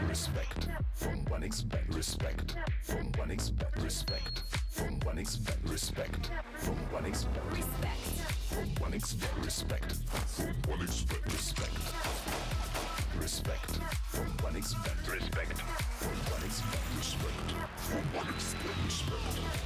Respect from one expect respect from one expect respect from one expect respect from one expect respect from one expect respect from one expect respect respect from one expect respect from one expect respect from one expect respect.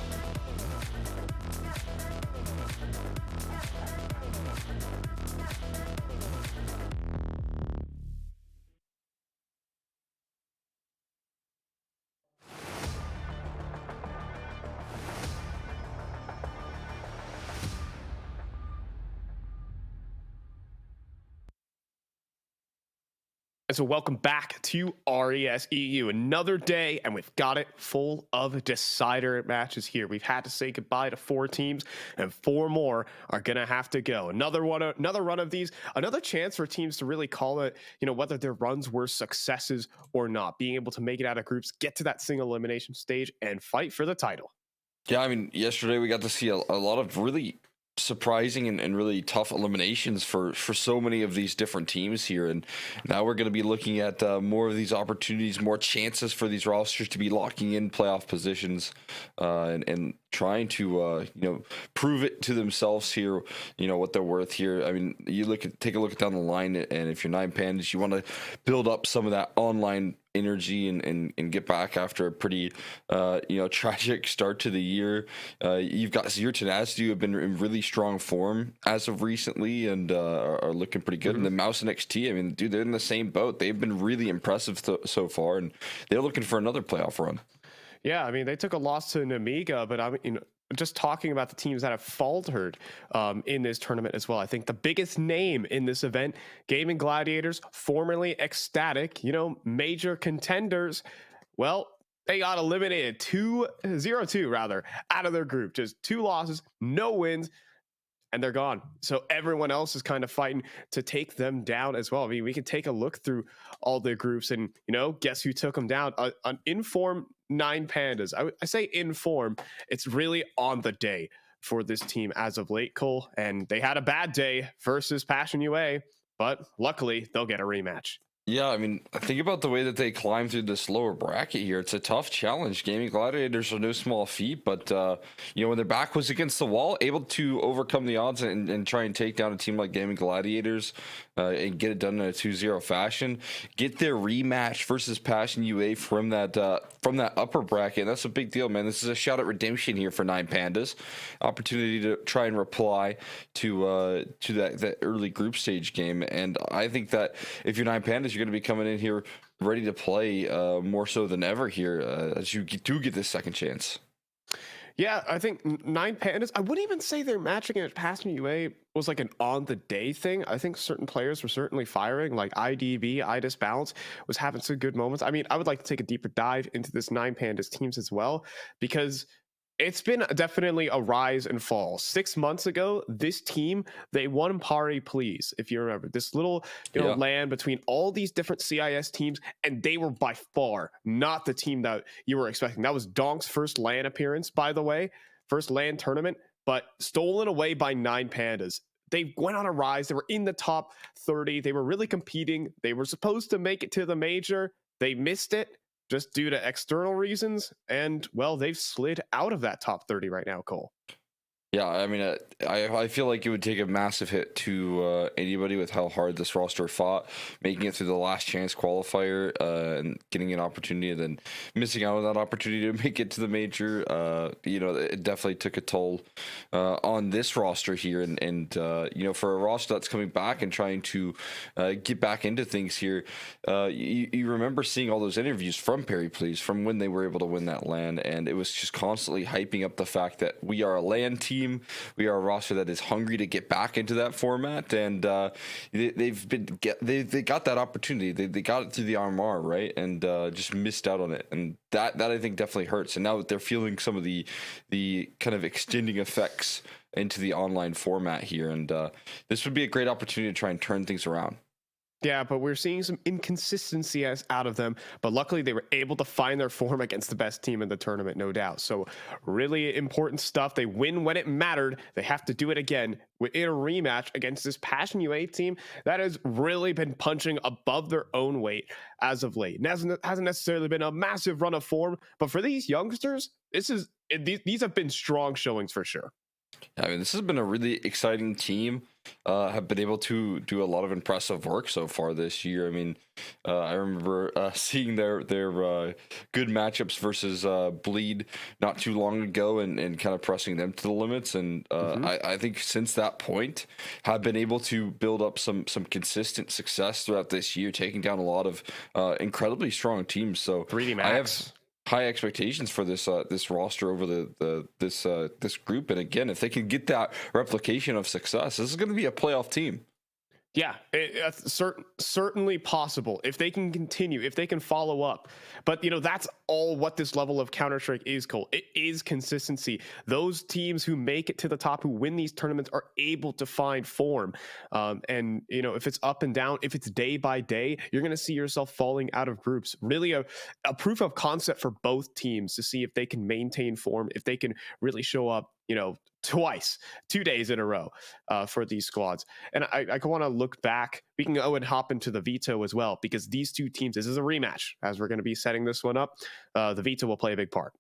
And so, welcome back to RESEU. Another day, and we've got it full of decider matches here. We've had to say goodbye to 4 teams, and 4 more are gonna have to go. Another run of these, another chance for teams to really call it, whether their runs were successes or not. Being able to make it out of groups, get to that single elimination stage, and fight for the title. Yeah, I mean, yesterday we got to see a lot of really surprising and really tough eliminations for so many of these different teams here. And now we're going to be looking at more of these opportunities, more chances for these rosters to be locking in playoff positions and trying to, prove it to themselves here, what they're worth here. I mean, take a look down the line, and if you're Nine Pandas, you want to build up some of that online energy and get back after a pretty tragic start to the year. You've got Zero Tenacity, who have been in really strong form as of recently and are looking pretty good. And the Mouse and XT, I mean, dude, they're in the same boat. They've been really impressive so far, and they're looking for another playoff run. Yeah, I mean, they took a loss to Namiga, but I mean, just talking about the teams that have faltered in this tournament as well. I think the biggest name in this event, Gaming Gladiators, formerly Ecstatic, major contenders. Well, they got eliminated 0-2 rather out of their group. Just 2 losses, no wins, and they're gone. So everyone else is kind of fighting to take them down as well. I mean, we can take a look through all the groups and, guess who took them down? An informed Nine Pandas. I say inform. It's really on the day for this team as of late, Cole. And they had a bad day versus Passion UA, but luckily they'll get a rematch. Yeah, I mean, think about the way that they climb through this lower bracket here. It's a tough challenge. Gaming Gladiators are no small feat, but when their back was against the wall, able to overcome the odds and try and take down a team like Gaming Gladiators and get it done in a 2-0 fashion. Get their rematch versus Passion UA from that upper bracket. And that's a big deal, man. This is a shot at redemption here for Nine Pandas. Opportunity to try and reply to that early group stage game. And I think that if you're Nine Pandas, you're going to be coming in here ready to play more so than ever here as you do get this second chance. Yeah, I think Nine Pandas, I wouldn't even say their match against Passion UA was like an on the day thing. I think certain players were certainly firing, like IDB, Idis Balance was having some good moments. I mean, I would like to take a deeper dive into this Nine Pandas teams as well, because it's been definitely a rise and fall. 6 months ago, this team, they won Pari Please, if you remember. This little land between all these different CIS teams, and they were by far not the team that you were expecting. That was Donk's first LAN appearance, by the way, first LAN tournament, but stolen away by Nine Pandas. They went on a rise. They were in the top 30. They were really competing. They were supposed to make it to the major. They missed it just due to external reasons, and well, they've slid out of that top 30 right now, Cole. Yeah, I mean, I feel like it would take a massive hit to anybody with how hard this roster fought, making it through the last chance qualifier and getting an opportunity and then missing out on that opportunity to make it to the major. It definitely took a toll on this roster here. And for a roster that's coming back and trying to get back into things here, you remember seeing all those interviews from Perry Please from when they were able to win that LAN. And it was just constantly hyping up the fact that we are a LAN team. We are a roster that is hungry to get back into that format, and they got that opportunity. They got it through the RMR, right, and just missed out on it, and that I think definitely hurts. And now that they're feeling some of the kind of extending effects into the online format here, and this would be a great opportunity to try and turn things around. Yeah, but we're seeing some inconsistency out of them. But luckily, they were able to find their form against the best team in the tournament, no doubt. So really important stuff. They win when it mattered. They have to do it again in a rematch against this Passion UA team that has really been punching above their own weight as of late. It hasn't necessarily been a massive run of form, but for these youngsters, these have been strong showings for sure. I mean, this has been a really exciting team. Have been able to do a lot of impressive work so far this year. I mean, I remember seeing their good matchups versus Bleed not too long ago and kind of pressing them to the limits. And I think since that point, have been able to build up some consistent success throughout this year, taking down a lot of incredibly strong teams. So 3D Max. I have high expectations for this roster over this group, and again, if they can get that replication of success, this is going to be a playoff team. Yeah, that's certainly possible if they can continue, if they can follow up. But that's all what this level of Counter-Strike is, Cole. It is consistency. Those teams who make it to the top, who win these tournaments, are able to find form. And if it's up and down, if it's day by day, you're going to see yourself falling out of groups. Really, a proof of concept for both teams to see if they can maintain form, if they can really show up. Twice, 2 days in a row for these squads. And I want to look back. We can go and hop into the veto as well, because these two teams, this is a rematch as we're going to be setting this one up. The veto will play a big part.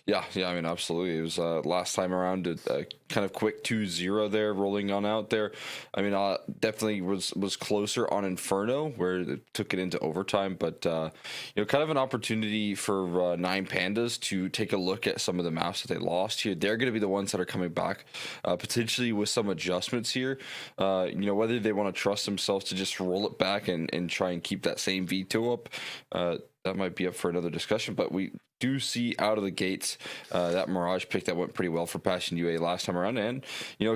Yeah, I mean, absolutely. It was last time around a kind of quick 2-0 there, rolling on out there. I mean, definitely was closer on Inferno, where it took it into overtime, but kind of an opportunity for Nine Pandas to take a look at some of the maps that they lost here. They're going to be the ones that are coming back, potentially with some adjustments here. Whether they want to trust themselves to just roll it back and try and keep that same veto up, that might be up for another discussion, but we do see out of the gates that Mirage pick that went pretty well for Passion UA last time around, and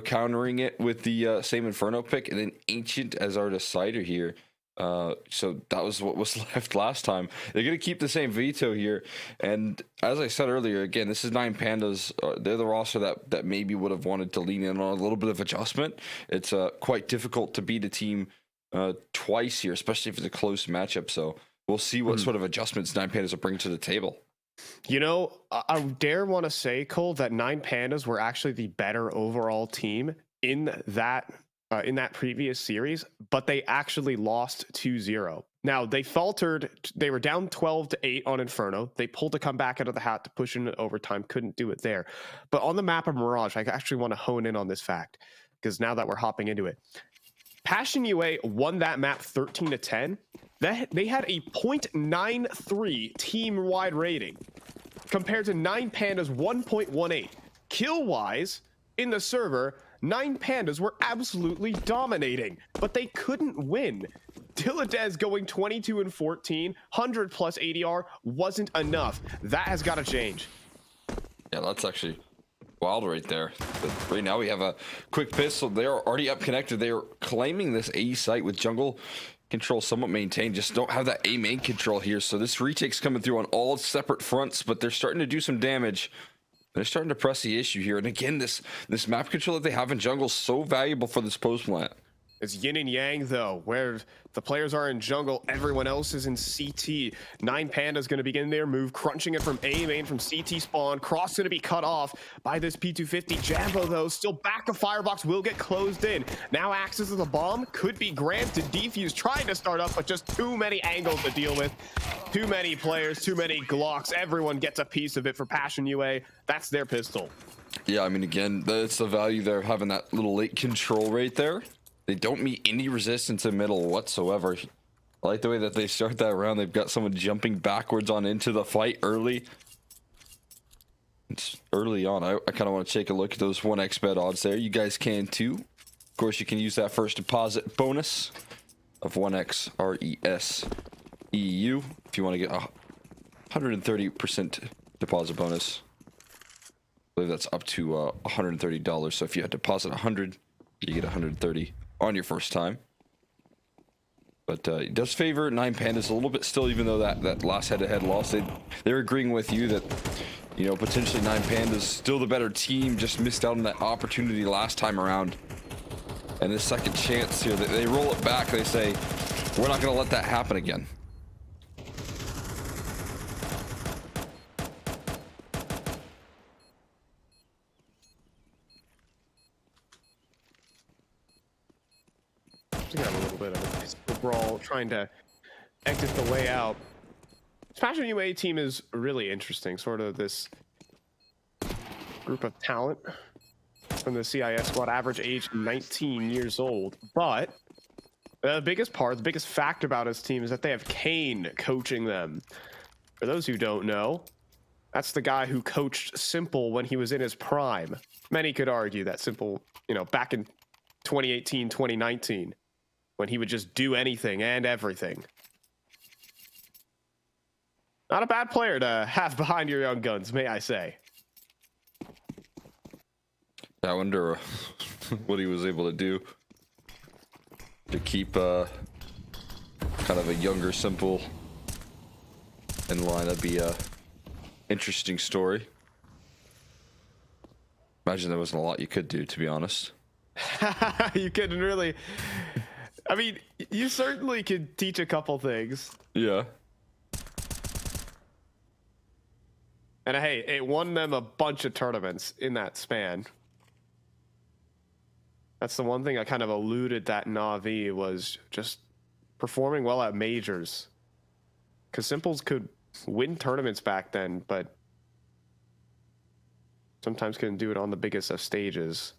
countering it with the same Inferno pick, and then Ancient as our decider here. So that was what was left last time. They're going to keep the same veto here, and as I said earlier, again, this is Nine Pandas. They're the roster that maybe would have wanted to lean in on a little bit of adjustment. It's quite difficult to beat a team twice here, especially if it's a close matchup. So we'll see what sort of adjustments Nine Pandas will bring to the table. I dare want to say, Cole, that Nine Pandas were actually the better overall team in that previous series, but they actually lost 2-0. Now, they faltered. They were down 12-8 on Inferno. They pulled a comeback out of the hat to push into overtime. Couldn't do it there. But on the map of Mirage, I actually want to hone in on this fact, because now that we're hopping into it, Passion UA won that map 13-10. They had a 0.93 team-wide rating compared to Nine Pandas 1.18. Kill-wise, in the server, Nine Pandas were absolutely dominating, but they couldn't win. Diladez going 22-14, 100 plus ADR wasn't enough. That has got to change. Yeah, that's actually wild right there. But right now we have a quick pistol. They're already up connected. They're claiming this A site with jungle control somewhat maintained. Just don't have that A main control here. So this retake's coming through on all separate fronts, but they're starting to do some damage. They're starting to press the issue here. And again, this map control that they have in jungle is so valuable for this post plant. It's yin and yang, though, where the players are in jungle, everyone else is in CT. Nine Panda's going to begin their move, crunching it from A main, from CT spawn. Cross going to be cut off by this P250. Jambo, though, still back. The firebox will get closed in. Now access to the bomb could be granted. Defuse trying to start up, but just too many angles to deal with. Too many players, too many Glocks. Everyone gets a piece of it for Passion UA. That's their pistol. Yeah, I mean, again, that's the value there, having that little late control right there. They don't meet any resistance in middle whatsoever. I like the way that they start that round. They've got someone jumping backwards on into the fight early. It's early on. I kind of want to take a look at those 1x bet odds there. You guys can too. Of course, you can use that first deposit bonus of 1x RESEU if you want to get a 130% deposit bonus. I believe that's up to $130. So if you had deposit 100, you get 130 on your first time. But it does favor Nine Pandas a little bit still, even though that last head-to-head loss, they're agreeing with you that, potentially Nine Pandas still the better team, just missed out on that opportunity last time around. And this second chance here, they roll it back. They say, we're not going to let that happen again. Got a little bit of a physical brawl, trying to exit the way out. This Passion UA team is really interesting. Sort of this group of talent from the CIS squad, average age 19 years old. But the biggest fact about his team is that they have Kane coaching them. For those who don't know, that's the guy who coached Simple when he was in his prime. Many could argue that Simple, back in 2018, 2019, when he would just do anything and everything. Not a bad player to have behind your young guns, may I say. I wonder what he was able to do. to keep kind of a younger Simple in line. That'd be a interesting story. Imagine there wasn't a lot you could do, to be honest. You couldn't really. I mean, you certainly could teach a couple things. Yeah. And hey, it won them a bunch of tournaments in that span. That's the one thing I kind of alluded that Na'Vi was just performing well at majors. Because Simples could win tournaments back then, but sometimes couldn't do it on the biggest of stages.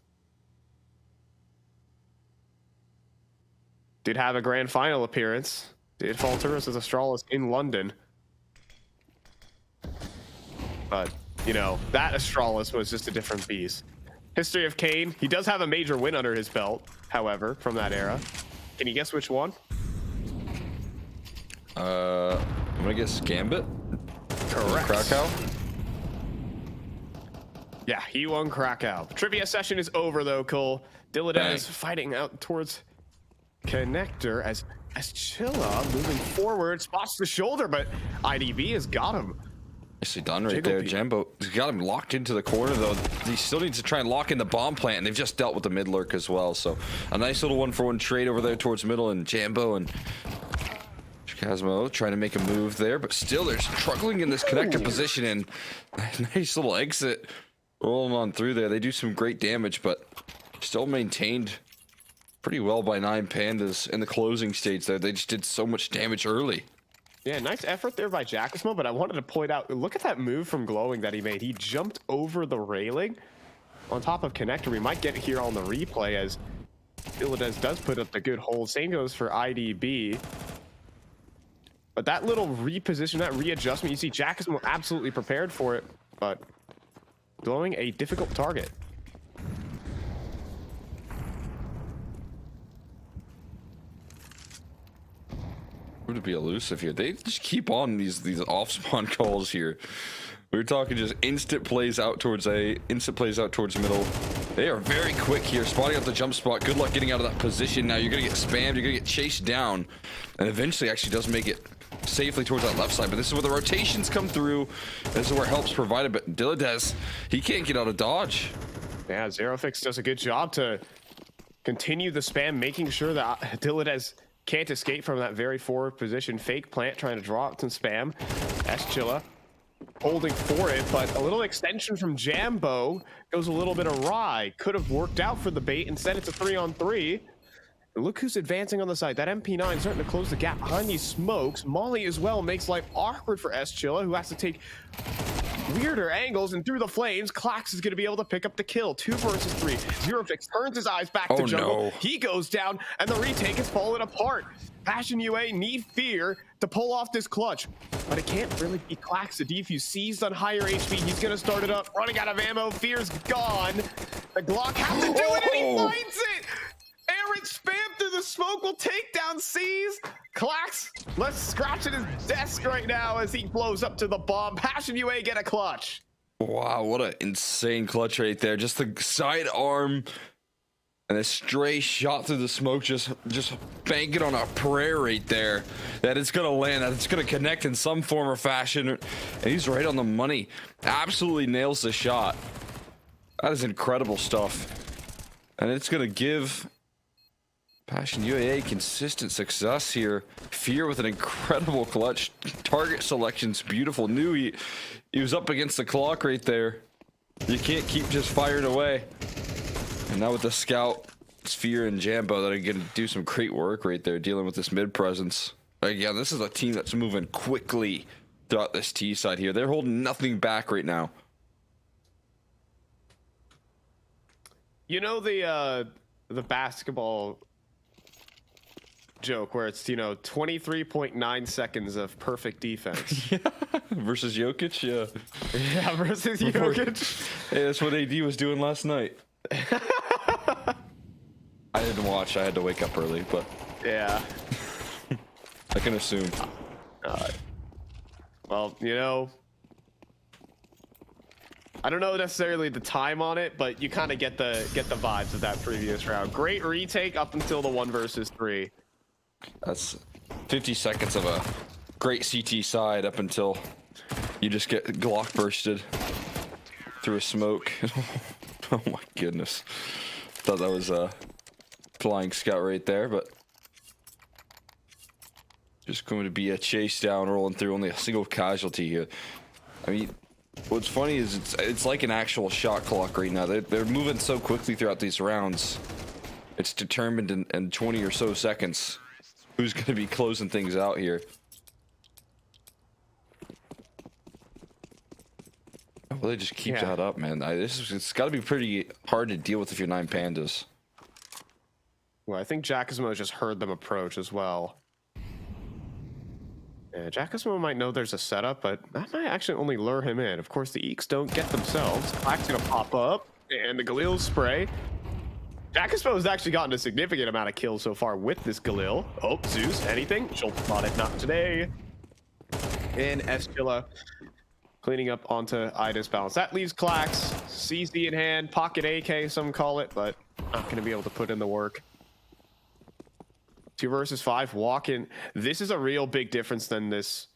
Did have a grand final appearance. Did falter as Astralis in London. But, you know, that Astralis was just a different beast. History of Kane. He does have a major win under his belt, however, from that era. Can you guess which one? I'm gonna guess Gambit. Correct. Krakow. Yeah, he won Krakow. Trivia session is over, though, Cole. Dylan is fighting out towards Connector as Chilla moving forward, spots the shoulder, but IDB has got him. Nicely done right there. Jambo has got him locked into the corner, though. He still needs to try and lock in the bomb plant, and they've just dealt with the mid lurk as well. So a nice little 1-for-1 trade over there towards middle, and Jambo and Chasmo trying to make a move there, but still they're struggling in this connector position, and nice little exit rolling on through there. They do some great damage, but still maintained pretty well by 9 Pandas in the closing stage there. They just did so much damage early. Yeah, nice effort there by Jackismo, but I wanted to point out, look at that move from Glowing that he made. He jumped over the railing on top of Connector. We might get it here on the replay as Illides does put up the good hold. Same goes for IDB. But that little reposition, that readjustment, you see Jackismo absolutely prepared for it, but Glowing a difficult target. To be elusive here, they just keep on these off spawn calls here. We're talking just instant plays out towards A, instant plays out towards middle. They are very quick here, spotting out the jump spot. Good luck getting out of that position. Now you're gonna get spammed, you're gonna get chased down, and eventually actually does make it safely towards that left side. But this is where the rotations come through. This is where help's provided. But Dillides, he can't get out of dodge. Yeah, Zerofix does a good job to continue the spam, making sure that Dillides can't escape from that very forward position. Fake plant trying to draw out some spam. Chilla holding for it, but a little extension from Jambo goes a little bit awry. Could have worked out for the bait. Instead, it's a 3-on-3. And look who's advancing on the side. That MP9 starting to close the gap behind these smokes. Molly as well makes life awkward for Chilla, who has to take weirder angles, and through the flames, Klax is going to be able to pick up the kill. 2 versus 3. Zerofix turns his eyes back to jungle. No. He goes down, and the retake is falling apart. Passion UA need Fear to pull off this clutch, but it can't really be Klax. The defuse seized on higher HP. He's going to start it up. Running out of ammo. Fear's gone. The Glock has to do it, and he finds it. Aaron spam through the smoke will take down C's. Klax, let's scratch at his desk right now as he blows up to the bomb. Passion UA get a clutch. Wow, what an insane clutch right there. Just the side arm and a stray shot through the smoke, just banking on a prayer right there that it's gonna land, that it's gonna connect in some form or fashion. And he's right on the money. Absolutely nails the shot. That is incredible stuff. And it's gonna give Passion UAA consistent success here. Fear with an incredible clutch. Target selection's beautiful. Knew he was up against the clock right there. You can't keep just firing away. And now with the scout, it's Fear and Jambo that are going to do some great work right there, dealing with this mid presence. Again, this is a team that's moving quickly throughout this T side here. They're holding nothing back right now. You know the basketball joke where it's, you know, 23.9 seconds of perfect defense. Yeah. Versus Jokic, yeah. Yeah, versus Jokic. Hey, that's what AD was doing last night. I didn't watch. I had to wake up early, but yeah, I can assume. well, you know, I don't know necessarily the time on it, but you kind of get the vibes of that previous round. Great retake up until the 1 versus 3. That's 50 seconds of a great CT side up until you just get Glock bursted through a smoke. Oh my goodness. Thought that was a flying scout right there, but just going to be a chase down, rolling through, only a single casualty here. I mean, what's funny is it's like an actual shot clock right now. They're moving so quickly throughout these rounds. It's determined in 20 or so seconds who's going to be closing things out here. Well, they just keep that up, man. It's got to be pretty hard to deal with if you're 9 Pandas. Well, I think Jackismo just heard them approach as well. Yeah, Jackismo might know there's a setup, but that might actually only lure him in. Of course, the Eeks don't get themselves. Clack's gonna pop up, and the Galil spray. Jackismo has actually gotten a significant amount of kills so far with this Galil. Oh, Zeus, anything? She'll spot it, not today. And Eschilla cleaning up onto Ida's balance. That leaves Clax, CZ in hand, pocket AK, some call it, but not gonna be able to put in the work. 2 versus 5 walk-in. This is a real big difference than this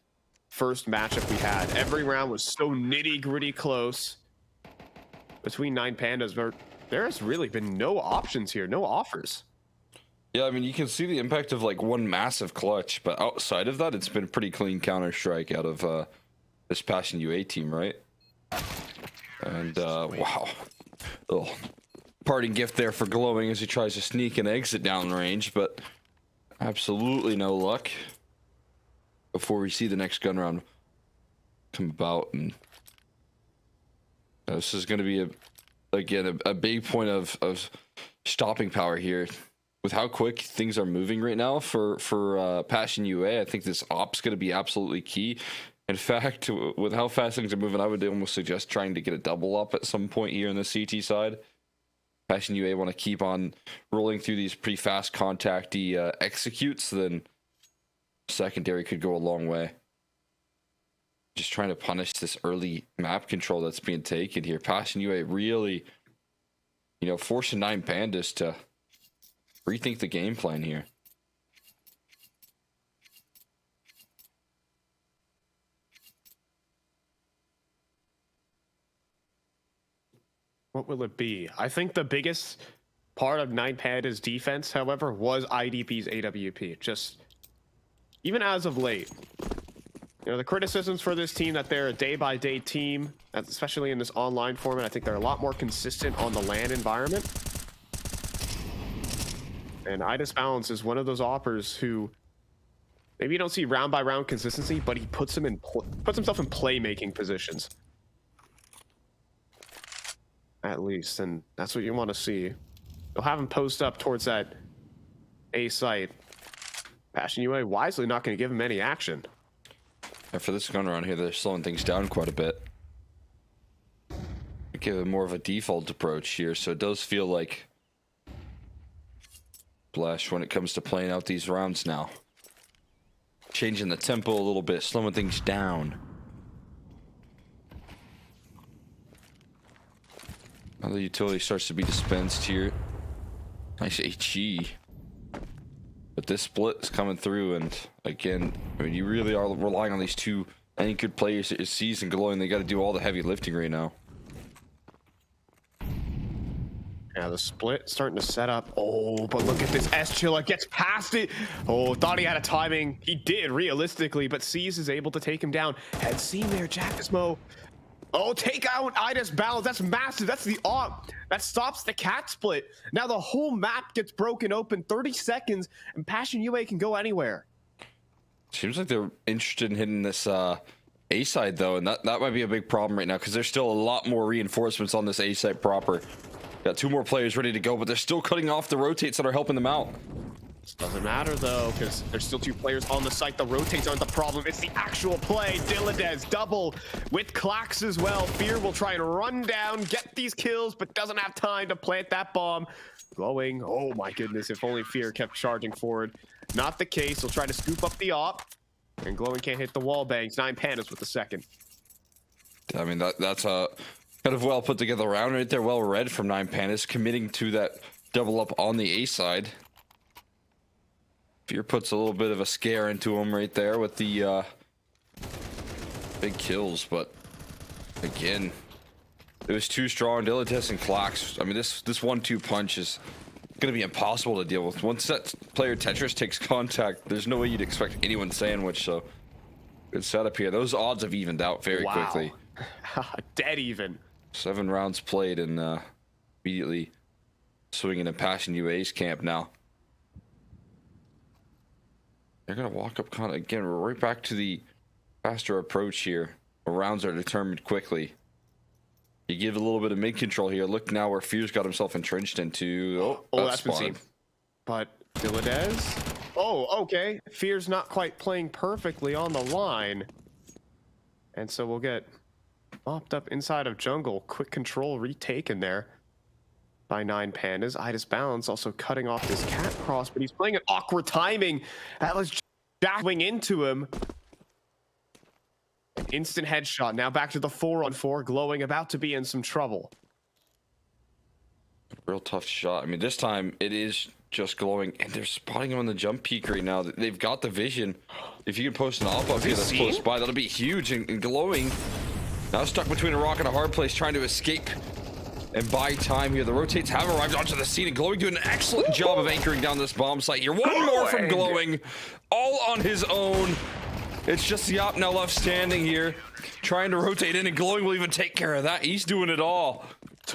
first matchup we had. Every round was so nitty-gritty close between 9 Pandas, but there has really been no options here, no offers. Yeah, I mean, you can see the impact of like one massive clutch, but outside of that, it's been pretty clean Counter-Strike out of this Passion UA team, right? And wow. Little parting gift there for Glowing as he tries to sneak and exit down range, but absolutely no luck before we see the next gun round come about. And this is going to be a big point of stopping power here with how quick things are moving right now for Passion UA. I think this op's going to be absolutely key. In fact, with how fast things are moving, I would almost suggest trying to get a double up at some point here in the CT side. Passion UA want to keep on rolling through these pretty fast contacty executes, then secondary could go a long way. Just trying to punish this early map control that's being taken here. Passion UA really, forcing 9 Pandas to rethink the game plan here. What will it be? I think the biggest part of 9 Panda's defense, however, was IDP's AWP. Just even as of late, the criticisms for this team that they're a day-by-day team, especially in this online format, I think they're a lot more consistent on the LAN environment. And Idas Balance is one of those oppers who maybe you don't see round-by-round consistency, but he puts himself in playmaking positions. At least, and that's what you want to see. You'll have him post up towards that A site. Passion UA wisely not going to give him any action. And for this gun around here, they're slowing things down quite a bit. Give him more of a default approach here, so it does feel like Flash when it comes to playing out these rounds now. Changing the tempo a little bit, slowing things down. Now the utility starts to be dispensed here. Nice HE. But this split is coming through, and again, I mean, you really are relying on these two anchored players that is Seas and Glowing. They got to do all the heavy lifting right now. Yeah, the split starting to set up. Oh, but look at this. Eschilla gets past it. Oh, thought he had a timing. He did, realistically, but Seas is able to take him down. Had seen there, Jackismo. Oh, take out Idas Balance. That's massive. That's the op. That stops the cat split. Now the whole map gets broken open. 30 seconds, and Passion UA can go anywhere. Seems like they're interested in hitting this A side, though, and that might be a big problem right now because there's still a lot more reinforcements on this A side proper. Got 2 more players ready to go, but they're still cutting off the rotates that are helping them out. Doesn't matter though, because there's still 2 players on the site. The rotates aren't the problem. It's the actual play. Diladez double with Clax as well. Fear will try and run down, get these kills, but doesn't have time to plant that bomb. Glowing. Oh my goodness, if only Fear kept charging forward. Not the case. He'll try to scoop up the op, and Glowing can't hit the wall bangs. 9 Pandas with the second. I mean, that's a Kind of well put together round right there, well read from 9Pandas, committing to that double up on the A side. Fear puts a little bit of a scare into him right there with the big kills, but again, it was too strong. Dilettante and Klax. I mean, this 1-2 punch is gonna be impossible to deal with. Once that player Tetris takes contact, there's no way you'd expect anyone sandwich. So good setup here. Those odds have evened out very quickly. Dead even. 7 rounds played and immediately swinging in Passion UA's camp now. They're gonna walk up kind of again. We're right back to the faster approach here. The rounds are determined quickly. You give a little bit of mid control here. Look now where Fear's got himself entrenched into. Oh, that's been seen. But Dilettante. Oh, okay. Fear's not quite playing perfectly on the line, and so we'll get mopped up inside of jungle. Quick control retaken there by 9Pandas. Idis Balance also cutting off this cat cross, but he's playing an awkward timing. That was jacking into him. An instant headshot. Now back to the 4-on-4. Glowing about to be in some trouble. Real tough shot. I mean, this time it is just Glowing, and they're spotting him on the jump peak right now. They've got the vision. If you can post an op up here that's close by, that'll be huge. And Glowing now stuck between a rock and a hard place, trying to escape and buy time here. The rotates have arrived onto the scene, and Glowing doing an excellent job of anchoring down this bomb site here. One more from Glowing, all on his own. It's just the op now left standing here, trying to rotate in, and Glowing will even take care of that. He's doing it all.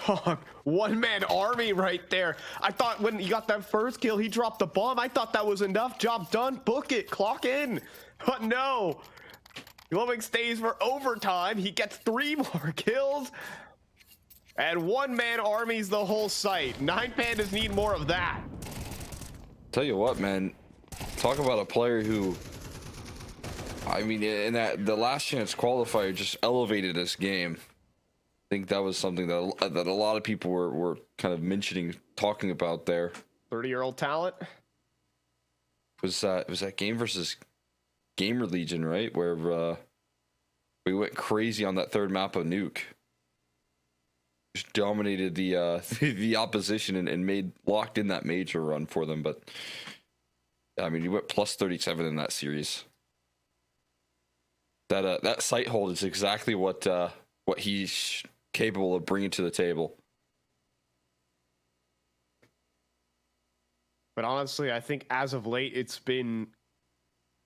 Dog, one-man army right there. I thought when he got that first kill, he dropped the bomb. I thought that was enough. Job done. Book it. Clock in. But no. Glowing stays for overtime. He gets 3 more kills. And one-man armies the whole site. 9Pandas need more of that. Tell you what, man. Talk about a player who, I mean, in the last chance qualifier just elevated this game. I think that was something that a lot of people were kind of mentioning, talking about there. 30-year-old talent. Was that game versus Gamer Legion, right? Where we went crazy on that third map of Nuke. Just dominated the the opposition and locked in that major run for them. But I mean, he went plus 37 in that series. That sight hold is exactly what he's capable of bringing to the table. But honestly, I think as of late, it's been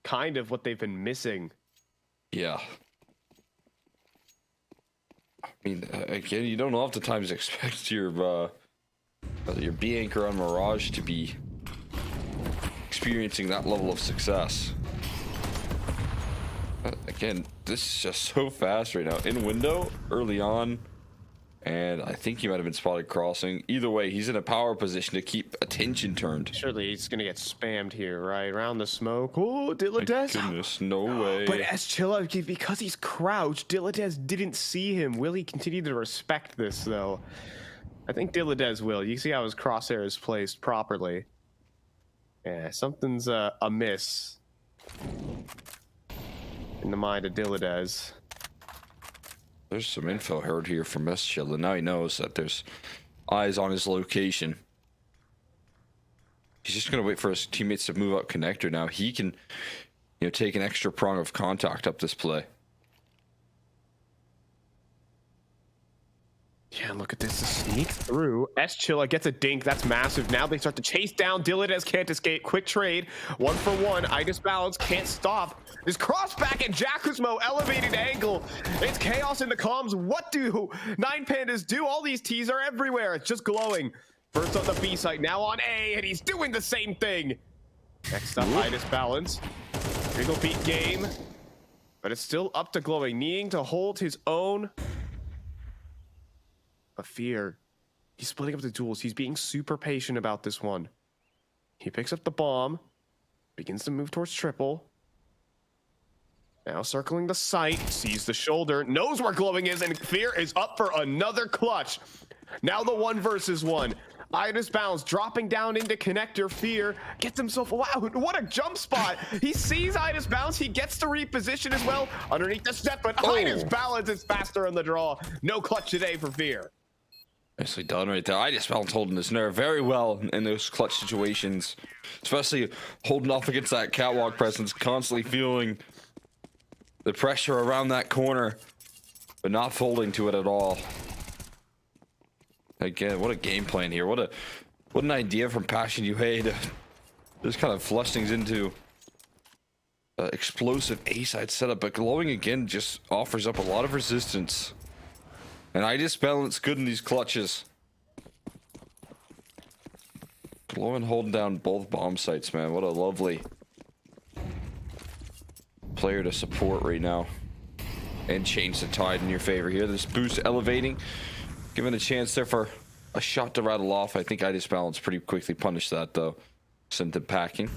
kind of what they've been missing. Yeah. I mean, again, you don't oftentimes expect your B anchor on Mirage to be experiencing that level of success. Again, this is just so fast right now. In window, early on, and I think he might have been spotted crossing. Either way, he's in a power position to keep attention turned. Surely he's gonna get spammed here, right? Around the smoke. Oh, Dilettante. Goodness, no way. But Chilla, because he's crouched, Dilettante didn't see him. Will he continue to respect this, though? I think Dilettante will. You see how his crosshair is placed properly. Yeah, something's amiss in the mind of Dilettante. There's some info heard here from S-Chill, and now he knows that there's eyes on his location. He's just gonna wait for his teammates to move up connector now. He can, take an extra prong of contact up this play. Yeah, look at this. To sneak through. S-Chilla gets a dink. That's massive. Now they start to chase down. Dilettante can't escape. Quick trade. 1-for-1. Idis Balance can't stop. This cross back at Jacuzmo. Elevated angle. It's chaos in the comms. What do 9Pandas do? All these T's are everywhere. It's just Glowing. First on the B site. Now on A. And he's doing the same thing. Next up, Idis Balance. Trickle beat game. But it's still up to Glowing. Needing to hold his own. But Fear, he's splitting up the duels. He's being super patient about this one. He picks up the bomb, begins to move towards triple. Now circling the site, sees the shoulder, knows where Glowing is, and Fear is up for another clutch. Now the 1 versus 1. Idis Bounce dropping down into connector. Fear gets himself, wow, what a jump spot. He sees Idis Bounce, he gets to reposition as well underneath the step, but Idis Balance is faster on the draw. No clutch today for Fear. Nicely done right there. Idis Balance holding his nerve very well in those clutch situations, especially holding off against that catwalk presence, constantly feeling the pressure around that corner, but not folding to it at all. Again, what a game plan here. What an idea from Passion UA to just kind of flush things into explosive A-side setup, but Glowing again just offers up a lot of resistance. And Idis Balance good in these clutches. Glowing holding down both bomb sites, man. What a lovely player to support right now. And change the tide in your favor here. This boost elevating. Given a chance there for a shot to rattle off. I think Idis Balance pretty quickly punished that though. Sent him packing.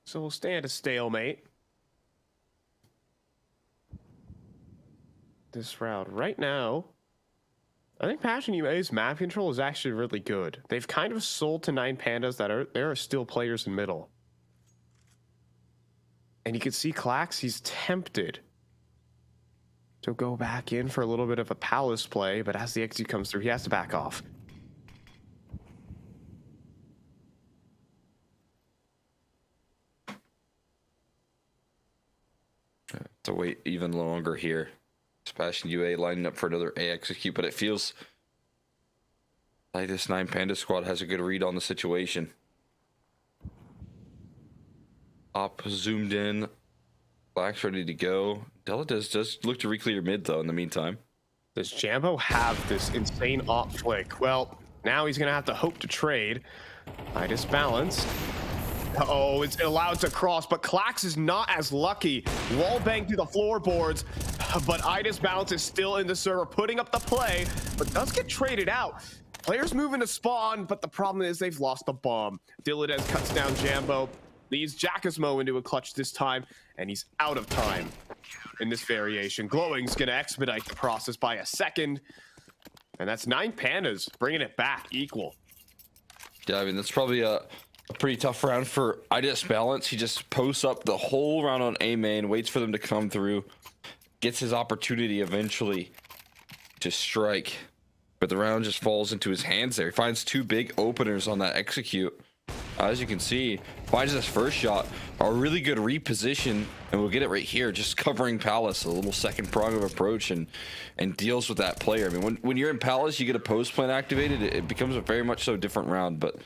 So we'll stay at a stalemate. This round right now, I think Passion UA's map control is actually really good. They've kind of sold to 9 Pandas that there are still players in middle. And you can see Clax, he's tempted to go back in for a little bit of a palace play, but as the execute comes through, he has to back off. To wait even longer here. Passion UA lining up for another A execute, but it feels like this 9 Panda squad has a good read on the situation. Op zoomed in. Black's ready to go. Della does look to re-clear mid though in the meantime. Does Jambo have this insane op flick? Well, now he's gonna have to hope to trade. Idis Balance. Oh, it's allowed to cross, but Clax is not as lucky. Wall bang through the floorboards, but Idis Balance is still in the server, putting up the play, but does get traded out. Players moving to spawn, but the problem is they've lost the bomb. Dillades cuts down Jambo, leads Jackasmo into a clutch this time, and he's out of time in this variation. Glowing's gonna expedite the process by a second, and that's 9 Pandas bringing it back equal. Yeah, I mean, that's probably a pretty tough round for Idis Balance. He just posts up the whole round on A main, waits for them to come through, gets his opportunity eventually to strike, but the round just falls into his hands there. He finds 2 big openers on that execute. As you can see, finds his first shot, a really good reposition, and we'll get it right here, just covering Palace, a little second prong of approach, and deals with that player. I mean, when you're in Palace, you get a post plan activated, it becomes a very much so different round, but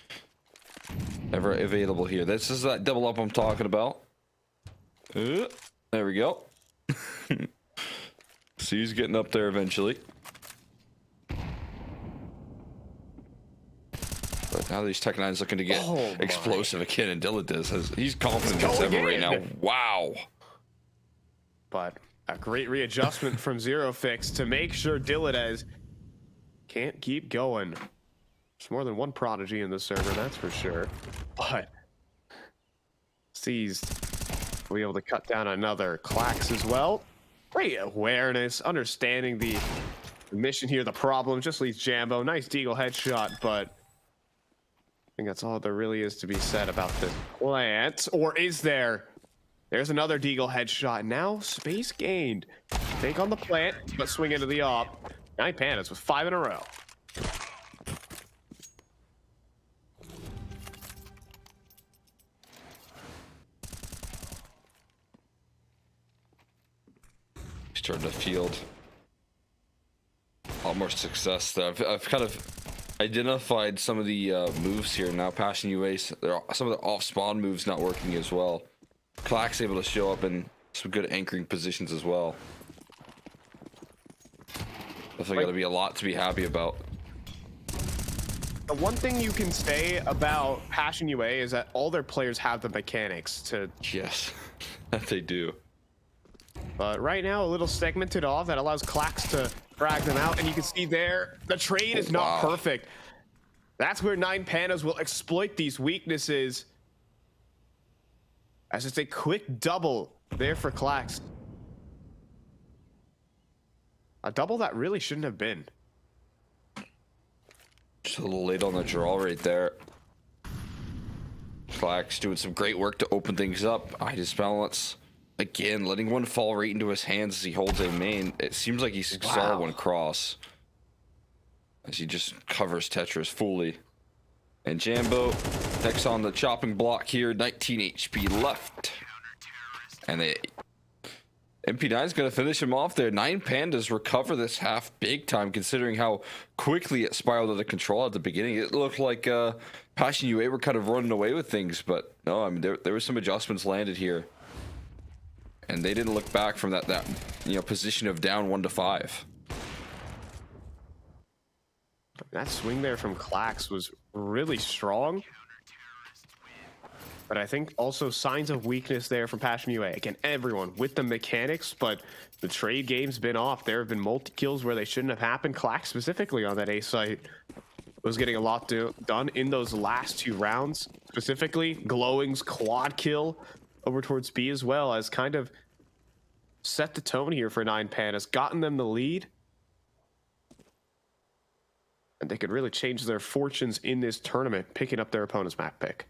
ever available here. This is that double up I'm talking about. There we go. See, he's getting up there eventually. But now these Tech-9's looking to get explosive again, and Dillades he's confident as ever right now. Wow. But a great readjustment from Zero Fix to make sure Dillades can't keep going. There's more than one prodigy in the server, that's for sure. But seized, we'll be able to cut down another Clax as well. Great awareness, understanding the mission here, the problem. Just leaves Jambo. Nice Deagle headshot, but I think that's all there really is to be said about this plant. Or is there? There's another Deagle headshot. Now space gained. Take on the plant, but swing into the op. 9 Pandas with 5 in a row. Starting to field a lot more success there. I've kind of identified some of the moves here now. Passion UA, some of the off spawn moves not working as well. Clax able to show up in some good anchoring positions as well. Definitely got to be a lot to be happy about. The one thing you can say about Passion UA is that all their players have the mechanics to. Yes, that they do. But right now, a little segmented off that allows Clax to frag them out, and you can see there the trade is not perfect. That's where 9 Pandas will exploit these weaknesses, as it's a quick double there for Klax. A double that really shouldn't have been. Just a little late on the draw right there. Klax doing some great work to open things up. I just balance again, letting one fall right into his hands as he holds a main. It seems like he saw one cross as he just covers Tetris fully. And Jambo next on the chopping block here, 19 HP left. And MP9 is going to finish him off there. 9 Pandas recover this half big time, considering how quickly it spiraled out of control at the beginning. It looked like Passion UA were kind of running away with things, but no, I mean, there were some adjustments landed here. And they didn't look back from that position of down 1-5. That swing there from Klax was really strong. But I think also signs of weakness there from Passion UA. Again, everyone with the mechanics, but the trade game's been off. There have been multi-kills where they shouldn't have happened. Klax specifically on that A site was getting a lot done in those last 2 rounds. Specifically, Glowing's quad kill over towards B as well as kind of set the tone here for 9 Pandas, gotten them the lead. And they could really change their fortunes in this tournament, picking up their opponent's map pick.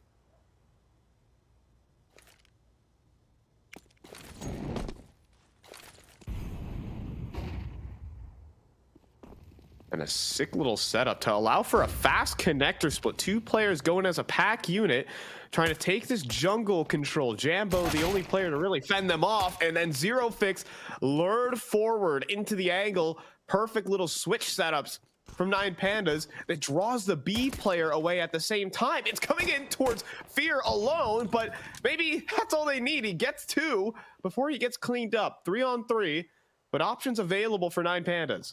And a sick little setup to allow for a fast connector split. 2 players going as a pack unit, trying to take this jungle control. Jambo, the only player to really fend them off, and then Zero Fix lured forward into the angle. Perfect little switch setups from 9 Pandas that draws the B player away at the same time. It's coming in towards Fear alone, but maybe that's all they need. He gets 2 before he gets cleaned up. 3-on-3. But options available for 9 Pandas.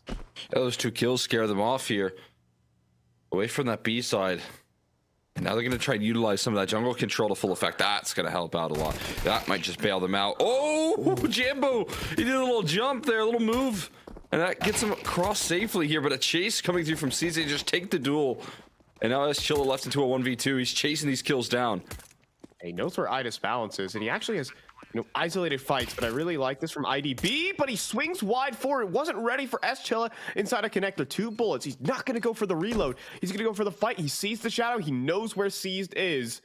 Those 2 kills scare them off here. Away from that B side. And now they're going to try and utilize some of that jungle control to full effect. That's going to help out a lot. That might just bail them out. Oh, Jambo! He did a little jump there, a little move. And that gets him across safely here. But a chase coming through from CZ. Just take the duel. And now as Chilla left into a 1v2. He's chasing these kills down. He knows where Idis Balance is. And he actually has isolated fights, but I really like this from IDB, but he swings wide forward. Wasn't ready for S-Chilla inside a connector. 2 bullets. He's not going to go for the reload. He's going to go for the fight. He sees the shadow. He knows where Seized is.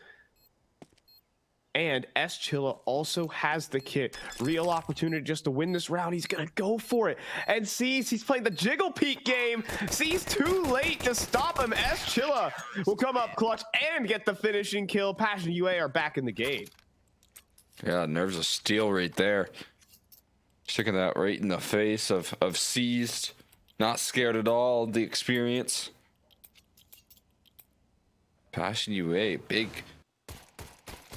And S-Chilla also has the kit. Real opportunity just to win this round. He's going to go for it. And Seized, he's playing the Jiggle Peek game. Seized too late to stop him. S-Chilla will come up clutch and get the finishing kill. Passion UA are back in the game. Yeah, nerves of steel right there. Sticking that right in the face of Seized. Not scared at all of the experience. Passion UA, big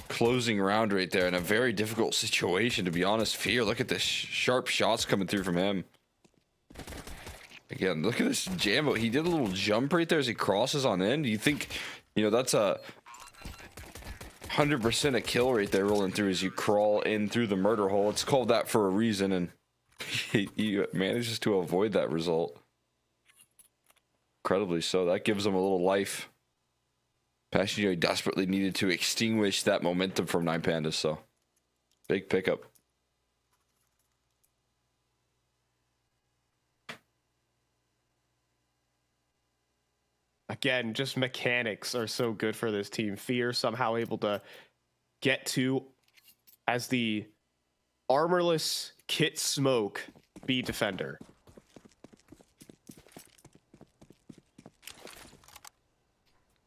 closing round right there in a very difficult situation, to be honest. Fear, look at the sharp shots coming through from him. Again, look at this Jambo. He did a little jump right there as he crosses on in. Do you think, that's a 100% a kill right there rolling through as you crawl in through the murder hole? It's called that for a reason, and he manages to avoid that result. Incredibly so. That gives him a little life. Passion UA desperately needed to extinguish that momentum from 9 Pandas, so big pickup. Again, just mechanics are so good for this team. Fear somehow able to get to as the armorless Kit Smoke B defender.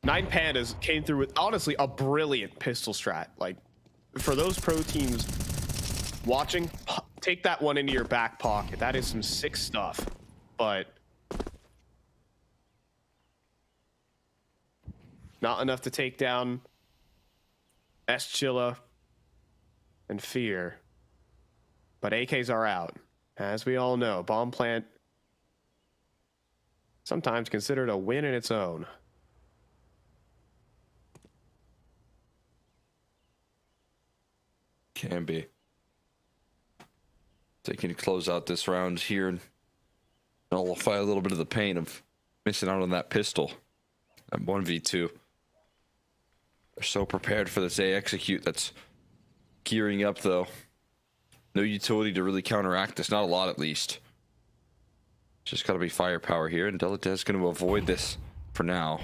Nine Pandas came through with honestly a brilliant pistol strat. Like, for those pro teams watching, take that one into your back pocket. That is some sick stuff. But not enough to take down S-Chilla and Fear. But AKs are out. As we all know, bomb plant sometimes considered a win in its own. Can be. They can close out this round here. nullify a little bit of the pain of missing out on that pistol at 1v2. They're so prepared for this A execute that's gearing up though. No utility to really counteract this, not a lot at least. Just gotta be firepower here, and Deladez going to avoid this for now.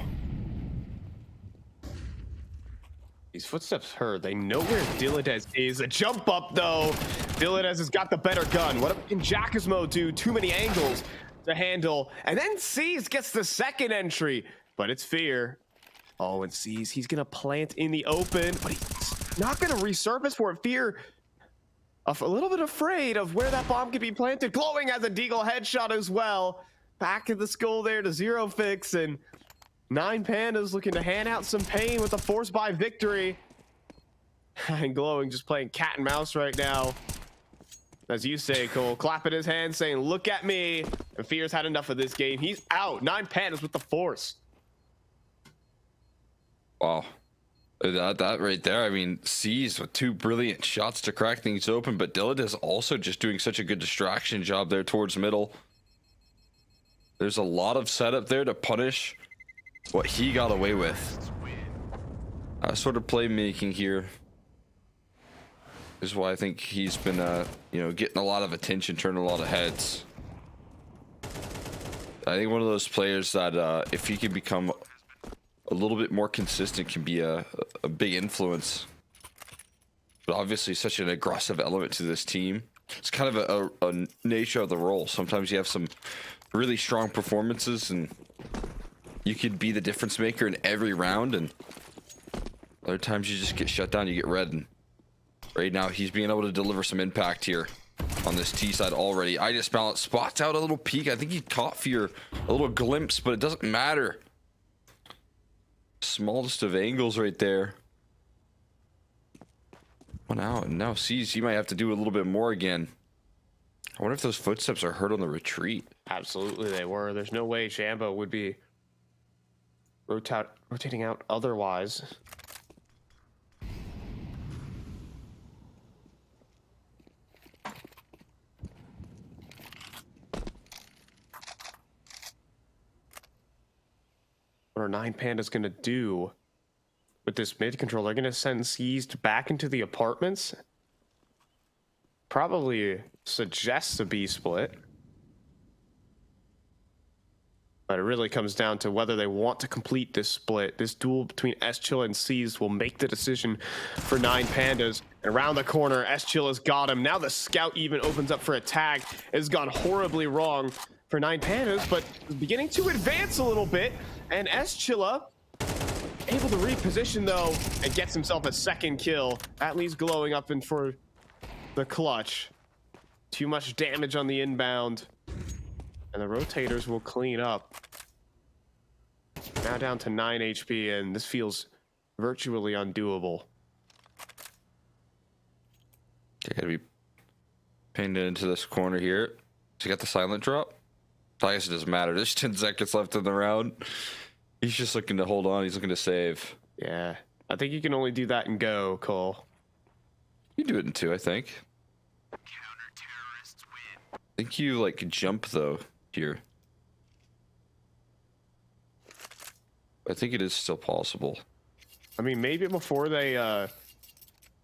These footsteps heard. They know where Deladez is. A jump up though. Deladez has got the better gun. What can Jackismo do? Too many angles to handle. And then Seas gets the second entry, but it's Fear. Oh, and Seas, he's gonna plant in the open, but he's not gonna resurface for it. Fear, a little bit afraid of where that bomb could be planted. Glowing has a deagle headshot as well. Back in the skull there to Zero Fix, and 9 Pandas looking to hand out some pain with a force buy victory. And Glowing just playing cat and mouse right now. As you say, Cole, clapping his hands saying, look at me. And Fear's had enough of this game. He's out. 9 Pandas with the force. Wow. That right there, I mean, Seas with 2 brilliant shots to crack things open, but Deladez also just doing such a good distraction job there towards middle. There's a lot of setup there to punish what he got away with. Sort of playmaking here is why I think he's been, getting a lot of attention, turning a lot of heads. I think one of those players that if he can become a little bit more consistent can be a big influence. But obviously such an aggressive element to this team. It's kind of a nature of the role. Sometimes you have some really strong performances and you could be the difference maker in every round, and other times you just get shut down, you get red. And right now he's being able to deliver some impact here on this T side already. I just balance spots out a little peek. I think he caught Fear a little glimpse, but it doesn't matter. Smallest of angles right there. One out, and now Seas, he might have to do a little bit more again. I wonder if those footsteps are heard on the retreat. Absolutely they were. There's no way Jambo would be rotating out otherwise. What are 9 Pandas gonna do with this mid control? They're gonna send Seized back into the apartments. Probably suggests a B split. But it really comes down to whether they want to complete this split. This duel between S-Chilla and Seized will make the decision for 9 Pandas. And around the corner, S-Chilla's got him. Now the scout even opens up for a tag. It has gone horribly wrong for 9 Pandas, but beginning to advance a little bit. And S-Chilla able to reposition though and gets himself a second kill. That leaves Glowing up in for the clutch. Too much damage on the inbound. And the rotators will clean up. Now down to 9 HP, and this feels virtually undoable. They gotta be pinned into this corner here. So you got the silent drop. I guess it doesn't matter. There's 10 seconds left in the round. He's just looking to hold on. He's looking to save. Yeah, I think you can only do that and go, Cole. You do it in 2, I think. I think you like jump though here. I think it is still possible. I mean, maybe before they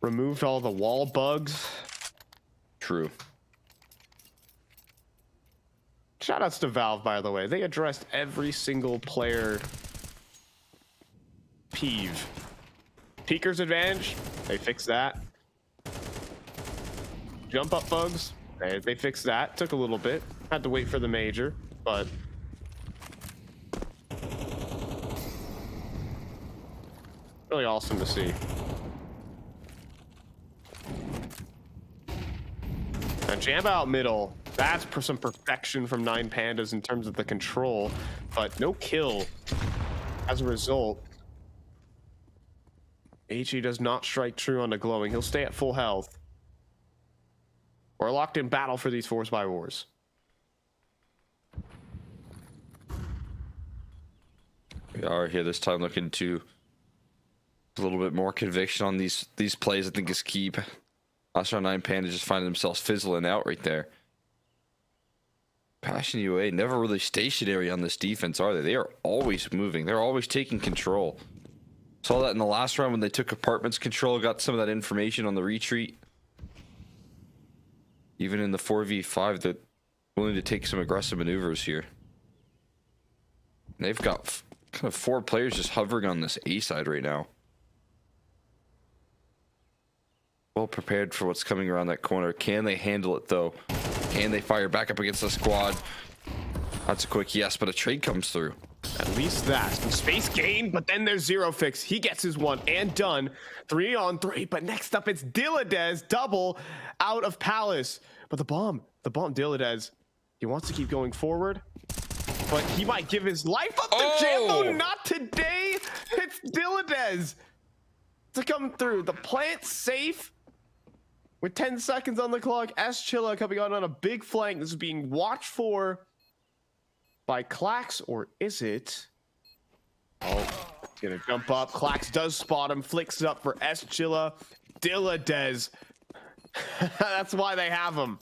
removed all the wall bugs. True. Shoutouts to Valve, by the way. They addressed every single player peeve. Peeker's advantage, they fixed that. Jump up bugs, they fixed that. Took a little bit. Had to wait for the major, but really awesome to see. Now jam out middle. That's some perfection from 9 Pandas in terms of the control, but no kill as a result. HE does not strike true on the Glowing. He'll stay at full health. We're locked in battle for these Force by Wars. We are here this time looking to a little bit more conviction on these plays. I think is key. Last round 9 Pandas just finding themselves fizzling out right there. Passion UA never really stationary on this defense, are they? They are always moving. They're always taking control. Saw that in the last round when they took apartments control, got some of that information on the retreat. Even in the 4v5, they're willing to take some aggressive maneuvers here. And they've got kind of 4 players just hovering on this A side right now. Well prepared for what's coming around that corner. Can they handle it though? Can they fire back up against the squad? That's a quick yes, but a trade comes through. At least that. Some space gain, but then there's Zero Fix. He gets his one and done. 3-on-3, but next up it's Dilladez. Double out of Palace. But the bomb Dilladez. He wants to keep going forward, but he might give his life up to Jambo. Not today. It's Dilladez to come through. The plant's safe. With 10 seconds on the clock, Chilla coming on a big flank. This is being watched for by Klax, or is it? Oh, he's gonna jump up. Klax does spot him, flicks it up for Chilla. Dilladez. That's why they have him.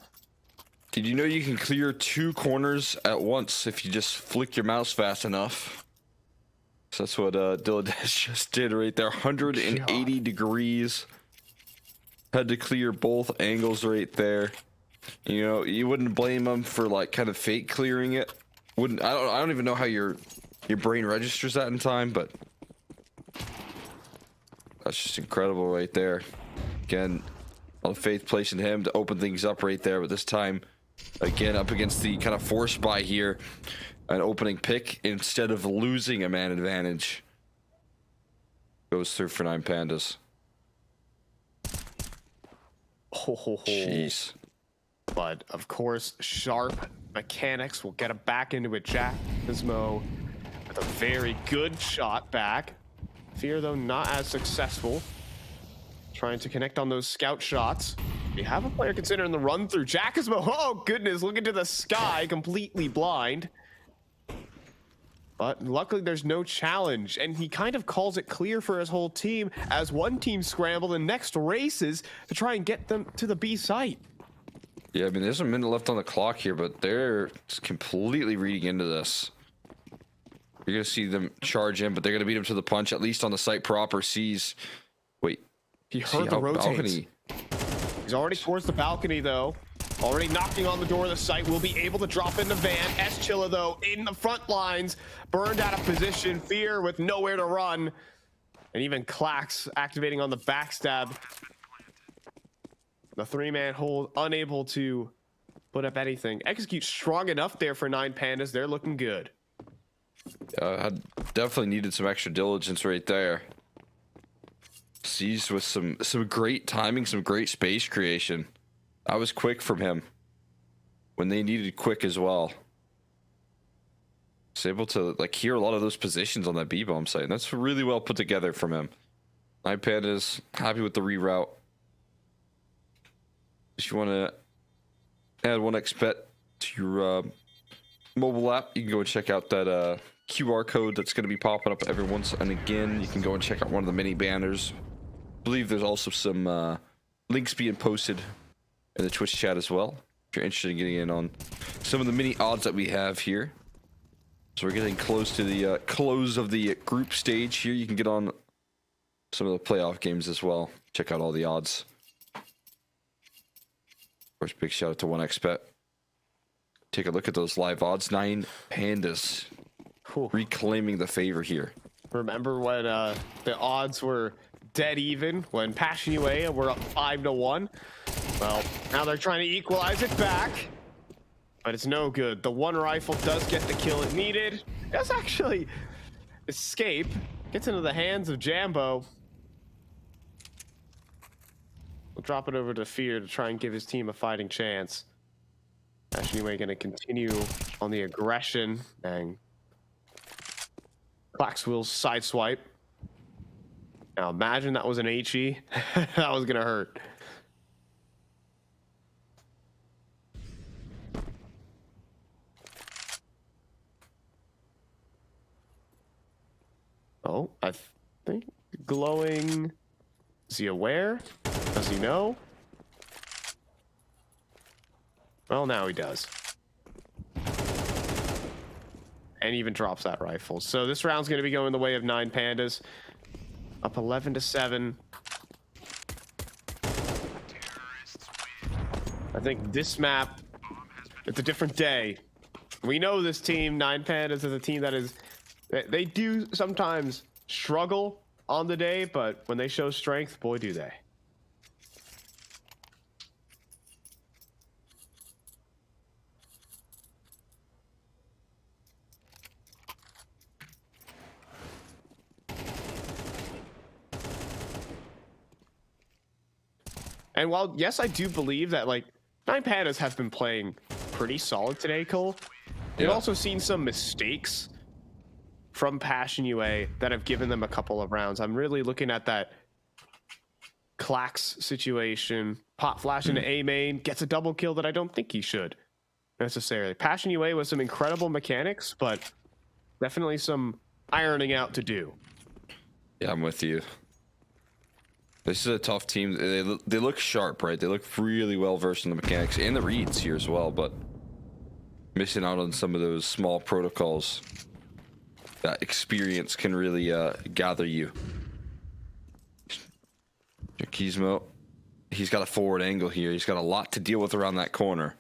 Did you know you can clear 2 corners at once if you just flick your mouse fast enough? So that's what Dilladez just did right there. 180 degrees. Had to clear both angles right there. You know, you wouldn't blame him for like kind of fake clearing it. I don't even know how your brain registers that in time, but that's just incredible right there. Again, all the faith placed in him to open things up right there, but this time again up against the kind of force buy here, an opening pick instead of losing a man advantage. Goes through for 9 Pandas. Jeez. But of course, sharp mechanics will get him back into it. Jack Gizmo with a very good shot back. Fear, though, not as successful. Trying to connect on those scout shots. We have a player considering the run through. Jack Gizmo, oh goodness, looking to the sky, completely blind. But luckily there's no challenge, and he kind of calls it clear for his whole team as one team scramble the next races to try and get them to the B site. Yeah, I mean, there's a minute left on the clock here, but they're just completely reading into this. You're going to see them charge in, but they're going to beat him to the punch, at least on the site proper. Sees... Wait. He heard the rotates. Balcony. He's already towards the balcony, though. Already knocking on the door of the site. Will be able to drop in the van. Chilla, though, in the front lines. Burned out of position. Fear with nowhere to run. And even Klax activating on the backstab. The 3-man hold, unable to put up anything. Execute strong enough there for 9 Pandas. They're looking good. I definitely needed some extra diligence right there. Seized with some great timing, some great space creation. That was quick from him when they needed quick as well. Was able to like hear a lot of those positions on that B-bomb site. And that's really well put together from him. 9 Pandas happy with the reroute. If you want to add 1xbet to your mobile app, you can go and check out that QR code that's going to be popping up every once and again. You can go and check out one of the mini banners. I believe there's also some links being posted in the Twitch chat as well, if you're interested in getting in on some of the mini odds that we have here. So we're getting close to the close of the group stage here. You can get on some of the playoff games as well. Check out all the odds. Of course, big shout out to 1xbet. Take a look at those live odds. 9 Pandas reclaiming the favor here. Remember when the odds were dead even when Passion UA were up 5-1? Well, now they're trying to equalize it back, but it's no good. The one rifle does get the kill it needed. It does actually escape. Gets into the hands of Jambo. We'll drop it over to Fear to try and give his team a fighting chance. Passion UA going to continue on the aggression. Bang. Klax will sideswipe. Now imagine that was an HE. That was gonna hurt. Oh, I think glowing. Is he aware? Does he know? Well, now he does. and even drops that rifle. So this round's going to be going the way of 9 Pandas. Up 11-7. I think this map, it's a different day. We know this team, 9 Pandas, is a team that is, they do sometimes struggle on the day, but when they show strength, boy, do they. And while, yes, I do believe that, like, 9 Pandas have been playing pretty solid today, Cole, we've also seen some mistakes from Passion UA that have given them a couple of rounds. I'm really looking at that Clax situation. Pop flash into A main, gets a double kill that I don't think he should necessarily. Passion UA with some incredible mechanics, but definitely some ironing out to do. Yeah, I'm with you. This is a tough team. They look sharp, right? They look really well versed in the mechanics and the reads here as well, but missing out on some of those small protocols. That experience can really gather you. Gizmo, he's got a forward angle here. He's got a lot to deal with around that corner.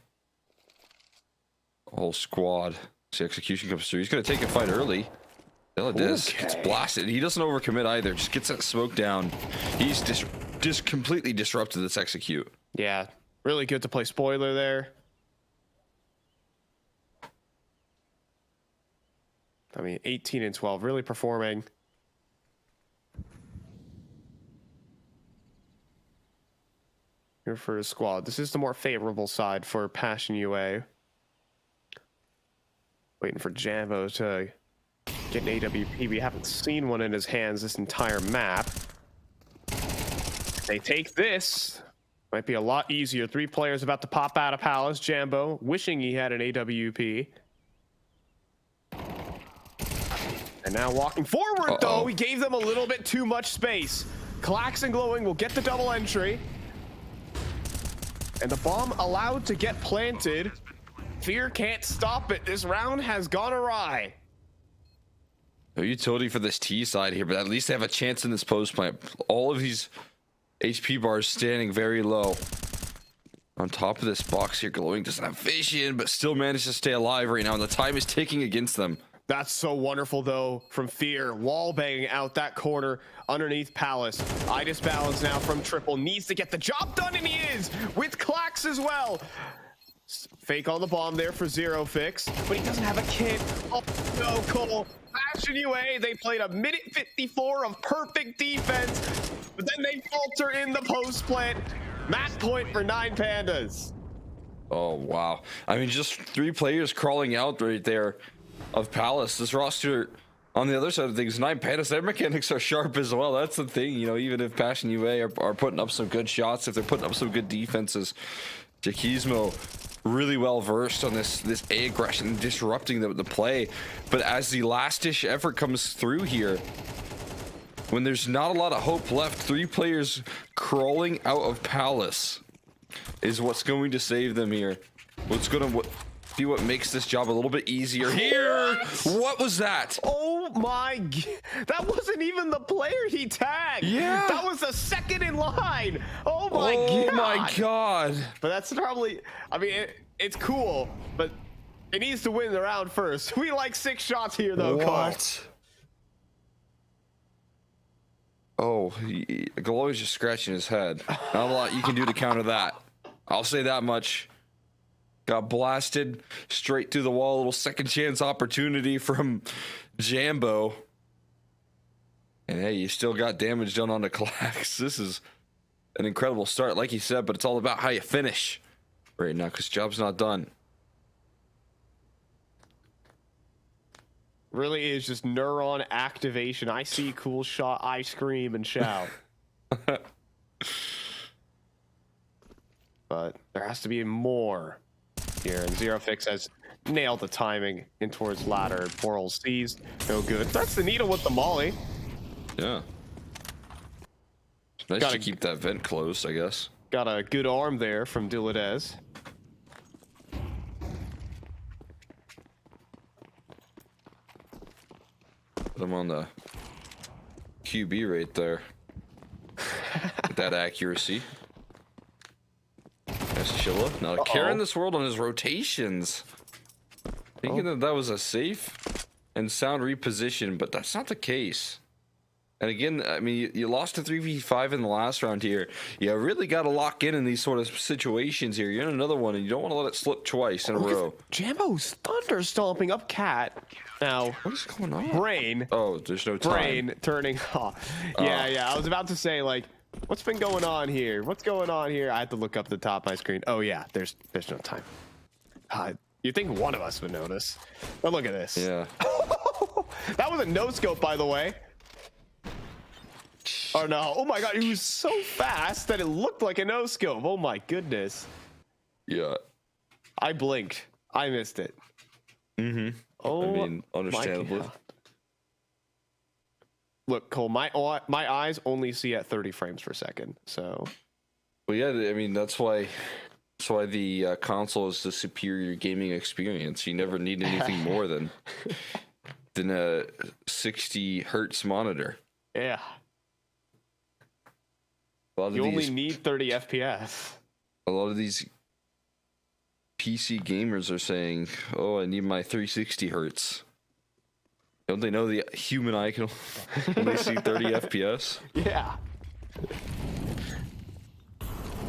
Whole squad. See, execution comes through. He's going to take a fight early. Gets blasted. He doesn't overcommit either. Just gets that smoke down. He's just completely disrupted this execute. Yeah, really good to play spoiler there. I mean, 18-12, really performing. Here for his squad. This is the more favorable side for Passion UA. Waiting for Jambo to get an AWP. We haven't seen one in his hands this entire map. They take this. Might be a lot easier. 3 players about to pop out of Palace. Jambo wishing he had an AWP. And now walking forward, though, he gave them a little bit too much space. Clax and Glowing will get the double entry. And the bomb allowed to get planted. Fear can't stop it. This round has gone awry. No utility for this T side here, but at least they have a chance in this post plant. All of these HP bars standing very low. On top of this box here, Glowing doesn't have vision, but still manages to stay alive right now, and the time is ticking against them. That's so wonderful, though, from Fear. Wall banging out that corner underneath Palace. Idis balance now from Triple. Needs to get the job done, and he is! With Clax as well! Fake on the bomb there for Zero Fix, but he doesn't have a kit. Oh, no, Cole. Passion UA, they played a minute 54 of perfect defense, but then they falter in the post plant. Match point for 9 Pandas. Oh, wow. I mean, just 3 players crawling out right there of Palace. This roster, on the other side of things, 9 Pandas, their mechanics are sharp as well. That's the thing, you know, even if Passion UA are putting up some good shots, if they're putting up some good defenses, Gizmo really well versed on this A aggression, disrupting the play. But as the last-ish effort comes through here, when there's not a lot of hope left, 3 players crawling out of Palace is what's going to save them here. What's going to be what makes this job a little bit easier here. What was that? Oh my, that wasn't even the player he tagged. Yeah, that was the second in line. Oh my god. But that's probably, I mean, it's cool, but it needs to win the round first. We like 6 shots here though. What? Oh, Glow is just scratching his head. Not a lot you can do to counter that. I'll say that much. Got blasted straight through the wall. A little second chance opportunity from Jambo. And hey, you still got damage done on the Clax. This is an incredible start, like you said, but it's all about how you finish right now, because job's not done. Really is just neuron activation. I see cool shot, I scream and shout. But there has to be more here, and Zero Fix has nailed the timing in towards ladder. Poral sees no good. That's the needle with the molly. Yeah. Nice to keep that vent closed, I guess. Got a good arm there from Diladez. Put him on the QB right there. With that accuracy. Nice Chilla. Not a care in this world on his rotations. Thinking that was a safe and sound reposition, but that's not the case. And again, I mean, you lost to 3v5 in the last round here. You really got to lock in these sort of situations here. You're in another one, and you don't want to let it slip twice in a row. Jambo's thunder stomping up Cat. Now, What is going on? Brain. Oh, there's no time. Brain turning off. Yeah. I was about to say, like, what's been going on here? What's going on here? I had to look up the top of my screen. Oh, yeah, there's no time. You'd think one of us would notice. But look at this. Yeah. That was a no-scope, by the way. Oh, no. Oh, my God. He was so fast that it looked like a no-scope. Oh, my goodness. Yeah. I blinked. I missed it. Mm-hmm. Oh, I mean, understandably. Look, Cole, my eyes only see at 30 frames per second, so. Well, yeah, I mean, that's why the console is the superior gaming experience. You never need anything more than a 60 hertz monitor. Yeah. You only need 30 FPS. A lot of these PC gamers are saying, "Oh, I need my 360 hertz." Don't they know the human eye can only see 30 FPS? Yeah.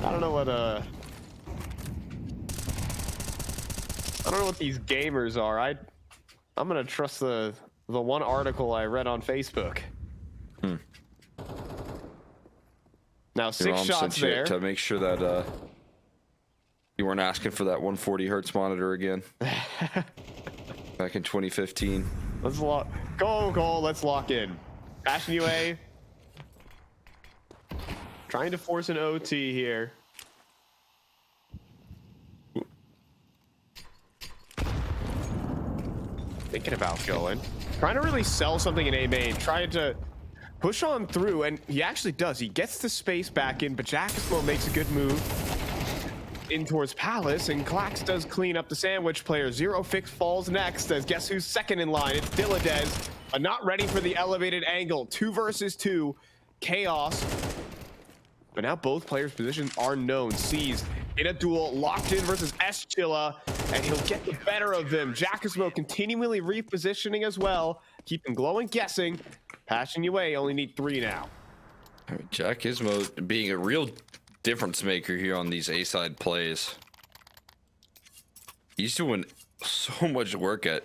I don't know what these gamers are. I'm gonna trust the one article I read on Facebook. Now Your 6 mom shots sent you there. to make sure that you weren't asking for that 140 hertz monitor again. Back in 2015. Let's lock. Go. Let's lock in. Passion UA. Trying to force an OT here. Thinking about going. Trying to really sell something in A main. Trying to push on through, and he actually does. He gets the space back in, but Jackismo makes a good move in towards Palace, and Klax does clean up the sandwich player. Zero Fix falls next, as guess who's second in line? It's Dilladez, but not ready for the elevated angle. 2 versus 2. Chaos. But now both players' positions are known. Seized in a duel, locked in versus Chilla, and he'll get the better of them. Jackismo continually repositioning as well, keeping Glow and guessing. Passion UA only need 3 now. Jack Ismo being a real difference maker here on these A-side plays. He's doing so much work at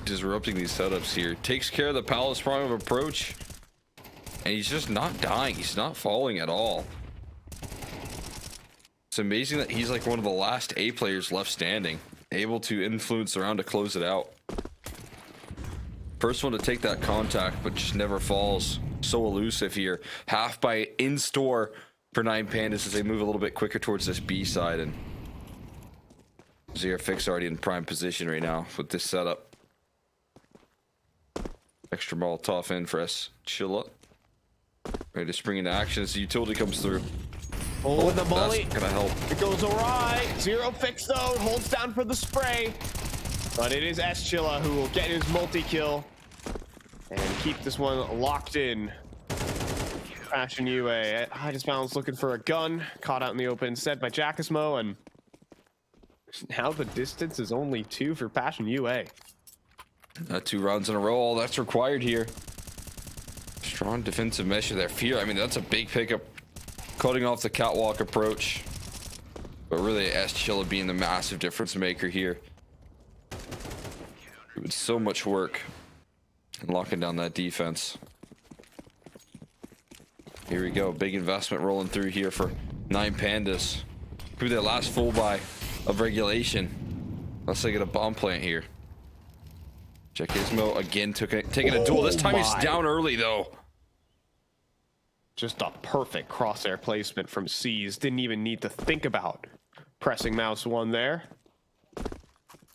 disrupting these setups here. Takes care of the Palace prime of approach, and he's just not dying. He's not falling at all. It's amazing that he's like one of the last A players left standing, able to influence around to close it out. First one to take that contact, but just never falls. So elusive here. Half by in store for 9Pandas as they move a little bit quicker towards this B side, and Zero Fix already in prime position right now with this setup. Extra ball tough in for us. Chilla. Ready to spring into action as the utility comes through. Oh, the molly. That's gonna help. It goes awry. Zero Fix though holds down for the spray, but it is Chilla who will get his multi-kill and keep this one locked in. Passion UA at highest balance looking for a gun, caught out in the open instead by Jackismo, and now the distance is only 2 for Passion UA. 2 rounds in a row, all that's required here. Strong defensive measure there. Fear, I mean, that's a big pickup, cutting off the catwalk approach, but really Chilla being the massive difference maker here. Doing so much work and locking down that defense. Here we go, big investment rolling through here for 9Pandas. Could be their last full buy of regulation, unless they get a bomb plant here. Check Ismo again, taking a duel. This time he's down early though. Just a perfect crosshair placement from C's. Didn't even need to think about pressing mouse 1 there,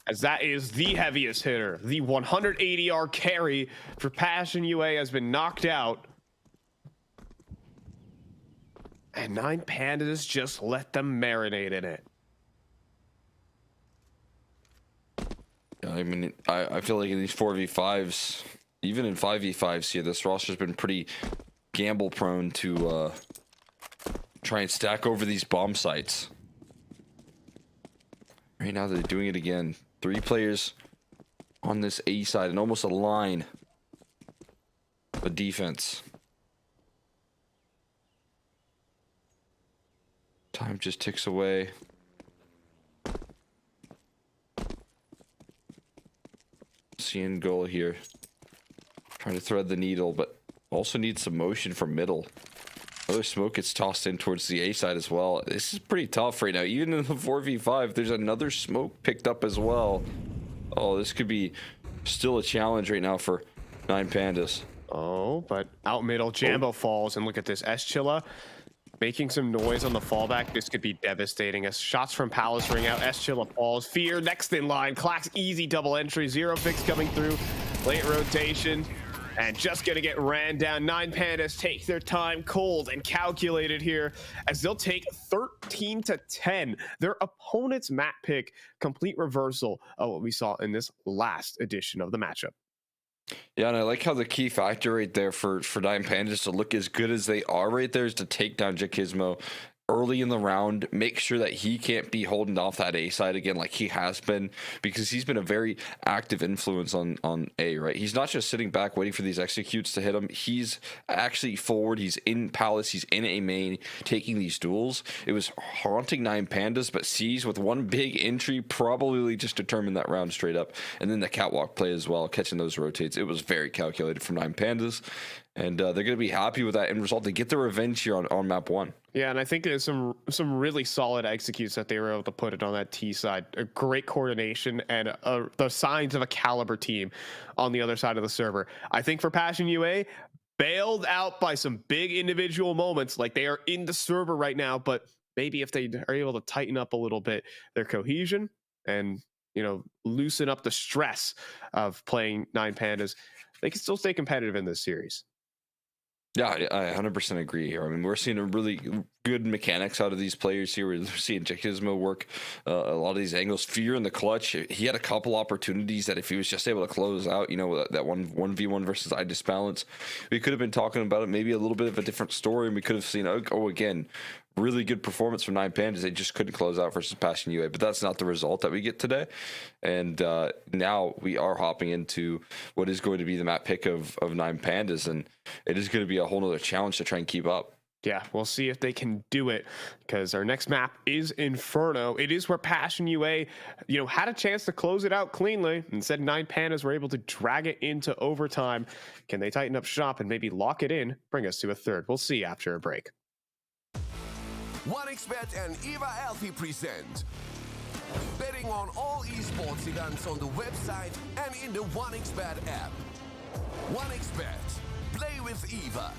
as that is the heaviest hitter. The 180R carry for Passion UA has been knocked out. And 9Pandas just let them marinate in it. I mean, I feel like in these 4v5s, even in 5v5s here, this roster's been pretty gamble prone to try and stack over these bomb sites. Right now they're doing it again. 3 players on this A side and almost a line of defense. Time just ticks away. Seeing goal here. Trying to thread the needle, but also needs some motion from middle. Another smoke gets tossed in towards the A side as well. This is pretty tough right now. Even in the 4v5, there's another smoke picked up as well. Oh, this could be still a challenge right now for 9Pandas. Oh, but out middle, Jambo falls, and look at this. Eschilla making some noise on the fallback. This could be devastating. As shots from Palace ring out, Eschilla falls. Fear next in line. Clax easy double entry. Zero Fix coming through. Late rotation. And just gonna get ran down. 9Pandas take their time, cold and calculated here, as they'll take 13-10. Their opponent's map pick, complete reversal of what we saw in this last edition of the matchup. Yeah, and I like how the key factor right there for 9Pandas to look as good as they are right there is to take down Jakizmo early in the round, make sure that he can't be holding off that A side again like he has been, because he's been a very active influence on A, right? He's not just sitting back waiting for these executes to hit him. He's actually forward. He's in Palace. He's in A main taking these duels. It was haunting 9Pandas, but C's with one big entry probably just determined that round straight up. And then the catwalk play as well, catching those rotates. It was very calculated from 9Pandas. And they're going to be happy with that end result. They get the revenge here on map 1. Yeah, and I think there's some really solid executes that they were able to put it on that T side. A great coordination and the signs of a caliber team on the other side of the server. I think for Passion UA, bailed out by some big individual moments, like they are in the server right now, but maybe if they are able to tighten up a little bit their cohesion and, you know, loosen up the stress of playing 9Pandas, they can still stay competitive in this series. Yeah, I 100% agree here. I mean, we're seeing a really good mechanics out of these players here. We're seeing Jakizmo work a lot of these angles. Fear in the clutch. He had a couple opportunities that if he was just able to close out, you know, that 1v1 versus I Disbalance, we could have been talking about it, maybe a little bit of a different story, and we could have seen, again, really good performance from 9Pandas. They just couldn't close out versus Passion UA, but that's not the result that we get today. And now we are hopping into what is going to be the map pick of 9Pandas, and it is going to be a whole nother challenge to try and keep up. Yeah, we'll see if they can do it, because our next map is Inferno. It is where Passion UA, you know, had a chance to close it out cleanly. Instead, 9Pandas were able to drag it into overtime. Can they tighten up shop and maybe lock it in, bring us to a third? We'll see after a break. 1xBet and Eva Alfie present betting on all esports events on the website and in the 1xBet app. 1xBet. Play with Eva.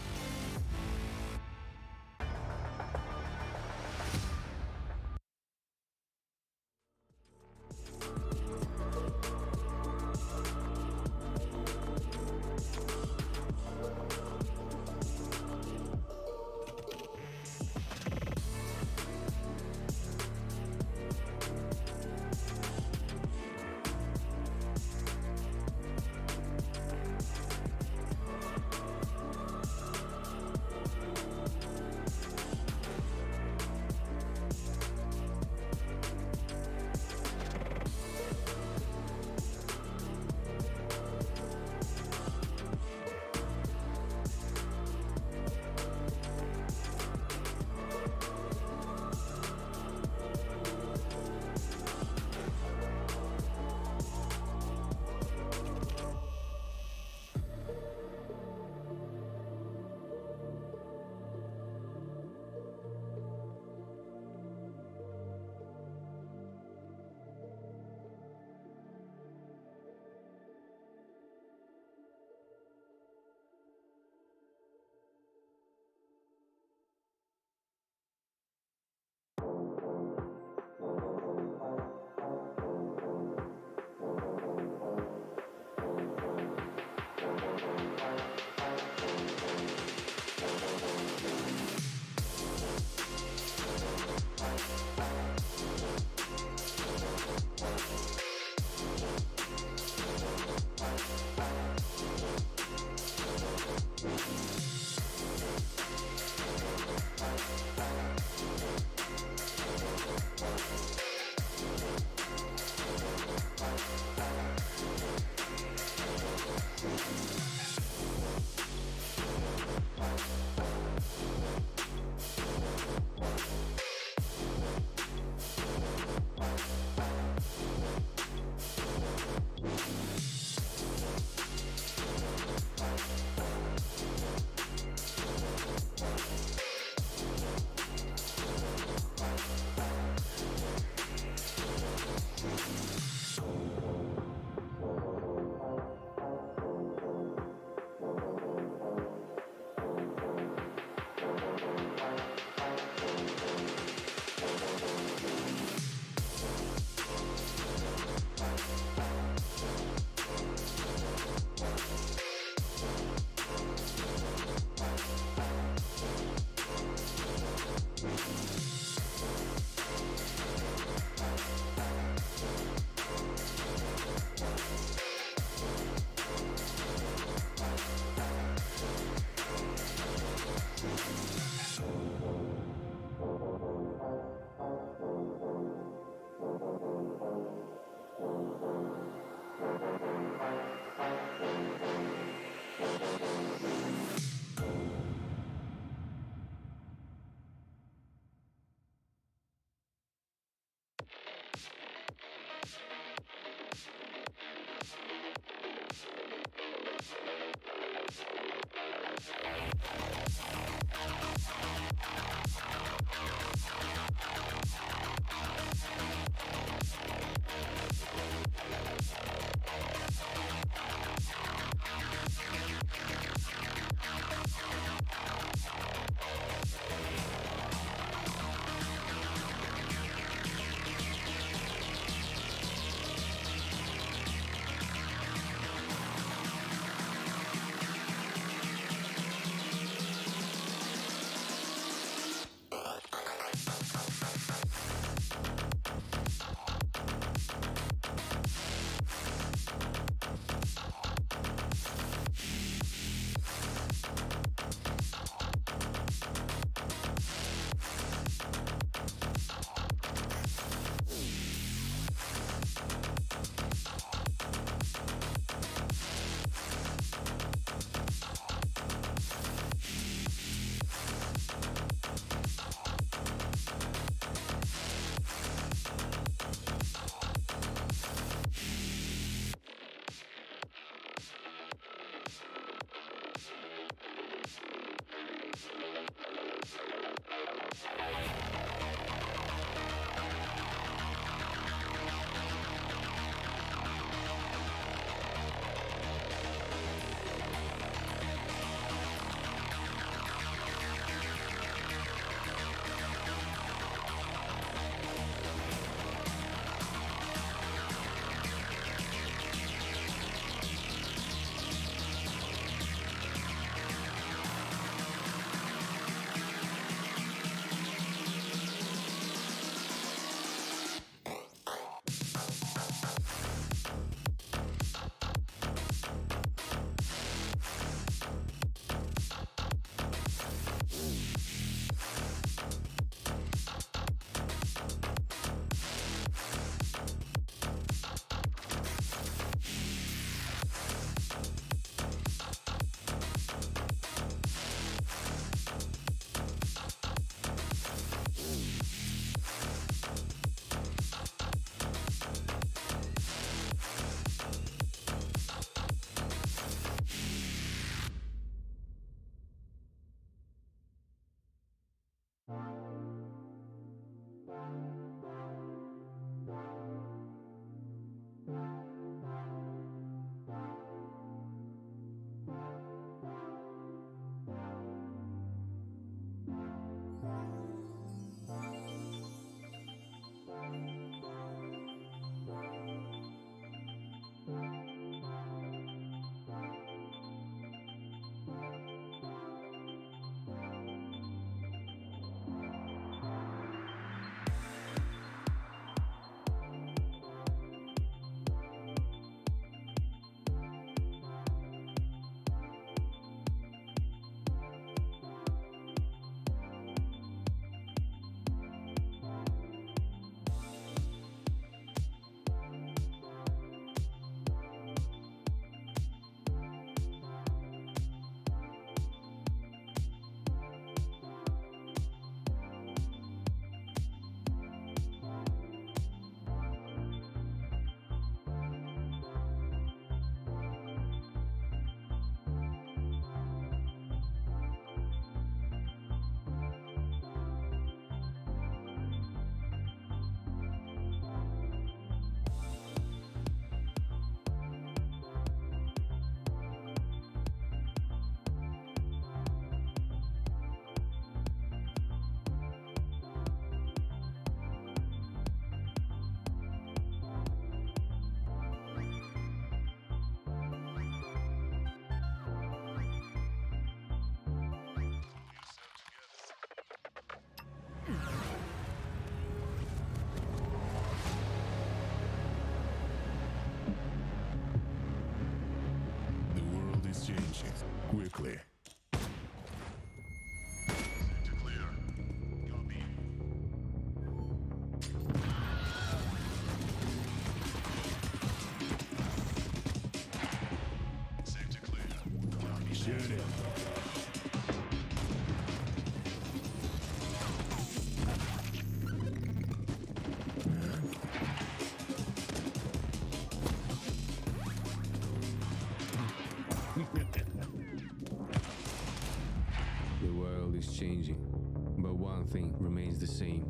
thing remains the same.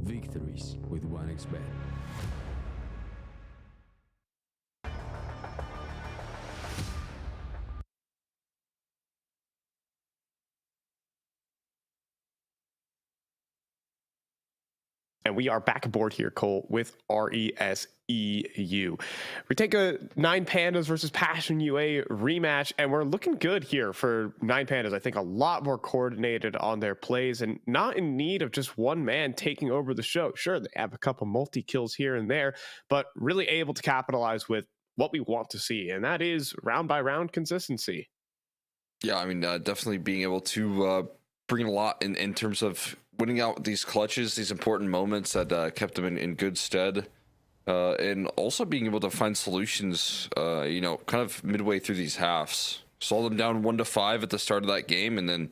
Victories with 1xBet. And we are back aboard here, Cole, with RESEU. We take a 9 Pandas versus Passion UA rematch, and we're looking good here for 9 Pandas. I think a lot more coordinated on their plays and not in need of just one man taking over the show. Sure, they have a couple multi-kills here and there, but really able to capitalize with what we want to see, and that is round-by-round consistency. Yeah, I mean, definitely being able to bring a lot in terms of winning out these clutches, these important moments that kept them in good stead, and also being able to find solutions, kind of midway through these halves. Saw them down 1-5 at the start of that game, and then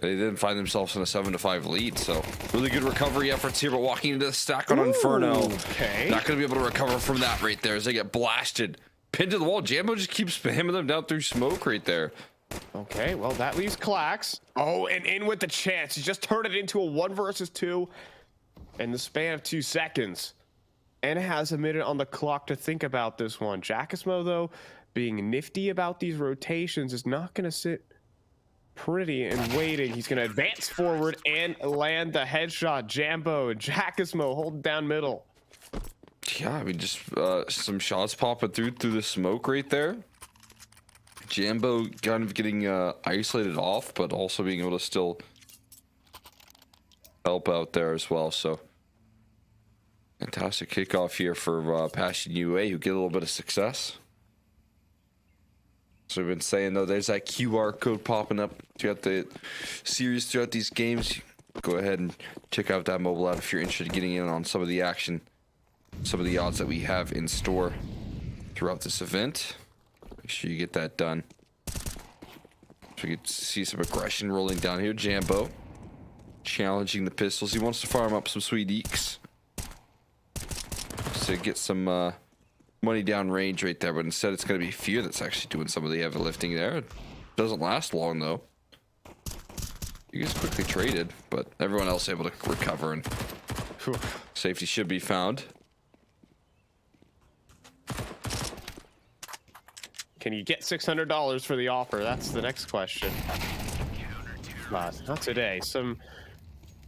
they didn't find themselves in a 7-5 lead. So really good recovery efforts here, but walking into the stack on Inferno. Okay. Not going to be able to recover from that right there as they get blasted. Pinned to the wall. Jambo just keeps hammering them down through smoke right there. Okay, well, that leaves Klax. Oh, and in with the chance. He just turned it into a 1 versus 2 in the span of 2 seconds. And has a minute on the clock to think about this one. Jackismo, though, being nifty about these rotations, is not going to sit pretty and waiting. He's going to advance forward and land the headshot. Jambo and Jackismo holding down middle. Yeah, I mean, just some shots popping through the smoke right there. Jambo kind of getting isolated off, but also being able to still help out there as well. So fantastic kickoff here for Passion UA, who get a little bit of success. So we've been saying, though, there's that QR code popping up throughout the series, throughout these games. Go ahead and check out that mobile app if you're interested in getting in on some of the action, some of the odds that we have in store throughout this event. Make sure you get that done. So we can see some aggression rolling down here. Jambo challenging the pistols. He wants to farm up some sweet eeks to get some money down range right there, but instead it's going to be Fear that's actually doing some of the heavy lifting there. It doesn't last long though. He gets quickly traded, but everyone else able to recover and safety should be found. Can you get $600 for the offer? That's the next question. Not today. Some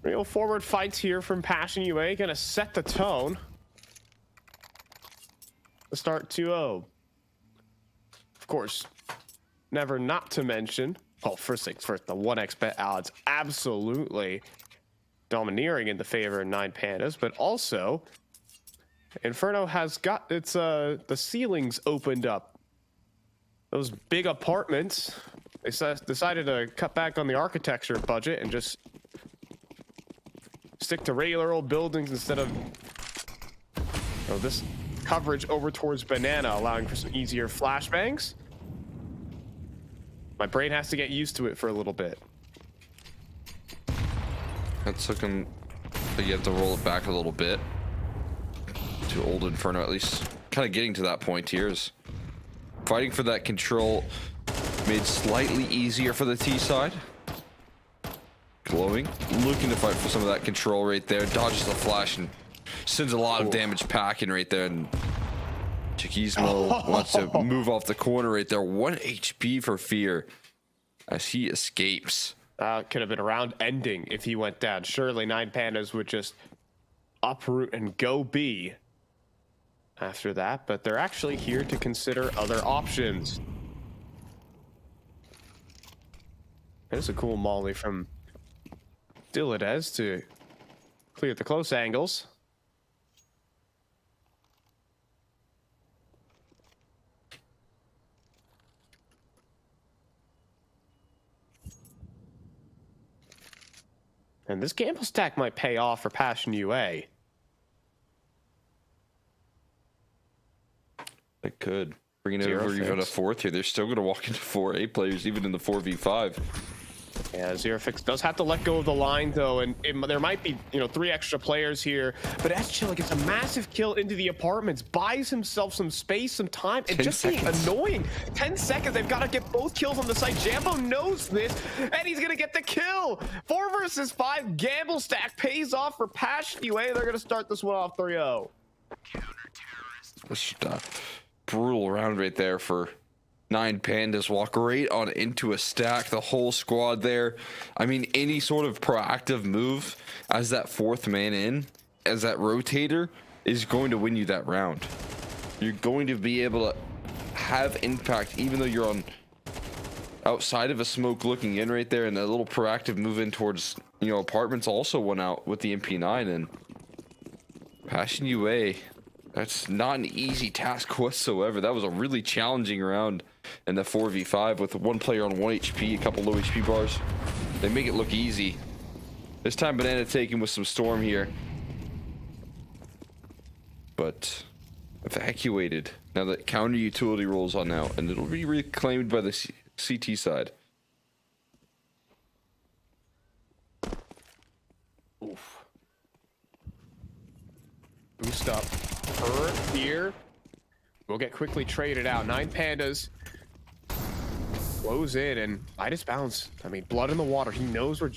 real forward fights here from Passion UA. Gonna set the tone. The start 2-0. Of course, never not to mention, well, first things first, the 1xBet odds absolutely domineering in the favor of 9 Pandas, but also Inferno has got its the ceilings opened up. Those big apartments, they decided to cut back on the architecture budget and just stick to regular old buildings instead of this coverage over towards Banana, allowing for some easier flashbangs. My brain has to get used to it for a little bit. That's looking like you have to roll it back a little bit to old Inferno, at least kind of getting to that point here is fighting for that control made slightly easier for the T side. Glowing, looking to fight for some of that control right there. Dodges the flash and sends a lot of damage packing right there. And Chiquismo wants to move off the corner right there. 1 HP for Fear as he escapes. Could have been a round ending if he went down. Surely 9 Pandas would just uproot and go B after that, but they're actually here to consider other options. There's a cool molly from Diladez to clear the close angles. And this gamble stack might pay off for Passion UA. It could. Bringing it Zero over even a fix. fourth here. They're still going to walk into 4 A players, even in the 4v5. Yeah, Zerafix does have to let go of the line though, and there might be 3 extra players here. But Chilla gets a massive kill into the apartments, buys himself some space, some time, and just being annoying. 10 seconds, they've got to get both kills on the site. Jambo knows this, and he's gonna get the kill. 4 versus 5, gamble stack pays off for Passion UA. They're gonna start this one off 3-0. Just brutal round right there for 9 Pandas. Walk right on into a stack. The whole squad there. I mean, any sort of proactive move as that 4th man in, as that rotator, is going to win you that round. You're going to be able to have impact even though you're on outside of a smoke looking in right there, and that little proactive move in towards apartments also went out with the MP9. And Passion UA, that's not an easy task whatsoever. That was a really challenging round in the 4v5 with 1 player on 1 HP, a couple low HP bars. They make it look easy. This time Banana taken with some Storm here, but evacuated. Now that counter utility rolls on out, and it'll be reclaimed by the CT side. Oof. Boost up per here. We'll get quickly traded out. 9 Pandas close in, and Midas bounce. I mean, blood in the water. He knows where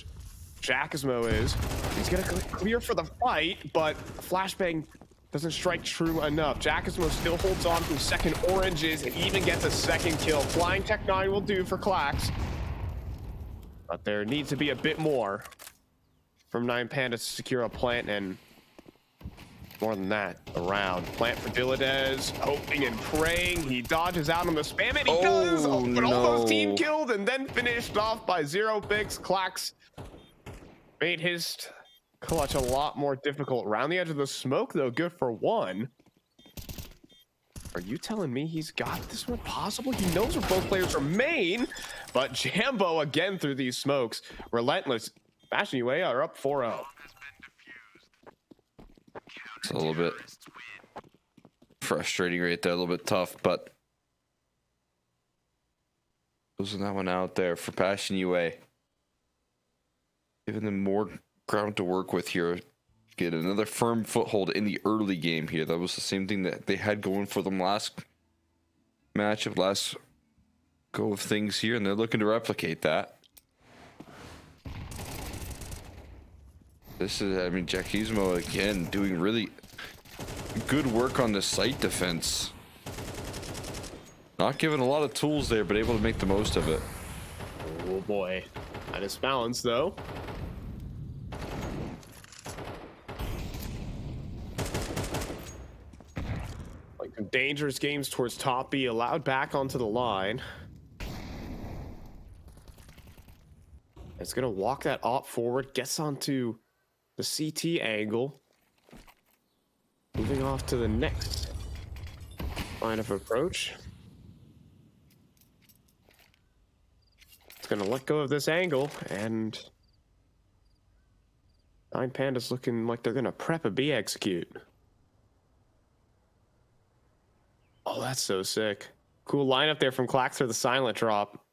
Jackismo is. He's gonna clear for the fight, but flashbang doesn't strike true enough. Jackismo still holds on to second oranges and even gets a second kill. Flying Tech 9 will do for Clax, but there needs to be a bit more from 9 Pandas to secure a plant, and more than that, around. Plant for Diladez, hoping and praying. He dodges out on the spam, and he does! Oh, but no. almost team killed and then finished off by Zerafix. Clax made his clutch a lot more difficult. Around the edge of the smoke, though, good for 1. Are you telling me he's got this one possible? He knows where both players remain, but Jambo again through these smokes. Relentless. Passion UA are up 4-0. It's a little bit frustrating right there, a little bit tough, but losing that one out there for Passion UA. Giving them more ground to work with here. Get another firm foothold in the early game here. That was the same thing that they had going for them last match of last go of things here, and they're looking to replicate that. This is, I mean, Jackismo again doing really good work on the site defense. Not given a lot of tools there, but able to make the most of it. Oh boy. That is balance though. Like some dangerous games towards top B, allowed back onto the line. It's gonna walk that op forward, gets onto the CT angle. Moving off to the next line of approach. It's gonna let go of this angle, and 9 Pandas looking like they're gonna prep a B execute. Oh, that's so sick. Cool lineup there from Clax for the silent drop.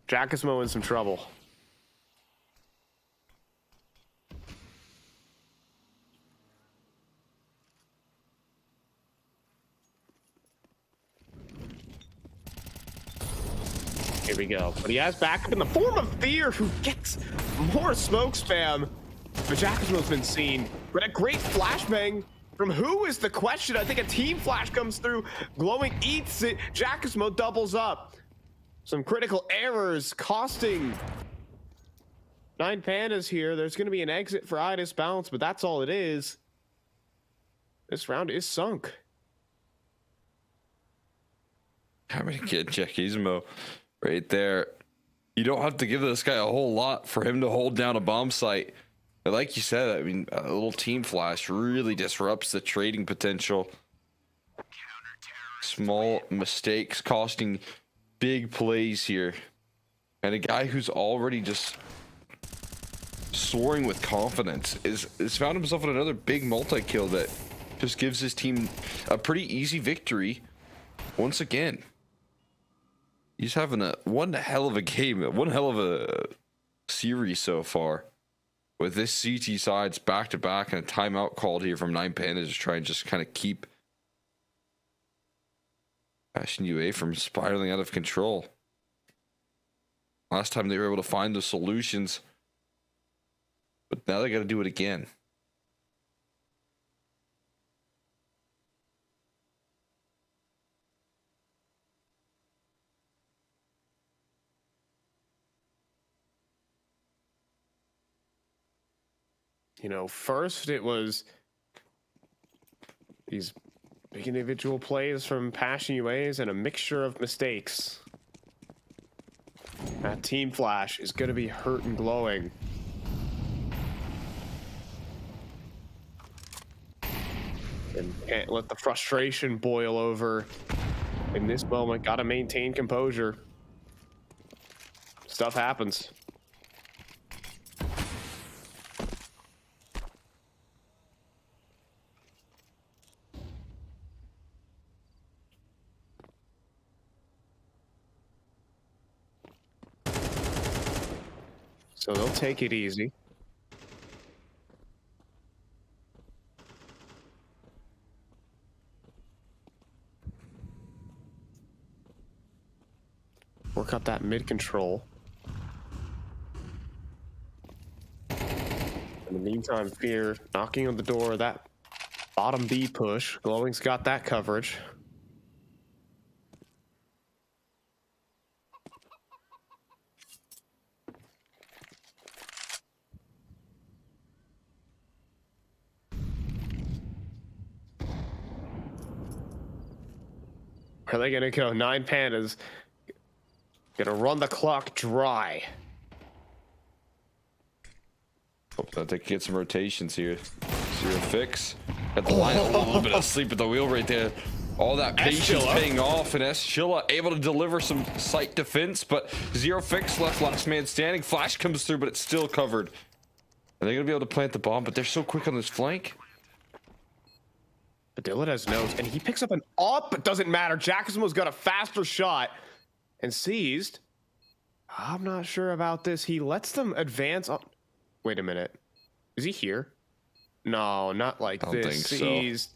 Jackismo in some trouble. Here we go. But he has backup in the form of Fear, who gets more smoke spam. But Jackismo's been seen. But a great flashbang from who is the question. I think a team flash comes through. Glowing eats it. Jackismo doubles up. Some critical errors costing 9 Pandas here. There's going to be an exit for Idis Bounce, but that's all it is. This round is sunk. I'm gonna get Jackismo right there. You don't have to give this guy a whole lot for him to hold down a bomb site. But like you said, I mean, a little team flash really disrupts the trading potential. Small mistakes costing big plays here. And a guy who's already just soaring with confidence is found himself in another big multi-kill that just gives his team a pretty easy victory once again. He's having one hell of a game, one hell of a series so far. With this CT sides back to back and a timeout called here from 9 Pandas to try and just kind of keep Passion UA from spiraling out of control. Last time they were able to find the solutions, but now they got to do it again. You know, first it was these big individual plays from Passion UAs and a mixture of mistakes. That team flash is going to be hurt and glowing. And can't let the frustration boil over in this moment. Got to maintain composure. Stuff happens. So they'll take it easy. Work out that mid control. In the meantime, Fear knocking on the door of that bottom B push. Glowing's got that coverage. Where are they gonna go? 9 Pandas. Gonna run the clock dry. Hope that they can get some rotations here. Zero fix. Got the line a little bit of sleep at the wheel right there. All that patience Chilla paying off, and Chilla able to deliver some sight defense, but Zero fix left last man standing. Flash comes through, but it's still covered. Are they gonna be able to plant the bomb? But they're so quick on this flank. Padilla has knows, and he picks up an up, but doesn't matter. Jacksonville's got a faster shot and seized. I'm not sure about this. He lets them advance. Wait a minute. Is he here? No, not like I don't this. think so. Seized.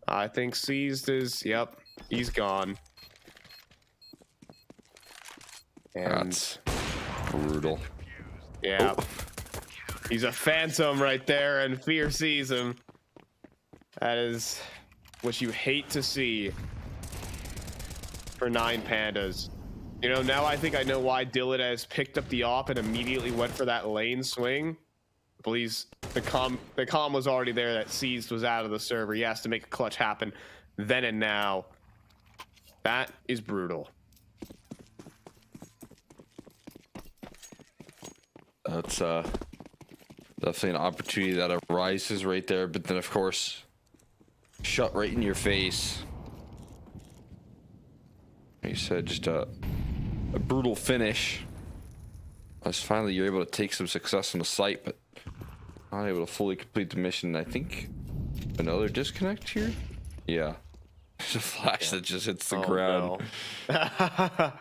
I think seized is, yep, he's gone. And That's brutal. yeah, he's a phantom right there, and Fear sees him. That is what you hate to see for 9 Pandas. You know, now I think I know why Dylan has picked up the op and immediately went for that lane swing. Please, the comm was already there that seized was out of the server. He has to make a clutch happen then and now. That is brutal. That's definitely an opportunity that arises right there, but then of course shut right in your face. Like you said, just a brutal finish. As finally you're able to take some success on the site, but not able to fully complete the mission. I think another disconnect here. Yeah, there's a flash that just hits the ground. No.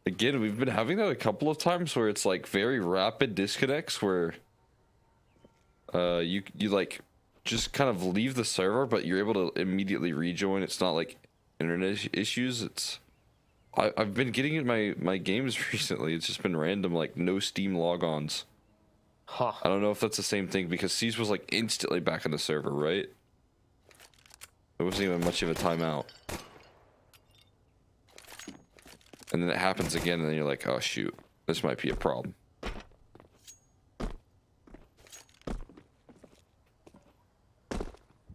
Again, we've been having that a couple of times where it's like very rapid disconnects where you like just kind of leave the server, but you're able to immediately rejoin. It's not like internet issues. It's I've been getting in my games recently. It's just been random, like no Steam logons. Huh. I don't know if that's the same thing because C's was like instantly back on the server, right? It wasn't even much of a timeout. And then it happens again, and then you're like, oh shoot, this might be a problem.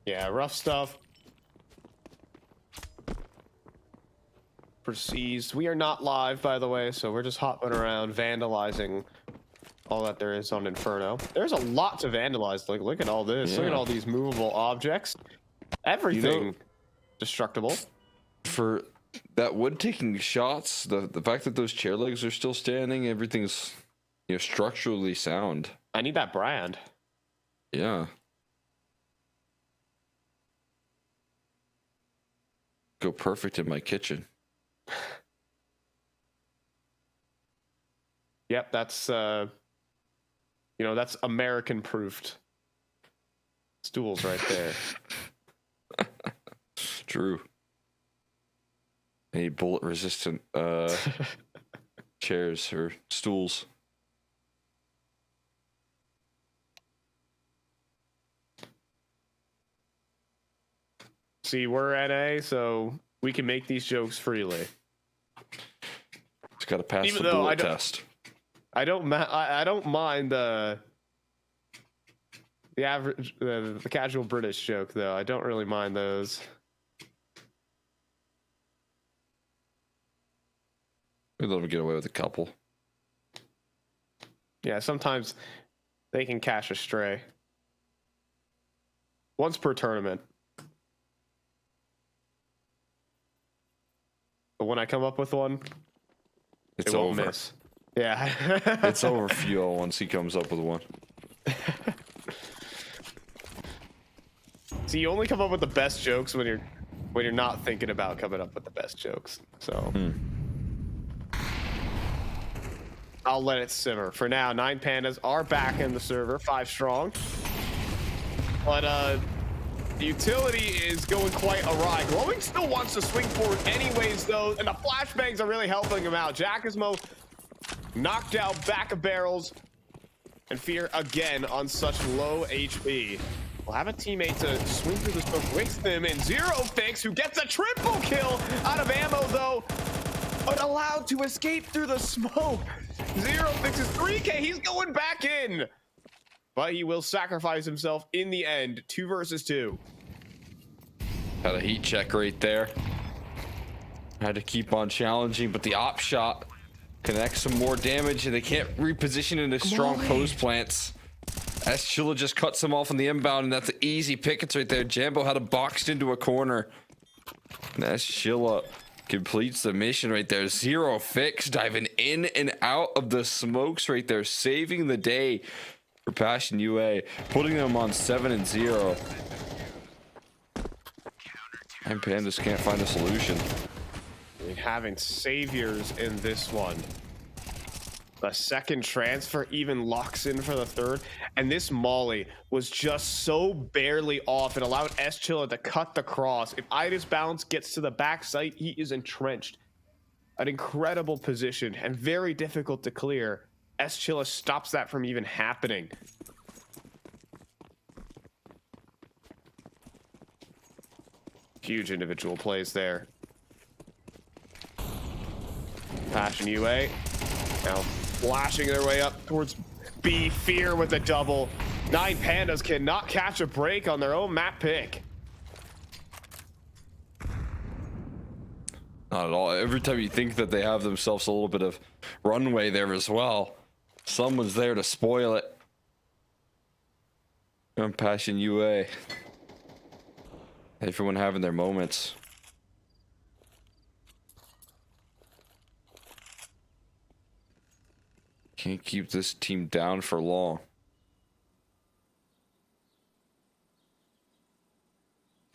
Yeah, rough stuff. Proceeds. We are not live, by the way, so we're just hopping around, vandalizing all that there is on Inferno. There's a lot to vandalize. Like, look at all this. Look at Yeah. all these movable objects. Everything destructible. For that wood taking shots, the fact that those chair legs are still standing, everything's structurally sound. I need that brand. Yeah. Go perfect in my kitchen. Yep, that's that's American proofed stools right there. True. Any bullet resistant chairs or stools. See, we're NA, so we can make these jokes freely. It's got to pass Even the though bullet test. I don't mind the average the casual British joke though. I don't really mind those. We let them get away with a couple. Yeah, sometimes they can catch a stray. Once per tournament. But when I come up with one, It's it won't over. miss. Yeah. It's over for you all once he comes up with one. See, you only come up with the best jokes when you're not thinking about coming up with the best jokes. So I'll let it simmer. For now, 9 Pandas are back in the server, 5 strong. But the utility is going quite awry. Glowing still wants to swing forward anyways, though, and the flashbangs are really helping him out. Jackismo knocked out back of barrels, and Fear again on such low HP. We'll have a teammate to swing through the smoke with them, and Zero Fix, who gets a triple kill out of ammo, though, but allowed to escape through the smoke. Zero Fix is 3K. He's going back in, but he will sacrifice himself in the end. 2 versus 2. Had a heat check right there. Had to keep on challenging, but the op shot connects some more damage, and they can't reposition into strong post plants. As Chilla just cuts him off on the inbound, and that's an easy pickets right there. Jambo had him boxed into a corner. And as Chilla completes the mission right there. Zero Fix diving in and out of the smokes right there, saving the day for Passion UA, putting them on 7-0. And Pandas can't find a solution. Having saviors in this one. The second transfer even locks in for the third. And this Molly was just so barely off. It allowed S-Chilla to cut the cross. If Ida's bounce gets to the back site, he is entrenched. An incredible position and very difficult to clear. S-Chilla stops that from even happening. Huge individual plays there. Passion UA now flashing their way up towards B. Fear with a double. 9 Pandas cannot catch a break on their own map pick. Not at all. Every time you think that they have themselves a little bit of runway there as well, someone's there to spoil it. And Passion UA. Everyone having their moments. Can't keep this team down for long.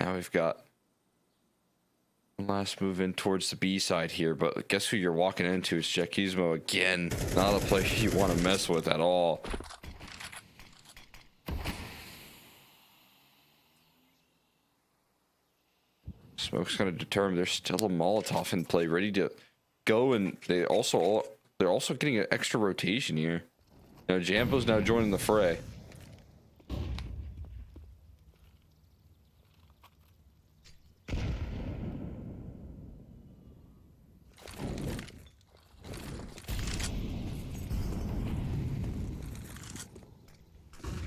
Now we've got one last move in towards the B side here, but guess who you're walking into is Jackismo again. Not a player you want to mess with at all. Smoke's gonna determine there's still a Molotov in play, ready to go, and they're also getting an extra rotation here. Now Jambo's now joining the fray.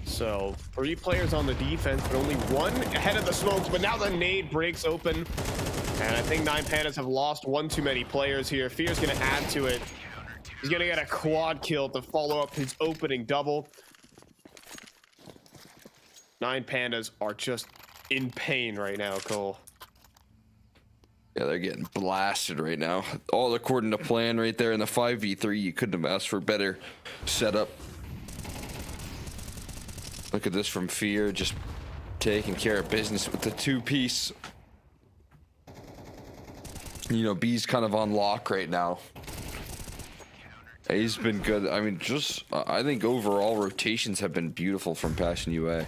So 3 players on the defense, but only 1 ahead of the smokes. But now the nade breaks open, and I think 9 Pandas have lost 1 too many players here. Fear's gonna add to it. He's gonna get a quad kill to follow up his opening double. 9 Pandas are just in pain right now, Cole. Yeah, they're getting blasted right now. All according to plan right there in the 5v3. You couldn't have asked for a better setup. Look at this from Fear, just taking care of business with the 2-piece. You know, B's kind of on lock right now. He's been good. I mean, just I think overall rotations have been beautiful from Passion UA.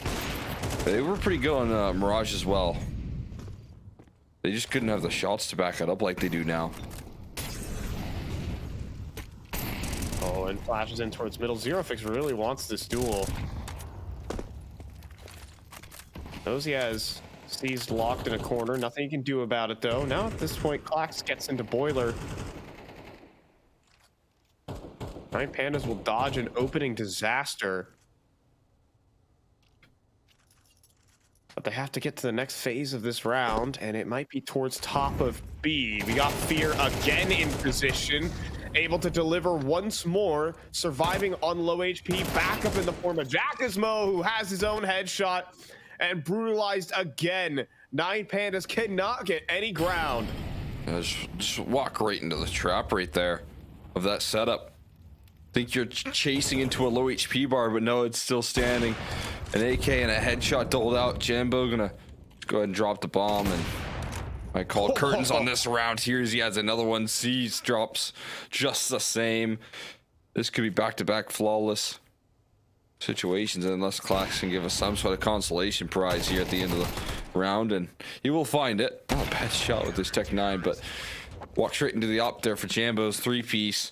They were pretty good on Mirage as well. They just couldn't have the shots to back it up like they do now. Oh, and flashes in towards middle. Zero Fix really wants this duel. Knows he has C's locked in a corner. Nothing he can do about it, though. Now at this point, Klax gets into Boiler. Nine Pandas will dodge an opening disaster. But they have to get to the next phase of this round, and it might be towards top of B. We got Fear again in position, able to deliver once more, surviving on low HP, back up in the form of Jackismo, who has his own headshot, and brutalized again. Nine Pandas cannot get any ground. Just walk right into the trap right there of that setup. Think you're chasing into a low HP bar, but no, it's still standing. An AK and a headshot doled out. Jambo gonna go ahead and drop the bomb, and I called curtains on this round. Here he has another one. C's drops just the same. This could be back-to-back flawless situations, unless Klax can give us some sort of consolation prize here at the end of the round, and he will find it. Not a bad shot with this Tech 9, but walks straight into the op there for Jambo's three-piece.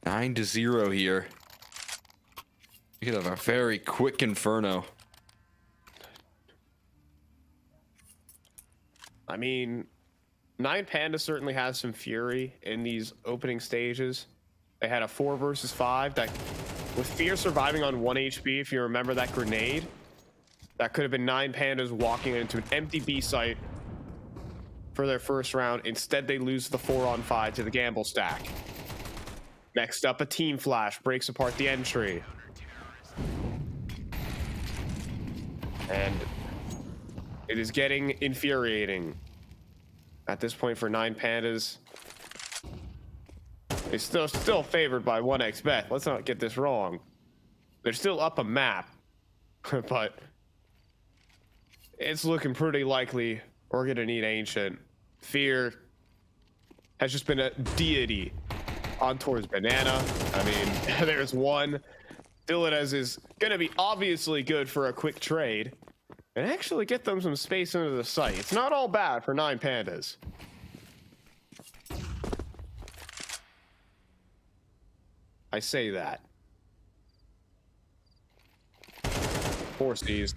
9-0 here. You could have a very quick Inferno. I mean, Nine Panda certainly has some fury in these opening stages. They had a 4 versus 5 that, with Fear surviving on 1 HP, if you remember that grenade, that could have been Nine Pandas walking into an empty B site for their first round. Instead, they lose the 4-on-5 to the Gamble stack. Next up, a team flash breaks apart the entry. And it is getting infuriating at this point for Nine Pandas. They're still favored by 1xBet. Let's not get this wrong. They're still up a map, but it's looking pretty likely we're gonna need Ancient. Fear has just been a deity on towards Banana. I mean, there's one. Dilladez is gonna be obviously good for a quick trade and actually get them some space under the site. It's not all bad for Nine Pandas. I say that. 4 C's.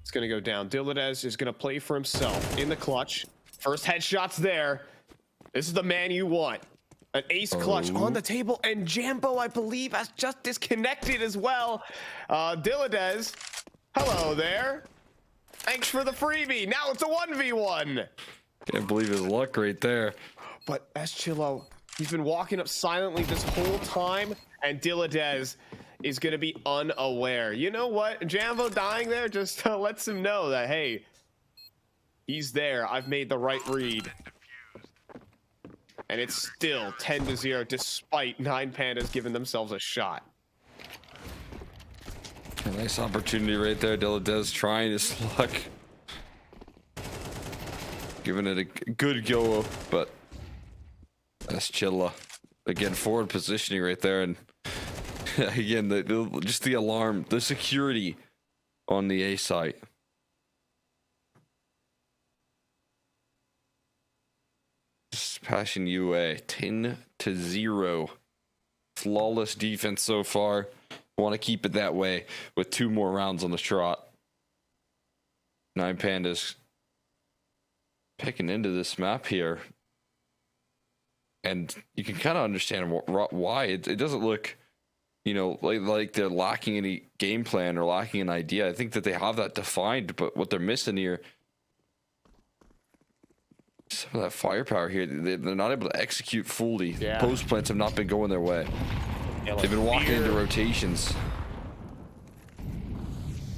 It's gonna go down. Dilladez is gonna play for himself in the clutch. First headshots there. This is the man you want. An ace clutch on the table, and Jambo, I believe, has just disconnected as well. Dilladez, hello there. Thanks for the freebie. Now it's a 1v1. Can't believe his luck right there. But Chillo, he's been walking up silently this whole time, and Dilladez is going to be unaware. You know what? Jambo dying there just lets him know that, hey, he's there. I've made the right read. And it's still 10-0 despite Nine Pandas giving themselves a shot. A nice opportunity right there. Dilladez trying his luck. Giving it a good go, but that's Chilla. Again, forward positioning right there. And again, just the alarm, the security on the A site. Passion UA 10-0. Flawless defense so far. Want to keep it that way with 2 more rounds on the trot. Nine Pandas picking into this map here. And you can kind of understand why. It doesn't look, you know, like they're lacking any game plan or lacking an idea. I think that they have that defined, but what they're missing here, some of that firepower here, they're not able to execute fully. Yeah. Post plants have not been going their way. Yeah, like They've been walking Fear. into rotations.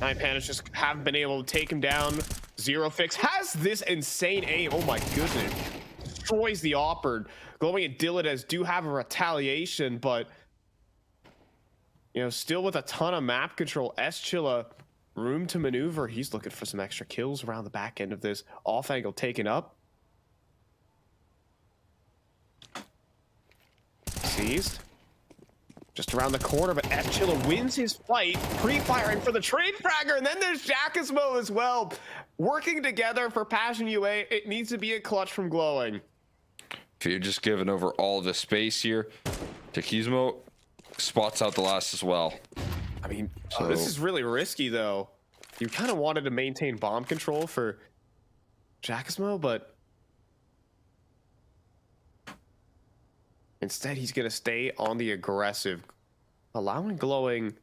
Nine Pandas just haven't been able to take him down. Zero Fix has this insane aim. Oh my goodness. Destroys the Opperd. Glowing and Dilladez do have a retaliation, but you know, still with a ton of map control. Chilla, room to maneuver. He's looking for some extra kills around the back end of this. Off angle taken up. least. Just around the corner, but Chilla wins his fight, pre-firing for the trade fragger, and then there's Jackismo as well. Working together for Passion UA, it needs to be a clutch from Glowing. If you're just giving over all the space here, Gizmo spots out the last as well. I mean, this is really risky, though. You kind of wanted to maintain bomb control for Jackismo, but instead he's going to stay on the aggressive, allowing Glowing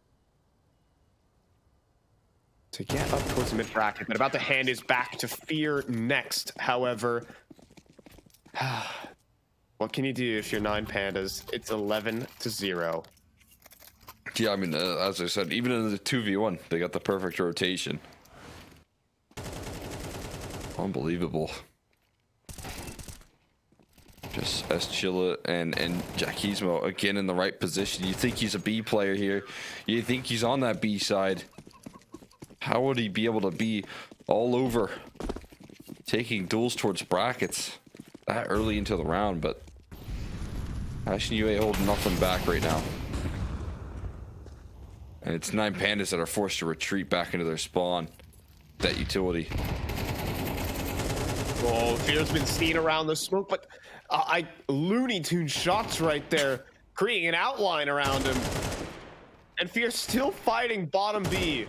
to get up towards the mid bracket, but about to hand his back to Fear next. However, what can you do if you're 9 Pandas? It's 11-0. Yeah, I mean, as I said, even in the 2v1, they got the perfect rotation. Unbelievable. Just Chilla and Jackismo again in the right position. You think he's a B player here. You think he's on that B side. How would he be able to be all over taking duels towards brackets that early into the round? But Passion UA holding nothing back right now. And it's 9 Pandas that are forced to retreat back into their spawn. That utility. Oh, Fear's been seen around the smoke, but Looney Tune shots right there, creating an outline around him. And Fear's still fighting bottom B.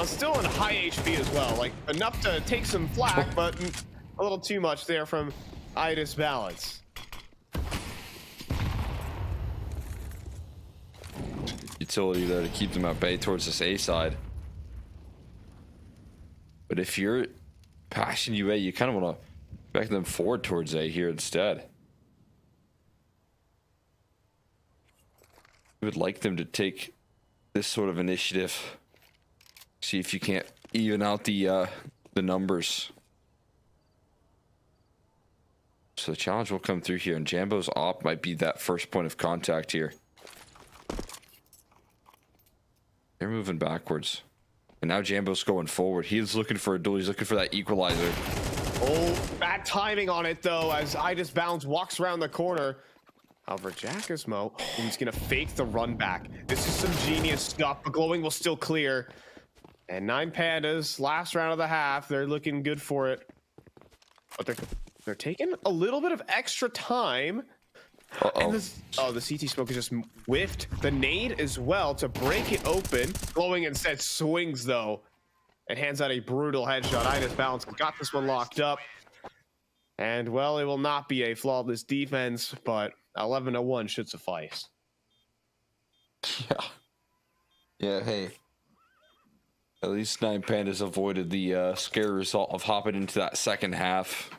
Still in high HP as well, like enough to take some flak, but a little too much there from Idis Balance. Utility there to keep them at bay towards this A side. But if you're Passion UA, you kind of want to back them forward towards A here instead. You would like them to take this sort of initiative. See if you can't even out the numbers. So the challenge will come through here, and Jambo's op might be that first point of contact here. They're moving backwards. And now Jambo's going forward. He's looking for a duel. He's looking for that equalizer. Oh, bad timing on it, though, as Idis Bounds walks around the corner. However, Jackismo, he's going to fake the run back. This is some genius stuff, but Glowing will still clear. And 9 Pandas, last round of the half. They're looking good for it. But they're taking a little bit of extra time. And the CT smoke has just whiffed the nade as well to break it open. Glowing instead swings, though, and hands out a brutal headshot. Idis Balance got this one locked up. And, well, it will not be a flawless defense, but 11-1 should suffice. Yeah. Yeah, hey. At least 9 Pandas avoided the scary result of hopping into that second half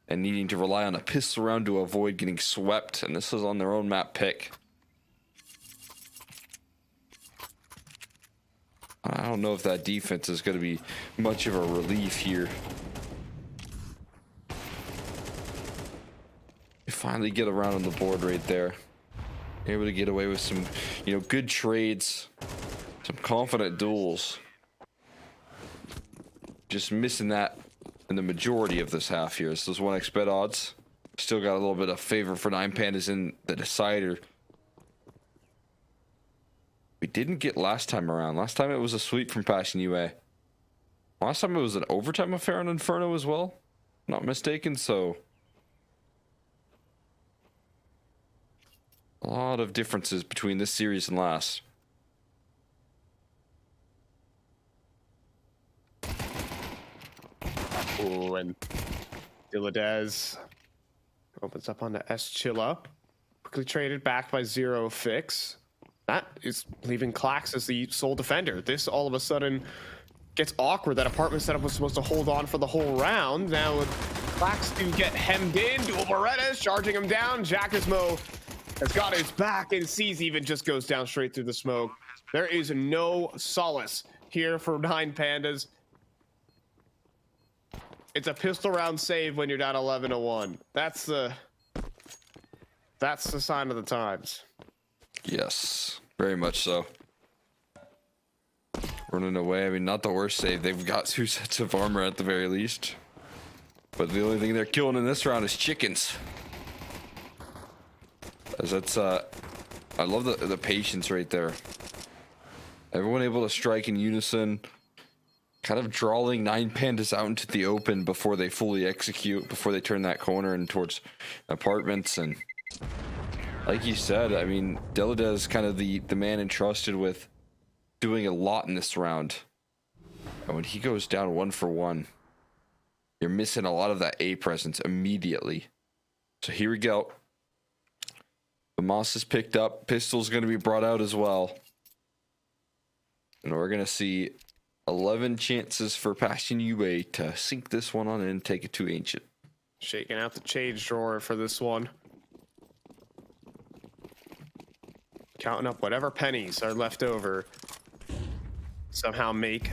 and needing to rely on a pistol round to avoid getting swept. And this is on their own map pick. I don't know if that defense is going to be much of a relief here. You finally get around on the board right there. Able to get away with some, good trades. Some confident duels. Just missing that in the majority of this half here. So those 1xbet odds still got a little bit of favor for 9 Pandas in the decider. We didn't get last time around. Last time it was a sweep from Passion UA. Last time it was an overtime affair on Inferno as well. Not mistaken, so a lot of differences between this series and last. Oh, and Dilladez opens up onto Chilla. Quickly traded back by Zero Fix. That is leaving Klax as the sole defender. This all of a sudden gets awkward. That apartment setup was supposed to hold on for the whole round. Now with Klax to get hemmed in. Dual Berettas charging him down. Jackismo has got his back, and Seas even just goes down straight through the smoke. There is no solace here for 9 Pandas. It's a pistol round save when you're down 11-1. That's the sign of the times. Yes, very much so. Running away. I mean, not the worst save. They've got 2 sets of armor at the very least. But the only thing they're killing in this round is chickens. As that's I love the patience right there. Everyone able to strike in unison, kind of drawing 9Pandas out into the open before they fully execute, before they turn that corner and towards apartments. And like you said, I mean, Delida is kind of the man entrusted with doing a lot in this round. And when he goes down 1 for 1, you're missing a lot of that A presence immediately. So here we go. The Moss is picked up. Pistol's going to be brought out as well. And we're going to see 11 chances for Passion UA to sink this one on in and take it to Ancient. Shaking out the change drawer for this one. Counting up whatever pennies are left over. Somehow make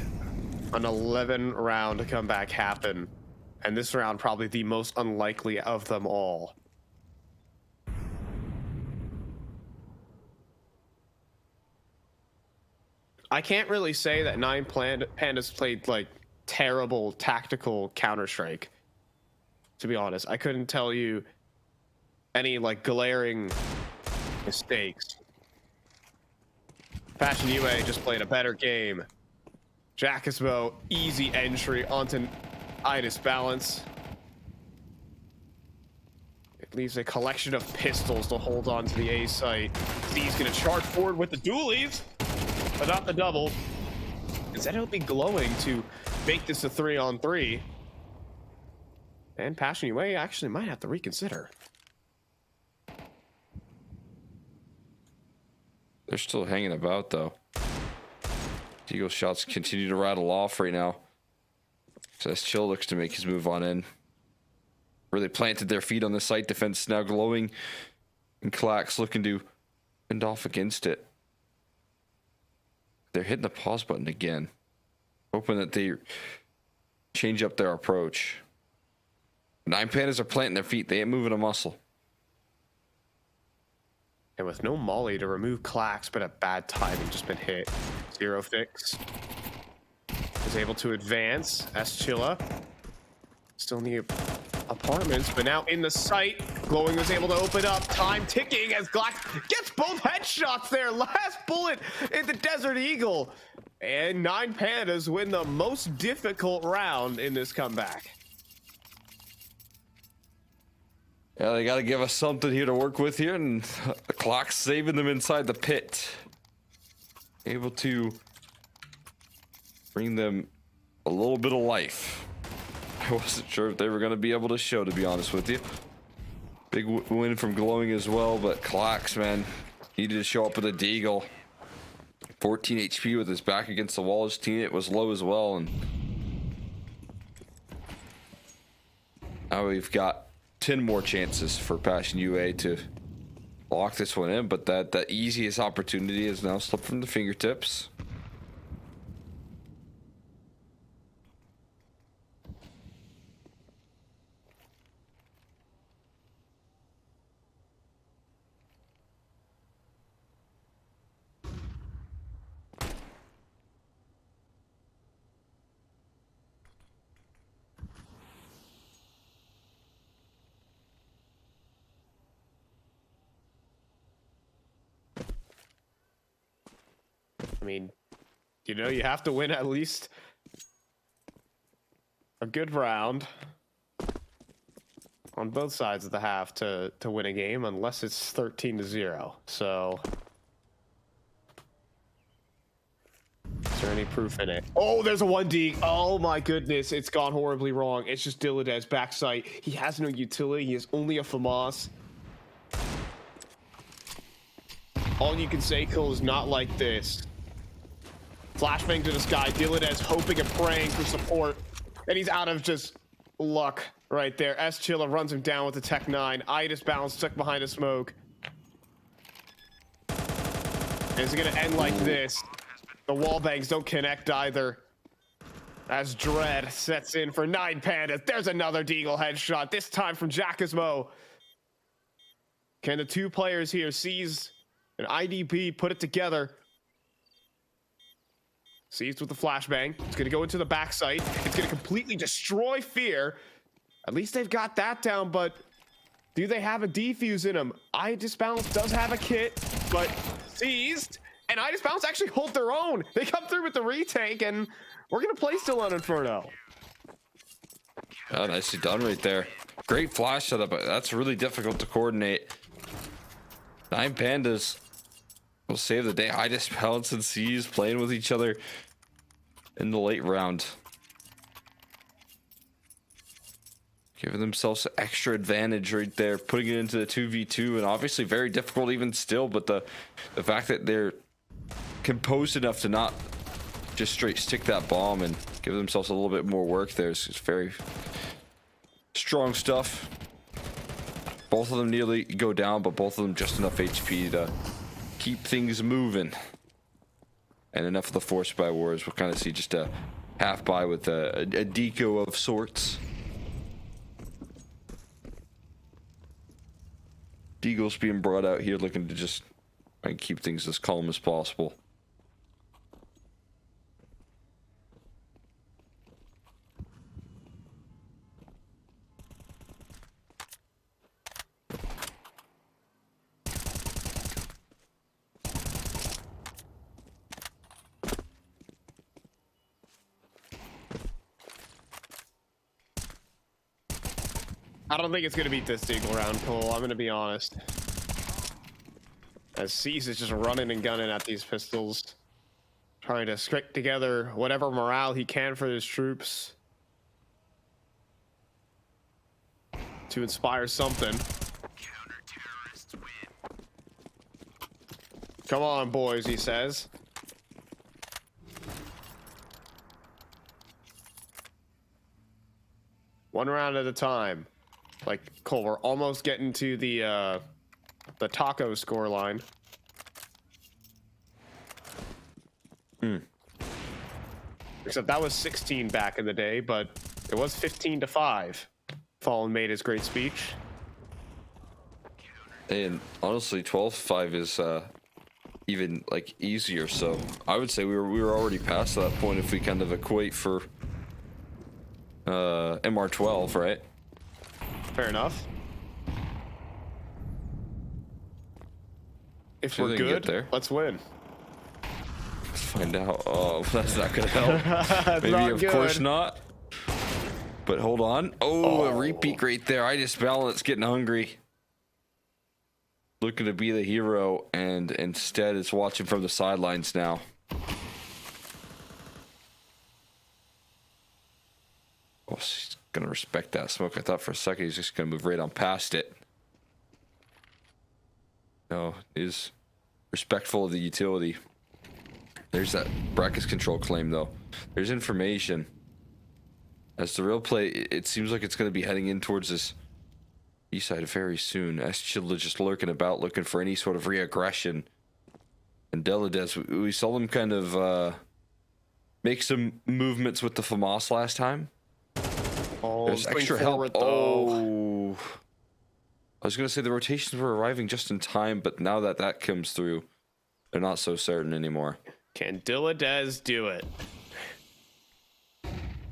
an 11 round comeback happen. And this round probably the most unlikely of them all. I can't really say that 9Pandas played like terrible tactical Counter-Strike. To be honest, I couldn't tell you any like glaring mistakes. Passion UA just played a better game. Jackismo, easy entry onto Idis Balance. It leaves a collection of pistols to hold on to the A site. He's gonna charge forward with the dualies, but not the double. Instead, he'll be glowing to make this a 3-on-3. And Passion UA actually might have to reconsider. They're still hanging about, though. Deagle shots continue to rattle off right now. So as Chill looks to make his move on in. Really planted their feet on the site. Defense now glowing. And Clax looking to end off against it. They're hitting the pause button again. Hoping that they change up their approach. 9Pandas are planting their feet. They ain't moving a muscle. And with no molly to remove Clax, but a bad timing, just been hit. Zero fix. Is able to advance. Eschilla. Still in the apartments, but now in the site. Glowing was able to open up. Time ticking as Clax gets both headshots there. Last bullet in the Desert Eagle. And 9Pandas win the most difficult round in this comeback. Yeah, they got to give us something here to work with here, and the clock's saving them inside the pit. Able to bring them a little bit of life. I wasn't sure if they were going to be able to show, to be honest with you. Big win from Glowing as well, but Clax, man, needed to show up with a Deagle. 14 HP with his back against the wall. His teammate was low as well, and now we've got 10 more chances for Passion UA to lock this one in, but that easiest opportunity has now slipped from the fingertips. I mean, you know, you have to win at least a good round on both sides of the half to win a game, unless it's 13-0. So, is there any proof in it? Oh, there's a 1D. Oh my goodness, it's gone horribly wrong. It's just Dilladez backside. He has no utility. He is only a FAMAS. All you can say, Kill, is not like this. Flashbang to the sky. Dilladez hoping and praying for support. And he's out of just luck right there. Chilla runs him down with the Tech 9. Idis Balance stuck behind a smoke. And it's going to end like this. The wall bangs don't connect either. As Dread sets in for 9Pandas. There's another Deagle headshot, this time from Jackismo. Can the two players here seize an IDP, put it together? Seized with the flashbang. It's going to go into the backside. It's going to completely destroy Fear. At least they've got that down, but Do they have a defuse in them? iDisbalance does have a kit, but seized. And iDisbalance actually hold their own. They come through with the retake, and we're going to play still on Inferno. Oh, nicely done right there. Great flash setup, but that's really difficult to coordinate. 9 Pandas will save the day. iDisbalance and C's playing with each other in the late round. Giving themselves extra advantage right there, putting it into the 2v2, and obviously very difficult even still, but the fact that they're composed enough to not just straight stick that bomb and give themselves a little bit more work there is very strong stuff. Both of them nearly go down, but both of them just enough HP to keep things moving. And enough of the force by wars. We'll kind of see just a half buy with a deco of sorts. Deagle's being brought out here looking to just try and keep things as calm as possible. I don't think it's going to beat this Deagle round, Cole. I'm going to be honest. As C's is just running and gunning at these pistols. Trying to stick together whatever morale he can for his troops. To inspire something. Come on, boys, he says. One round at a time. Like, Cole, we're almost getting to the taco score line. Except that was 16 back in the day, but it was 15-5. Fallen made his great speech. And honestly, 12-5 is even like easier. So I would say we were already past that point if we kind of equate for MR12, right? Fair enough. If So we're they can get good, there. let's win. Let's find out. Oh, that's not gonna help. Maybe not of good. course not. But hold on. Oh, a repeat right there. iDisbalance getting hungry. Looking to be the hero, and instead is watching from the sidelines now. Oh, he's gonna respect that smoke. I thought for a second he's just gonna move right on past it. No, he's respectful of the utility. There's that brackets control claim though. There's information. As the real play, it seems like it's going to be heading in towards this east side very soon. Eschila just lurking about, looking for any sort of re-aggression. And Delades, we saw them kind of make some movements with the FAMAS last time. Oh, There's going extra forward, help. though. Oh, I was going to say the rotations were arriving just in time, but now that that comes through, they're not so certain anymore. Can Dilladez do it?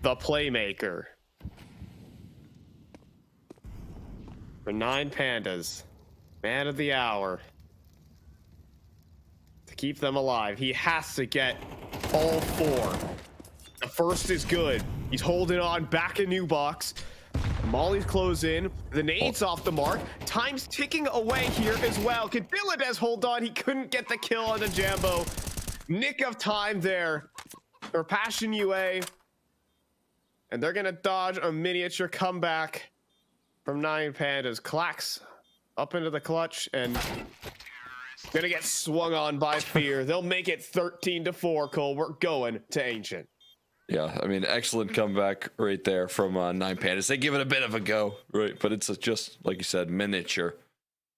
The playmaker. For 9 Pandas. Man of the hour. To keep them alive, he has to get all 4. The first is good. He's holding on back in new box. Molly's close in. The nade's off the mark. Time's ticking away here as well. Can Dilladez hold on? He couldn't get the kill on the Jambo. Nick of time there. Or Passion UA. And they're gonna dodge a miniature comeback from 9 Pandas. Clax up into the clutch and gonna get swung on by Fear. They'll make it 13-4, Cole. We're going to Ancient. Yeah, I mean, excellent comeback right there from 9 Pandas. They give it a bit of a go, right? But it's just, like you said, miniature.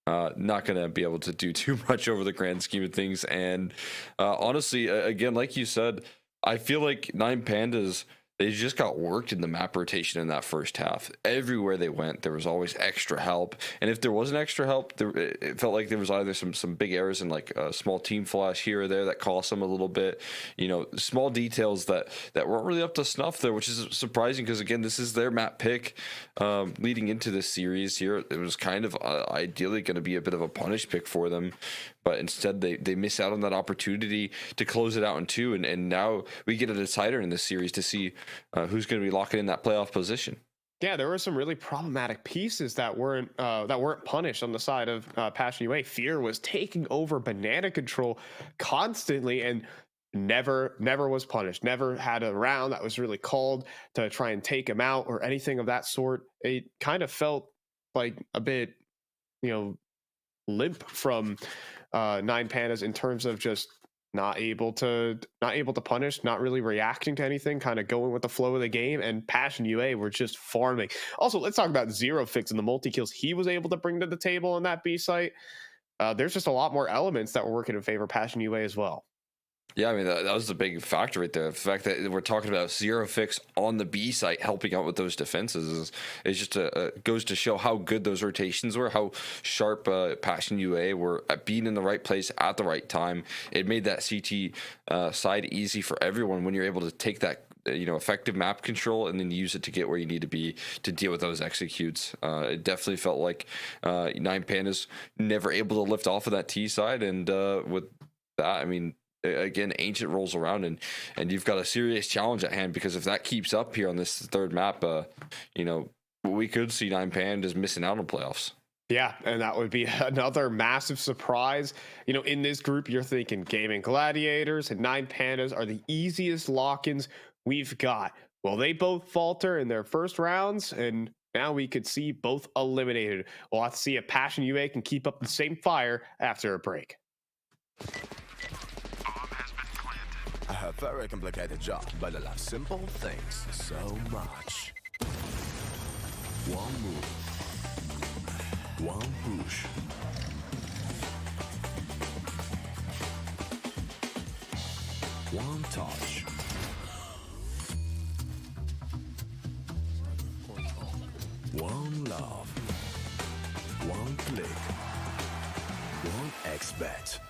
Not going to be able to do too much over the grand scheme of things. And honestly, again, like you said, I feel like 9 Pandas, they just got worked in the map rotation in that first half. Everywhere they went, there was always extra help, and if there wasn't extra help, it felt like there was either some big errors in like a small team flash here or there that cost them a little bit. Small details that weren't really up to snuff there, which is surprising because again, this is their map pick leading into this series here. It was kind of ideally going to be a bit of a punish pick for them, but instead they miss out on that opportunity to close it out in two, and now we get a decider in this series to see who's going to be locking in that playoff position. Yeah, there were some really problematic pieces that weren't punished on the side of Passion UA. Fear was taking over banana control constantly and never was punished. Never had a round that was really called to try and take him out or anything of that sort. It kind of felt like a bit, limp from Nine Pandas in terms of just not able to punish, not really reacting to anything, kind of going with the flow of the game. And Passion UA were just farming. Also, let's talk about Zero Fix and the multi kills he was able to bring to the table on that B site. There's just a lot more elements that were working in favor of Passion UA as well. Yeah, I mean, that was the big factor right there. The fact that we're talking about Zero Fix on the B site helping out with those defenses is just goes to show how good those rotations were, how sharp Passion UA were at being in the right place at the right time. It made that CT side easy for everyone when you're able to take that effective map control and then use it to get where you need to be to deal with those executes. It definitely felt like Nine Pandas never able to lift off of that T side, and with that, I mean, again, Ancient rolls around and you've got a serious challenge at hand, because if that keeps up here on this third map, we could see Nine Pandas missing out on playoffs. Yeah, and that would be another massive surprise. In this group, you're thinking Gaming Gladiators and Nine Pandas are the easiest lock-ins we've got. Well, they both falter in their first rounds, and now we could see both eliminated. We'll have to see if Passion UA can keep up the same fire after a break. I have very complicated job, but I love simple things so much. One move, one push. One touch. One love. One click. One XBet.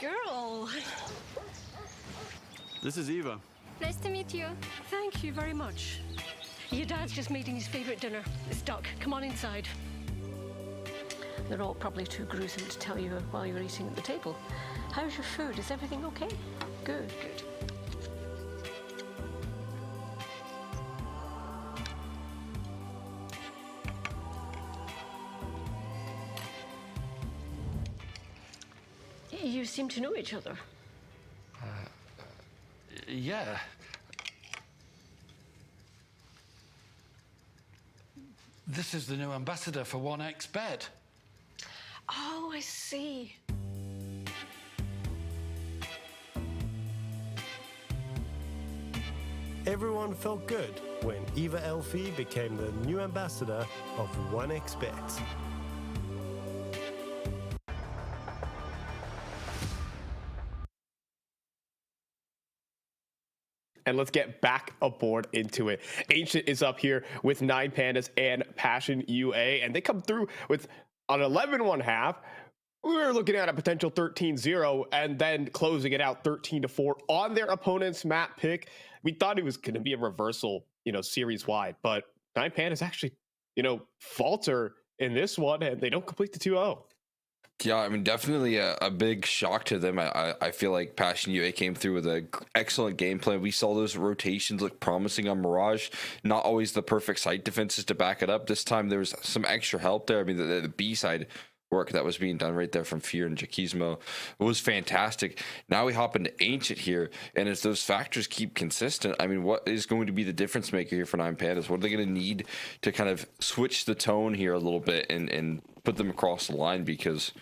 girl. This is Eva. Nice to meet you. Thank you very much. Your dad's just making his favorite dinner. It's duck. Come on inside. They're all probably too gruesome to tell you while you're eating at the table. How's your food? Is everything okay? Good, good. You seem to know each other. Yeah. This is the new ambassador for 1xBet. Oh, I see. Everyone felt good when Eva Elfie became the new ambassador of 1xBet. And let's get back aboard into it. Ancient is up here with 9 Pandas and Passion UA, and they come through with an 11-1 half. We were looking at a potential 13-0 and then closing it out 13-4 on their opponent's map pick. We thought it was going to be a reversal, series wide, but 9 Pandas actually, falter in this one, and they don't complete the 2-0. Yeah, I mean, definitely a big shock to them. I feel like Passion UA came through with an excellent game plan. We saw those rotations look promising on Mirage. Not always the perfect site defenses to back it up. This time there was some extra help there. I mean, the B side work that was being done right there from Fear and Jacquismo was fantastic. Now we hop into Ancient here, and as those factors keep consistent, I mean, what is going to be the difference maker here for 9 Pandas? What are they going to need to kind of switch the tone here a little bit and put them across the line? Because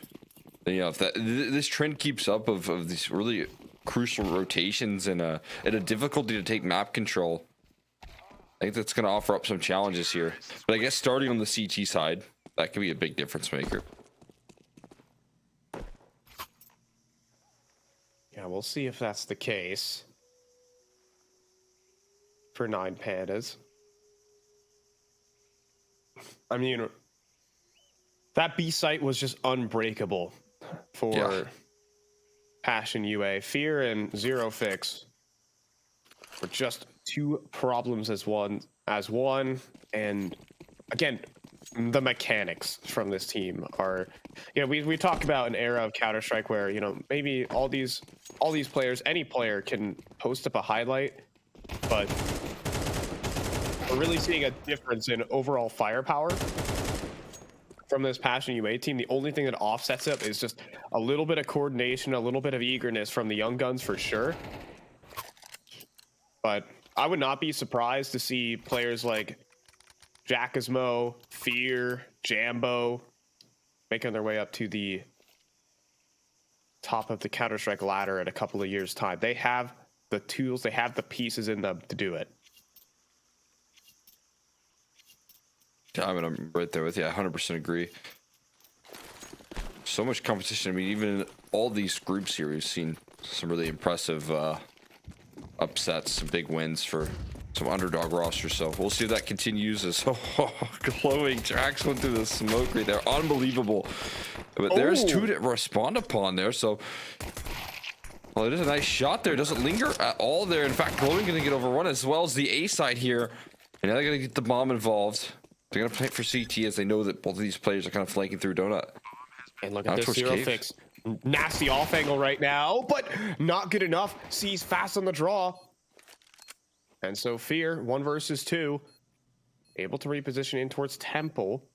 if this trend keeps up of these really crucial rotations and a difficulty to take map control, I think that's going to offer up some challenges here. But I guess starting on the CT side, that could be a big difference maker. Yeah, we'll see if that's the case for 9 Pandas. I mean, that B site was just unbreakable for Passion UA. Fear and Zero Fix were just two problems as one. And again, the mechanics from this team are, we talk about an era of Counter-Strike where, maybe all these players, any player can post up a highlight, but we're really seeing a difference in overall firepower from this Passion UA team. The only thing that offsets it is just a little bit of coordination, a little bit of eagerness from the young guns for sure. But I would not be surprised to see players like Jacquismo, Fear, Jambo making their way up to the top of the Counter-Strike ladder in a couple of years' time. They have the tools, they have the pieces in them to do it. Yeah, I mean, I'm right there with you. I 100% agree. So much competition. I mean, even in all these groups here, we've seen some really impressive upsets, some big wins for some underdog rosters. So we'll see if that continues. As glowing tracks went through the smoke right there. Unbelievable. But there's two to respond upon there. So, well, it is a nice shot there. It doesn't linger at all there. In fact, glowing going to get overrun as well as the A side here. And now they're going to get the bomb involved. They're going to play for CT as they know that both of these players are kind of flanking through Donut. And look at this Zero Fix. Nasty off angle right now, but not good enough. Sees fast on the draw. And so Fear, 1 versus 2, able to reposition in towards Temple.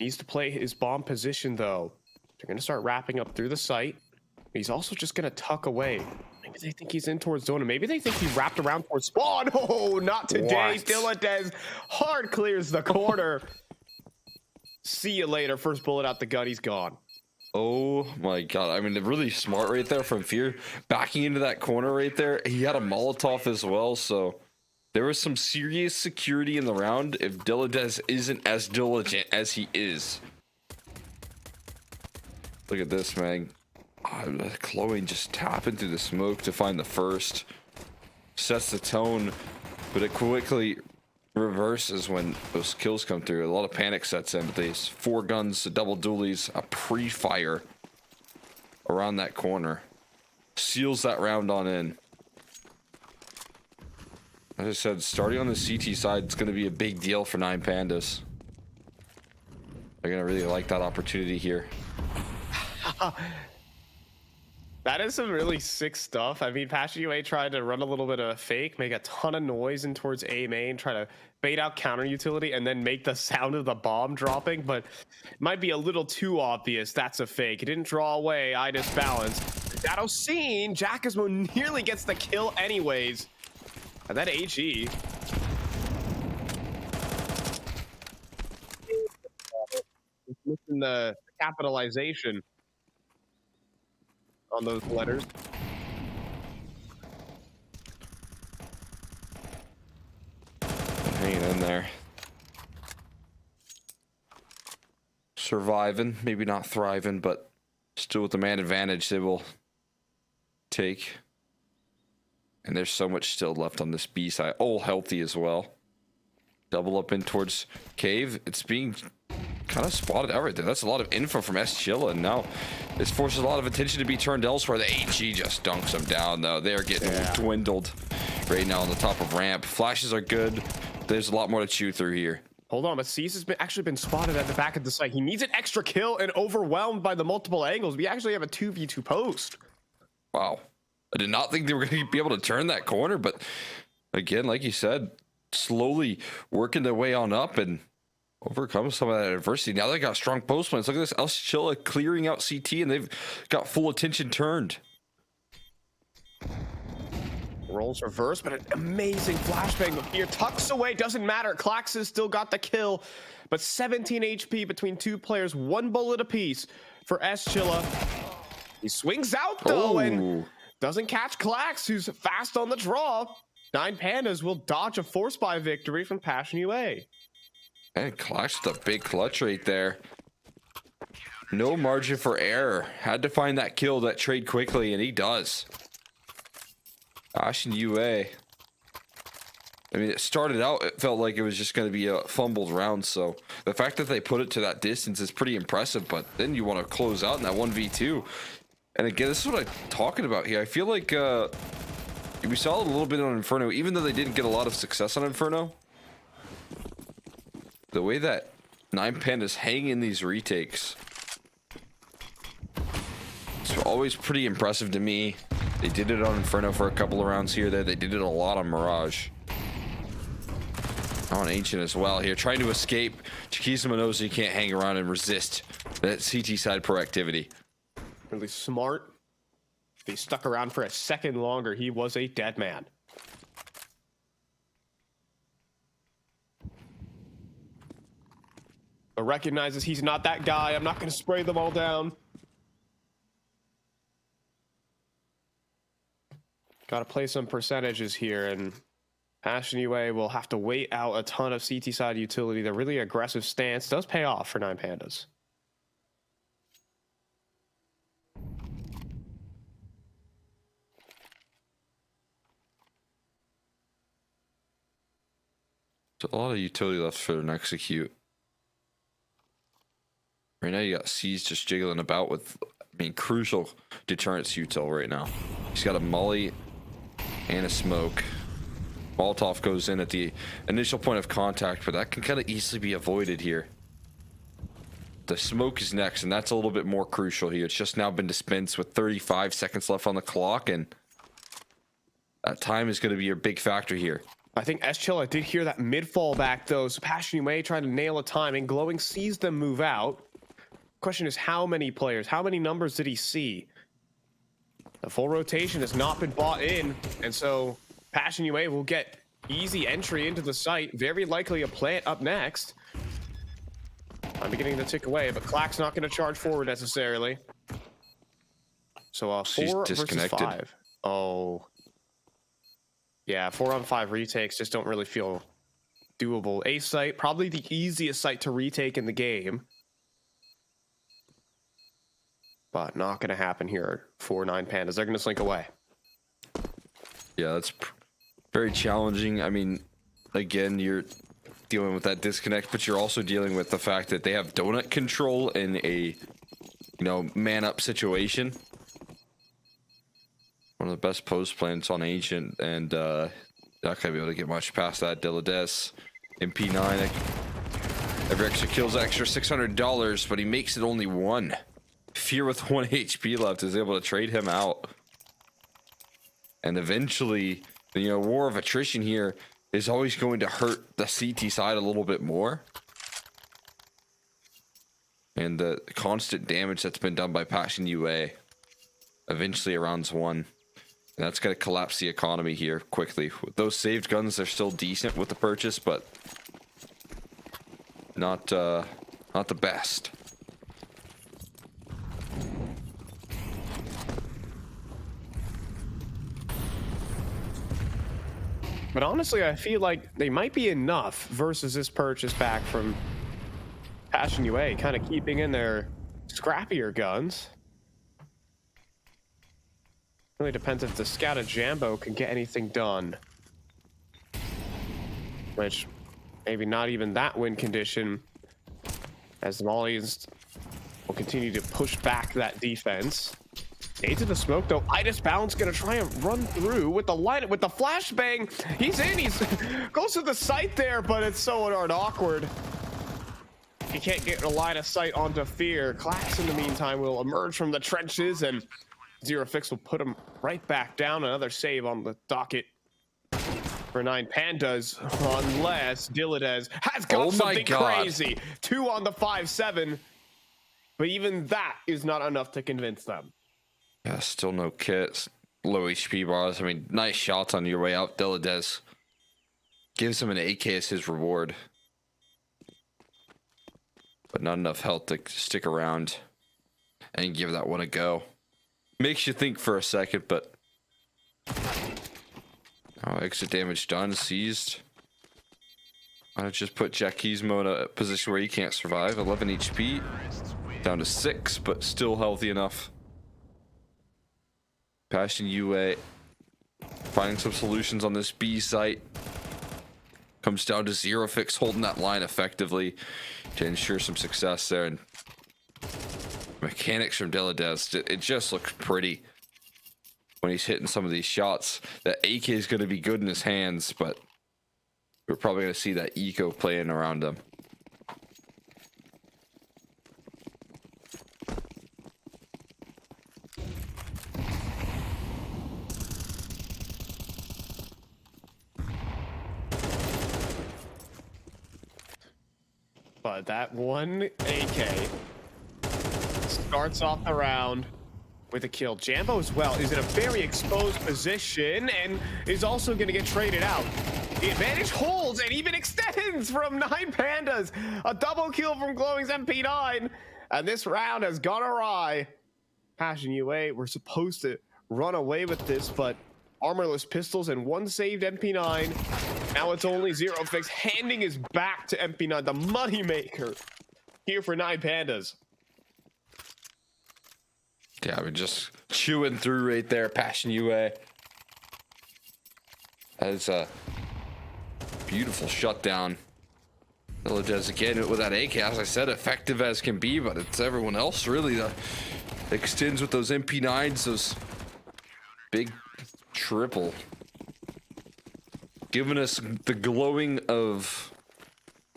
Needs to play his bomb position, though. They're going to start wrapping up through the site. He's also just going to tuck away. Maybe they think he's in towards Zona. Maybe they think he wrapped around towards Spawn. Oh, not today. Diladez hard clears the corner. See you later. First bullet out the gun. He's gone. Oh my god. I mean, really smart right there from Fear. Backing into that corner right there. He had a Molotov as well, so there was some serious security in the round if Diladez isn't as diligent as he is. Look at this, man. Chloe just tapping through the smoke to find the first. Sets the tone, but it quickly reverses when those kills come through. A lot of panic sets in, but these 4 guns, double dualies, a pre-fire. around that corner. Seals that round on in. As I said, starting on the CT side, it's going to be a big deal for 9 Pandas. They're going to really like that opportunity here. That is some really sick stuff. I mean, Passion UA tried to run a little bit of a fake, make a ton of noise in towards A main, try to bait out counter utility, and then make the sound of the bomb dropping, but it might be a little too obvious. That's a fake. It didn't draw away. I disbalance. Shadow seen. Jackismo nearly gets the kill anyways. And that AG. Missing the capitalization on those letters. Hanging in there. Surviving, maybe not thriving, but still with the man advantage they will take. And there's so much still left on this B side. All healthy as well. Double up in towards cave. It's being kind of spotted out right there. That's a lot of info from Chilla, and now this forces a lot of attention to be turned elsewhere. The AG just dunks them down, though. They're getting dwindled right now on the top of ramp. Flashes are good. There's a lot more to chew through here. Hold on, but Cease has actually been spotted at the back of the site. He needs an extra kill and overwhelmed by the multiple angles. We actually have a 2v2 post. Wow. I did not think they were going to be able to turn that corner, but again, like you said, slowly working their way on up and overcome some of that adversity. Now they got strong post plans. Look at this, Chilla clearing out CT, and they've got full attention turned. Rolls reverse, but an amazing flashbang here. Tucks away, doesn't matter. Klax has still got the kill, but 17 HP between two players, 1 bullet apiece for Chilla. He swings out though, and doesn't catch Klax, who's fast on the draw. 9 Pandas will dodge a force buy victory from Passion UA. And Klax with a big clutch right there. No margin for error. Had to find that kill, that trade quickly, and he does. Passion UA. I mean, it started out, it felt like it was just going to be a fumbled round, so the fact that they put it to that distance is pretty impressive, but then you want to close out in that 1v2. And again, this is what I'm talking about here. I feel like we saw it a little bit on Inferno, even though they didn't get a lot of success on Inferno. The way that 9 Pandas hang in these retakes, it's always pretty impressive to me. They did it on Inferno for a couple of rounds here. They did it a lot on Mirage. On Ancient as well here, trying to escape. Chikisima knows he can't hang around and resist that CT side proactivity. Really smart. If he stuck around for a second longer, he was a dead man. But recognizes he's not that guy. I'm not going to spray them all down. Got to play some percentages here, and Passion UA will have to wait out a ton of CT side utility. The really aggressive stance does pay off for 9 Pandas. So a lot of utility left for an execute. Right now you got C's just jiggling about with, I mean, crucial deterrence util right now. He's got a molly and a smoke. Molotov goes in at the initial point of contact, but that can kind of easily be avoided here. The smoke is next, and that's a little bit more crucial here. It's just now been dispensed with 35 seconds left on the clock, and that time is going to be your big factor here. I think Chilla did hear that mid-fall back, though, so Passion UA trying to nail a timing. Glowing sees them move out. Question is, how many players, how many numbers did he see? The full rotation has not been bought in, and so Passion UA will get easy entry into the site. Very likely a plant up next. I'm beginning to tick away, but Clack's not going to charge forward necessarily. So 4 versus 5. Oh. Yeah, 4-on-5 retakes just don't really feel doable. A site, probably the easiest site to retake in the game. But not going to happen here for 9 Pandas. They're going to slink away. Yeah, that's very challenging. I mean, again, you're dealing with that disconnect, but you're also dealing with the fact that they have donut control in a, man-up situation. One of the best post plants on Ancient, and not gonna be able to get much past that. Dillides, MP9. Every extra kill's extra $600, but he makes it only one. Fear with 1 HP left is able to trade him out. And eventually, you know, war of attrition here is always going to hurt the CT side a little bit more. And the constant damage that's been done by Passion UA eventually rounds 1. And that's going to collapse the economy here quickly. With those saved guns, they're still decent with the purchase, but not the best. But honestly, I feel like they might be enough versus this purchase back from Passion UA, kind of keeping in their scrappier guns. Really depends if the Scouted Jambo can get anything done. Which, maybe not even that win condition, as the Mollies will continue to push back that defense. Into the smoke though. Idis Balance gonna try and run through with the light, with the flashbang. He's in. He's goes to the site there, but it's so awkward. He can't get a line of sight onto Fear. Clax in the meantime will emerge from the trenches, and Zero Fix will put him right back down. Another save on the docket for 9 Pandas, unless Dillides has got something crazy. 2 on the 5-7, but even that is not enough to convince them. Yeah, still no kits. Low HP bars. I mean, nice shots on your way out. Dillides gives him an AK as his reward, but not enough health to stick around and give that one a go. Makes you think for a second, but exit damage done, seized. I just put Jackismo in a position where he can't survive. 11 HP, down to 6, but still healthy enough. Passion UA finding some solutions on this B site. Comes down to Zero Fix holding that line effectively to ensure some success there. And mechanics from Dillides, it just looks pretty when he's hitting some of these shots. That AK is going to be good in his hands, but we're probably going to see that eco playing around him. But that one AK starts off the round with a kill. Jambo as well is in a very exposed position and is also going to get traded out. The advantage holds and even extends from 9 Pandas. A double kill from Glowing's MP9. And this round has gone awry. Passion UA were supposed to run away with this, but armorless pistols and 1 saved MP9. Now it's only Zero Fix handing his back to MP9, the moneymaker here for 9 Pandas. Yeah, we're just chewing through right there, Passion UA. That is a beautiful shutdown. Dillides again with that AK, as I said, effective as can be, but it's everyone else really that extends with those MP9s, those big triple. Giving us the glowing of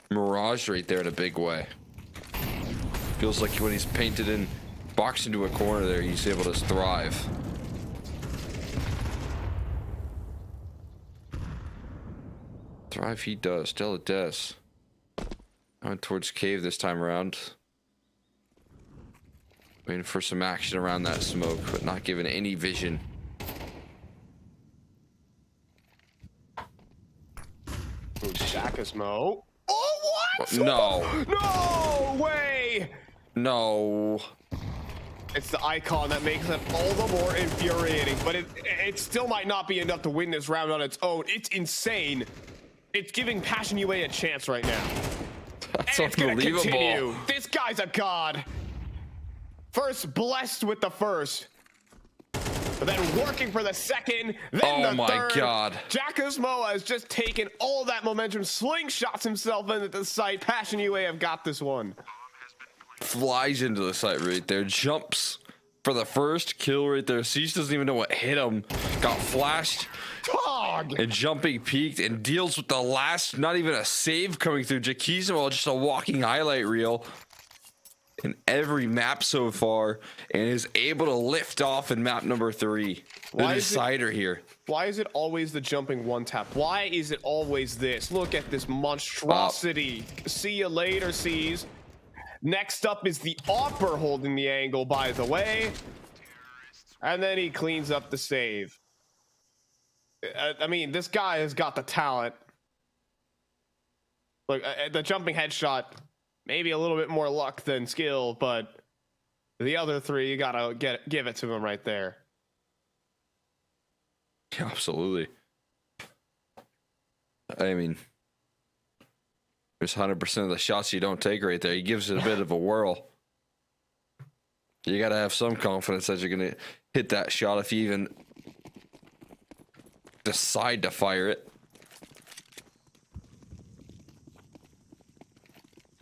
Mirage right there in a big way. Feels like when he's painted in, boxed into a corner there, he's able to thrive. Thrive he does. Dillides. Going towards cave this time around. Waiting for some action around that smoke, but not given any vision. Jackismo. Oh, what? No. No way. No. It's the icon that makes it all the more infuriating, but it still might not be enough to win this round on its own. It's insane. It's giving Passion UA a chance right now. That's and it's gonna unbelievable. continue. This guy's a god. First blessed with the first, but then working for the second, then the my third. God. Jackismo has just taken all that momentum, slingshots himself into the site. Passion UA have got this one. Flies into the site right there, jumps for the first kill right there. Siege doesn't even know what hit him. Got flashed. Dog! And jumping peaked and deals with the last, not even a save coming through. Jackismo, just a walking highlight reel in every map so far, and is able to lift off in map number 3. The decider here. Why is it always the jumping one tap? Why is it always this? Look at this monstrosity. See you later, C's. Next up is the Opper holding the angle, by the way. And then he cleans up the save. I mean, this guy has got the talent. Look, the jumping headshot, maybe a little bit more luck than skill, but the other 3, you gotta give it to him right there. Yeah, absolutely. I mean, there's 100% of the shots you don't take right there. He gives it a bit of a whirl. You got to have some confidence that you're going to hit that shot if you even decide to fire it.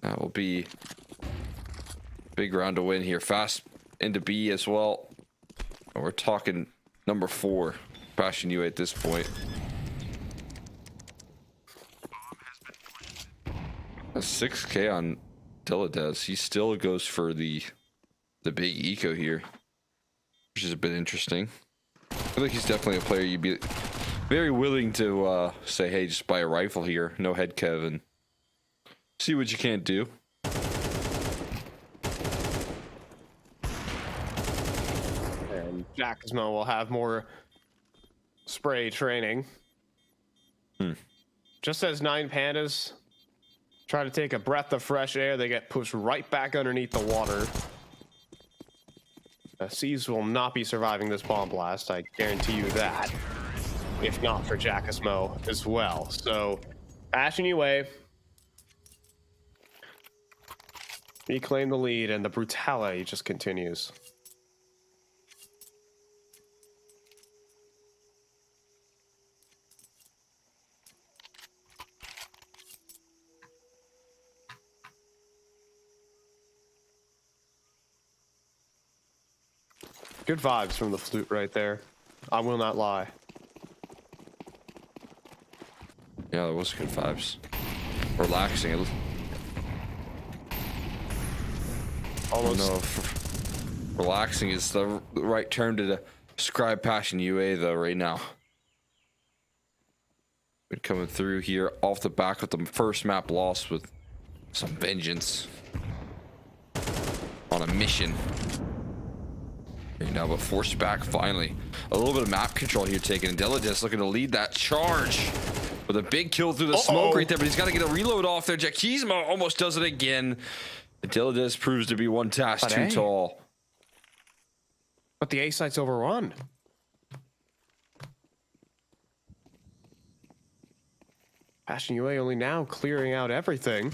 That will be a big round to win here. Fast into B as well. And we're talking number 4. Passion UA at this point. A 6K on Dilladez. He still goes for the big eco here, which is a bit interesting. I feel like he's definitely a player you'd be very willing to say, hey, just buy a rifle here, no head kev, and see what you can't do. And Jackismo will have more spray training. Just as 9 Pandas try to take a breath of fresh air, they get pushed right back underneath the water. C's will not be surviving this bomb blast, I guarantee you that. If not for Jackismo as well. So, Passion UA reclaim the lead, and the brutality just continues. Good vibes from the flute right there. I will not lie. Yeah, that was good vibes. Relaxing. Almost. No, relaxing is the right term to describe Passion UA though right now. Been coming through here off the back of the first map loss with some vengeance. On a mission. Now, but forced back finally. A little bit of map control here taken. And Dilladez looking to lead that charge with a big kill through the smoke right there, but he's got to get a reload off there. Jackismo almost does it again. Dilladez proves to be one task too tall. But the A site's overrun. Passion UA only now clearing out everything.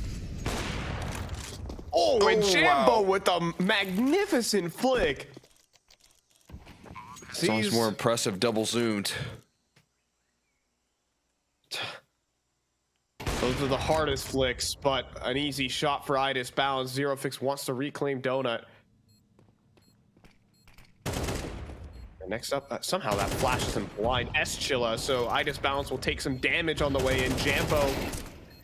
Oh, and Jambo with a magnificent flick. Sounds more impressive, double zoomed. Those are the hardest flicks, but an easy shot for Idis Balance. Zero Fix wants to reclaim Donut. And next up, somehow that flashes him blind. S-Chilla, so Idis Balance will take some damage on the way in. Jambo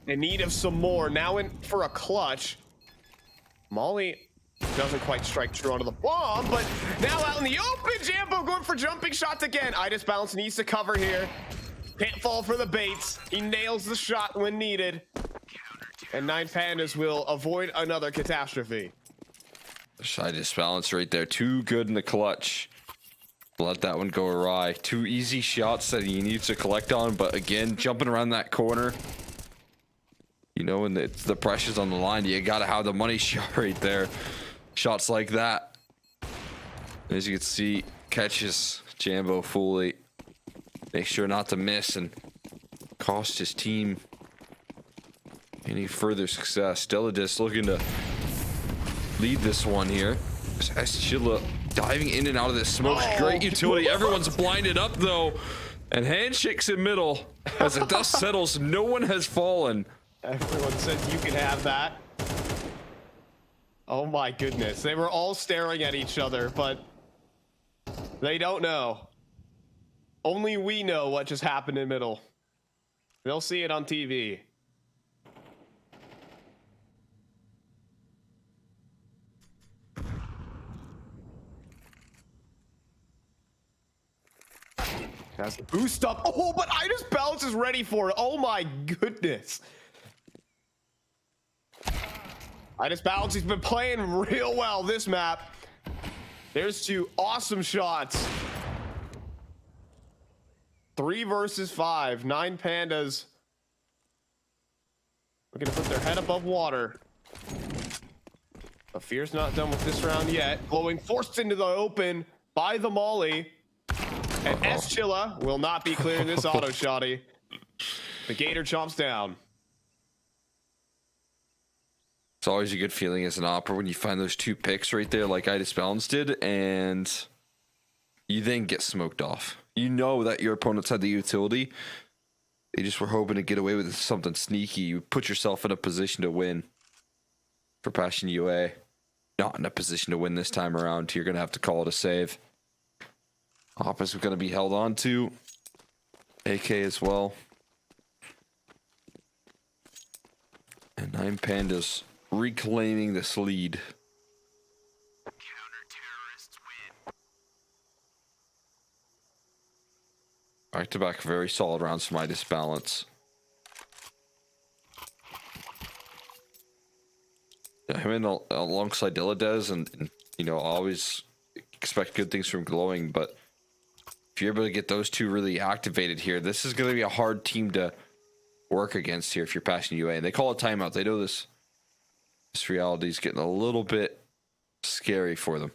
in need of some more. Now in for a clutch. Molly doesn't quite strike true onto the bomb, but now out in the open, Jambo going for jumping shots again. Idis Balance needs to cover here. Can't fall for the baits. He nails the shot when needed. And 9 Pandas will avoid another catastrophe. Idis Balance right there. Too good in the clutch. Let that one go awry. 2 easy shots that he needs to collect on, but again, jumping around that corner. You know, when the pressure's on the line, you gotta have the money shot right there. Shots like that. As you can see, catches Jambo fully. Make sure not to miss and cost his team any further success. Dilladez looking to lead this one here. S-Chilla diving in and out of this smoke. Great utility. Everyone's blinded up though. And handshakes in middle. As the dust settles, no one has fallen. Everyone says you can have that. Oh my goodness. They were all staring at each other, but They don't know. Only we know what just happened in middle. They'll see it on TV. Has the boost up. Oh, but Ida's Balance is ready for it. Oh my goodness. Ida's Balance, he's been playing real well this map. There's 2 awesome shots. 3 versus 5. 9 Pandas. We're gonna put their head above water. But Fear's not done with this round yet. Glowing forced into the open by the Molly. And Chilla will not be clearing this auto shotty. The Gator chomps down. It's always a good feeling as an opera when you find those 2 picks right there like Idas Balance did, and you then get smoked off. You know that your opponents had the utility. They just were hoping to get away with something sneaky. You put yourself in a position to win. For Passion UA, not in a position to win this time around. You're going to have to call it a save. Oppas are going to be held on to. AK as well. And 9 Pandas reclaiming this lead. Back-to-back very solid rounds from Idas Balance. Yeah, him in alongside Dilladez, and you know, always expect good things from Glowing, but if you're able to get those 2 really activated here, this is going to be a hard team to work against here if you're Passion UA. And they call a timeout. They know this reality is getting a little bit scary for them.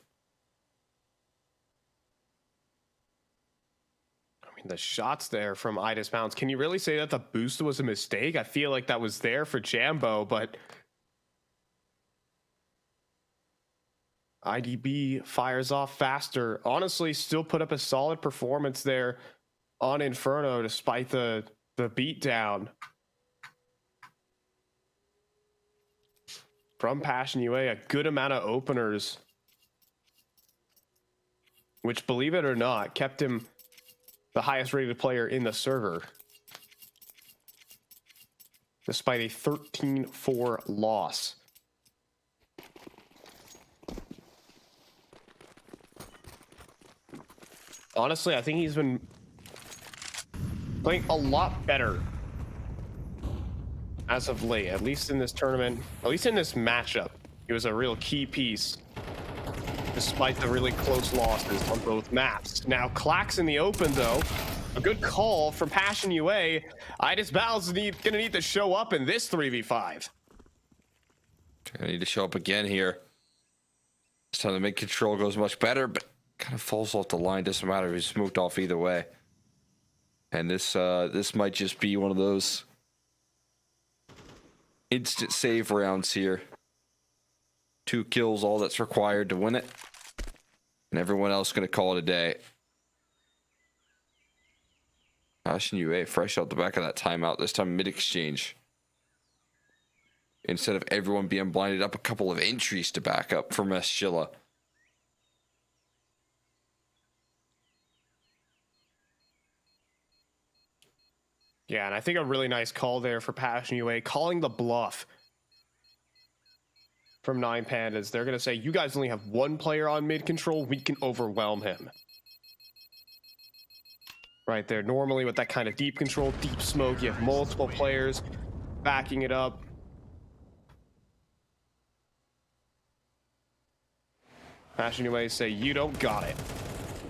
I mean, the shots there from Idas Balance. Can you really say that the boost was a mistake? I feel like that was there for Jambo, but IDB fires off faster. Honestly, still put up a solid performance there on Inferno despite the beatdown from Passion UA. A good amount of openers, which, believe it or not, kept him the highest rated player in the server despite a 13-4 loss. Honestly, I think he's been playing a lot better as of late, at least in this tournament, at least in this matchup. He was a real key piece despite the really close losses on both maps. Now, Clax in the open, though. A good call from Passion UA. Idas Balance is gonna need to show up in this 3v5. I need to show up again here. This time the mid control goes much better, but kind of falls off the line. Doesn't matter if he's smoked off either way. And this might just be one of those instant save rounds here. 2 kills, all that's required to win it. And everyone else going to call it a day. Passion UA fresh out the back of that timeout, this time mid-exchange. Instead of everyone being blinded up, a couple of entries to back up from Chilla. Yeah, and I think a really nice call there for Passion UA, calling the bluff from 9 Pandas. They're going to say, you guys only have 1 player on mid control. We can overwhelm him. Right there. Normally with that kind of deep control, deep smoke, you have multiple players backing it up. Passion UA say, you don't got it.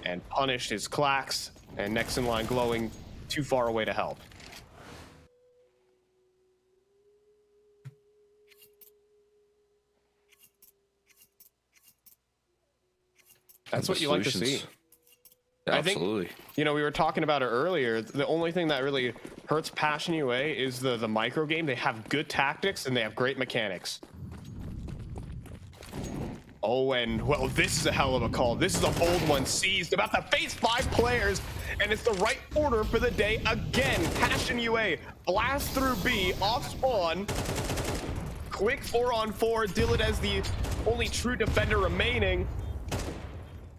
And punished his Clax. And next in line, Glowing too far away to help. That's what you like to see. Absolutely. I think, you know, we were talking about it earlier. The only thing that really hurts Passion UA is the micro game. They have good tactics and they have great mechanics. Oh, and well, this is a hell of a call. This is a bold one. Seized, about to face 5 players, and it's the right order for the day again. Passion UA blast through B, off spawn. Quick 4-on-4. Dillard as the only true defender remaining.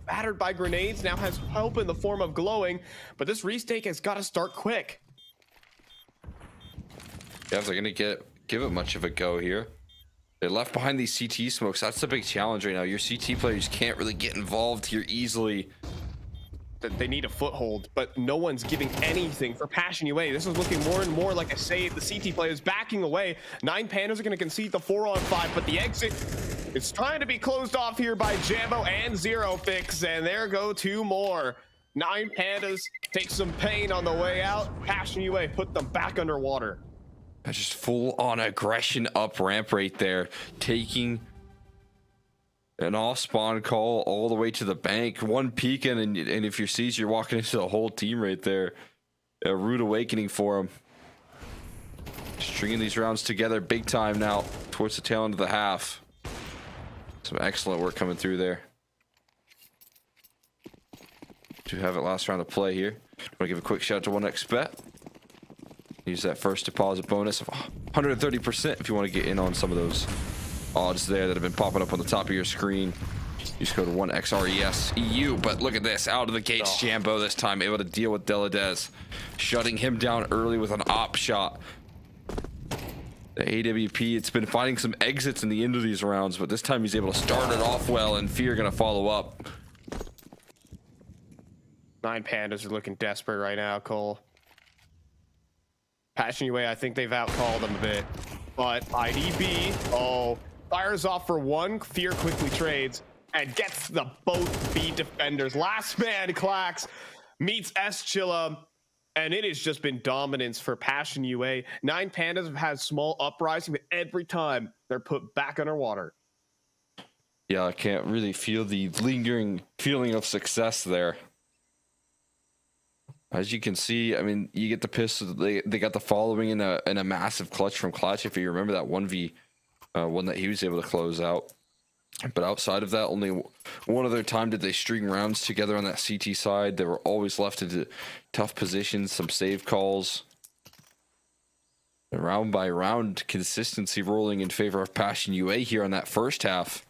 battered by grenades, now has help in the form of glowing, but this restake has got to start quick. Yeah, if they're gonna give it much of a go here. They're left behind these CT smokes. That's the big challenge right now. Your CT players can't really get involved here easily. They need a foothold, but no one's giving anything for Passion UA. This is looking more and more like a save. The CT players backing away. 9 Pandas are going to concede the 4-on-5, but the exit is trying to be closed off here by Jambo and Zero Fix, and there go 2 more. 9 Pandas take some pain on the way out. Passion UA put them back underwater. That's just full on aggression up ramp right there, taking an off spawn call all the way to the bank. One peeking, and if you're seized, you're walking into the whole team right there. A rude awakening for him. Stringing these rounds together big time now towards the tail end of the half. Some excellent work coming through there. Do have it last round of play here. I want to give a quick shout out to 1xBet. Use that first deposit bonus of 130% if you want to get in on some of those odds there that have been popping up on the top of your screen. Use code 1XRESEU. But look at this, out of the gates, Jambo this time able to deal with Deladez, shutting him down early with an op shot. The AWP, it's been finding some exits in the end of these rounds, but this time he's able to start it off well, and Fear gonna follow up. 9 Pandas are looking desperate right now, Cole. Passion UA, I think they've outcalled them a bit, but IDB, fires off for 1. Fear quickly trades and gets the both B defenders. Last man Clax meets Chilla, and it has just been dominance for Passion UA. 9 Pandas have had small uprising, but every time they're put back underwater. Yeah, I can't really feel the lingering feeling of success there. As you can see, I mean, you get the pistol. They got the following in a massive clutch from Clutch. If you remember that 1v1 that he was able to close out. But outside of that, only one other time did they string rounds together on that CT side. They were always left into tough positions, some save calls. And round by round, consistency rolling in favor of Passion UA here on that first half.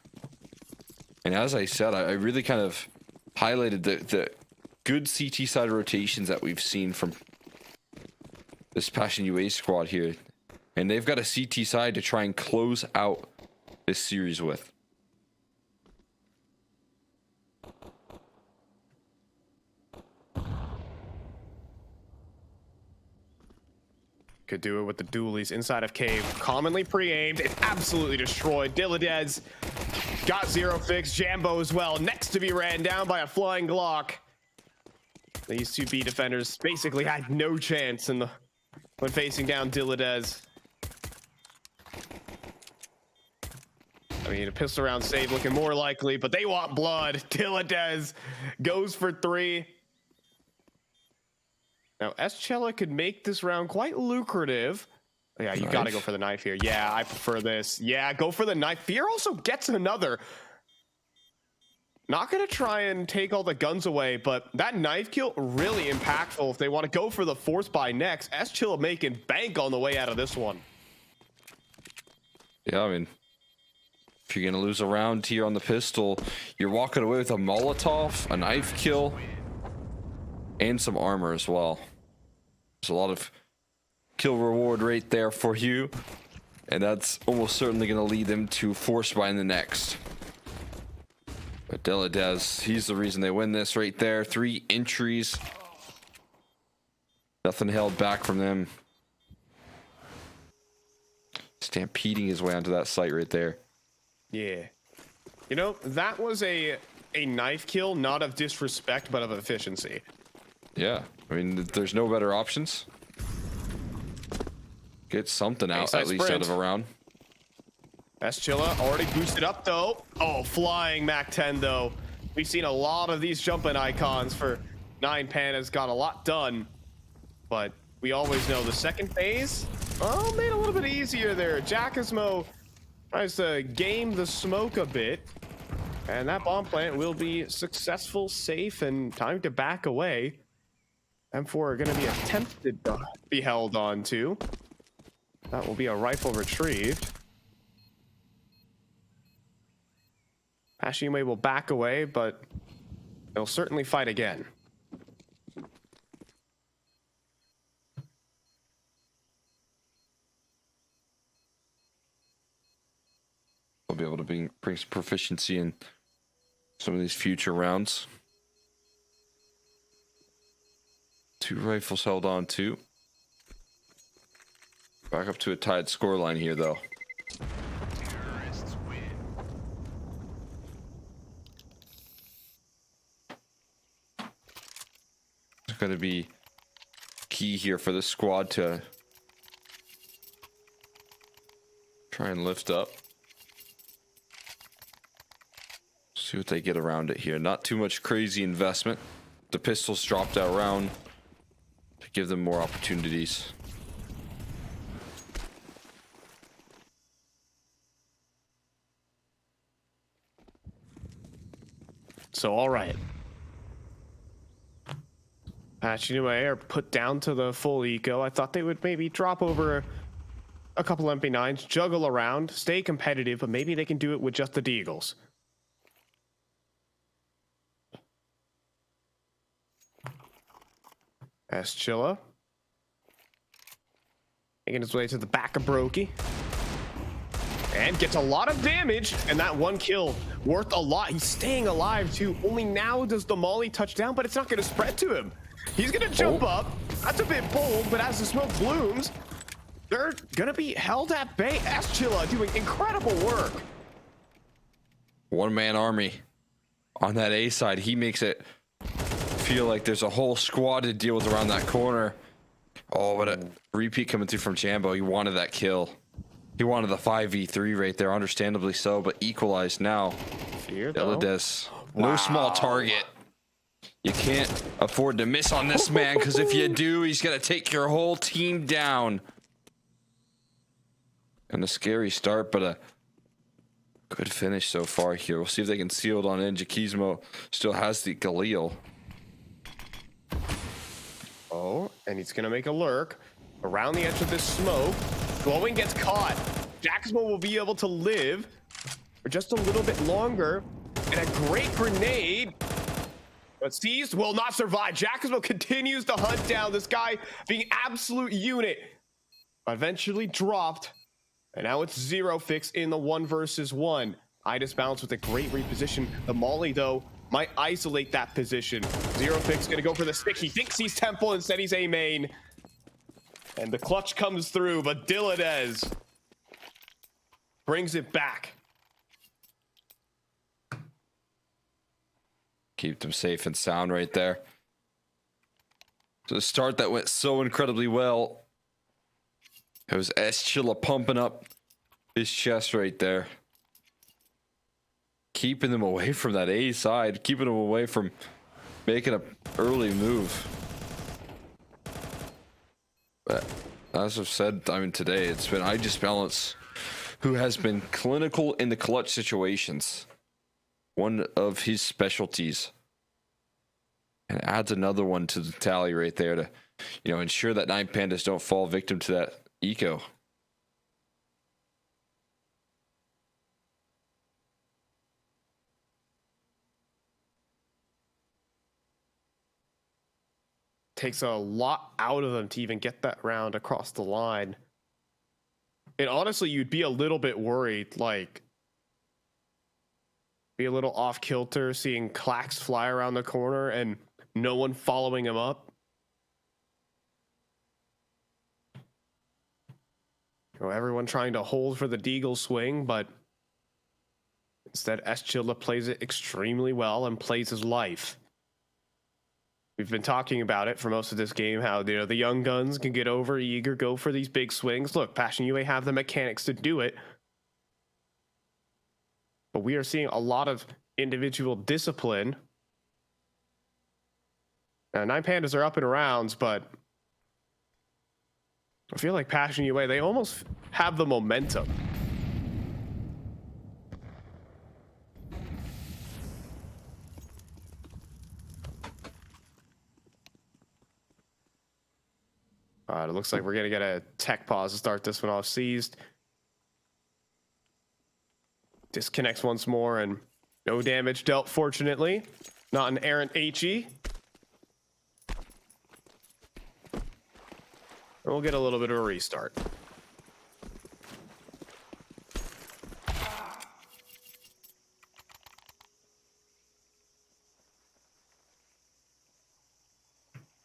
And as I said, I really kind of highlighted the good CT side rotations that we've seen from this Passion UA squad here. And they've got a CT side to try and close out this series with. Could do it with the dualies inside of cave. Commonly pre-aimed. It's absolutely destroyed. Diladez got Zero Fix. Jambo as well. Next to be ran down by a flying Glock. These 2 B defenders basically had no chance when facing down Diladez. I mean, a pistol round save looking more likely, but they want blood. Diladez goes for 3. Now, Chilla could make this round quite lucrative. Yeah, you got to go for the knife here. Yeah, I prefer this. Yeah, go for the knife. Fear also gets another. Not going to try and take all the guns away, but that knife kill really impactful if they want to go for the force buy next. Chilla making bank on the way out of this one. Yeah, I mean, if you're going to lose a round here on the pistol, you're walking away with a Molotov, a knife kill, and some armor as well. There's a lot of kill reward right there for you, and that's almost certainly going to lead them to force buy in the next. But Deladez, he's the reason they win this right there. 3 entries. Nothing held back from them. Stampeding his way onto that site right there. Yeah. You know, that was a knife kill, not of disrespect, but of efficiency. Yeah. I mean, there's no better options. Get something out, at least out of a round. Chilla already boosted up though. Oh, flying Mac 10 though. We've seen a lot of these jumping icons for 9 Pandas. Got a lot done, but we always know the second phase, made a little bit easier there. Jackismo tries to game the smoke a bit, and that bomb plant will be successful, safe, and time to back away. M4 are going to be attempted to be held on to. That will be a rifle retrieved. Passion UA will back away, but They'll certainly fight again. We'll be able to bring some proficiency in some of these future rounds. 2 rifles held on to. Back up to a tied scoreline here, though. Terrorists win. It's going to be key here for the squad to try and lift up. See what they get around it here. Not too much crazy investment. The pistols dropped out round to give them more opportunities. So, all right. Patch anyway are put down to the full eco. I thought they would maybe drop over a couple MP9s, juggle around, stay competitive, but maybe they can do it with just the Deagles. Chilla making his way to the back of Brokey. And gets a lot of damage, and that 1 kill worth a lot. He's staying alive too. Only now does the molly touch down, but it's not going to spread to him. He's going to jump up. That's a bit bold, but as the smoke blooms, they're going to be held at bay. Chilla doing incredible work. 1-man army on that A side. He makes it feel like there's a whole squad to deal with around that corner. Oh, what a repeat coming through from Jambo. He wanted that kill. He wanted the 5v3 right there, understandably so, but equalized now. Fear, though. Elades, no small target. You can't afford to miss on this man, because if you do, he's going to take your whole team down. And a scary start, but a good finish so far here. We'll see if they can seal it on in. Jakizmo still has the Galil. Oh, and he's going to make a lurk around the edge of this smoke. Glowing gets caught. Jacksmo will be able to live for just a little bit longer. And a great grenade. But Seized will not survive. Jacksmo continues to hunt down this guy being absolute unit. Eventually dropped. And now it's Zero Fix in the 1 versus 1. Idis Bounce with a great reposition. The Molly, though, might isolate that position. Zero Fix gonna go for the stick. He thinks he's Temple, instead he's A main. And the clutch comes through, but Dilladez brings it back. Keep them safe and sound right there. So the start that went so incredibly well. It was Chilla pumping up his chest right there. Keeping them away from that A side. Keeping them away from making an early move. But as I've said, I mean, today it's been Idis Balance who has been clinical in the clutch situations. One of his specialties. And adds another one to the tally right there to, you know, ensure that 9 Pandas don't fall victim to that eco. Takes a lot out of them to even get that round across the line. And honestly, you'd be a little bit worried, like, be a little off kilter seeing Clax fly around the corner and no one following him up. You know, everyone trying to hold for the Deagle swing, but instead Chilla plays it extremely well and plays his life. We've been talking about it for most of this game, how, you know, the young guns can get over eager, go for these big swings. Look, Passion UA have the mechanics to do it. But we are seeing a lot of individual discipline. Now, 9 Pandas are up in rounds, but I feel like Passion UA, they almost have the momentum. It looks like we're going to get a tech pause to start this one off. Seized. Disconnects once more and no damage dealt, fortunately. Not an errant HE. And we'll get a little bit of a restart.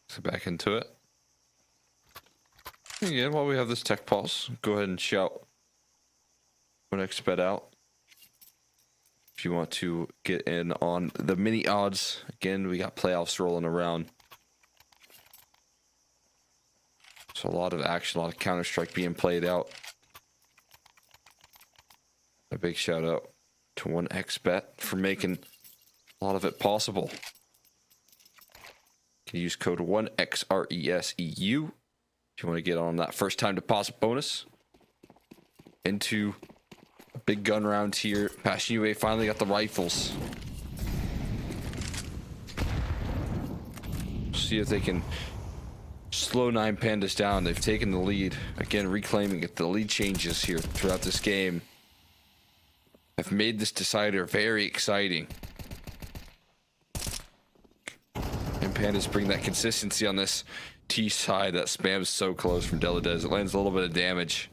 So back into it. Again, while we have this tech pulse, go ahead and shout when XBet out. If you want to get in on the mini odds, again, we got playoffs rolling around. So a lot of action, a lot of Counter-Strike being played out. A big shout out to 1xBet for making a lot of it possible. You can use code 1XRESEU if you want to get on that first time deposit bonus into a big gun round here. Passion UA finally got the rifles. See if they can slow 9 Pandas down. They've taken the lead. Again, reclaiming it. The lead changes here throughout this game have made this decider very exciting. And Pandas bring that consistency on this T side that spams so close from Deladez. It lands a little bit of damage.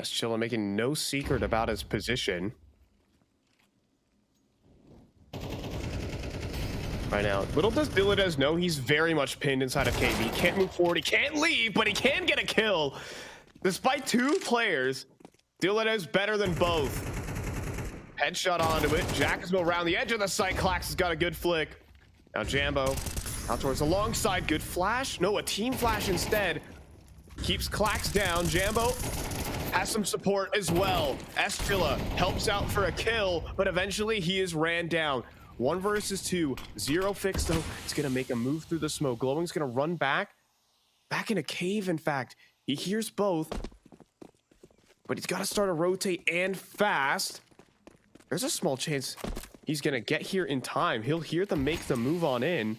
Chilla making no secret about his position. Right now, little does Deladez know he's very much pinned inside of KB. He can't move forward, he can't leave, but he can get a kill. Despite 2 players, Deladez better than both. Headshot onto it. Jackasmo around the edge of the site. Clax has got a good flick. Now Jambo out towards the long side. Good flash. No, a team flash instead. Keeps Clax down. Jambo has some support as well. Chilla helps out for a kill, but eventually he is ran down. 1 versus 2. Zero Fix, though. It's going to make a move through the smoke. Glowing's going to run back in a cave, in fact. He hears both, but he's got to start to rotate and fast. There's a small chance he's going to get here in time. He'll hear them make the move on in.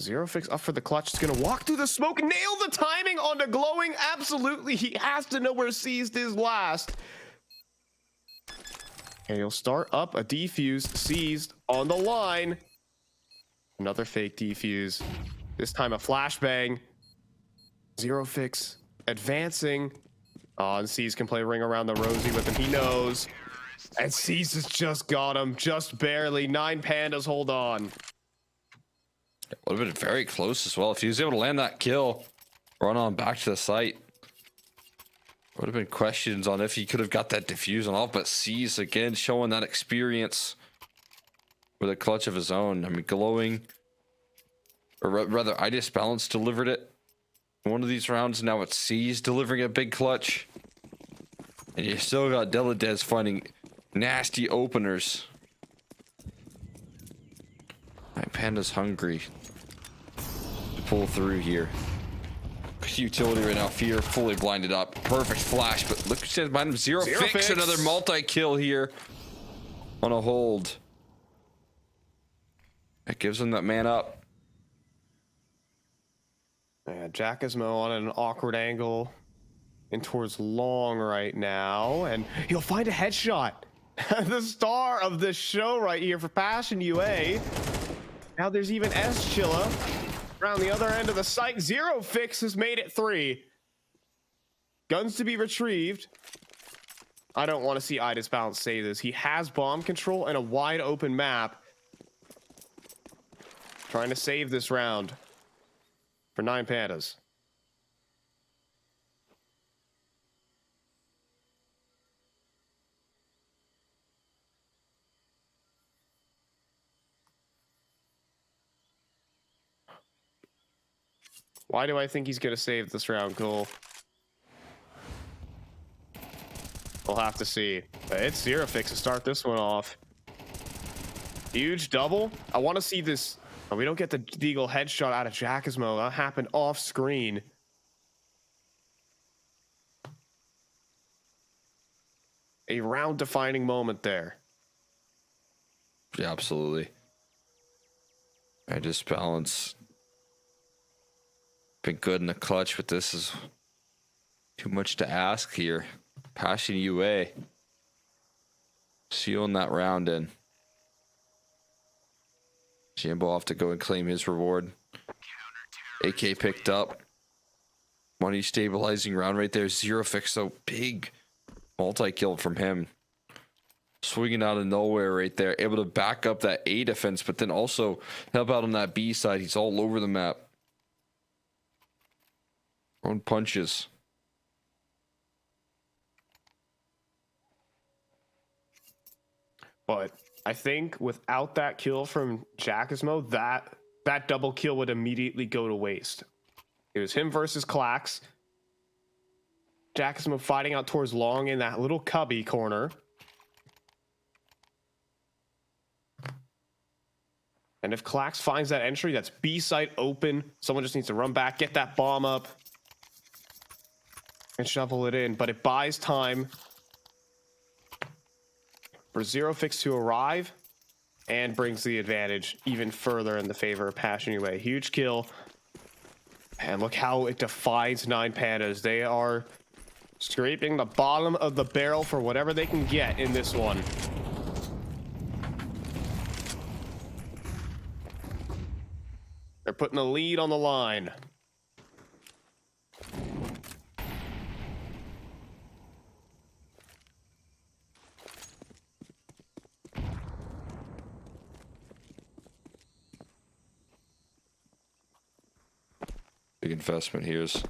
Zero Fix up for the clutch. It's going to walk through the smoke. Nail the timing onto Glowing. Absolutely. He has to know where Seized is last. And he'll start up a defuse. Seized on the line. Another fake defuse. This time a flashbang. Zero Fix advancing. Oh, and Seized can play ring around the rosy with him. He knows. And Seized has just got him. Just barely. 9 Pandas hold on. Would have been very close as well. If he was able to land that kill, run on back to the site. Would have been questions on if he could have got that diffuse on off, but Seized again showing that experience with a clutch of his own. I mean, Glowing, or rather, I Balance delivered it in one of these rounds. Now it's Seized delivering a big clutch. And you still got Deladez finding nasty openers. Panda's hungry to pull through here. Utility right now. Fear fully blinded up. Perfect flash, but look who's behind him. Zero Fix. Another multi-kill here on a hold. That gives him that man up. Yeah, Jackasmo on an awkward angle in towards long right now, and he'll find a headshot. The star of the show right here for Passion UA. Now there's even Chilla around the other end of the site. Zero Fix has made it 3. Guns to be retrieved. I don't want to see Balance save this. He has bomb control and a wide open map. Trying to save this round for 9 Pandas. Why do I think he's going to save this round, Cole? We'll have to see. It's Zero Fix to start this one off. Huge double. I want to see this. Oh, we don't get the Deagle headshot out of Jackasmo. That happened off screen. A round defining moment there. Yeah, absolutely. Balance Been good in the clutch, but this is too much to ask here. Passion UA sealing that round in. Jambo will have to go and claim his reward. AK picked up. Money stabilizing round right there. Zero fix, so big multi-kill from him. Swinging out of nowhere right there. Able to back up that A defense, but then also help out on that B side. He's all over the map. Throwing punches. But I think without that kill from Jackismo, that double kill would immediately go to waste. It was him versus Clax. Jackismo fighting out towards long in that little cubby corner. And if Clax finds that entry, that's B site open. Someone just needs to run back, get that bomb up, and shovel it in. But it buys time for Zero Fix to arrive and brings the advantage even further in the favor of Passion UA. Huge kill. And look how it defines 9 Pandas. They are scraping the bottom of the barrel for whatever they can get in this one. They're putting the lead on the line. Big investment here's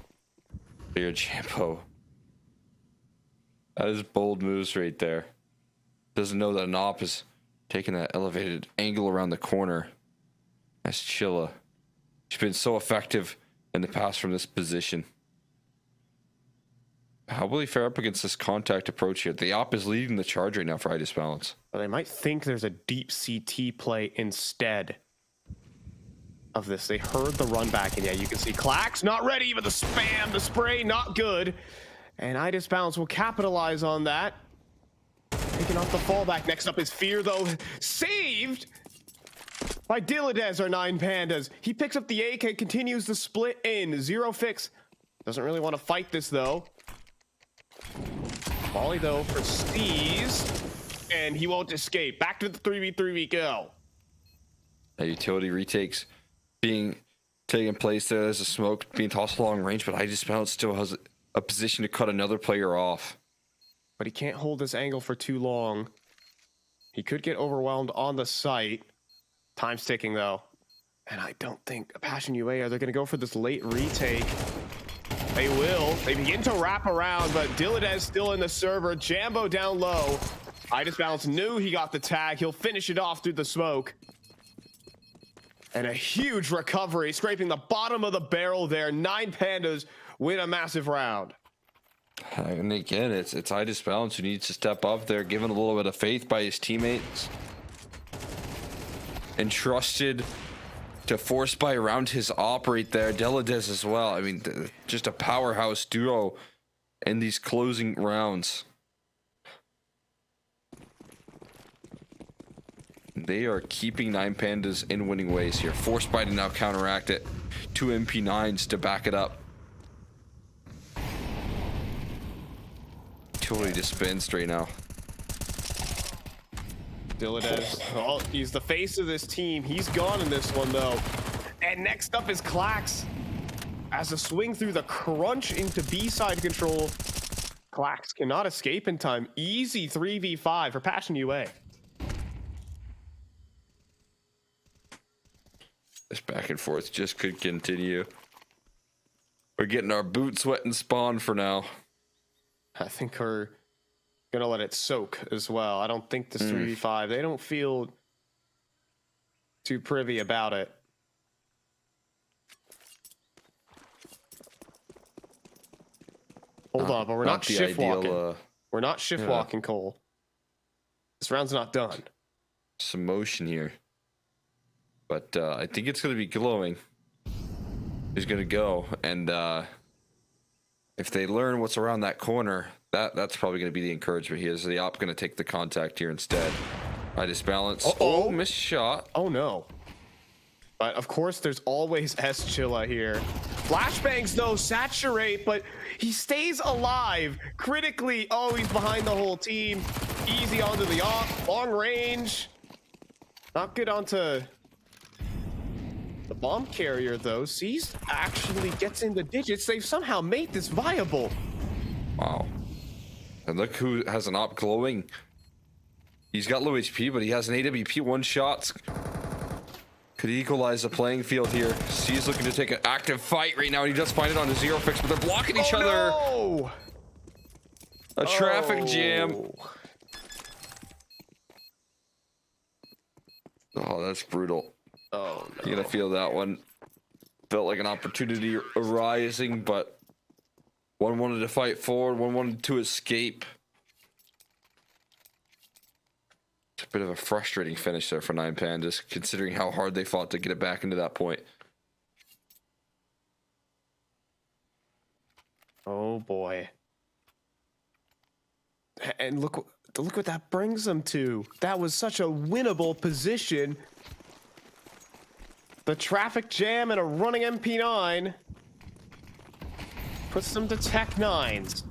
here, Jambo. That is bold moves right there. Doesn't know that an op is taking that elevated angle around the corner. That's Chilla. She's been so effective in the past from this position. How will he fare up against this contact approach here? The op is leading the charge right now for Idis Balance. But they might think there's a deep CT play instead of this. They heard the run back, and yeah, you can see Clax not ready, but the spam, the spray, not good. And Idis Balance will capitalize on that. Taking off the fallback. Next up is Fear, though. Saved by Dilladez, our 9 Pandas. He picks up the AK, continues the split in. Zero Fix doesn't really want to fight this, though. Volley, though, for Steez. And he won't escape. Back to the 3v3 we go. That utility retakes being taking place there. There's a smoke being tossed long range, but Idis Balance still has a position to cut another player off. But he can't hold this angle for too long. He could get overwhelmed on the site. Time's ticking, though. And I don't think Passion UA, are they going to go for this late retake? They will. They begin to wrap around, but Dilladez still in the server. Jambo down low. Idis Balance knew he got the tag. He'll finish it off through the smoke. And a huge recovery, scraping the bottom of the barrel there. 9 Pandas win a massive round. And again, it's Idis Balance who needs to step up there, given a little bit of faith by his teammates. Entrusted to force buy around his op right there. Dilladez as well. I mean, just a powerhouse duo in these closing rounds. They are keeping 9 Pandas in winning ways here. Force buy to now counteract it. 2 MP9s to back it up. Totally dispensed right now. Dilladez, oh, he's the face of this team. He's gone in this one, though. And next up is Clax. As a swing through the crunch into B-side control. Clax cannot escape in time. Easy 3v5 for Passion UA. This back and forth just could continue. We're getting our boots wet and spawn for now. I think we're gonna let it soak as well. I don't think this 3v5, they don't feel too privy about it. Hold on, but we're not shift walking. We're not shift walking, Cole. This round's not done. Some motion here. But I think it's going to be glowing. He's going to go. And if they learn what's around that corner, that's probably going to be the encouragement here. Is the op going to take the contact here instead? Idis Balance. Oh, missed shot. Oh, no. But, of course, there's always S Chilla here. Flashbangs though saturate, but he stays alive. Critically, oh, he's behind the whole team. Easy onto the off, long range. Not good onto the bomb carrier though. Seas actually gets in the digits. They've somehow made this viable. Wow. And look who has an op glowing. He's got low HP, but he has an AWP, 1 shot. Could equalize the playing field here. C's looking to take an active fight right now. He just find it on the zero fix, but they're blocking each other. No! A traffic jam. Oh, that's brutal. Oh, no. You're gonna feel that one. Felt like an opportunity arising, but one wanted to fight forward, one wanted to escape. It's a bit of a frustrating finish there for 9Pandas, considering how hard they fought to get it back into that point. Oh boy. And look what that brings them to. That was such a winnable position. The traffic jam and a running MP9 puts them to Tech 9s.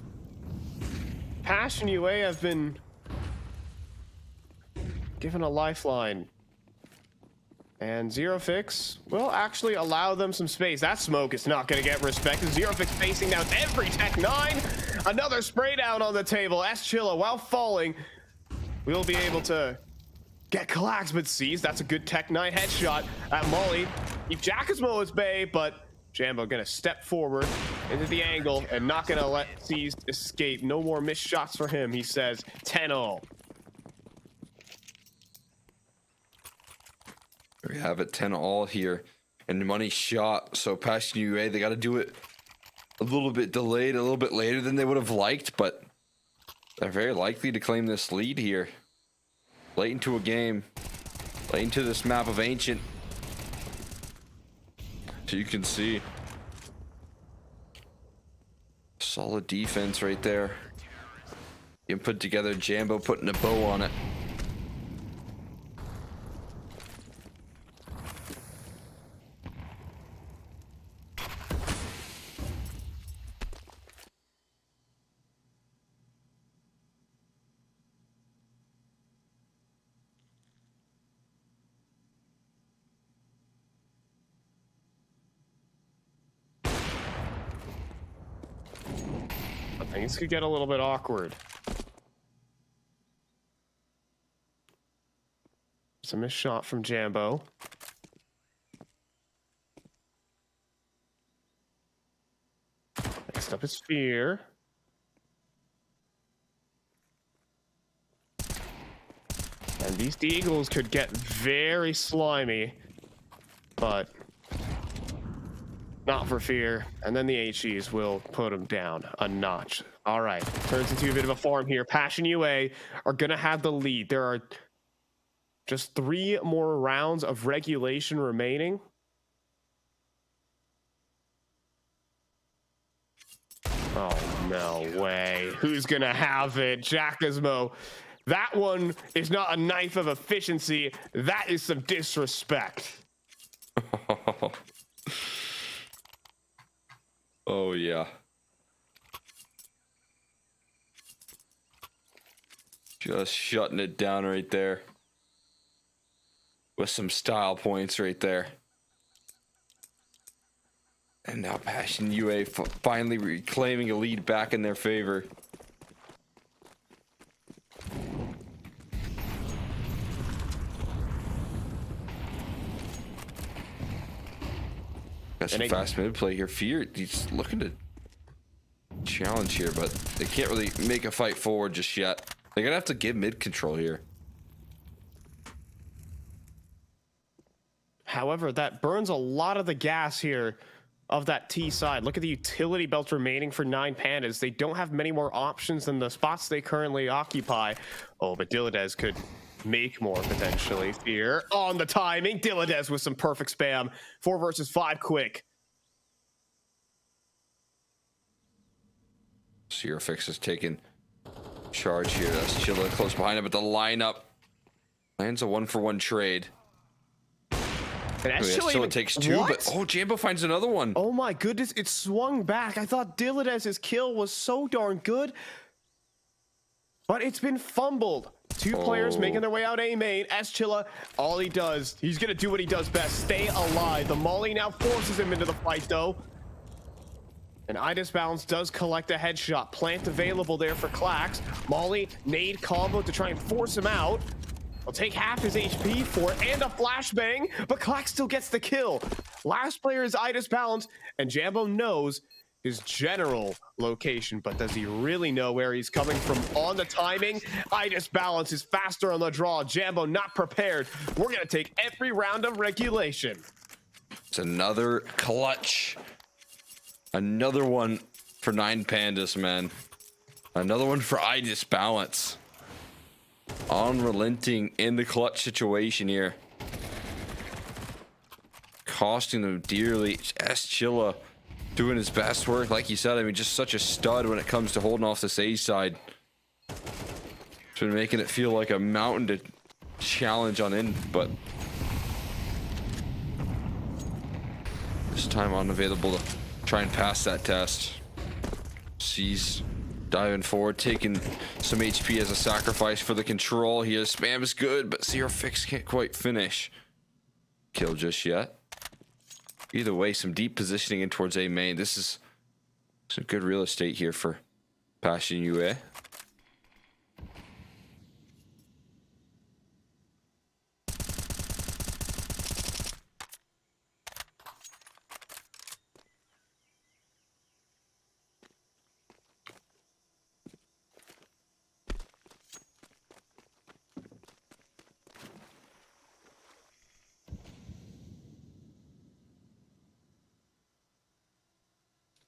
Passion UA have been given a lifeline. And Zero Fix will actually allow them some space. That smoke is not going to get respected. Zero Fix facing down every Tech 9. Another spray down on the table. S Chilla, while falling, will be able to get collapsed, but sees that's a good Tech 9 headshot at Molly. If Jackasmo is Bay, but Jambo gonna step forward into the angle and not gonna let C's escape. No more missed shots for him, he says. 10-0. We have it 10-all here, and the money shot. So Passion UA, they got to do it a little bit delayed, a little bit later than they would have liked, but they're very likely to claim this lead here. Late into a game, late into this map of Ancient. So you can see solid defense right there. You can put together Jambo putting a bow on it. Things could get a little bit awkward. It's a missed shot from Jambo. Next up is Fear. And these Deagles could get very slimy, but not for Fear. And then the HEs will put him down a notch. All right, turns into a bit of a farm here. Passion UA are gonna have the lead. There are just 3 more rounds of regulation remaining. Oh, no way. Who's gonna have it? Jackasmo. That one is not a knife of efficiency. That is some disrespect. Oh, yeah. Just shutting it down right there. With some style points right there. And now Passion UA finally reclaiming a lead back in their favor. Got some fast mid play here. Fear, he's looking to challenge here, but they can't really make a fight forward just yet. They're gonna have to give mid control here. However, that burns a lot of the gas here of that T side. Look at the utility belt remaining for 9Pandas. They don't have many more options than the spots they currently occupy. Oh, but Dilladez could make more potentially. Fear on the timing. Dilladez with some perfect spam. 4 versus 5 quick. Fix is taking charge here. That's Chilla close behind him, but the lineup lands a 1-for-1 trade. And Oh, yeah, actually, still it takes 2, what? but Jambo finds another one. Oh my goodness, it swung back. I thought Dilladez's kill was so darn good, but it's been fumbled. 2 players making their way out A main. Chilla, all he does, he's gonna do what he does best, stay alive. The Molly now forces him into the fight though. And Idis Balance does collect a headshot. Plant available there for Clax. Molly, nade combo to try and force him out. Will take half his HP for it and a flashbang, but Clax still gets the kill. Last player is Idis Balance, and Jambo knows his general location, but does he really know where he's coming from on the timing? Idis Balance is faster on the draw. Jambo not prepared. We're gonna take every round of regulation. It's another clutch. Another one for 9 Pandas, man. Another one for Idis Balance. Unrelenting in the clutch situation here. Costing them dearly. Chilla doing his best work. Like you said, I mean, just such a stud when it comes to holding off this A side. It's been making it feel like a mountain to challenge on in, but this time unavailable to try and pass that test. Sees diving forward, taking some HP as a sacrifice for the control here. Spam is good, but Zero Fix can't quite finish. Kill just yet. Either way, some deep positioning in towards A main. This is some good real estate here for Passion UA.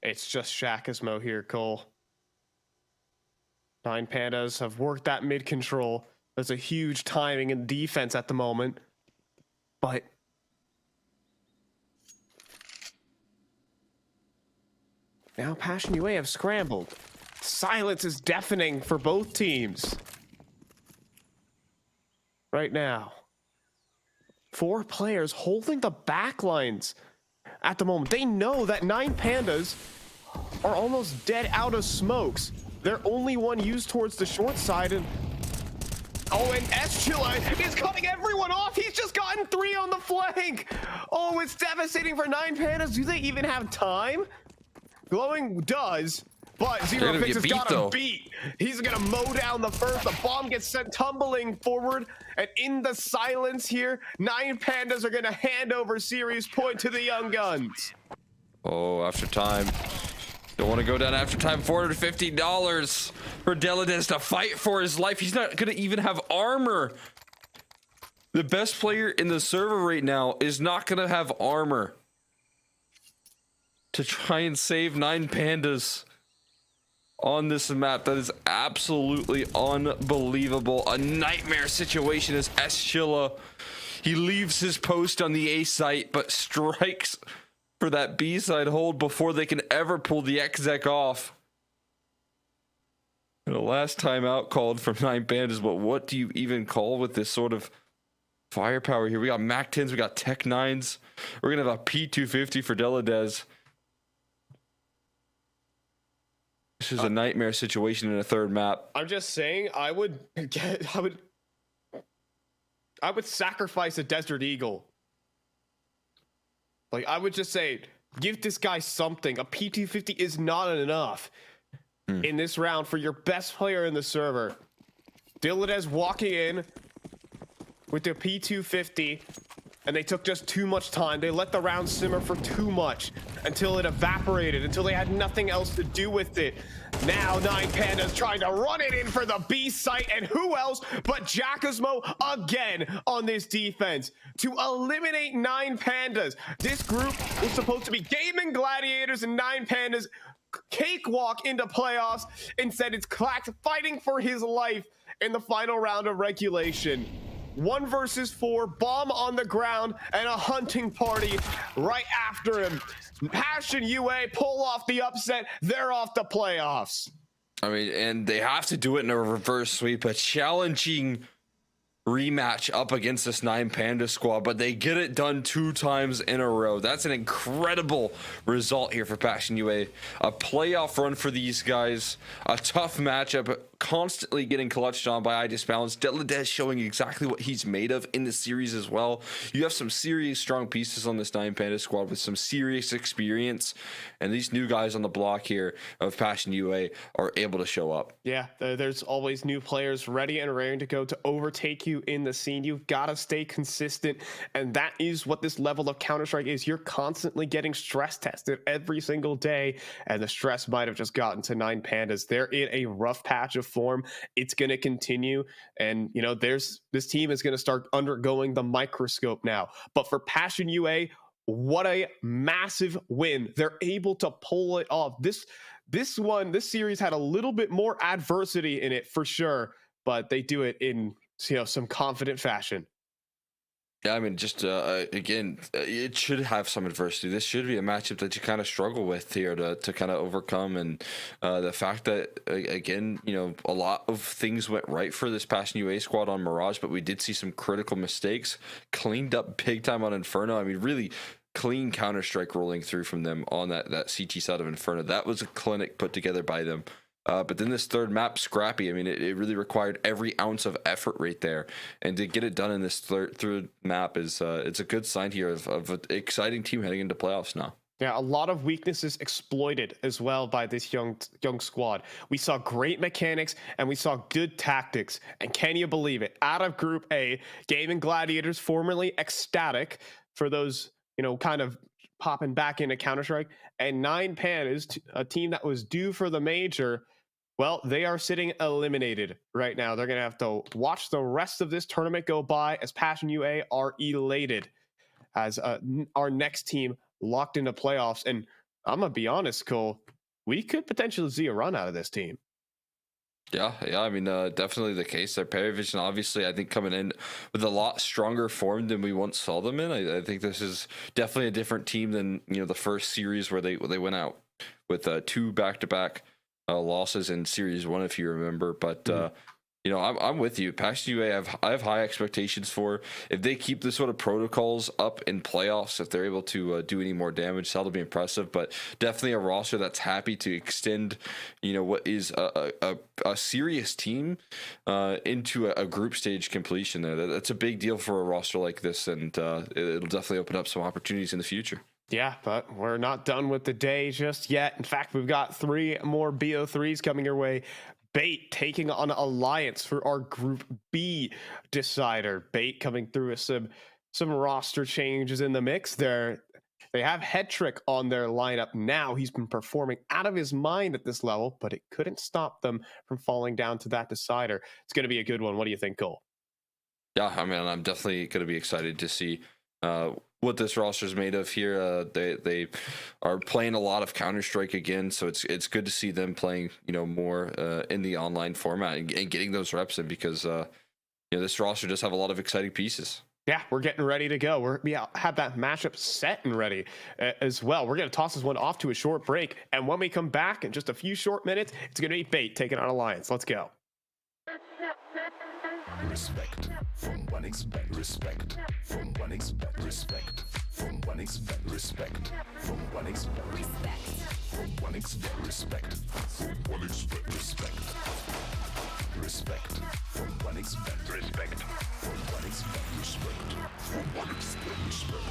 It's just Shakismo here, Cole. 9 Pandas have worked that mid control. There's a huge timing and defense at the moment. But now Passion UA have scrambled. Silence is deafening for both teams. Right now. 4 players holding the backlines at the moment. They know that 9 Pandas are almost dead out of smokes. They're only one used towards the short side, and and Chilla is cutting everyone off. He's just gotten 3 on the flank. Oh, it's devastating for 9 Pandas. Do they even have time? Glowing does, but Zero Fix has got him beat. He's gonna mow down the first. The bomb gets sent tumbling forward, and in the silence here, 9 Pandas are gonna hand over series point to the Young Guns. Oh, after time. Don't want to go down after time. $450 for Dilladez to fight for his life. He's not gonna even have armor. The best player in the server right now is not gonna have armor to try and save 9 Pandas on this map. That is absolutely unbelievable. A nightmare situation as Chilla. He leaves his post on the A site, but strikes for that B side hold before they can ever pull the exec off. And the last timeout called from 9 Pandas, but what do you even call with this sort of firepower here? We got Mac 10s, we got Tech 9s. We're gonna have a P250 for Dilladez. This is a nightmare situation in a third map. I'm just saying, I would sacrifice a Desert Eagle. Like, I would just say, give this guy something. A P250 is not enough in this round for your best player in the server. Dilladez walking in with the P250, and they took just too much time. They let the round simmer for too much until it evaporated, until they had nothing else to do with it. Now 9 Pandas trying to run it in for the B site, and who else but Jackismo again on this defense to eliminate 9 Pandas. This group was supposed to be gaming gladiators, and 9 Pandas cakewalk into playoffs. Instead, it's Clax fighting for his life in the final round of regulation. 1 versus 4, bomb on the ground, and a hunting party right after him. Passion UA pull off the upset. They're off the playoffs. I mean, and they have to do it in a reverse sweep, a challenging rematch up against this 9 Panda squad, but they get it done 2 times in a row. That's an incredible result here for Passion UA. A playoff run for these guys, a tough matchup, constantly getting clutched on by iDisbalance. Deladez showing exactly what he's made of in the series as well. You have some serious strong pieces on this 9 Panda squad with some serious experience, and these new guys on the block here of Passion UA are able to show up. Yeah, there's always new players ready and raring to go to overtake you in the scene. You've got to stay consistent, and that is what this level of Counter-Strike is. You're constantly getting stress tested every single day, and the stress might have just gotten to 9 Pandas. They're in a rough patch of form. It's going to continue, and you know, this team is going to start undergoing the microscope now. But for Passion UA, what a massive win. They're able to pull it off. This series had a little bit more adversity in it for sure, but they do it in, you know, some confident fashion. Yeah, I mean, just again, it should have some adversity. This should be a matchup that you kind of struggle with here to kind of overcome. And the fact that, again, you know, a lot of things went right for this Passion UA squad on Mirage, but we did see some critical mistakes, cleaned up big time on Inferno. I mean, really clean Counter-Strike rolling through from them on that CT side of Inferno. That was a clinic put together by them. But then this third map, Scrappy, I mean, it really required every ounce of effort right there. And to get it done in this third map is it's a good sign here of an exciting team heading into playoffs now. Yeah, a lot of weaknesses exploited as well by this young squad. We saw great mechanics and we saw good tactics. And can you believe it? Out of Group A, Gaming Gladiators, formerly Ecstatic, for those, you know, kind of popping back into Counter-Strike, and 9 Pandas, a team that was due for the major. Well, they are sitting eliminated right now. They're going to have to watch the rest of this tournament go by as Passion UA are elated as our next team locked into playoffs. And I'm going to be honest, Cole, we could potentially see a run out of this team. Yeah, I mean, definitely the case there. Paravision, obviously, I think coming in with a lot stronger form than we once saw them in. I think this is definitely a different team than, you know, the first series where they went out with 2 back-to-back losses in Series 1, if you remember. But you know, I'm with you. Passion UA, I have high expectations for. If they keep the sort of protocols up in playoffs, if they're able to do any more damage, that'll be impressive. But definitely a roster that's happy to extend, you know, what is a serious team into a group stage completion. There, that's a big deal for a roster like this, and it'll definitely open up some opportunities in the future. Yeah, but we're not done with the day just yet. In fact, we've got 3 more BO3s coming your way. Bait taking on Alliance for our Group B decider. Bait coming through with some roster changes in the mix there. They have Hetrick on their lineup now. He's been performing out of his mind at this level, but it couldn't stop them from falling down to that decider. It's going to be a good one. What do you think, Cole? Yeah, I mean, I'm definitely going to be excited to see what this roster is made of here. They are playing a lot of Counter-Strike again, so it's good to see them playing, you know, more in the online format and getting those reps in, because you know, this roster does have a lot of exciting pieces. Yeah, we're getting ready to go. We have that matchup set and ready as well. We're going to toss this one off to a short break, and when we come back in just a few short minutes, it's going to be Bait taking on Alliance. Let's go. Respect from 1xBet. Respect from 1xBet. Respect from 1xBet. Respect from 1xBet. Respect from 1xBet. Respect from 1xBet. Respect. Respect from 1xBet. Respect from 1xBet. Respect from 1xBet. Respect.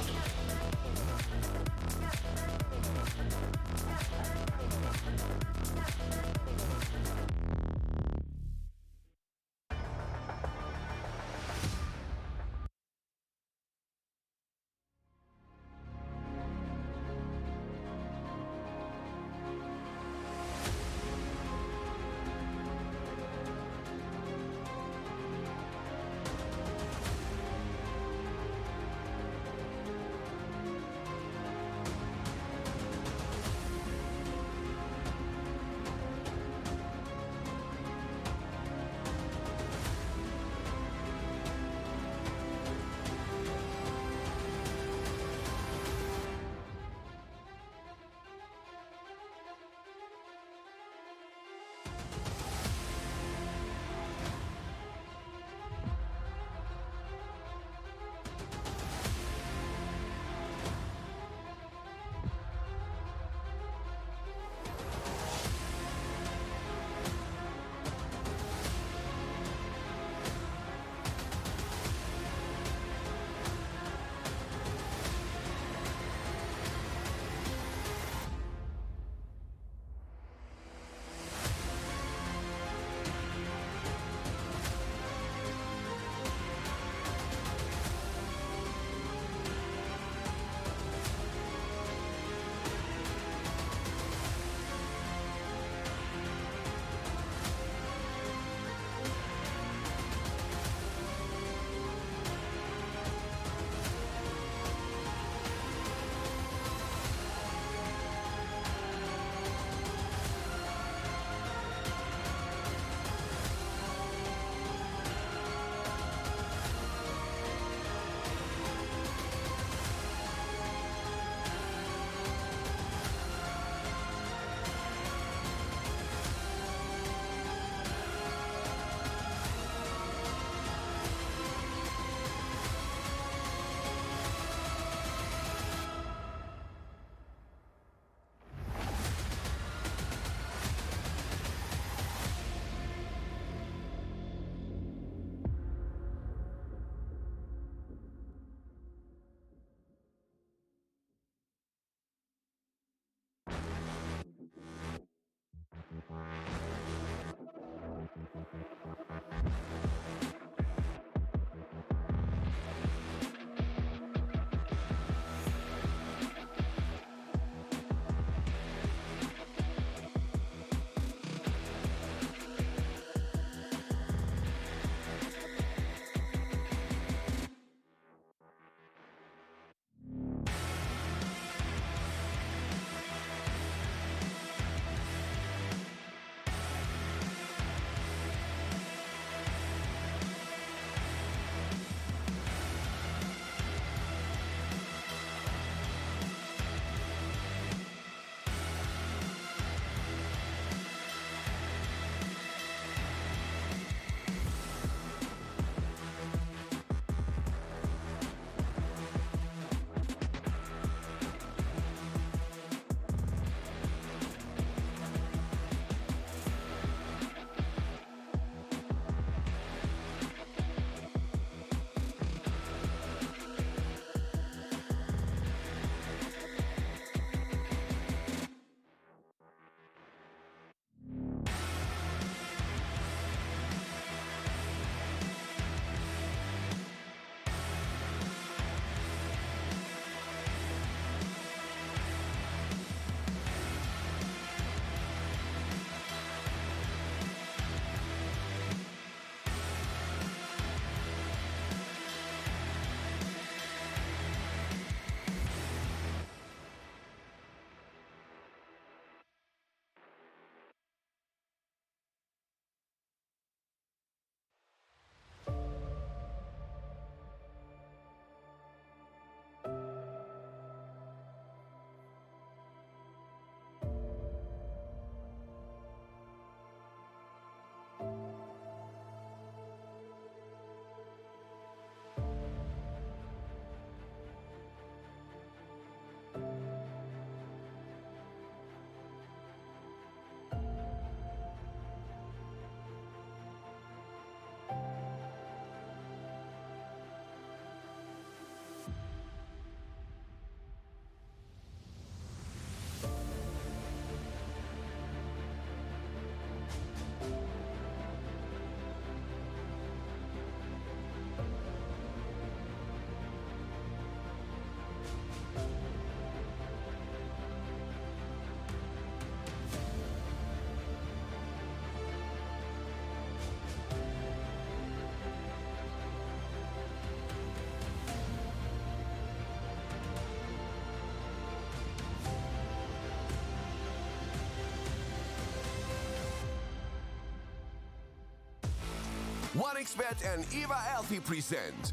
OneXBet and Eva Alfie present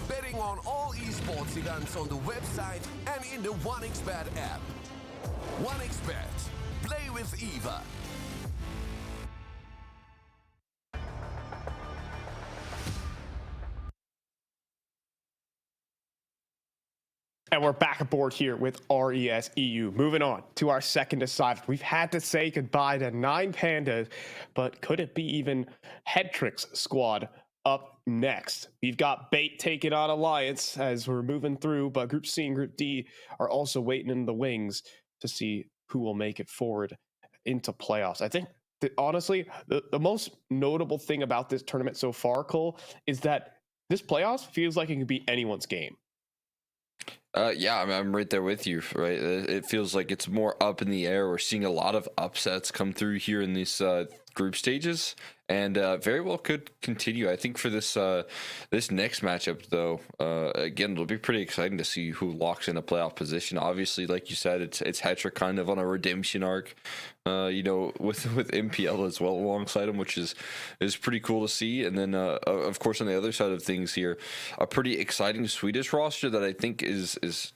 betting on all esports events on the website and in the OneXBet app. OneXBet. Play with Eva. And we're back aboard here with RESEU. Moving on to our second assignment. We've had to say goodbye to 9 Pandas, but could it be even Headtrick's squad up next? We've got Bait taking on Alliance as we're moving through, but Group C and Group D are also waiting in the wings to see who will make it forward into playoffs. I think that honestly, the most notable thing about this tournament so far, Cole, is that this playoffs feels like it could be anyone's game. Yeah, I'm right there with you. Right, it feels like it's more up in the air. We're seeing a lot of upsets come through here in these group stages, and very well could continue. I think for this this next matchup, though, again, it'll be pretty exciting to see who locks in a playoff position. Obviously, like you said, it's Hetrick kind of on a redemption arc, with MPL as well alongside him, which is pretty cool to see. And then, of course, on the other side of things here, a pretty exciting Swedish roster that I think is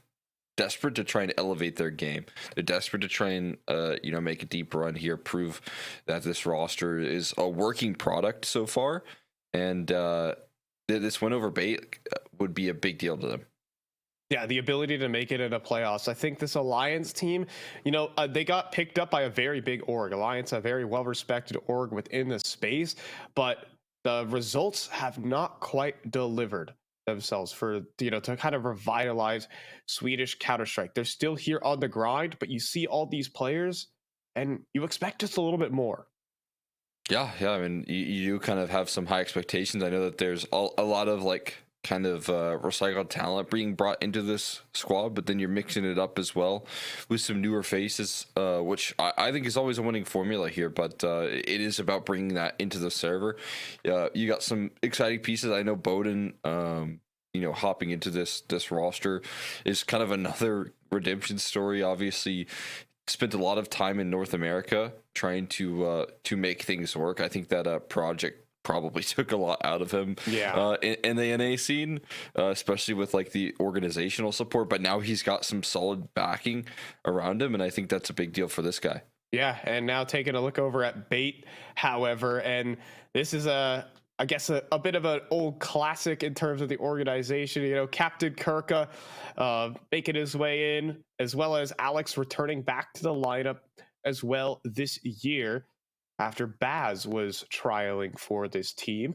desperate to try and elevate their game. They're desperate to try and make a deep run here, prove that this roster is a working product so far, and this win over Bait would be a big deal to them. Yeah, the ability to make it in a playoffs. I think this Alliance team, they got picked up by a very big org. Alliance, a very well-respected org within the space, but the results have not quite delivered themselves for, to kind of revitalize Swedish Counter-Strike. They're still here on the grind, but you see all these players and you expect just a little bit more. Yeah. I mean, you kind of have some high expectations. I know that there's a lot of recycled talent being brought into this squad, but then you're mixing it up as well with some newer faces, which I think is always a winning formula here, but it is about bringing that into the server. You got some exciting pieces. I know Bowden, hopping into this roster is kind of another redemption story. Obviously spent a lot of time in North America trying to make things work. I think that project probably took a lot out of him in the NA scene, especially with the organizational support, but now he's got some solid backing around him, and I think that's a big deal for this guy. Yeah, and now taking a look over at Bait, however, and this is a bit of an old classic in terms of the organization. Captain Kirka making his way in, as well as Alex returning back to the lineup as well this year, after Baz was trialing for this team.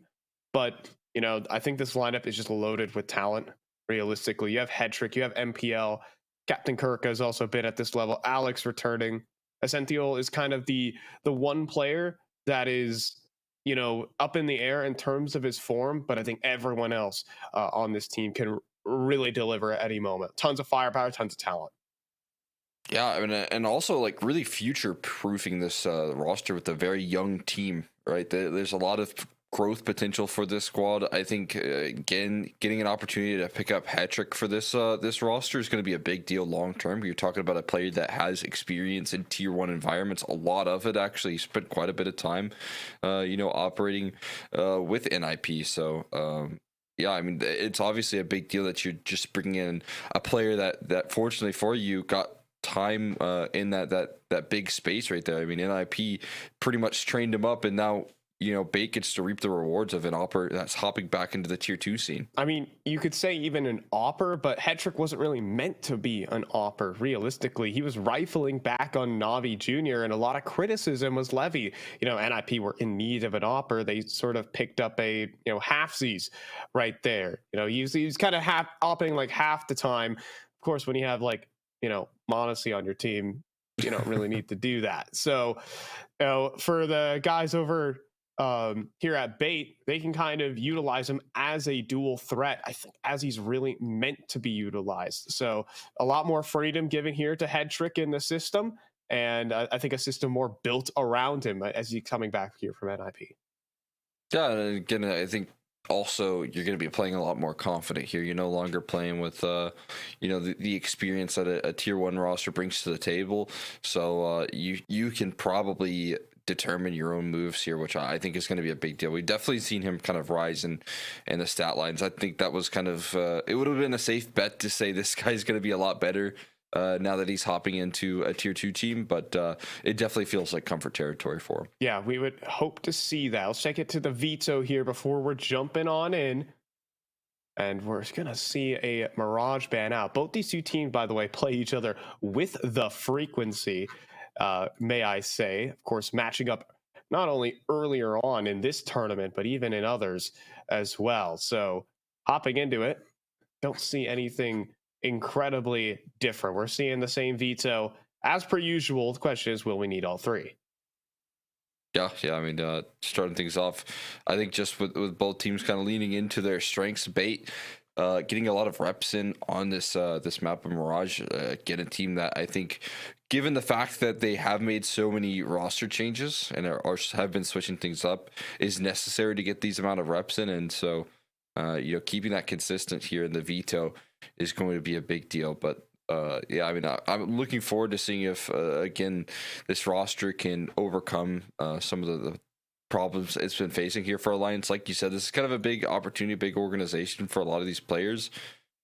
But, I think this lineup is just loaded with talent, realistically. You have Hetrick, you have MPL, Captain Kirk has also been at this level, Alex returning. Essential is kind of the one player that is, up in the air in terms of his form, but I think everyone else on this team can really deliver at any moment. Tons of firepower, tons of talent. Yeah, I mean, and also really future proofing this roster with a very young team, right? There's a lot of growth potential for this squad. I think again, getting an opportunity to pick up Hetrick for this roster is going to be a big deal long term. You're talking about a player that has experience in tier 1 environments. A lot of it actually spent quite a bit of time, operating with NIP. So. Yeah, I mean, it's obviously a big deal that you're just bringing in a player that fortunately for you got time in that big space right there. I mean, NIP pretty much trained him up, and now Bait gets to reap the rewards of an Opper that's hopping back into the tier 2 scene. I mean, you could say even an Opper, but Hetrick wasn't really meant to be an Opper. Realistically, he was rifling back on Navi Jr., and a lot of criticism was levied. NIP were in need of an Opper. They sort of picked up a halfsies right there. He's kind of opping half the time. Of course, when you have Monacy on your team, you don't really need to do that. So, for the guys over here at Bait, they can kind of utilize him as a dual threat, I think, as he's really meant to be utilized. So a lot more freedom given here to Hetrick in the system, and I think a system more built around him as he's coming back here from NIP. Yeah, and again, I think also you're going to be playing a lot more confident here. You're no longer playing with the experience that a tier 1 roster brings to the table. So you can probably determine your own moves here, which I think is going to be a big deal. We've definitely seen him kind of rise in the stat lines. I think that was kind of it would have been a safe bet to say this guy's going to be a lot better now that he's hopping into a tier 2 team, but it definitely feels like comfort territory for him. Yeah, we would hope to see that. Let's check it to the veto here before we're jumping on in. And we're going to see a Mirage ban out. Both these two teams, by the way, play each other with the frequency, may I say. Of course, matching up not only earlier on in this tournament, but even in others as well. So hopping into it, don't see anything incredibly different. We're seeing the same veto as per usual. The question is, will we need all three? Yeah. I mean, starting things off, I think just with both teams kind of leaning into their strengths, bait, getting a lot of reps in on this map of Mirage. Get a team that I think, given the fact that they have made so many roster changes and have been switching things up, is necessary to get these amount of reps in. And so, keeping that consistent here in the veto is going to be a big deal. But yeah, I mean, I'm looking forward to seeing if, again, this roster can overcome some of the problems it's been facing here for Alliance. Like you said, this is kind of a big opportunity, big organization for a lot of these players.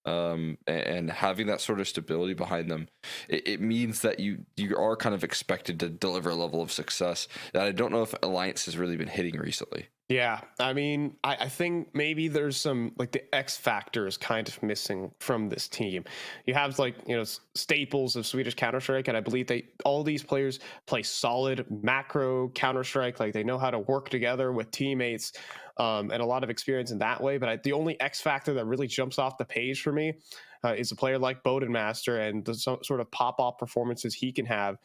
And having that sort of stability behind them, it means that you are kind of expected to deliver a level of success that I don't know if Alliance has really been hitting recently. Yeah, I mean, I think maybe there's some, like, the X factor is kind of missing from this team. You have, like, staples of Swedish Counter-Strike, and I believe all these players play solid macro Counter-Strike. Like, they know how to work together with teammates, and a lot of experience in that way. But the only X factor that really jumps off the page for me is a player like Bodenmaster and the sort of pop-off performances he can have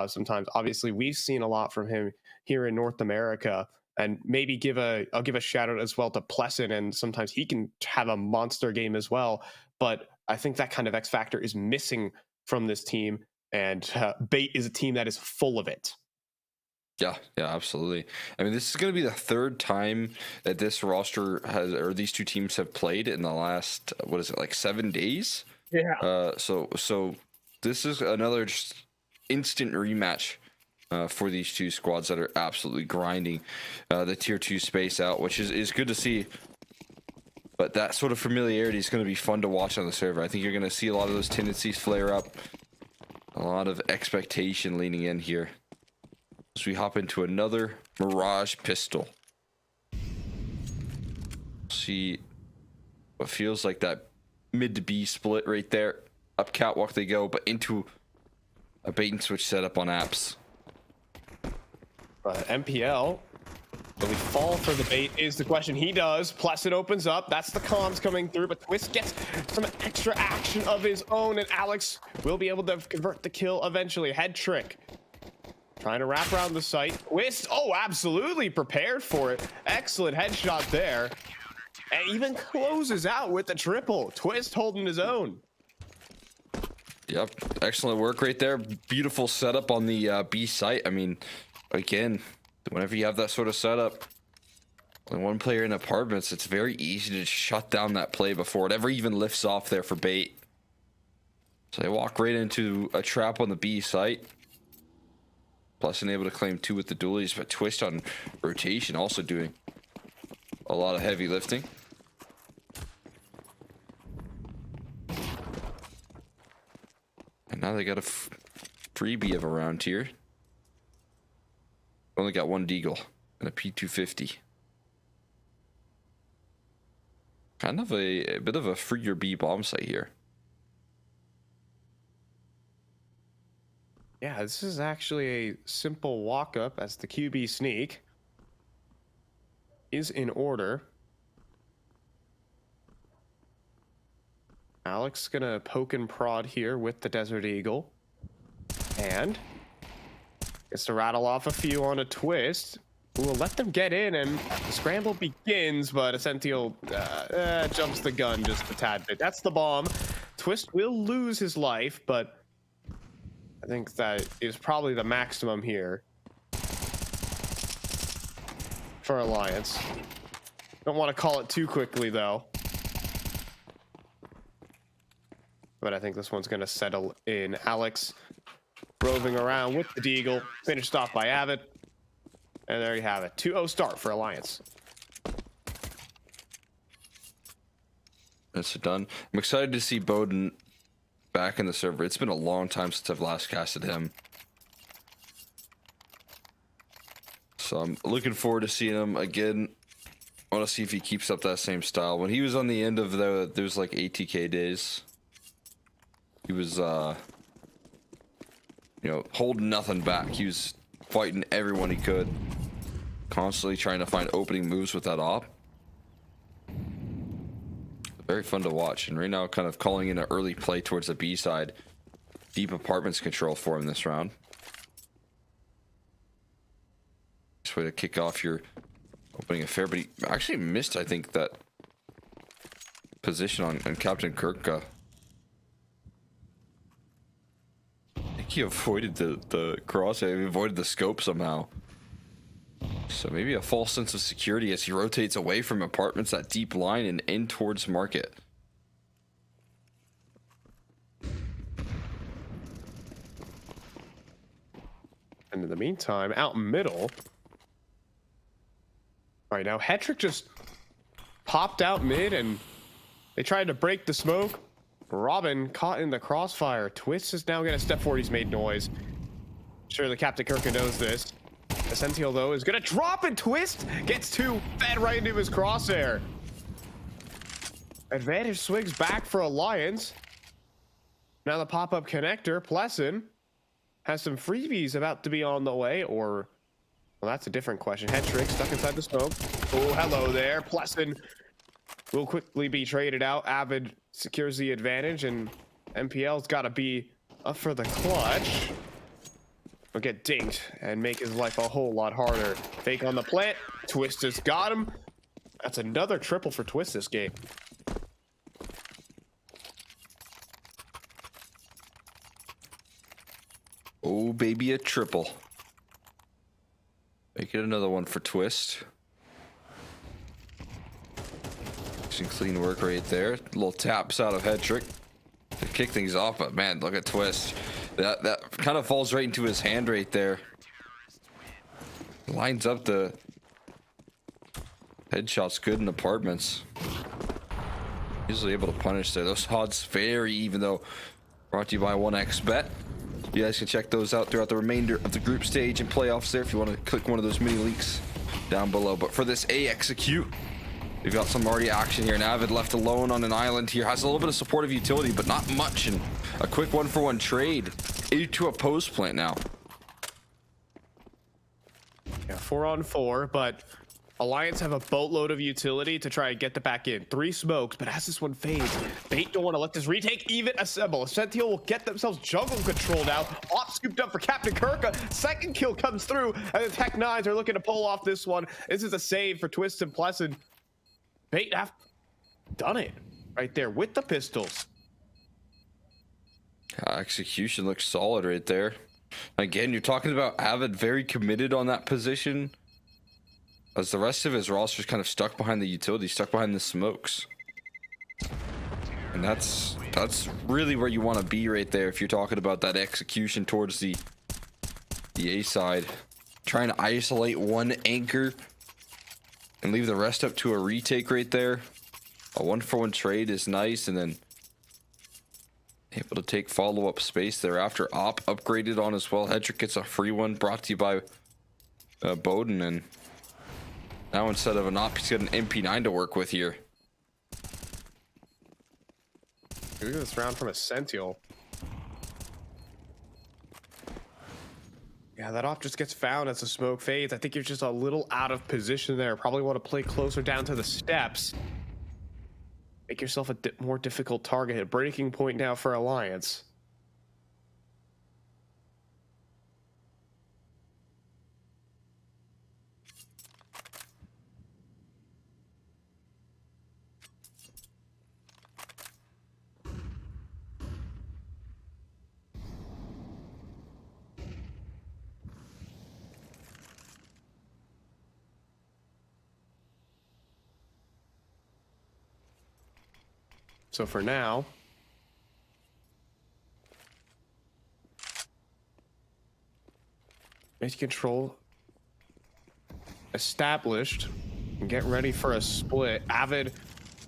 sometimes. Obviously, we've seen a lot from him here in North America. And maybe I'll give a shout out as well to Pleasant, and sometimes he can have a monster game as well. But I think that kind of X factor is missing from this team, and Bait is a team that is full of it. Yeah, absolutely. I mean, this is going to be the third time that this roster or these two teams have played in the last, what is it, like 7 days? Yeah. So this is another just instant rematch for these two squads that are absolutely grinding the tier 2 space out, which is good to see. But that sort of familiarity is going to be fun to watch on the server. I think you're going to see a lot of those tendencies flare up. A lot of expectation leaning in here. So we hop into another Mirage pistol. See what feels like that mid to B split right there. Up catwalk they go, but into a bait and switch setup on apps. MPL, will he fall for the bait is the question. He does. Placid opens up. That's the comms coming through, but Twist gets some extra action of his own, and Alex will be able to convert the kill eventually. Head trick. Trying to wrap around the site. Twist, absolutely prepared for it. Excellent headshot there. And even closes out with the triple. Twist holding his own. Yep, excellent work right there. Beautiful setup on the B site. I mean, again, whenever you have that sort of setup, when one player in apartments, it's very easy to shut down that play before it ever even lifts off there for Bait. So they walk right into a trap on the B site. Plus, able to claim 2 with the dualies, but Twist on rotation also doing a lot of heavy lifting. And now they got a freebie of a round here. Only got 1 deagle and a P250. Kind of a bit of a freer B bomb site here. Yeah, this is actually a simple walk up as the QB sneak is in order. Alex gonna poke and prod here with the Desert Eagle. And gets to rattle off a few on a Twist. We'll let them get in, and the scramble begins, but Essential jumps the gun just a tad bit. That's the bomb. Twist will lose his life, but I think that is probably the maximum here for Alliance. Don't want to call it too quickly, though. But I think this one's going to settle in. Alex roving around with the deagle, finished off by Avid. And there you have it. 2-0 start for Alliance. That's done. I'm excited to see Bowden back in the server. It's been a long time since I've last casted him. So I'm looking forward to seeing him again. I want to see if he keeps up that same style. When he was on the end of those like ATK days, he was, you know, holding nothing back. He was fighting everyone he could, constantly trying to find opening moves with that op. Very fun to watch. And right now, kind of calling in an early play towards the B side. Deep apartments control for him this round. This way to kick off your opening affair, but he actually missed, I think, that position on Captain Kirka. I think he avoided the crosshair. He avoided the scope somehow. So maybe a false sense of security as he rotates away from apartments, that deep line, and in towards market. And in the meantime, out middle. All right, now Hetrick just popped out mid and they tried to break the smoke. Robin caught in the crossfire. Twist is now going to step forward. He's made noise. Surely Captain Kirka knows this. The Sentinel, though, is going to drop, and Twist gets two, fed right into his crosshair. Advantage swings back for Alliance. Now the pop-up connector, Plessin, has some freebies about to be on the way, or... Well, that's a different question. Hetrick stuck inside the smoke. Oh, hello there. Plessin will quickly be traded out. Avid secures the advantage, and MPL's got to be up for the clutch. He'll get dinked and make his life a whole lot harder. Fake on the plant. Twist has got him. That's another triple for Twist this game. Oh, baby, a triple. Make it another one for Twist. Some clean work right there. Little taps out of Hetrick to kick things off, but man, look at Twist. That kind of falls right into his hand right there. Lines up the headshots good in apartments. Easily able to punish there. Those odds very even, though. Brought to you by 1xBet. You guys can check those out throughout the remainder of the group stage and playoffs there if you want to click one of those mini leaks down below. But for this A execute, we've got some already action here. Navid left alone on an island here. Has a little bit of supportive utility, but not much. And a quick 1-for-1 trade into a post plant now. Yeah, 4-on-4, but Alliance have a boatload of utility to try and get the back in. 3 smokes, but as this one fades, Bait don't want to let this retake even assemble. Sentinel will get themselves jungle control now. Op scooped up for Captain Kirka. Second kill comes through, and the Tech Nines are looking to pull off this one. This is a save for Twist and Plessin. Bait have done it right there with the pistols. Execution looks solid right there. Again, you're talking about Avid very committed on that position, as the rest of his roster is kind of stuck behind the utility, stuck behind the smokes. And that's really where you want to be right there if you're talking about that execution towards the A side. Trying to isolate one anchor and leave the rest up to a retake right there. A 1-for-1 trade is nice, and then able to take follow-up space there after Op upgraded on as well. Hedrick gets a free one brought to you by Bowden, and now instead of an Op, he's got an MP9 to work with here. Look at this round from a Sentinel. Yeah, that Op just gets found as the smoke fades. I think you're just a little out of position there. Probably want to play closer down to the steps. Make yourself a more difficult target. A breaking point now for Alliance. So for now, base control established. And get ready for a split. Avid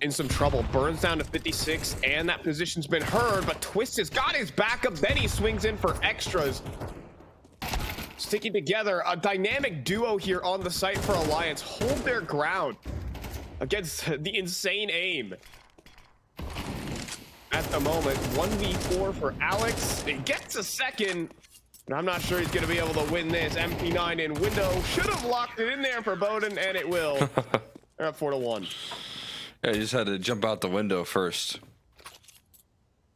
in some trouble. Burns down to 56, and that position's been heard, but Twist has got his backup. Then he swings in for extras. Sticking together, a dynamic duo here on the site for Alliance. Hold their ground against the insane aim. At the moment, 1v4 for Alex. It gets a second, but I'm not sure he's going to be able to win this. MP9 in window. Should have locked it in there for Bowden, and it will. They're up 4-1. Yeah, you just had to jump out the window first.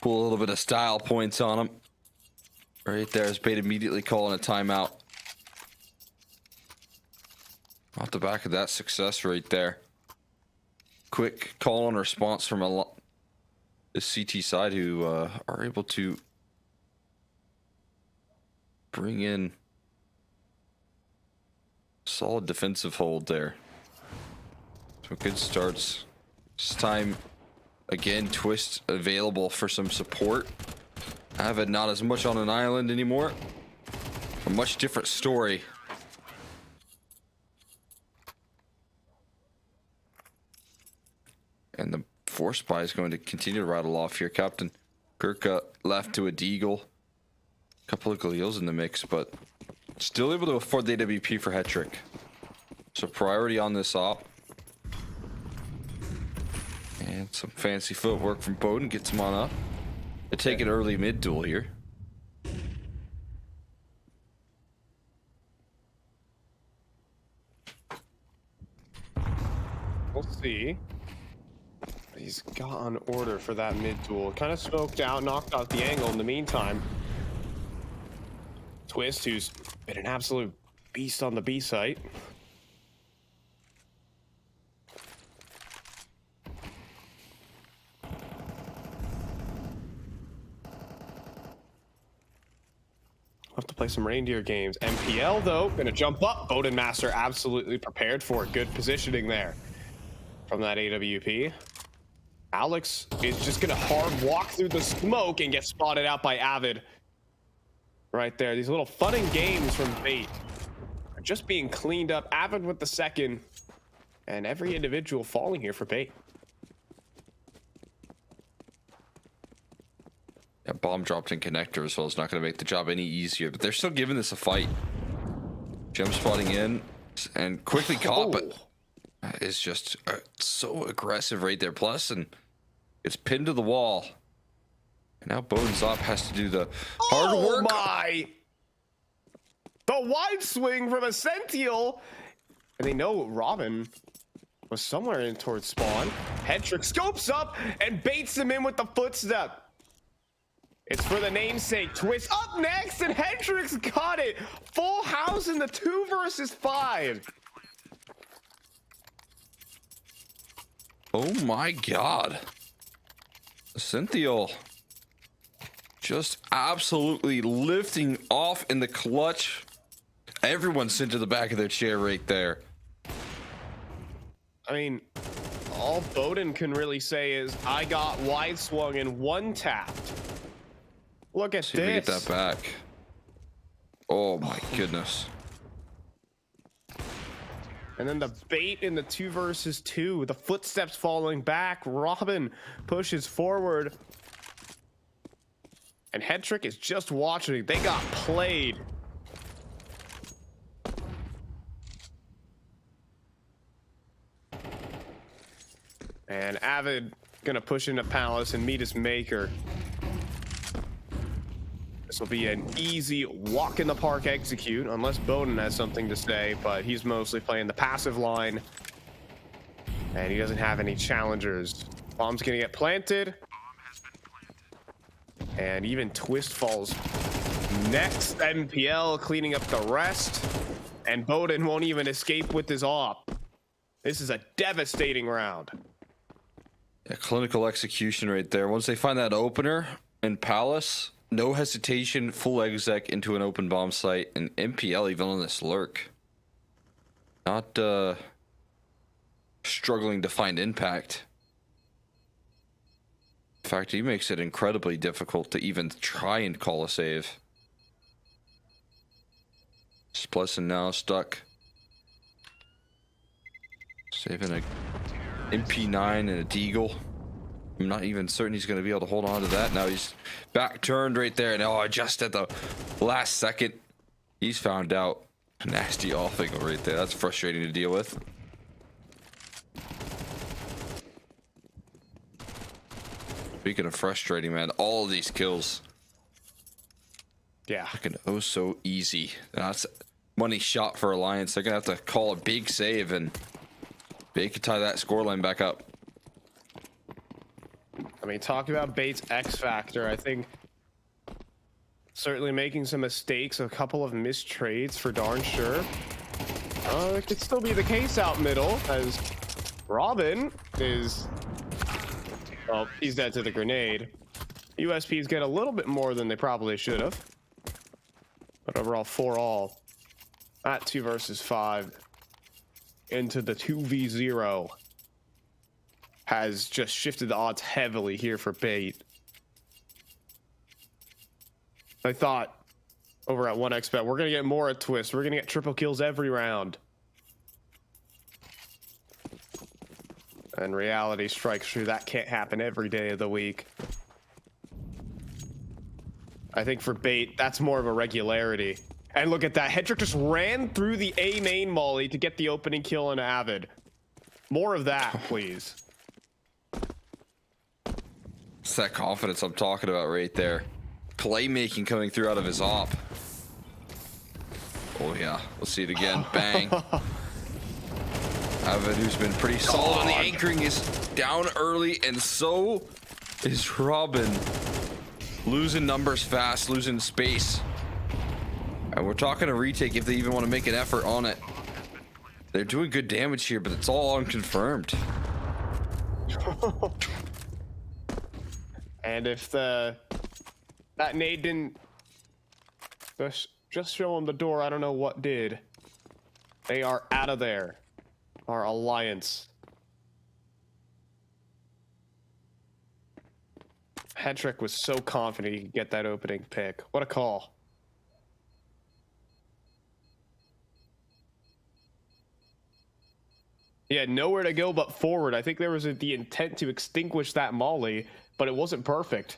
Pull a little bit of style points on him. Right there is Bait immediately calling a timeout. Off the back of that success right there. Quick call and response from the CT side, who are able to bring in solid defensive hold there. So good starts. This time, again, Twist available for some support. Avid not as much on an island anymore. A much different story. And the force spy is going to continue to rattle off here. Captain Gurkha left to a Deagle. A couple of Galils in the mix, but still able to afford the AWP for Hetrick. So priority on this op. And some fancy footwork from Bowden gets him on up. They take an early mid duel here. We'll see. He's got on order for that mid duel. Kind of smoked out, knocked out the angle in the meantime. Twist, who's been an absolute beast on the B site. We'll have to play some reindeer games. MPL, though, gonna jump up. Bowden Master absolutely prepared for it. Good positioning there from that AWP. Alex is just gonna hard walk through the smoke and get spotted out by Avid. Right there. These little fun and games from Bait are just being cleaned up. Avid with the second, and every individual falling here for Bait. Yeah, bomb dropped in connector as well. It's not going to make the job any easier, but they're still giving this a fight. Jump spotting in and quickly caught, but is just so aggressive right there. Plus, and it's pinned to the wall. And now Bowden's op has to do the hard work. Oh my! The wide swing from a Sential, and they know Robin was somewhere in towards spawn. Hetrick scopes up and baits him in with the footstep. It's for the namesake. Twist up next, and Hendrix got it. Full house in the 2 versus 5. Oh my god. Cynthial just absolutely lifting off in the clutch. Everyone sent to the back of their chair right there. I mean, all Bowden can really say is, I got wide swung and one tapped. Look at See if we get this. that back. Oh my goodness. And then the bait in the 2 versus 2. The footsteps falling back. Robin pushes forward. And Hetrick is just watching. They got played. And Avid gonna push into Palace and meet his maker. This will be an easy walk in the park execute, unless Bowden has something to say, but he's mostly playing the passive line. And he doesn't have any challengers. Bomb's gonna get planted. And even Twist falls next. MPL cleaning up the rest. And Bowden won't even escape with his op. This is a devastating round. Yeah, clinical execution right there. Once they find that opener in Palace, no hesitation, full exec into an open bomb site, and MPL even on this lurk. Not struggling to find impact. In fact, he makes it incredibly difficult to even try and call a save. Splessen now stuck Saving a MP9 and a Deagle. I'm not even certain he's going to be able to hold on to that. Now he's back turned right there. And oh, just at the last second, he's found out. Nasty offing right there. That's frustrating to deal with. Speaking of frustrating, man, all of these kills. Yeah. Fucking oh so easy. That's money shot for Alliance. They're going to have to call a big save and they could tie that scoreline back up. I mean, talk about Bates' X factor. I think certainly making some mistakes, a couple of missed trades for darn sure. It could still be the case out middle as Robin is, well, he's dead to the grenade. USPs get a little bit more than they probably should have. But overall, 4-all. At 2 versus 5 into the 2v0 has just shifted the odds heavily here for Bait. I thought over at 1xBet, we're going to get more at Twist. We're going to get triple kills every round. And reality strikes true. That can't happen every day of the week. I think for Bait, that's more of a regularity. And look at that. Hedrick just ran through the A main molly to get the opening kill on Avid. More of that, please. It's that confidence I'm talking about right there. Playmaking coming through out of his op. Oh yeah, we'll see it again. Bang. Avid, who's been pretty solid on the anchoring, is down early, and so is Robin. Losing numbers fast, losing space. And we're talking a retake if they even want to make an effort on it. They're doing good damage here, but it's all unconfirmed. And if that nade didn't just show them the door, I don't know what did. They are out of there. Our Alliance. Hedrick was so confident he could get that opening pick. What a call. He had nowhere to go but forward. I think there was the intent to extinguish that molly, but it wasn't perfect.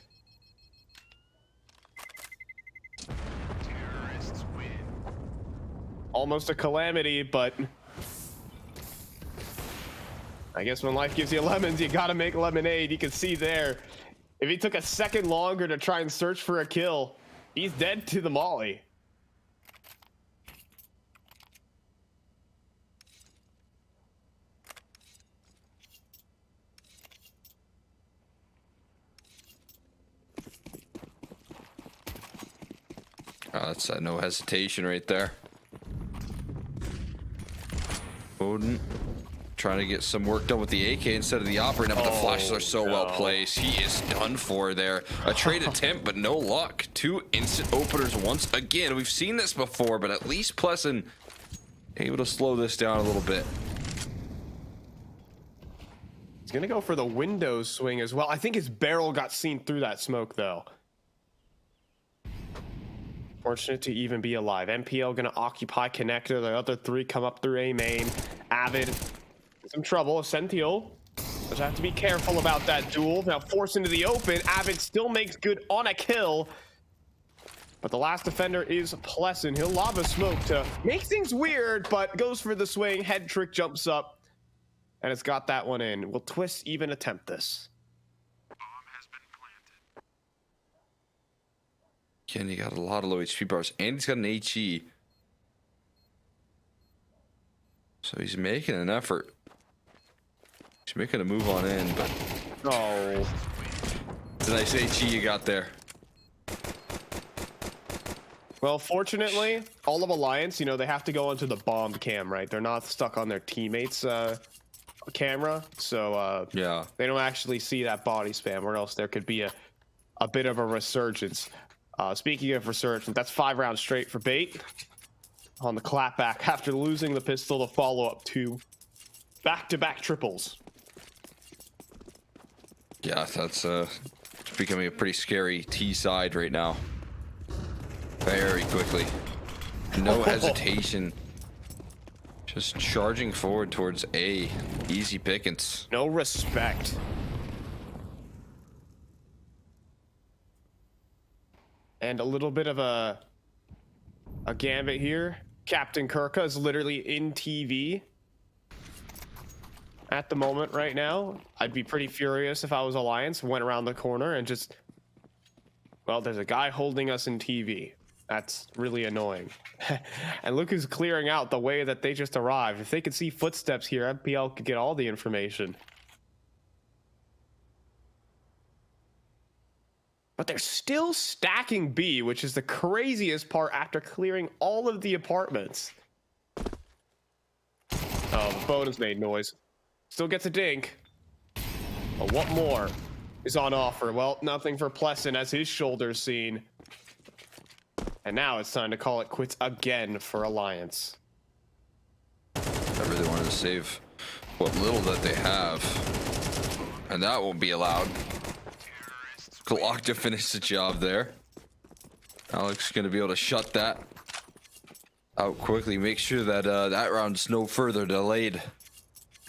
Almost a calamity, but I guess when life gives you lemons, you gotta make lemonade. You can see there, if he took a second longer to try and search for a kill, he's dead to the molly. Oh, that's no hesitation right there. Odin trying to get some work done with the AK instead of the operator, but the flashes are so well placed. He is done for there. A trade attempt, but no luck. 2 instant openers once again. We've seen this before, but at least Pleasant able to slow this down a little bit. He's gonna go for the window swing as well. I think his barrel got seen through that smoke though. Fortunate to even be alive. MPL gonna occupy connector. The other 3 come up through A main. Avid, some trouble. Essential. Just have to be careful about that duel. Now forced into the open. Avid still makes good on a kill. But the last defender is Pleasant. He'll lob a smoke to make things weird, but goes for the swing. Head trick jumps up. And it's got that one in. Will Twist even attempt this? Again, he got a lot of low HP bars, and he's got an HE. So he's making an effort. He's making a move on in, but... Oh. It's a nice HE you got there. Well, fortunately, all of Alliance, you know, they have to go onto the bombed cam, right? They're not stuck on their teammates' camera, so yeah, they don't actually see that body spam, or else there could be a bit of a resurgence. Speaking of resurgence, that's 5 rounds straight for Bait on the clapback after losing the pistol to follow up 2 back-to-back triples. Yeah, that's becoming a pretty scary T side right now. Very quickly. No hesitation. Just charging forward towards A. Easy pickings. No respect. And a little bit of a gambit here. Captain Kirka is literally in TV at the moment right now. I'd be pretty furious if I was Alliance, went around the corner and just... Well, there's a guy holding us in TV. That's really annoying. And look who's clearing out the way that they just arrived. If they could see footsteps here, FPL could get all the information. But they're still stacking B, which is the craziest part after clearing all of the apartments. Oh, the bonus made noise. Still gets a dink. But what more is on offer? Well, nothing for Pleasant as his shoulder's seen. And now it's time to call it quits again for Alliance. I really wanted to save what little that they have. And that won't be allowed. Glock to finish the job there. Alex going to be able to shut that out quickly. Make sure that that round's no further delayed.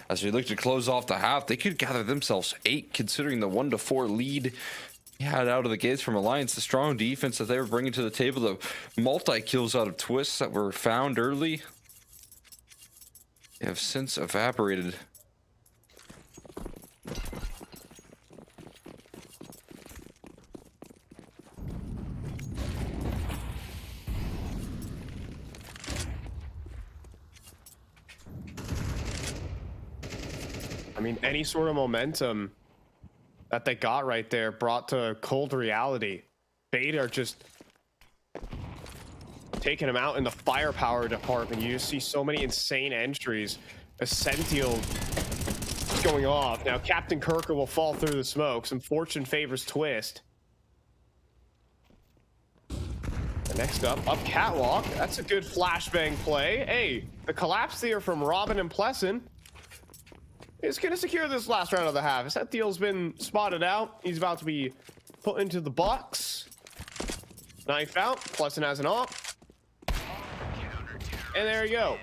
As we look to close off the half, they could gather themselves 8, considering the 1-4 lead he had out of the gates from Alliance. The strong defense that they were bringing to the table, the multi-kills out of twists that were found early, have since evaporated. I mean, any sort of momentum that they got right there brought to cold reality. Beta are just taking them out in the firepower department. You just see so many insane entries. Essential going off. Now, Captain Kirker will fall through the smoke. Some fortune favors Twist. Next up Catwalk. That's a good flashbang play. Hey, the collapse there from Robin and Pleasant is going to secure this last round of the half. That deal's been spotted out. He's about to be put into the box. Knife out. Pleasant has an off. And there you go.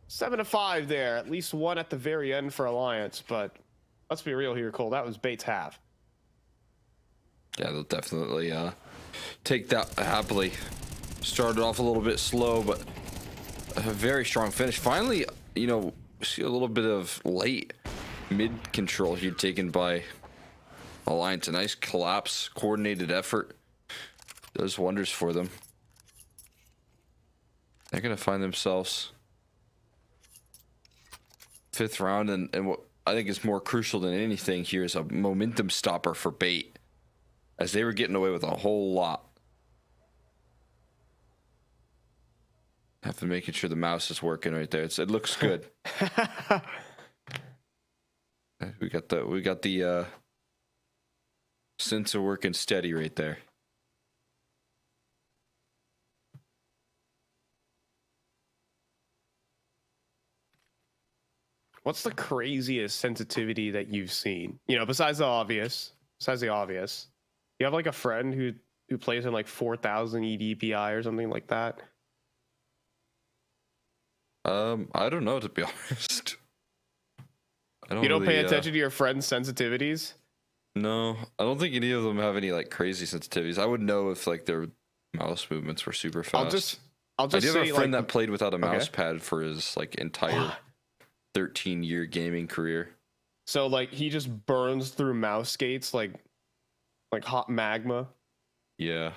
7-5 there. At least one at the very end for Alliance. But let's be real here, Cole. That was Bates' half. Yeah, they'll definitely take that happily. Started off a little bit slow, but a very strong finish. Finally, you know, see a little bit of late mid control here taken by Alliance. A nice collapse, coordinated effort. Does wonders for them. They're going to find themselves 5th round, and what I think is more crucial than anything here is a momentum stopper for Bait, as they were getting away with a whole lot. Have to making sure the mouse is working right there. It looks good. we got the sensor working steady right there. What's the craziest sensitivity that you've seen? You know, besides the obvious. You have like a friend who plays in like 4,000 EDPI or something like that? I don't know, to be honest. You don't pay attention to your friends' sensitivities? No, I don't think any of them have any like crazy sensitivities. I would know if like their mouse movements were super fast. I'll just I do say, have a friend like, that played without a mouse pad for his like entire 13-year gaming career. So like he just burns through mouse skates like hot magma. Yeah.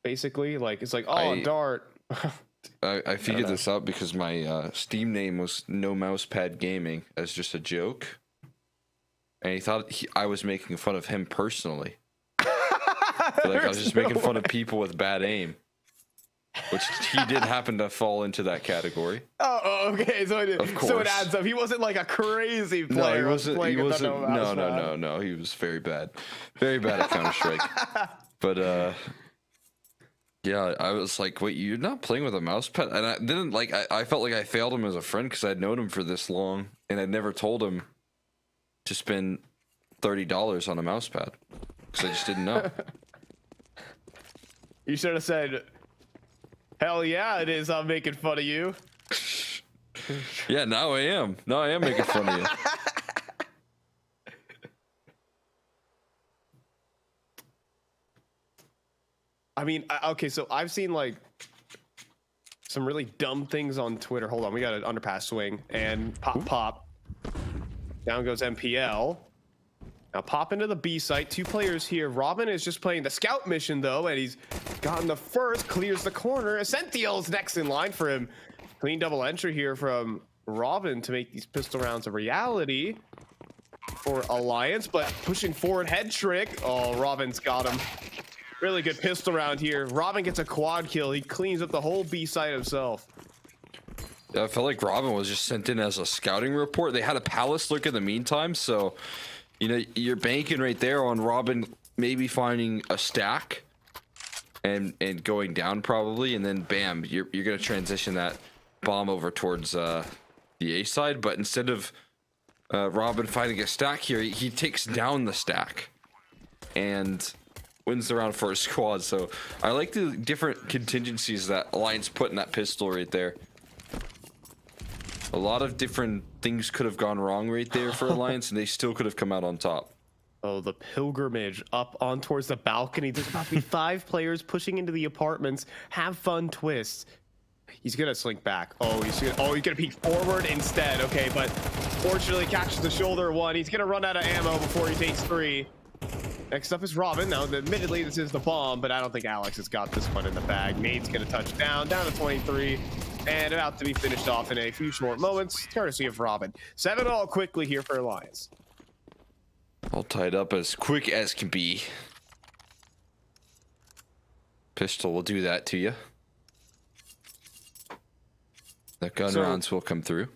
Basically, like it's like, oh, Dart. I figured this out because my Steam name was No Mousepad Gaming as just a joke, and he thought I was making fun of him personally. Like I was just making fun of people with bad aim, which he did happen to fall into that category. Oh, okay. So it adds up. He wasn't like a crazy player. No, he wasn't. No. He was very bad at Counter-Strike. But yeah, I was like, wait, you're not playing with a mouse pad? And I didn't like, I felt like I failed him as a friend because I'd known him for this long and I'd never told him to spend $30 on a mouse pad because I just didn't know. You should have said, hell yeah, it is. I'm making fun of you. Yeah, now I am. Now I am making fun of you. I mean, okay, so I've seen like some really dumb things on Twitter. Hold on, we got an underpass swing and pop. Down goes MPL. Now pop into the B site. 2 players here. Robin is just playing the scout mission though, and he's gotten the first, clears the corner. Essential's next in line for him. Clean double entry here from Robin to make these pistol rounds a reality for Alliance, but pushing forward head trick. Oh, Robin's got him. Really good pistol round here. Robin gets a quad kill. He cleans up the whole B site himself. I felt like Robin was just sent in as a scouting report. They had a palace look in the meantime, so you know you're banking right there on Robin maybe finding a stack and going down probably, and then bam, you're gonna transition that bomb over towards the A side. But instead of Robin finding a stack here, he takes down the stack and wins the round for his squad. So I like the different contingencies that Alliance put in that pistol right there. A lot of different things could have gone wrong right there for Alliance, and they still could have come out on top. Oh, the pilgrimage up on towards the balcony. There's about to be 5 players pushing into the apartments. Have fun twists. He's gonna slink back. Oh, he's gonna peek forward instead. Okay, but fortunately catches the shoulder one. He's gonna run out of ammo before he takes 3. Next up is Robin. Now, admittedly, this is the bomb, but I don't think Alex has got this one in the bag. Nate's gonna touch down to 23. And about to be finished off in a few short moments, courtesy of Robin. 7-all quickly here for Alliance. All tied up as quick as can be. Pistol will do that to you. The gun rounds will come through.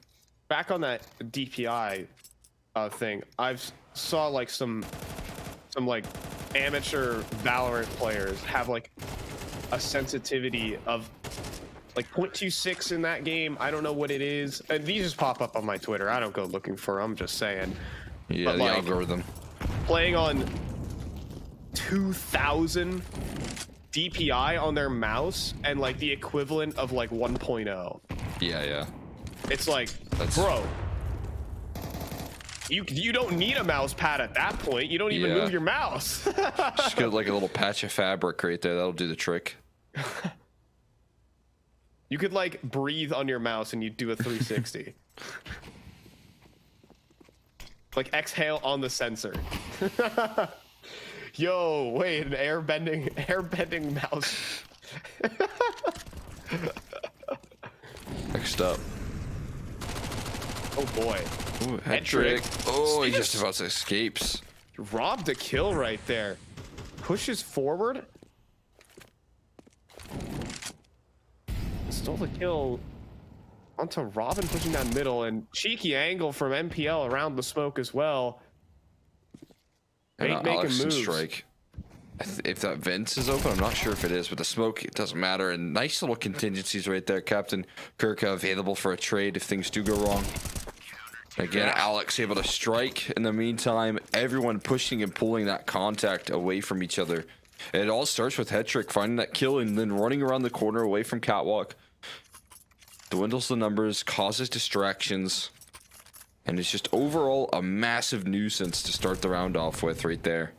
Back on that DPI thing, I've saw like some like amateur Valorant players have like a sensitivity of like 0.26 in that game. I don't know what it is. And these just pop up on my Twitter. I don't go looking for them, I'm just saying. Yeah, but the like, algorithm. Playing on 2,000 DPI on their mouse and like the equivalent of like 1.0. Yeah. It's like, bro, you don't need a mouse pad at that point. You don't even move your mouse. Just get like a little patch of fabric right there. That'll do the trick. You could like breathe on your mouse and you do a 360. Like exhale on the sensor. Yo, wait, an airbending mouse. Next up. Oh boy. Ooh, head trick. Oh, he just about escapes. Robbed a kill right there. Pushes forward. Stole the kill onto Robin, pushing down middle, and cheeky angle from MPL around the smoke as well. Making moves. Strike. If that vent is open, I'm not sure if it is, but the smoke, it doesn't matter. And nice little contingencies right there. Captain Kirk available for a trade if things do go wrong. Again, Alex able to strike. In the meantime, everyone pushing and pulling that contact away from each other. It all starts with Hetrick finding that kill and then running around the corner away from Catwalk. Dwindles the numbers, causes distractions, and it's just overall a massive nuisance to start the round off with right there.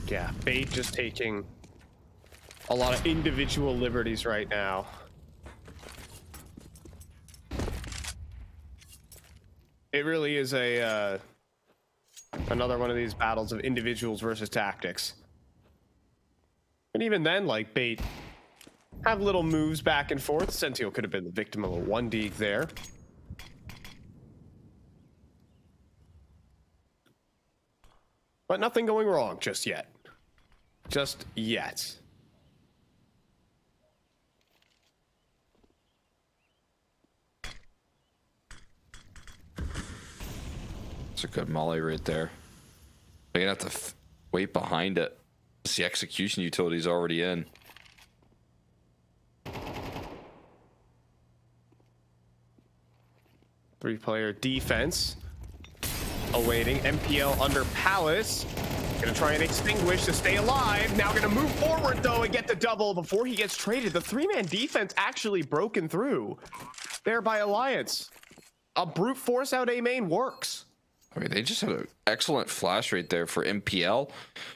Yeah, Bait just taking a lot of individual liberties right now. It really is a another one of these battles of individuals versus tactics. And even then, like, Bait have little moves back and forth. Sentio could have been the victim of a 1D there. But nothing going wrong just yet. Just yet. It's a good molly right there. They're gonna have to wait behind it. It's the execution utility's already in. 3-player defense. Awaiting MPL under Palace. Gonna try and extinguish to stay alive. Now gonna move forward though and get the double before he gets traded. The 3-man defense actually broken through there by Alliance. A brute force out A main works. I mean, they just had an excellent flash right there for MPL.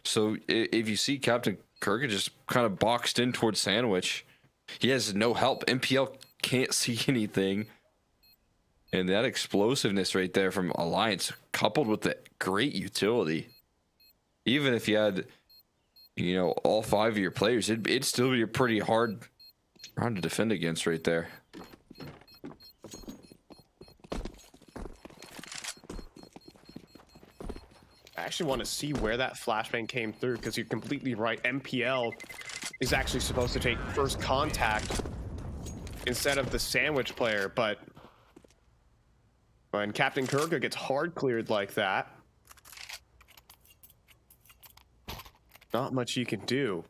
So if you see Captain Kirk just kind of boxed in towards Sandwich, he has no help. MPL can't see anything. And that explosiveness right there from Alliance, coupled with the great utility. Even if you had, you know, all 5 of your players, it'd still be a pretty hard round to defend against right there. I actually want to see where that flashbang came through, because you're completely right. MPL is actually supposed to take first contact instead of the Sandwich player, but when Captain Kurga gets hard cleared like that, not much you can do.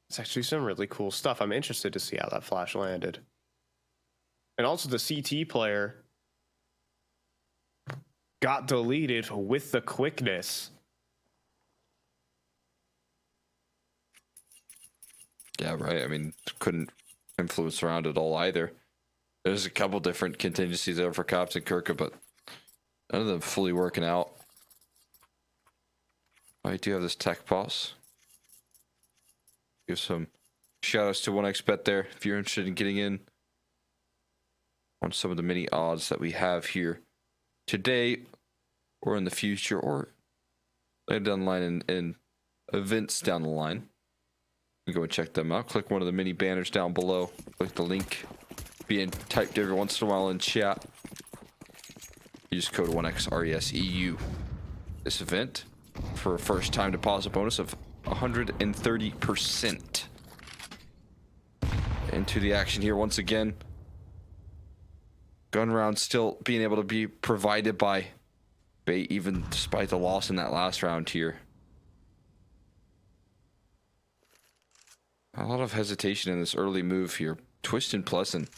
It's actually some really cool stuff. I'm interested to see how that flash landed. And also the CT player got deleted with the quickness. Yeah, right. I mean, couldn't influence around at all either. There's a couple different contingencies there for Captain Kirka, but none of them fully working out. I do have this tech pause. Give some shout outs to 1xBet there if you're interested in getting in on some of the mini odds that we have here today or in the future, or later down the line in events down the line. You go and check them out. Click one of the mini banners down below. Click the link being typed every once in a while in chat. Use code 1XRESEU. This event for a first time deposit bonus of 130%. Into the action here once again. Gun round still being able to be provided by Bait, even despite the loss in that last round here. A lot of hesitation in this early move here. Twist and Pleasant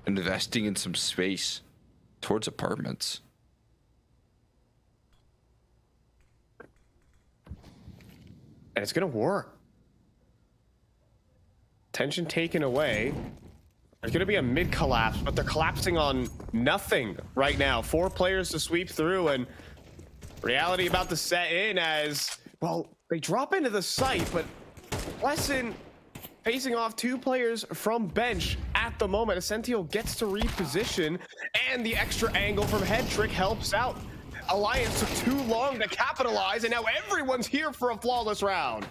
investing in some space towards apartments. And it's gonna work. Tension taken away. There's gonna be a mid collapse, but they're collapsing on nothing right now. 4 players to sweep through, and reality about to set in as, well, they drop into the site, but Lesson facing off 2 players from bench at the moment. Essential gets to reposition, and the extra angle from Head Trick helps out. Alliance took too long to capitalize, and now everyone's here for a flawless round.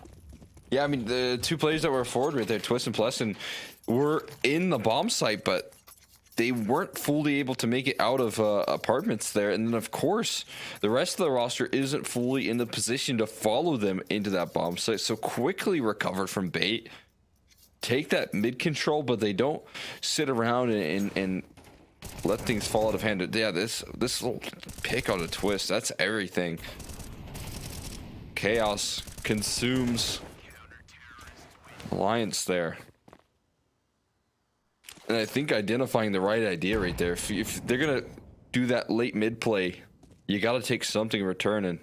Yeah, I mean, the 2 players that were forward right there, Twist and Pleasant, were in the bomb site, but they weren't fully able to make it out of apartments there. And then, of course, the rest of the roster isn't fully in the position to follow them into that bomb site. So quickly recovered from Bait. Take that mid control, but they don't sit around and let things fall out of hand. Yeah, this little pick on a Twist, that's everything. Chaos consumes Alliance there. And I think identifying the right idea right there. If they're going to do that late mid play, you got to take something in return, and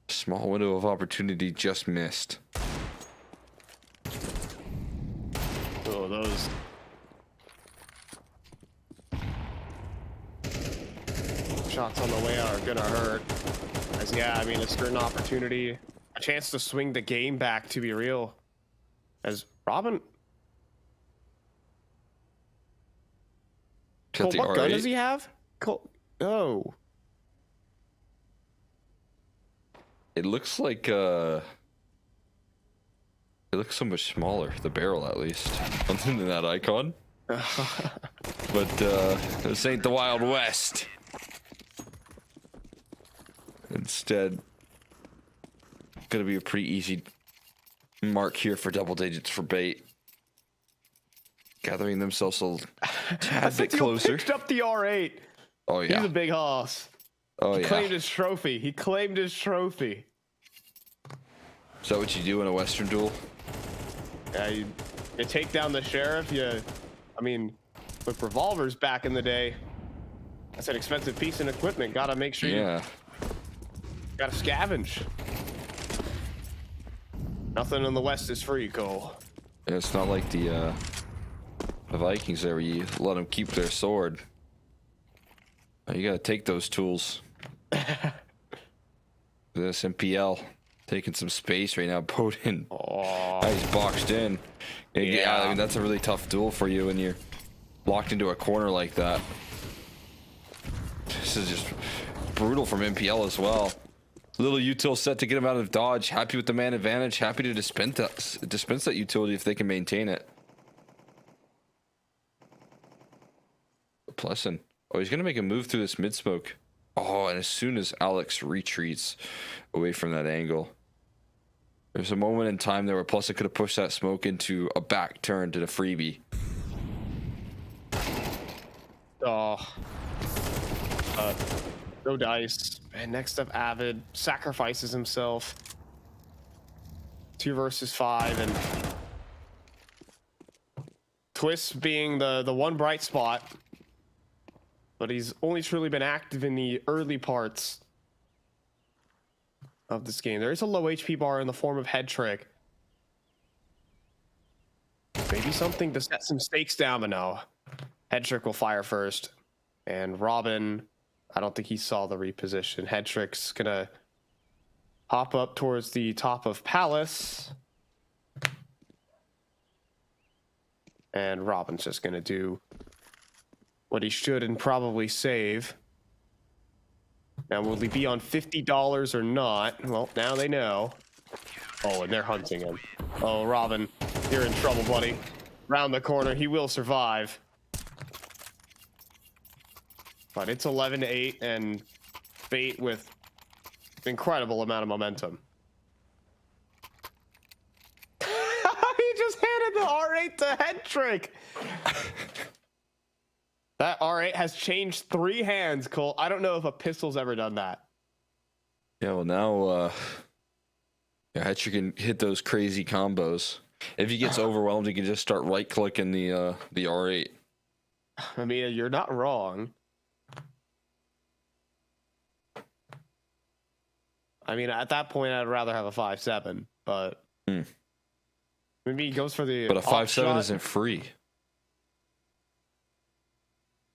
small window of opportunity just missed. Oh, those shots on the way out are gonna hurt. As, yeah, I mean, a certain opportunity, a chance to swing the game back, to be real. As Robin, Cole, what gun does he have? Cole, oh, it looks like it looks so much smaller, the barrel at least, other than that icon. But this ain't the Wild West. Instead, gonna be a pretty easy mark here for double digits for Bait. Gathering themselves a tad bit closer. Picked up the R8. Oh yeah, He's a big hoss. Oh He yeah. claimed his trophy. He claimed his trophy. Is that what you do in a Western duel? Yeah, You take down the sheriff. I mean, with revolvers back in the day, that's an expensive piece of equipment. Gotta make sure you gotta scavenge. Nothing in the West is free, Cole. It's not like the Vikings there, where you let them keep their sword. You gotta take those tools. This MPL taking some space right now. Bowden. He's boxed in. Yeah, I mean, that's a really tough duel for you when you're locked into a corner like that. This is just brutal from MPL as well. Little util set to get him out of dodge. Happy with the man advantage. Happy to dispense that utility if they can maintain it. Plesson. Oh, he's gonna make a move through this mid smoke. Oh, and as soon as Alex retreats away from that angle, there's a moment in time there where Plesson could have pushed that smoke into a back turn to the freebie. No dice. And next up, Avid sacrifices himself. 2 versus 5, and Twist being the one bright spot, but he's only truly been active in the early parts of this game. There is a low HP bar in the form of Head Trick. Maybe something to set some stakes down, but no. Head Trick will fire first, and Robin, I don't think he saw the reposition. Head Trick's gonna hop up towards the top of Palace. And Robin's just gonna do what he should and probably save. Now, will he be on $50 or not? Well, now they know. Oh, and they're hunting him. Oh, Robin, you're in trouble, buddy. Round the corner, he will survive. But it's 11-8, and Fate with an incredible amount of momentum. He just handed the R8 to Head Trick. That R8 has changed 3 hands, Cole. I don't know if a pistol's ever done that. Yeah, well now, Head Trick can hit those crazy combos. If he gets overwhelmed, he can just start right-clicking the R8. I mean, you're not wrong. I mean, at that point, I'd rather have a 5.7, but maybe he goes for the. But a 5.7 isn't free.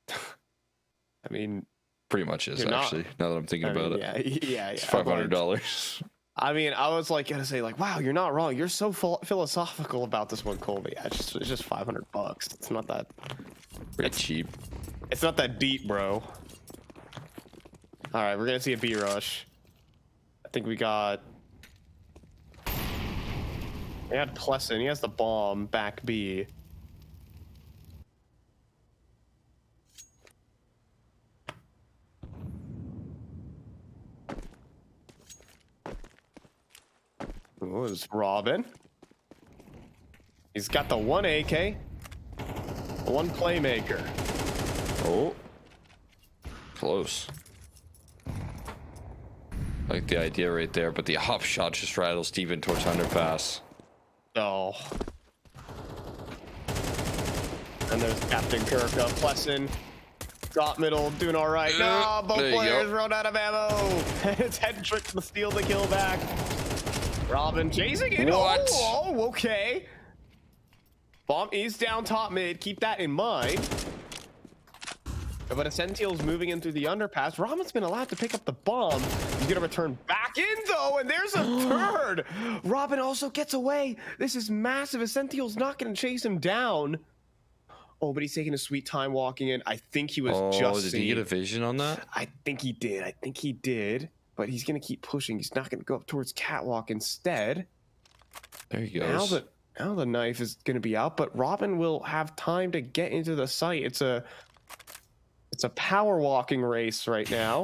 I mean, pretty much is actually. Now that I'm thinking about it, yeah, it's $500. I mean, I was like gonna say like, wow, you're not wrong. You're so philosophical about this one, Colby. Yeah, it's just $500. It's not that. Pretty cheap. It's not that deep, bro. All right, we're gonna see a B rush. I think we got. We had Plesson. He has the bomb back B. Oh, it's Robin. He's got the 1 AK, the 1 playmaker. Oh, close. Like the idea right there, but the hop shot just rattles deep in towards underpass. Oh. And there's Captain Kirk, Plesson. Got middle, doing all right. No, both players run out of ammo. It's Head Trick to steal the kill back. Robin chasing it. What? Oh, okay. Bomb is down top mid. Keep that in mind. But a Sentiel's moving in through the underpass. Robin's been allowed to pick up the bomb. He's gonna return back in though, and there's a third. Robin also gets away. This is massive. Sentiel's not gonna chase him down. Oh, but he's taking a sweet time walking in. I think he was just. Did he get a vision on that? I think he did. But he's gonna keep pushing. He's not gonna go up towards Catwalk instead. There he goes. Now the knife is gonna be out, but Robin will have time to get into the site. It's a power walking race right now.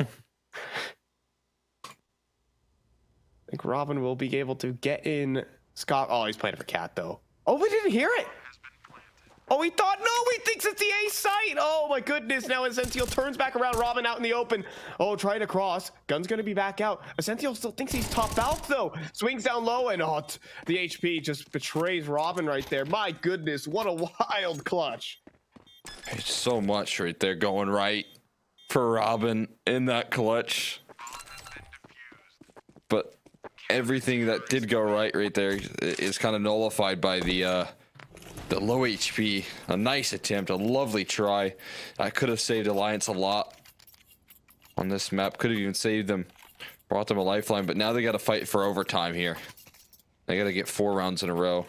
I think Robin will be able to get in. Scott. Oh, he's playing for Cat though. Oh, we didn't hear it. Oh, he thought, no, he thinks it's the A site. Oh my goodness. Now Essential turns back around. Robin out in the open. Oh, trying to cross. Gun's going to be back out. Essential still thinks he's top out though. Swings down low and the HP just betrays Robin right there. My goodness. What a wild clutch. It's so much right there going right for Robin in that clutch. But everything that did go right there is kind of nullified by the low HP. A nice attempt, a lovely try. I could have saved Alliance a lot on this map. Could have even saved them, brought them a lifeline. But now they got to fight for overtime here. They got to get 4 rounds in a row.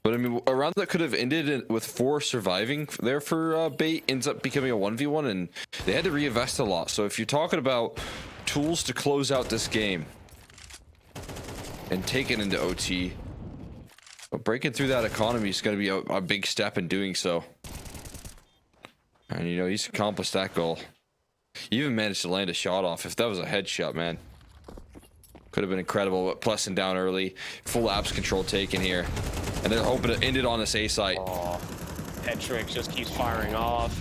But I mean, a round that could have ended with 4 surviving there for Bait ends up becoming a 1v1, and they had to reinvest a lot. So if you're talking about tools to close out this game and take it into OT, but breaking through that economy is going to be a big step in doing so. And, you know, he's accomplished that goal. He even managed to land a shot off. If that was a headshot, man, could have been incredible. But Plesson down early. Full abs control taken here. And they're hoping to end it on this A site. Oh, Headtrick just keeps firing off.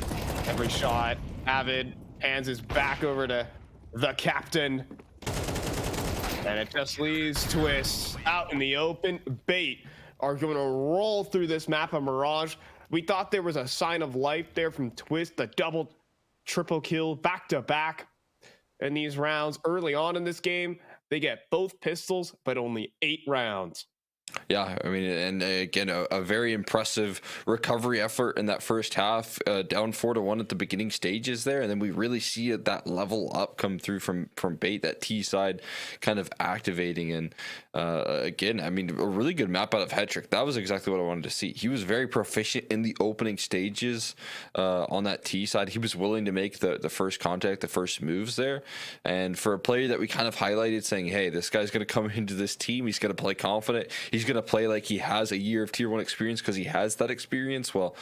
Every shot. Avid hands his back over to the captain. And it just leaves Twist out in the open. Bait are going to roll through this map of Mirage. We thought there was a sign of life there from Twist, the double, triple kill back to back in these rounds. Early on in this game, they get both pistols, but only 8 rounds. Yeah, I mean, and again, a very impressive recovery effort in that first half, down 4-1 at the beginning stages there, and then we really see that level up come through from Bait, that T side kind of activating, and again, I mean, a really good map out of Hetrick. That was exactly what I wanted to see. He was very proficient in the opening stages on that T side. He was willing to make the first contact, the first moves there, and for a player that we kind of highlighted saying, hey, this guy's going to come into this team, he's going to play confident, he's going to play like he has a year of tier 1 experience because he has that experience. Well,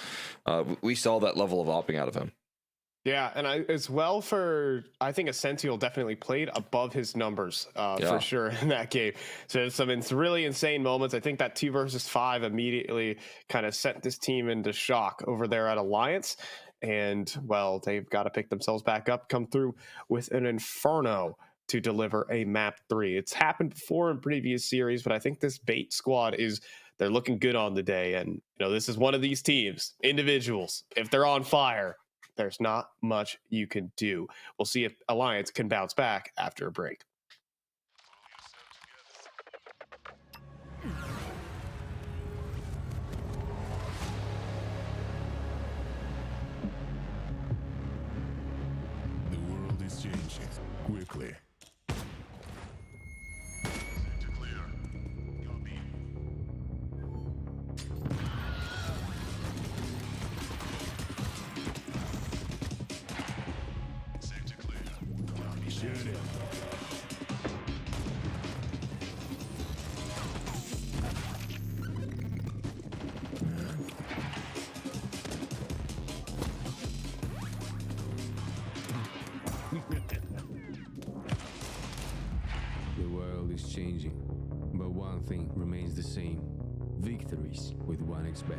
we saw that level of opting out of him. Yeah, and I think Essential definitely played above his numbers for sure in that game. So some really insane moments. I think that 2 versus 5 immediately kind of sent this team into shock over there at Alliance. And, well, they've got to pick themselves back up, come through with an Inferno to deliver a map 3. It's happened before in previous series, but I think this Bait squad they're looking good on the day. And, you know, this is one of these teams, individuals. If they're on fire, there's not much you can do. We'll see if Alliance can bounce back after a break. The world is changing quickly. The world is changing, but one thing remains the same: victories with 1xBet.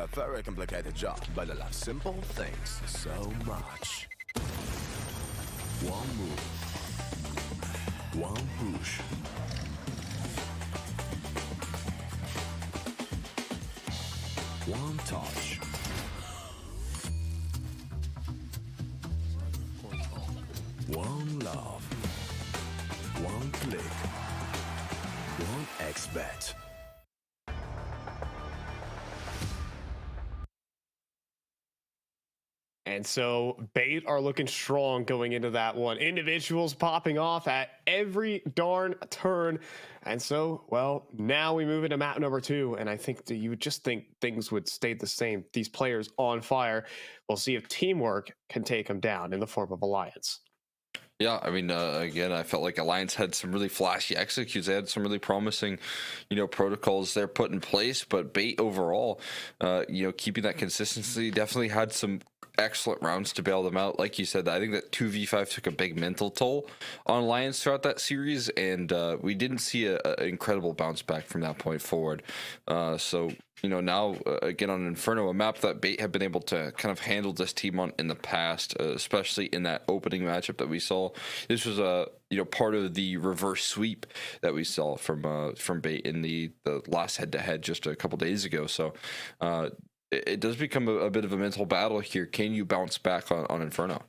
a very complicated job, but I love simple things so much. One move, one push. One touch. One love. One click. One XBet. And so Bait are looking strong going into that one. Individuals popping off at every darn turn. And so, well, now we move into map number 2. And I think that you would just think things would stay the same. These players on fire. We'll see if teamwork can take them down in the form of Alliance. Yeah, I mean, again, I felt like Alliance had some really flashy executes. They had some really promising, protocols they're put in place. But Bait overall, keeping that consistency, definitely had some excellent rounds to bail them out. Like you said, I think that 2v5 took a big mental toll on Alliance throughout that series, and we didn't see an incredible bounce back from that point forward. So now again on Inferno, a map that Bait have been able to kind of handle this team on in the past, especially in that opening matchup that we saw. This was a part of the reverse sweep that we saw from Bait in the last head-to-head just a couple days ago. So it does become a bit of a mental battle here. Can you bounce back on Inferno?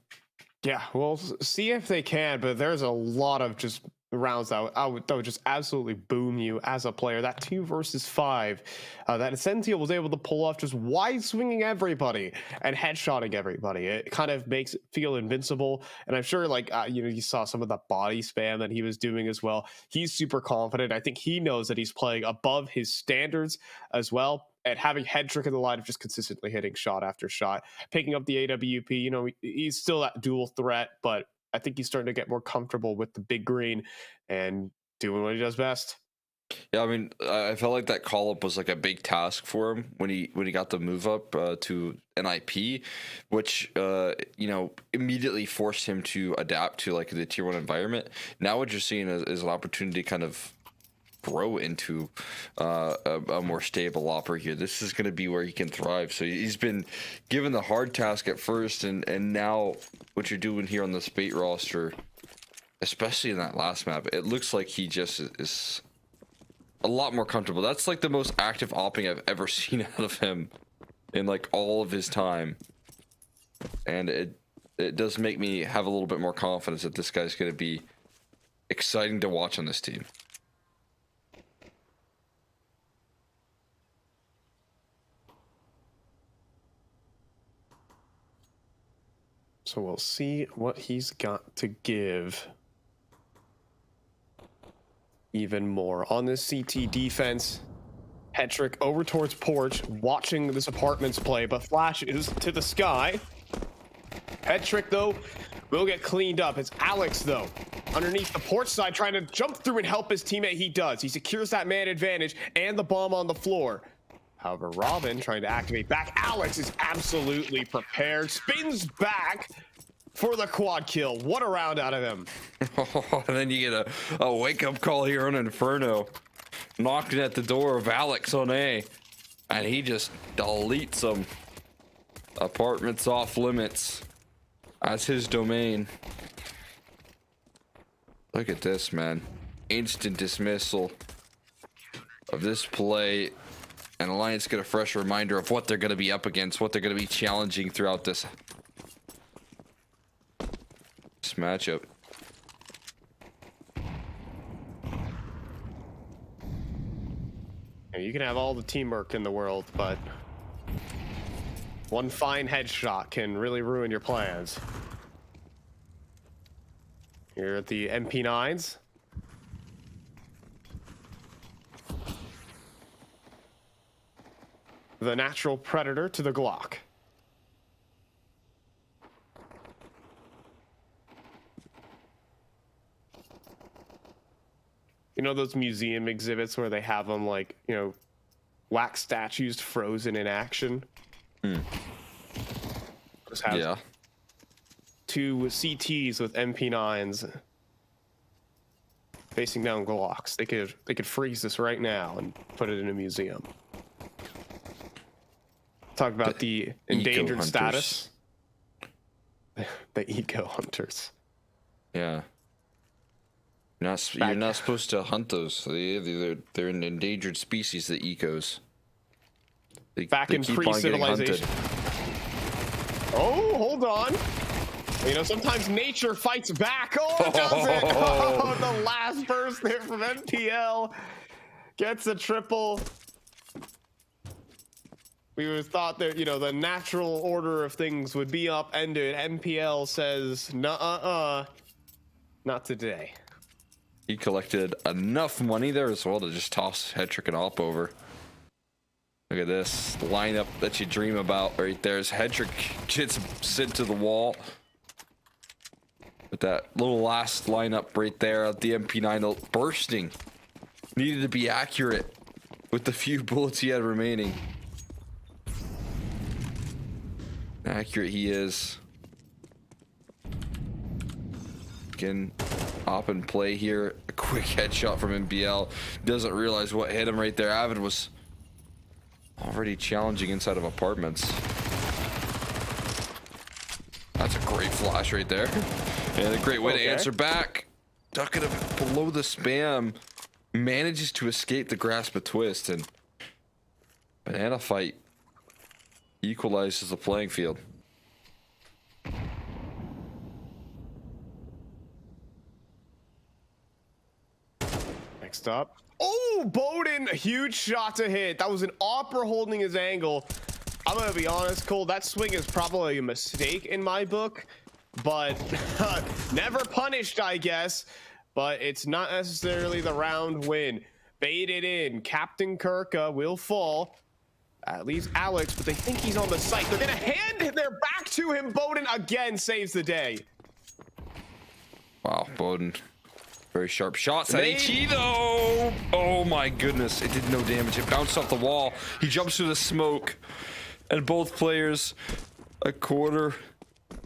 Yeah, we'll see if they can, but there's a lot of just rounds that would just absolutely boom you as a player. That 2 versus 5 that Essential was able to pull off, just wide swinging everybody and headshotting everybody. It kind of makes it feel invincible. And I'm sure you saw some of the body spam that he was doing as well. He's super confident. I think he knows that he's playing above his standards as well. And having Headtrick in the line of just consistently hitting shot after shot, picking up the AWP, he's still that dual threat, but I think he's starting to get more comfortable with the big green and doing what he does best. Yeah, I mean, I felt like that call up was like a big task for him when he got the move up to an IP, which immediately forced him to adapt to like the tier 1 environment. Now what you're seeing is an opportunity to kind of grow into a more stable opera here. This is going to be where he can thrive. So he's been given the hard task at first, and now what you're doing here on this Bait roster, especially in that last map, it looks like he just is a lot more comfortable. That's like the most active opping I've ever seen out of him in like all of his time, and it does make me have a little bit more confidence that this guy's going to be exciting to watch on this team. So we'll see what he's got to give. Even more on this CT defense. Headtrick over towards Porch, watching this apartments play, but flashes to the sky. Headtrick, though, will get cleaned up. It's Alex, though, underneath the porch side, trying to jump through and help his teammate. He does. He secures that man advantage and the bomb on the floor. However, Robin trying to activate back. Alex is absolutely prepared. Spins back for the quad kill. What a round out of him. And then you get a wake-up call here on Inferno. Knocking at the door of Alex on A. And he just deletes them. Apartments off limits. That's his domain. Look at this, man. Instant dismissal of this play. And Alliance get a fresh reminder of what they're going to be up against, what they're going to be challenging throughout this matchup. You can have all the teamwork in the world, but one fine headshot can really ruin your plans. Here at the MP9s. The natural predator to the Glock. You know those museum exhibits where they have them like, wax statues frozen in action? Just have Yeah. 2 CTs with MP9s facing down Glocks. They could freeze this right now and put it in a museum. Talk about the endangered hunters. status. The eco hunters. Yeah. You're not supposed to hunt those. They're an endangered species, the ecos. Back in pre-civilization. Oh, hold on. You know, sometimes nature fights back. Oh, it doesn't. Oh, the last burst there from MPL gets a triple. We would have thought that, you know, the natural order of things would be upended. MPL says, nuh-uh-uh, not today. He collected enough money there as well to just toss Hedrick and Op over. Look at this lineup that you dream about right there. As Hedrick gets sent to the wall. With that little last lineup right there at the MP9 bursting. Needed to be accurate with the few bullets he had remaining. Accurate he is. Again, Op and play here. A quick headshot from MBL. Doesn't realize what hit him right there. Avid was already challenging inside of apartments. That's a great flash right there. And a great way to answer back. Ducking him below the spam. Manages to escape the grasp of twist. And banana fight equalizes the playing field. Next up. Oh, Bowden, a huge shot to hit. That was an Opera holding his angle. I'm gonna be honest, Cole, that swing is probably a mistake in my book, but never punished, I guess. But it's not necessarily the round win. Baited in. Captain Kirka will fall. At least Alex, but they think he's on the site. They're gonna hand their back to him. Bowden again saves the day. Wow, Bowden. Very sharp shots at HE though. Oh my goodness, it did no damage. It bounced off the wall. He jumps through the smoke, and both players a quarter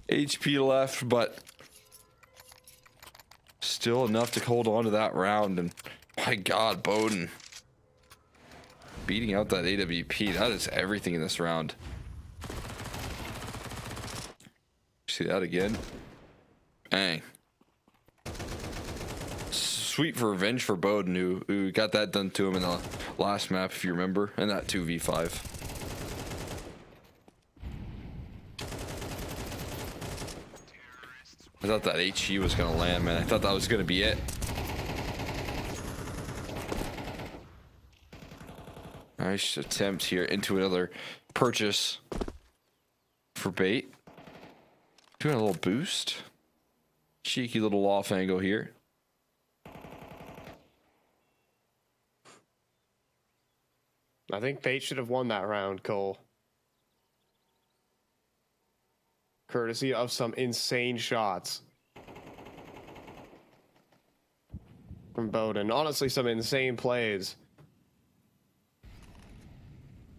HP left, but still enough to hold on to that round. And my God, Bowden beating out that AWP. That is everything in this round. See that again? Bang. Sweet for revenge for Bowden, who got that done to him in the last map, if you remember, and that 2v5. I thought that HE was gonna land, man. I thought that was gonna be it. Nice attempt here into another purchase for bait. Doing a little boost. Cheeky little off angle here. I think Bait should have won that round, Cole. Courtesy of some insane shots from Bowden. Honestly, some insane plays.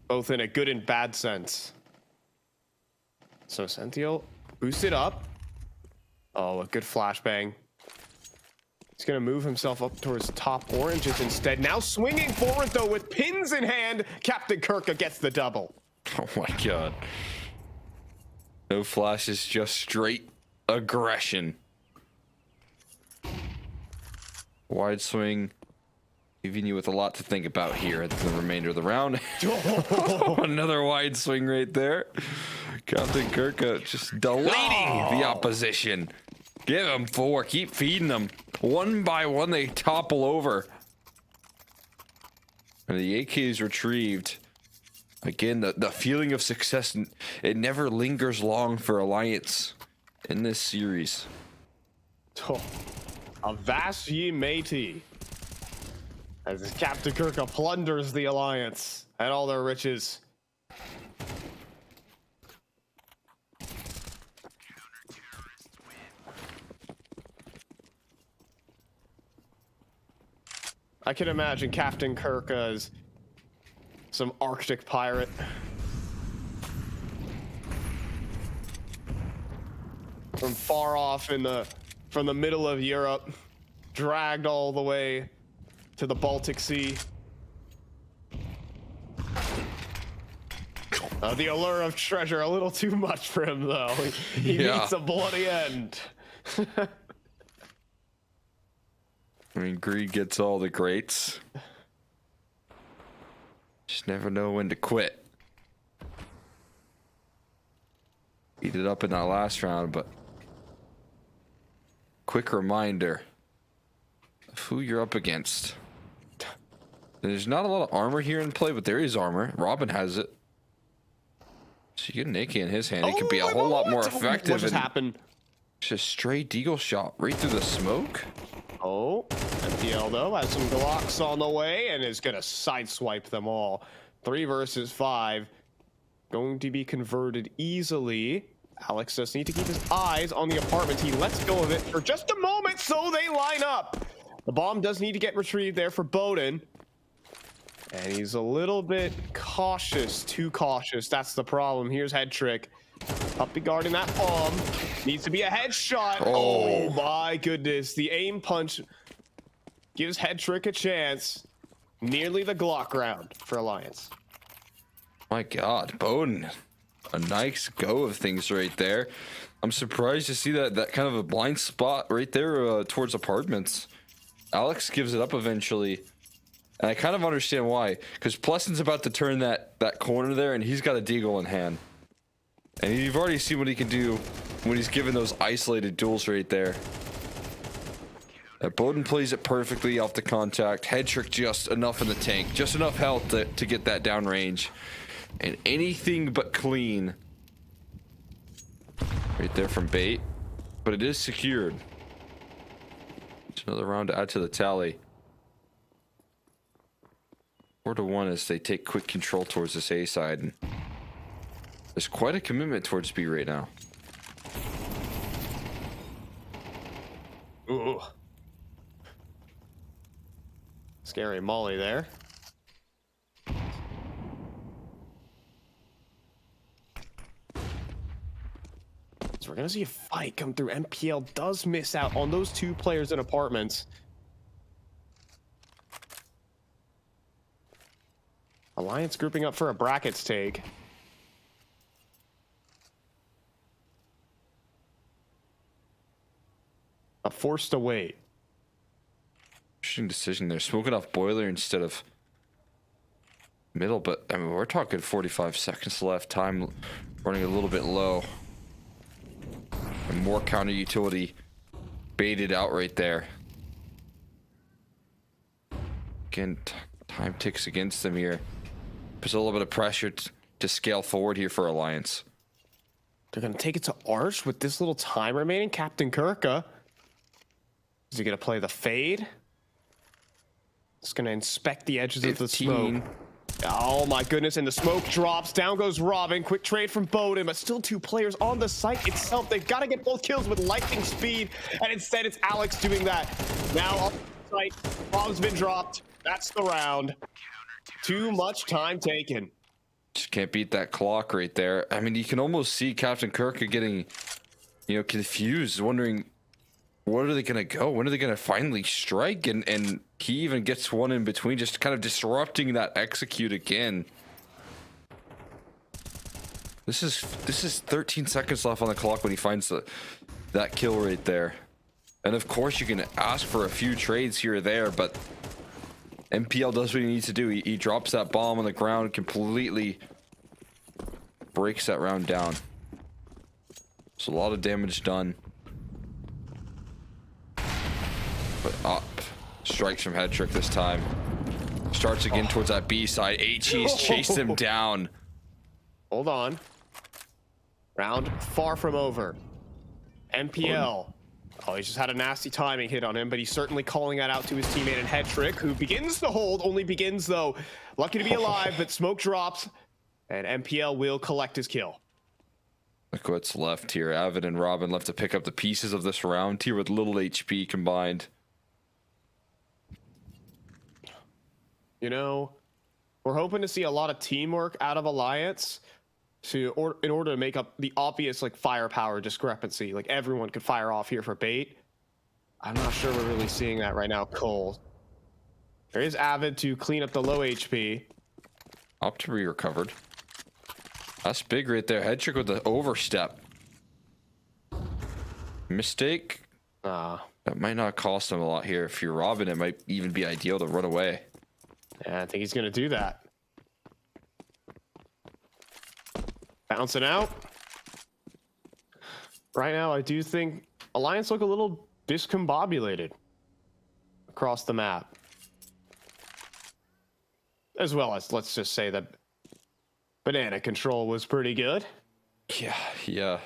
Both in a good and bad sense. So Sentiel boosted up. Oh, a good flashbang. He's going to move himself up towards top oranges instead. Now swinging forward, though, with pins in hand. Captain Kirka gets the double. Oh, my God. No flashes, just straight aggression. Wide swing. Leaving you with a lot to think about here at the remainder of the round. Another wide swing right there. Captain Kirka just deleting the opposition. Give them 4. Keep feeding them. One by one, they topple over. And the AK is retrieved. Again, the feeling of success, it never lingers long for Alliance in this series. Oh, a vast ye matey. As Captain Kirka plunders the Alliance and all their riches. I can imagine Captain Kirka as some Arctic pirate. From far off from the middle of Europe, dragged all the way to the Baltic Sea. The allure of treasure a little too much for him, though. He Yeah. meets a bloody end. I mean, greed gets all the greats. Just never know when to quit. Beat it up in that last round, but quick reminder of who you're up against. There's not a lot of armor here in play, but there is armor. Robin has it. So you get an AK in his hand, it could be a whole lot more effective. What just happened? Just straight deagle shot right through the smoke. Oh, MPL though has some Glocks on the way and is gonna sideswipe them all. 3 versus 5, going to be converted easily. Alex does need to keep his eyes on the apartment. He lets go of it for just a moment, so they line up. The bomb does need to get retrieved there for Bowden. And he's a little bit cautious, too cautious. That's the problem. Here's Head Trick. Puppy guarding that bomb. Needs to be a headshot. Oh my goodness. The aim punch gives Head Trick a chance. Nearly the Glock round for Alliance. My God, Bowden. A nice go of things right there. I'm surprised to see that kind of a blind spot right there towards apartments. Alex gives it up eventually. And I kind of understand why. Because Plesson's about to turn that corner there, and he's got a deagle in hand. And you've already seen what he can do when he's given those isolated duels right there. Bowden plays it perfectly off the contact. Head Trick just enough in the tank. Just enough health to get that down range. And anything but clean. Right there from Bait. But it is secured. It's another round to add to the tally. 4-1 as they take quick control towards this A side. And there's quite a commitment towards B right now. Ooh. Scary Molly there. So we're gonna see a fight come through. MPL does miss out on those 2 players in apartments. Alliance grouping up for a brackets take. Forced to wait. Interesting decision there. Smoking off boiler instead of middle, but I mean, we're talking 45 seconds left. Time running a little bit low. And more counter utility baited out right there. Again, time ticks against them here. There's a little bit of pressure to scale forward here for Alliance. They're going to take it to Arch with this little time remaining. Captain Kirka. Is he going to play the fade? Just going to inspect the edges of the smoke. Oh my goodness, and the smoke drops. Down goes Robin. Quick trade from Bowden, but still 2 players on the site itself. They've got to get both kills with lightning speed, and instead it's Alex doing that. Now on the site, bomb's been dropped. That's the round. Too much time taken. Just can't beat that clock right there. I mean, you can almost see Captain Kirk getting, confused, wondering, where are they going to go? When are they going to finally strike? And he even gets one in between, just kind of disrupting that execute again. This is 13 seconds left on the clock when he finds that kill right there. And of course you can ask for a few trades here or there, but MPL does what he needs to do. He drops that bomb on the ground, completely breaks that round down. So a lot of damage done. But up. Strikes from Head Trick this time. Starts again towards that B side. HE's chased him down. Hold on. Round far from over. MPL. Oh, he just had a nasty timing hit on him, but he's certainly calling that out to his teammate in Head Trick, who begins to hold, only begins though. Lucky to be alive, but smoke drops, and MPL will collect his kill. Look what's left here. Avid and Robin left to pick up the pieces of this round here with little HP combined. You know, we're hoping to see a lot of teamwork out of Alliance in order to make up the obvious firepower discrepancy. Like everyone could fire off here for Bait. I'm not sure we're really seeing that right now, Cole. There is Avid to clean up the low HP. Up to be recovered. That's big right there. Head trick with the overstep. Mistake. That might not cost him a lot here. If you're Robin, it might even be ideal to run away. Yeah, I think he's going to do that. Bouncing out. Right now, I do think Alliance look a little discombobulated across the map. As well as, let's just say that banana control was pretty good. Yeah.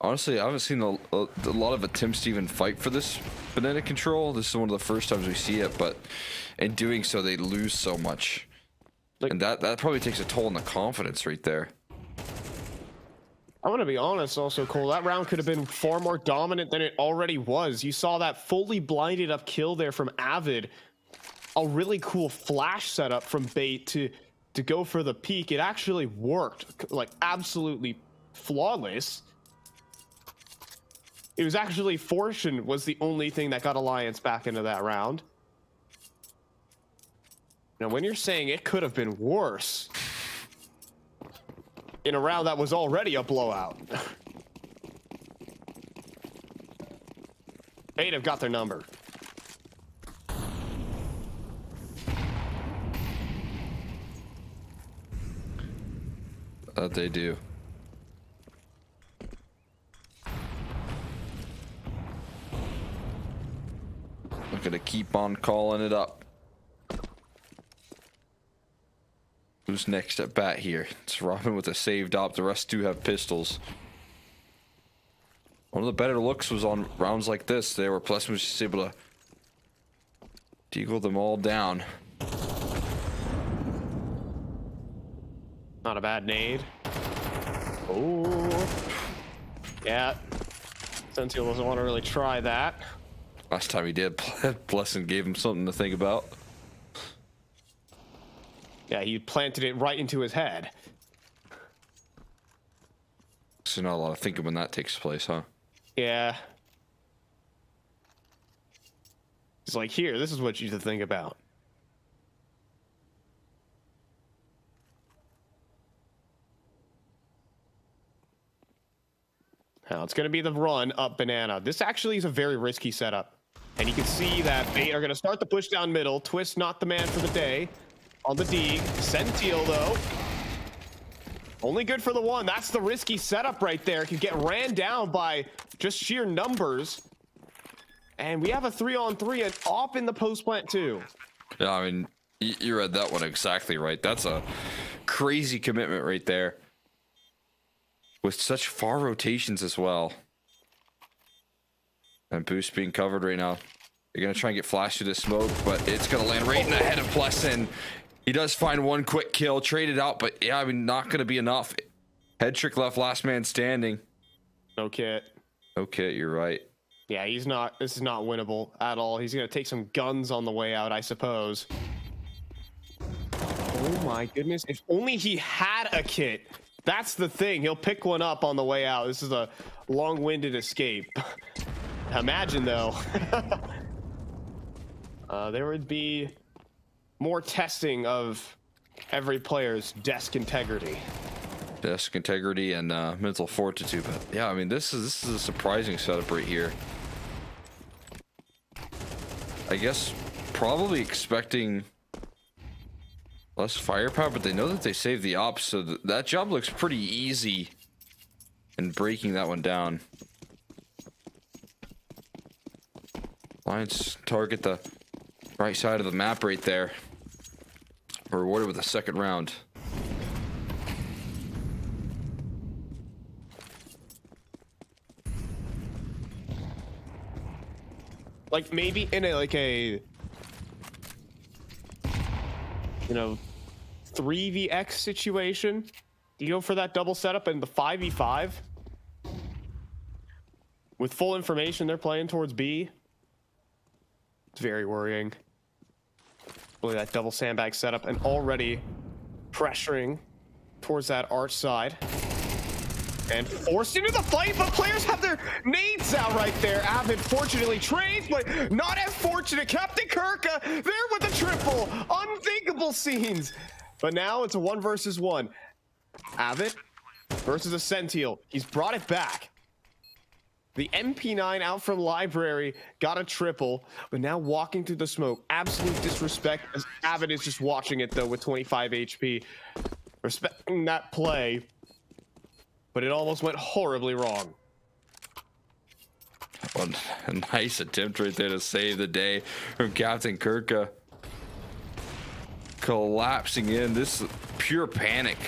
Honestly, I haven't seen a lot of attempts to even fight for this banana control. This is one of the first times we see it, but in doing so, they lose so much. And that probably takes a toll on the confidence right there. I want to be honest also, Cole, that round could have been far more dominant than it already was. You saw that fully blinded up kill there from Avid. A really cool flash setup from Bait to go for the peak. It actually worked, like absolutely flawless. It was actually Fortune was the only thing that got Alliance back into that round. Now, when you're saying it could have been worse in a round that was already a blowout, Bait have got their number. That they do. I'm gonna keep on calling it up. Who's next at bat here? It's Robin with a saved op. The rest do have pistols. One of the better looks was on rounds like this. They were Plus was just able to deagle them all down. Not a bad nade. Oh, yeah. Sentinel doesn't want to really try that. Last time he did, Blessing gave him something to think about. Yeah, he planted it right into his head. So not a lot of thinking when that takes place, huh? Yeah. He's like, here, this is what you should think about. Now it's going to be the run up banana. This actually is a very risky setup. And you can see that Bait are going to start the push down middle. Twist not the man for the day on the D. Sentinel, though. Only good for the one. That's the risky setup right there. Could get ran down by just sheer numbers. And we have a 3-on-3 and off in the post plant, too. Yeah, I mean, you read that one exactly right. That's a crazy commitment right there. With such far rotations as well. And Boost being covered right now. They're going to try and get flashed through the smoke, but it's going to land right in the head of Plessin. He does find one quick kill, traded out, but yeah, I mean, not going to be enough. Head trick left, last man standing. No kit. No kit, you're right. Yeah, he's not, this is not winnable at all. He's going to take some guns on the way out, I suppose. Oh my goodness. If only he had a kit. That's the thing. He'll pick one up on the way out. This is a long-winded escape. Imagine, though. There would be more testing of every player's desk integrity. Desk integrity and mental fortitude. But yeah, I mean, this is a surprising setup right here. I guess probably expecting less firepower, but they know that they saved the ops, so that job looks pretty easy in breaking that one down. Lions target the right side of the map right there. Rewarded with a second round. Like maybe in a you know, 3vx situation, you go for that double setup and the 5v5 with full information they're playing towards B. It's very worrying. Really, that double sandbag setup and already pressuring towards that arch side and forced into the fight, but players have their nades out right there. Avid fortunately trades, but not as fortunate. Captain Kirka there with the triple. Unthinkable scenes. But now it's a 1 versus 1. Avid versus a Sential. He's brought it back. The MP9 out from library got a triple, but now walking through the smoke. Absolute disrespect as Avid is just watching it though with 25 HP. Respecting that play, but it almost went horribly wrong. Well, a nice attempt right there to save the day from Captain Kirka. Collapsing in. This is pure panic.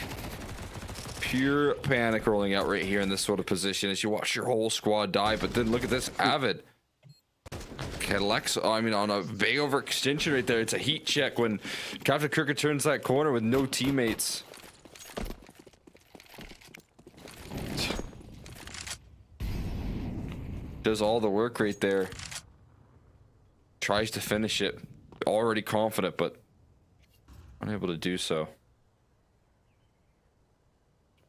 Pure panic rolling out right here in this sort of position as you watch your whole squad die. But then look at this Avid. Collects, I mean, on a big overextension right there. It's a heat check when Captain Kirka turns that corner with no teammates. Does all the work right there. Tries to finish it. Already confident, but unable to do so.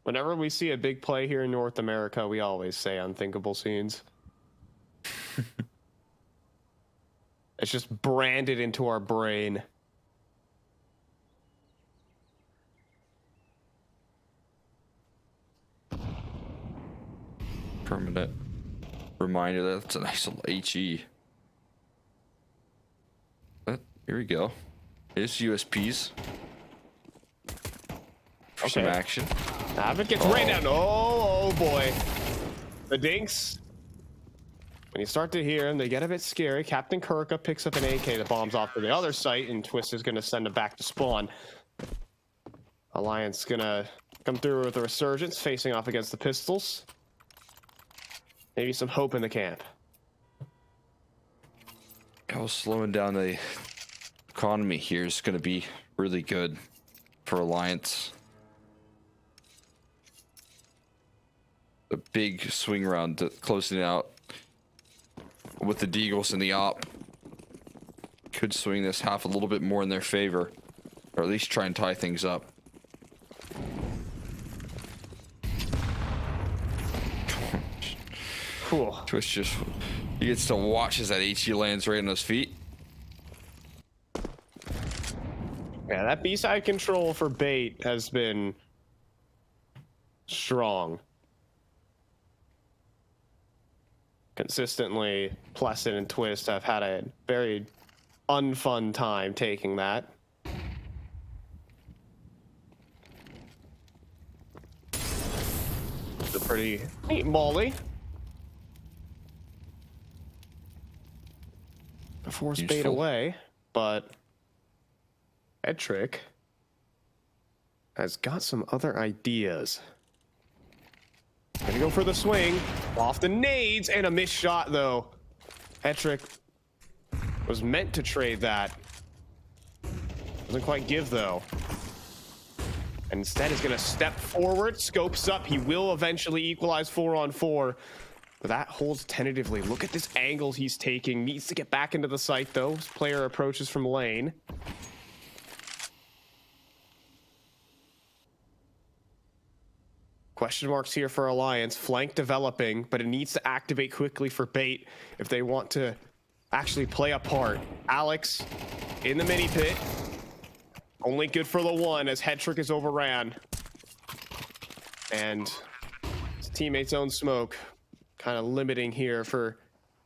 Whenever we see a big play here in North America, we always say unthinkable scenes. It's just branded into our brain. Permanent reminder that's a nice little HE. But here we go. Here's USPs. For some action. Avid gets rained down. Oh boy. The dinks. When you start to hear them, they get a bit scary. Captain Kirka picks up an AK that bombs off to the other site, and Twist is going to send it back to spawn. Alliance going to come through with a resurgence, facing off against the Pistols. Maybe some hope in the camp. How slowing down the economy here is going to be really good for Alliance. A big swing round closing out with the Deagles and the op. Could swing this half a little bit more in their favor, or at least try and tie things up. Cool. Twist just, he gets to watch as that HE lands right on his feet. Yeah, that B-side control for bait has been strong. Consistently, Plessin and Twist have had a very unfun time taking that. It's a pretty neat molly. Force bait away, but Edric has got some other ideas. Gonna go for the swing. Off the nades and a missed shot though. Edric was meant to trade that. Doesn't quite give though. And instead is gonna step forward, scopes up. He will eventually equalize 4-on-4. But that holds tentatively. Look at this angle he's taking. Needs to get back into the site though. This player approaches from lane. Question marks here for Alliance. Flank developing, but it needs to activate quickly for bait if they want to actually play a part. Alex in the mini pit. Only good for the one as Hetrick is overran. And his teammates own smoke. Kind of limiting here for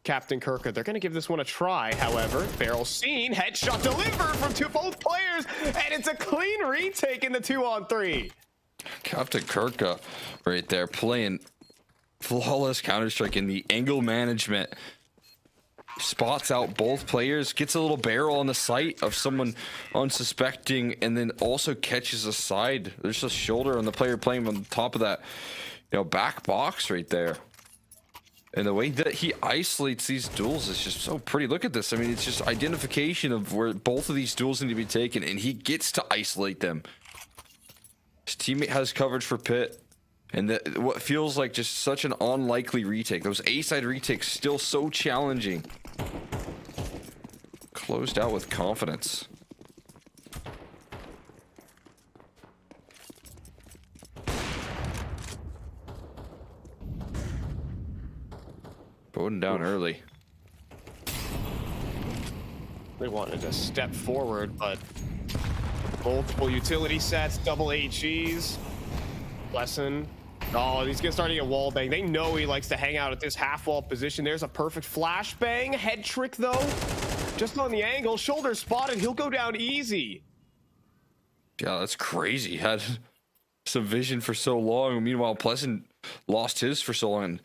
Captain Kirka. They're going to give this one a try, however. Barrel seen, headshot delivered from both players, and it's a clean retake in the 2-on-3. Captain Kirka right there playing flawless Counter-Strike in the angle management. Spots out both players, gets a little barrel on the sight of someone unsuspecting, and then also catches a side. There's a shoulder on the player playing on top of that, back box right there. And the way that he isolates these duels is just so pretty. Look at this. I mean, it's just identification of where both of these duels need to be taken, and he gets to isolate them. His teammate has coverage for pit, and what feels like just such an unlikely retake. Those A-side retakes still so challenging. Closed out with confidence. Bowden down early. They wanted to step forward, but multiple utility sets, double HEs. Lesson. Oh, he's gonna start to get wall bang. They know he likes to hang out at this half wall position. There's a perfect flash bang. Head trick though. Just on the angle. Shoulder spotted. He'll go down easy. Yeah, that's crazy. Had some vision for so long. Meanwhile, Pleasant lost his for so long. And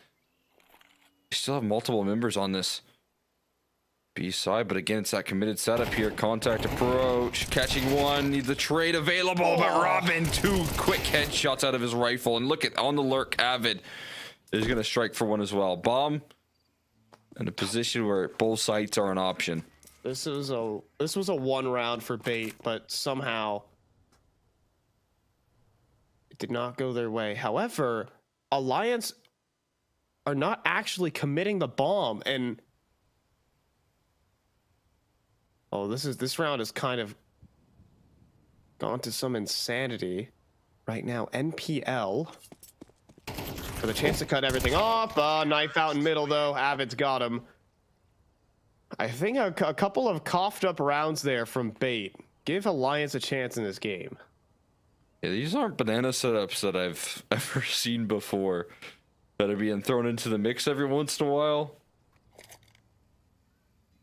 you still have multiple members on this B side, but again, it's that committed setup here. Contact approach, catching one, need the trade available, but Robin, 2 quick headshots out of his rifle. And look at on the lurk, Avid is gonna strike for one as well. Bomb in a position where both sites are an option. This was a 1 round for bait, but somehow it did not go their way. However, Alliance are not actually committing the bomb, and oh, this round has kind of gone to some insanity right now. NPL for the chance to cut everything off. Knife out in middle though. Avid's got him. I think a couple of coughed up rounds there from bait. Give Alliance a chance in this game. Yeah, these aren't banana setups that I've ever seen before that are being thrown into the mix every once in a while.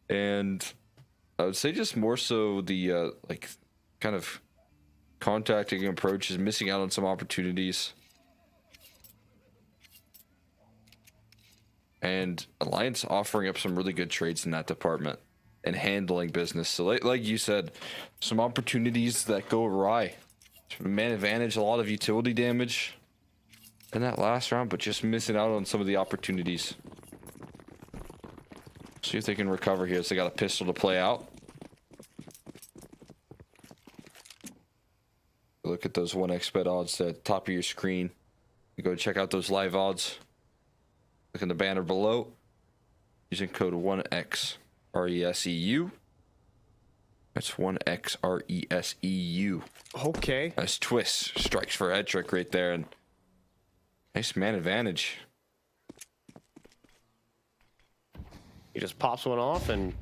And I would say just more so the like kind of contacting approach is missing out on some opportunities. And Alliance offering up some really good trades in that department and handling business. So like you said, some opportunities that go awry. Man advantage, a lot of utility damage in that last round, but just missing out on some of the opportunities. See if they can recover here. So they got a pistol to play out. Look at those 1xbet odds at the top of your screen. You go check out those live odds. Look in the banner below. Using code 1XRESEU. That's 1XRESEU. Okay. That's Twist. Strikes for a head trick right there. And nice man advantage. He just pops one off and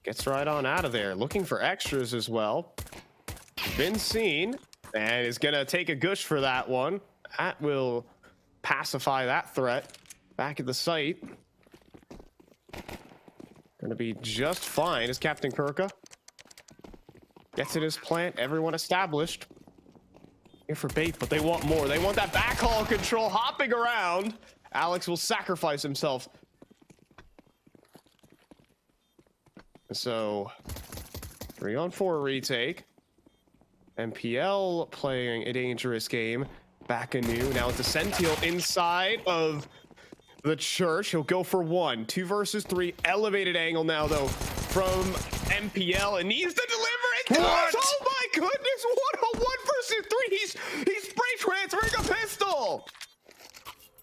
gets right on out of there. Looking for extras as well. Been seen and is gonna take a gush for that one. That will pacify that threat. Back at the site. Gonna be just fine as Captain Kirka gets in his plant. Everyone established. Here for bait, but they want more. They want that backhaul control hopping around. Alex will sacrifice himself. So 3-on-4 retake. MPL playing a dangerous game. Back anew. Now it's a Sentinel inside of the church. He'll go for 1. 2 versus 3. Elevated angle now, though, from MPL. And needs to deliver it. Does. Oh, my goodness. 1-on-1 versus 3. He's spray transferring a pistol.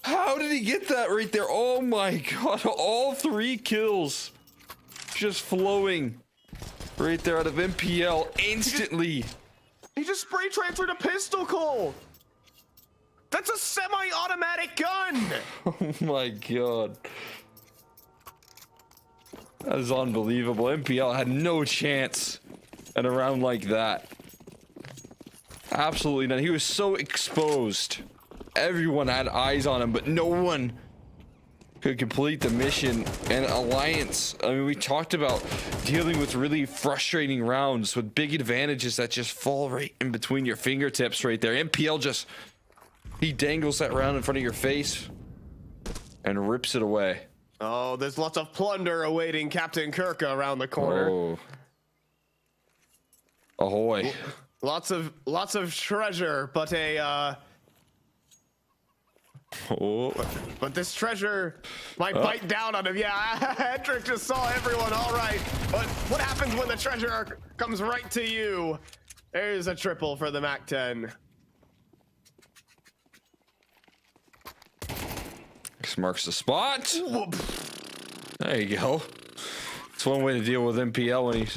How did he get that right there? Oh, my God. All 3 kills just flowing right there out of MPL instantly. He just spray transferred a pistol, Cole. That's a semi-automatic gun. Oh my God. That is unbelievable. MPL had no chance in a round like that. Absolutely none. He was so exposed. Everyone had eyes on him, but no one could complete the mission. And Alliance, I mean, we talked about dealing with really frustrating rounds with big advantages that just fall right in between your fingertips right there. MPL just, he dangles that round in front of your face and rips it away. Oh, there's lots of plunder awaiting Captain Kirka around the corner. Oh. Ahoy. Lots of treasure, but but this treasure might bite down on him. Yeah, Hendrik just saw everyone. All right, but what happens when the treasure comes right to you? There's a triple for the MAC-10. This marks the spot. There you go. It's one way to deal with MPL when he's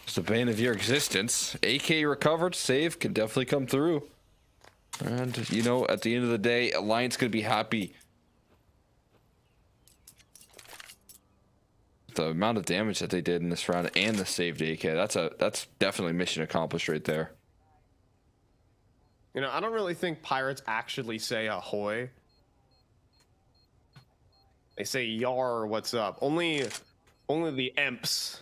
it's the bane of your existence. AK recovered, save can definitely come through. And you know, at the end of the day, Alliance could be happy. The amount of damage that they did in this round and the saved AK, that's definitely mission accomplished right there. You know, I don't really think pirates actually say ahoy. They say yar, what's up? Only the emps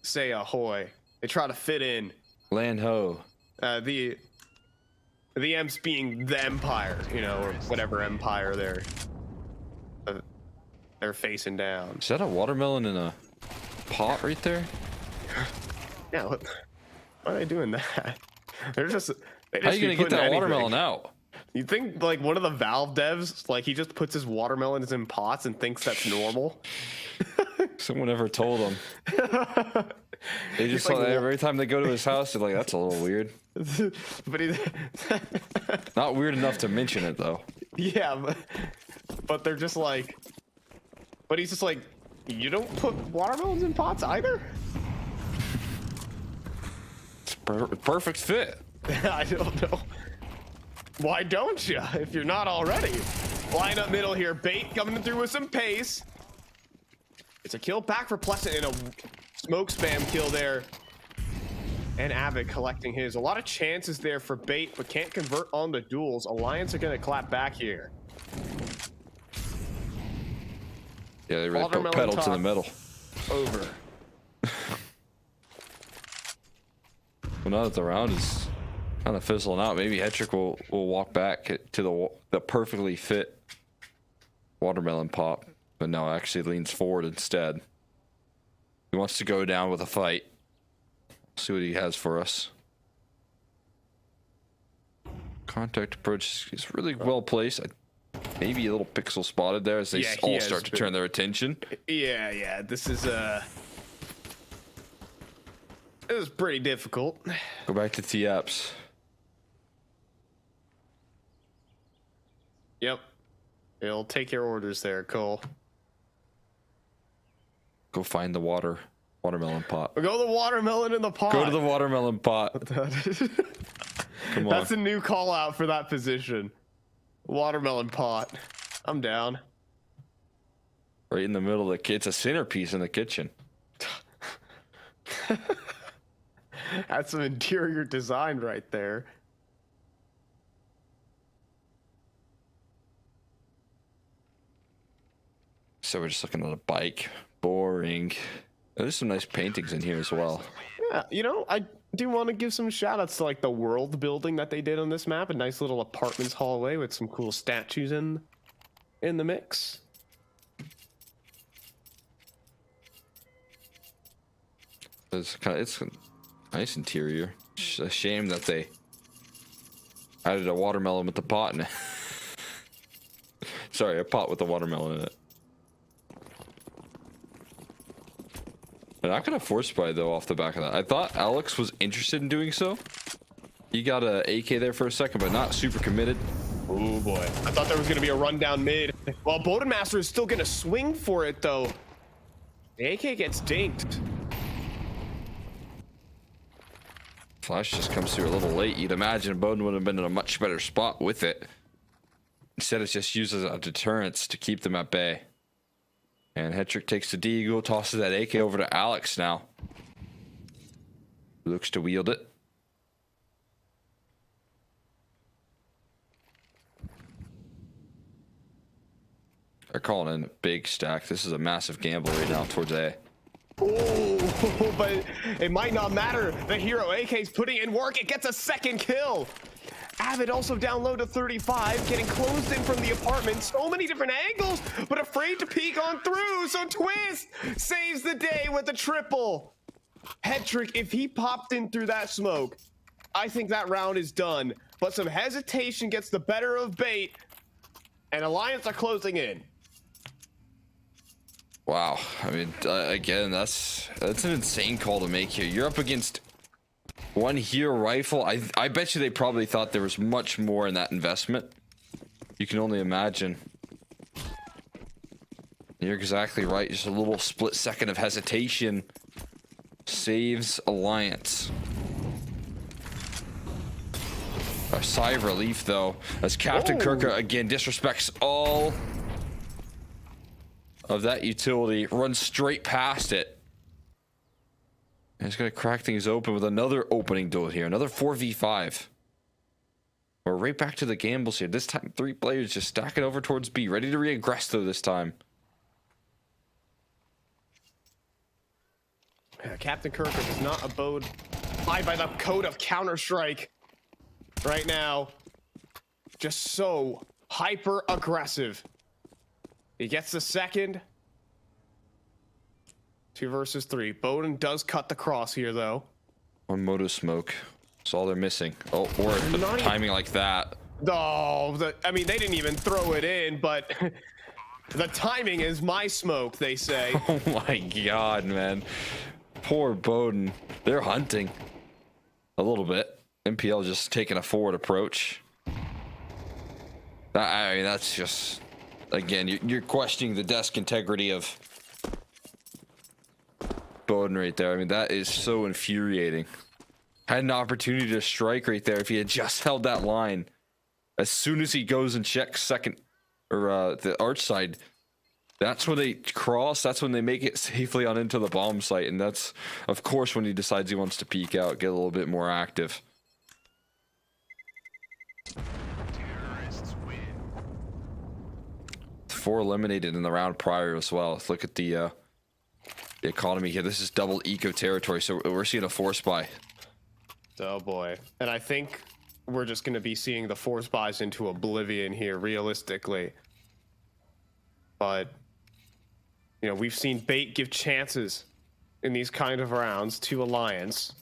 say ahoy. They try to fit in. Land ho. The emps being the empire, you know, or whatever empire they're facing down. Is that a watermelon in a pot right there? Yeah, why are they doing that? They How just are you gonna get that watermelon out? You think like one of the Valve devs, like he just puts his watermelons in pots and thinks that's normal? Someone ever told him? They just like, every time they go to his house, they're like, "That's a little weird." But he, Not weird enough to mention it though. yeah, but they're just like, but he's just like, you don't put watermelons in pots either. It's perfect fit. I don't know. Why don't you? If you're not already. Line up middle here. Bait coming through with some pace. It's a kill back for Pleasant and a smoke spam kill there. And Avid collecting his. A lot of chances there for Bait, but can't convert on the duels. Alliance are going to clap back here. Yeah, they really put pedal to the metal. Over. Well, now that the round is kind of fizzling out, maybe Hetrick will walk back to the perfectly fit watermelon pop, but no, actually leans forward instead. He wants to go down with a fight. See what he has for us. Contact approach is really well placed. Maybe a little pixel spotted there as they all start to turn their attention. Yeah. This is pretty difficult. Go back to TAPS. Yep. He'll take your orders there, Cole. Go find the watermelon pot. Go the watermelon in the pot. Go to the watermelon pot. Come on. That's a new call out for that position. Watermelon pot. I'm down. Right in the middle of it's a centerpiece in the kitchen. That's some interior design right there. So we're just looking at a bike. Boring. There's some nice paintings in here as well. Yeah, you know, I do want to give some shout outs to like the world building that they did on this map. A nice little apartments hallway with some cool statues in the mix. It's a nice interior. It's a shame that they added a watermelon with the pot in it. Sorry, a pot with a watermelon in it. They're not gonna force buy though off the back of that. I thought Alex was interested in doing so. He got a AK there for a second, but not super committed. Oh boy. I thought there was gonna be a rundown mid. Well, Bodenmaster is still gonna swing for it though. The AK gets dinked. Flash just comes through a little late. You'd imagine Bowden would have been in a much better spot with it. Instead, it's just used as a deterrence to keep them at bay. And Hetrick takes the Deagle, tosses that AK over to Alex now. Looks to wield it. They're calling in a big stack. This is a massive gamble right now towards A. Oh, but it might not matter. The hero AK's putting in work. It gets a second kill. Avid also down low to 35, getting closed in from the apartment. So many different angles, but afraid to peek on through. So Twist saves the day with a triple. Hetrick, if he popped in through that smoke, I think that round is done. But some hesitation gets the better of Bait, and Alliance are closing in. Wow, I mean, again, that's an insane call to make here. You're up against one hero rifle. I bet you they probably thought there was much more in that investment. You can only imagine. You're exactly right. Just a little split second of hesitation saves Alliance. A sigh of relief, though, as Captain Kirka again disrespects all of that utility, runs straight past it. And he's gonna crack things open with another opening duel here. Another 4v5. We're right back to the gambles here. This time, 3 players just stacking over towards B. Ready to re-aggress though this time. Yeah, Captain Kirker does not abide by the code of Counter-Strike right now. Just so hyper aggressive. He gets the second. 2 versus 3. Bowden does cut the cross here though. One moto smoke. That's all they're missing. Oh, or the timing like that. Oh, I mean, they didn't even throw it in, but the timing is my smoke, they say. Oh my god, man. Poor Bowden. They're hunting a little bit. MPL just taking a forward approach. I mean, that's just, again, you're questioning the desk integrity of Bowden right there. I mean, that is so infuriating. Had an opportunity to strike right there if he had just held that line. As soon as he goes and checks second, or the arch side, that's when they cross. That's when they make it safely on into the bomb site. And that's, of course, when he decides he wants to peek out, get a little bit more active. Four eliminated in the round prior as well. Let's look at the economy here. This is double eco territory, so we're seeing a force buy. Oh boy. And I think we're just going to be seeing the force buys into oblivion here, realistically. But, you know, we've seen Bait give chances in these kind of rounds to Alliance.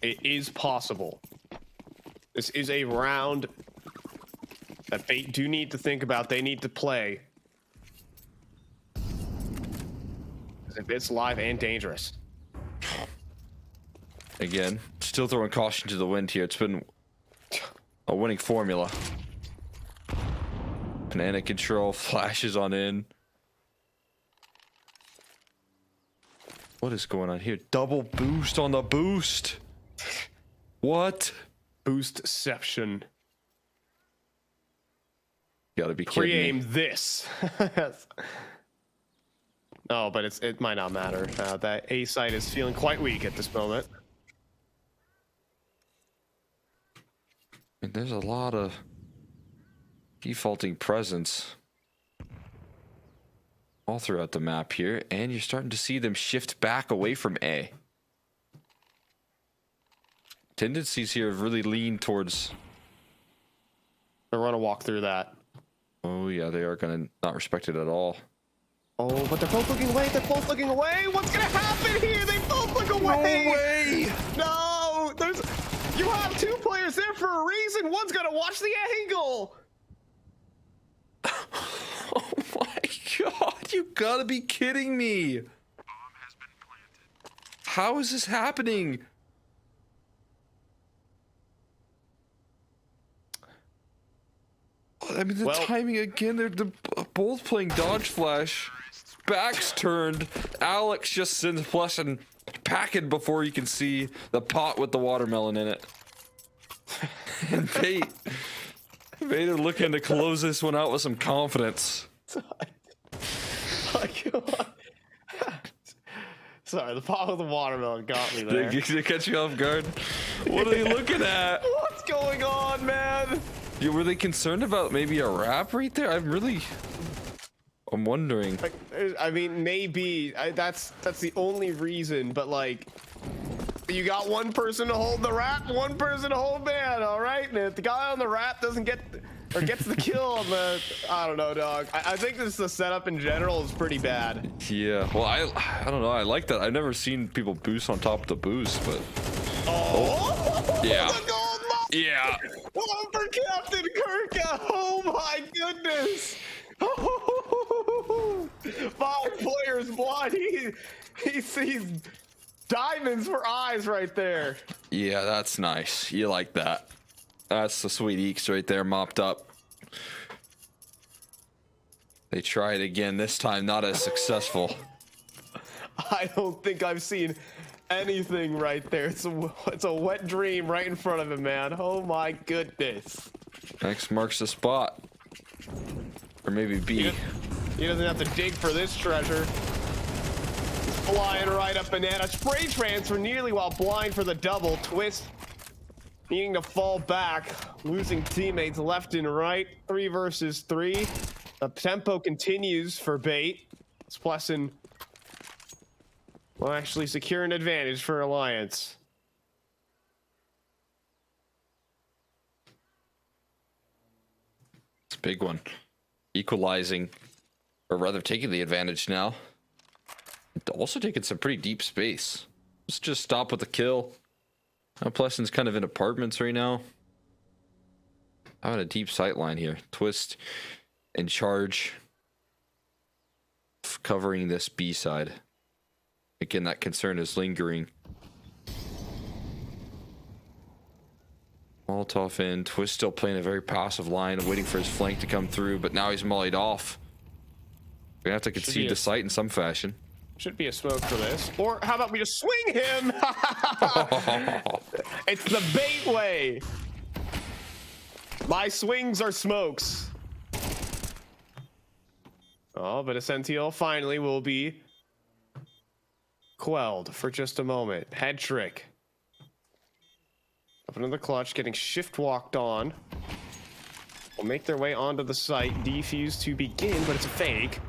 It is possible. This is a round that Bait do need to think about. They need to play. If it's live and dangerous. Again, still throwing caution to the wind here. It's been a winning formula. Banana control, flashes on in. What is going on here? Double boost on the boost. What? Boostception. Gotta be kidding me. Pre-aim this. Oh, but it might not matter. That A site is feeling quite weak at this moment. And there's a lot of defaulting presence all throughout the map here, and you're starting to see them shift back away from A. Tendencies here have really leaned towards. They're gonna walk through that. Oh yeah, they are gonna not respect it at all. Oh, but they're both looking away. They're both looking away. What's gonna happen here? They both look away. No way! No, you have 2 players there for a reason. One's gonna watch the angle. Oh my god, you gotta be kidding me. How is this happening? I mean, the timing again, they're both playing dodge flash. Backs turned. Alex just sends flush and packing before you can see the pot with the watermelon in it. And Bait are looking to close this one out with some confidence. Sorry, the pot with the watermelon got me there. They catch you off guard? What are they looking at? What's going on, man? Yeah, were they concerned about maybe a wrap right there? I'm wondering. Like, I mean, maybe that's the only reason, but like, you got one person to hold the wrap, one person to hold man, all right? And if the guy on the wrap doesn't get or gets the kill on the, I don't know, dog. I think the setup in general is pretty bad. Yeah, well, I don't know. I like that. I've never seen people boost on top of the boost, but oh yeah, the gold mine! Yeah. One for Captain Kirka. Oh my goodness. 5 players blind. He sees diamonds for eyes right there. Yeah, that's nice. You like that. That's the sweet eeks right there, mopped up. They try it again, this time not as successful. I don't think I've seen anything right there. It's a wet dream right in front of him, man. Oh my goodness. X marks the spot. Or maybe B. He doesn't have to dig for this treasure. flying right up banana. Spray transfer nearly while blind for the double. Twist needing to fall back, losing teammates left and right. 3 versus 3. The tempo continues for Bait. Splessin will actually secure an advantage for Alliance. It's a big one. Equalizing, or rather taking the advantage now. Also taking some pretty deep space. Let's just stop with the kill. Now Plesson's kind of in apartments right now. Having a deep sight line here. Twist in charge of covering this B side. Again, that concern is lingering. Molotov in. Twist still playing a very passive line, waiting for his flank to come through, but now he's mollied off. We're gonna have to concede the site in some fashion. Should be a smoke for this. Or how about we just swing him? It's the Bait way. My swings are smokes. Oh, but Essential finally will be quelled for just a moment. Head trick. Up into the clutch, getting shift walked on. Will make their way onto the site. Defuse to begin, but it's a fake.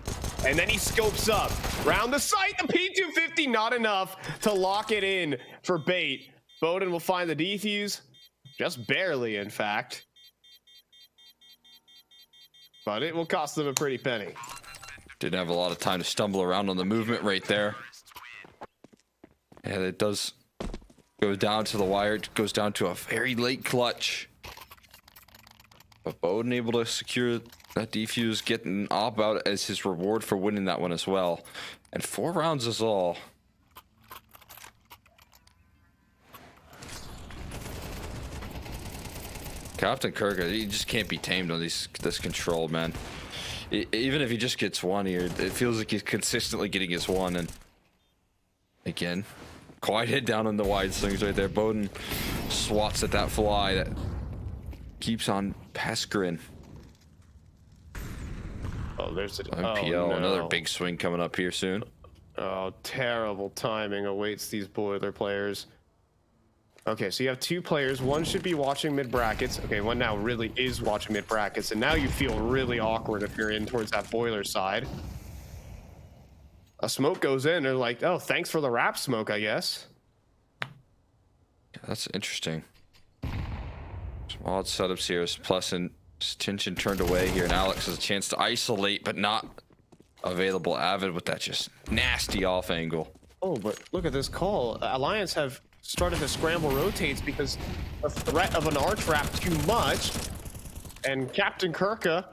And then he scopes up. Round the site, the P250, not enough to lock it in for Bait. Bowden will find the defuse. Just barely, in fact. But it will cost them a pretty penny. Didn't have a lot of time to stumble around on the movement right there. And it does go down to the wire. It goes down to a very late clutch. But Bowden able to secure that defuse, getting op out as his reward for winning that one as well. And 4 rounds is all. Captain Kirk, he just can't be tamed on this control, man. Even if he just gets one here, it feels like he's consistently getting his one. And again, quiet hit down on the wide slings right there. Bowden swats at that fly that keeps on pestering. Oh, there's an MPL, oh, no. Another big swing coming up here soon. Oh, terrible timing awaits these boiler players. Okay, so you have 2 players. One should be watching mid brackets. Okay, one now really is watching mid brackets, and now you feel really awkward if you're in towards that boiler side. A smoke goes in, they're like, oh, thanks for the wrap smoke, I guess. Yeah, that's interesting. Some odd setups here. Plesson, tension turned away here, and Alex has a chance to isolate, but not available. Avid with that just nasty off angle. Oh, but look at this call. Alliance have started to scramble rotates because the threat of an arch wrap too much. And Captain Kirka,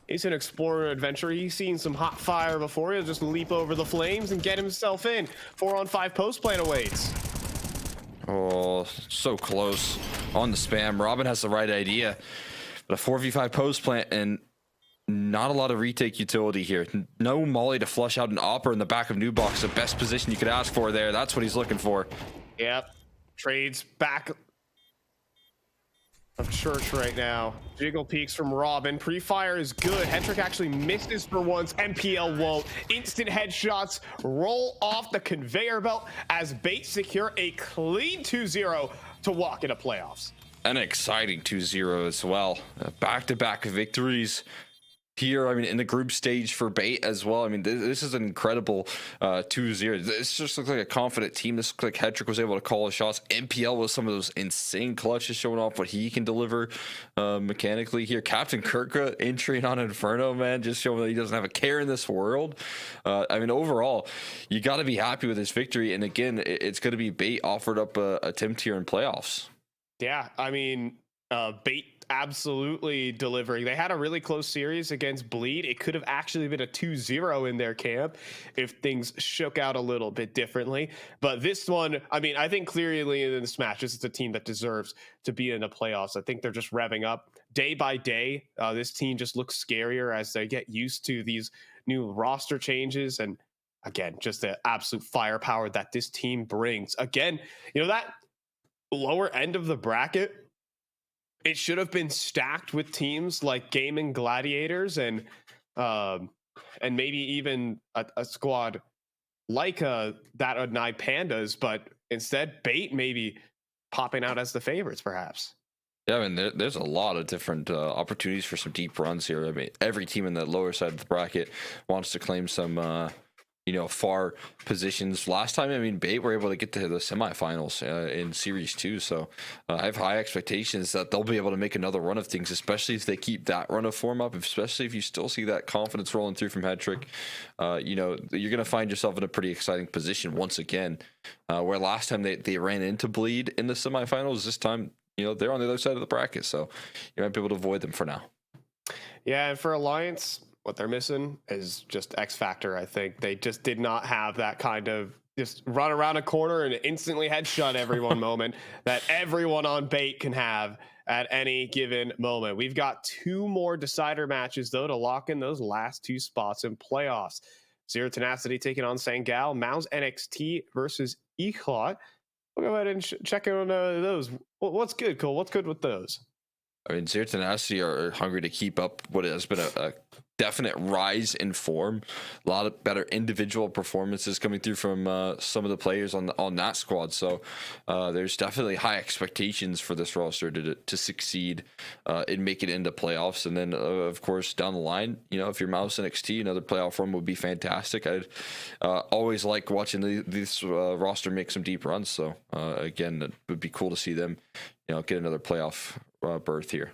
he's an explorer adventurer. He's seen some hot fire before. He'll just leap over the flames and get himself in. 4-on-5 post plant awaits. Oh, so close on the spam. Robin has the right idea, but a 4v5 post plant and not a lot of retake utility here. No molly to flush out an opera in the back of new box. The best position you could ask for there. That's what he's looking for. Yep. Trades back of church right now. Jiggle peaks from Robin. Pre-fire is good. Hetrick actually misses for once. MPL won't. Instant headshots roll off the conveyor belt as Bait secure a clean 2-0 to walk into playoffs. An exciting 2-0 as well. Back-to-back victories here. I mean, in the group stage for Bait as well. I mean, this is an incredible 2-0. This just looks like a confident team. This looks like Hedrick was able to call his shots. MPL with some of those insane clutches showing off what he can deliver mechanically here. Captain Kirka entering on Inferno, man, just showing that he doesn't have a care in this world. I mean, overall, you got to be happy with this victory. And again, it's going to be Bait offered up a Tim tier in playoffs. Yeah, I mean, Bait absolutely delivering. They had a really close series against Bleed. It could have actually been a 2-0 in their camp if things shook out a little bit differently. But this one, I mean, I think clearly in this match, this is a team that deserves to be in the playoffs. I think they're just revving up day by day. This team just looks scarier as they get used to these new roster changes. And again, just the absolute firepower that this team brings. Again, you know, that lower end of the bracket, it should have been stacked with teams like Gaming Gladiators and maybe even a squad like that of Nine Pandas, but instead Bait maybe popping out as the favorites, perhaps. Yeah, I mean, there's a lot of different opportunities for some deep runs here. I mean, every team in the lower side of the bracket wants to claim some, far positions. Last time, I mean, Bait were able to get to the semifinals in Series 2, so I have high expectations that they'll be able to make another run of things, especially if they keep that run of form up, especially if you still see that confidence rolling through from Hetrick. You're going to find yourself in a pretty exciting position once again, where last time they ran into Bleed in the semifinals, this time, they're on the other side of the bracket, so you might be able to avoid them for now. Yeah, and for Alliance, what they're missing is just X Factor, I think. They just did not have that kind of just run around a corner and instantly headshot everyone moment that everyone on Bait can have at any given moment. We've got 2 more decider matches, though, to lock in those last 2 spots in playoffs. Zero Tenacity taking on Sangal, Maus NXT versus Eclot. We'll go ahead and check in on those. What's good, Cole? What's good with those? I mean, Zero Tenacity are hungry to keep up what has been a definite rise in form. A lot of better individual performances coming through from some of the players on that squad. So there's definitely high expectations for this roster to succeed and make it into playoffs. And then, of course, down the line, if you're Maus NXT, another playoff run would be fantastic. I'd always like watching this roster make some deep runs. So, again, it would be cool to see them, get another playoff berth here.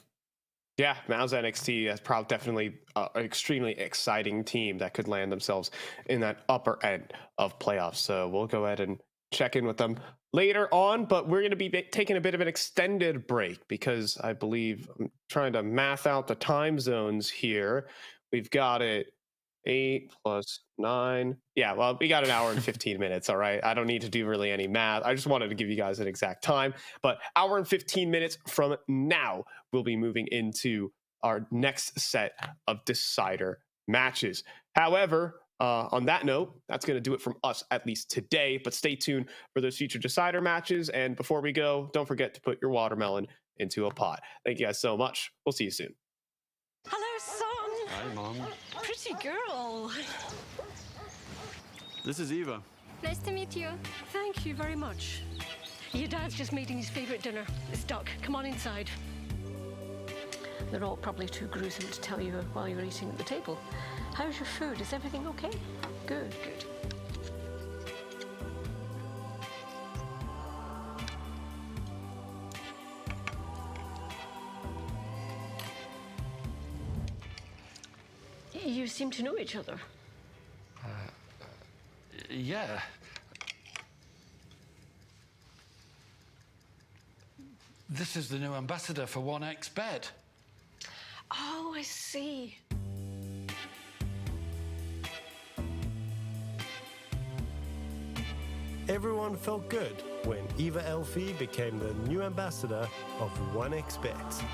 Yeah, Maus NXT is probably definitely an extremely exciting team that could land themselves in that upper end of playoffs. So we'll go ahead and check in with them later on, but we're going to be taking a bit of an extended break because I believe I'm trying to math out the time zones here. We've got it 8 plus 9. Yeah, well, we got an hour and 15 minutes. All right. I don't need to do really any math. I just wanted to give you guys an exact time. But hour and 15 minutes from now, we'll be moving into our next set of decider matches. However, on that note, that's going to do it from us, at least today. But stay tuned for those future decider matches. And before we go, don't forget to put your watermelon into a pot. Thank you guys so much. We'll see you soon. Hello, son. Hi, Mom. Pretty girl. This is Eva. Nice to meet you. Thank you very much. Your dad's just making his favorite dinner. It's duck. Come on inside. They're all probably too gruesome to tell you while you're eating at the table. How's your food? Is everything okay? Good, good. You seem to know each other. Yeah. This is the new ambassador for 1xBet. Oh, I see. Everyone felt good when Eva Elfie became the new ambassador of 1xBet.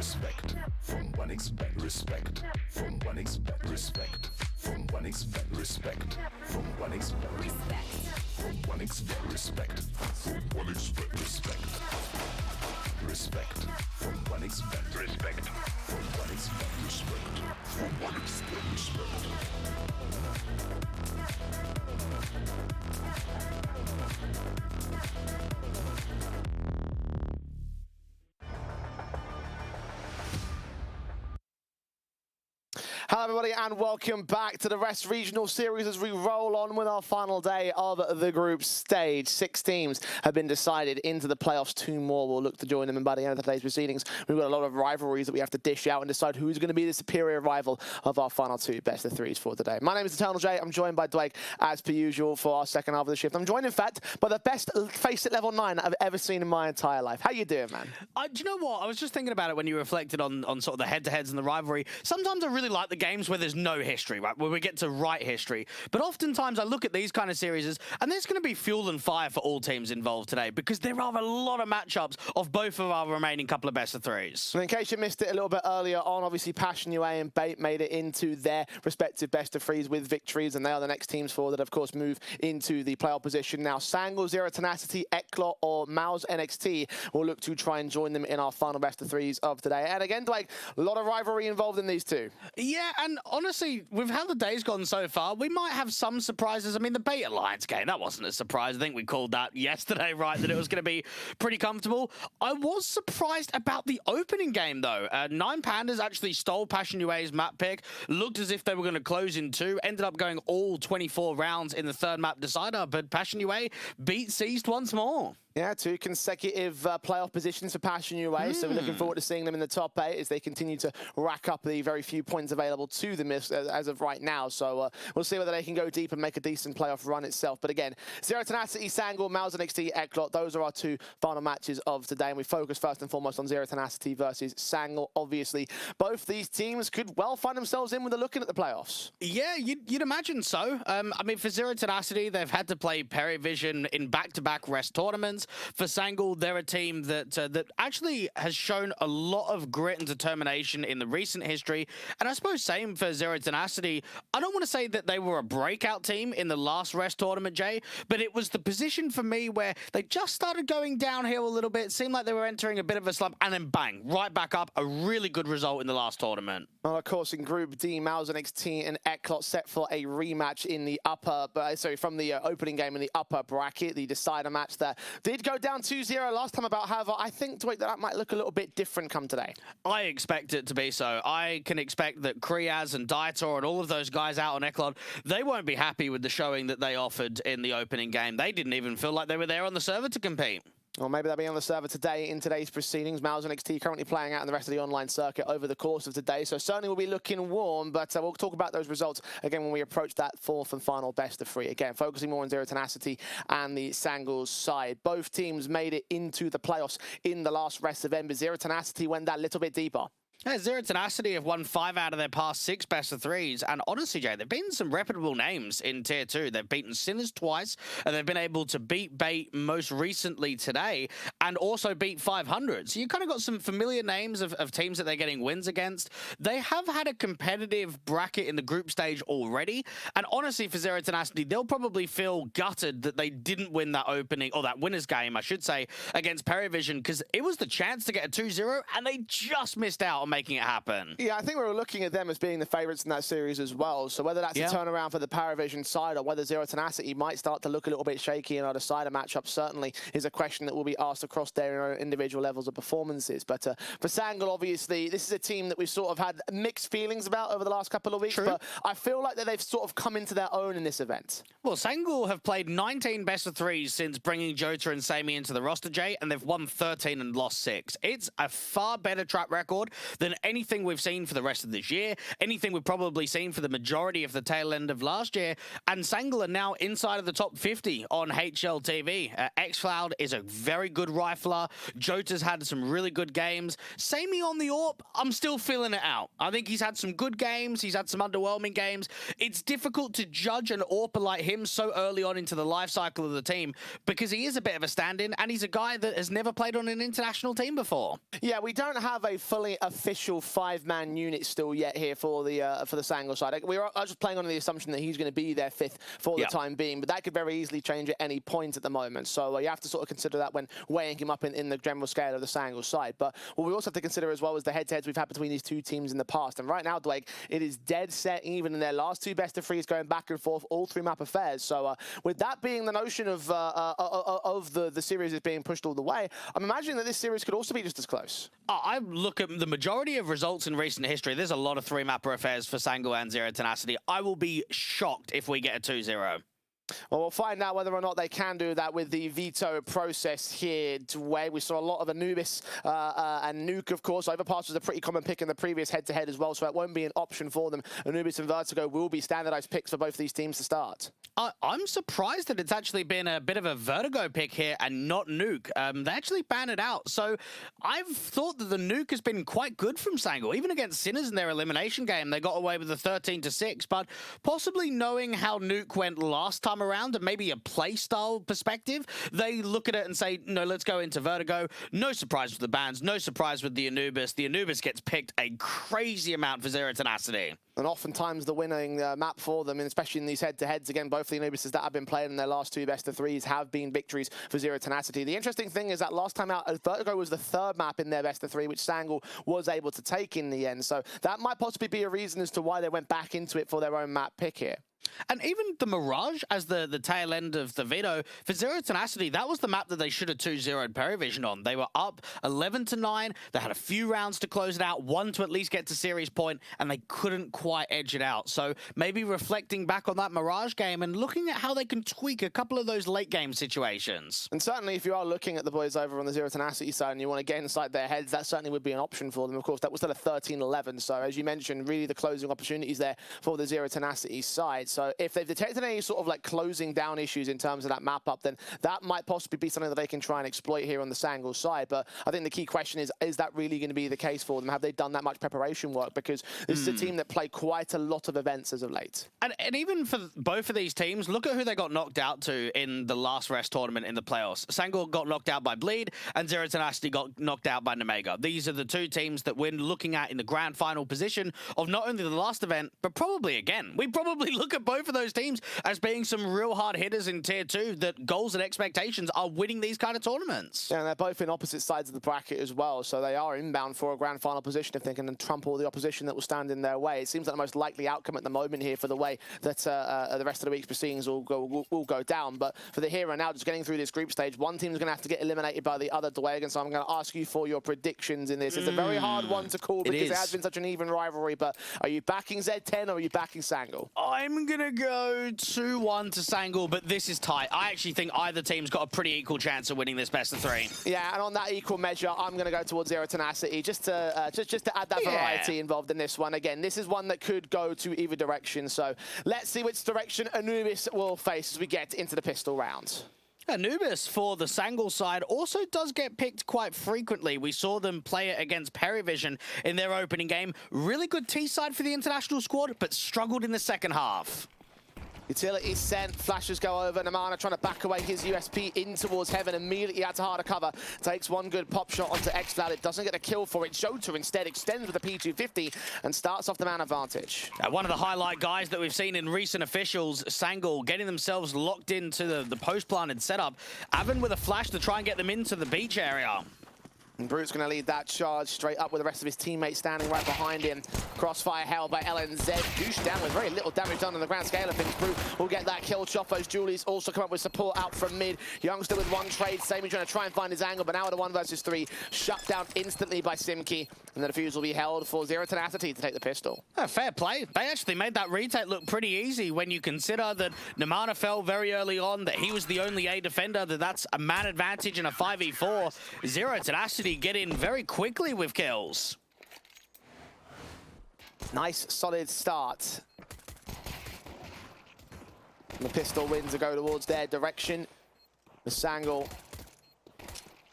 respect. From 1xBet, respect. From 1xBet, respect. From 1xBet, respect. From 1xBet, respect. From 1xBet, respect. From 1xBet, respect. Respect. From 1xBet, respect. From 1xBet, respect. From 1xBet, respect. Hello everybody and welcome back to the Rest Regional Series as we roll on with our final day of the group stage. 6 teams have been decided into the playoffs. 2 more will look to join them, and by the end of today's proceedings we've got a lot of rivalries that we have to dish out and decide who's going to be the superior rival of our final 2 best of 3s for today. My name is Eternal J. I'm joined by Dwayne as per usual for our second half of the shift. I'm joined in fact by the best face at level 9 I've ever seen in my entire life. How you doing, man? Do you know what? I was just thinking about it when you reflected on sort of the head-to-heads and the rivalry. Sometimes I really like the games where there's no history, right? Where we get to write history. But oftentimes I look at these kind of series and there's going to be fuel and fire for all teams involved today because there are a lot of matchups of both of our remaining couple of best of 3s. And in case you missed it a little bit earlier on, obviously Passion UA and Bait made it into their respective best of 3s with victories, and they are the next teams forward that of course move into the playoff position. Now Sangle, Zero Tenacity, Eklot or Mouse NXT will look to try and join them in our final best of 3s of today. And again, like a lot of rivalry involved in these 2. Yeah, and honestly, with how the day's gone so far, we might have some surprises. I mean, the Bait Alliance game, that wasn't a surprise. I think we called that yesterday, right, that it was going to be pretty comfortable. I was surprised about the opening game, though. 9 Pandas actually stole Passion UA's map pick, looked as if they were going to close in 2, ended up going all 24 rounds in the 3rd map decider, but Passion UA beat Seized once more. Yeah, 2 consecutive playoff positions for Passion UA, so we're looking forward to seeing them in the top 8 as they continue to rack up the very few points available to them as of right now. So we'll see whether they can go deep and make a decent playoff run itself. But again, Zero Tenacity, Sangle, Mouse NXT, Eklot, those are our 2 final matches of today, and we focus first and foremost on Zero Tenacity versus Sangle. Obviously, both these teams could well find themselves in when they're looking at the playoffs. Yeah, you'd imagine so. I mean, for Zero Tenacity, they've had to play Perivision in back-to-back rest tournaments. For Sangle, they're a team that actually has shown a lot of grit and determination in the recent history. And I suppose same for Zero Tenacity. I don't want to say that they were a breakout team in the last rest tournament, Jay, but it was the position for me where they just started going downhill a little bit. It seemed like they were entering a bit of a slump, and then bang, right back up. A really good result in the last tournament. Well, of course, in Group D, Mouse NXT and Eklot set for a rematch in the from the opening game in the upper bracket. The decider match that did go down 2-0 last time about. However, I think, Dwight, that might look a little bit different come today. I expect it to be so. I can expect that Kriaz and Dietor and all of those guys out on Eklot, they won't be happy with the showing that they offered in the opening game. They didn't even feel like they were there on the server to compete. Or maybe they'll be on the server today in today's proceedings. Mouse NXT currently playing out in the rest of the online circuit over the course of today, so certainly we'll be looking warm, but we'll talk about those results again when we approach that 4th and final best of 3. Again, focusing more on Zero Tenacity and the Sangles side. Both teams made it into the playoffs in the last rest of Ember. Zero Tenacity went that little bit deeper. Yeah, Zero Tenacity have won 5 out of their past 6 best of 3s, and honestly, Jay, they've beaten some reputable names in Tier 2. They've beaten Sinners twice, and they've been able to beat Bait most recently today, and also beat 500. So you kind of got some familiar names of teams that they're getting wins against. They have had a competitive bracket in the group stage already, and honestly, for Zero Tenacity, they'll probably feel gutted that they didn't win that opening, or that winner's game, I should say, against Perivision, because it was the chance to get a 2-0, and they just missed out on making it happen. Yeah, I think we were looking at them as being the favourites in that series as well. So whether that's a turnaround for the Paravision side or whether Zero Tenacity might start to look a little bit shaky in our decider matchup certainly is a question that will be asked across their individual levels of performances. But for Sangle, obviously, this is a team that we've sort of had mixed feelings about over the last couple of weeks. True. But I feel like that they've sort of come into their own in this event. Well, Sangle have played 19 best of 3s since bringing Jota and Sammy into the roster, Jay, and they've won 13 and lost 6. It's a far better track record than anything we've seen for the rest of this year, anything we've probably seen for the majority of the tail end of last year. And Sangal are now inside of the top 50 on HLTV. xCloud is a very good rifler. Jota's had some really good games. Samey on the AWP, I'm still feeling it out. I think he's had some good games. He's had some underwhelming games. It's difficult to judge an AWPer like him so early on into the life cycle of the team because he is a bit of a stand-in and he's a guy that has never played on an international team before. Yeah, we don't have a fully official 5-man unit still yet here for the Sangal side. I was just playing on the assumption that he's going to be their 5th for the time being, but that could very easily change at any point at the moment. So you have to sort of consider that when weighing him up in the general scale of the Sangal side. But what we also have to consider as well is the head-to-heads we've had between these two teams in the past. And right now, Blake, it is dead set even in their last 2 best-of-3s going back and forth, all 3 map affairs. So with that being the notion of the series is being pushed all the way, I'm imagining that this series could also be just as close. I look at the majority of results in recent history. There's a lot of 3-mapper affairs for Sangal and Zero Tenacity. I will be shocked if we get a 2-0. Well, we'll find out whether or not they can do that with the veto process here. Where we saw a lot of Anubis and Nuke, of course. Overpass was a pretty common pick in the previous head-to-head as well, so that won't be an option for them. Anubis and Vertigo will be standardized picks for both these teams to start. I'm surprised that it's actually been a bit of a Vertigo pick here and not Nuke. They actually banned it out. So I've thought that the Nuke has been quite good from Sangal. Even against Sinners in their elimination game, they got away with a 13-6, but possibly knowing how Nuke went last time around and maybe a play style perspective, they look at it and say, no, let's go into Vertigo. No surprise with the bans, no surprise with the Anubis. The Anubis gets picked a crazy amount for Zero Tenacity. And oftentimes the winning map for them, and especially in these head-to-heads, again, both the Anubises that have been playing in their last 2 best-of-3s have been victories for Zero Tenacity. The interesting thing is that last time out, Vertigo was the 3rd map in their best-of-3, which Sangal was able to take in the end. So that might possibly be a reason as to why they went back into it for their own map pick here. And even the Mirage as the tail end of the veto, for Zero Tenacity, that was the map that they should have 2-0'd Perivision on. They were up 11-9. They had a few rounds to close it out, 1 to at least get to series point, and they couldn't quite edge it out. So maybe reflecting back on that Mirage game and looking at how they can tweak a couple of those late game situations. And certainly if you are looking at the boys over on the Zero Tenacity side and you want to get inside their heads, that certainly would be an option for them. Of course, that was still a 13-11. So as you mentioned, really the closing opportunities there for the Zero Tenacity side. So if they've detected any sort of like closing down issues in terms of that map up, then that might possibly be something that they can try and exploit here on the Sangal side. But I think the key question is that really going to be the case for them? Have they done that much preparation work? Because this is a team that play quite a lot of events as of late. And even for both of these teams, look at who they got knocked out to in the last rest tournament in the playoffs. Sangal got knocked out by Bleed, and Zero Tenacity got knocked out by Nemega. These are the 2 teams that we're looking at in the grand final position of not only the last event, but probably again. We probably look at both of those teams as being some real hard hitters in Tier 2 that goals and expectations are winning these kind of tournaments. Yeah, and they're both in opposite sides of the bracket as well, so they are inbound for a grand final position if they can trump all the opposition that will stand in their way. It seems like the most likely outcome at the moment here for the way that the rest of the week's proceedings will go down. But for the here and now, just getting through this group stage, one team's going to have to get eliminated by the other, Dwayne, so I'm going to ask you for your predictions in this. It's a very hard one to call because it has been such an even rivalry, but are you backing Z10 or are you backing Sangal? I'm going to go 2-1 to Sangal, but this is tight. I actually think either team's got a pretty equal chance of winning this best of 3. Yeah, and on that equal measure, I'm going to go towards Zero Tenacity just to add that variety involved in this one. Again, this is one that could go to either direction, so let's see which direction Anubis will face as we get into the pistol round. Anubis for the Sangal side also does get picked quite frequently. We saw them play it against Perivision in their opening game. Really good T side for the international squad, but struggled in the second half. Utility sent, flashes go over, Namana trying to back away his USP in towards Heaven, immediately out to harder cover, takes one good pop shot onto xCloud, it doesn't get a kill for it, Jota instead extends with a P250 and starts off the man advantage. One of the highlight guys that we've seen in recent officials, Sangal, getting themselves locked into the post-planted setup, Avon with a flash to try and get them into the beach area. And Brute's going to lead that charge straight up with the rest of his teammates standing right behind him. Crossfire held by LNZ. Douche down with very little damage done on the grand scale of things. Brute will get that kill. Choppos, Julie's also come up with support out from mid. Youngster with one trade. Sammy trying to try and find his angle, but now at a 1 versus 3. Shut down instantly by Simki. And the defuse will be held for Zero Tenacity to take the pistol. Fair play. They actually made that retake look pretty easy when you consider that Namana fell very early on, that he was the only A defender, that's a man advantage in a 5v4. Zero Tenacity get in very quickly with kills. Nice, solid start. And the pistol wins to go towards their direction. The Sangal,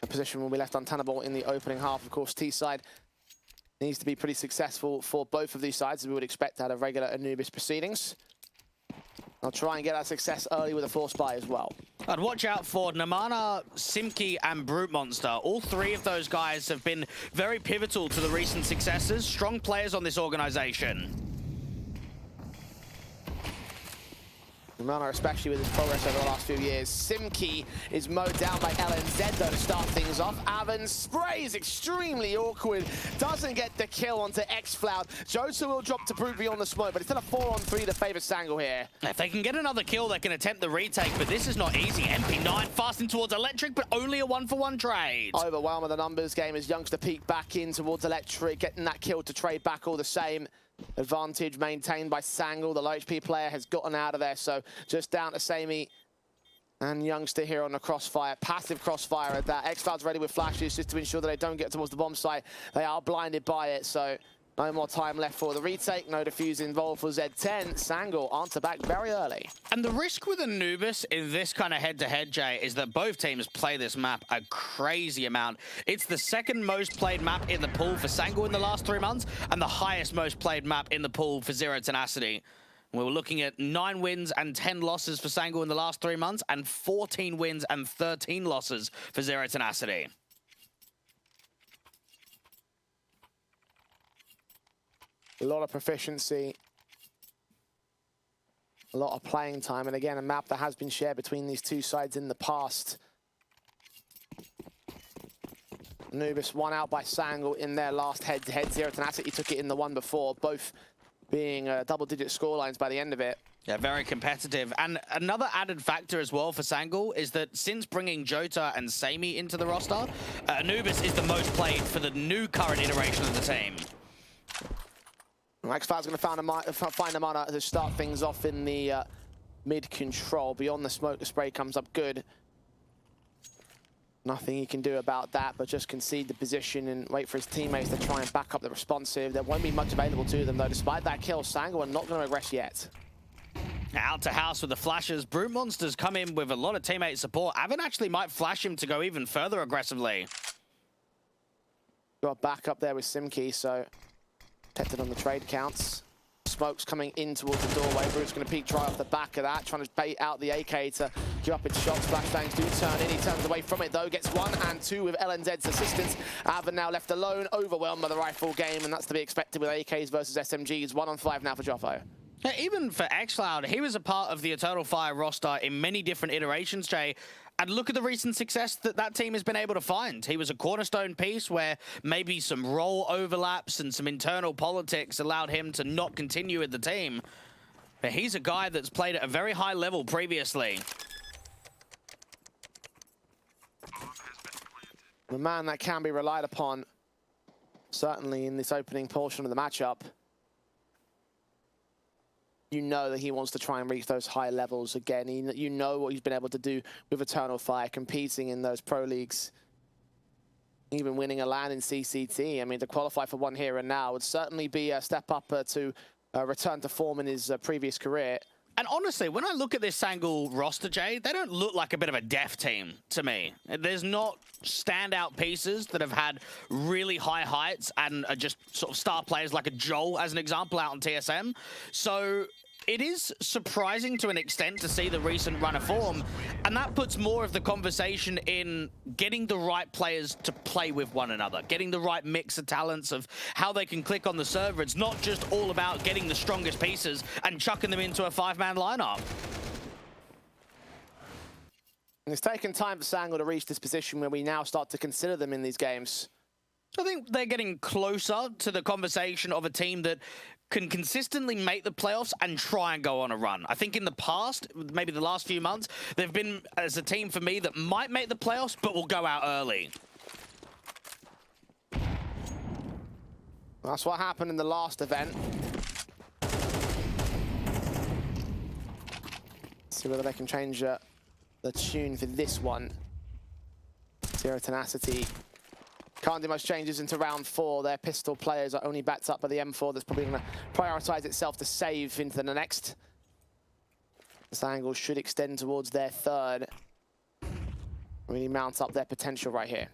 a position will be left untenable in the opening half. Of course, T-side needs to be pretty successful for both of these sides, as we would expect out of regular Anubis proceedings. I'll try and get that success early with a force buy as well. I'd watch out for Namana, Simki, and Brute Monster. All three of those guys have been very pivotal to the recent successes. Strong players on this organization. Namana, especially with his progress over the last few years. Simki is mowed down by LNZ, though, to start things off. Avan sprays extremely awkward. Doesn't get the kill onto X-Floud. Jota will drop to Brute beyond the smoke, but it's still a 4-on-3 to favor Sangal here. If they can get another kill, they can attempt the retake, but this is not easy. MP9 fasting towards Electric, but only a 1-for-1 trade. Overwhelm of the numbers game as Youngster peek back in towards Electric, getting that kill to trade back all the same. Advantage maintained by Sangal. The low HP player has gotten out of there, so just down to Sammy and Youngster here on the crossfire. Passive crossfire at that. X-Cloud's ready with flashes just to ensure that they don't get towards the bomb site. They are blinded by it, so no more time left for the retake. No defuse involved for Z10. Sangal answer back very early. And the risk with Anubis in this kind of head-to-head, Jay, is that both teams play this map a crazy amount. It's the second most played map in the pool for Sangal in the last 3 months, and the highest most played map in the pool for Zero Tenacity. We were looking at 9 wins and 10 losses for Sangal in the last 3 months, and 14 wins and 13 losses for Zero Tenacity. A lot of proficiency, a lot of playing time, and again, a map that has been shared between these two sides in the past. Anubis won out by Sangal in their last head-to-head. Zero Tenacity took it in the one before, both being double-digit scorelines by the end of it. Yeah, very competitive. And another added factor as well for Sangal is that since bringing Jota and Sammy into the roster, Anubis is the most played for the new current iteration of the team. X-Cloud's going to find a mana to start things off in the mid-control. Beyond the smoke, the spray comes up good. Nothing he can do about that, but just concede the position and wait for his teammates to try and back up the responsive. There won't be much available to them, though. Despite that kill, Sangal are not going to regress yet. Out to house with the flashes. Brute Monsters come in with a lot of teammate support. Avan actually might flash him to go even further aggressively. Got back up there with Simki, so protected on the trade counts. Smoke's coming in towards the doorway. Brute's going to peek right off the back of that, trying to bait out the AK to give up its shots. Flashbangs do turn in. He turns away from it, though. Gets 1 and 2 with LNZ's assistance. Avan now left alone, overwhelmed by the rifle game, and that's to be expected with AKs versus SMGs. 1-on-5 now for Joffo. Now, even for X-Cloud, he was a part of the Eternal Fire roster in many different iterations, Jay. And look at the recent success that that team has been able to find. He was a cornerstone piece where maybe some role overlaps and some internal politics allowed him to not continue with the team. But he's a guy that's played at a very high level previously. A man that can be relied upon, certainly in this opening portion of the matchup. You know that he wants to try and reach those high levels again. You know what he's been able to do with Eternal Fire, competing in those pro leagues, even winning a LAN in CCT. I mean, to qualify for one here and now would certainly be a step up to return to form in his previous career. And honestly, when I look at this Sangal roster, Jay, they don't look like a bit of a deaf team to me. There's not standout pieces that have had really high heights and are just sort of star players like a Joel, as an example, out on TSM. So it is surprising to an extent to see the recent run of form, and that puts more of the conversation in getting the right players to play with one another, getting the right mix of talents of how they can click on the server. It's not just all about getting the strongest pieces and chucking them into a 5-man lineup. It's taken time for Sangal to reach this position where we now start to consider them in these games. I think they're getting closer to the conversation of a team that can consistently make the playoffs and try and go on a run. I think in the past, maybe the last few months, they've been as a team for me that might make the playoffs, but will go out early. That's what happened in the last event. See whether they can change the tune for this one. Zero Tenacity Can't do much changes into round 4. Their pistol players are only backed up by the M4. That's probably going to prioritize itself to save into the next. This angle should extend towards their third. Really mount up their potential right here.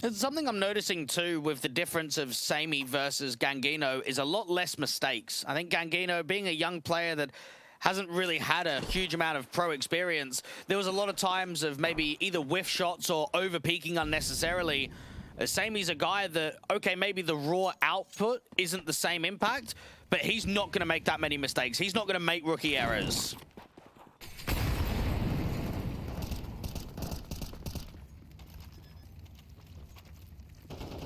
It's something I'm noticing too with the difference of Sammy versus Gangino is a lot less mistakes. I think Gangino, being a young player that hasn't really had a huge amount of pro experience, there was a lot of times of maybe either whiff shots or over peaking unnecessarily. Samy's a guy that, okay, maybe the raw output isn't the same impact, but he's not going to make that many mistakes. He's not going to make rookie errors.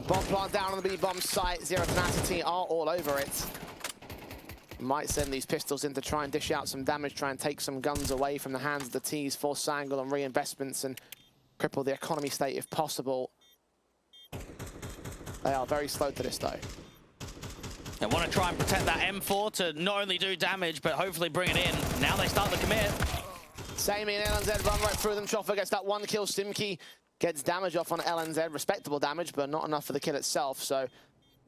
Bomb plant down on the B-bomb site. Zero Tenacity are all over it. Might send these pistols in to try and dish out some damage, try and take some guns away from the hands of the T's, force Sangle on reinvestments and cripple the economy state if possible. They are very slow to this though. They want to try and protect that M4 to not only do damage, but hopefully bring it in. Now they start the commit. Sammy and LNZ run right through them. Choffa gets that one kill. Simki gets damage off on LNZ. Respectable damage, but not enough for the kill itself. So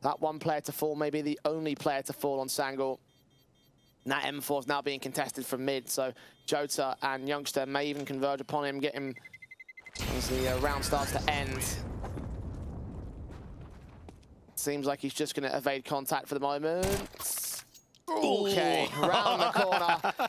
that one player to fall, maybe the only player to fall on Sangle. And that M4 is now being contested from mid. So Jota and Youngster may even converge upon him, get him as the round starts to end. Seems like he's just going to evade contact for the moment. Okay, round the corner.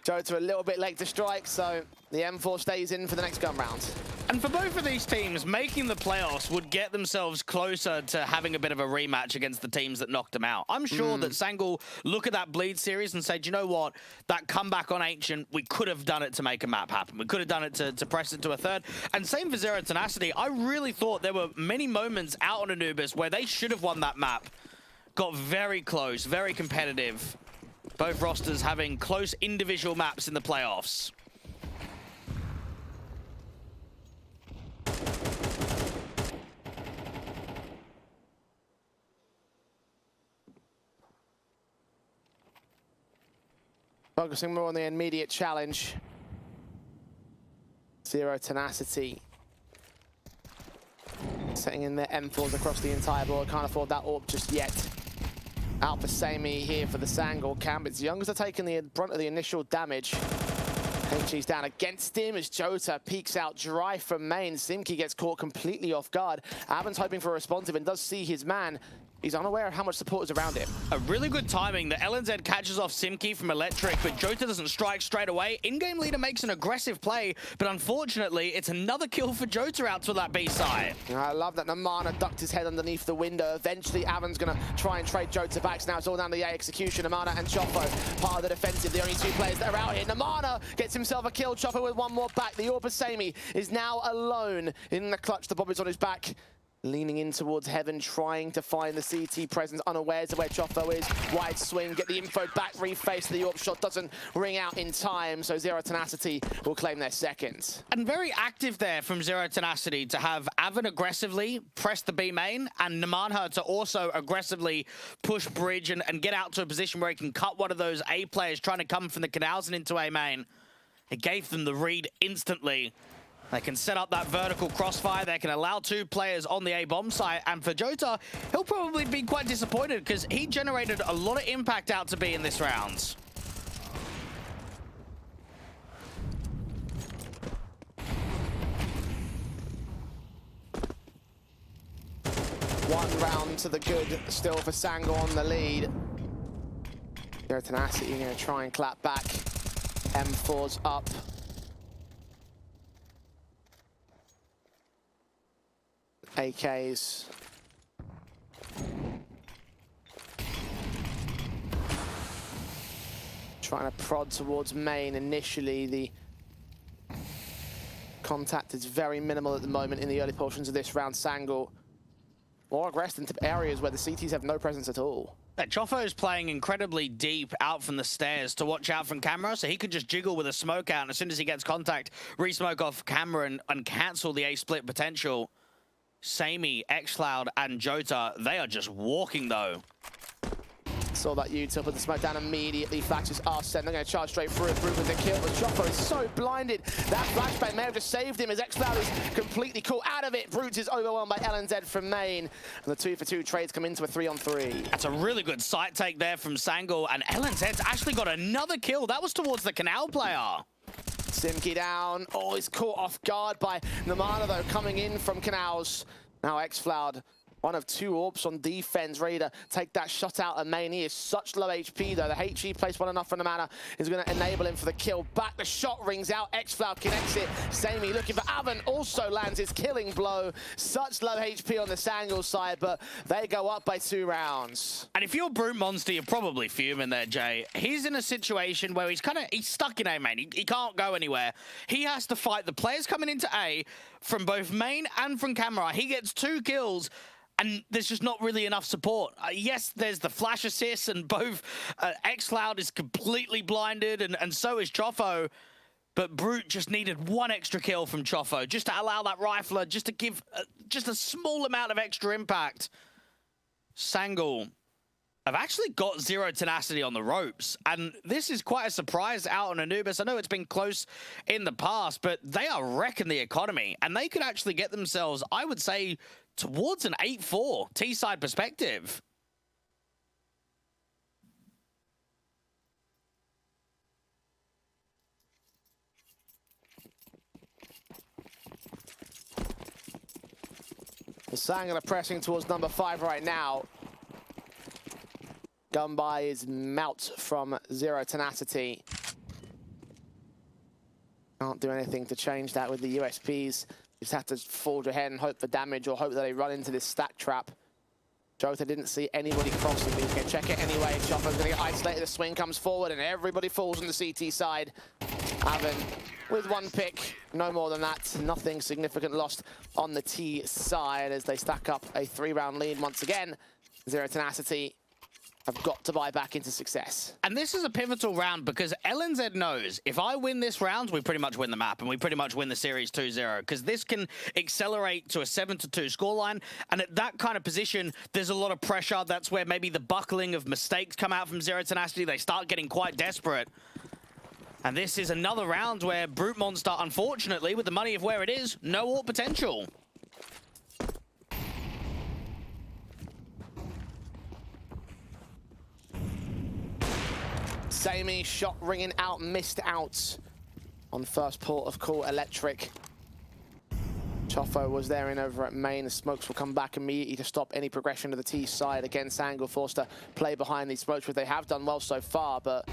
Jota a little bit late to strike, so the M4 stays in for the next gun round. And for both of these teams, making the playoffs would get themselves closer to having a bit of a rematch against the teams that knocked them out. I'm sure that Sangle look at that Bleed series and say, do you know what? That comeback on Ancient, we could have done it to make a map happen. We could have done it to press it to a third. And same for Zero Tenacity. I really thought there were many moments out on Anubis where they should have won that map. Got very close, very competitive. Both rosters having close individual maps in the playoffs. Focusing more on the immediate challenge. Zero Tenacity. Setting in their M4s across the entire board. Can't afford that AWP just yet. Out for Sammy here for the Sangle camp. It's Youngster taking the brunt of the initial damage. HG's down against him as Jota peeks out dry from main. Simki gets caught completely off guard. Avon's hoping for a responsive and does see his man. He's unaware of how much support is around him. A really good timing. The LNZ catches off Simki from Electric, but Jota doesn't strike straight away. In-game leader makes an aggressive play, but unfortunately, it's another kill for Jota out to that B side. I love that Namana ducked his head underneath the window. Eventually, Avon's going to try and trade Jota back. So now it's all down to the A execution. Namana and Chopo, part of the defensive. The only two players that are out here. Namana gets himself a kill. Chopo with one more back. The Orpa Sammy is now alone in the clutch. The Bobby's on his back. Leaning in towards heaven, trying to find the CT presence, unawares of where Choffo is. Wide swing, get the info back, reface. The AWP shot doesn't ring out in time, so Zero Tenacity will claim their second. And very active there from Zero Tenacity to have Avon aggressively press the B main and Namanha to also aggressively push bridge and get out to a position where he can cut one of those A players trying to come from the canals and into A main. It gave them the read instantly. They can set up that vertical crossfire. They can allow two players on the A-bomb site. And for Jota, he'll probably be quite disappointed because he generated a lot of impact out to B in this round. One round to the good still for Sango on the lead. Zero Tenacity going to try and clap back. M4's up. AKs. Trying to prod towards main initially. The contact is very minimal at the moment in the early portions of this round. Sangle more aggressive into areas where the CTs have no presence at all. Choffo is playing incredibly deep out from the stairs to watch out from camera, so he could just jiggle with a smoke out, and as soon as he gets contact, re-smoke off camera and cancel the A-split potential. Sammy, xCloud, and Jota, they are just walking though. Saw that util, but the smoke down immediately. Flashes are sent. They're going to charge straight through it. Brute with the kill, but Choco is so blinded. That flashbang may have just saved him as X-Cloud is completely caught out of it. Brute is overwhelmed by LNZ from main. And the 2-for-2 trades come into a 3-on-3. That's a really good sight take there from Sangul, and LNZ's actually got another kill. That was towards the Canal player. Simki down. Oh, he's caught off guard by Namana, though, coming in from Canals. Now X-Cloud, one of 2 AWPs on defense, ready to take that shot out of main. He is such low HP, though. The HE placed well enough from Namana is going to enable him for the kill. Back, the shot rings out. X-Cloud connects it. Sammy looking for Avon, also lands his killing blow. Such low HP on the Sangul side, but they go up by 2 rounds. And if you're Brute Monster, you're probably fuming there, Jay. He's in a situation where he's stuck in A main. He can't go anywhere. He has to fight the players coming into A from both main and from camera. He gets 2 kills. And there's just not really enough support. Yes, there's the flash assist, and both X-Cloud is completely blinded, and so is Chofo. But Brute just needed 1 extra kill from Chofo, just to allow that rifler, just to give just a small amount of extra impact. Sangul have actually got 0 tenacity on the ropes, and this is quite a surprise out on Anubis. I know it's been close in the past, but they are wrecking the economy, and they could actually get themselves, I would say, towards an 8-4 T-side perspective. The Sangul are pressing towards number 5 right now. Gun by is Melt from 0 tenacity. Can't do anything to change that with the USPs. Just have to forge ahead and hope for damage, or hope that they run into this stack trap. Jota didn't see anybody crossing, but he's going to check it anyway. Chopper's going to get isolated. The swing comes forward, and everybody falls on the CT side. Avon with 1 pick, no more than that. Nothing significant lost on the T side as they stack up a 3-round lead once again. 0 tenacity have got to buy back into success. And this is a pivotal round because LNZ knows if I win this round, we pretty much win the map and we pretty much win the series 2-0, because this can accelerate to a 7-2 scoreline. And at that kind of position, there's a lot of pressure. That's where maybe the buckling of mistakes come out from 0 tenacity. They start getting quite desperate. And this is another round where Brute Monster, unfortunately, with the money of where it is, no AWP potential. Sammy shot ringing out, missed out on first port of call, Electric. Chofo was there in over at main. The smokes will come back immediately to stop any progression to the T side. Again, Sangul forced to play behind these smokes, which they have done well so far, but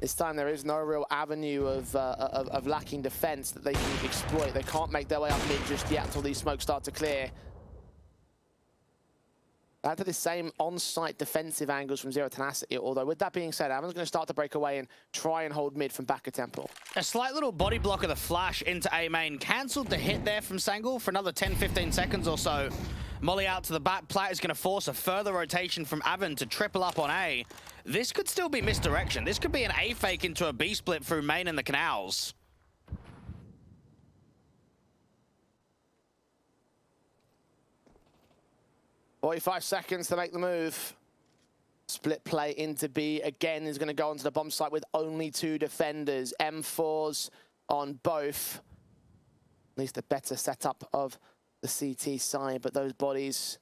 this time there is no real avenue of lacking defense that they can exploit. They can't make their way up mid just yet until these smokes start to clear. Back to the same on-site defensive angles from 0 tenacity, although with that being said, Avon's going to start to break away and try and hold mid from back of temple. A slight little body block of the flash into A main. Cancelled the hit there from Sangul for another 10-15 seconds or so. Molly out to the back. Platt is going to force a further rotation from Avon to triple up on A. This could still be misdirection. This could be an A fake into a B split through main and the canals. 45 seconds to make the move. Split play into B. Again, is going to go onto the bomb site with only 2 defenders. M4s on both. At least a better setup of the CT side, but those bodies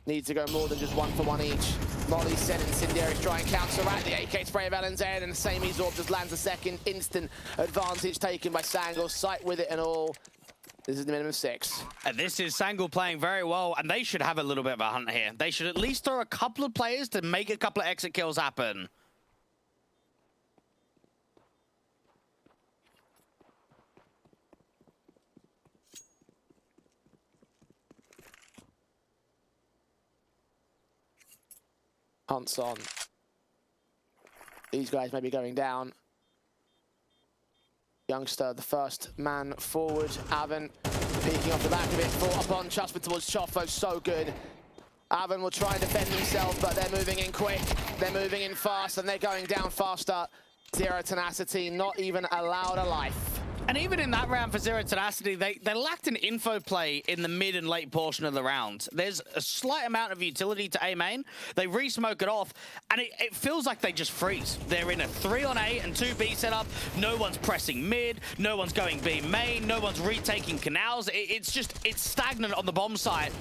need to go more than just 1-for-1 each. Molly said incendiaries try and counteract the AK spray of LNZ, and the same Zorb just lands a second. Instant advantage taken by Sangul. Sight with it and all. This is the minimum 6. And this is Sangul playing very well, and they should have a little bit of a hunt here. They should at least throw a couple of players to make a couple of exit kills happen. Hunts on. These guys may be going down. Youngster, the first man forward. Avon peeking off the back of it, fought upon Chusper towards Chofo, so good. Avon will try and defend himself, but they're moving in quick. They're moving in fast, and they're going down faster. 0 tenacity, not even allowed a life. And even in that round for Zero Tenacity, they lacked an info play in the mid and late portion of the round. There's a slight amount of utility to A main. They re-smoke it off, and it feels like they just freeze. They're in a 3 on A and 2 B setup. No one's pressing mid. No one's going B main. No one's retaking canals. It's stagnant on the bomb site.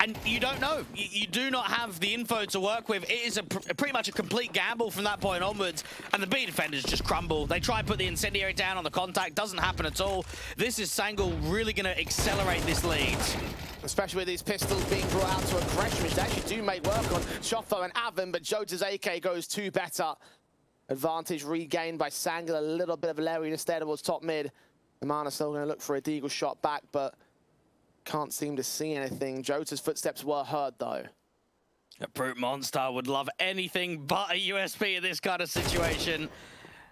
And you don't know. You do not have the info to work with. It is pretty much a complete gamble from that point onwards. And the B defenders just crumble. They try and put the incendiary down on the contact. Doesn't happen at all. This is Sangul really going to accelerate this lead. Especially with these pistols being brought out to aggression, which they actually do make work on Shoffo and Avon, but Jota's AK goes 2 better. Advantage regained by Sangul. A little bit of a Larry instead towards top mid. Amana still going to look for a deagle shot back, but can't seem to see anything. Jota's footsteps were heard, though. A Brute Monster would love anything but a USP in this kind of situation.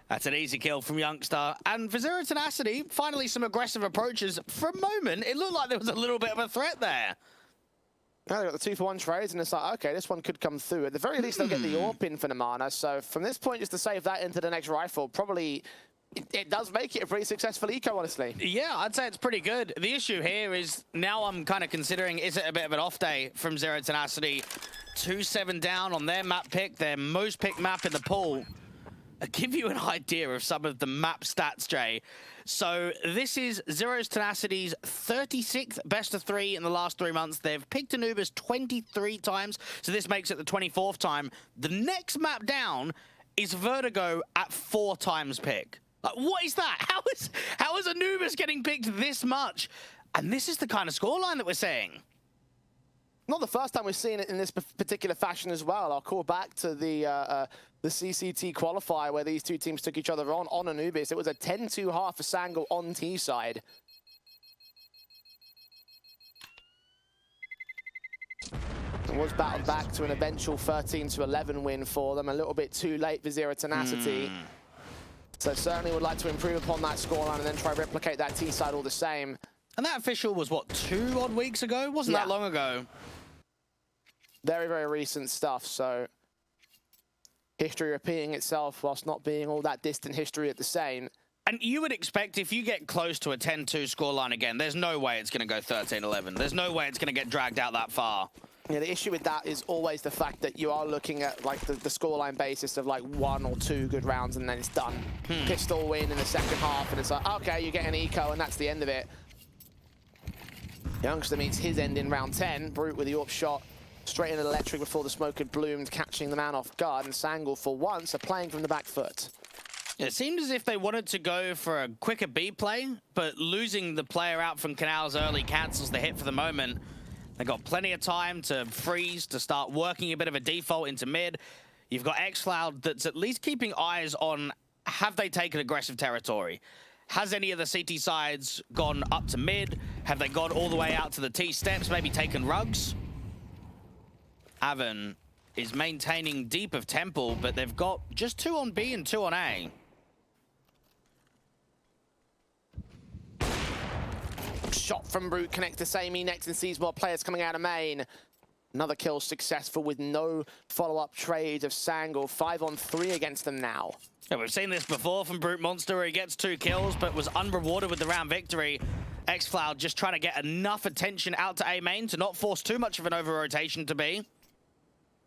That's an easy kill from Youngster. And for Zero Tenacity, finally some aggressive approaches. For a moment, it looked like there was a little bit of a threat there. Now they've got the 2-for-1 trades, and it's like, okay, this one could come through. At the very least, they'll get the AWP in for Namana. So from this point, just to save that into the next rifle, probably it does make it a pretty successful eco, honestly. Yeah, I'd say it's pretty good. The issue here is now I'm kind of considering, is it a bit of an off day from Zero Tenacity? 2-7 down on their map pick, their most picked map in the pool. I'll give you an idea of some of the map stats, Jay. So this is Zero Tenacity's 36th best of 3 in the last 3 months. They've picked Anubis 23 times, so this makes it the 24th time. The next map down is Vertigo at 4 times pick. Like, what is that? How is Anubis getting picked this much? And this is the kind of scoreline that we're seeing. Not the first time we've seen it in this particular fashion as well. I'll call back to the CCT qualifier where these two teams took each other on Anubis. It was a 10-2 half for Sangul on T side. It was battled back to an eventual 13-11 win for them. A little bit too late for Zero Tenacity. So certainly would like to improve upon that scoreline and then try to replicate that T side all the same. And that official was, what, 2 odd weeks ago? Wasn't that long ago? Very, very recent stuff, so history repeating itself whilst not being all that distant history at the same. And you would expect if you get close to a 10-2 scoreline again, there's no way it's going to go 13-11. There's no way it's going to get dragged out that far. Yeah, the issue with that is always the fact that you are looking at like the scoreline basis of like 1 or 2 good rounds and then it's done. Pistol win in the second half and it's like, okay, you get an eco and that's the end of it. Youngster meets his end in round 10. Brute with the AWP shot straight into the electric before the smoke had bloomed, catching the man off guard, and Sangul for once are playing from the back foot. It seemed as if they wanted to go for a quicker B play, but losing the player out from Canals early cancels the hit for the moment. They got plenty of time to freeze, to start working a bit of a default into mid. You've got xCloud that's at least keeping eyes on, have they taken aggressive territory? Has any of the CT sides gone up to mid? Have they gone all the way out to the T steps, maybe taken rugs? Avon is maintaining deep of Temple, but they've got just 2 on B and 2 on A. Shot from Brute connects to Samey next and sees more players coming out of main. Another kill successful with no follow-up trade of Sangul. 5 on 3 against them now. Yeah, we've seen this before from Brute Monster where he gets 2 kills but was unrewarded with the round victory. xCloud just trying to get enough attention out to A main to not force too much of an over-rotation to B.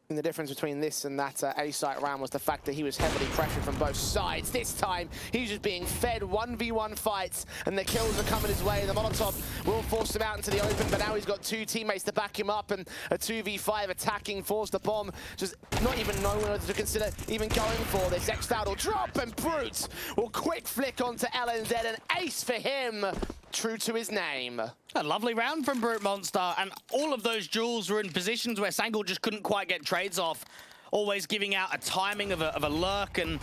And the difference between this and that A-site round was the fact that he was heavily pressured from both sides. This time, he's just being fed 1v1 fights, and the kills are coming his way. The Molotov will force him out into the open, but now he's got 2 teammates to back him up, and a 2v5 attacking force the bomb. Just not even knowing whether to consider even going for this. xCloud will drop, and Brute will quick flick onto LNZ, an ace for him. True to his name. A lovely round from Brute Monster, and all of those duels were in positions where Sangul just couldn't quite get trades off. Always giving out a timing of a lurk and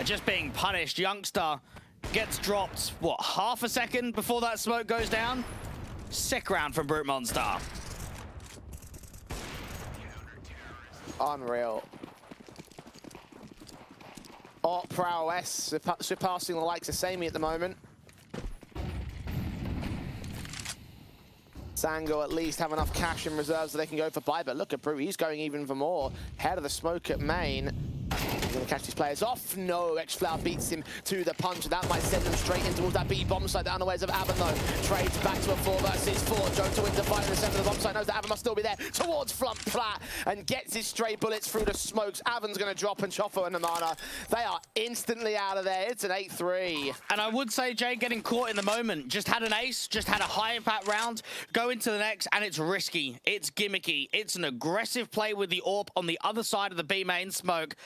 just being punished. Youngster gets dropped, what, half a second before that smoke goes down? Sick round from Brute Monster. Unreal. Prowess surpassing the likes of Samey at the moment. Sangul at least have enough cash and reserves that they can go for buy, but look at Brute, he's going even for more. Head of the smoke at main. Gonna catch these players off. No, Xflower beats him to the punch, and that might send them straight in towards that B bomb site. The unawares of Avan though. Trades back to a 4 versus 4. Joe to win the fight in the center of the bomb site. Knows that Avan must still be there towards Flump Flat and gets his stray bullets through the smokes. Avan's gonna drop, and Choffo and Namana, they are instantly out of there. It's an 8-3. And I would say, Jay, getting caught in the moment. Just had an ace, just had a high impact round, go into the next, and it's risky. It's gimmicky. It's an aggressive play with the AWP on the other side of the B main smoke.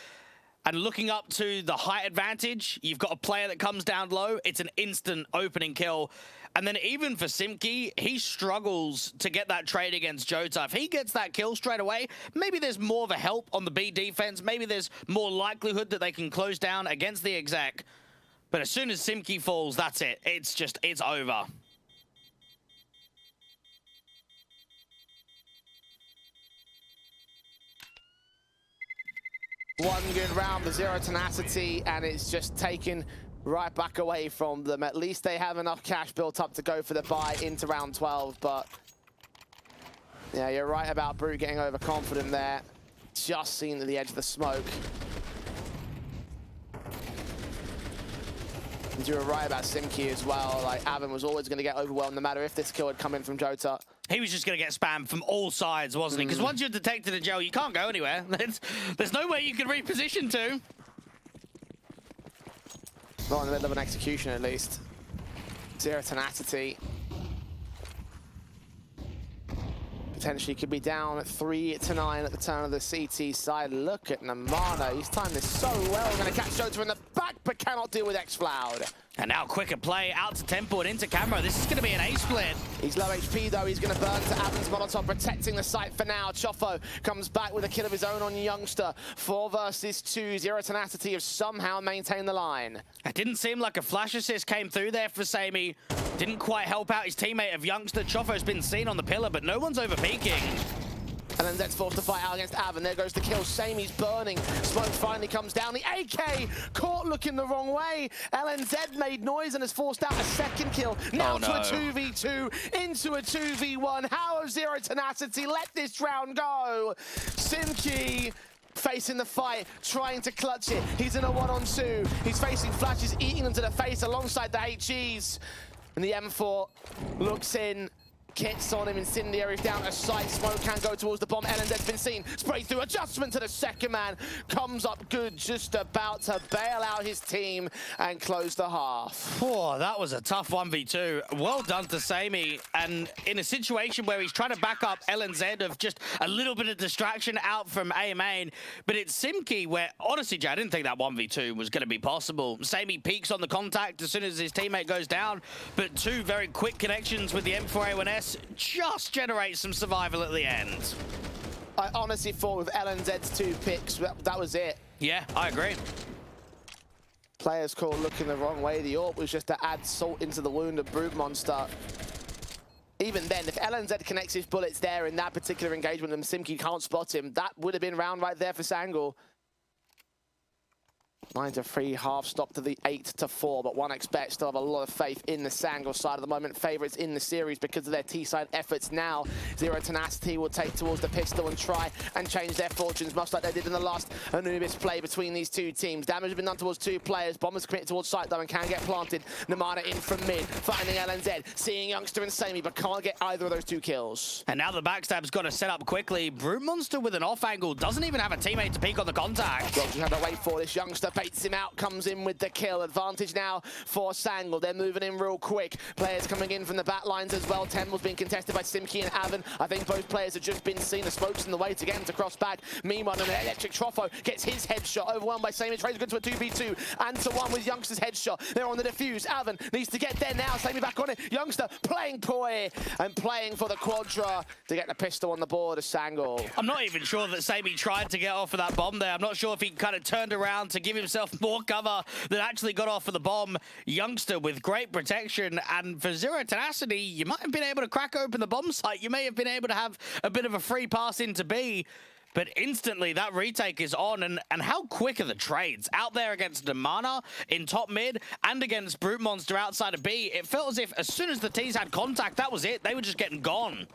And looking up to the height advantage, you've got a player that comes down low. It's an instant opening kill. And then even for Simki, he struggles to get that trade against Jota. If he gets that kill straight away, maybe there's more of a help on the B defense. Maybe there's more likelihood that they can close down against the exec. But as soon as Simki falls, that's it. It's over. One good round for Zero Tenacity, and it's just taken right back away from them. At least they have enough cash built up to go for the buy into round 12, but yeah, you're right about Brute getting overconfident there. Just seen to the edge of the smoke. And you were right about Simki as well. Like, Avan was always going to get overwhelmed no matter if this kill had come in from Jota. He was just going to get spammed from all sides, wasn't he? Because once you're detected in jail, you can't go anywhere. There's no way you can reposition to. Not in the middle of an execution, at least. Zero Tenacity. Potentially could be down at 3-9 at the turn of the CT side. Look at Namana. He's timed this so well. Going to catch Jota in the back, but cannot deal with Xfloud. And now quicker play out to Temple and into camera. This is going to be an A split. He's low HP though. He's going to burn to Avan's Molotov, protecting the site for now. Choffo comes back with a kill of his own on Youngster. 4 versus 2. Zero Tenacity have somehow maintained the line. It didn't seem like a flash assist came through there for Sammy. Didn't quite help out his teammate of Youngster. Choffo's been seen on the pillar, but no one's over peeking. And then Zed's forced to fight out against Avan. There goes the kill. Samy's burning. Smoke finally comes down. The AK caught looking the wrong way. LNZ made noise and has forced out a second kill. Now to a 2v2, into a 2v1. How has Zero Tenacity let this round go? Simki facing the fight, trying to clutch it. He's in a 1-on-2. He's facing flashes, eating them to the face alongside the HEs. And the M4 looks in. Kits on him, incendiaries down a sight. Smoke can go towards the bomb. LNZ's been seen. Sprayed through. Adjustment to the second man. Comes up good, just about to bail out his team and close the half. Oh, that was a tough 1v2. Well done to Sammy. And in a situation where he's trying to back up LNZ of just a little bit of distraction out from A main, but it's Simki where, honestly, Jay, I didn't think that 1v2 was going to be possible. Sammy peaks on the contact as soon as his teammate goes down, but 2 very quick connections with the M4A1S just generates some survival at the end. I honestly thought with LNZ's 2 picks, that was it. Yeah, I agree. Players caught looking the wrong way. The AWP was just to add salt into the wound of Brute Monster. Even then, if LNZ connects his bullets there in that particular engagement and Simki can't spot him, that would have been round right there for Sangul. 9-3, half stop to the 8-4, but 1xBet still have a lot of faith in the Sangul side at the moment. Favourites in the series because of their T-side efforts now. Zero Tenacity will take towards the pistol and try and change their fortunes, much like they did in the last Anubis play between these 2 teams. Damage has been done towards 2 players. Bombers committed towards site though and can get planted. Namana in from mid, finding LNZ, seeing Youngster and Sammy, but can't get either of those 2 kills. And now the backstab's got to set up quickly. Brute Monster with an off angle, doesn't even have a teammate to peek on the contact. Well, you have to wait for this. Youngster baits him out, comes in with the kill. Advantage now for Sangul. They're moving in real quick. Players coming in from the back lines as well. Temple's being contested by Simki and Avan. I think both players have just been seen. The smoke's in the way to get him to cross back. Meanwhile, an electric Troffo gets his headshot. Overwhelmed by Sammy. Trades good to a 2v2 and to 1 with Youngster's headshot. They're on the defuse. Avan needs to get there now. Sammy back on it. Youngster playing coy and playing for the quadra to get the pistol on the board of Sangul. I'm not even sure that Sammy tried to get off of that bomb there. I'm not sure if he kind of turned around to give himself more cover that actually got off of the bomb. Youngster with great protection, and for Zero Tenacity, you might have been able to crack open the bomb site. You may have been able to have a bit of a free pass into B, but instantly that retake is on, and how quick are the trades? Out there against Namana in top mid and against Brute Monster outside of B, it felt as if as soon as the T's had contact, that was it. They were just getting gone.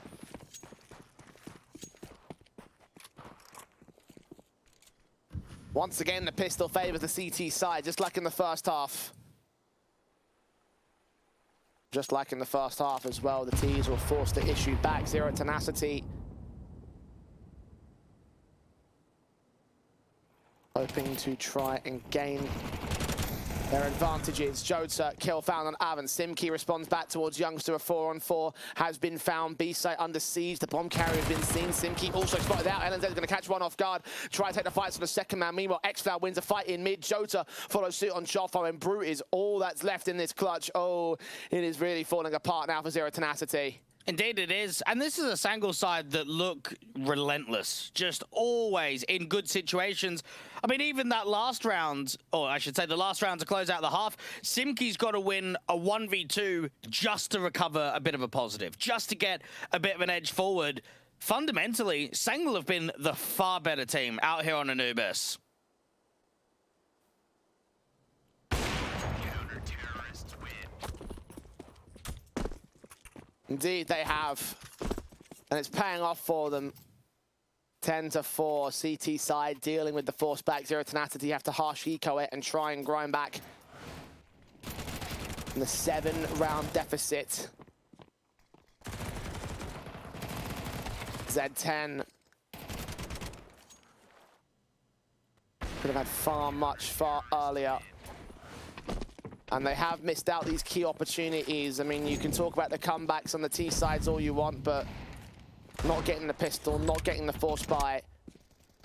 Once again, the pistol favors the CT side, just like in the first half. Just like in the first half as well, the Ts were forced to issue back. Zero Tenacity hoping to try and gain their advantages. Jota, kill found on Avan. Simki responds back towards Youngster. A 4-on-4 has been found. B site under siege. The bomb carrier has been seen. Simki also spotted out. LNZ is going to catch one off guard. Try to take the fights for the second man. Meanwhile, xFlower wins a fight in mid. Jota follows suit on Joffo, and Brute is all that's left in this clutch. Oh, it is really falling apart now for Zero Tenacity. Indeed it is, and this is a Sangul side that look relentless, just always in good situations. I mean, even that last round, or I should say the last round to close out the half, Simki's got to win a 1v2 just to recover a bit of a positive, just to get a bit of an edge forward. Fundamentally, Sangul have been the far better team out here on Anubis. Indeed, they have. And it's paying off for them. 10-4, CT side dealing with the force back. Zero Tenacity have to harsh eco it and try and grind back in the 7-round deficit. Z10 could have had far earlier. And they have missed out these key opportunities. I mean, you can talk about the comebacks on the T sides all you want, but not getting the pistol, not getting the force buy,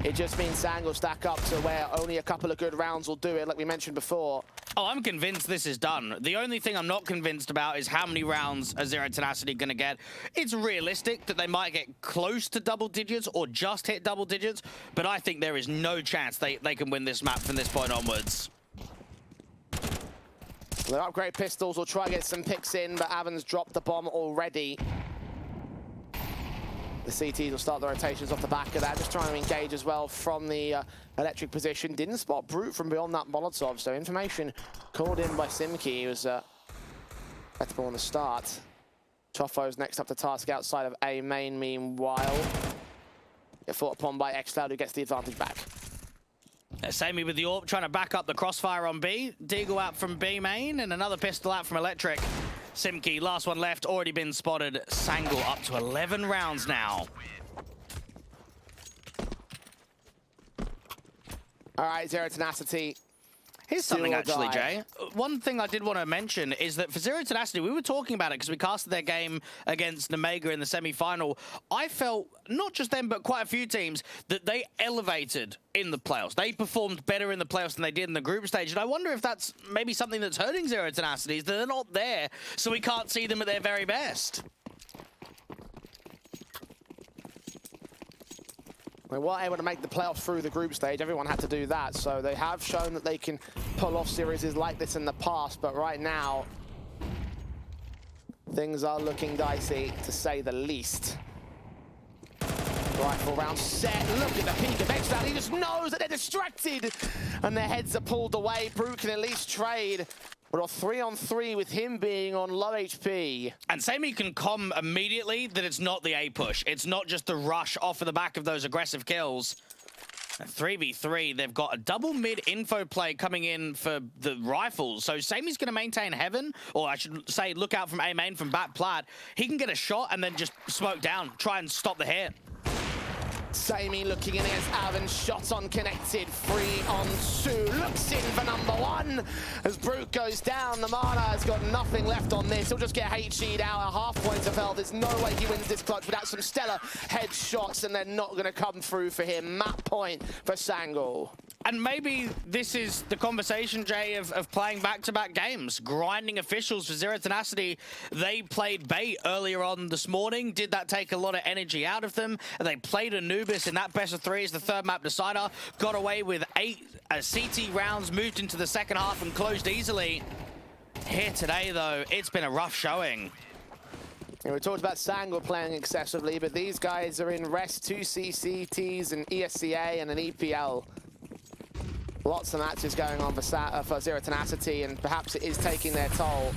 it just means Sangul stack up to where only a couple of good rounds will do it, like we mentioned before. Oh, I'm convinced this is done. The only thing I'm not convinced about is how many rounds are Zero Tenacity going to get. It's realistic that they might get close to double digits or just hit double digits, but I think there is no chance they can win this map from this point onwards. Their upgrade pistols will try to get some picks in, but Avan's dropped the bomb already. The CTs will start the rotations off the back of that, just trying to engage as well from the electric position. Didn't spot Brute from beyond that Molotov, so information called in by Simki. He was better on the start. Toffo's next up to task outside of A main, meanwhile. Get fought upon by xCloud, who gets the advantage back. Sammy with the AWP trying to back up the crossfire on B. Deagle out from B main, and another pistol out from Electric. Simki, last one left, already been spotted. Sangul up to 11 rounds now. All right, Zero Tenacity. Here's something actually, Jay. One thing I did want to mention is that for Zero Tenacity, we were talking about it because we casted their game against Nemega in the semi-final. I felt, not just them, but quite a few teams, that they elevated in the playoffs. They performed better in the playoffs than they did in the group stage. And I wonder if that's maybe something that's hurting Zero Tenacity, is that they're not there, so we can't see them at their very best. They weren't able to make the playoffs through the group stage. Everyone had to do that. So they have shown that they can pull off series like this in the past. But right now, things are looking dicey, to say the least. Rifle round set. Look at the peak of xFlower. He just knows that they're distracted. And their heads are pulled away. Brute can at least trade. But a 3-on-3 with him being on low HP. And Sammy can com immediately that it's not the A push. It's not just the rush off of the back of those aggressive kills. 3v3, they've got a double mid info play coming in for the rifles. So Sammy's going to maintain heaven, or I should say look out from A main from Bat Plat. He can get a shot and then just smoke down, try and stop the hit. Sammy looking in against Avan, shot on connected, 3-on-2, looks in for number 1. As Brute goes down, the mana has got nothing left on this. He'll just get HG'd out, a half point of health. There's no way he wins this clutch without some stellar headshots, and they're not going to come through for him. Map point for Sangul. And maybe this is the conversation, Jay, of playing back-to-back games. Grinding officials for Zero Tenacity. They played bait earlier on this morning. Did that take a lot of energy out of them? They played Anubis in that best of 3 as the third map decider. Got away with 8 CT rounds, moved into the second half and closed easily. Here today, though, it's been a rough showing. We talked about Sangul playing excessively, but these guys are in rest, 2 CCTs, an ESCA and an EPL. Lots of matches going on for Zero Tenacity, and perhaps it is taking their toll.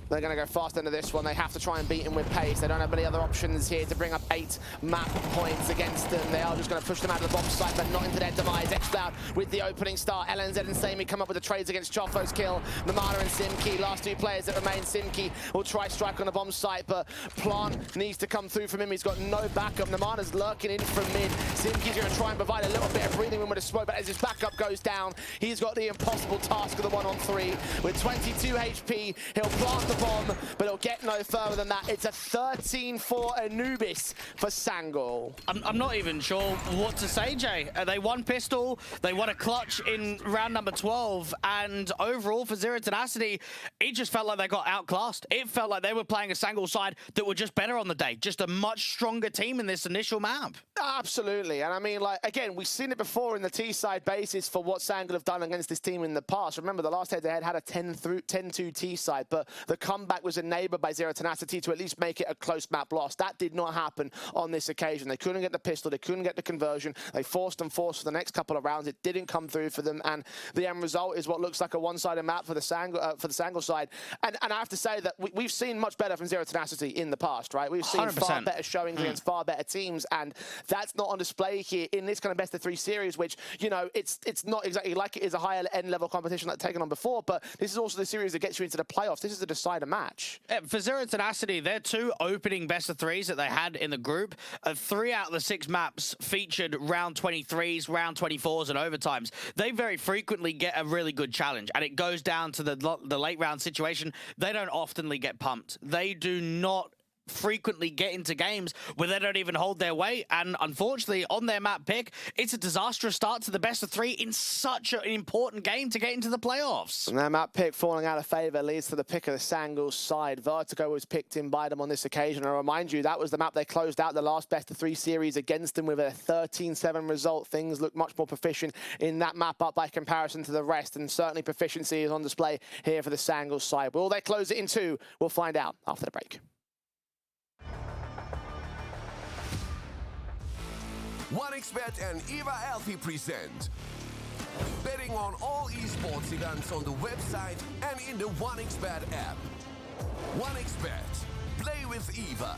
They're going to go fast into this one. They have to try and beat him with pace. They don't have any other options here to bring up 8 map points against them. They are just going to push them out of the bomb site, but not into their demise. XCloud with the opening start. LNZ and Sammy come up with the trades against Chofo's kill. Namana and Simki, last 2 players that remain. Simki will try strike on the bomb site, but Plant needs to come through from him. He's got no backup. Namana's lurking in from mid. Simki's going to try and provide a little bit of breathing room with a smoke, but as his backup goes down, he's got the impossible task of the 1-on-3. With 22 HP, he'll plant the bomb, but it'll get no further than that. It's a 13 for Anubis for Sangul. I'm not even sure what to say, Jay. They won pistol, they won a clutch in round number 12, and overall for Zero Tenacity, it just felt like they got outclassed. It felt like they were playing a Sangul side that were just better on the day, just a much stronger team in this initial map. Absolutely, and I mean, like, again, we've seen it before in the T-side basis for what Sangul have done against this team in the past. Remember, the last head-to-head had a 10-2 T-side, but the comeback was enabled by Zero Tenacity to at least make it a close map loss. That did not happen on this occasion. They couldn't get the pistol, they couldn't get the conversion. They forced and forced for the next couple of rounds. It didn't come through for them, and the end result is what looks like a one-sided map for the Sangul side. And I have to say that we've seen much better from Zero Tenacity in the past, right? We've seen 100%. far better showings against far better teams, and that's not on display here in this kind of best-of-3 series, which, you know, it's not exactly like it is a higher end-level competition like taken on before, but this is also the series that gets you into the playoffs. This is a decider match. For Zero Tenacity, their 2 opening best-of-3s that they had in the group, 3 out of the 6 maps featured round 23s, round 24s, and overtimes. They very frequently get a really good challenge, and it goes down to the late round situation. They don't oftenly get pumped. They do not frequently get into games where they don't even hold their weight, and unfortunately on their map pick, it's a disastrous start to the best-of-3 in such an important game to get into the playoffs. And their map pick falling out of favour leads to the pick of the Sangul side. Vertigo was picked in by them on this occasion. I remind you, that was the map they closed out the last best-of-3 series against them with a 13-7 result. Things look much more proficient in that map up by comparison to the rest, and certainly proficiency is on display here for the Sangul side. Will they close it in 2? We'll find out after the break. OneXBet and Eva Alfie present betting on all esports events on the website and in the OneXBet app. OneXBet. Play with Eva.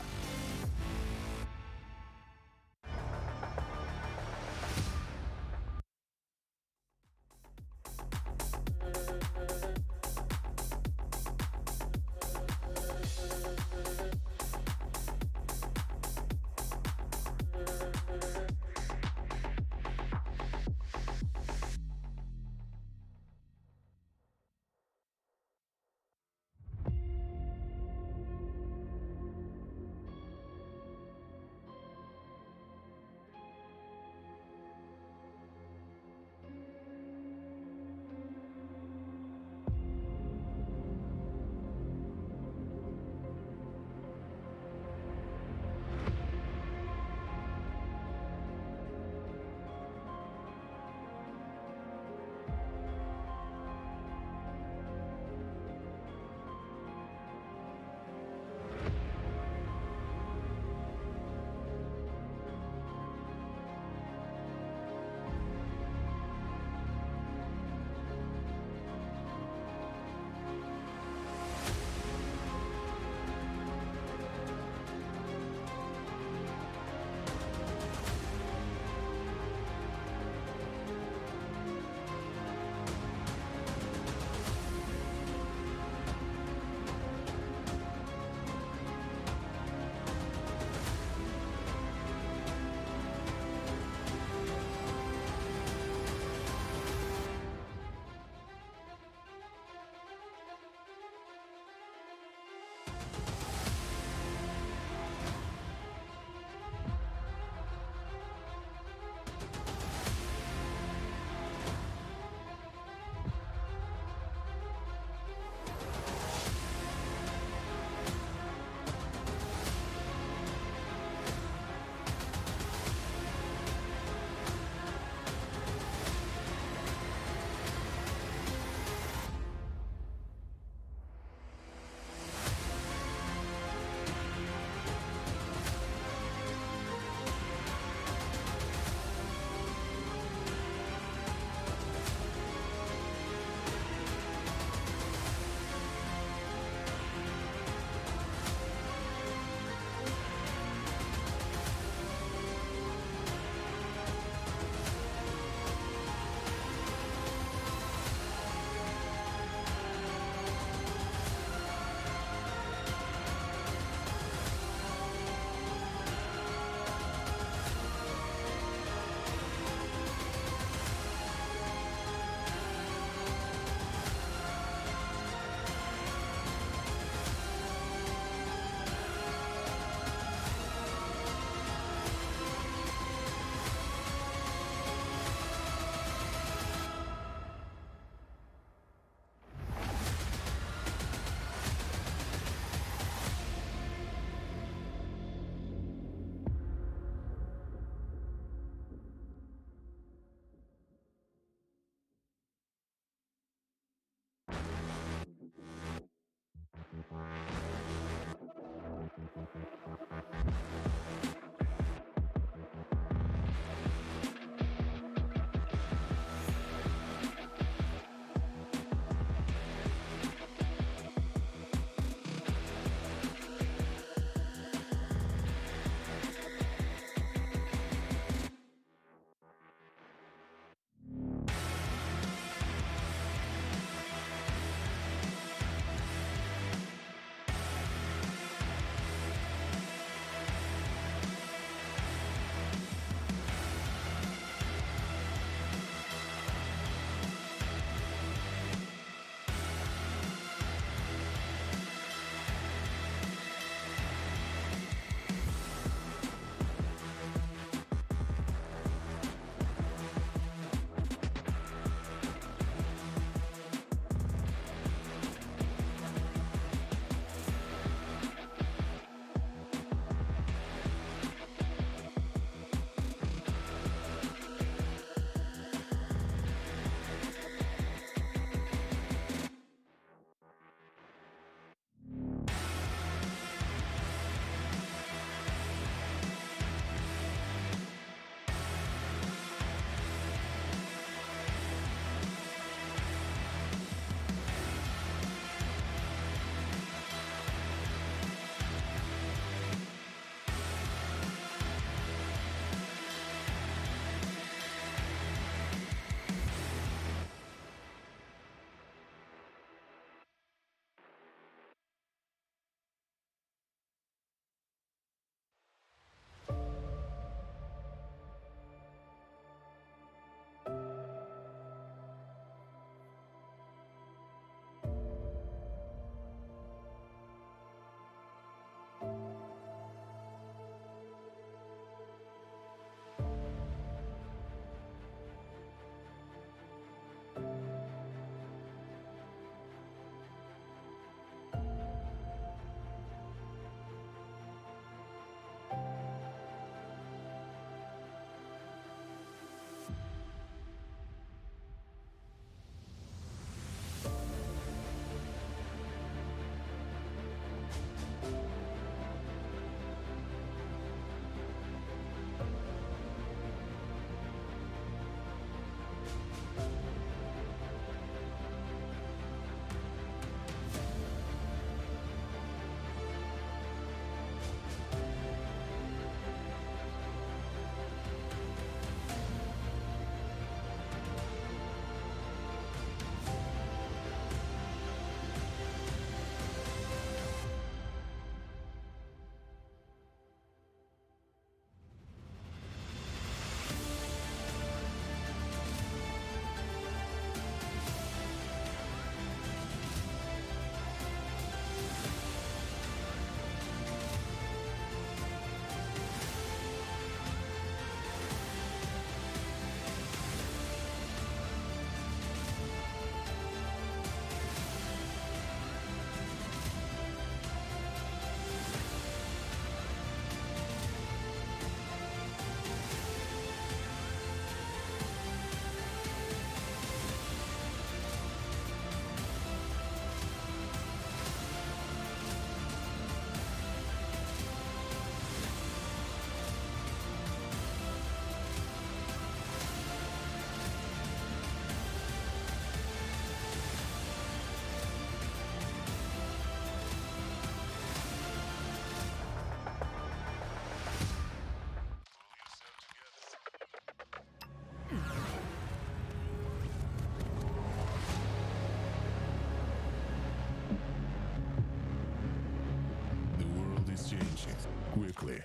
is changing quickly.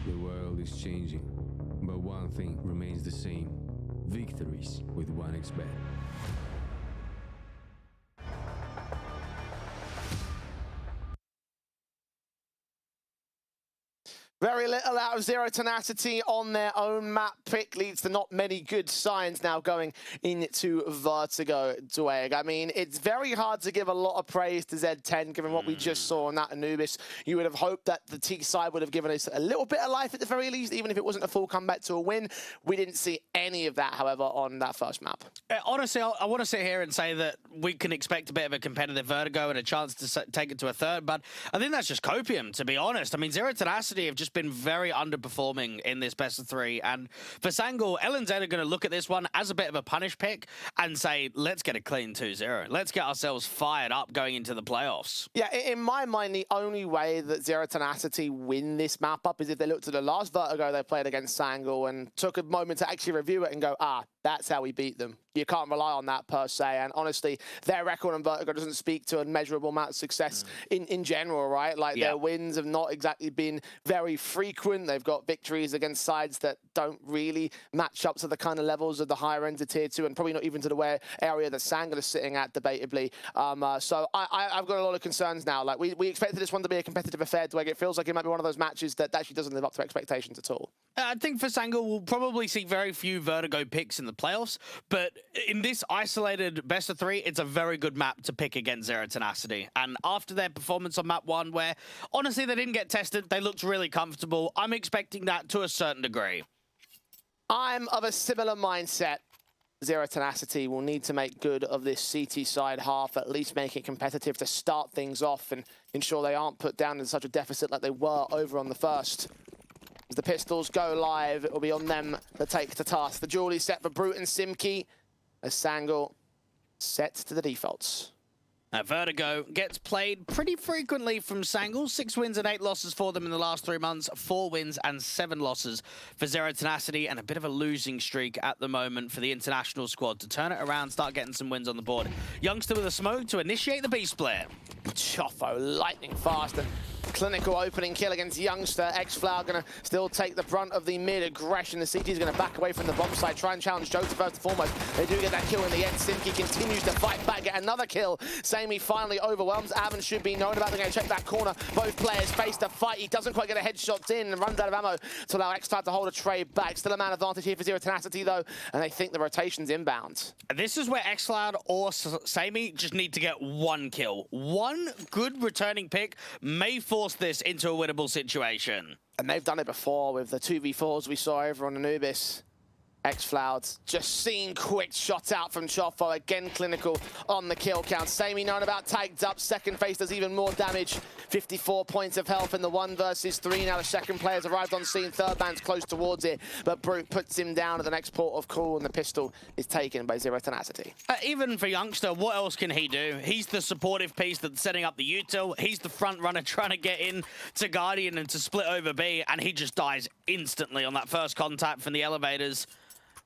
The world is changing, but one thing remains the same. Victories with 1xBet. Very little out of Zero Tenacity on their own map pick leads to not many good signs now going into Vertigo, Dwayne. I mean, it's very hard to give a lot of praise to Z10 given what we just saw on that Anubis. You would have hoped that the T side would have given us a little bit of life at the very least, even if it wasn't a full comeback to a win. We didn't see any of that, however, on that first map. Honestly, I want to sit here and say that we can expect a bit of a competitive Vertigo and a chance to take it to a third, but I think that's just copium, to be honest. I mean, Zero Tenacity have just been very underperforming in this best of three, and for Sangul, LNZ are going to look at this one as a bit of a punish pick and say, let's get a clean 2-0. Let's get ourselves fired up going into the playoffs. Yeah, in my mind, the only way that Zero Tenacity win this map up is if they looked at the last Vertigo they played against Sangul and took a moment to actually review it and go, that's how we beat them. You can't rely on that per se. And honestly, their record on Vertigo doesn't speak to a measurable amount of success in general, right? Like their wins have not exactly been very frequent. They've got victories against sides that don't really match up to the kind of levels of the higher end of tier 2 and probably not even to the area that Sangul is sitting at, debatably. So I've got a lot of concerns now. Like we expected this one to be a competitive affair, Dwayne. It feels like it might be one of those matches that actually doesn't live up to expectations at all. I think for Sangul, we'll probably see very few Vertigo picks in the playoffs, but in this isolated best of three, it's a very good map to pick against Zero Tenacity. And after their performance on map 1, where honestly they didn't get tested, they looked really comfortable, I'm expecting that to a certain degree. I'm of a similar mindset. Zero Tenacity will need to make good of this CT side half, at least make it competitive to start things off and ensure they aren't put down in such a deficit like they were over on the first. As the pistols go live, it will be on them to take to task. The duel is set for Brute and Simki, as Sangul set to the defaults. Vertigo gets played pretty frequently from Sangul. 6 wins and 8 losses for them in the last 3 months. 4 wins and 7 losses for Zero Tenacity, and a bit of a losing streak at the moment for the international squad. To turn it around, start getting some wins on the board. Youngster with a smoke to initiate the B split. Choffo lightning fast and clinical opening kill against Youngster. xFlower going to still take the brunt of the mid aggression. The CT is going to back away from the bomb side, try and challenge Joker first and foremost. They do get that kill in the end. Simki continues to fight back, get another kill. Sammy finally overwhelms. Avon should be known about. They're going to check that corner. Both players face the fight. He doesn't quite get a headshot in and runs out of ammo to allow xFlower to hold a trade back. Still a man advantage here for Zero Tenacity though, and they think the rotation's inbound. This is where xFlower or Sammy just need to get one kill. One good returning pick may force this into a winnable situation. And they've done it before with the 2v4s we saw over on Anubis. xFlower just seen quick shot out from Choffo, again clinical on the kill count. Sammy known about, tagged up, second face does even more damage. 54 points of health in the 1 versus 3. Now the second player's arrived on scene, third man's close towards it, but Brute puts him down at the next port of call, and the pistol is taken by Zero Tenacity. Even for Youngster, what else can he do? He's the supportive piece that's setting up the util. He's the front runner trying to get in to Guardian and to split over B, and he just dies instantly on that first contact from the elevators.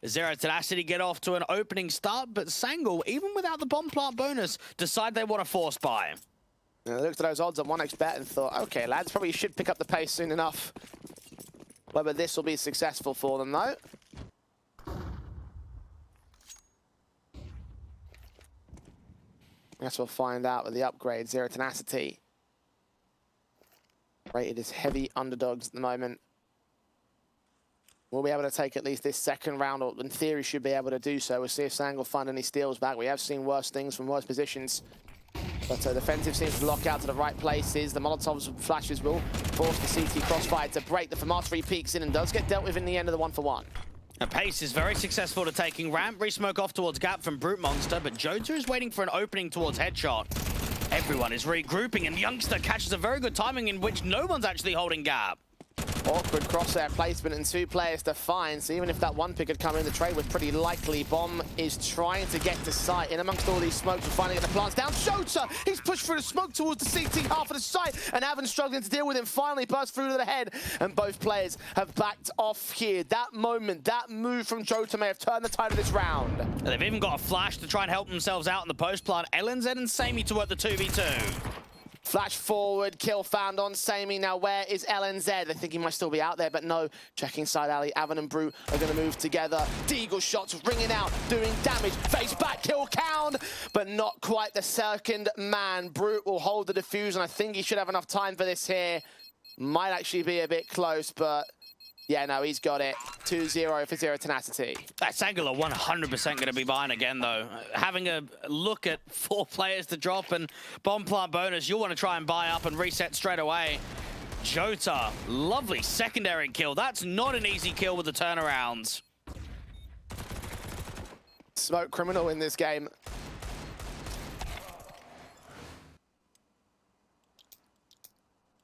Zero Tenacity get off to an opening start, but Sangul, even without the bomb plant bonus, decide they want to force buy. They looked at those odds on 1xBet and thought, okay, lads, probably should pick up the pace soon enough. Whether this will be successful for them, though. I guess we'll find out with the upgrade. Zero Tenacity rated as heavy underdogs at the moment. We'll be able to take at least this second round, or in theory should be able to do so. We'll see if Sangul find any steals back. We have seen worse things from worse positions. But defensive seems to lock out to the right places. The Molotovs and flashes will force the CT crossfire to break. The FAMAS 3 peeks in and does get dealt with in the end of the 1-for-1. And Pace is very successful to taking ramp. Resmoke off towards Gap from Brute Monster, but Jota is waiting for an opening towards Headshot. Everyone is regrouping, and Youngster catches a very good timing in which no one's actually holding gap. Awkward crosshair placement and 2 players to find, so even if that 1 pick had come in, the trade was pretty likely. Bomb is trying to get to site. In amongst all these smokes, we're finally getting the plants down. Jota! He's pushed through the smoke towards the CT half of the site, and Avon struggling to deal with him. Finally burst through to the head, and both players have backed off here. That moment, that move from Jota may have turned the tide of this round. And they've even got a flash to try and help themselves out in the post plant. LNZ and Samey to work the 2v2. Flash forward, kill found on Samey. Now where is LNZ? I think he might still be out there, but no. Checking side alley, Avon and Brute are going to move together. Deagle shots ringing out, doing damage. Face back, kill count, but not quite the second man. Brute will hold the diffusion. I think he should have enough time for this here. Might actually be a bit close, but yeah, no, he's got it. 2-0 for Zero Tenacity. That Sangler 100% going to be buying again, though. Having a look at 4 players to drop and bomb plant bonus, you'll want to try and buy up and reset straight away. Jota, lovely secondary kill. That's not an easy kill with the turnarounds. Smoke criminal in this game.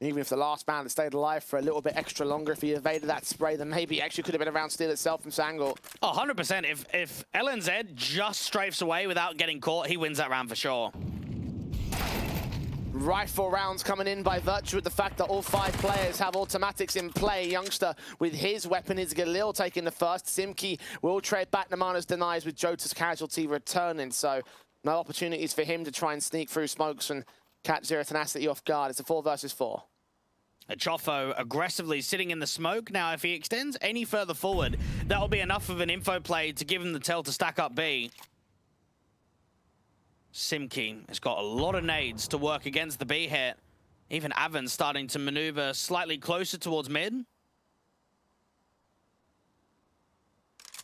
Even if the last man had stayed alive for a little bit extra longer, if he evaded that spray, then maybe he actually could have been around steal itself from Sangor. Oh, 100%. If LNZ just strafes away without getting caught, he wins that round for sure. Rifle rounds coming in by virtue of the fact that all 5 players have automatics in play. Youngster with his weapon is Galil taking the first. Simki will trade back Namana's denies with Jota's casualty returning, so no opportunities for him to try and sneak through smokes and catch Zero Tenacity off guard. It's a 4 versus 4. Chofo aggressively sitting in the smoke. Now, if he extends any further forward, that will be enough of an info play to give him the tell to stack up B. Simki has got a lot of nades to work against the B hit. Even Avon starting to maneuver slightly closer towards mid.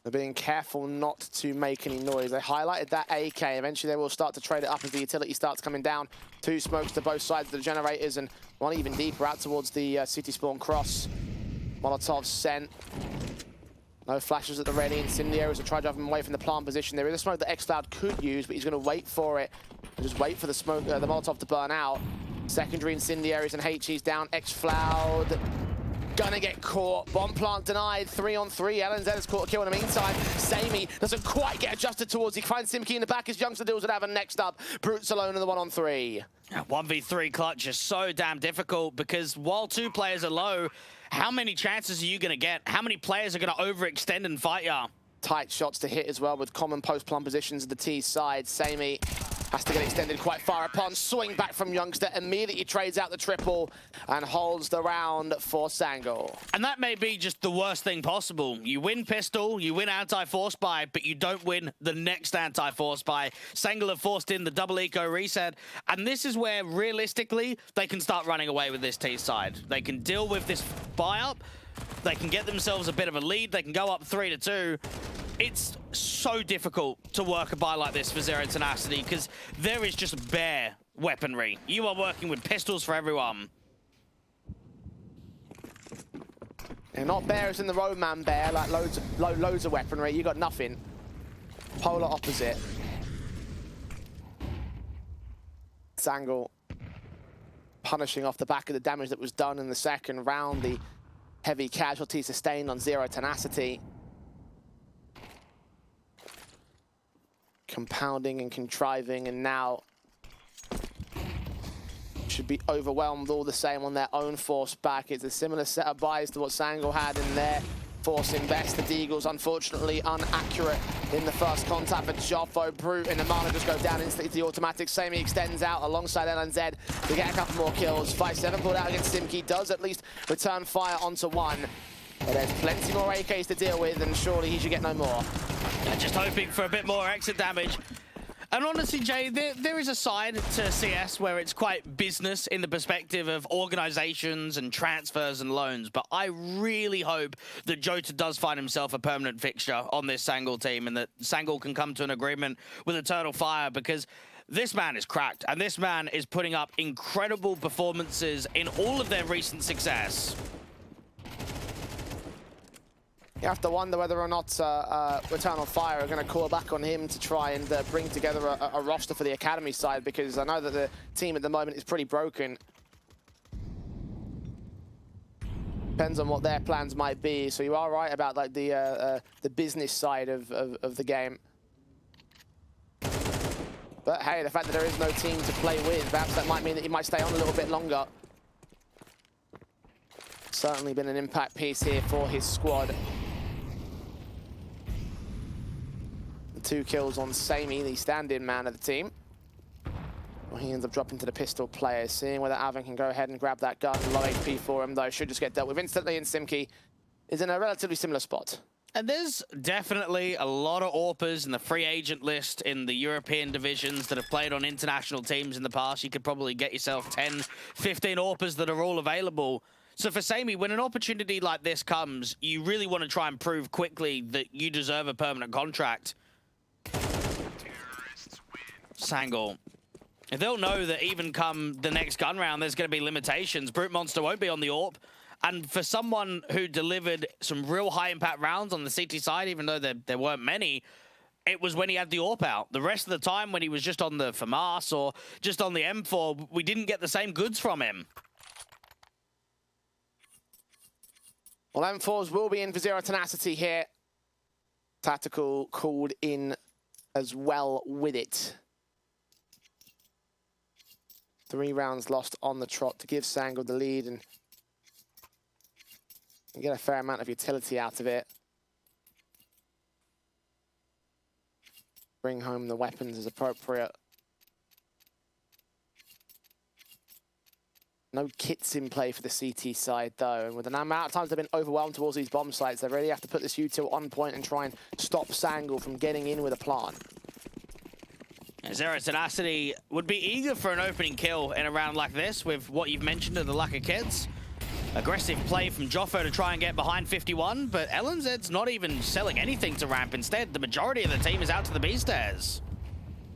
They're being careful not to make any noise. They highlighted that AK. Eventually, they will start to trade it up as the utility starts coming down. 2 smokes to both sides of the generators, and one even deeper out towards the city spawn cross. Molotov sent. No flashes at the ready. Incendiaries will try driving away from the plant position. There is a smoke that xCloud could use, but he's going to wait for it. And just wait for the smoke, the Molotov to burn out. Secondary Incendiaries and HE's down. xCloud gonna get caught. Bomb plant denied. 3-on-3. LNZ has caught a kill in the meantime. Samey doesn't quite get adjusted towards. He finds Simki in the back as Youngster deals with Avon next up. Brute's alone in the 1-on-3. 1v3 clutch is so damn difficult because while 2 players are low, how many chances are you going to get? How many players are going to overextend and fight ya? Tight shots to hit as well with common post-plumb positions at the T side. Samey has to get extended quite far upon. Swing back from Youngster. Immediately trades out the triple and holds the round for Sangor. And that may be just the worst thing possible. You win pistol, you win anti-force buy, but you don't win the next anti-force buy. Sangor have forced in the double eco reset. And this is where, realistically, they can start running away with this T side. They can deal with this buy-up. They can get themselves a bit of a lead. They can go up 3-2. It's so difficult to work a buy like this for Zero Tenacity because there is just bare weaponry. You are working with pistols for everyone. And not bare as in the roadman bare, like loads of weaponry. You got nothing. Polar opposite. Sangor punishing off the back of the damage that was done in the second round. The heavy casualty sustained on Zero Tenacity. Compounding and contriving, and now should be overwhelmed all the same on their own force back. It's a similar set of buys to what Sangor had in their force invest. The Deagles, unfortunately, inaccurate in the first contact for Joffo. Brute and Amana just go down instantly to the automatic. Samey extends out alongside LNZ to get a couple more kills. 5-7 pulled out against Simki, does at least return fire onto one. But there's plenty more AKs to deal with, and surely he should get no more. Just hoping for a bit more exit damage. And honestly, Jay, there is a side to CS where it's quite business in the perspective of organizations and transfers and loans. But I really hope that Jota does find himself a permanent fixture on this Sangor team and that Sangor can come to an agreement with Eternal Fire, because this man is cracked and this man is putting up incredible performances in all of their recent success. You have to wonder whether or not Eternal Fire are going to call back on him to try and bring together a roster for the Academy side, because I know that the team at the moment is pretty broken. Depends on what their plans might be. So you are right about like the business side of the game. But hey, the fact that there is no team to play with, perhaps that might mean that he might stay on a little bit longer. Certainly been an impact piece here for his squad. 2 kills on Samey, the stand-in man of the team. Well, he ends up dropping to the pistol players, seeing whether Avin can go ahead and grab that gun. Low HP for him, though. Should just get dealt with instantly, and Simki is in a relatively similar spot. And there's definitely a lot of AWPers in the free agent list in the European divisions that have played on international teams in the past. You could probably get yourself 10, 15 AWPers that are all available. So for Samey, when an opportunity like this comes, you really want to try and prove quickly that you deserve a permanent contract. Sangor. They'll know that even come the next gun round, there's going to be limitations. Brute Monster won't be on the AWP. And for someone who delivered some real high-impact rounds on the CT side, even though there weren't many, it was when he had the AWP out. The rest of the time, when he was just on the FAMAS or just on the M4, we didn't get the same goods from him. Well, M4s will be in for Zero Tenacity here. Tactical called in as well with it. 3 rounds lost on the trot to give Sangor the lead and get a fair amount of utility out of it. Bring home the weapons as appropriate. No kits in play for the CT side, though. And with the amount of times they've been overwhelmed towards these bomb sites, they really have to put this util on point and try and stop Sangor from getting in with a plant. Zero Tenacity would be eager for an opening kill in a round like this with what you've mentioned of the lack of kits. Aggressive play from Joffo to try and get behind 51, but LNZ's not even selling anything to ramp. Instead, the majority of the team is out to the B stairs.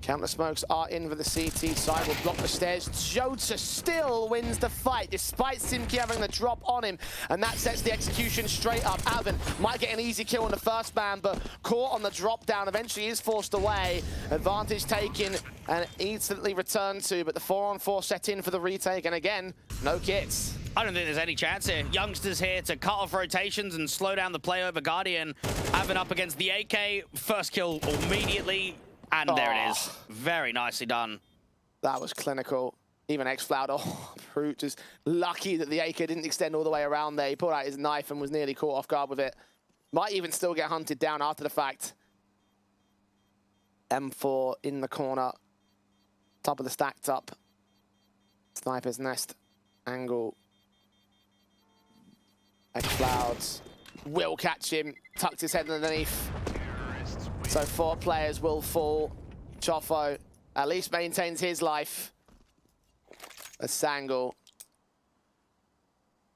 Counter smokes are in for the CT side. Will block the stairs. Jota still wins the fight, despite Simki having the drop on him. And that sets the execution straight up. Avin might get an easy kill on the first man, but caught on the drop down. Eventually is forced away. Advantage taken and instantly returned to, but the 4-on-4 set in for the retake. And again, no kits. I don't think there's any chance here. Youngsters here to cut off rotations and slow down the play over Guardian. Avin up against the AK. First kill immediately. And there it is. Very nicely done. That was clinical. Even X-Floud, Brute just lucky that the AK didn't extend all the way around there. He pulled out his knife and was nearly caught off guard with it. Might even still get hunted down after the fact. M4 in the corner. Top of the stacked up. Sniper's nest angle. X-Clouds will catch him. Tucked his head underneath. So 4 players will fall. Joffo at least maintains his life. As Sangor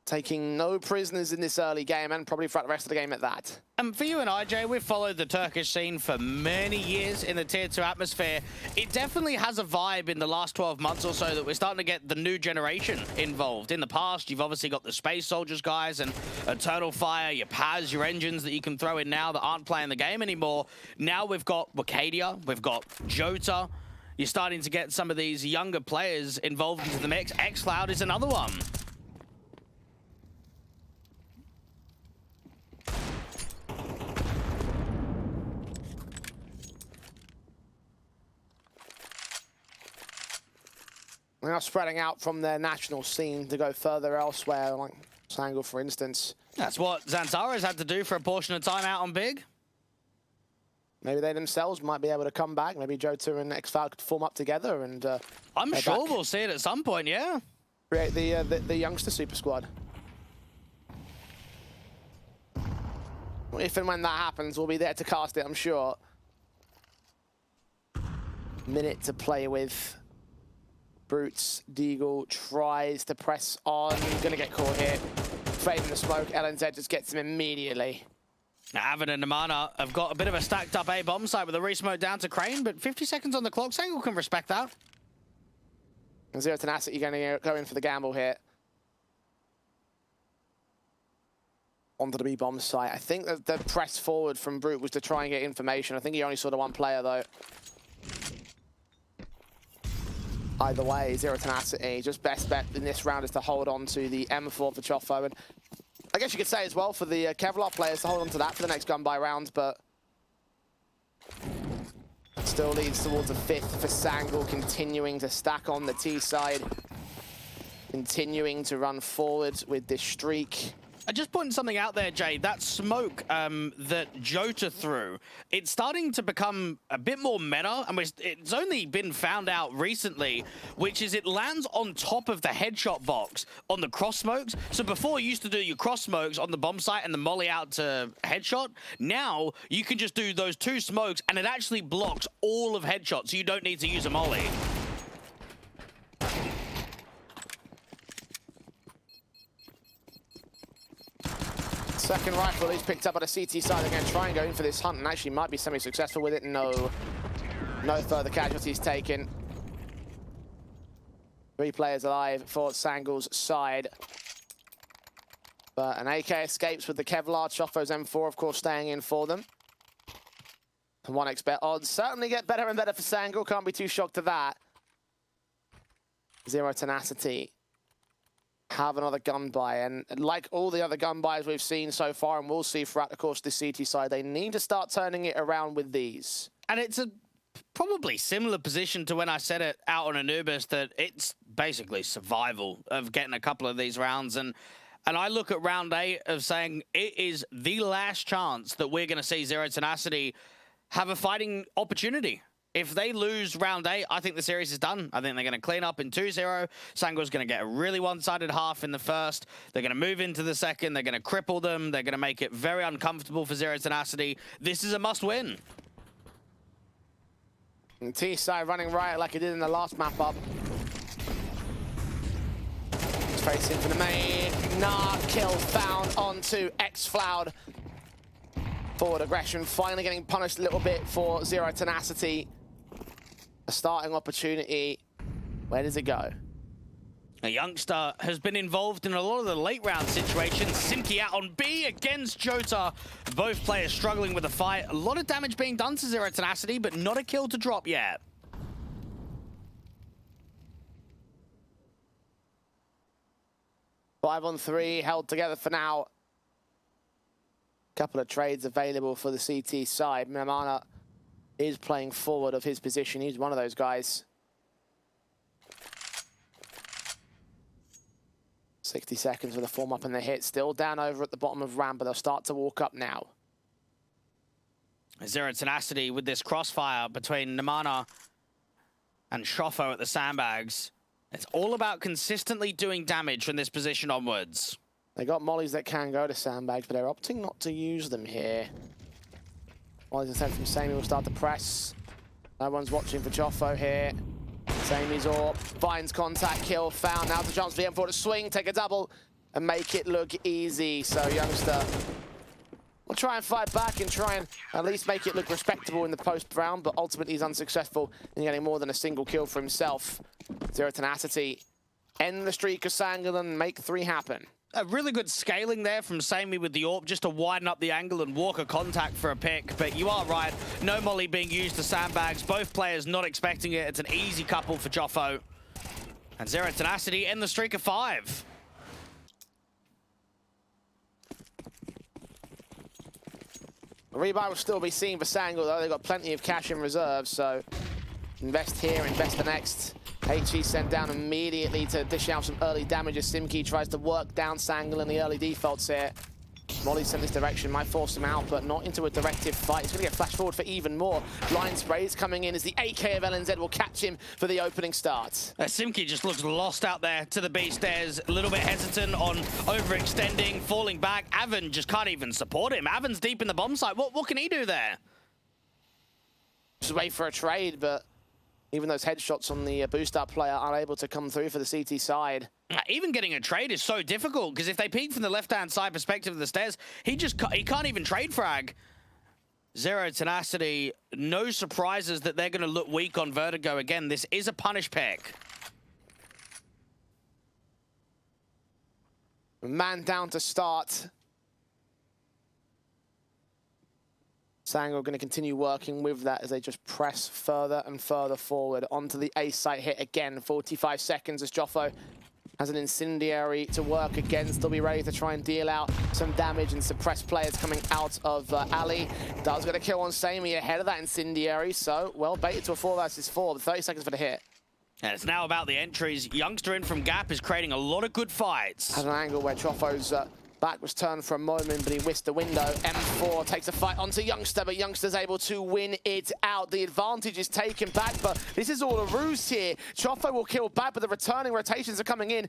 taking no prisoners in this early game and probably throughout the rest of the game at that. And for you and I, Jay, we've followed the Turkish scene for many years in the Tier 2 atmosphere. It definitely has a vibe in the last 12 months or so that we're starting to get the new generation involved. In the past, you've obviously got the Space Soldiers guys and Eternal Fire, your Paz, your engines that you can throw in now that aren't playing the game anymore. Now we've got Wakadia, we've got Jota. You're starting to get some of these younger players involved into the mix. X-Cloud is another one. They're now spreading out from their national scene to go further elsewhere, like Sangor, for instance. That's what Xanthara's had to do for a portion of time out on Big. Maybe they themselves might be able to come back. Maybe Jota and X-Cloud could form up together and I'm sure we'll see it at some point, yeah. Create the youngster super squad. If and when that happens, we'll be there to cast it, I'm sure. Minute to play with. Brutes, Deagle tries to press on. Gonna get caught here. Fading the smoke. LNZ just gets him immediately. Now, Avin and Namana have got a bit of a stacked up A bomb site with a resmoke down to Crane, but 50 seconds on the clock. Sangor can respect that. And Zero Tenacity going to go in for the gamble here. onto the B bomb site. I think that the press forward from Brute was to try and get information. I think he only saw the one player though. Either way, Zero Tenacity, just best bet in this round is to hold on to the M4 for Chofo. And I guess you could say as well for the Kevlar players to hold on to that for the next gun by round, but still leads towards a 5th for Sangal, continuing to stack on the T side, continuing to run forward with this streak. I just pointed something out there, Jay. That smoke that Jota threw, it's starting to become a bit more meta, and it's only been found out recently, which is it lands on top of the headshot box on the cross smokes. So before you used to do your cross smokes on the bomb site and the molly out to headshot. Now you can just do those 2 smokes and it actually blocks all of headshot, so you don't need to use a molly. Second rifle is picked up at a CT side. They're going to try and go in for this hunt and actually might be semi-successful with it. No further casualties taken. 3 players alive for Sangal's side. But an AK escapes with the Kevlar. Chofo's M4, of course, staying in for them. And 1xBet odds certainly get better and better for Sangal. Can't be too shocked to that. Zero Tenacity have another gun buy, and like all the other gun buys we've seen so far and we'll see throughout the course of the CT side, they need to start turning it around with these. And it's a probably similar position to when I said it out on Anubis, that it's basically survival of getting a couple of these rounds. And I look at round 8 of saying it is the last chance that we're going to see Zero Tenacity have a fighting opportunity. If they lose round 8, I think the series is done. I think they're going to clean up in 2-0. Sangal's going to get a really one-sided half in the first. They're going to move into the second. They're going to cripple them. They're going to make it very uncomfortable for Zero Tenacity. This is a must-win. And T-side running right like he did in the last map up. Straight in for the main. Nah, kill found onto X-Floud. Forward aggression finally getting punished a little bit for Zero Tenacity. A starting opportunity. Where does it go? A youngster has been involved in a lot of the late round situations. Simki out on B against Jota. Both players struggling with the fight. A lot of damage being done to Zero Tenacity, but not a kill to drop yet. Five on 3 held together for now. Couple of trades available for the CT side. Mamana is playing forward of his position. He's one of those guys. 60 seconds with a form up and the hit. Still down over at the bottom of ramp, but they'll start to walk up now. Zero Tenacity with this crossfire between Namana and Chofo at the sandbags. It's all about consistently doing damage from this position onwards. They got mollies that can go to sandbags, but they're opting not to use them here. Mollies instead from Sammy will start to press. No one's watching for Chofo here. Sammy's AWP finds contact, kill found. Now's the chance for the M4 to swing, take a double, and make it look easy. So Youngster will try and fight back and try and at least make it look respectable in the post round, but ultimately he's unsuccessful in getting more than a single kill for himself. Zero Tenacity end the streak of Sangal and make 3 happen. A really good scaling there from Sammy with the AWP just to widen up the angle and walk a contact for a pick. But you are right, no molly being used to sandbags. Both players not expecting it. It's an easy couple for Chofo. And Zero Tenacity end the streak of 5. A rebuy will still be seen for Sangal though. They've got plenty of cash in reserve, so invest here, invest the next. HE sent down immediately to dish out some early damage as Simki tries to work down Sangal in the early defaults here. Molly sent this direction, might force him out, but not into a directive fight. He's going to get flashed forward for even more. Blind sprays coming in as the AK of LNZ will catch him for the opening start. Simki just looks lost out there to the B stairs, a little bit hesitant on overextending, falling back. Avon just can't even support him. Avon's deep in the bomb site. What can he do there? Just wait for a trade, but even those headshots on the boost-up player are able to come through for the CT side. Even getting a trade is so difficult, because if they peek from the left-hand side perspective of the stairs, he can't even trade frag. Zero Tenacity, no surprises that they're going to look weak on Vertigo again. This is a punish pick. Man down to start. Sangor going to continue working with that as they just press further and further forward onto the A site hit again. 45 seconds as Joffo has an incendiary to work against. They'll be ready to try and deal out some damage and suppress players coming out of Ali. Does get a kill on Sammy ahead of that incendiary, so well baited to a 4 versus 4, but 30 seconds for the hit. And it's now about the entries. Youngster in from Gap is creating a lot of good fights. Has an angle where Joffo's back was turned for a moment, but he whisked the window. M4 takes a fight onto Youngster, but Youngster's able to win it out. The advantage is taken back, but this is all a ruse here. Joffo will kill back, but the returning rotations are coming in.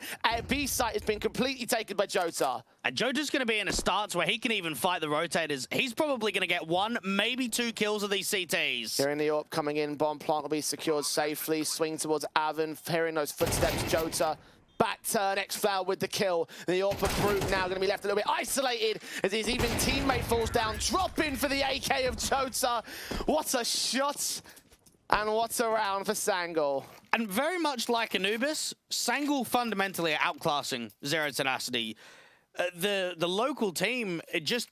B site has been completely taken by Jota. And Jota's going to be in a stance where he can even fight the rotators. He's probably going to get 1, maybe 2 kills of these CTs. Hearing the AWP coming in, bomb plant will be secured safely. Swing towards Avon, hearing those footsteps, Jota. Back turn, X-Flower with the kill. The AWP of Brute now going to be left a little bit isolated as his even teammate falls down. Drop in for the AK of Jota. What a shot and what a round for Sangor. And very much like Anubis, Sangor fundamentally are outclassing Zero Tenacity. The local team, it just...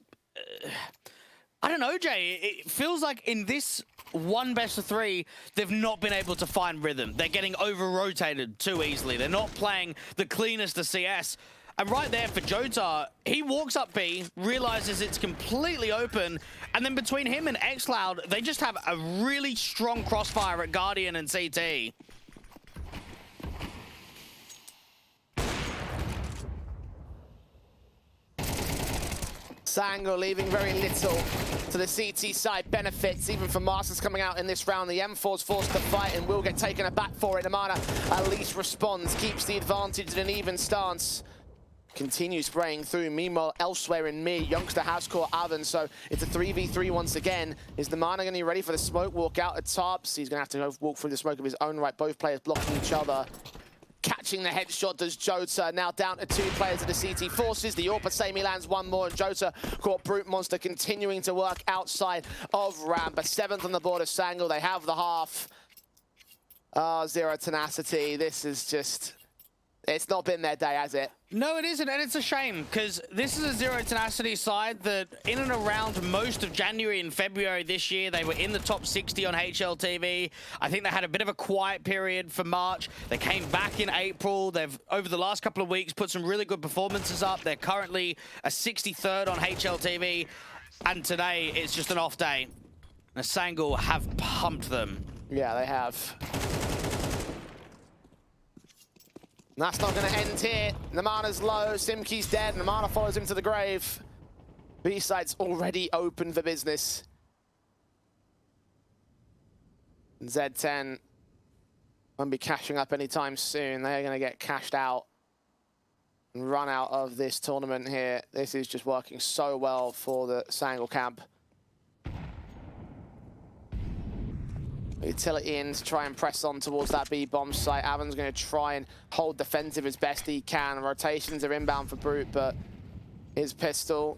I don't know, Jay. It feels like in this one best of 3, they've not been able to find rhythm. They're getting over-rotated too easily. They're not playing the cleanest of CS. And right there for Jota, he walks up B, realizes it's completely open, and then between him and xCloud, they just have a really strong crossfire at Guardian and CT. Sangor leaving very little to the CT side benefits, even for Masters coming out in this round. The M4's forced to fight and will get taken aback for it. Amana at least responds, keeps the advantage in an even stance. Continues spraying through. Meanwhile, elsewhere in mid, Youngster has caught Avon, so it's a 3v3 once again. Is the Mana going to be ready for the smoke? Walk out at tops. He's going to have to go walk through the smoke of his own right. Both players blocking each other. Catching the headshot does Jota. Now down to 2 players of the CT forces. The AWP Sammy lands 1 more, and Jota caught Brute Monster continuing to work outside of ramp. A 7th on the board of Sangor. They have the half. Zero Tenacity. This is just... It's not been their day, has it? No, it isn't, and it's a shame, because this is a Zero Tenacity side that in and around most of January and February this year, they were in the top 60 on HLTV. I think they had a bit of a quiet period for March. They came back in April. They've, over the last couple of weeks, put some really good performances up. They're currently a 63rd on HLTV, and today it's just an off day. And Sangor have pumped them. Yeah, they have. And that's not going to end here. Namana's low, Simki's dead, Namana follows him to the grave. B-side's already open for business. And Z10 won't be cashing up anytime soon. They're going to get cashed out and run out of this tournament here. This is just working so well for the Sangor camp. Utility in to try and press on towards that B-bomb site. Avon's going to try and hold defensive as best he can. Rotations are inbound for Brute, but his pistol,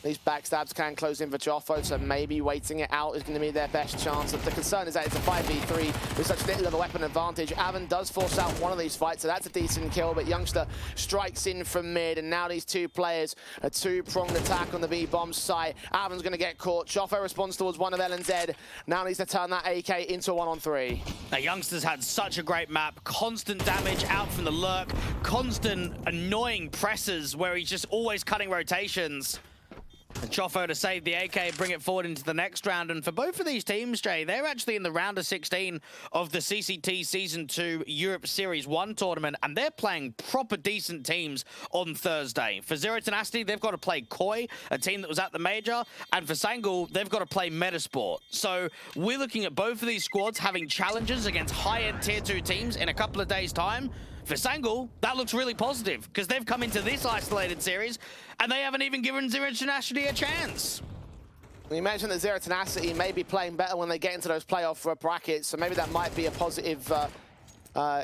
these backstabs can close in for Joffo, so maybe waiting it out is going to be their best chance. The concern is that it's a 5v3 with such little of a weapon advantage. Avon does force out one of these fights, so that's a decent kill, but Youngster strikes in from mid, and now these 2 players, a 2-pronged attack on the B-bomb site. Avon's going to get caught. Joffo responds towards one of LNZ. Now needs to turn that AK into a 1-on-3. Now, Youngster's had such a great map. Constant damage out from the lurk. Constant annoying presses where he's just always cutting rotations. And Joffo to save the AK, bring it forward into the next round. And for both of these teams, Jay, they're actually in the round of 16 of the CCT Season 2 Europe Series 1 tournament, and they're playing proper decent teams on Thursday. For Zero Tenacity, they've got to play Koi, a team that was at the major, and for Sangor, they've got to play Metasport. So we're looking at both of these squads having challenges against high-end Tier 2 teams in a couple of days' time. For Sangor, that looks really positive, because they've come into this isolated series, and they haven't even given Zero Tenacity a chance. You mentioned that Zero Tenacity may be playing better when they get into those playoff brackets, so maybe that might be a positive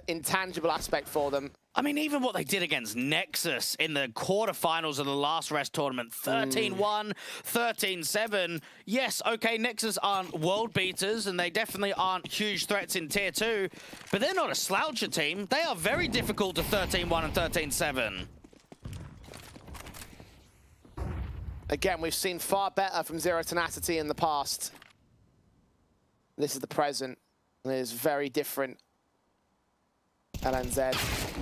intangible aspect for them. I mean, even what they did against Nexus in the quarterfinals of the last Rest tournament, 13-1, 13-7. Yes, okay, Nexus aren't world beaters, and they definitely aren't huge threats in Tier 2, but they're not a sloucher team. They are very difficult to 13-1 and 13-7. Again, we've seen far better from Zero Tenacity in the past. This is the present, and it is very different. LNZ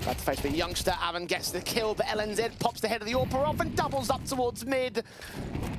about to face the youngster. Avon gets the kill, but LNZ pops the head of the AWPer off and doubles up towards mid.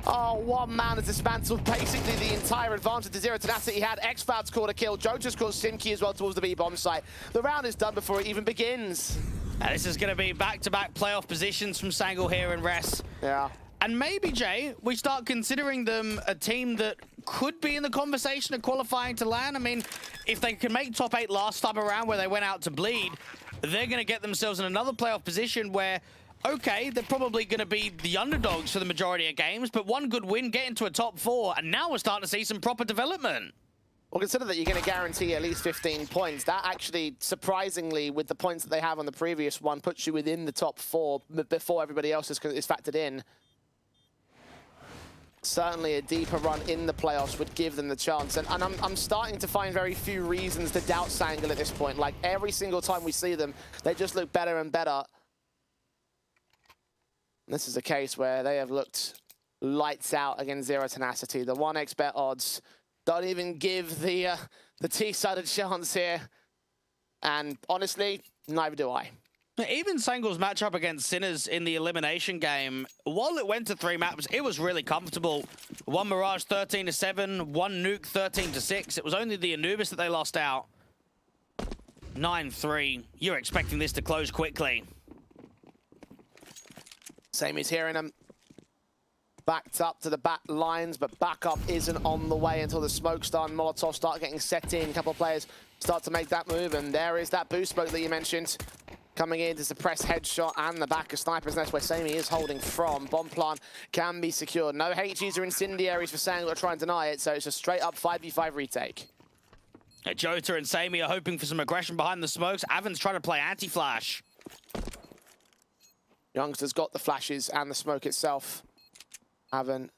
Oh, one man has dismantled basically the entire advantage to Zero Tenacity. He had X-Cloud scored a kill. Joe just caught Simki as well towards the B-bomb site. The round is done before it even begins. And this is going to be back-to-back playoff positions from Sangle here in Res. Yeah. And maybe, Jay, we start considering them a team that could be in the conversation of qualifying to LAN. I mean, if they can make top 8 last time around where they went out to bleed, they're going to get themselves in another playoff position where, okay, they're probably going to be the underdogs for the majority of games, but one good win, get into a top 4, and now we're starting to see some proper development. Well, consider that you're going to guarantee at least 15 points. That actually, surprisingly, with the points that they have on the previous one, puts you within the top 4 before everybody else is factored in. Certainly a deeper run in the playoffs would give them the chance. And I'm starting to find very few reasons to doubt Sangle at this point. Like, every single time we see them, they just look better and better. This is a case where they have looked lights out against Zero Tenacity. The 1xBet odds don't even give the T-side a chance here. And honestly, neither do I. Even Sangle's matchup against Sinners in the elimination game, while it went to 3 maps, it was really comfortable. One Mirage 13-7, one Nuke 13-6. It was only the Anubis that they lost out. 9-3. You're expecting this to close quickly. Samey's hearing him. Backed up to the back lines, but backup isn't on the way until the smoke's done. Molotov start getting set in. A couple of players start to make that move, and there is that boost smoke that you mentioned. Coming in to suppress headshot and the back of Sniper's Nest where Samey is holding from. Bomb plant can be secured. No HEs or incendiaries for Sangle to try and deny it, so it's a straight up 5v5 retake. Jota and Samey are hoping for some aggression behind the smokes. Avon's trying to play anti-flash. Youngster's got the flashes and the smoke itself. Avon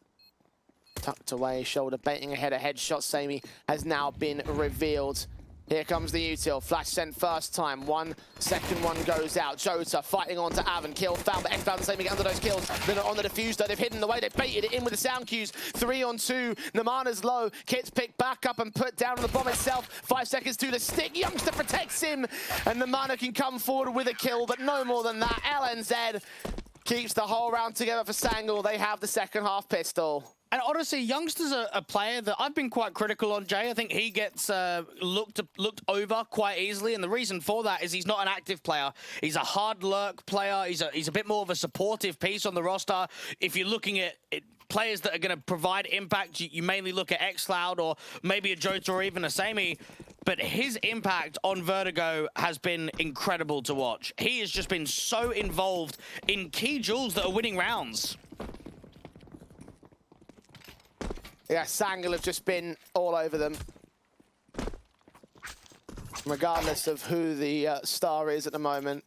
tucked away, shoulder baiting ahead, a headshot. Samey has now been revealed. Here comes the util. Flash sent first time. 1 second one goes out. Jota fighting on to Avon. Kill found, but X-Cloud and Samey get under those kills. Then on the defuse though, they've hidden the way. They baited it in with the sound cues. 3 on 2. Namana's low. Kit's picked back up and put down on the bomb itself. 5 seconds to the stick. Youngster protects him. And Namana can come forward with a kill, but no more than that. LNZ keeps the whole round together for Sangle. They have the second half pistol. And honestly, Youngster's a player that I've been quite critical on, Jay. I think he gets looked over quite easily, and the reason for that is he's not an active player. He's a hard lurk player. He's a bit more of a supportive piece on the roster. If you're looking at players that are going to provide impact, you mainly look at X-Cloud or maybe a Jota or even a Samey. But his impact on Vertigo has been incredible to watch. He has just been so involved in key duels that are winning rounds. Yeah, Sangle have just been all over them. Regardless of who the star is at the moment.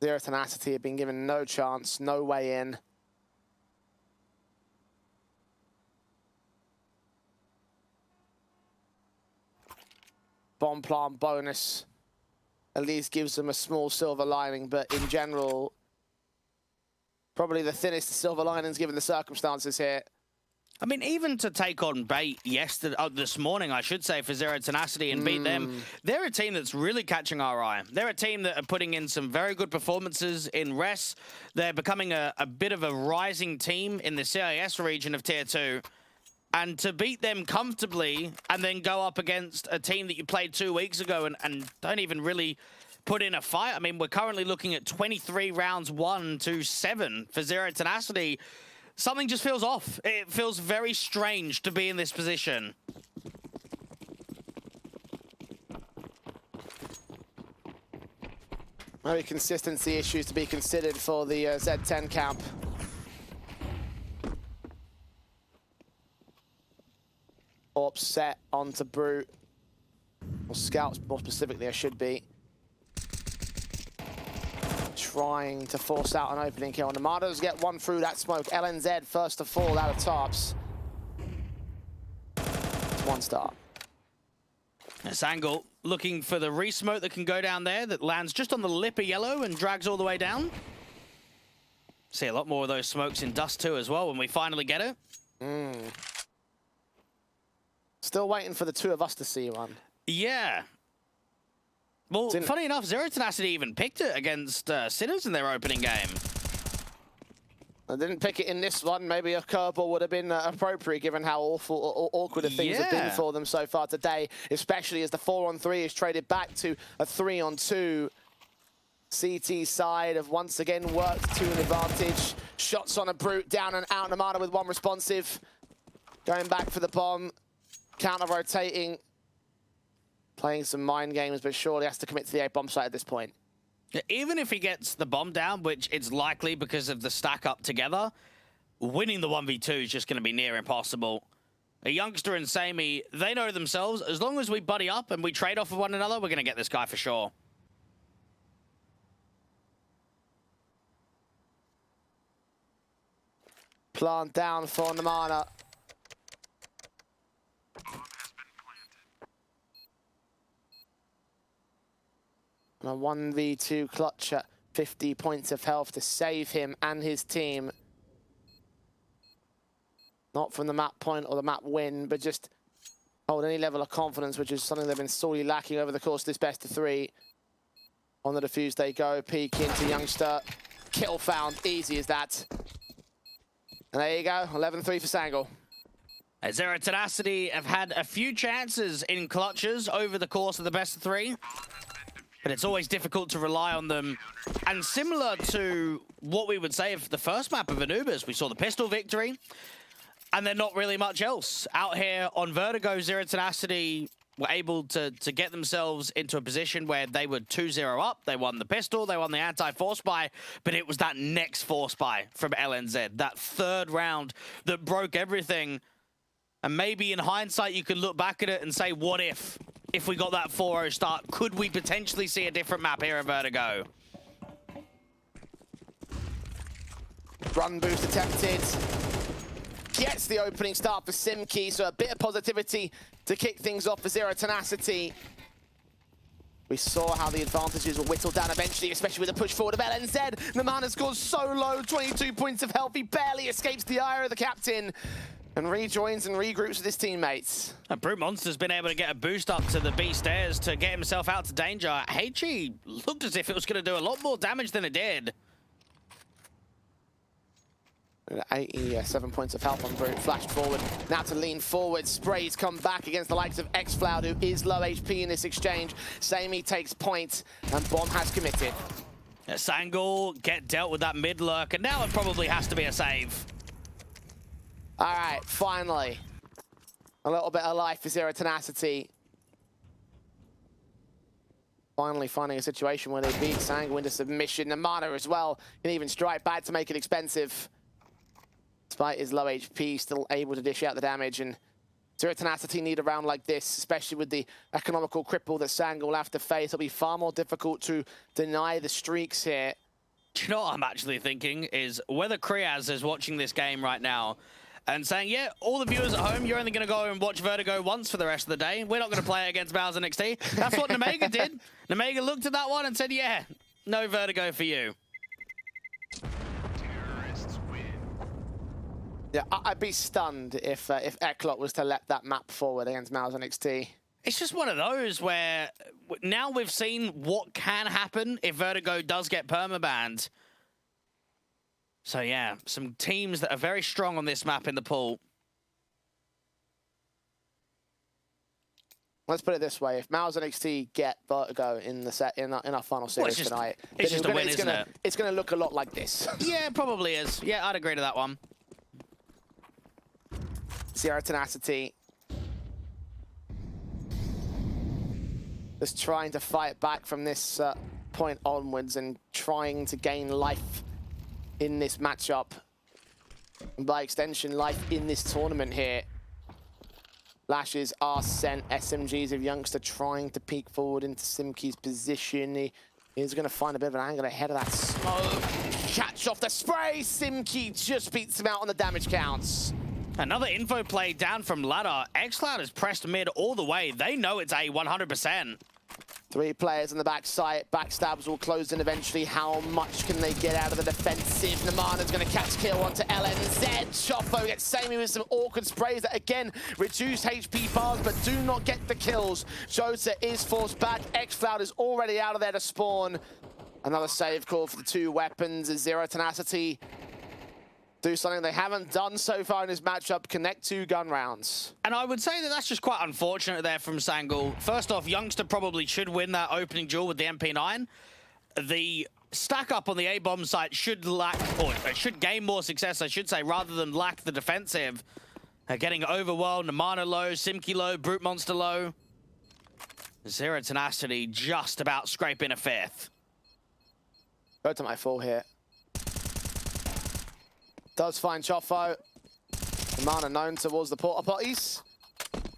Zero Tenacity have been given no chance, no way in. Bomb plant bonus at least gives them a small silver lining, but in general, probably the thinnest silver linings given the circumstances here. I mean, even to take on Bait this morning, I should say, for Zero Tenacity and beat them, they're a team that's really catching our eye. They're a team that are putting in some very good performances in Res. They're becoming a bit of a rising team in the CIS region of Tier 2. And to beat them comfortably and then go up against a team that you played 2 weeks ago and don't even really put in a fight. I mean, we're currently looking at 23 rounds 1-7 for Zero Tenacity. Something just feels off. It feels very strange to be in this position. Maybe consistency issues to be considered for the Z10 camp. Orp set onto Brute. Or Scouts, more specifically, I should be. Trying to force out an opening kill. Namados get one through that smoke. LNZ first to fall out of tops. It's 1 star. Sangle looking for the re-smoke that can go down there that lands just on the lip of yellow and drags all the way down. See a lot more of those smokes in Dust 2 as well when we finally get it. Still waiting for the two of us to see one. Yeah. Well, funny enough, Zero Tenacity even picked it against Sinners in their opening game. I didn't pick it in this one. Maybe a curveball would have been appropriate given how awful or awkward the things have been for them so far today, especially as the 4-on-3 is traded back to a 3-on-2. CT side have once again worked to an advantage. Shots on a Brute, down and out. Namada with one responsive. Going back for the bomb. Counter-rotating. Playing some mind games, but surely has to commit to the A-bomb site at this point. Even if he gets the bomb down, which it's likely because of the stack up together, winning the 1v2 is just going to be near impossible. A youngster and Sammy, they know themselves. As long as we buddy up and we trade off of one another, we're going to get this guy for sure. Plant down for Namana. And a 1v2 clutch at 50 points of health to save him and his team. Not from the map point or the map win, but just hold any level of confidence, which is something they've been sorely lacking over the course of this best of 3. On the defuse they go, peek into youngster. Kill found, easy as that. And there you go, 11-3 for Sangal. Zero Tenacity have had a few chances in clutches over the course of the best of 3. But it's always difficult to rely on them. And similar to what we would say of the first map of Anubis, we saw the pistol victory, and then not really much else. Out here on Vertigo, Zero Tenacity were able to get themselves into a position where they were 2-0 up. They won the pistol, they won the anti-force buy, but it was that next force buy from LNZ, that third round that broke everything. And maybe in hindsight, you could look back at it and say, what if we got that 4-0 start? Could we potentially see a different map here at Vertigo? Run boost attempted. Gets the opening start for Simkey, so a bit of positivity to kick things off for Zero Tenacity. We saw how the advantages were whittled down eventually, especially with the push forward of LNZ. Namana scores so low, 22 points of health. He barely escapes the ire of the captain and rejoins and regroups with his teammates. And Brute Monster's been able to get a boost up to the B stairs to get himself out to danger. HE looked as if it was going to do a lot more damage than it did. 87 points of health on Brute, flashed forward. Now to lean forward, sprays come back against the likes of Xfloud, who is low HP in this exchange. Sammy takes point, and Bomb has committed. Sangal get dealt with that mid lurk, and now it probably has to be a save. All right, finally. A little bit of life for Zero Tenacity. Finally finding a situation where they beat Sangal into submission. Namana as well can even strike back to make it expensive. Despite his low HP, still able to dish out the damage. And Zero Tenacity need a round like this, especially with the economical cripple that Sangal will have to face. It'll be far more difficult to deny the streaks here. Do you know what I'm actually thinking is whether Kriaz is watching this game right now and saying, yeah, all the viewers at home, you're only going to go and watch Vertigo once for the rest of the day. We're not going to play it against Bowser NXT. That's what Nemega did. Nemega looked at that one and said, yeah, no Vertigo for you. Yeah, I'd be stunned if Eklot was to let that map forward against Bowser NXT. It's just one of those where now we've seen what can happen if Vertigo does get permabanned. So yeah, some teams that are very strong on this map in the pool. Let's put it this way: if Mauser NXT get Vertigo in the in our final series tonight, it's just a win, isn't it? It's going to look a lot like this. Yeah, it probably is. Yeah, I'd agree to that one. Zero Tenacity just trying to fight back from this point onwards and trying to gain life in this matchup, and by extension, life in this tournament here. Lashes are sent, SMGs of Youngster trying to peek forward into Simkey's position. He is going to find a bit of an angle ahead of that smoke. Catch off the spray, Simkey just beats him out on the damage counts. Another info play down from Ladder. Xcloud has pressed mid all the way. They know it's a 100%. 3 players on the back side. Backstabs will close in eventually. How much can they get out of the defensive? Namana's going to catch kill onto LNZ. Choffo gets Sammy with some awkward sprays that, again, reduce HP bars, but do not get the kills. Jota is forced back. Xcloud is already out of there to spawn. Another save call for the 2 weapons as Zero Tenacity do something they haven't done so far in this matchup, connect 2 gun rounds. And I would say that that's just quite unfortunate there from Sangul. First off, Youngster probably should win that opening duel with the MP9. The stack up on the A-bomb site should lack, or should gain more success, I should say, rather than lack the defensive. Getting overwhelmed, Namana low, Simki low, Brute Monster low. Zero Tenacity just about scraping a 5th. Go to my full here. Does find Choffo. Namana known towards the porta potties.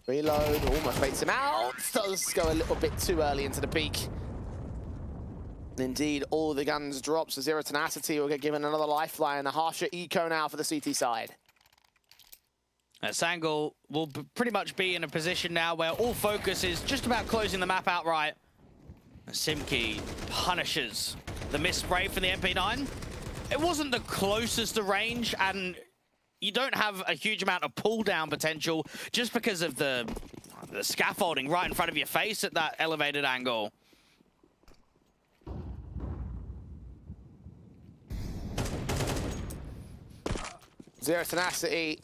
Reload, almost baits him out. Does go a little bit too early into the peak. And indeed, all the guns drop, so Zero Tenacity will get given another lifeline. A harsher eco now for the CT side. Sangul will pretty much be in a position now where all focus is just about closing the map outright. Simki punishes the miss spray for the MP9. It wasn't the closest to range, and you don't have a huge amount of pull-down potential just because of the scaffolding right in front of your face at that elevated angle. Zero Tenacity.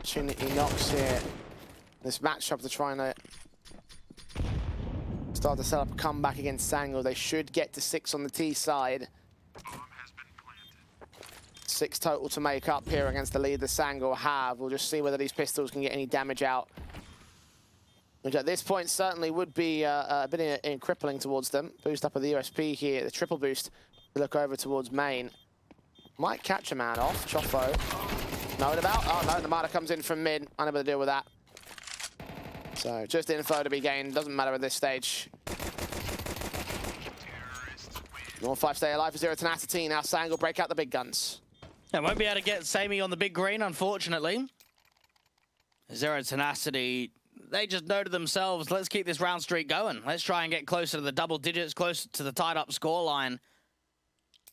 Opportunity knocks here. This matchup, they're trying to start to set up a comeback against Sangul. They should get to 6 on the T side. 6 total to make up here against the lead that Sangul have. We'll just see whether these pistols can get any damage out, which at this point certainly would be a bit crippling towards them. Boost up of the USP here, the triple boost to look over towards main. Might catch a man off. Choffo. Know it about? Oh no, Namada comes in from mid. Unable to deal with that. So just info to be gained. Doesn't matter at this stage. North 5 stay alive for Zero Tenacity. Now Sangul break out the big guns. Yeah, won't be able to get Sammy on the big green, unfortunately. Zero Tenacity, they just know to themselves, let's keep this round streak going. Let's try and get closer to the double digits, closer to the tied up scoreline.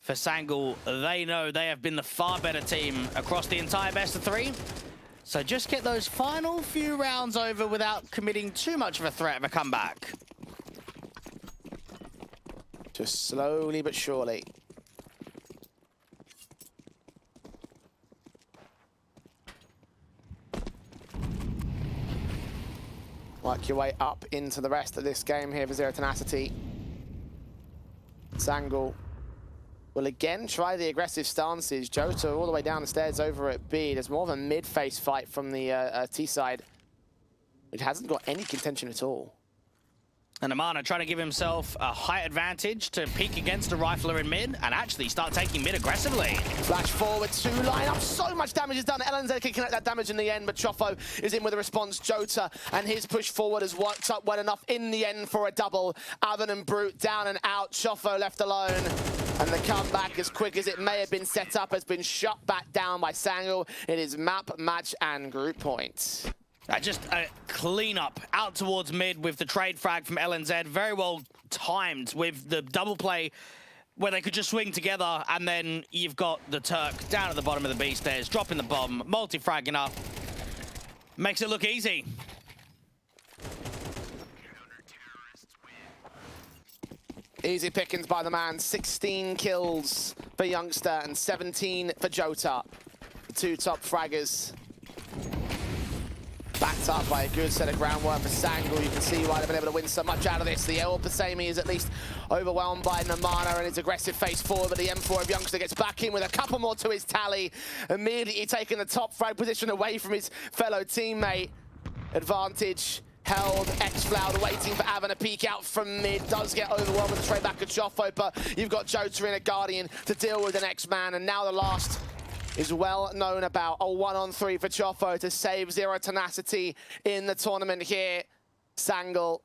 For Sangul, they know they have been the far better team across the entire best of 3. So just get those final few rounds over without committing too much of a threat of a comeback. Just slowly but surely. Work your way up into the rest of this game here for Zero Tenacity. Sangul will again try the aggressive stances. Jota all the way down the stairs over at B. There's more of a mid-face fight from the T side, which hasn't got any contention at all. And Amana trying to give himself a height advantage to peek against a rifler in mid and actually start taking mid aggressively. Flash forward, 2 line up. So much damage is done. LNZ can connect that damage in the end, but Choffo is in with a response. Jota and his push forward has worked up well enough in the end for a double. Avan and Brute down and out. Choffo left alone. And the comeback, as quick as it may have been set up, has been shut back down by Sangul. It is map, match, and group points. Just a clean-up out towards mid with the trade frag from LNZ. Very well timed with the double play where they could just swing together, and then you've got the Turk down at the bottom of the B stairs, dropping the bomb, multi-fragging up. Makes it look easy. Easy pickings by the man. 16 kills for Youngster and 17 for Jota. The 2 top fraggers. Backed up by a good set of groundwork for Sangul. You can see why they've been able to win so much out of this. The El Pasami is at least overwhelmed by Namana and his aggressive face forward, but the M4 of Youngster gets back in with a couple more to his tally. Immediately taking the top frag position away from his fellow teammate. Advantage held. Xcloud waiting for Avan to peek out from mid. Does get overwhelmed with the trade back of Choffo, but you've got Jota and a Guardian to deal with the next man, and now the last is well known about. A 1-on-3 for Choffo to save Zero Tenacity in the tournament here. Sangul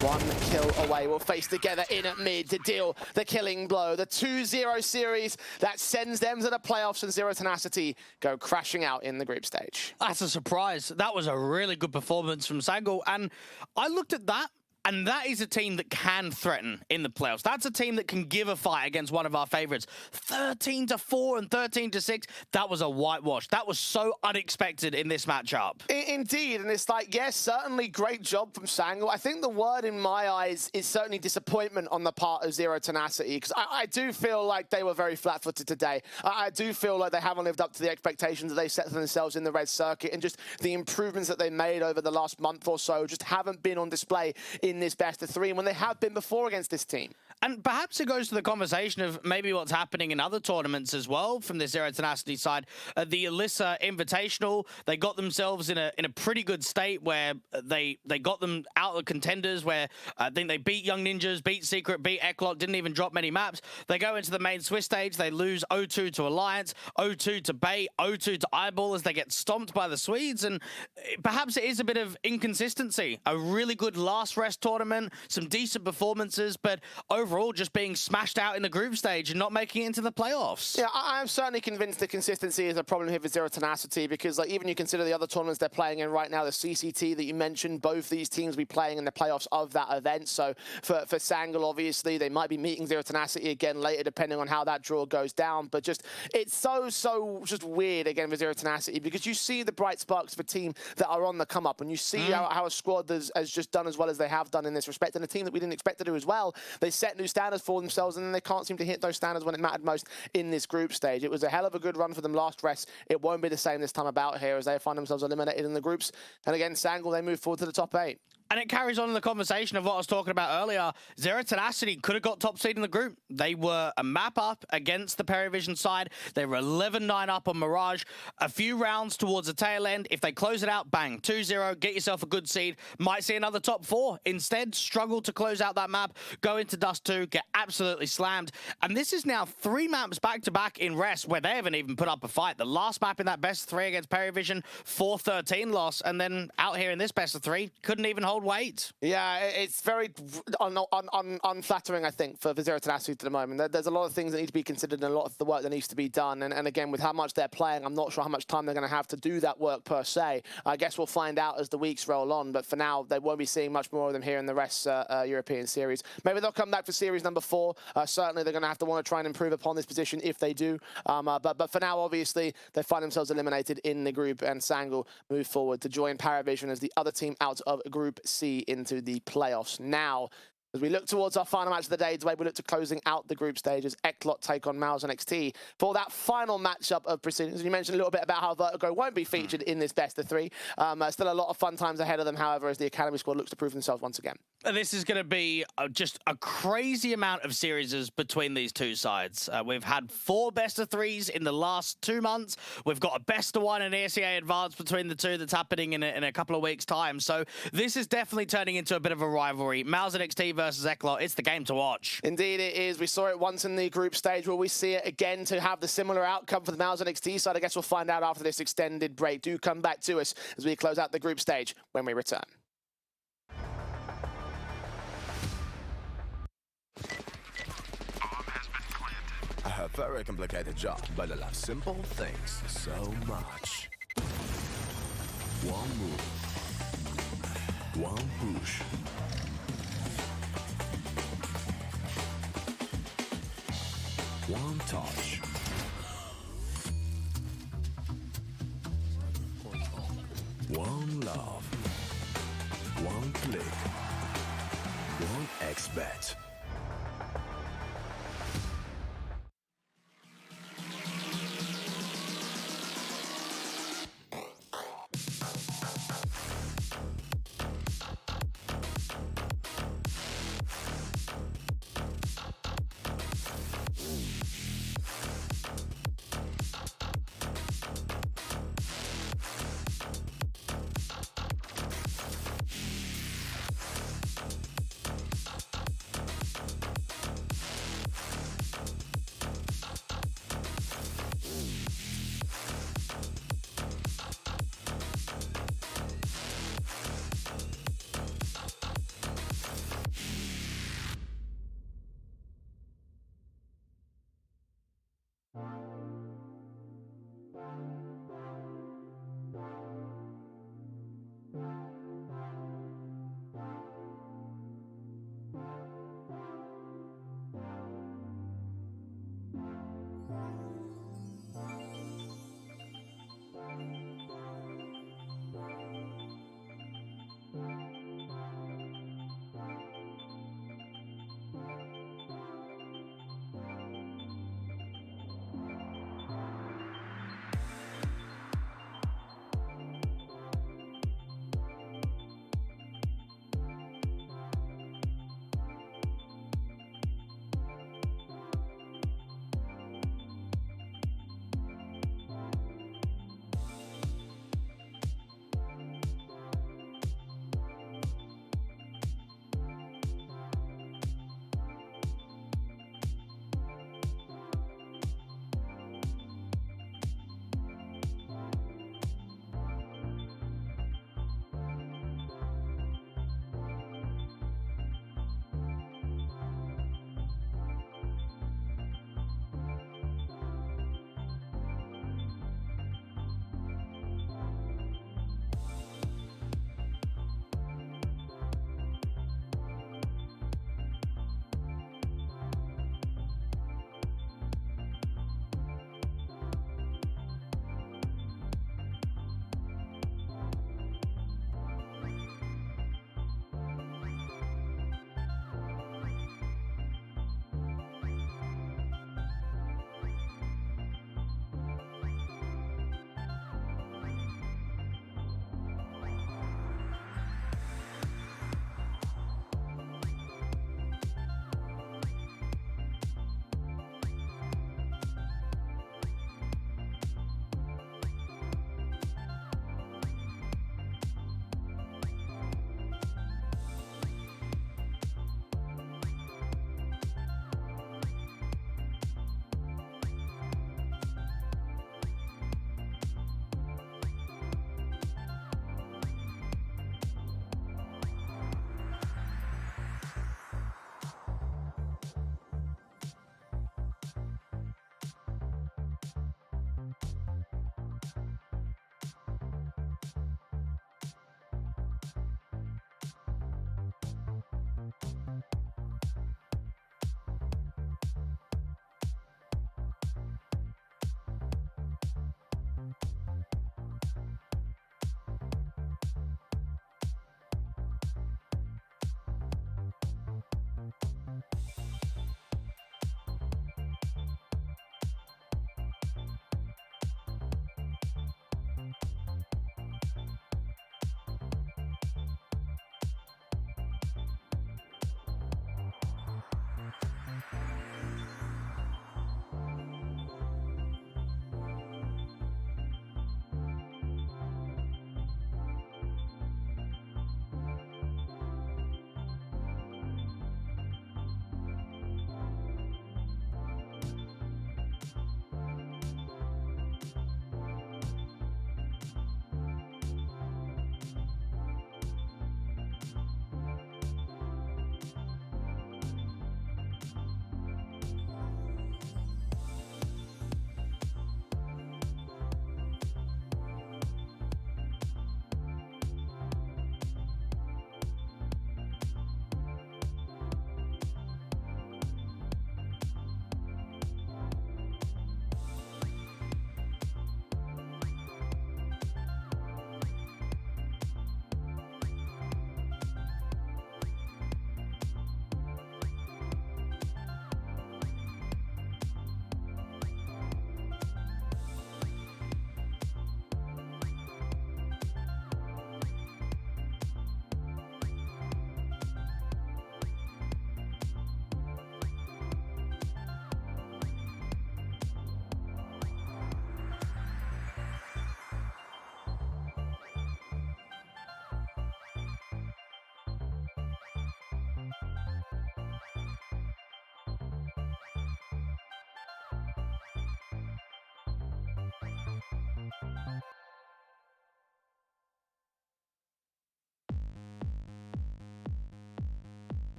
One kill away. We'll face together in at mid to deal the killing blow. The 2-0 series that sends them to the playoffs, and Zero Tenacity go crashing out in the group stage. That's a surprise. That was a really good performance from Sangal. And I looked at that, and that is a team that can threaten in the playoffs. That's a team that can give a fight against one of our favorites. 13-4 and 13-6. That was a whitewash. That was so unexpected in this matchup. Indeed, and it's like, yes, certainly great job from Sangal. I think the word in my eyes is certainly disappointment on the part of Zero Tenacity, because I do feel like they were very flat-footed today. I do feel like they haven't lived up to the expectations that they set for themselves in the red circuit, and just the improvements that they made over the last month or so just haven't been on display in this best of three, and when they have been before against this team. And perhaps it goes to the conversation of maybe what's happening in other tournaments as well from the Zero Tenacity side. The Alyssa Invitational, they got themselves in a pretty good state where they got them out of contenders, where I think they beat Young Ninjas, beat Secret, beat Eklot, didn't even drop many maps. They go into the main Swiss stage, they lose 0-2 to Alliance, 0-2 to Bait, 0-2 to Eyeball as they get stomped by the Swedes, and perhaps it is a bit of inconsistency. A really good last rest tournament, some decent performances, but overall just being smashed out in the group stage and not making it into the playoffs. Yeah, I'm certainly convinced the consistency is a problem here for Zero Tenacity, because like even you consider the other tournaments they're playing in right now, the CCT that you mentioned, both these teams will be playing in the playoffs of that event. So for Sangal, obviously, they might be meeting Zero Tenacity again later, depending on how that draw goes down. But just, it's so just weird again for Zero Tenacity, because you see the bright sparks of a team that are on the come up, and you see how a squad has just done as well as they have done in this respect, and a team that we didn't expect to do as well. They set new standards for themselves, and then they can't seem to hit those standards when it mattered most in this group stage. It was a hell of a good run for them last rest. It won't be the same this time about here, as they find themselves eliminated in the groups. And again, Sangal, they move forward to the top 8. And it carries on in the conversation of what I was talking about earlier. Zero Tenacity could have got top seed in the group. They were a map up against the Perivision side. They were 11-9 up on Mirage. A few rounds towards the tail end. If they close it out, bang, 2-0, get yourself a good seed. Might see another top 4. Instead, struggle to close out that map, go into Dust 2, get absolutely slammed. And this is now 3 maps back-to-back in rest where they haven't even put up a fight. The last map in that best of 3 against Perivision, 4-13 loss. And then out here in this best of 3, couldn't even hold weight. Yeah, it's very unflattering, I think, for Zero Tenacity at the moment. There's a lot of things that need to be considered and a lot of the work that needs to be done. And again, with how much they're playing, I'm not sure how much time they're going to have to do that work per se. I guess we'll find out as the weeks roll on. But for now, they won't be seeing much more of them here in the rest European series. Maybe they'll come back for series number 4. Certainly, they're going to have to want to try and improve upon this position if they do. But for now, obviously, they find themselves eliminated in the group, and Sangal move forward to join Paravision as the other team out of Group C into the playoffs. Now, as we look towards our final match of the day, we look to closing out the group stages. Eklot take on Mouse and XT for that final matchup of proceedings. You mentioned a little bit about how Vertigo won't be featured in this best of 3. Still a lot of fun times ahead of them, however, as the Academy squad looks to prove themselves once again. This is going to be just a crazy amount of series between these two sides. We've had 4 best of 3s in the last 2 months. We've got a best of 1 and ESEA Advance between the two that's happening in a couple of weeks' time. So this is definitely turning into a bit of a rivalry. Mouse and XT versus Eklot. It's the game to watch. Indeed it is. We saw it once in the group stage. Will we see it again to have the similar outcome for the Mouse and XT side? I guess we'll find out after this extended break. Do come back to us as we close out the group stage when we return. A very complicated job, but I love simple things so much. One move, one push. One touch. One love. One click. One XBet.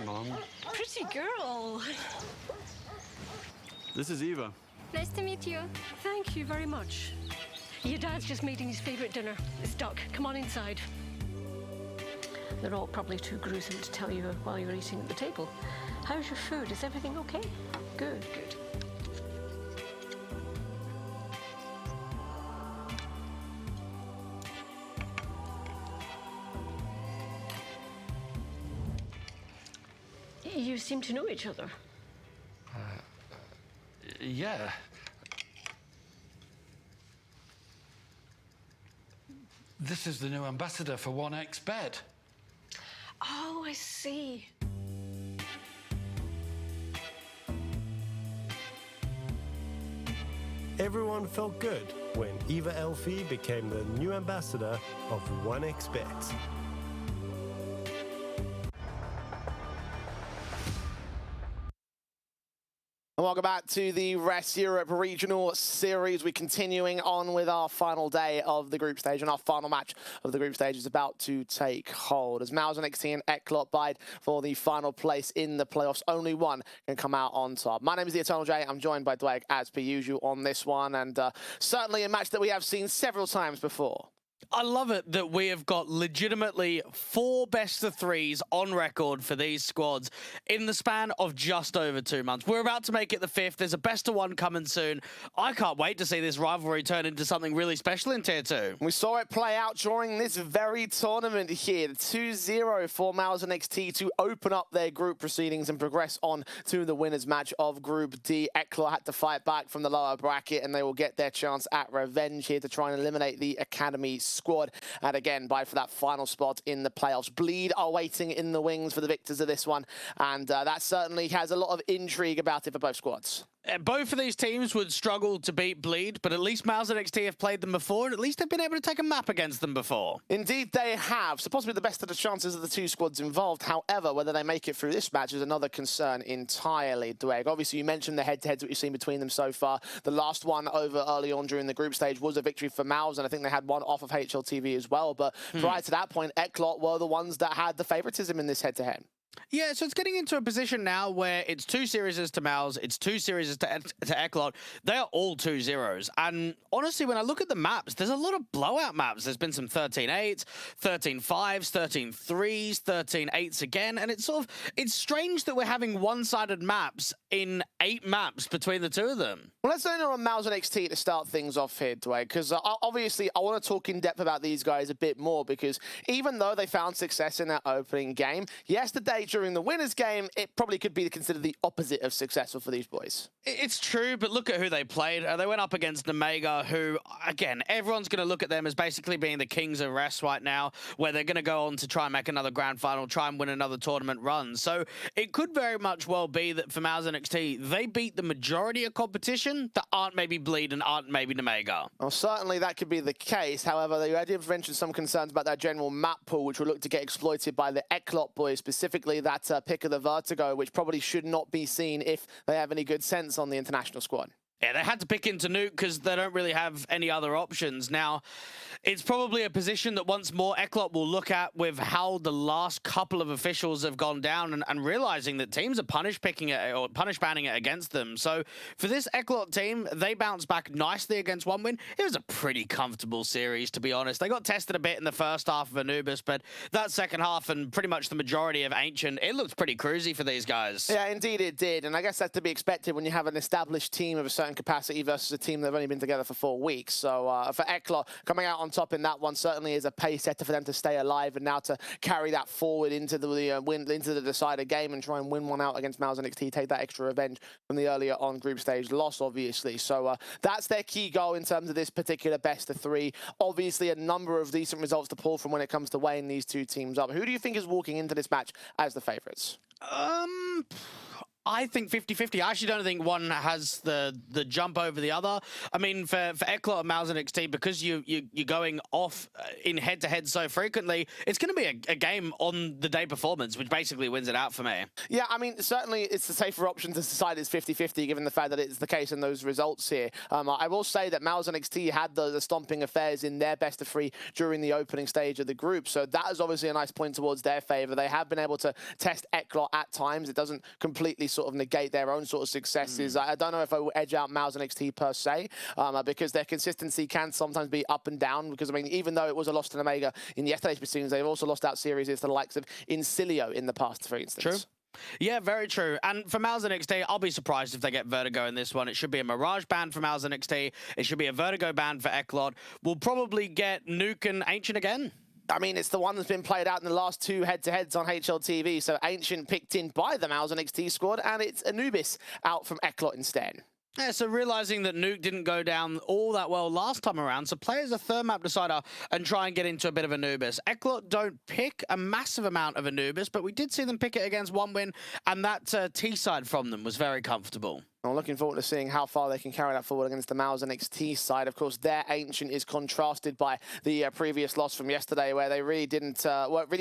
Mom. Pretty girl. This is Eva. Nice to meet you. Thank you very much. Your dad's just making his favorite dinner. It's duck. Come on inside. They're all probably too gruesome to tell you while you're eating at the table. How's your food? Is everything okay? Good, good. You seem to know each other. Yeah. This is the new ambassador for 1xBet. Oh, I see. Everyone felt good when Eva Elfie became the new ambassador of 1xBet. And welcome back to the Rest Europe Regional Series. We're continuing on with our final day of the group stage, and our final match of the group stage is about to take hold. As Mauser NXT and Eklot bide for the final place in the playoffs, only one can come out on top. My name is the Eternal J. I'm joined by Dwayne as per usual on this one, and certainly a match that we have seen several times before. I love it that we have got legitimately 4 best of 3s on record for these squads in the span of just over 2 months. We're about to make it the 5th. There's a best of 1 coming soon. I can't wait to see this rivalry turn into something really special in Tier 2. We saw it play out during this very tournament here. 2-0 for Mauser NXT to open up their group proceedings and progress on to the winners match of Group D. Eklor had to fight back from the lower bracket, and they will get their chance at revenge here to try and eliminate the Academy squad, and again bide for that final spot in the playoffs. Bleed are waiting in the wings for the victors of this one, and that certainly has a lot of intrigue about it for both squads. Both of these teams would struggle to beat Bleed, but at least Mauser NXT have played them before, and at least they've been able to take a map against them before. Indeed they have, so possibly the best of the chances of the 2 squads involved. However, whether they make it through this match is another concern entirely, Dweg. Obviously, you mentioned the head-to-heads that we've seen between them so far. The last one over early on during the group stage was a victory for Mauser, and I think they had one off of HLTV as well, but prior to that point, Eklot were the ones that had the favoritism in this head-to-head. Yeah, so it's getting into a position now where it's 2 series to Maus, it's 2 series to Eklot. They are all 2-0s. And honestly, when I look at the maps, there's a lot of blowout maps. There's been some 13-8s, 13-5s, 13-3s, 13-8s again. And it's it's strange that we're having one-sided maps in 8 maps between the 2 of them. Well, let's zone in on Mauser NXT to start things off here, Dwayne, because obviously I want to talk in depth about these guys a bit more, because even though they found success in that opening game, yesterday during the winners game, it probably could be considered the opposite of successful for these boys. It's true, but look at who they played. They went up against Omega, who, again, everyone's going to look at them as basically being the kings of rest right now, where they're going to go on to try and make another grand final, try and win another tournament run. So it could very much well be that for Mauser NXT, they beat the majority of competition that aren't maybe Bleed and aren't maybe Omega. Well, certainly that could be the case. However, you did mention some concerns about that general map pool, which will look to get exploited by the Eklot boys, specifically that pick of the Vertigo, which probably should not be seen if they have any good sense on the international squad. Yeah, they had to pick into Nuke because they don't really have any other options. Now, it's probably a position that once more Eklot will look at with how the last couple of officials have gone down and realizing that teams are punish banning it against them. So for this Eklot team, they bounced back nicely against one win. It was a pretty comfortable series, to be honest. They got tested a bit in the first half of Anubis, but that second half and pretty much the majority of Ancient, it looked pretty cruisy for these guys. Yeah, indeed it did. And I guess that's to be expected when you have an established team of a certain capacity versus a team that have only been together for 4 weeks. So for Eklot, coming out on top in that one certainly is a pace setter for them to stay alive and now to carry that forward into the decider game and try and win one out against Mauser NXT, take that extra revenge from the earlier on group stage loss, obviously. So that's their key goal in terms of this particular best of 3. Obviously, a number of decent results to pull from when it comes to weighing these 2 teams up. Who do you think is walking into this match as the favourites? I think 50-50. I actually don't think one has the jump over the other. I mean, for Eklot and Mouse NXT, because you're going off in head-to-head so frequently, it's going to be a game on the day performance, which basically wins it out for me. Yeah, I mean, certainly it's the safer option to decide it's 50-50, given the fact that it's the case in those results here. I will say that Mouse NXT had the stomping affairs in their best of 3 during the opening stage of the group, so that is obviously a nice point towards their favor. They have been able to test Eklot at times. It doesn't completely sort of negate their own sort of successes. I don't know if I will edge out Mouse NXT per se, because their consistency can sometimes be up and down, because I mean, even though it was a loss to Omega in yesterday's proceedings, they've also lost out series to the likes of Incilio in the past, for instance. True. Yeah, very true. And for Mouse NXT, I'll be surprised if they get Vertigo in this one. It should be a Mirage ban for Mouse NXT. It should be a Vertigo ban for Eklot. We'll probably get Nuke and Ancient again. I mean, it's the one that's been played out in the last 2 head-to-heads on HLTV. So Ancient picked in by the Mouse NXT squad, and it's Anubis out from Eklot instead. Yeah, so realizing that Nuke didn't go down all that well last time around, so play as a third map decider and try and get into a bit of Anubis. Eklot don't pick a massive amount of Anubis, but we did see them pick it against 1win, and that T side from them was very comfortable. I'm looking forward to seeing how far they can carry that forward against the Mouse NXT side. Of course, their Ancient is contrasted by the previous loss from yesterday, where they really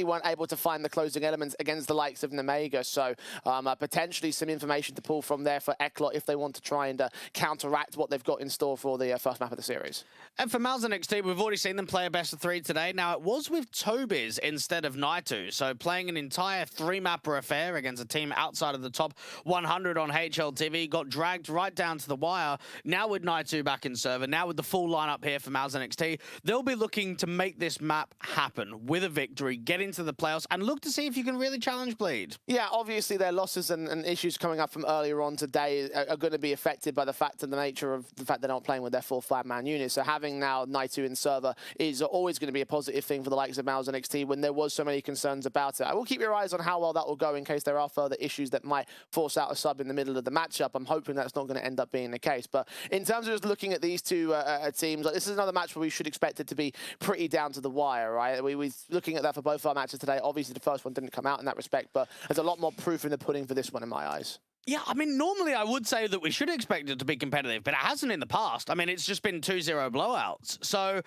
weren't able to find the closing elements against the likes of Omega. So potentially some information to pull from there for Eklot if they want to try and counteract what they've got in store for the first map of the series. And for Mouse NXT, we've already seen them play a best of 3 today. Now, it was with Tobiz instead of Naitu, so playing an entire 3-mapper affair against a team outside of the top 100 on HLTV, got dragged right down to the wire. Now with Naitu back in server, now with the full lineup here for Mouse NXT, they'll be looking to make this map happen with a victory, get into the playoffs, and look to see if you can really challenge Bleed. Yeah, obviously their losses and issues coming up from earlier on today are going to be affected by the fact and the nature of the fact they're not playing with their full 5-man unit. So having now Naitu in server is always going to be a positive thing for the likes of Mouse NXT when there was so many concerns about it. I will keep your eyes on how well that will go in case there are further issues that might force out a sub in the middle of the matchup. I'm hoping that's not going to end up being the case. But in terms of just looking at these two teams, like, this is another match where we should expect it to be pretty down to the wire, right? We're looking at that for both our matches today. Obviously, the first one didn't come out in that respect, but there's a lot more proof in the pudding for this one in my eyes. Yeah, I mean, normally I would say that we should expect it to be competitive, but it hasn't in the past. I mean, it's just been 2-0 blowouts. So,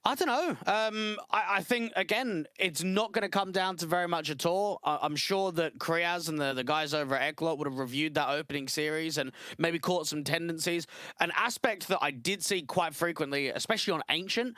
I don't know. I think, again, it's not going to come down to very much at all. I'm sure that Kriaz and the guys over at Eklot would have reviewed that opening series and maybe caught some tendencies. An aspect that I did see quite frequently, especially on Ancient,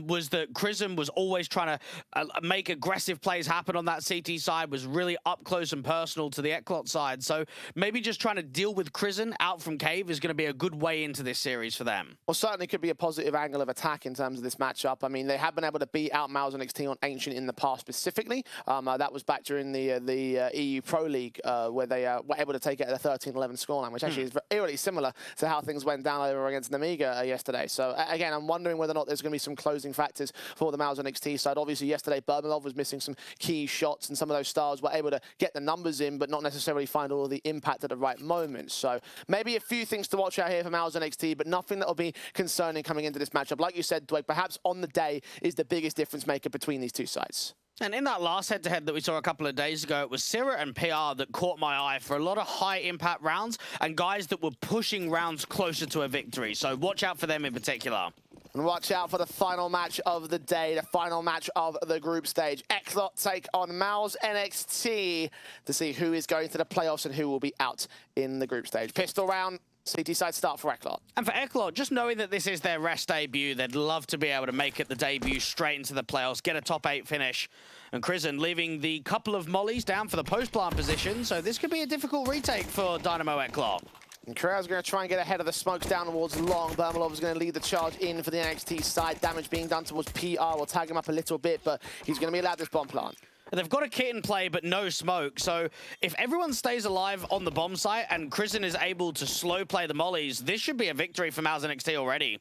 was that Chrism was always trying to make aggressive plays happen on that CT side, was really up close and personal to the Eklot side. So, maybe just trying to deal with Krizen out from Cave is going to be a good way into this series for them. Well, certainly could be a positive angle of attack in terms of this matchup. I mean, they have been able to beat out Mouse NXT on Ancient in the past specifically. That was back during the EU Pro League where they were able to take it at a 13-11 scoreline, which actually is eerily similar to how things went down over against Omega yesterday. So again, I'm wondering whether or not there's going to be some closing factors for the Mouse NXT side. Obviously, yesterday, Bermalov was missing some key shots, and some of those stars were able to get the numbers in, but not necessarily find all of the impact at the right moment. So maybe a few things to watch out here for Mouse NXT, but nothing that will be concerning coming into this matchup. Like you said, Dwayne, perhaps on the day is the biggest difference maker between these two sides. And in that last head-to-head that we saw a couple of days ago, it was Syrah and PR that caught my eye for a lot of high-impact rounds and guys that were pushing rounds closer to a victory. So watch out for them in particular. And watch out for the final match of the day, the final match of the group stage. Eklot take on Mouse NXT to see who is going to the playoffs and who will be out in the group stage. Pistol round. CT side start for Eklot. And for Eklot, just knowing that this is their rest debut, they'd love to be able to make it the debut straight into the playoffs, get a top 8 finish. And Krizen leaving the couple of mollies down for the post-plant position, so this could be a difficult retake for Dynamo Eklot. And Correa's going to try and get ahead of the smokes down towards Long. Bermalov is going to lead the charge in for the NXT side. Damage being done towards PR. We'll tag him up a little bit, but he's going to be allowed this bomb plant. They've got a kit in play, but no smoke. So if everyone stays alive on the bomb site and Krizen is able to slow play the mollies, this should be a victory for Mouse NXT already.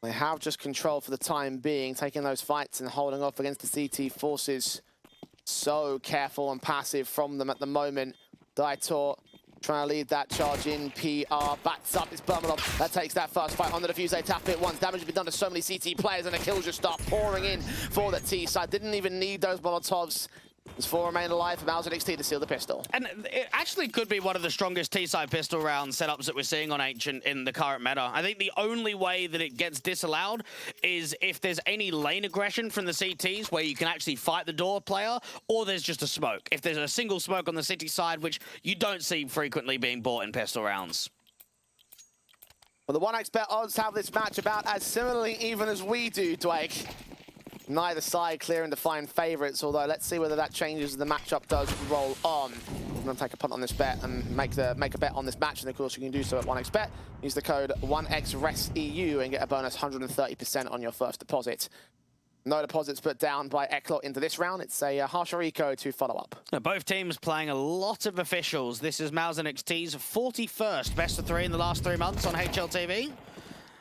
They have just control for the time being, taking those fights and holding off against the CT forces. So careful and passive from them at the moment. Daitor trying to lead that charge in. PR backs up. It's Bermalov that takes that first fight on the defuse. They tap it once. Damage has been done to so many CT players, and the kills just start pouring in for the T side. Didn't even need those Molotovs. There's 4 remain alive for Mouse NXT to seal the pistol. And it actually could be one of the strongest T-side pistol round setups that we're seeing on Ancient in the current meta. I think the only way that it gets disallowed is if there's any lane aggression from the CTs where you can actually fight the door player, or there's just a smoke. If there's a single smoke on the city side, which you don't see frequently being bought in pistol rounds. Well, the 1xBet odds have this match about as similarly even as we do, Dwayne. Neither side clear and defined favourites, although let's see whether that changes as the matchup does roll on. I'm going to take a punt on this bet and make a bet on this match, and of course you can do so at 1xBet. Use the code 1XRESTEU and get a bonus 130% on your first deposit. No deposits put down by Eklot into this round. It's a harsher eco to follow up. Now, both teams playing a lot of officials. This is Mouse NXT's 41st best of 3 in the last 3 months on HLTV.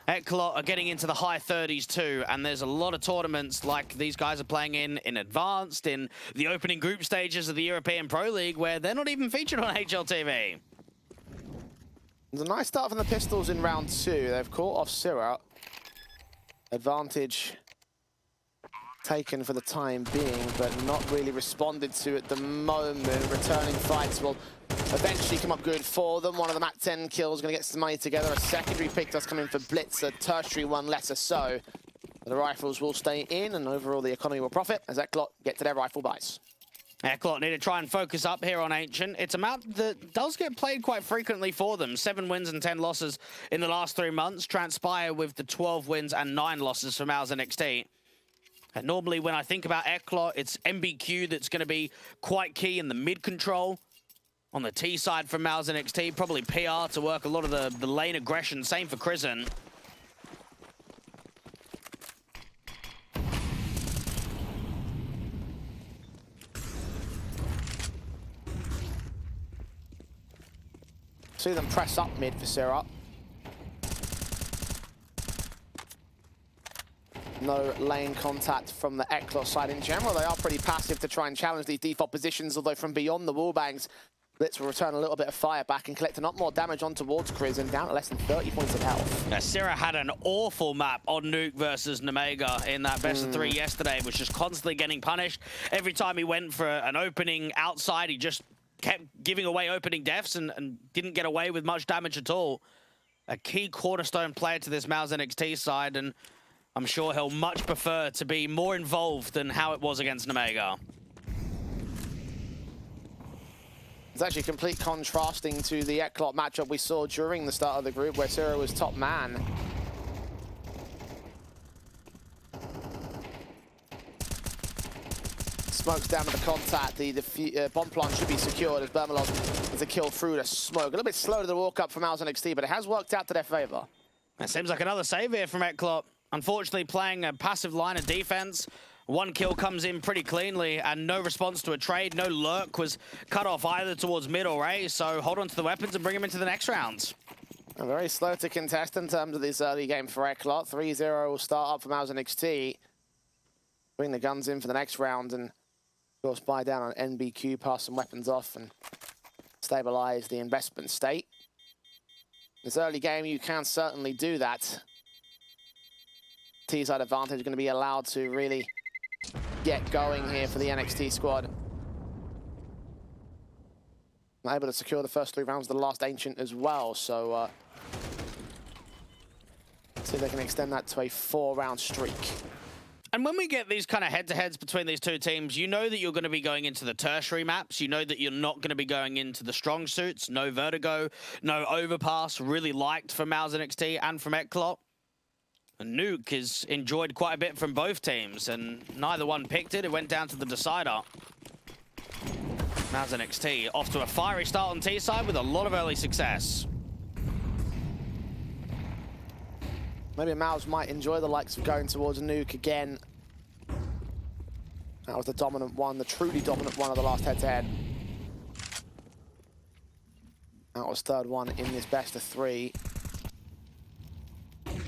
Eklot are getting into the high 30s too, and there's a lot of tournaments like these guys are playing in Advanced, in the opening group stages of the European Pro League, where they're not even featured on HLTV. There's a nice start from the Pistols in round 2. They've caught off Syrah. Advantage taken for the time being, but not really responded to at the moment. Returning fights will eventually come up good for them. One of them at 10 kills, going to get some money together. A secondary pick does come in for Blitz, a tertiary one lesser so. The rifles will stay in, and overall the economy will profit as Eklot get to their rifle buys. Eklot need to try and focus up here on Ancient. It's a map that does get played quite frequently for them. 7 wins and 10 losses in the last 3 months. Transpire with the 12 wins and 9 losses for Mouse NXT. And normally when I think about Eklot, it's MBQ that's going to be quite key in the mid control. On the T side from Mouse NXT, probably PR to work a lot of the lane aggression. Same for Crizzen. See them press up mid for Syrah. No lane contact from the Eklot side in general. They are pretty passive to try and challenge these default positions, although from beyond the wallbangs, Blitz will return a little bit of fire back and collect a lot more damage on towards Crizzen, down at less than 30 points of health. Now, Syrah had an awful map on Nuke versus Nemega in that best of 3 yesterday. Was just constantly getting punished. Every time he went for an opening outside, he just kept giving away opening deaths and didn't get away with much damage at all. A key cornerstone player to this Mouse NXT side, and I'm sure he'll much prefer to be more involved than how it was against Nemega. It's actually complete contrasting to the Eklot matchup we saw during the start of the group, where Syrah was top man. Smokes down to the contact. The bomb plant should be secured as Bermalov has a kill through the smoke. A little bit slow to the walk up from Mouse NXT, but it has worked out to their favor. It seems like another save here from Eklot. Unfortunately, playing a passive line of defense. 1 kill comes in pretty cleanly, and no response to a trade. No lurk was cut off either towards mid or A, so hold on to the weapons and bring them into the next round. Very slow to contest in terms of this early game for Eklot. 3-0 will start up for Mouse NXT. Bring the guns in for the next round and, of course, buy down on NBQ, pass some weapons off and stabilize the investment state. This early game, you can certainly do that. T-side advantage is going to be allowed to really get going here for the NXT squad. Able to secure the first 3 rounds of the last Ancient as well, so see if they can extend that to a 4-round streak. And when we get these kind of head-to-heads between these two teams, you know that you're going to be going into the tertiary maps. You know that you're not going to be going into the strong suits. No Vertigo, no Overpass, really liked from Mouse NXT and from Eklot. And Nuke has enjoyed quite a bit from both teams, and neither one picked it. It went down to the decider. Mouse NXT off to a fiery start on T-side with a lot of early success. Maybe Mouse might enjoy the likes of going towards Nuke again. That was the dominant one, the truly dominant one of the last head-to-head. That was 3rd one in this best of 3.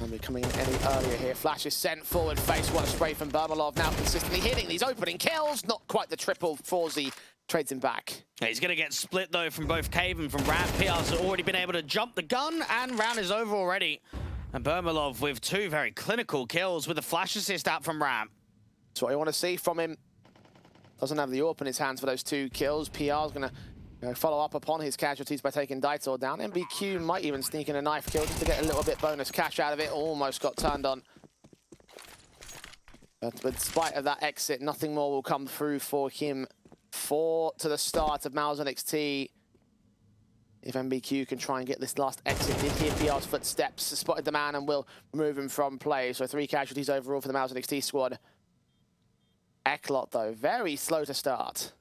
And we're coming in any earlier here. Flash is sent forward, face one spray from Bermalov, now consistently hitting these opening kills. Not quite the triple. Forzy trades him back. He's going to get split though from both Cave and from Ram. PR's already been able to jump the gun, and round is over already. And Bermalov with 2 very clinical kills with a flash assist out from Ram. That's what you want to see from him. Doesn't have the AWP in his hands for those 2 kills. PR's going to follow up upon his casualties by taking Daitor down. MBQ might even sneak in a knife kill just to get a little bit bonus cash out of it. Almost got turned on. But despite of that exit, nothing more will come through for him. 4 to the start of Mouse NXT. If MBQ can try and get this last exit, did hear PR's footsteps, spotted the man and will remove him from play. So 3 casualties overall for the Mouse NXT squad. Eklot, though, very slow to start.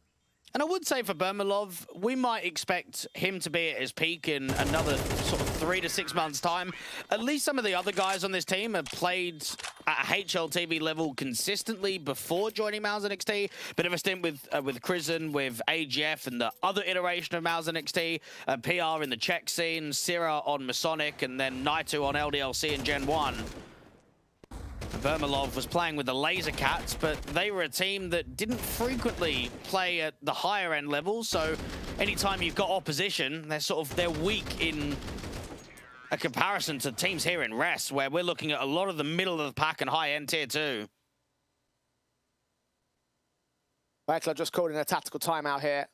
And I would say for Bermalov, we might expect him to be at his peak in another sort of 3 to 6 months' time. At least some of the other guys on this team have played at HLTV level consistently before joining Mouse NXT. Bit of a stint with Krizen, with AGF and the other iteration of Mouse NXT. PR in the Czech scene, Sira on Masonic, and then Naito on LDLC in Gen 1. Bermalov was playing with the Laser Cats, but they were a team that didn't frequently play at the higher end level. So anytime you've got opposition, they're weak in a comparison to teams here in Rest, where we're looking at a lot of the middle of the pack and high end tier 2. Eklot just called in a tactical timeout here.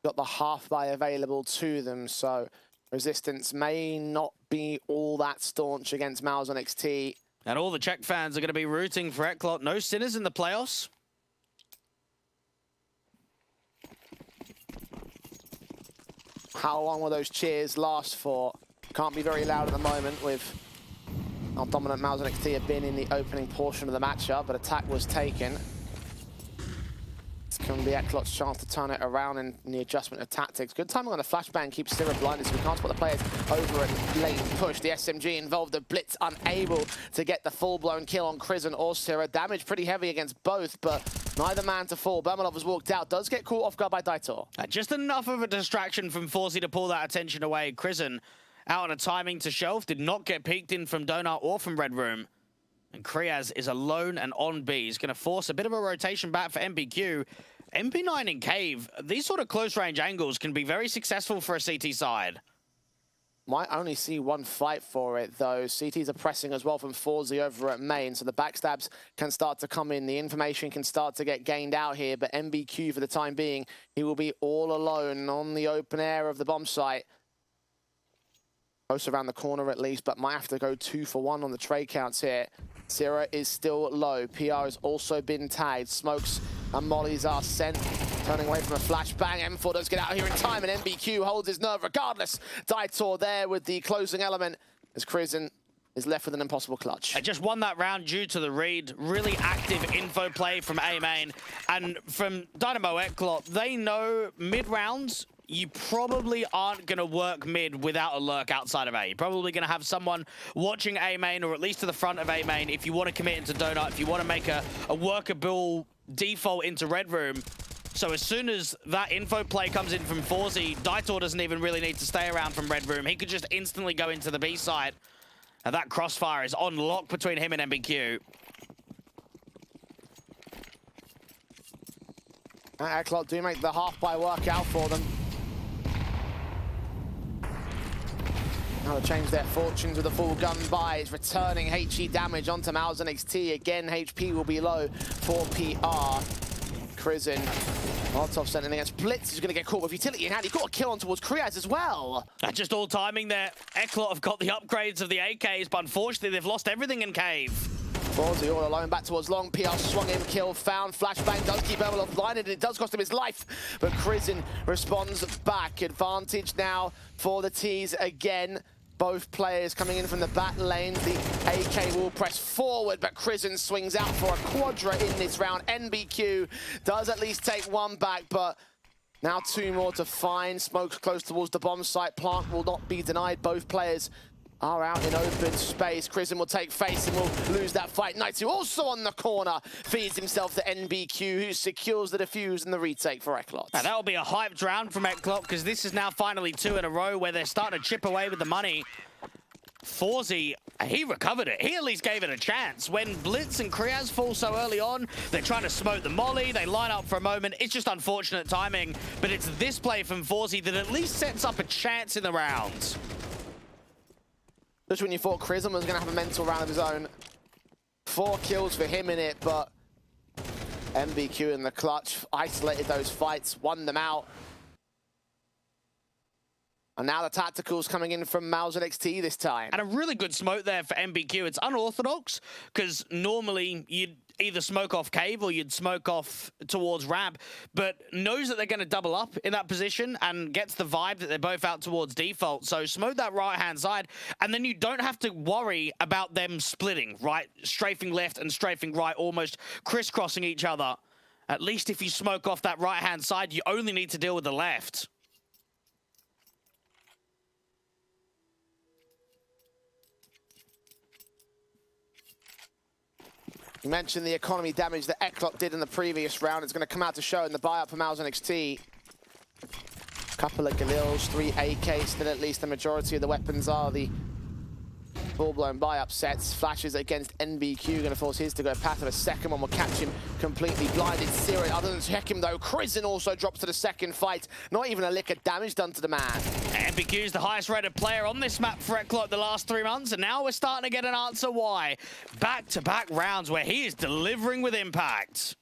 Got the half buy available to them, so Resistance may not be all that staunch against Mouse NXT. And all the Czech fans are going to be rooting for Eklot. No sinners in the playoffs. How long will those cheers last for? Can't be very loud at the moment with how dominant Mouse NXT have been in the opening portion of the matchup, but attack was taken. It's going to be Eklot's chance to turn it around in the adjustment of tactics. Good timing on the flashbang, keeps Sira blinded, so we can't spot the players over at lane push. The SMG involved, the Blitz unable to get the full-blown kill on Krizen or Sira. Damage pretty heavy against both, but neither man to fall. Bermalov has walked out, does get caught off guard by Daitor. Just enough of a distraction from Forsey to pull that attention away. Krizen out on a timing to shelf, did not get peeked in from Donut or from Red Room. And Kriaz is alone and on B. He's going to force a bit of a rotation back for MBQ. MP9 in Cave, these sort of close-range angles can be very successful for a CT side. Might only see one fight for it, though. CTs are pressing as well from Forsey over at main, so the backstabs can start to come in. The information can start to get gained out here, but MBQ, for the time being, he will be all alone on the open air of the bomb site. Close around the corner at least, but might have to go 2 for 1 on the trade counts here. Sira is still low. PR has also been tagged. Smokes and mollies are sent. Turning away from a flashbang. M4 does get out here in time, and MBQ holds his nerve regardless. Daitor there with the closing element as Krizen is left with an impossible clutch. I just won that round due to the read. Really active info play from A main. And from Dynamo Eklot, they know mid-rounds, you probably aren't going to work mid without a lurk outside of A. You're probably going to have someone watching A main, or at least to the front of A main, if you want to commit into Donut, if you want to make a workable default into Red Room. So as soon as that info play comes in from Forsey, Daitor doesn't even really need to stay around from Red Room. He could just instantly go into the B side. And that crossfire is on lock between him and MBQ. Eklot do make the half-buy work out for them. Now to change their fortunes with a full gun buy. It's returning HE damage onto Mouse NXT. Again, HP will be low for PR. Krizen, Molotov sent in against Blitz. He's going to get caught with utility in hand. He got a kill on towards Kriaz as well. Just all timing there. Eklot have got the upgrades of the AKs, but unfortunately they've lost everything in Cave. Forsey all alone back towards long. PR swung in, kill found. Flashbang does keep Bermalov blinded, and it does cost him his life. But Krizen responds back. Advantage now for the T's again. Both players coming in from the back lane. The AK will press forward, but Krizen swings out for a quadra in this round. NBQ does at least take one back, but now 2 more to find. Smoke's close towards the bomb site. Plant will not be denied. Both players are out in open space. Krizen will take face and will lose that fight. Naito also on the corner feeds himself to NBQ, who secures the defuse and the retake for Eklot. Now that'll be a hyped round from Eklot, because this is now finally 2 in a row where they're starting to chip away with the money. Forsey, he recovered it. He at least gave it a chance. When Blitz and Kriaz fall so early on, they're trying to smoke the molly, they line up for a moment. It's just unfortunate timing, but it's this play from Forsey that at least sets up a chance in the round. Just when you thought Krizen was going to have a mental round of his own. 4 kills for him in it, but MBQ in the clutch, isolated those fights, won them out. And now the tacticals coming in from Mouse NXT this time. And a really good smoke there for MBQ. It's unorthodox, because normally you'd either smoke off cave or you'd smoke off towards ramp, but knows that they're going to double up in that position and gets the vibe that they're both out towards default. So smoke that right-hand side, and then you don't have to worry about them splitting, right? Strafing left and strafing right, almost crisscrossing each other. At least if you smoke off that right-hand side, you only need to deal with the left. You mentioned the economy damage that Eklot did in the previous round. It's going to come out to show in the buy-up for Mouse NXT. Couple of Galils, 3 AKs, still at least the majority of the weapons are the full-blown buy-up sets. Flashes against NBQ, going to force his to go path of a second one. Will catch him completely blinded. Sirit, other than check him though, Crizin also drops to the second fight. Not even a lick of damage done to the man. NBQ is the highest rated player on this map for Eklot the last 3 months, and now we're starting to get an answer why. Back-to-back rounds where he is delivering with impact.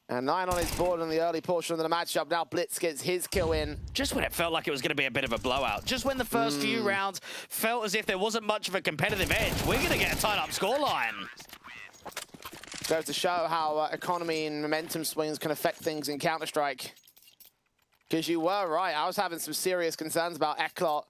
And 9 on his board in the early portion of the matchup. Now Blitz gets his kill in. Just when it felt like it was going to be a bit of a blowout. Just when the first few rounds felt as if there wasn't much of a competitive edge. We're going to get a tied-up scoreline. Goes to show how economy and momentum swings can affect things in Counter-Strike. Because you were right. I was having some serious concerns about Eklot.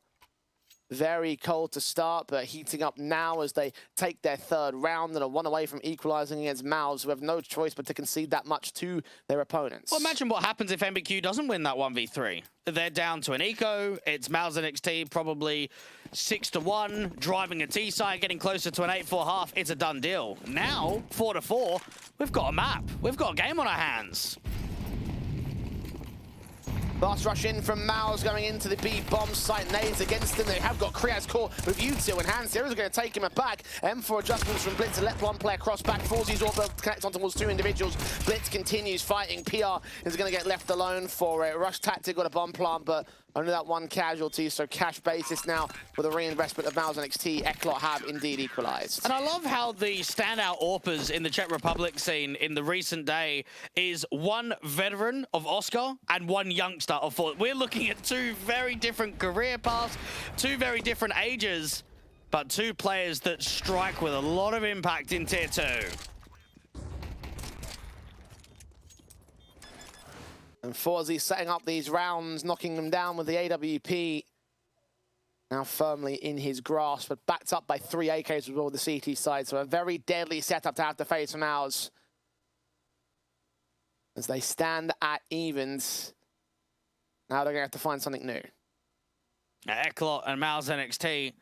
Very cold to start, but heating up now as they take their third round and are 1 away from equalizing against Mouse, who have no choice but to concede that much to their opponents. Well, imagine what happens if MBQ doesn't win that 1v3. They're down to an eco. It's Mouse NXT probably 6-1, driving a T-side, getting closer to an 8-4 half. It's a done deal. Now, 4-4, we've got a map. We've got a game on our hands. Fast rush in from Mouse going into the B bomb site. Nades against them. They have got Kriaz core with U2 in hand. Zero's going to take him back. M4 adjustments from Blitz to let one player cross back. Forzy's all connect on towards 2 individuals. Blitz continues fighting. PR is going to get left alone for it. Rush tactic got a bomb plant, but only that 1 casualty. So cash basis now with a reinvestment of Mouse NXT. Eklot have indeed equalized. And I love how the standout AWPers in the Czech Republic scene in the recent day is 1 veteran of Oscar and 1 youngster of Fort. We're looking at 2 very different career paths, 2 very different ages, but 2 players that strike with a lot of impact in Tier 2. And Forzy setting up these rounds, knocking them down with the AWP. Now firmly in his grasp, but backed up by 3 AKs as well with the CT side. So a very deadly setup to have to face from ours. As they stand at evens. Now they're going to have to find something new. Eklot and Mouse NXT,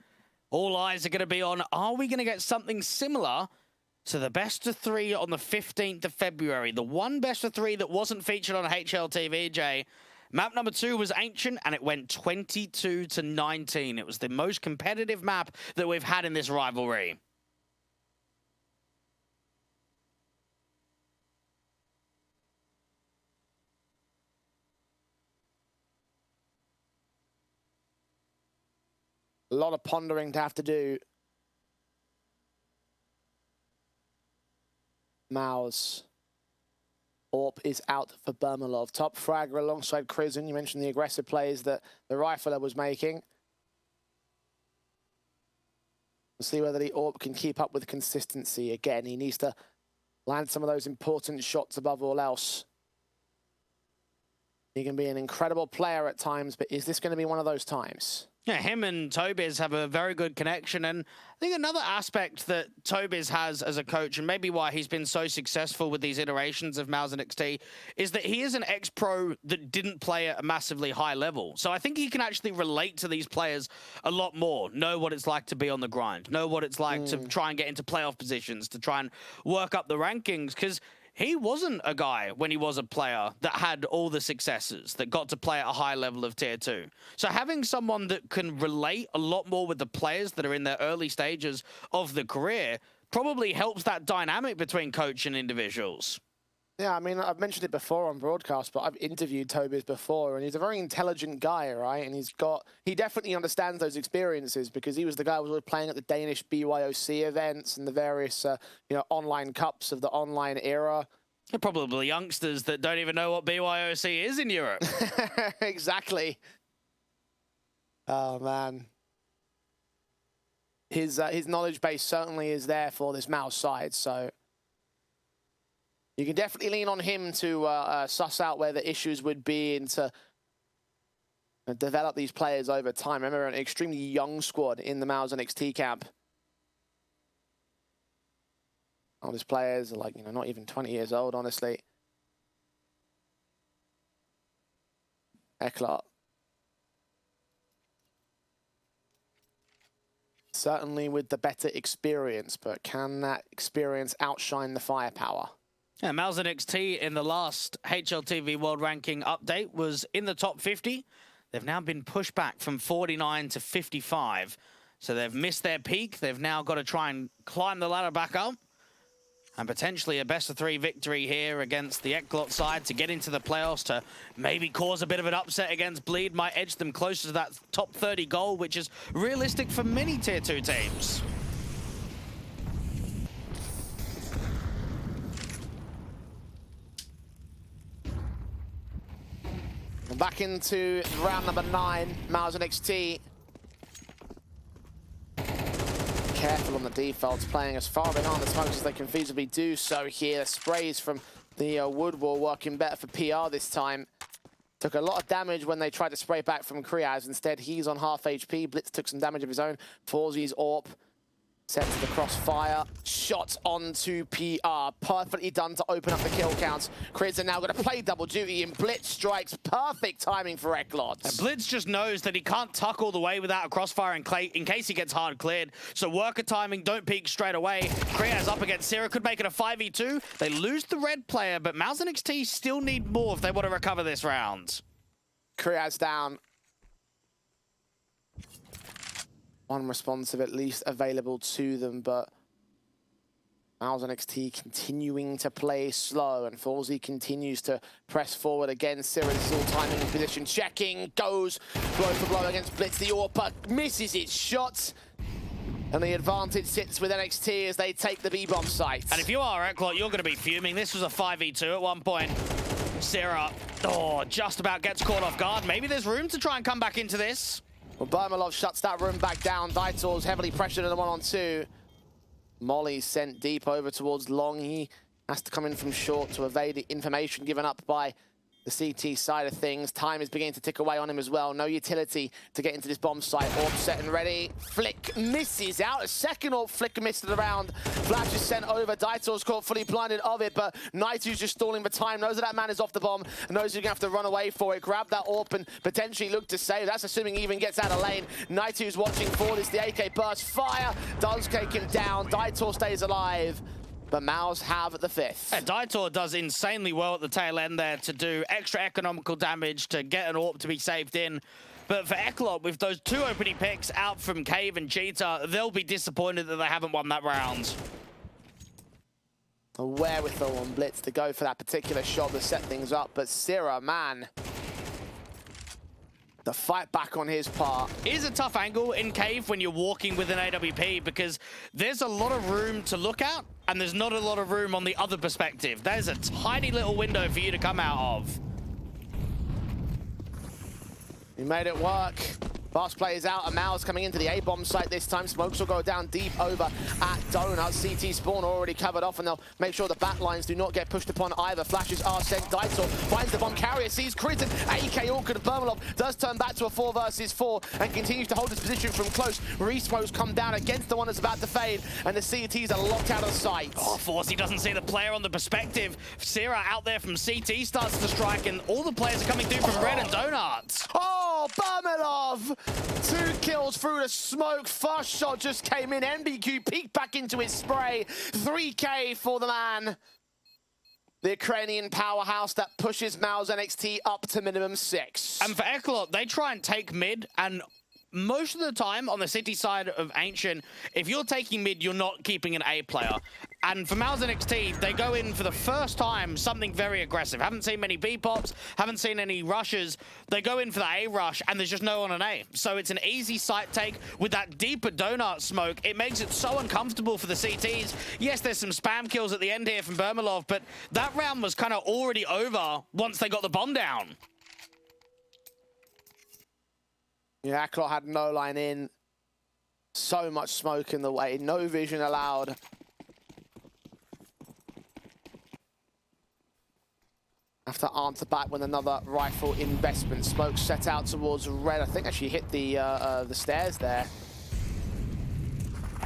all eyes are going to be on, are we going to get something similar to the best of 3 on the 15th of February? The one best of 3 that wasn't featured on HLTV, Jay. Map number 2 was Ancient, and it went 22-19. It was the most competitive map that we've had in this rivalry. A lot of pondering to have to do. Mouse. AWP is out for Bermalov. Top fragger alongside Crizin. You mentioned the aggressive plays that the rifler was making. We'll see whether the AWP can keep up with consistency. Again, he needs to land some of those important shots above all else. He can be an incredible player at times, but is this going to be one of those times? Yeah, him and Tobiz have a very good connection, and I think another aspect that Tobiz has as a coach, and maybe why he's been so successful with these iterations of Mouse NXT, is that he is an ex-pro that didn't play at a massively high level. So I think he can actually relate to these players a lot more, know what it's like to be on the grind, know what it's like to try and get into playoff positions, to try and work up the rankings, because he wasn't a guy when he was a player that had all the successes, that got to play at a high level of Tier 2. So having someone that can relate a lot more with the players that are in their early stages of the career probably helps that dynamic between coach and individuals. Yeah, I mean, I've mentioned it before on broadcast, but I've interviewed Tobiz before, and he's a very intelligent guy, right? And he definitely understands those experiences because he was the guy who was playing at the Danish BYOC events and the various, online cups of the online era. They're probably youngsters that don't even know what BYOC is in Europe. Exactly. Oh, man. His knowledge base certainly is there for this mouse side, so you can definitely lean on him to suss out where the issues would be and to develop these players over time. Remember, an extremely young squad in the Mouse NXT camp. All these players are like, not even 20 years old, honestly. Eklot. Certainly with the better experience, but can that experience outshine the firepower? Yeah, Mouse NXT in the last HLTV World Ranking update was in the top 50. They've now been pushed back from 49 to 55. So they've missed their peak. They've now got to try and climb the ladder back up. And potentially a best-of-3 victory here against the Eklot side to get into the playoffs, to maybe cause a bit of an upset against Bleed, might edge them closer to that top 30 goal, which is realistic for many Tier 2 teams. Back into round number 9, Mouse NXT. Careful on the defaults, playing as far behind the smokes as they can feasibly do so here. The sprays from the wood wall working better for PR this time. Took a lot of damage when they tried to spray back from Kriaz. Instead, he's on half HP. Blitz took some damage of his own. Forzy's AWP. Set to the crossfire. Shot onto PR. Perfectly done to open up the kill counts. Kriz are now going to play double duty, and Blitz strikes. Perfect timing for Eklot. And Blitz just knows that he can't tuck all the way without a crossfire in case he gets hard cleared. So worker timing, don't peek straight away. Kriaz up against Sierra, could make it a 5v2. They lose the red player, but Mouse NXT still need more if they want to recover this round. Kriaz down. One responsive at least available to them, but Mouse NXT continuing to play slow, and Forzy continues to press forward again. Sirius is all timing in position, checking, goes blow for blow against Blitz. The AWP misses its shots, and the advantage sits with NXT as they take the B-bomb site. And if you are Eklot, you're going to be fuming. This was a 5v2 at one point. Sierra, just about gets caught off guard. Maybe there's room to try and come back into this. Well, Bermalov shuts that room back down. Daitor's heavily pressured in the 1-on-2. Molly sent deep over towards Long. He has to come in from short to evade the information given up by the CT side of things. Time is beginning to tick away on him as well. No utility to get into this bomb site. AWP set and ready. Flick misses out. A second AWP flick missed it around. Flash is sent over. Daitor's caught fully blinded of it, but Naitu's just stalling for time. Knows that man is off the bomb. Knows he's going to have to run away for it. Grab that AWP and potentially look to save. That's assuming he even gets out of lane. Naitu's watching for this. The AK burst. Fire does take him down. Daitor stays alive, but Mouse have the 5th. Yeah, Daitor does insanely well at the tail end there to do extra economical damage to get an AWP to be saved in. But for Eklot, with those 2 opening picks out from Cave and Cheetah, they'll be disappointed that they haven't won that round. A wherewithal on Blitz to go for that particular shot to set things up, but Sierra, man, the fight back on his part. It is a tough angle in Cave when you're walking with an AWP, because there's a lot of room to look at, and there's not a lot of room on the other perspective. There's a tiny little window for you to come out of. He made it work. Fast plays out, and Mao's coming into the A-bomb site this time. Smokes will go down deep over at Donut. CT spawn already covered off, and they'll make sure the back lines do not get pushed upon either. Flashes are sent. Daitor finds the bomb carrier, sees Kritin. AK awkward. Bermalov does turn back to a 4 versus 4 and continues to hold his position from close. Re-smokes come down against the one that's about to fade, and the CTs are locked out of sight. Oh, Forsey doesn't see the player on the perspective. Sierra out there from CT starts to strike, and all the players are coming through from Red and Donut. Oh, Bermalov! 2 kills through the smoke. First shot just came in. NBQ peeked back into his spray. 3K for the man. The Ukrainian powerhouse that pushes Mouse NXT up to minimum 6. And for Eklot, they try and take mid, and most of the time on the city side of Ancient, if you're taking mid, you're not keeping an A player. And for Mouse NXT, they go in for the first time something very aggressive. Haven't seen many B pops, haven't seen any rushes. They go in for the A rush, and there's just no one on A. So it's an easy site take with that deeper donut smoke. It makes it so uncomfortable for the CTs. Yes, there's some spam kills at the end here from Bermalov, but that round was kind of already over once they got the bomb down. Yeah, Aklot had no line in. So much smoke in the way, no vision allowed. Have to answer back with another rifle investment. Smoke set out towards red. I think actually hit the stairs there.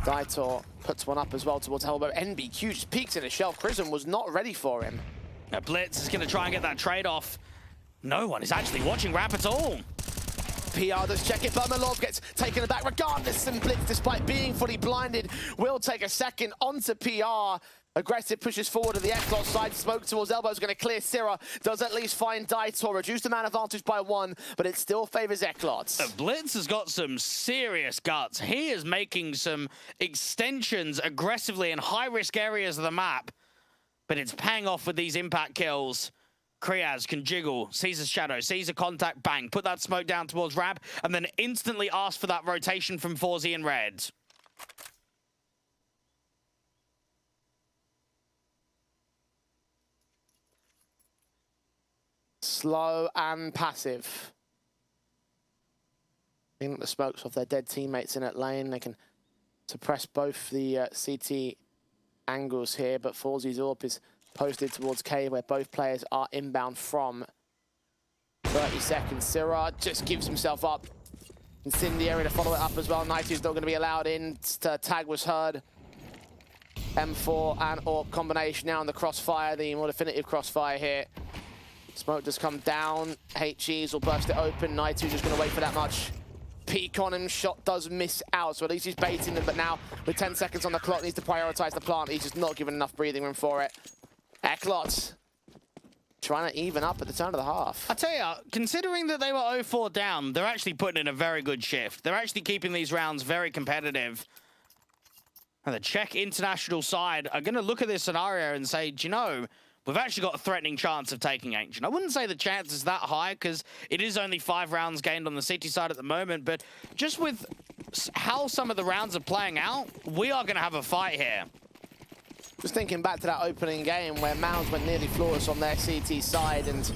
Daitor puts one up as well towards Elbow. NBQ just peeks in a shelf. Chrism was not ready for him. Now Blitz is going to try and get that trade-off. No one is actually watching Rap at all. PR does check it. Bermalov gets taken aback regardless, and Blitz, despite being fully blinded, will take a second onto PR. Aggressive pushes forward to the Eklot side. Smoke towards Elbow is going to clear. Syrah does at least find Daitor. Reduce the man advantage by 1, but it still favors Eklot. Blitz has got some serious guts. He is making some extensions aggressively in high-risk areas of the map, but it's paying off with these impact kills. Kriaz can jiggle, sees a shadow, sees a contact, bang, put that smoke down towards Rab, and then instantly ask for that rotation from Forzy and Red. Slow and passive. Clean up the smokes off their dead teammates in at lane. They can suppress both the CT angles here, but Forzy's AWP is posted towards K, where both players are inbound from. 30 seconds. Syrah just gives himself up. Incendiary to follow it up as well. Nightie's not going to be allowed in. Tag was heard. M4 and AWP combination now in the crossfire, the more definitive crossfire here. Smoke does come down. HEs will burst it open. Naitu just going to wait for that much. Peek on him. Shot does miss out, so at least he's baiting them. But now, with 10 seconds on the clock, needs to prioritize the plant. He's just not given enough breathing room for it. Eklot trying to even up at the turn of the half. I tell you, considering that they were 0-4 down, they're actually putting in a very good shift. They're actually keeping these rounds very competitive. And the Czech international side are going to look at this scenario and say, do you know, we've actually got a threatening chance of taking Ancient. I wouldn't say the chance is that high because it is only 5 rounds gained on the City side at the moment, but just with how some of the rounds are playing out, we are going to have a fight here. Just thinking back to that opening game where Mounds went nearly flawless on their CT side, and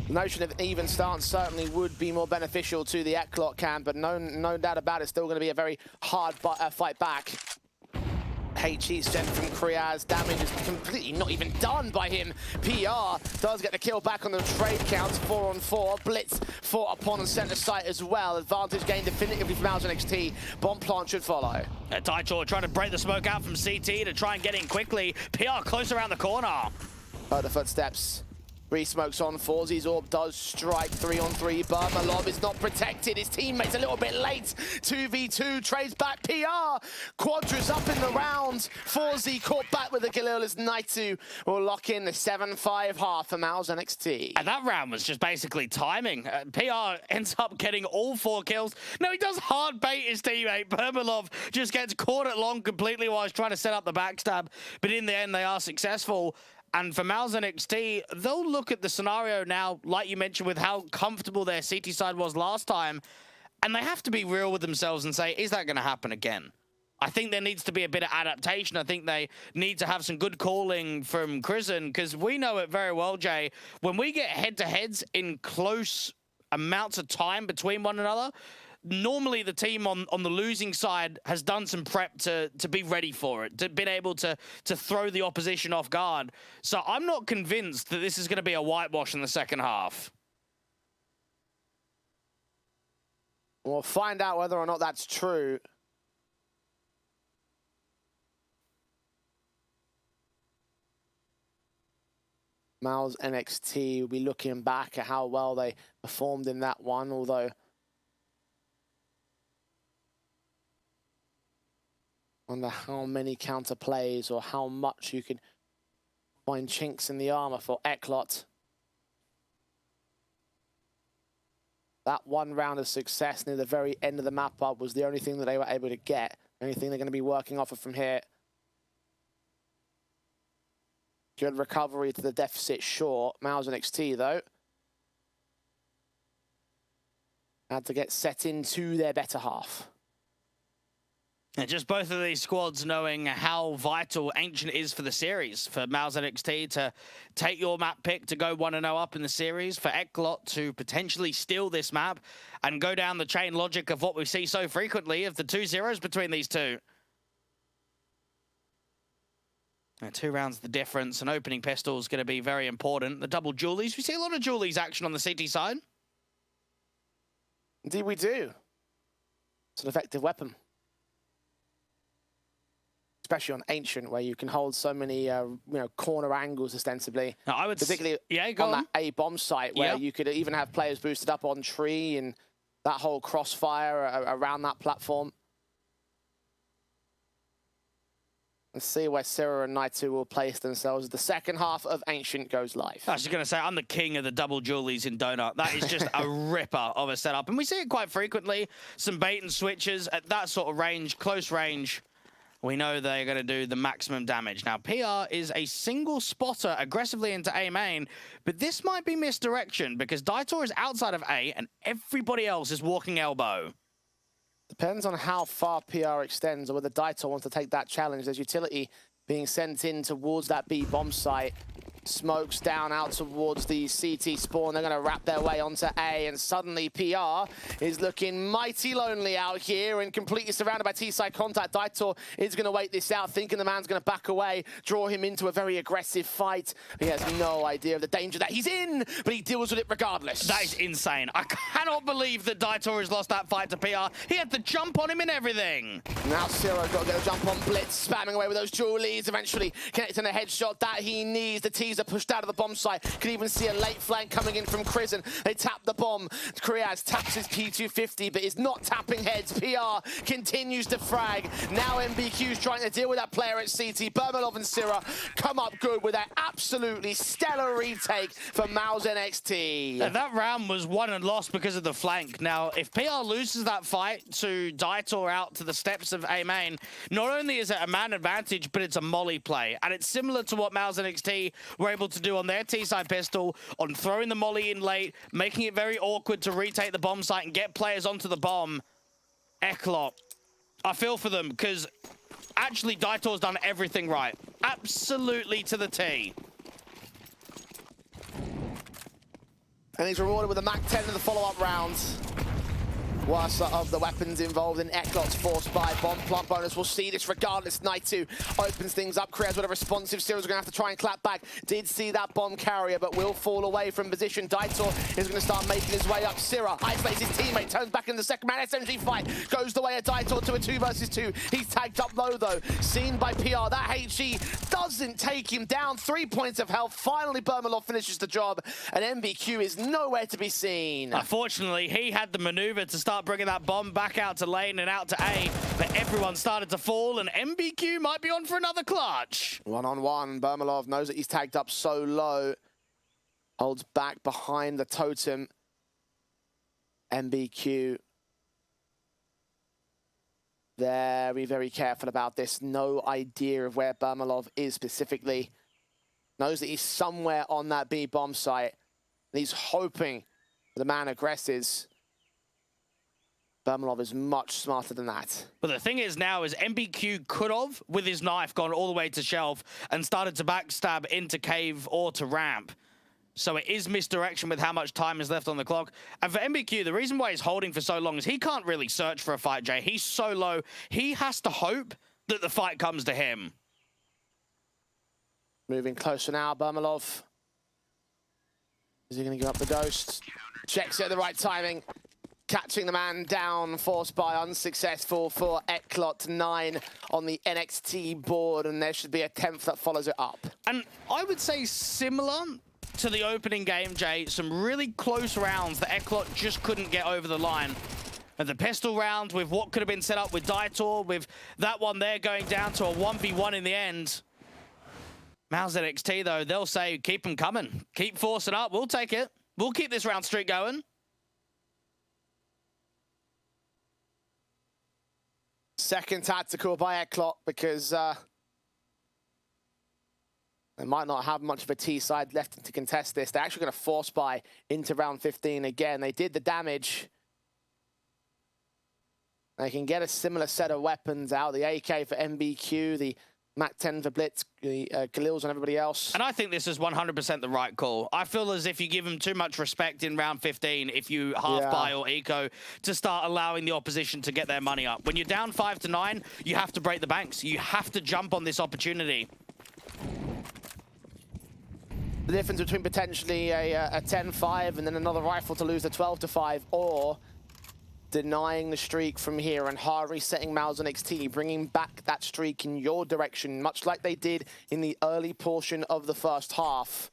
the notion of an even stance certainly would be more beneficial to the Eklot camp, but no doubt about it, still going to be a very hard fight back. HE sent from Kriaz. Damage is completely not even done by him. PR does get the kill back on the trade counts. 4-on-4. Blitz fought upon center site as well. Advantage gained definitively from Mouse NXT. Bomb plant should follow. Taitor trying to break the smoke out from CT to try and get in quickly. PR close around the corner. The footsteps. 3 smokes on. Forzy's AWP does strike. 3-on-3. Bermalov is not protected. His teammate's a little bit late. 2v2. Trades back. PR. Quadra's up in the round. Forzy caught back with the Galil as Naitu will lock in the 7-5 half for Mouse NXT. And that round was just basically timing. PR ends up getting all 4 kills. No, he does hard bait his teammate. Bermalov just gets caught at long completely while he's trying to set up the backstab. But in the end, they are successful. And for Mouse NXT, they'll look at the scenario now, like you mentioned, with how comfortable their CT side was last time, and they have to be real with themselves and say, is that going to happen again? I think there needs to be a bit of adaptation. I think they need to have some good calling from Chrisen, because we know it very well, Jay. When we get head-to-heads in close amounts of time between one another, normally the team on the losing side has done some prep to be ready for it, to been able to throw the opposition off guard. So I'm not convinced that this is going to be a whitewash in the second half. We'll find out whether or not that's true. Mouse NXT will be looking back at how well they performed in that one, although wonder how many counter plays or how much you could find chinks in the armor for Eklot. That one round of success near the very end of the map up was the only thing that they were able to get. The only thing they're going to be working off of from here. Good recovery to the deficit short. Mouse and XT, though, had to get set into their better half. And just both of these squads knowing how vital Ancient is for the series. For Mouse NXT to take your map pick to go 1-0 up in the series. For Eklot to potentially steal this map and go down the chain logic of what we see so frequently of the 2-0s between these two. 2 rounds the difference. An opening pistol is going to be very important. The double dualies. We see a lot of dualies action on the CT side. Indeed we do. It's an effective weapon. Especially on Ancient, where you can hold so many corner angles ostensibly. Now, I would particularly go on that A bomb site, where Yep. you could even have players boosted up on tree and that whole crossfire around that platform. Let's see where Syrah and Naitu will place themselves as the second half of Ancient goes live. I was just going to say, I'm the king of the double dualies in Donut. That is just a ripper of a setup. And we see it quite frequently. Some bait and switches at that sort of range, close range. We know they're going to do the maximum damage. Now, PR is a single spotter aggressively into A main, but this might be misdirection because Daitor is outside of A and everybody else is walking elbow. Depends on how far PR extends or whether Daitor wants to take that challenge. There's utility being sent in towards that B bomb site. Smokes down out towards the CT spawn. They're going to wrap their way onto A, and suddenly PR is looking mighty lonely out here and completely surrounded by T-side contact. Daitor is going to wait this out, thinking the man's going to back away, draw him into a very aggressive fight. He has no idea of the danger that he's in, but he deals with it regardless. That is insane. I cannot believe that Daitor has lost that fight to PR. He had the jump on him and everything. Now Syrah got to get a jump on Blitz, spamming away with those dualies, eventually connecting a headshot that he needs. The T's are pushed out of the bomb site. Can even see a late flank coming in from Krisen. They tap the bomb. Kriaz taps his P250, but is not tapping heads. PR continues to frag. Now MBQ's trying to deal with that player at CT. Bermalov and Syrah come up good with that absolutely stellar retake for Mouse NXT. And that round was won and lost because of the flank. Now, if PR loses that fight to Daitor out to the steps of A main, not only is it a man advantage, but it's a molly play. And it's similar to what Mouse NXT were able to do on their T-side pistol, on throwing the molly in late, making it very awkward to retake the bomb site and get players onto the bomb. Eklot, I feel for them, because actually Daitor's done everything right. Absolutely to the T. And he's rewarded with a Mach 10 in the follow-up rounds. Worst of the weapons involved in Eklot's forced by bomb plant bonus. We'll see this regardless. Naitu opens things up. Kriaz with a responsive. Syrah's going to have to try and clap back. Did see that bomb carrier, but will fall away from position. Daitor is going to start making his way up. Syrah isolates his teammate, turns back in the second man. SMG fight goes the way of Daitor to a 2 versus 2. He's tagged up low, though. Seen by PR. That HE doesn't take him down. 3 points of health. Finally, Bermalov finishes the job, and MBQ is nowhere to be seen. Unfortunately, he had the maneuver to start bringing that bomb back out to lane and out to A, but everyone started to fall, and MBQ might be on for another clutch. 1-on-1, Bermalov knows that he's tagged up so low. Holds back behind the totem. MBQ very, very careful about this. No idea of where Bermalov is specifically. Knows that he's somewhere on that B bomb site. And he's hoping the man aggresses. Bermalov is much smarter than that. But the thing is now is MBQ could have, with his knife, gone all the way to shelf and started to backstab into cave or to ramp. So it is misdirection with how much time is left on the clock. And for MBQ, the reason why he's holding for so long is he can't really search for a fight, Jay. He's so low. He has to hope that the fight comes to him. Moving closer now, Bermalov. Is he going to give up the ghost? Checks it at the right timing. Catching the man down, forced by unsuccessful for Eklot. 9 on the NXT board, and there should be a 10th that follows it up. And I would say similar to the opening game, Jay, some really close rounds that Eklot just couldn't get over the line. And the pistol round with what could have been set up with Daitor, with that one there going down to a 1v1 in the end. Mouse NXT, though, they'll say, keep them coming. Keep forcing up. We'll take it. We'll keep this round streak going. Second tactical by Eklot because They might not have much of a T side left to contest this. They're actually going to force buy into round 15 again. They did the damage. They can get a similar set of weapons out. The AK for MBQ, the MAC-10 for Blitz, the Galils and everybody else. And I think this is 100% the right call. I feel as if you give them too much respect in round 15 if you half buy or eco to start allowing the opposition to get their money up. When you're down 5 to 9, you have to break the banks. You have to jump on this opportunity. The difference between potentially a 10-5 and then another rifle to lose the 12-5, or denying the streak from here and hard resetting Malzahn XT, bringing back that streak in your direction, much like they did in the early portion of the first half.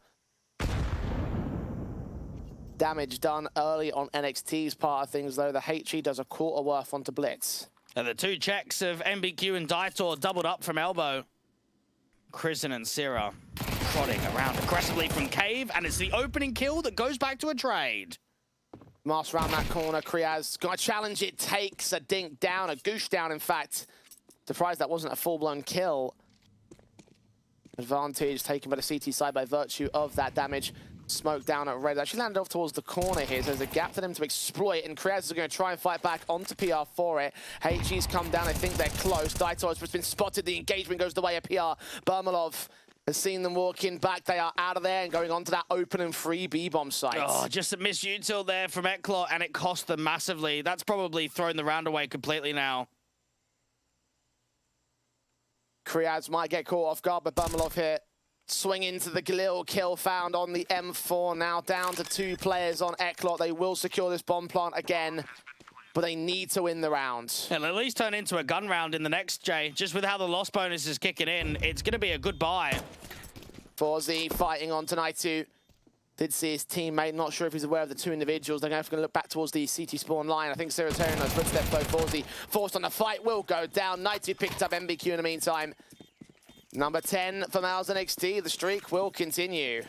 Damage done early on NXT's part of things, though. The HE does a quarter worth onto Blitz. And the two checks of MBQ and Daitor doubled up from elbow. Krisen and Syrah prodding around aggressively from Cave, and it's the opening kill that goes back to a trade. Master around that corner, Kriaz got a challenge. It takes a dink down, a goosh down, in fact. Surprised that wasn't a full-blown kill. Advantage taken by the CT side by virtue of that damage. Smoke down at Red. Actually landed off towards the corner here, so there's a gap for them to exploit, and Kriaz is going to try and fight back onto PR for it. HG's come down. I think they're close. Daitor has been spotted. The engagement goes the way of PR. Bermalov has seen them walking back. They are out of there and going on to that open and free B-bomb site. Oh, just a misutil there from Eklot, and it cost them massively. That's probably thrown the round away completely now. Kriaz might get caught off guard, but Bermalov here. Swing into the Galil, kill found on the M4. Now down to 2 players on Eklot. They will secure this bomb plant again, but they need to win the round. It'll at least turn into a gun round in the next, Jay. Just with how the loss bonus is kicking in, it's going to be a good buy. Forzy fighting on tonight too. Did see his teammate, not sure if he's aware of the 2 individuals. They're going to look back towards the CT spawn line. I think Serotonin knows footsteps though. Forzy forced on the fight, will go down. Nighty picked up MBQ in the meantime. Number 10 for Malzahn XT. The streak will continue.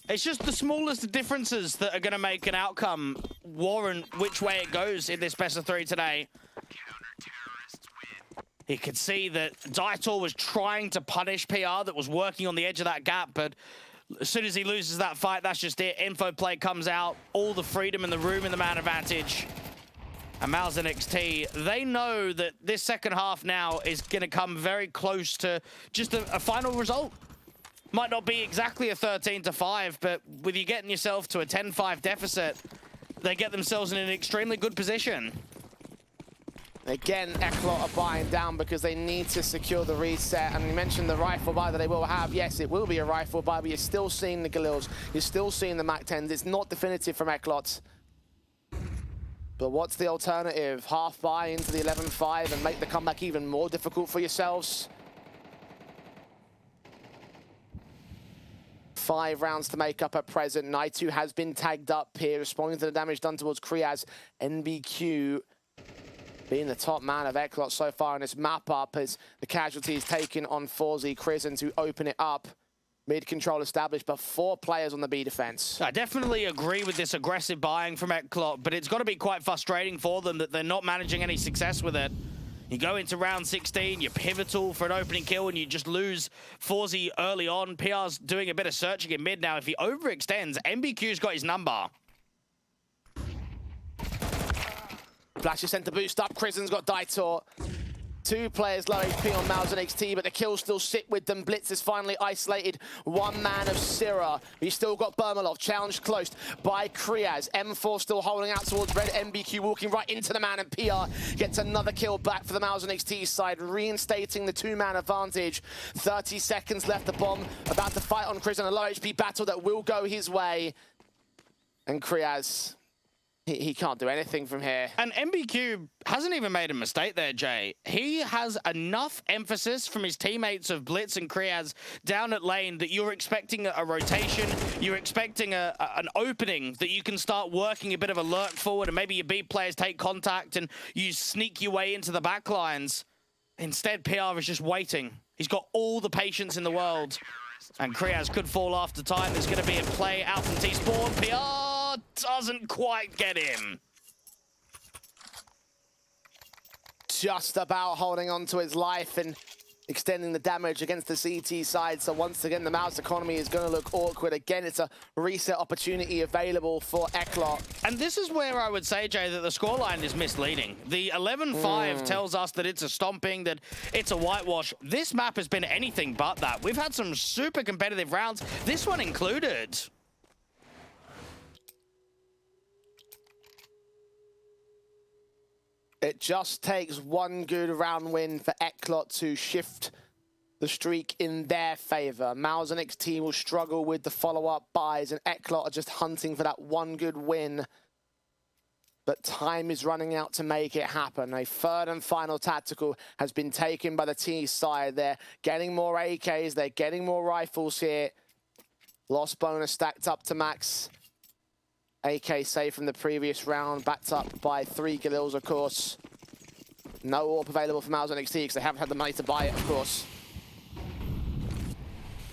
It's just the smallest differences that are going to make an outcome warrant which way it goes in this best of 3 today. You could see that Daitor was trying to punish PR, that was working on the edge of that gap, but as soon as he loses that fight, that's just it. Info play comes out, all the freedom in the room in the man advantage. And Malzahn XT, they know that this second half now is going to come very close to just a final result. Might not be exactly a 13-5, but with you getting yourself to a 10-5 deficit, they get themselves in an extremely good position. Again, Eklot are buying down because they need to secure the reset. And you mentioned the rifle buy that they will have. Yes, it will be a rifle buy, but you're still seeing the Galils. You're still seeing the MAC-10s. It's not definitive from Eklot. But what's the alternative? Half buy into the 11-5 and make the comeback even more difficult for yourselves? 5 rounds to make up at present. Naitu has been tagged up here, responding to the damage done towards Kriaz. NBQ being the top man of Eklot so far in this map-up as the casualties taken on Forzy. Krisen to open it up. Mid-control established, but 4 players on the B defense. I definitely agree with this aggressive buying from Eklot, but it's got to be quite frustrating for them that they're not managing any success with it. You go into round 16, you're pivotal for an opening kill, and you just lose Forzy early on. PR's doing a bit of searching in mid now. If he overextends, MBQ's got his number. Flash is sent to boost up. Krisen's got Daitor. 2 players low HP on Malzahn XT, but the kills still sit with them. Blitz is finally isolated. 1 man of Syrah. He's still got Bermalov challenged close by Kriaz. M4 still holding out towards Red. MBQ walking right into the man, and PR gets another kill back for the Malzahn XT side, reinstating the 2-man advantage. 30 seconds left. The bomb about to fight on Kriz in a low HP battle that will go his way. And Kriaz, he can't do anything from here. And MBQ hasn't even made a mistake there, Jay. He has enough emphasis from his teammates of Blitz and Kriaz down at lane that you're expecting a rotation, you're expecting an opening that you can start working a bit of a lurk forward, and maybe your B players take contact and you sneak your way into the back lines. Instead, PR is just waiting. He's got all the patience in the world. And Kriaz could fall after time. There's going to be a play out from T-Spawn. PR doesn't quite get him. Just about holding on to his life, and extending the damage against the CT side. So once again, the Mouse economy is going to look awkward. Again, it's a reset opportunity available for Eklot. And this is where I would say, Jay, that the scoreline is misleading. The 11-5 tells us that it's a stomping, that it's a whitewash. This map has been anything but that. We've had some super competitive rounds, this one included. It just takes one good round win for Eklot to shift the streak in their favor. Mouse and XT will struggle with the follow-up buys, and Eklot are just hunting for that one good win. But time is running out to make it happen. A third and final tactical has been taken by the T side. They're getting more AKs, they're getting more rifles here. Lost bonus stacked up to max. AK saved from the previous round, backed up by 3 Galils, of course. No AWP available for Mouse and XT because they haven't had the money to buy it, of course.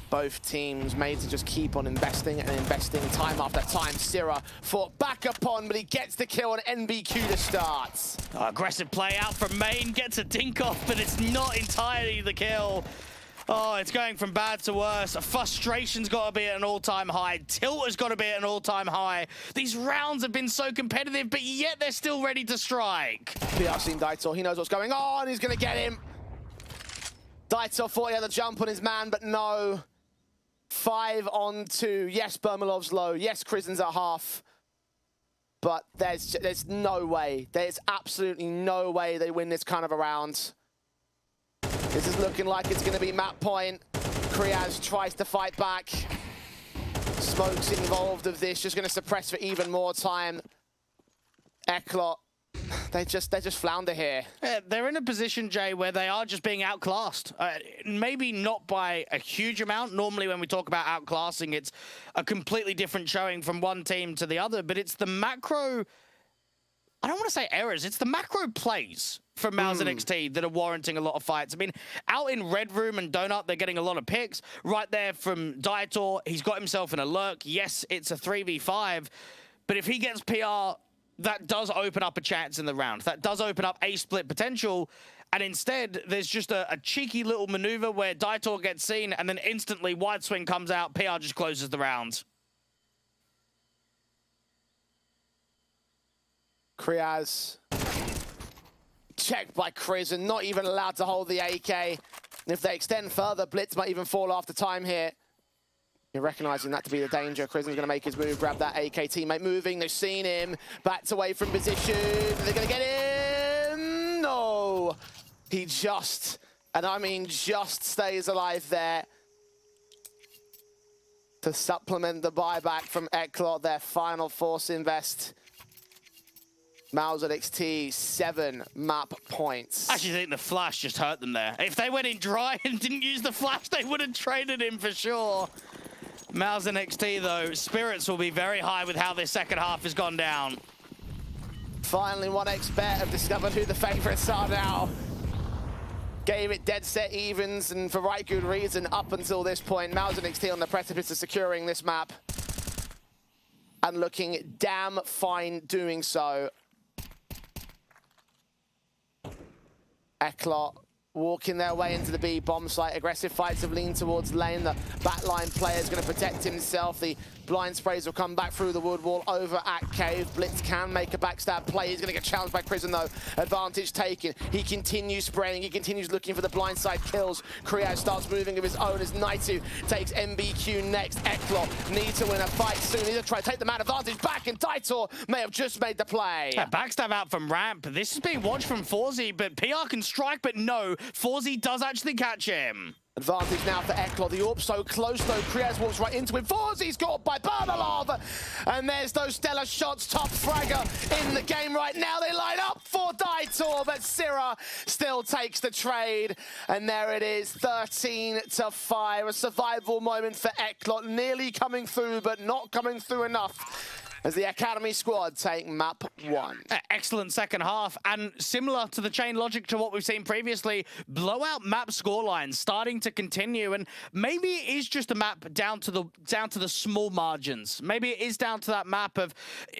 Both teams made to just keep on investing and investing time after time. Syrah fought back upon, but he gets the kill on NBQ to start. Aggressive play out from main, gets a dink off, but it's not entirely the kill. Oh, it's going from bad to worse. Frustration's got to be at an all-time high. Tilt has got to be at an all-time high. These rounds have been so competitive, but yet they're still ready to strike. PR seen Daitor. He knows what's going on. He's going to get him. Daitor thought he had a jump on his man, but no. 5 on 2. Yes, Bermalov's low. Yes, Krisen's at half. But there's no way. There's absolutely no way they win this kind of a round. This is looking like it's going to be map point. Kriaz tries to fight back. Smoke's involved of this, just going to suppress for even more time. Eklot, they just flounder here. They're in a position, Jay, where they are just being outclassed. Maybe not by a huge amount. Normally when we talk about outclassing, it's a completely different showing from one team to the other, but it's the macro, I don't want to say errors, it's the macro plays from Mouse and XT that are warranting a lot of fights. I mean, out in Red Room and Donut, they're getting a lot of picks. Right there from Daitor, he's got himself in a lurk. Yes, it's a 3v5, but if he gets PR, that does open up a chance in the round. That does open up a split potential, and instead, there's just a cheeky little maneuver where Daitor gets seen, and then instantly wide swing comes out, PR just closes the round. Kriaz checked by Kriz and not even allowed to hold the AK. And if they extend further, Blitz might even fall after time here. You're recognizing that to be the danger. Krizen's going to make his move, grab that AK teammate moving. They've seen him, backed away from position. They're going to get him. No, he just, and I mean just stays alive there. To supplement the buyback from Eklot, their final force invest. Mouse at XT, 7 map points. I actually think the flash just hurt them there. If they went in dry and didn't use the flash, they would have traded him for sure. Mouse and XT, though, spirits will be very high with how this second half has gone down. Finally, 1xBet have discovered who the favorites are now. Gave it dead set evens, and for right good reason up until this point. Mouse and XT on the precipice of securing this map. And looking damn fine doing so. Eklot walking their way into the B bomb site. Aggressive fights have leaned towards lane. The backline player is going to protect himself. The blind sprays will come back through the wood wall over at Cave. Blitz can make a backstab play. He's going to get challenged by Prison though. Advantage taken. He continues spraying. He continues looking for the blind side kills. Kriaz starts moving of his own as Naitu takes MBQ next. Eklot needs to win a fight soon. He's going to try to take the man advantage back, and Daitor may have just made the play. Yeah, backstab out from ramp. This is being watched from Forzy, but PR can strike, but no. Forzy does actually catch him. Advantage now for Eklot. The AWP so close though. Kriaz walks right into him. Forzy's caught by Bermalov. And there's those stellar shots. Top fragger in the game right now. They line up for Daitor, but Syrah still takes the trade. And there it is, 13-5. A survival moment for Eklot. Nearly coming through, but not coming through enough. as the Academy squad take map 1. Excellent second half, and similar to the chain logic to what we've seen previously, blowout map scorelines starting to continue, and maybe it is just a map down to the small margins. Maybe it is down to that map of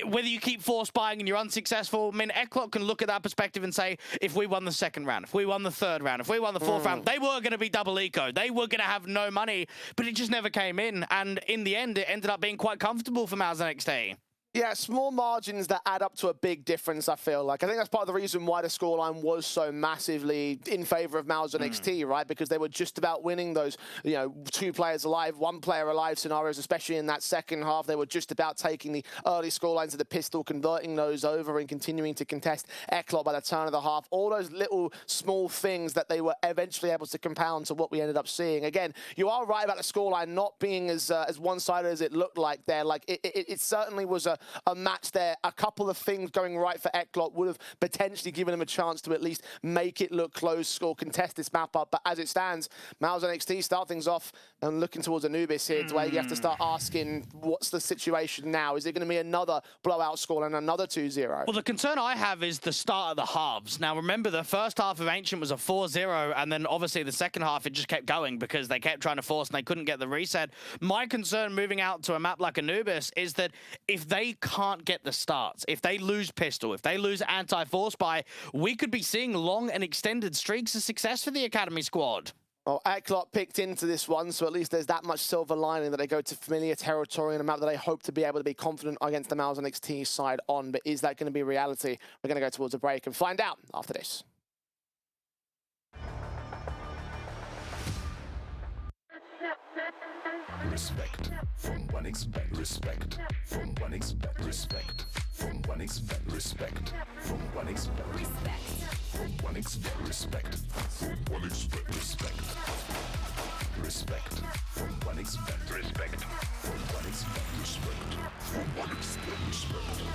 whether you keep force buying and you're unsuccessful. I mean, Eclot can look at that perspective and say, if we won the second round, if we won the third round, if we won the fourth round, they were going to be double eco. They were going to have no money, but it just never came in, and in the end, it ended up being quite comfortable for Mouse NXT. Yeah, small margins that add up to a big difference, I feel like. I think that's part of the reason why the scoreline was so massively in favor of Mouse NXT, right? Because they were just about winning those, 2 players alive, 1 player alive scenarios, especially in that second half. They were just about taking the early scorelines of the pistol, converting those over and continuing to contest Eclot by the turn of the half. All those little small things that they were eventually able to compound to what we ended up seeing. Again, you are right about the scoreline not being as one-sided as it looked like there. Like, it certainly was a match there. A couple of things going right for Eclot would have potentially given him a chance to at least make it look close or contest this map up. But as it stands, Mouse NXT start things off and looking towards Anubis here, where you have to start asking, what's the situation now? Is it going to be another blowout score and another 2-0? Well, the concern I have is the start of the halves. Now, remember, the first half of Ancient was a 4-0, and then obviously the second half, it just kept going because they kept trying to force and they couldn't get the reset. My concern moving out to a map like Anubis is that if they can't get the starts, if they lose pistol, if they lose anti-force buy, we could be seeing long and extended streaks of success for the Academy squad. Well, Eclot picked into this one, so at least there's that much silver lining that they go to familiar territory and a map that they hope to be able to be confident against the Mouse NXT side on. But is that going to be reality? We're going to go towards a break and find out after this. Respect from 1xBet. Respect from 1xBet. Respect from 1xBet. Respect from 1xBet. Respect from 1xBet. Respect from 1xBet. Respect. Respect from 1xBet. Respect from 1xBet. Respect from 1xBet. Respect.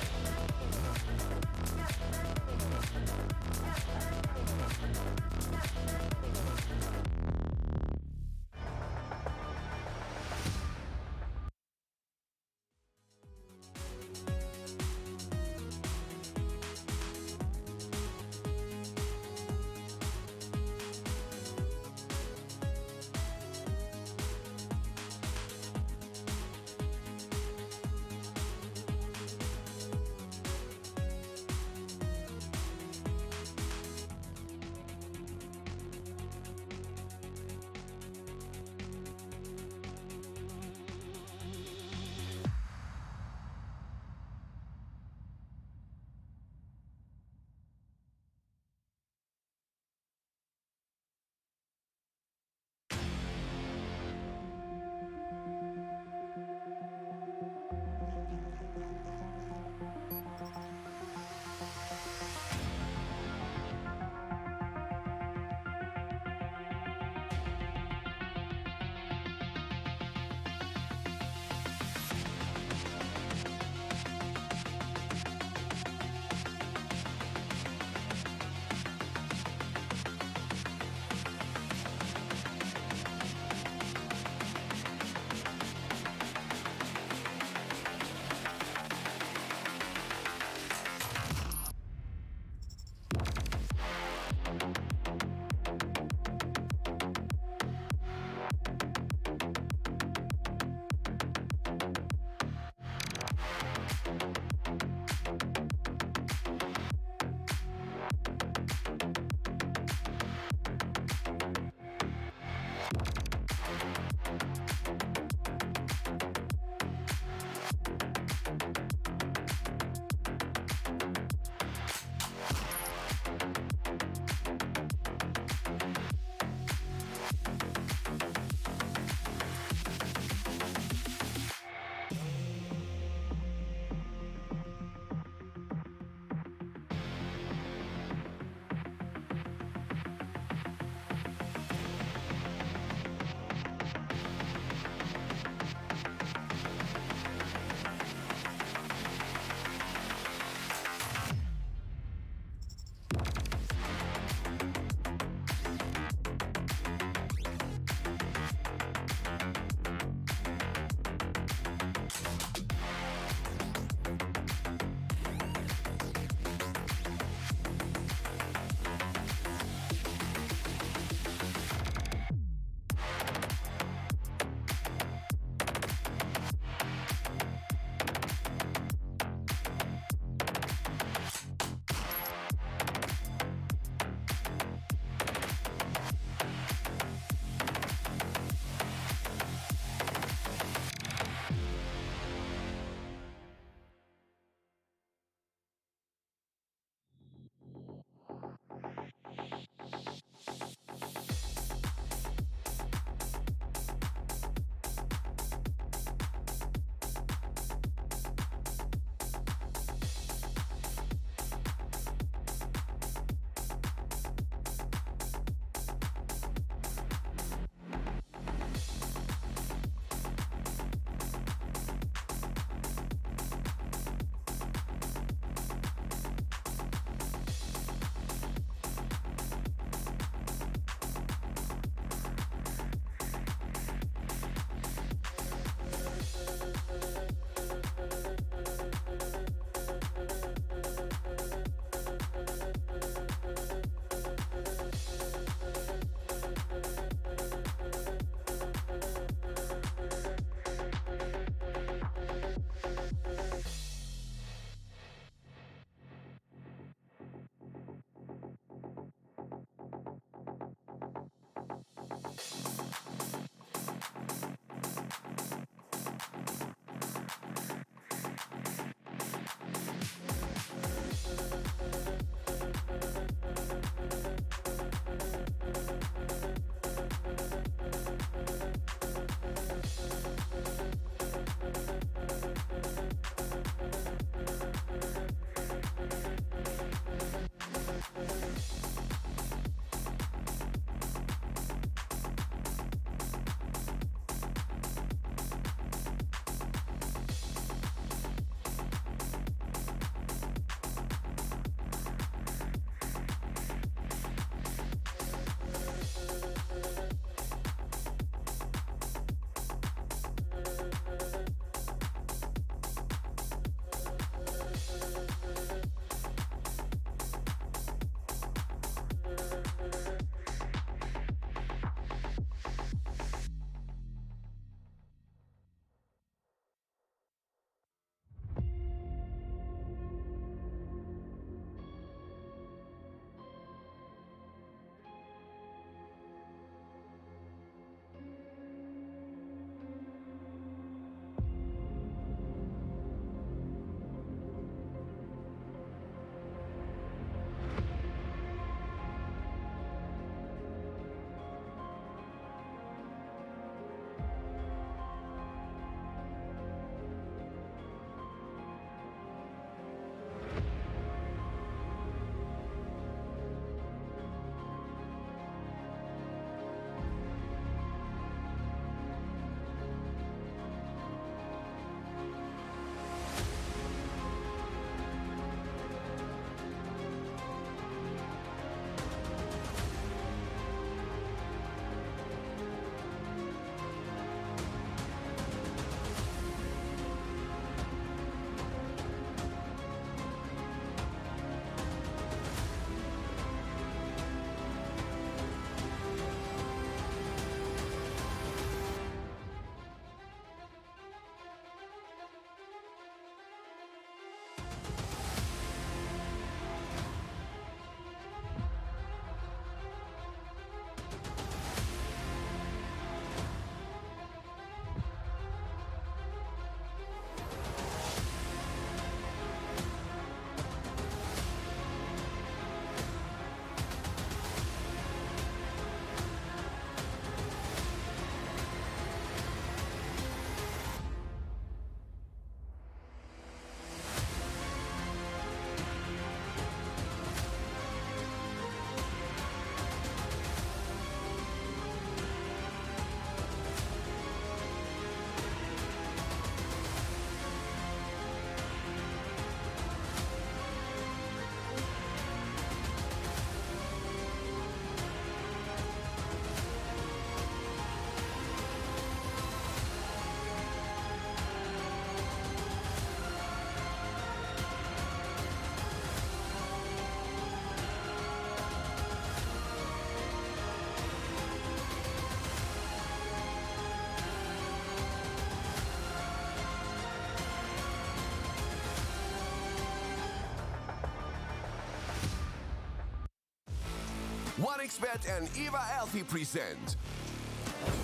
1xBet and Eva Alfie present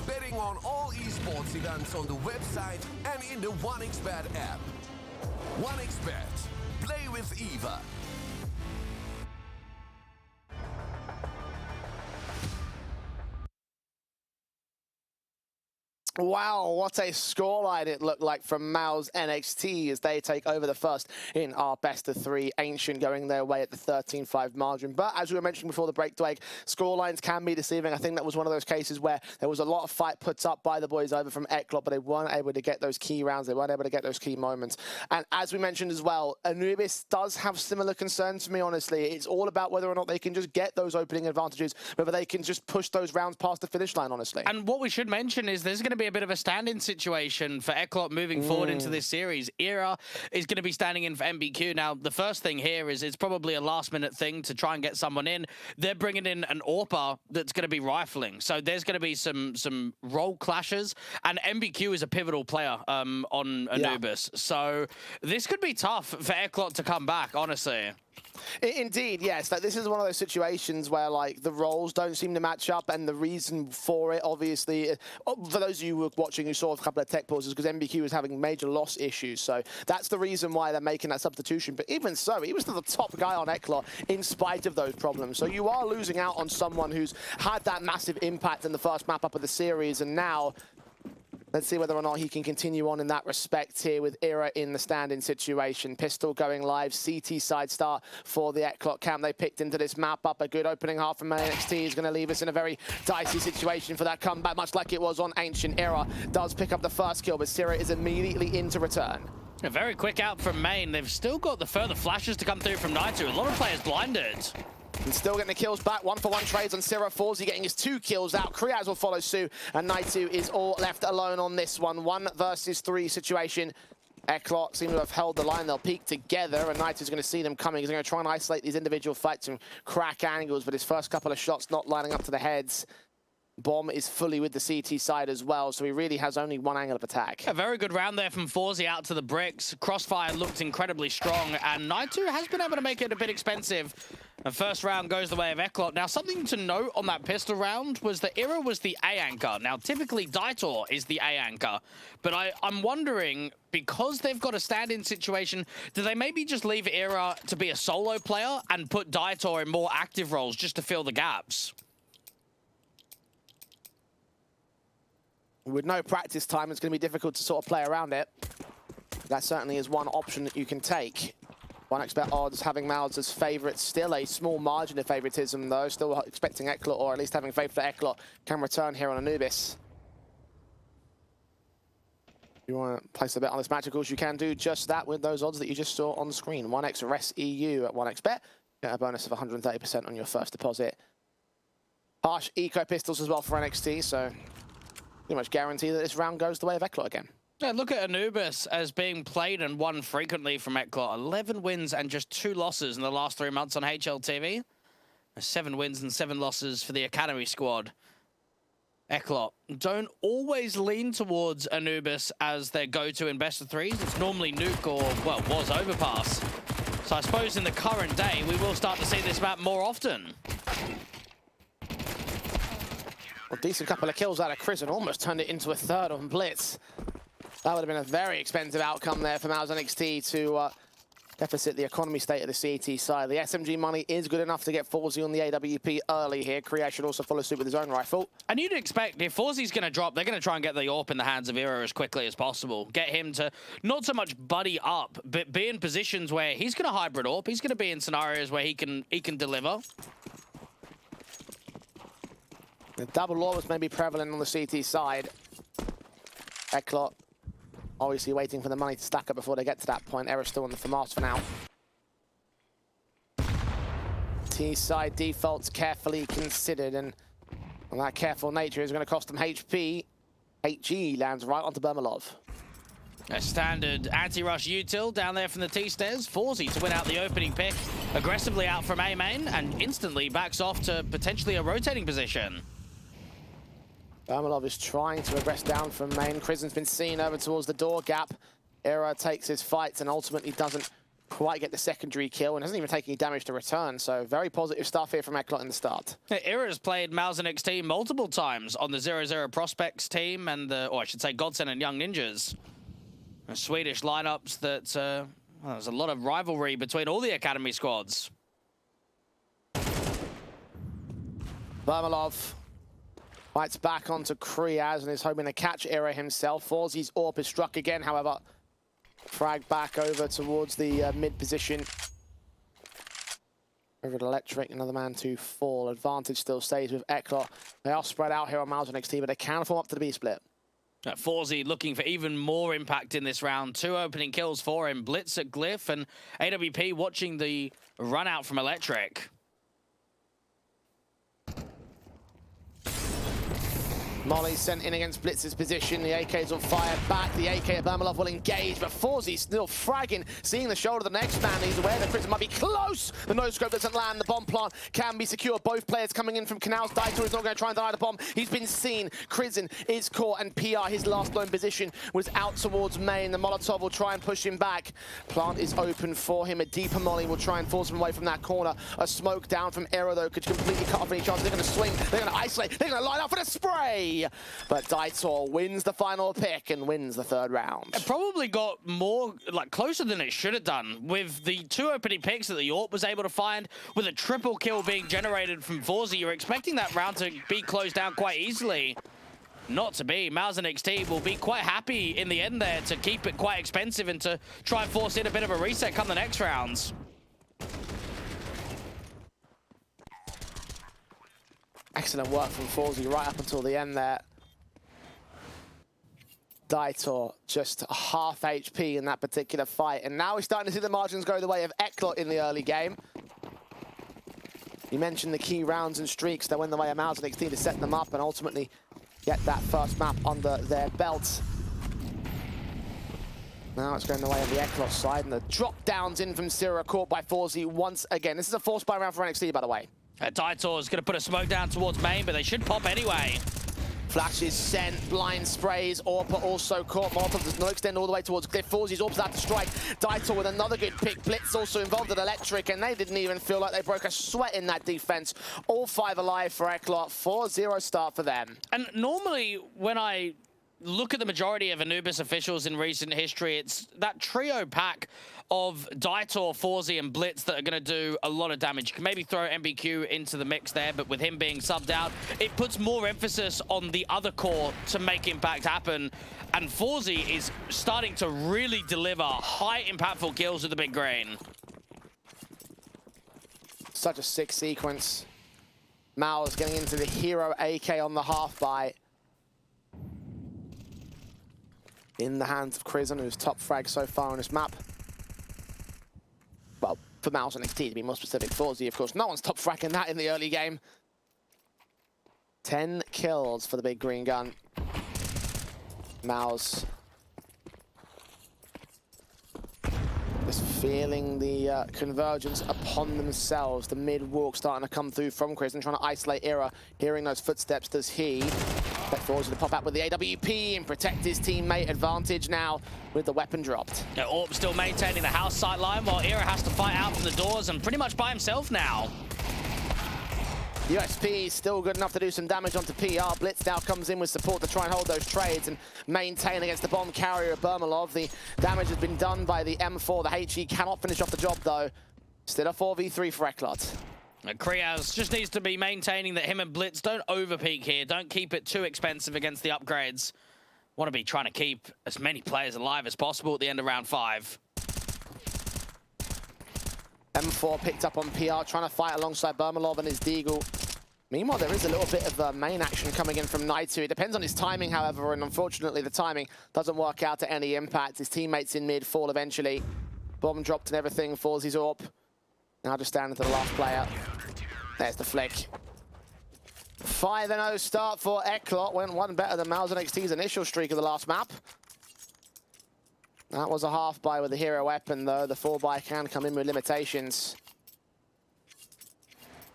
betting on all esports events on the website and in the 1xBet app. 1xBet. Play with Eva. Wow, what a scoreline it looked like from Mao's NXT as they take over the first in our best of three. Ancient going their way at the 13-5 margin. But as we were mentioning before the break, Dwayne, scorelines can be deceiving. I think that was one of those cases where there was a lot of fight put up by the boys over from Eklot, but they weren't able to get those key rounds. They weren't able to get those key moments. And as we mentioned as well, Anubis does have similar concerns to me, honestly. It's all about whether or not they can just get those opening advantages, whether they can just push those rounds past the finish line, honestly. And what we should mention is there's going to be a bit of a stand-in situation for Eklot moving forward into this series. Era is going to be standing in for MBQ. Now, the first thing here is it's probably a last-minute thing to try and get someone in. They're bringing in an AWPer that's going to be rifling. So there's going to be some role clashes, and MBQ is a pivotal player on Anubis. Yeah. So this could be tough for Eklot to come back, honestly. Indeed, yes. Like, this is one of those situations where like the roles don't seem to match up, and the reason for it, obviously, for those of you who were watching who saw a couple of tech pauses, because MBQ was having major loss issues. So that's the reason why they're making that substitution. But even so, he was the top guy on Eklot in spite of those problems. So you are losing out on someone who's had that massive impact in the first map up of the series, and now let's see whether or not he can continue on in that respect here with Era in the stand-in situation. Pistol going live, CT side start for the Eklot camp. They picked into this map up. A good opening half from NXT is going to leave us in a very dicey situation for that comeback, much like it was on Ancient. Era does pick up the first kill, but Sierra is immediately into return. A very quick out from main. They've still got the further flashes to come through from Naitu. A lot of players blinded. And still getting the kills back. 1-for-1 trades on Sierra. Forzy getting his 2 kills out. Kriaz will follow suit. And Naitu is all left alone on this one. 1 versus 3 situation. Eklot seem to have held the line. They'll peek together, and Naitu's going to see them coming. He's going to try and isolate these individual fights and crack angles, but his first couple of shots not lining up to the heads. Bomb is fully with the CT side as well, so he really has only one angle of attack. A very good round there from Forzy out to the bricks. Crossfire looked incredibly strong, and Naitu has been able to make it a bit expensive. The first round goes the way of Eklot. Now, something to note on that pistol round was that Era was the A anchor. Now, typically, Daitor is the A anchor, but I'm wondering, because they've got a stand-in situation, do they maybe just leave Era to be a solo player and put Daitor in more active roles just to fill the gaps? With no practice time, it's going to be difficult to sort of play around it. That certainly is one option that you can take. 1xBet odds having Mouths as favourites. Still a small margin of favouritism, though. Still expecting Eklot, or at least having faith that Eklot can return here on Anubis. If you want to place a bet on this match, of course, you can do just that with those odds that you just saw on the screen. 1x Res EU at 1xBet. Get a bonus of 130% on your first deposit. Harsh Eco Pistols as well for NXT, so pretty much guarantee that this round goes the way of Eklot again. Yeah, look at Anubis as being played and won frequently from Eklot. 11 wins and just 2 losses in the last 3 months on HLTV. 7 wins and 7 losses for the Academy squad. Eklot don't always lean towards Anubis as their go-to in best of threes. It's normally Nuke or, well, was Overpass. So I suppose in the current day, we will start to see this map more often. A decent couple of kills out of Chris and almost turned it into a third on Blitz. That would have been a very expensive outcome there for Mao's NXT to deficit the economy state of the CT side. The SMG money is good enough to get Forzy on the AWP early here. Kriaz should also follow suit with his own rifle. And you'd expect if Forzy's going to drop, they're going to try and get the AWP in the hands of Era as quickly as possible. Get him to not so much buddy up, but be in positions where he's going to hybrid AWP. He's going to be in scenarios where he can deliver. The double law was maybe prevalent on the CT side. Eklot obviously waiting for the money to stack up before they get to that point. Era's still on the FAMAS for now. T-side defaults carefully considered, and that careful nature is going to cost them HP. HG lands right onto Bermalov. A standard anti-rush util down there from the T-stairs. Forzy to win out the opening pick. Aggressively out from A-main and instantly backs off to potentially a rotating position. Bermalov is trying to regress down from main. Krizen's been seen over towards the door gap. Era takes his fights and ultimately doesn't quite get the secondary kill and hasn't even taken any damage to return. So very positive stuff here from Eklot in the start. Ira's played Mal's and XT multiple times on the 0-0 Prospects team and or I should say Godsend and Young Ninjas. Swedish lineups that, well, there's a lot of rivalry between all the academy squads. Vermalov fights back onto Kriaz and is hoping to catch Ira himself. Forzie's AWP is struck again, however. Frag back over towards the mid position. Over at Electric, another man to fall. Advantage still stays with Eklot. They are spread out here on Mal's and XT, but they can form up to the B split. Forzie looking for even more impact in this round. 2 opening kills for him. Blitz at Glyph and AWP watching the run out from Electric. Molly sent in against Blitz's position. The AK's on fire back. The AK at Vermalov will engage, but Forzie's still fragging. Seeing the shoulder of the next man. He's aware that Prison might be close. The no-scope doesn't land. The bomb plant can be secure. Both players coming in from Canals. Dieter is not going to try and deny the bomb. He's been seen. Krisen is caught, and PR, his last known position, was out towards main. The Molotov will try and push him back. Plant is open for him. A deeper Molly will try and force him away from that corner. A smoke down from Aero, though, could completely cut off any chance. They're going to swing. They're going to isolate. They're going to line up for the spray. But Daitor wins the final pick and wins the third round. It probably got more, like, closer than it should have done. With the 2 opening picks that the AWP was able to find, with a triple kill being generated from Forzie, you're expecting that round to be closed down quite easily. Not to be. Mouse and XT will be quite happy in the end there to keep it quite expensive and to try and force in a bit of a reset come the next rounds. Excellent work from Forzie right up until the end there. Daitor just half HP in that particular fight. And now we're starting to see the margins go the way of Eklot in the early game. You mentioned the key rounds and streaks that went the way of Mouse and XT to set them up and ultimately get that first map under their belt. Now it's going the way of the Eklot side, and the drop downs in from Sierra caught by Forzie once again. This is a force buy round for NXT, by the way. Daitor is going to put a smoke down towards main, but they should pop anyway. Flashes sent, blind sprays, Orpa also caught. Molotov does not extend all the way towards Glyph. Forzie's Orpa's out to strike. Daitor with another good pick. Blitz also involved at Electric, and they didn't even feel like they broke a sweat in that defense. All 5 alive for Eklot. 4-0 start for them. And normally, when I look at the majority of Anubis officials in recent history, it's that trio pack of Daitor, Forzie, and Blitz that are going to do a lot of damage. You can maybe throw MBQ into the mix there, but with him being subbed out, it puts more emphasis on the other core to make impact happen. And Forzie is starting to really deliver high impactful kills with the big green. Such a sick sequence. Mao's getting into the hero AK on the half buy. In the hands of Krisen, who's top frag so far on this map. Well, for Mouse and XT to be more specific, Forzie, of course. No one's top fragging that in the early game. 10 kills for the big green gun. Mouse just feeling the convergence upon themselves. The mid walk starting to come through from Krisen, trying to isolate Ira. Hearing those footsteps, does he? But Forzie to pop out with the AWP and protect his teammate. Advantage now with the weapon dropped. AWP still maintaining the house sight line while Ira has to fight out from the doors and pretty much by himself now. USP still good enough to do some damage onto PR. Blitz now comes in with support to try and hold those trades and maintain against the bomb carrier of Bermalov. The damage has been done by the M4. The HE cannot finish off the job though. Still a 4v3 for Eklot. Kriaz just needs to be maintaining that him and Blitz don't overpeak here. Don't keep it too expensive against the upgrades. Want to be trying to keep as many players alive as possible at the end of round 5. M4 picked up on PR, trying to fight alongside Bermalov and his Deagle. Meanwhile, there is a little bit of main action coming in from Naitu. It depends on his timing, however, and unfortunately the timing doesn't work out to any impact. His teammates in mid fall eventually. Bomb dropped and everything. Forzie's AWP. Now just down to the last player. There's the flick. 5-0 start for Eklot. Went one better than Mouse and XT's initial streak of the last map. That was a half buy with the hero weapon, though. The 4-buy can come in with limitations.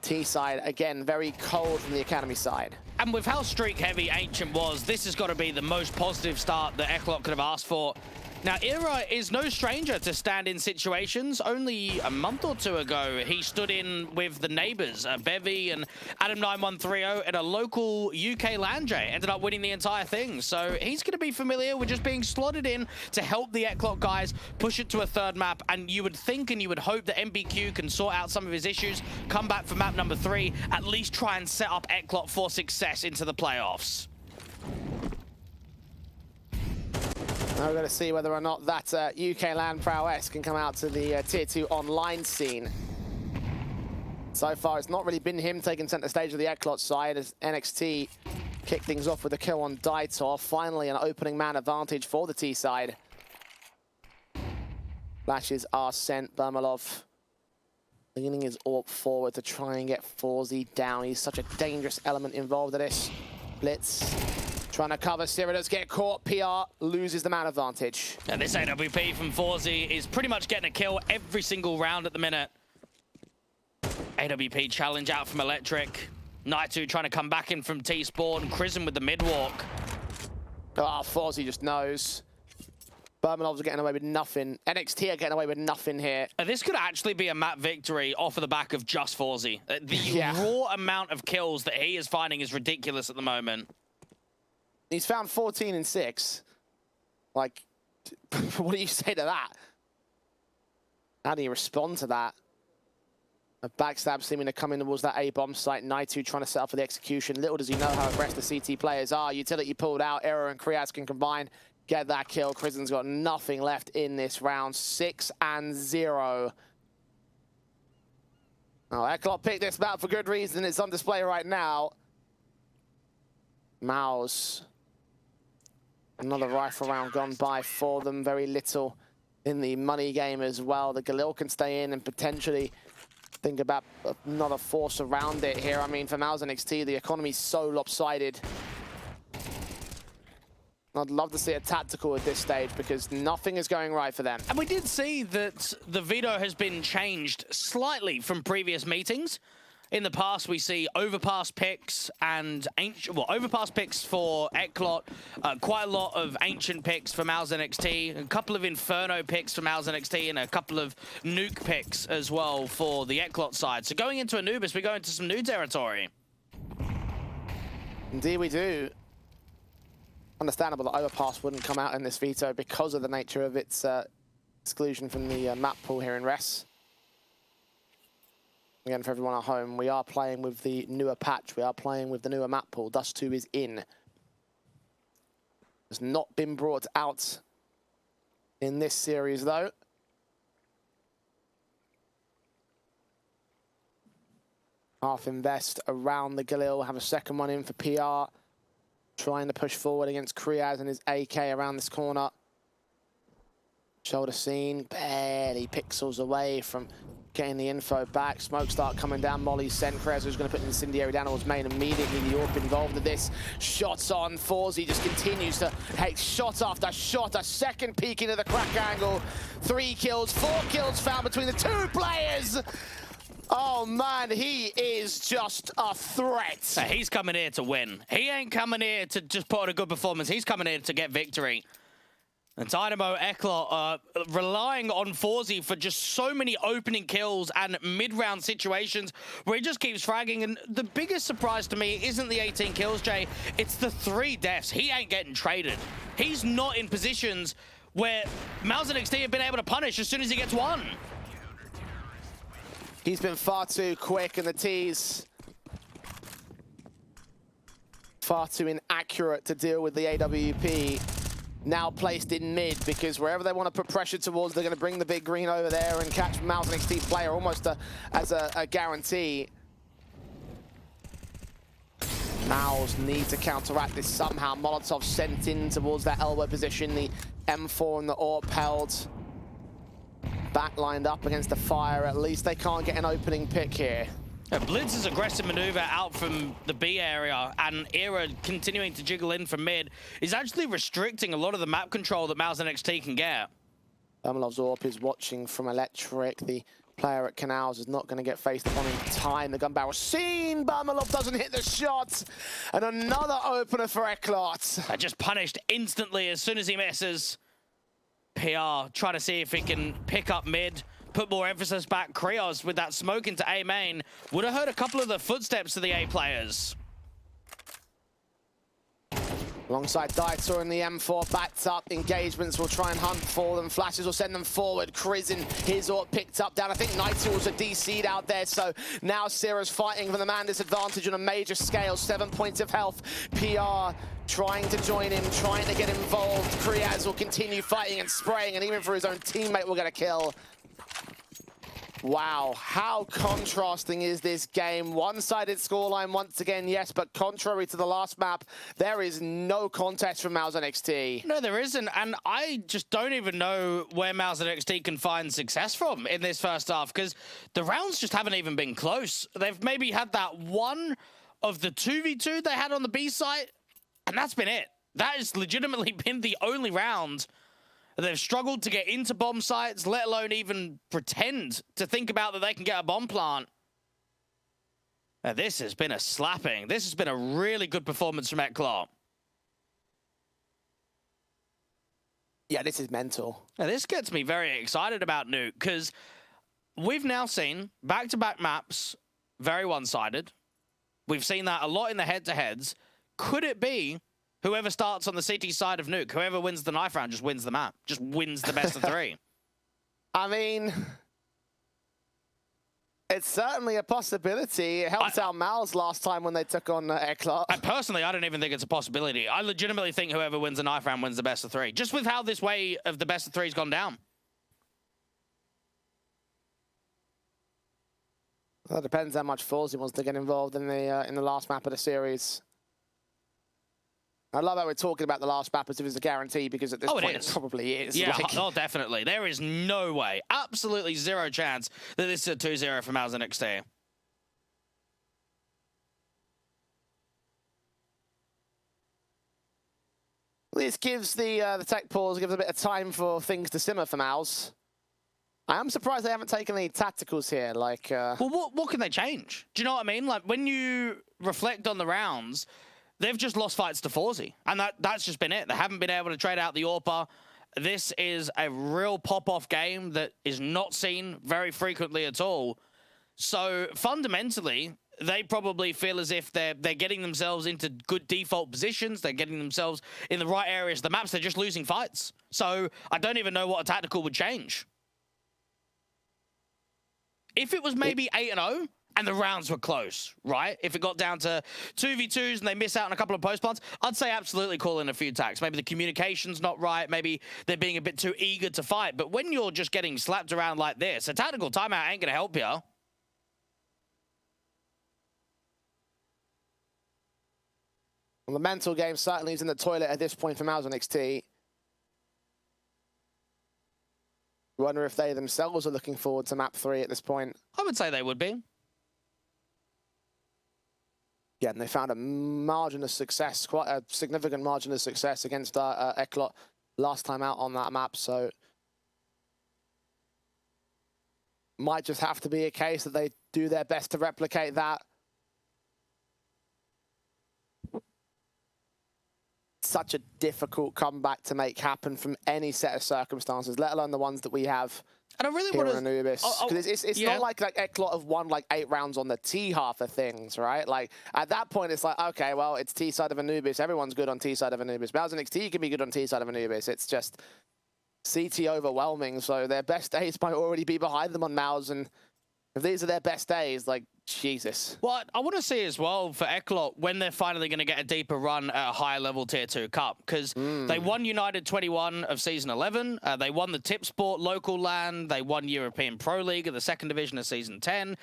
T side, again, very cold from the Academy side. And with how streak heavy Ancient was, this has got to be the most positive start that Eklot could have asked for. Now, Era is no stranger to stand-in situations. Only a month or two ago, he stood in with the neighbors, Bevy and Adam9130 at a local UK LAN J. Ended up winning the entire thing. So he's going to be familiar with just being slotted in to help the Eklot guys push it to a third map. And you would think and you would hope that MBQ can sort out some of his issues, come back for map number 3, at least try and set up Eklot for success into the playoffs. Now we're going to see whether or not that UK LAN prowess can come out to the Tier 2 online scene. So far, it's not really been him taking center stage of the Eklot side as NXT kick things off with a kill on Daitor. Finally, an opening man advantage for the T side. Flashes are sent. Bermalov leaning his AWP forward to try and get Forzy down. He's such a dangerous element involved in this. Blitz. Trying to cover, Sira does get caught. PR loses the man advantage. And this AWP from Forzy is pretty much getting a kill every single round at the minute. AWP challenge out from Electric. Naitu trying to come back in from T-Spawn. Crism with the mid-walk. Oh, Forzy just knows. Bermanov's getting away with nothing. NXT are getting away with nothing here. This could actually be a map victory off of the back of just Forzy. The raw amount of kills that he is finding is ridiculous at the moment. He's found 14 and 6. Like, what do you say to that? How do you respond to that? A backstab seeming to come in towards that A-bomb site. Naitu trying to set up for the execution. Little does he know how aggressive the CT players are. Utility pulled out. Era and Kriaz can combine. Get that kill. Krizen's got nothing left in this round. 6-0. Oh, Eklot picked this map for good reason. It's on display right now. Mouse. Another rifle round gone by for them. Very little in the money game as well. The Galil can stay in and potentially think about another force around it here. I mean, for Mouse NXT, the economy's so lopsided. I'd love to see a tactical at this stage because nothing is going right for them. And we did see that the veto has been changed slightly from previous meetings. In the past, we see overpass picks and overpass picks for Eklot, quite a lot of ancient picks for Mouse NXT, a couple of Inferno picks for Mouse NXT, and a couple of nuke picks as well for the Eklot side. So going into Anubis, we go into some new territory. Indeed we do. Understandable that overpass wouldn't come out in this veto because of the nature of its exclusion from the map pool here in Res. Again, for everyone at home, we are playing with the newer patch. We are playing with the newer map pool. Dust 2 is in. Has not been brought out in this series, though. Half invest around the Galil. Have a second one in for PR. Trying to push forward against Kriaz and his AK around this corner. Shoulder scene, barely pixels away from getting the info back. Smoke start coming down. Molly sent. Kriaz who's going to put incendiary down towards main immediately. The AWP involved in this. Shots on. Forzy just continues to hit shot after shot. A second peek into the crack angle. 3 kills, 4 kills found between the 2 players. Oh man, he is just a threat. So he's coming here to win. He ain't coming here to just put on a good performance. He's coming here to get victory. And Dynamo Eklot relying on Forzy for just so many opening kills and mid-round situations where he just keeps fragging. And the biggest surprise to me isn't the 18 kills, Jay. It's the 3 deaths. He ain't getting traded. He's not in positions where Mouse NXT have been able to punish as soon as he gets one. He's been far too quick, and the T's far too inaccurate to deal with the AWP. Now placed in mid, because wherever they want to put pressure towards, they're going to bring the big green over there and catch Mouse NXT player almost as a guarantee. Mouse need to counteract this somehow. Molotov sent in towards that elbow position. The M4 and the AWP held. Back lined up against the fire. At least they can't get an opening pick here. Blitz's aggressive maneuver out from the B area and Era continuing to jiggle in from mid is actually restricting a lot of the map control that Mouse NXT can get. Bermalov's AWP is watching from Electric. The player at Canals is not going to get faced upon in time. The gun barrel seen. Bermalov doesn't hit the shot. And another opener for Eklot. Just punished instantly as soon as he misses. PR trying to see if he can pick up mid, put more emphasis back. Krios with that smoke into A main. Would have heard a couple of the footsteps of the A players. Alongside Dieter and the M4 backed up. Engagements will try and hunt for them. Flashes will send them forward. Kriz and his ult picked up down. I think Nighty also DC'd out there. So now Sierra's fighting for the man disadvantage on a major scale. 7 points of health. PR trying to join him, trying to get involved. Kriaz will continue fighting and spraying, and even for his own teammate will get a kill. Wow, how contrasting is this game? One-sided scoreline once again, yes, but contrary to the last map, there is no contest from Mouse NXT. No, there isn't, and I just don't even know where Mouse NXT can find success from in this first half, because the rounds just haven't even been close. They've maybe had that one of the 2v2 they had on the B site, and that's been it. That has legitimately been the only round. They've struggled to get into bomb sites, let alone even pretend to think about that they can get a bomb plant. Now, this has been a slapping. This has been a really good performance from Eklot. Yeah, this is mental. Now, this gets me very excited about Nuke, because we've now seen back-to-back maps, very one-sided. We've seen that a lot in the head-to-heads. Could it be whoever starts on the CT side of Nuke, whoever wins the knife round, just wins the map, just wins the best of 3? I mean, it's certainly a possibility. It helped out Mal's last time when they took on Eklot. Personally, I don't even think it's a possibility. I legitimately think whoever wins the knife round wins the best of 3, just with how this way of the best of 3's gone down. Well, it depends how much Forzy wants to get involved in the last map of the series. I love how we're talking about the last map as if it's a guarantee, because at this point it probably is. Yeah, oh, definitely. There is no way, absolutely zero chance that this is a 2-0 for Mouse NXT. This gives the tech pause, gives a bit of time for things to simmer for Mouse. I am surprised they haven't taken any tacticals here. Like, well, what can they change? Do you know what I mean? Like, when you reflect on the rounds, they've just lost fights to Forzy, and that's just been it. They haven't been able to trade out the AWPer. This is a real pop-off game that is not seen very frequently at all. So fundamentally, they probably feel as if they're getting themselves into good default positions. They're getting themselves in the right areas of the maps. They're just losing fights. So I don't even know what a tactical would change. If it was maybe 8-0, and the rounds were close, right? If it got down to 2v2s and they miss out on a couple of post plants, I'd say absolutely call in a few tacks. Maybe the communication's not right. Maybe they're being a bit too eager to fight. But when you're just getting slapped around like this, a tactical timeout ain't going to help you. Well, the mental game certainly is in the toilet at this point for Mouse NXT. Wonder if they themselves are looking forward to map 3 at this point. I would say they would be. Yeah, and they found a margin of success, quite a significant margin of success against Eklot last time out on that map, so might just have to be a case that they do their best to replicate that. Such a difficult comeback to make happen from any set of circumstances, let alone the ones that we have. And I really here want on Anubis, because it's not like Eklot have won like 8 rounds on the T half of things, right? Like at that point, it's like, okay, well, it's T side of Anubis. Everyone's good on T side of Anubis. Mouse NXT can be good on T side of Anubis. It's just CT overwhelming. So their best days might already be behind them on Mouse, and if these are their best days, like, Jesus. Well, I want to see as well for Eklot when they're finally going to get a deeper run at a higher level Tier 2 Cup, because they won United 21 of Season 11. They won the Tip Sport local land. They won European Pro League of the 2nd Division of Season 10.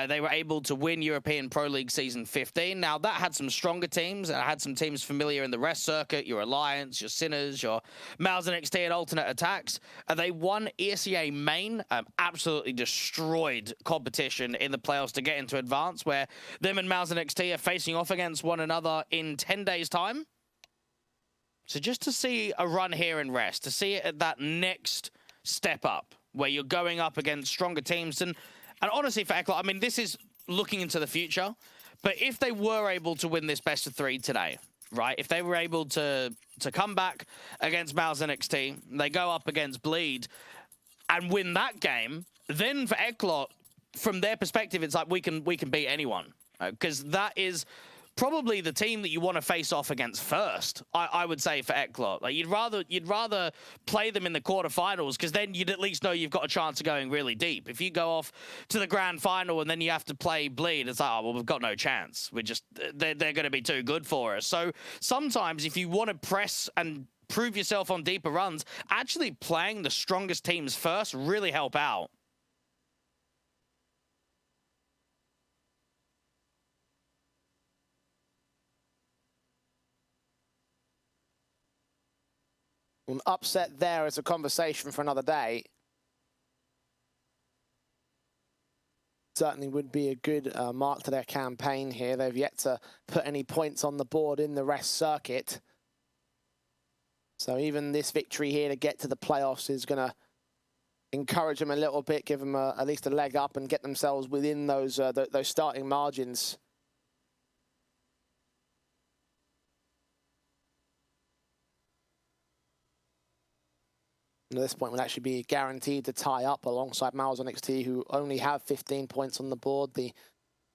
They were able to win European Pro League Season 15. Now, that had some stronger teams, and it had some teams familiar in the rest circuit, your Alliance, your Sinners, your Mouse NXT and Alternate Attacks. They won ESEA Main, absolutely destroyed competition in the playoffs to get into advance, where them and Mouse NXT are facing off against one another in 10 days' time. So just to see a run here in rest, to see it at that next step up, where you're going up against stronger teams, and honestly for Eklot, I mean, this is looking into the future, but if they were able to win this best of 3 today, right? If they were able to come back against Mouse NXT, they go up against Bleed and win that game, then for Eklot, from their perspective, it's like we can beat anyone, because that is probably the team that you want to face off against first. I would say for Eklot, like you'd rather play them in the quarterfinals, because then you'd at least know you've got a chance of going really deep. If you go off to the grand final and then you have to play Bleed, it's like, oh well, we've got no chance. They're going to be too good for us. So sometimes if you want to press and prove yourself on deeper runs, actually playing the strongest teams first really help out. An upset there is a conversation for another day. Certainly would be a good mark to their campaign here. They've yet to put any points on the board in the rest circuit. So even this victory here to get to the playoffs is going to encourage them a little bit, give them at least a leg up and get themselves within those starting margins. And at this point, will actually be guaranteed to tie up alongside Miles NXT, who only have 15 points on the board, the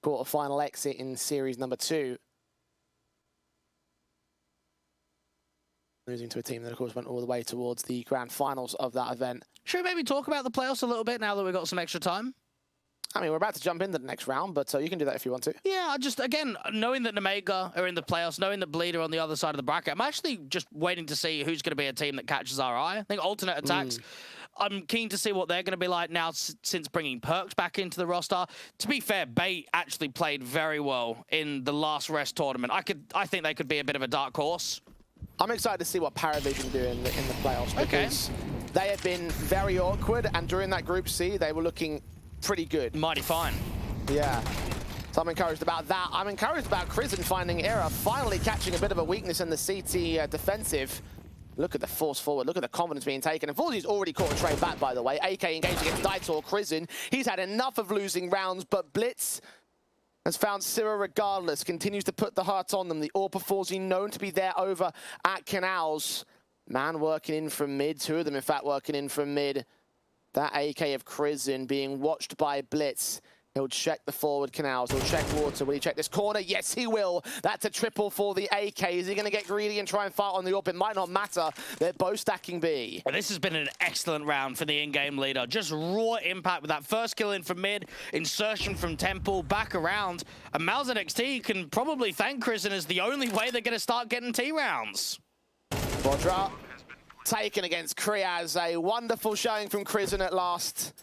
quarterfinal exit in series number 2. Losing to a team that, of course, went all the way towards the grand finals of that event. Should we maybe talk about the playoffs a little bit now that we've got some extra time? I mean, we're about to jump into the next round, but you can do that if you want to. Yeah, again, knowing that Nemega are in the playoffs, knowing that Bleed are on the other side of the bracket, I'm actually just waiting to see who's going to be a team that catches our eye. I think Alternate Attacks, I'm keen to see what they're going to be like now since bringing Perks back into the roster. To be fair, Bait actually played very well in the last rest tournament. I think they could be a bit of a dark horse. I'm excited to see what Paravision do in the playoffs, because they have been very awkward, and during that Group C, they were looking pretty good. Mighty fine. Yeah. So I'm encouraged about that. I'm encouraged about Crizin finding Era, finally catching a bit of a weakness in the CT defensive. Look at the force forward. Look at the confidence being taken. And Forzy's already caught a trade back, by the way. AK engaged against Daitor. Crizin, he's had enough of losing rounds, but Blitz has found Syrah regardless. Continues to put the hurt on them. The AWP Forzy known to be there over at Canals. Man working in from mid. 2 of them, in fact, working in from mid. That AK of Crizin being watched by Blitz. He'll check the forward Canals. He'll check water. Will he check this corner? Yes, he will. That's a triple for the AK. Is he going to get greedy and try and fight on the AWP? It might not matter. They're both stacking B. This has been an excellent round for the in-game leader. Just raw impact with that first kill in from mid, insertion from Temple, back around. And Mouse NXT can probably thank Crizin as the only way they're going to start getting T rounds. Bodra taken against Kriaz. A wonderful showing from Crizin at last.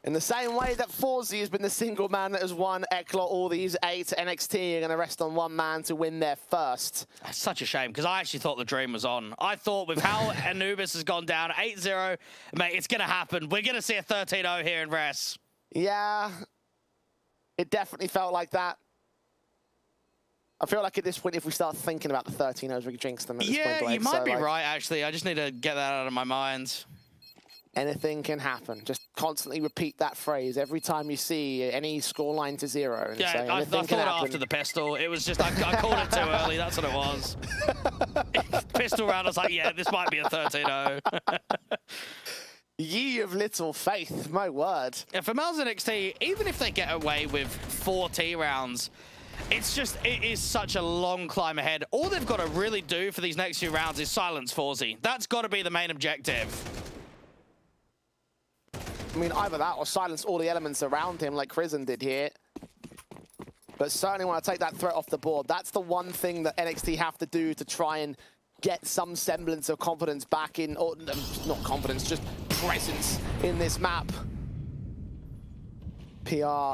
In the same way that Forzy has been the single man that has won Eklot all these 8, NXT are going to rest on one man to win their first. That's such a shame, because I actually thought the dream was on. I thought with how Anubis has gone down 8-0, mate, it's going to happen. We're going to see a 13-0 here in Res. Yeah, it definitely felt like that. I feel like at this point, if we start thinking about the 13-0s, we can jinx them at this point. Yeah, you might be right, actually. I just need to get that out of my mind. Anything can happen. Just constantly repeat that phrase every time you see any scoreline to 0. And yeah, say, I thought after the pistol. It was just, I called it too early. That's what it was. Pistol round, I was like, yeah, this might be a 13-0. Ye of little faith, my word. Yeah, for Mouse NXT, even if they get away with 4 T rounds, it is such a long climb ahead. All they've got to really do for these next few rounds is silence Forzy. That's got to be the main objective. I mean, either that or silence all the elements around him like Crizin did here. But certainly want to take that threat off the board. That's the one thing that NXT have to do to try and get some semblance of confidence back in, or not confidence, just presence in this map. PR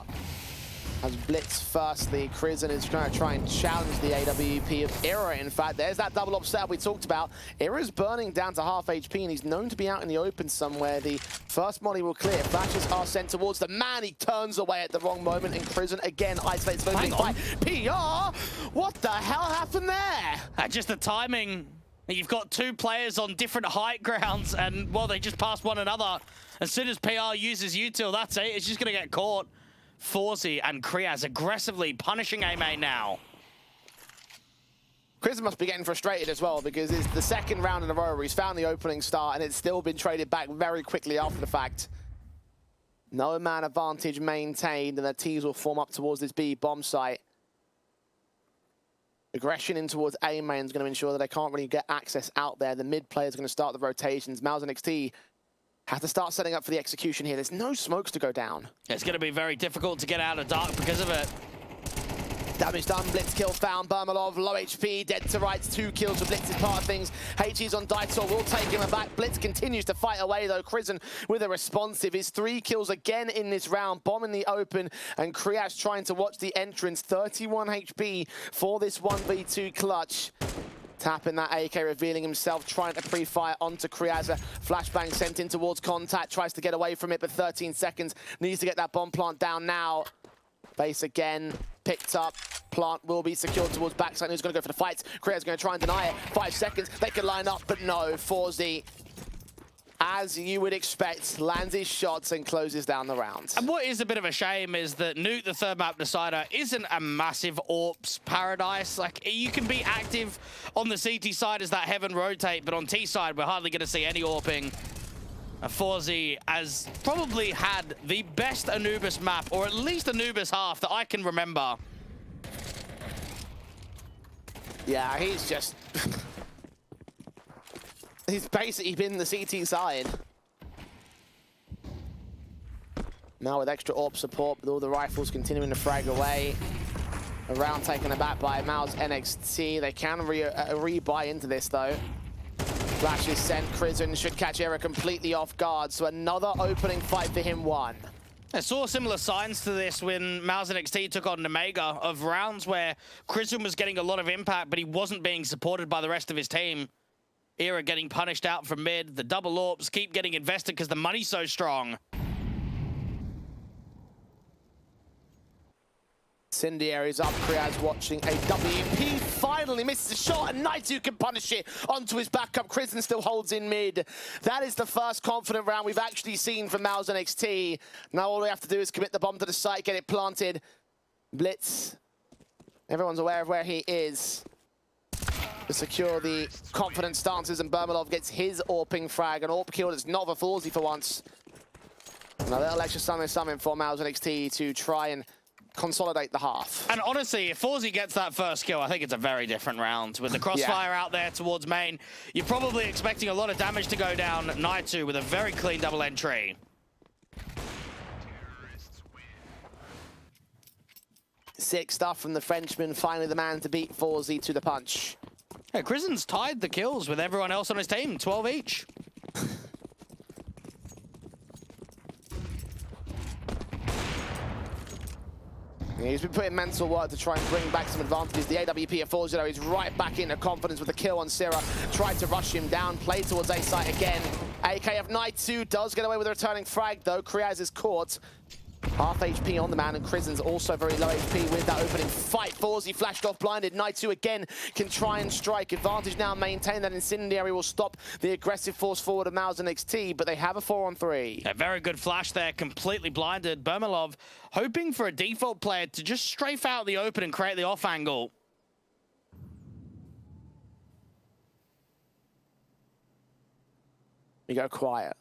has Blitz firstly. Crizin is going to try and challenge the AWP of Era. In fact, there's that double up setup we talked about. Era's burning down to half HP, and he's known to be out in the open somewhere. The first molly will clear. Flashes are sent towards the man. He turns away at the wrong moment, and Crizin again isolates the opening fight. PR! What the hell happened there? Just the timing. You've got 2 players on different height grounds, and, well, they just passed one another. As soon as PR uses util, that's it. It's just going to get caught. Forzy and Kriaz aggressively punishing A-Main now. Chris must be getting frustrated as well because it's the second round in a row where he's found the opening start and it's still been traded back very quickly after the fact. No man advantage maintained, and the teams will form up towards this B bomb site. Aggression in towards A main is going to ensure that they can't really get access out there. The mid player is going to start the rotations. Mouse and XT have to start setting up for the execution here. There's no smokes to go down. It's going to be very difficult to get out of dark because of it. Damage done, Blitz kill found, Bermalov, low HP, dead to rights, 2 kills for Blitz is part of things. HE's on Daitor, will take him back. Blitz continues to fight away though, Krizen with a responsive. His 3 kills again in this round, bomb in the open, and Kriaz trying to watch the entrance. 31 HP for this 1v2 clutch. Tapping that AK, revealing himself, trying to pre-fire onto Kriaz. Flashbang sent in towards contact, tries to get away from it, but 13 seconds. Needs to get that bomb plant down now. Base again, picked up. Plant will be secured towards backside. Who's going to go for the fights? Kriaz going to try and deny it. 5 seconds, they can line up, but no. Forzy, as you would expect, lands his shots and closes down the round. And what is a bit of a shame is that Nuke, the third map decider, isn't a massive AWP's paradise. Like, you can be active on the CT side as that heaven rotate, but on T side, we're hardly going to see any AWPing. Forzy has probably had the best Anubis map, or at least Anubis half, that I can remember. Yeah, he's just... he's basically been the CT side. Now with extra AWP support, with all the rifles continuing to frag away. A round taken aback by Mouse NXT. They can re-buy into this though. Flash is sent. Krizen should catch Era completely off guard. So another opening fight for him won. I saw similar signs to this when Mouse NXT took on Omega, of rounds where Krizen was getting a lot of impact, but he wasn't being supported by the rest of his team. Era getting punished out from mid. The double AWPs keep getting invested because the money's so strong. Incendiary's up, Kriaz watching a WP, finally misses a shot, and Naitu can punish it onto his backup. Krizen still holds in mid. That is the first confident round we've actually seen from Mouse NXT. Now all we have to do is commit the bomb to the site, get it planted. Blitz, everyone's aware of where he is. To secure the confident stances, and Bermalov gets his AWPing frag, an AWP kill that's not for Forzy for once. And a little extra summon for Mouse NXT to try and consolidate the half. And honestly, if Forzy gets that first kill, I think it's a very different round. With the crossfire out there towards main, you're probably expecting a lot of damage to go down. Naitu with a very clean double entry. Sick stuff from the Frenchman, finally the man to beat Forzy to the punch. Yeah, Krizen's tied the kills with everyone else on his team, 12 each. He's been putting mental work to try and bring back some advantages. The AWP of Forzy is right back into confidence with the kill on Syrah. Tried to rush him down, played towards A site again. AK of Naitu does get away with a returning frag though. Kriaz is caught. Half HP on the man, and Krizen's also very low HP with that opening fight. Forzy flashed off blinded. Naitu again can try and strike. Advantage now maintained. That Incendiary will stop the aggressive force forward of Mouse and NXT, but they have a 4-on-3. A very good flash there, completely blinded. Bermalov hoping for a default player to just strafe out the open and create the off angle. We go quiet.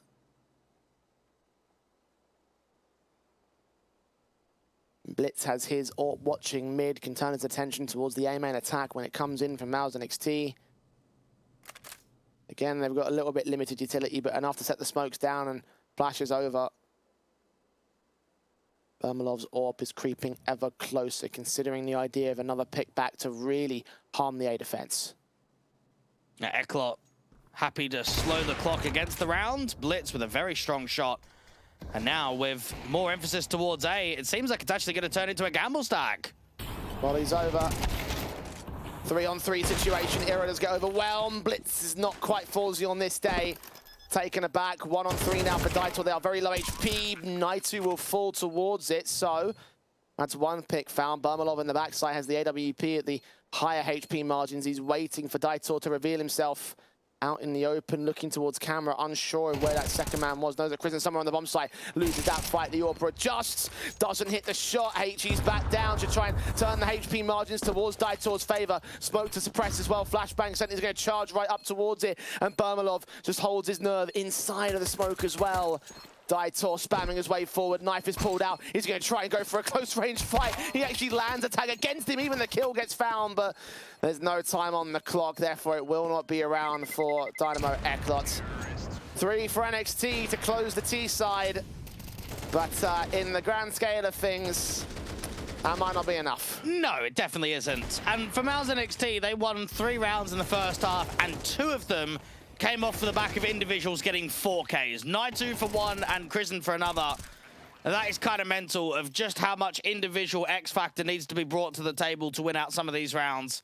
Blitz has his AWP watching mid, can turn his attention towards the A-main attack when it comes in from Mouse NXT. Again, they've got a little bit limited utility, but enough to set the smokes down and flashes over. Bermalov's AWP is creeping ever closer, considering the idea of another pick back to really harm the A defense. Eklot happy to slow the clock against the round. Blitz with a very strong shot. And now with more emphasis towards A, it seems like it's actually going to turn into a gamble stack. Volley's over. 3-on-3 situation. Era does get overwhelmed. Blitz is not quite Forzy on this day. Taken aback. 1-on-3 now for Daitor. They are very low HP. Naitu will fall towards it. So that's one pick found. Bermalov in the backside has the AWP at the higher HP margins. He's waiting for Daitor to reveal himself. out in the open, looking towards camera, unsure of where that second man was. Knows that Kristen somewhere on the bomb site loses that fight. The AWP adjusts, doesn't hit the shot. HE's back down to try and turn the HP margins towards Daitor's favor. Smoke to suppress as well. Flashbang sent is going to charge right up towards it, and Bermalov just holds his nerve inside of the smoke as well. Daitor spamming his way forward. Knife is pulled out. He's going to try and go for a close range fight. He actually lands a tag against him. Even the kill gets found, but there's no time on the clock. Therefore, it will not be around for Dynamo Eklot. 3 for NXT to close the T side. But in the grand scale of things, that might not be enough. No, it definitely isn't. And for Mouse NXT, they won 3 rounds in the first half, and 2 of them came off for the back of individuals getting 4Ks. Naitu for 1 and Kristen for another. And that is kind of mental of just how much individual X factor needs to be brought to the table to win out some of these rounds.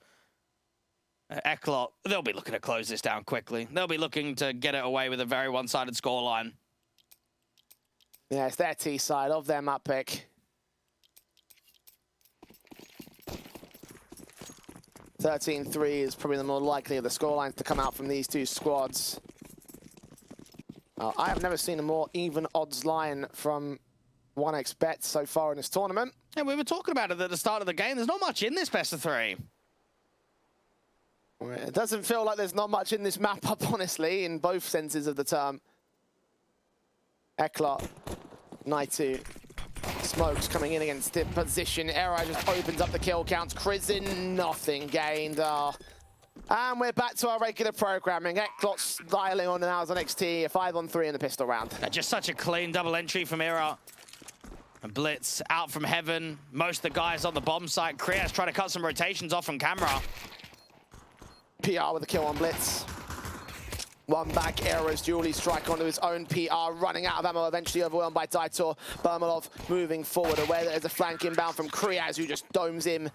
Eklot, they'll be looking to close this down quickly. They'll be looking to get it away with a very one-sided scoreline. Yeah, it's their T side of their map pick. 13-3 is probably the more likely of the scorelines to come out from these two squads. I have never seen a more even odds line from 1xBet so far in this tournament. Yeah, we were talking about it at the start of the game. There's not much in this best of 3. It doesn't feel like there's not much in this map up, honestly, in both senses of the term. Eklot, Naitu. Smokes coming in against the position. Era just opens up the kill counts. Kristen, nothing gained. And we're back to our regular programming. Eklot's dialing on now as NXT, a 5-on-3 in the pistol round. Just such a clean double entry from Era. And Blitz out from heaven. Most of the guys on the bomb site. Krias trying to cut some rotations off from camera. PR with a kill on Blitz. One back, Era's dually strike onto his own PR, running out of ammo, eventually overwhelmed by Daitor. Bermalov moving forward, aware that there's a flank inbound from Krias, who just domes him.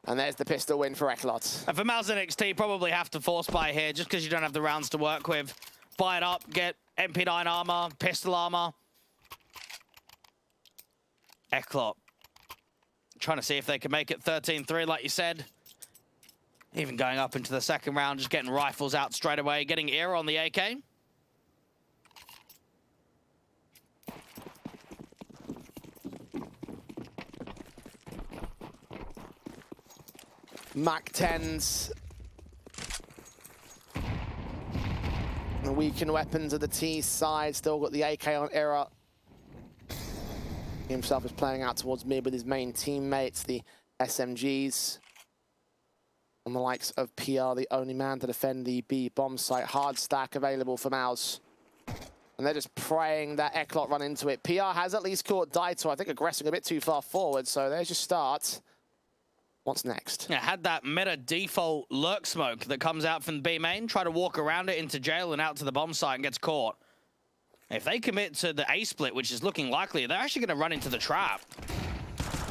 And there's the pistol win for Eklot. And for Mouse NXT, probably have to force buy here, just because you don't have the rounds to work with. Buy it up, get MP9 armor, pistol armor. Eklot trying to see if they can make it 13-3, like you said. Even going up into the second round, just getting rifles out straight away, getting Era on the AK. Mac 10s. The weakened weapons of the T side, still got the AK on Era. He himself is playing out towards mid with his main teammates, the SMGs. On the likes of PR, the only man to defend the B bomb site. Hard stack available for Mouse. And they're just praying that Eklot run into it. PR has at least caught Daitor, I think, aggressing a bit too far forward. So there's your start. What's next? Yeah, had that meta default lurk smoke that comes out from B main. Try to walk around it into jail and out to the bomb site and gets caught. If they commit to the A split, which is looking likely, they're actually going to run into the trap.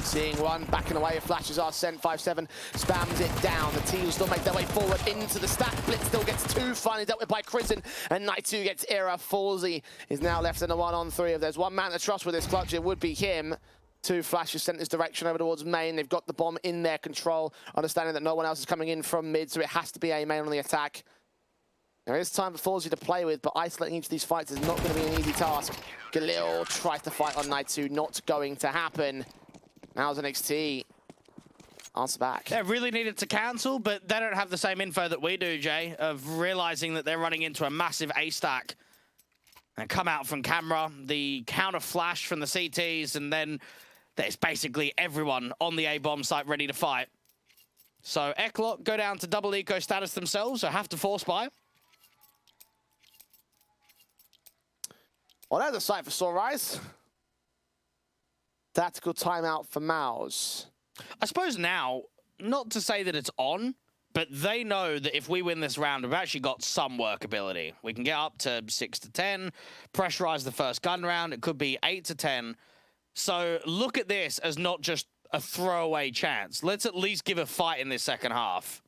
Seeing one, backing away, flashes are sent, 5-7, spams it down. The team will still make their way forward into the stack. Blitz still gets 2, finally dealt with by Kristen, and Naitu gets Era. Falsey is now left in a 1-on-3. If there's one man to trust with this clutch, it would be him. 2 flashes sent this direction over towards main. They've got the bomb in their control, understanding that no one else is coming in from mid, so it has to be a main on the attack. There is time for Falsey to play with, but isolating each of these fights is not going to be an easy task. Galil tries to fight on Naitu, not going to happen. Now's NXT. Answer back. They really needed to cancel, but they don't have the same info that we do, Jay, of realizing that they're running into a massive A stack. And come out from camera, the counter flash from the CTs, and then there's basically everyone on the A bomb site ready to fight. So Eklot go down to double eco status themselves, so have to force buy. Well, there's a sight for Sunrise. Tactical timeout for Mouse. I suppose now, not to say that it's on, but they know that if we win this round, we've actually got some workability. We can get up to 6-10, pressurize the first gun round. It could be 8-10. So look at this as not just a throwaway chance. Let's at least give a fight in this second half.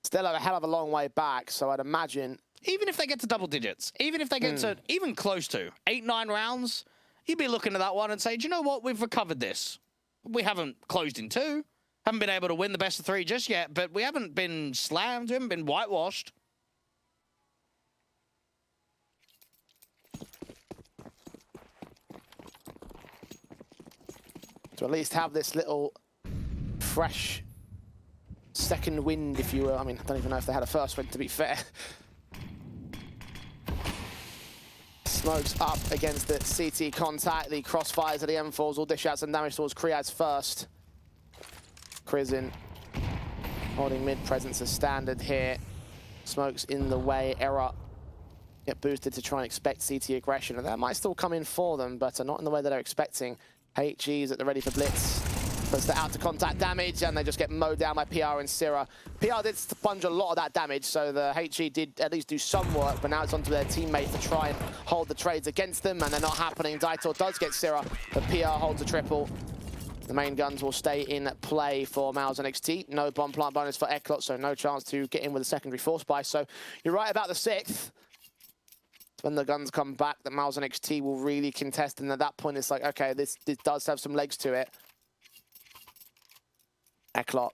Still a hell of a long way back, so I'd imagine... Even if they get to double digits, even if they get to even close to 8-9 rounds, you'd be looking at that one and say, do you know what? We've recovered this. We haven't closed in 2. Haven't been able to win the best of 3 just yet, but we haven't been slammed, we haven't been whitewashed. To at least have this little fresh second wind, if you will. I mean, I don't even know if they had a first wind, to be fair. Smokes up against the CT contact. The crossfires of the M4s will dish out some damage towards Kriaz first. Krizin holding mid presence as standard here. Smokes in the way. Error get boosted to try and expect CT aggression, and that might still come in for them, but not in the way that they're expecting. HG's at the ready for blitz. Puts the out to contact damage, and they just get mowed down by PR and Syrah. PR did sponge a lot of that damage, so the HG did at least do some work, but now it's onto their teammates to try and hold the trades against them, and they're not happening. Daitor does get Syrah, but PR holds a triple. The main guns will stay in play for Mouse NXT. No bomb plant bonus for Eklot, so no chance to get in with a secondary force buy. So you're right about the 6th. When the guns come back, that Mouse NXT will really contest, and at that point it's like, okay, this does have some legs to it. Eklot.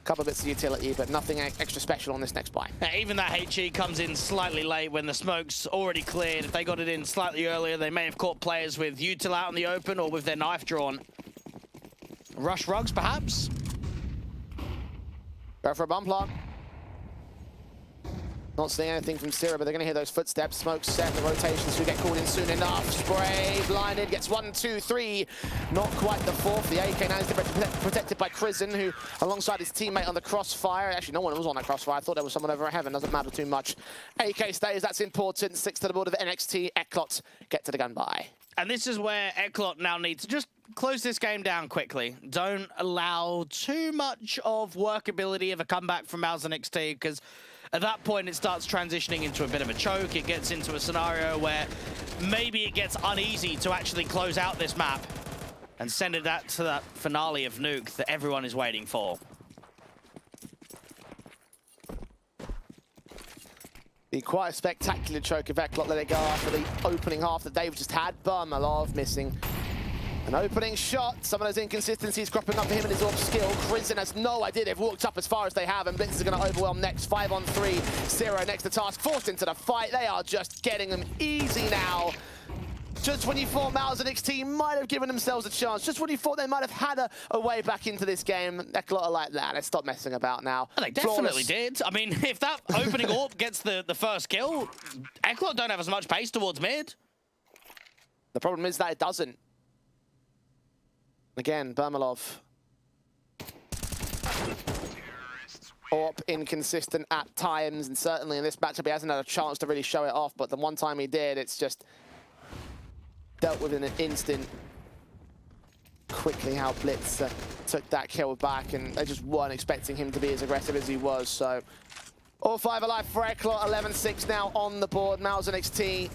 Couple bits of utility, but nothing extra special on this next buy. Even that HE comes in slightly late when the smoke's already cleared. If they got it in slightly earlier, they may have caught players with util out in the open or with their knife drawn. Rush rugs, perhaps? Go for a bump lock. Not seeing anything from Syrah, but they're going to hear those footsteps. Smoke set, the rotations should get called in soon enough. Spray, blinded, gets 1, 2, 3. Not quite the 4th. The AK now is protected by Krizin, who, alongside his teammate on the crossfire. Actually, no one was on that crossfire. I thought there was someone over at Heaven. Doesn't matter too much. AK stays, that's important. 6 to the board of NXT. Eklot get to the gun by. And this is where Eklot now needs to just close this game down quickly. Don't allow too much of workability of a comeback from Mouse NXT, because at that point, it starts transitioning into a bit of a choke. It gets into a scenario where maybe it gets uneasy to actually close out this map and send it to that finale of Nuke that everyone is waiting for. Be quite a spectacular choke if Eklot let it go after the opening half that they've just had. Burmalov missing an opening shot. Some of those inconsistencies cropping up for him and his orb skill. Krizin has no idea they've walked up as far as they have, and Blitz is going to overwhelm next. 5 on 3. Syrah next to task, forced into the fight. They are just getting them easy now. Just when you thought Mouse NXT might have given themselves a chance, just when you thought they might have had a way back into this game, Eklot are like that. Let's stop messing about now. Well, they definitely did. I mean, if that opening orb gets the first kill, Eklot don't have as much pace towards mid. The problem is that it doesn't. Again, Burmalov. Orp inconsistent at times, and certainly in this matchup he hasn't had a chance to really show it off, but the one time he did, it's just dealt with in an instant. Quickly how Blitz took that kill back, and they just weren't expecting him to be as aggressive as he was, so all 5 alive for Eklot. 11-6 now on the board. Mouse NXT.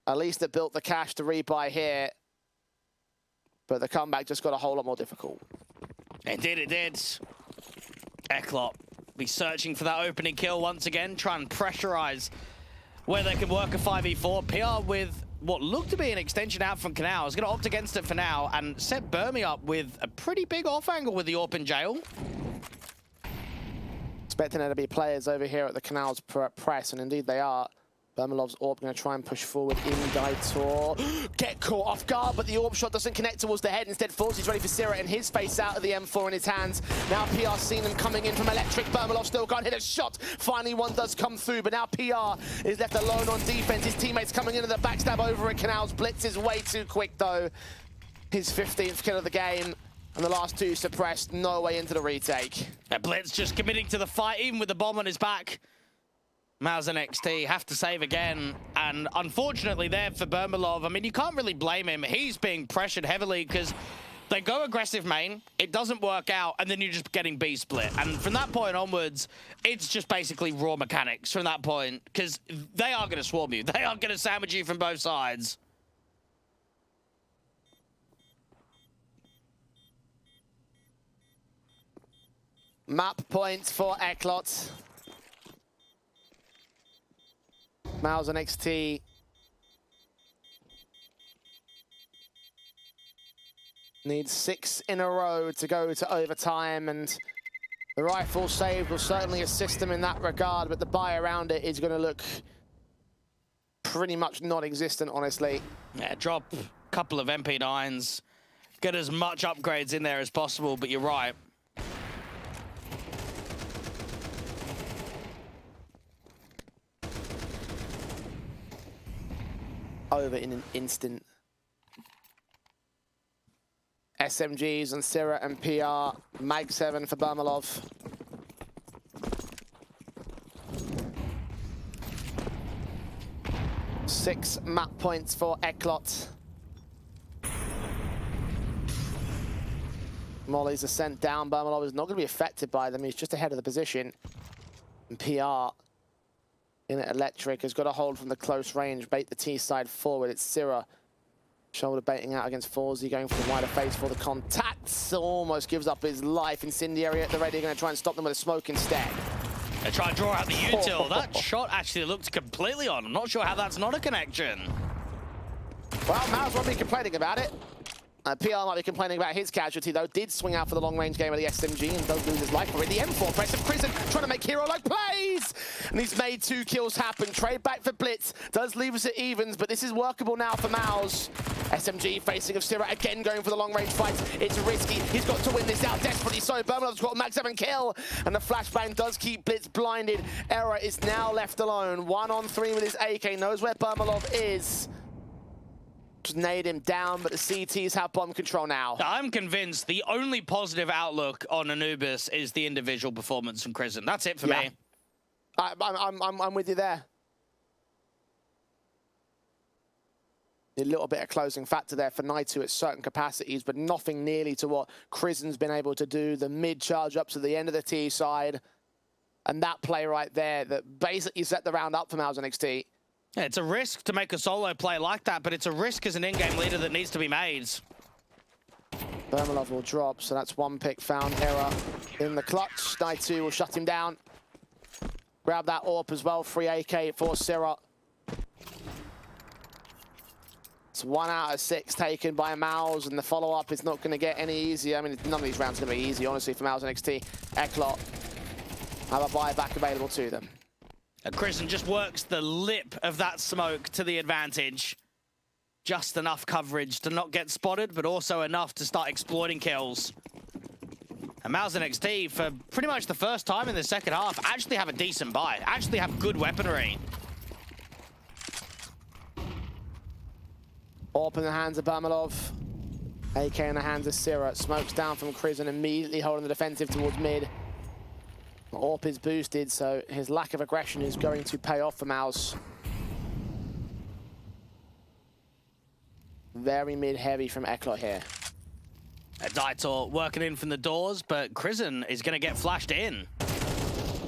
At least it built the cash to rebuy here. But the comeback just got a whole lot more difficult. It did, it did. Eklot be searching for that opening kill once again, try and pressurize where they can work a 5v4. PR with what looked to be an extension out from Canal is going to opt against it for now and set Burmy up with a pretty big off angle with the AWP in jail. Expecting there to be players over here at the Canal's press, and indeed they are. Burmalov's AWP going to try and push forward in Daitor. Get caught off guard, but the AWP shot doesn't connect towards the head. Instead, falls. He's ready for Syrah, and his face out of the M4 in his hands. Now PR seen them coming in from Electric. Burmalov still can't hit a shot. Finally, one does come through, but now PR is left alone on defense. His teammates coming into the backstab over at Canals. Blitz is way too quick, though. His 15th kill of the game. And the last 2 suppressed. No way into the retake. Blitz just committing to the fight, even with the bomb on his back. Mouse NXT have to save again, and unfortunately there for Burmalov, I mean, you can't really blame him. He's being pressured heavily because they go aggressive main, it doesn't work out, and then you're just getting B split. And from that point onwards, it's just basically raw mechanics from that point, because they are going to swarm you. They are going to sandwich you from both sides. Map points for Eklot. Mouse NXT Needs 6 in a row to go to overtime, and the rifle save will certainly assist them in that regard, but the buy around it is going to look pretty much non-existent, honestly. Yeah, drop a couple of MP9s, get as much upgrades in there as possible, but you're right. Over in an instant. SMGs on Syrah and PR. Mag 7 for Bermalov. Six map points for Eklot. Mollies are sent down. Bermalov is not going to be affected by them. He's just ahead of the position. And PR in Electric has got a hold from the close range. Bait the T side forward. It's Syrah. Shoulder baiting out against Forzy, going for the wider face for the contacts. Almost gives up his life. Incendiary at the ready, going to try and stop them with a smoke instead. They try and draw out the util. That shot actually looked completely on. I'm not sure how that's not a connection. Well, Miles won't be complaining about it. PR might be complaining about his casualty, though. Did swing out for the long-range game of the SMG and don't lose his life for it. The M4 press of Prison trying to make hero-like plays! And he's made 2 kills happen. Trade back for Blitz. Does leave us at evens, but this is workable now for Miles. SMG facing of Syrah, again going for the long-range fights. It's risky. He's got to win this out desperately so. Bermalov's got a Mag 7 kill, and the flashbang does keep Blitz blinded. Error is now left alone. 1-on-3 with his AK. Knows where Bermalov is. Just nade him down, but the CTs have bomb control now. I'm convinced the only positive outlook on Anubis is the individual performance from Crizzen. That's it for me. I'm with you there. A little bit of closing factor there for Naitu at certain capacities, but nothing nearly to what Crizzen's been able to do. The mid charge up to the end of the T side, and that play right there that basically set the round up for Mouse NXT. Yeah, it's a risk to make a solo play like that, but it's a risk as an in-game leader that needs to be made. Bermalov will drop, so that's 1 pick found. Error in the clutch. Naitu will shut him down. Grab that AWP as well. Free AK for Syrah. It's 1 out of 6 taken by Mouse, and the follow-up is not going to get any easier. I mean, none of these rounds are going to be easy, honestly, for Mouse NXT. Eklot have a buyback available to them. And Crizzen just works the lip of that smoke to the advantage. Just enough coverage to not get spotted, but also enough to start exploiting kills. And Mouse NXT, for pretty much the first time in the second half, actually have a decent buy, actually have good weaponry. AWP in the hands of Bermalov. AK in the hands of Syrah. Smokes down from Crizzen, immediately holding the defensive towards mid. AWP is boosted, so his lack of aggression is going to pay off for Mouse. Very mid-heavy from Eklot here. Daitor working in from the doors, but Crizzen is going to get flashed in.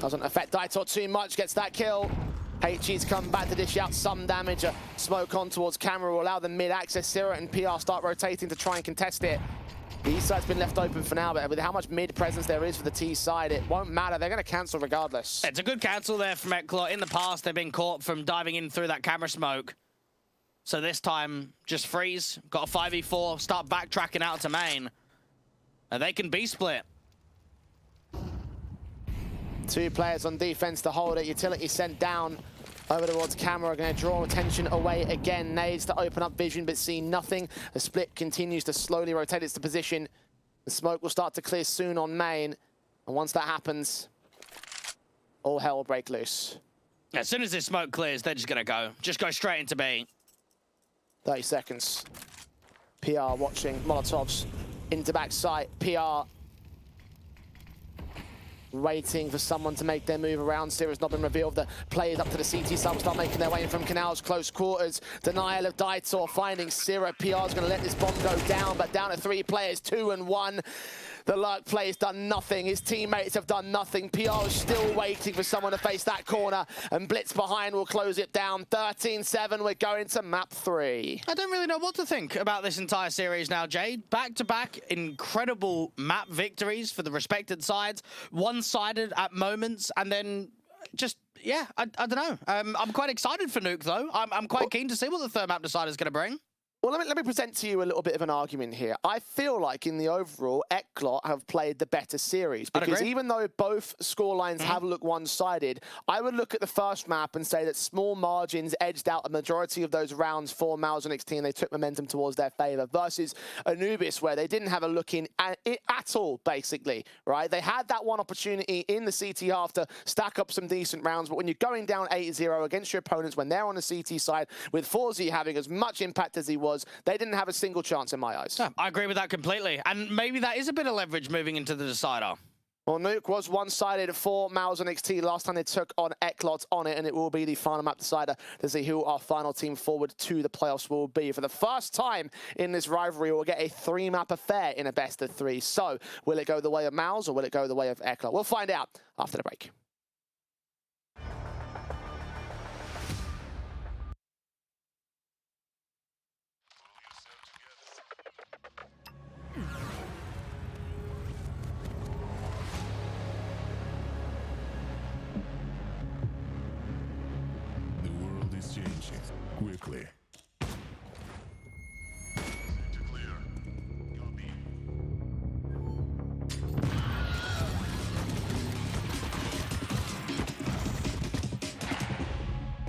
Doesn't affect Daitor too much, gets that kill. HG's come back to dish out some damage. Smoke on towards camera will allow the mid-access. Syrah and PR start rotating to try and contest it. The east side's been left open for now, but with how much mid-presence there is for the T side, it won't matter. They're going to cancel regardless. It's a good cancel there from Eklot. In the past, they've been caught from diving in through that camera smoke. So this time, just freeze. Got a 5v4, start backtracking out to main. And they can be split. 2 players on defense to hold it. Utility sent down over towards camera, going to draw attention away again. Nades to open up vision, but see nothing. The split continues to slowly rotate its position. The smoke will start to clear soon on main. And once that happens, all hell will break loose. As soon as this smoke clears, they're just going to go. Just go straight into B. 30 seconds. PR watching Molotovs into backside. PR waiting for someone to make their move around. Syrah's not been revealed. The players up to the CT sub start making their way in from Canal's close quarters. Denial of Daitor finding Syrah. PR's going to let this bomb go down, but down to 3 players, 2 and 1. The Lurk play has done nothing. His teammates have done nothing. PR is still waiting for someone to face that corner, and Blitz behind will close it down. 13-7, we're going to map 3. I don't really know what to think about this entire series now, Jade. Back-to-back incredible map victories for the respected sides. One-sided at moments, and then just, yeah, I don't know. I'm quite excited for Nuke, though. I'm quite keen to see what the third map decider is going to bring. Well, let me present to you a little bit of an argument here. I feel like in the overall, Eklot have played the better series because even though both scorelines have looked one-sided, I would look at the first map and say that small margins edged out a majority of those rounds for Mal's NXT and they took momentum towards their favor versus Anubis where they didn't have a look in at all, basically, right? They had that one opportunity in the CT half to stack up some decent rounds, but when you're going down 8-0 against your opponents when they're on the CT side with Forzy having as much impact as he was, they didn't have a single chance in my eyes. Yeah, I agree with that completely. And maybe that is a bit of leverage moving into the decider. Well, Nuke was one-sided for Mal's NXT last time they took on Eklot on it, and it will be the final map decider to see who our final team forward to the playoffs will be. For the first time in this rivalry, we'll get a 3-map affair in a best-of-3. So, will it go the way of Mal's or will it go the way of Eklot? We'll find out after the break. Changing quickly.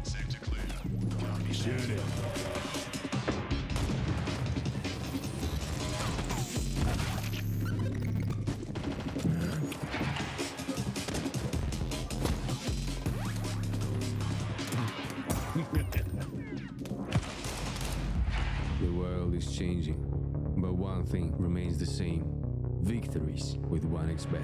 Sector clear. Copy. Shoot it. The world is changing, but one thing remains the same. Victories with 1xBet.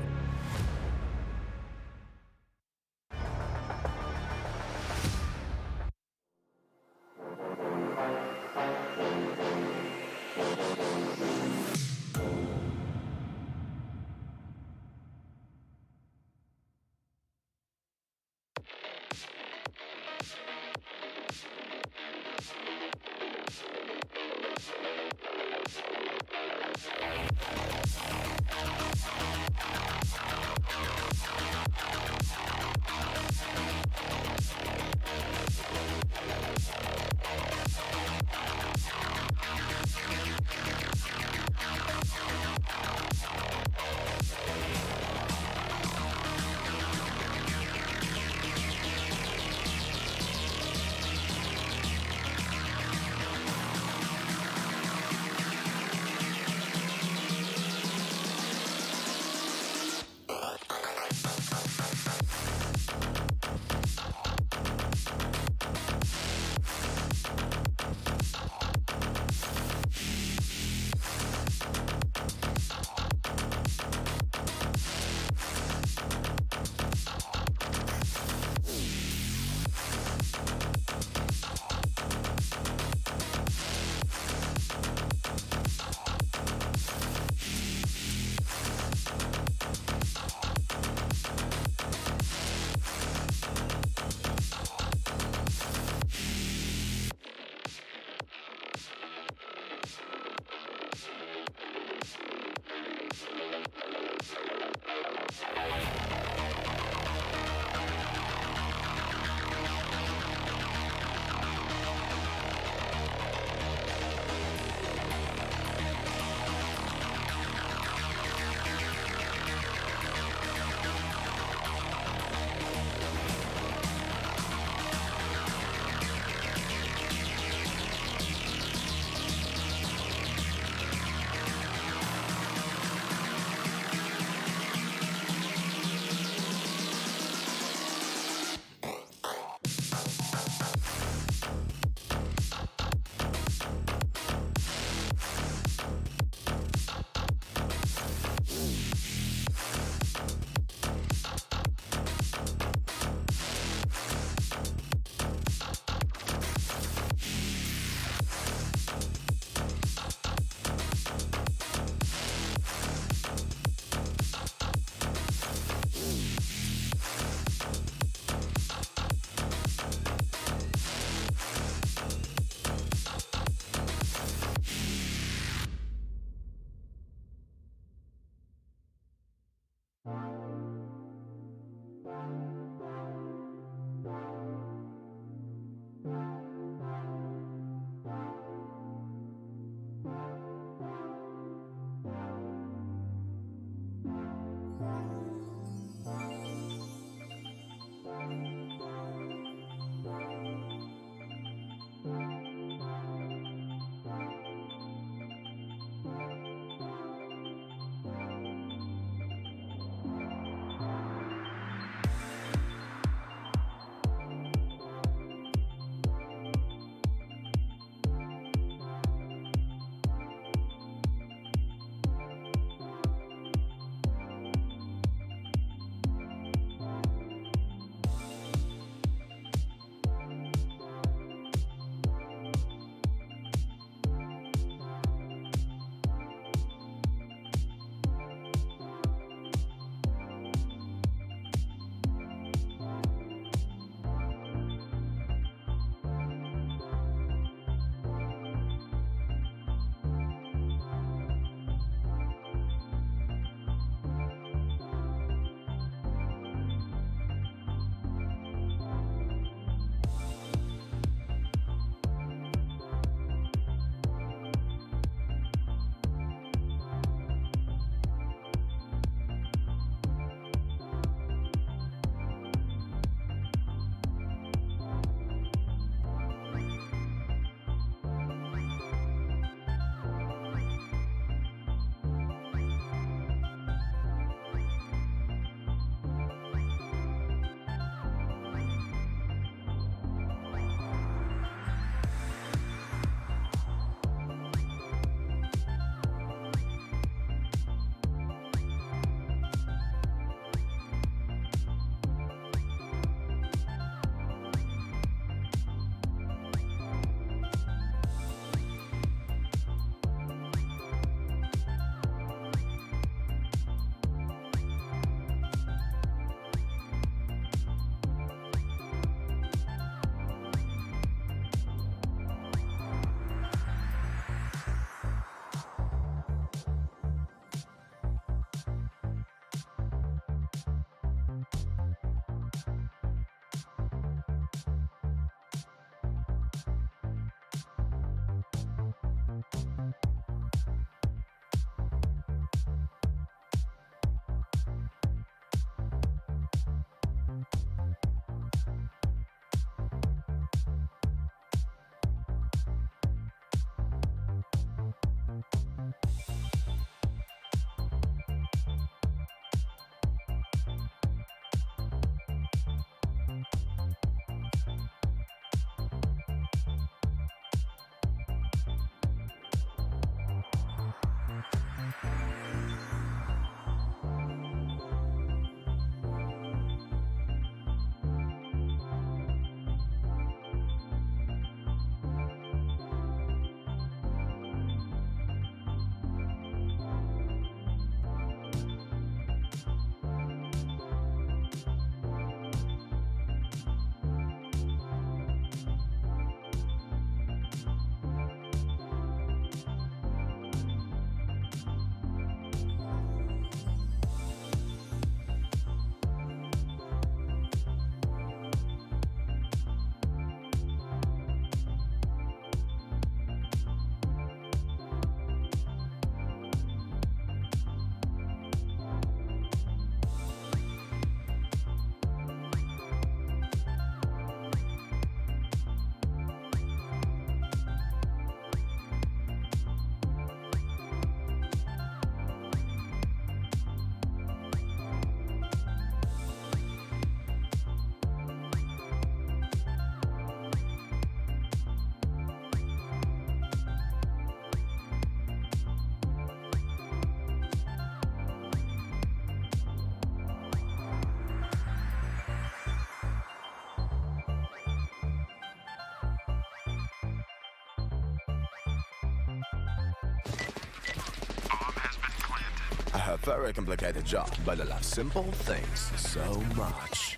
A very complicated job, but I love simple things so much.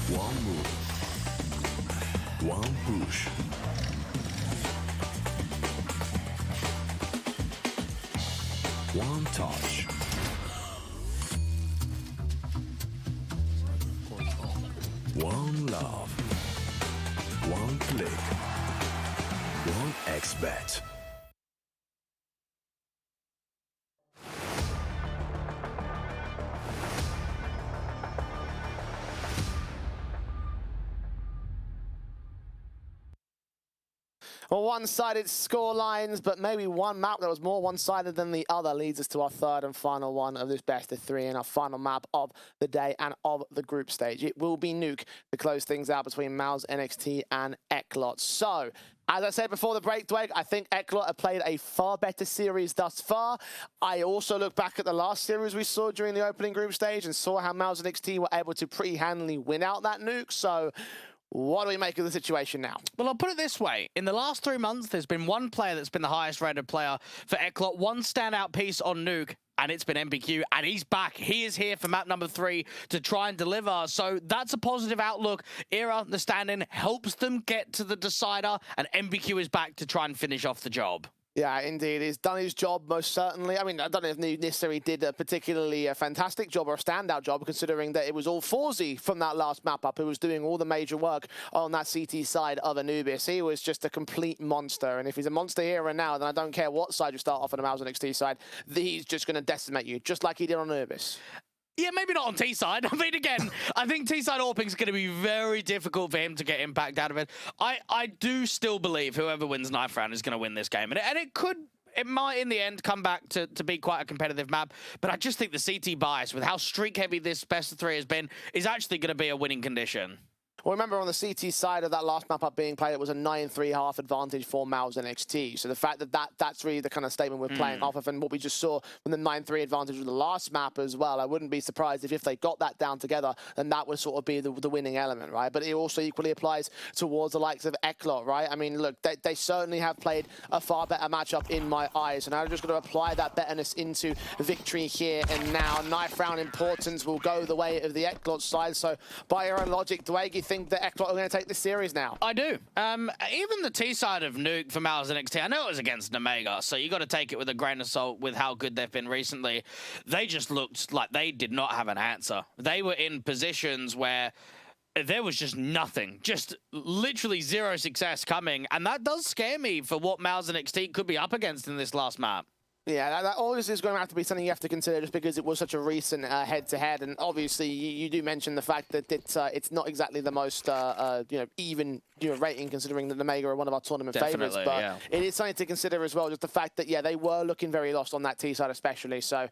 One move, one push. One touch. One love. One click. One XBet. Well, one-sided score lines, but maybe one map that was more one-sided than the other leads us to our third and final one of this best of three and our final map of the day and of the group stage. It will be Nuke to close things out between Mouse, NXT, and Eklot. So, as I said before the break, Dwayne, I think Eklot have played a far better series thus far. I also look back at the last series we saw during the opening group stage and saw how Mouse and NXT were able to pretty handily win out that Nuke. So, what do we make of the situation now? Well, I'll put it this way. In the last 3 months, there's been one player that's been the highest rated player for Eklot, one standout piece on Nuke, and it's been MBQ, and he's back. He is here for map number 3 to try and deliver. So that's a positive outlook. Era, the stand-in, helps them get to the decider, and MBQ is back to try and finish off the job. Yeah, indeed. He's done his job most certainly. I mean, I don't know if he necessarily did a particularly fantastic job or a standout job, considering that it was all Forzy from that last map up who was doing all the major work on that CT side of Anubis. He was just a complete monster. And if he's a monster here and now, then I don't care what side you start off on the Mouse NXT side. He's just going to decimate you, just like he did on Anubis. Yeah, maybe not on T-side. I mean, again, I think T-side Orping's going to be very difficult for him to get impact out of it. I do still believe whoever wins Knife Round is going to win this game. And it might, in the end, come back to be quite a competitive map. But I just think the CT bias, with how streak-heavy this best of 3 has been, is actually going to be a winning condition. Well, remember on the CT side of that last map up being played, it was a 9-3 half advantage for Mouse NXT. So the fact that's really the kind of statement we're playing off of, and what we just saw from the 9-3 advantage with the last map as well. I wouldn't be surprised if they got that down together, then that would sort of be the winning element, right? But it also equally applies towards the likes of Eklot, right? I mean, look, they certainly have played a far better matchup in my eyes, and I'm just going to apply that betterness into victory here and now. Knife Round importance will go the way of the Eklot side. So by your own logic, Dwayne, you think that Eklot are going to take this series now? I do. Even the T side of Nuke for Mouse NXT, I know it was against Omega, so you got to take it with a grain of salt with how good they've been recently. They just looked like they did not have an answer. They were in positions where there was just nothing, just literally zero success coming, and that does scare me for what Mouse NXT could be up against in this last map. Yeah, that always is going to have to be something you have to consider just because it was such a recent head-to-head. And obviously, you do mention the fact that it's not exactly the most even rating, considering that the Omega are one of our tournament favorites. But yeah, it is something to consider as well, just the fact that, yeah, they were looking very lost on that T side especially. So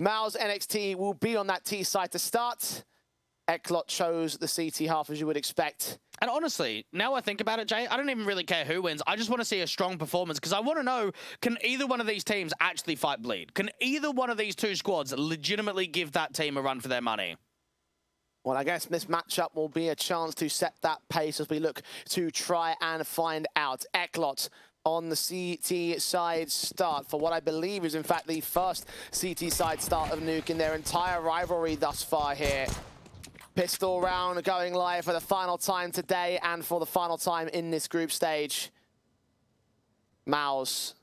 Mouse NXT will be on that T side to start. Eklot chose the CT half, as you would expect. And honestly, now I think about it, Jay, I don't even really care who wins. I just want to see a strong performance because I want to know, can either one of these teams actually fight bleed? Can either one of these two squads legitimately give that team a run for their money? Well, I guess this matchup will be a chance to set that pace as we look to try and find out. Eklot on the CT side start for what I believe is, in fact, the first CT side start of Nuke in their entire rivalry thus far here. Pistol round going live for the final time today and for the final time in this group stage. Mouse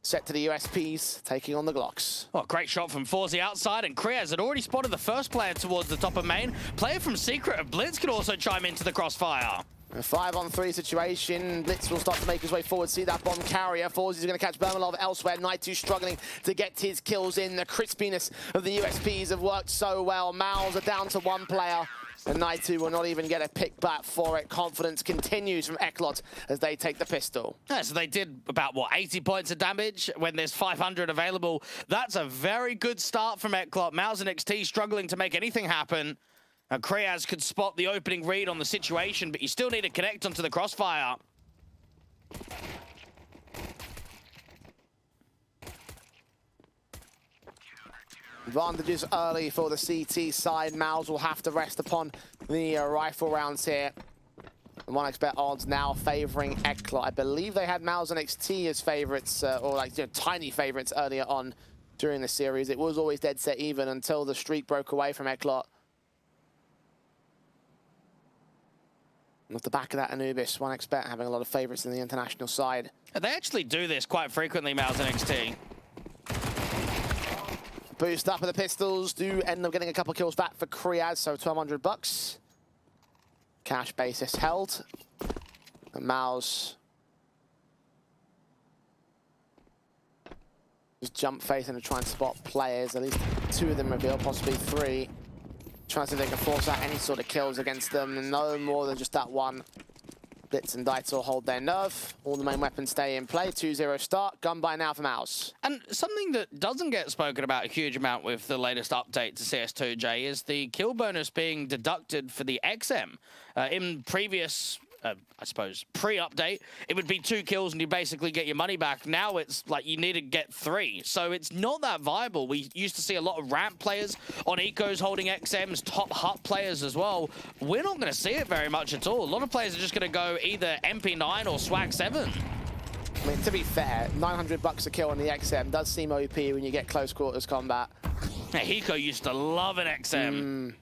set to the USPs, taking on the Glocks. Oh, great shot from Forzy outside, and Kriaz had already spotted the first player towards the top of main. Player from Secret of Blitz could also chime into the crossfire. A 5-on-3 situation. Blitz will start to make his way forward. See that bomb carrier. Forzy's going to catch Bermalov elsewhere. Knight 2 struggling to get his kills in. The crispiness of the USPs have worked so well. Mouse are down to one player. And Knight 2 will not even get a pick back for it. Confidence continues from Eklot as they take the pistol. Yeah, so they did about, 80 points of damage when there's 500 available. That's a very good start from Eklot. Mouse and XT struggling to make anything happen. And Kriaz could spot the opening read on the situation, but you still need to connect onto the crossfire. Advantages early for the CT side. Mouse will have to rest upon the rifle rounds here. And 1xBet odds now favoring Eklot. I believe they had Mouse and XT as favorites, tiny favorites earlier on. during the series. It was always dead set even until the streak broke away from Eklot. And off the back of that, Anubis, 1xBet having a lot of favourites in the international side. They actually do this quite frequently, Mouse and XT. Boost up with the pistols, do end up getting a couple kills back for Kriaz, so $1,200. Cash basis held. And Mouse just jump face and try and spot players. At least 2 of them reveal, possibly 3. Trying to see if they can force out any sort of kills against them. No more than just that one. Blitz and Daitor hold their nerve. All the main weapons stay in play. 2-0 start. Gun by now for Mouse. And something that doesn't get spoken about a huge amount with the latest update to CS2, Jay, is the kill bonus being deducted for the XM. In previous, I suppose, pre-update, it would be 2 kills and you basically get your money back. Now it's like you need to get 3. So it's not that viable. We used to see a lot of ramp players on ecos holding XMs, top hut players as well. We're not going to see it very much at all. A lot of players are just going to go either MP9 or Swag 7. I mean, to be fair, $900 a kill on the XM does seem OP when you get close quarters combat. Yeah, Hiko used to love an XM.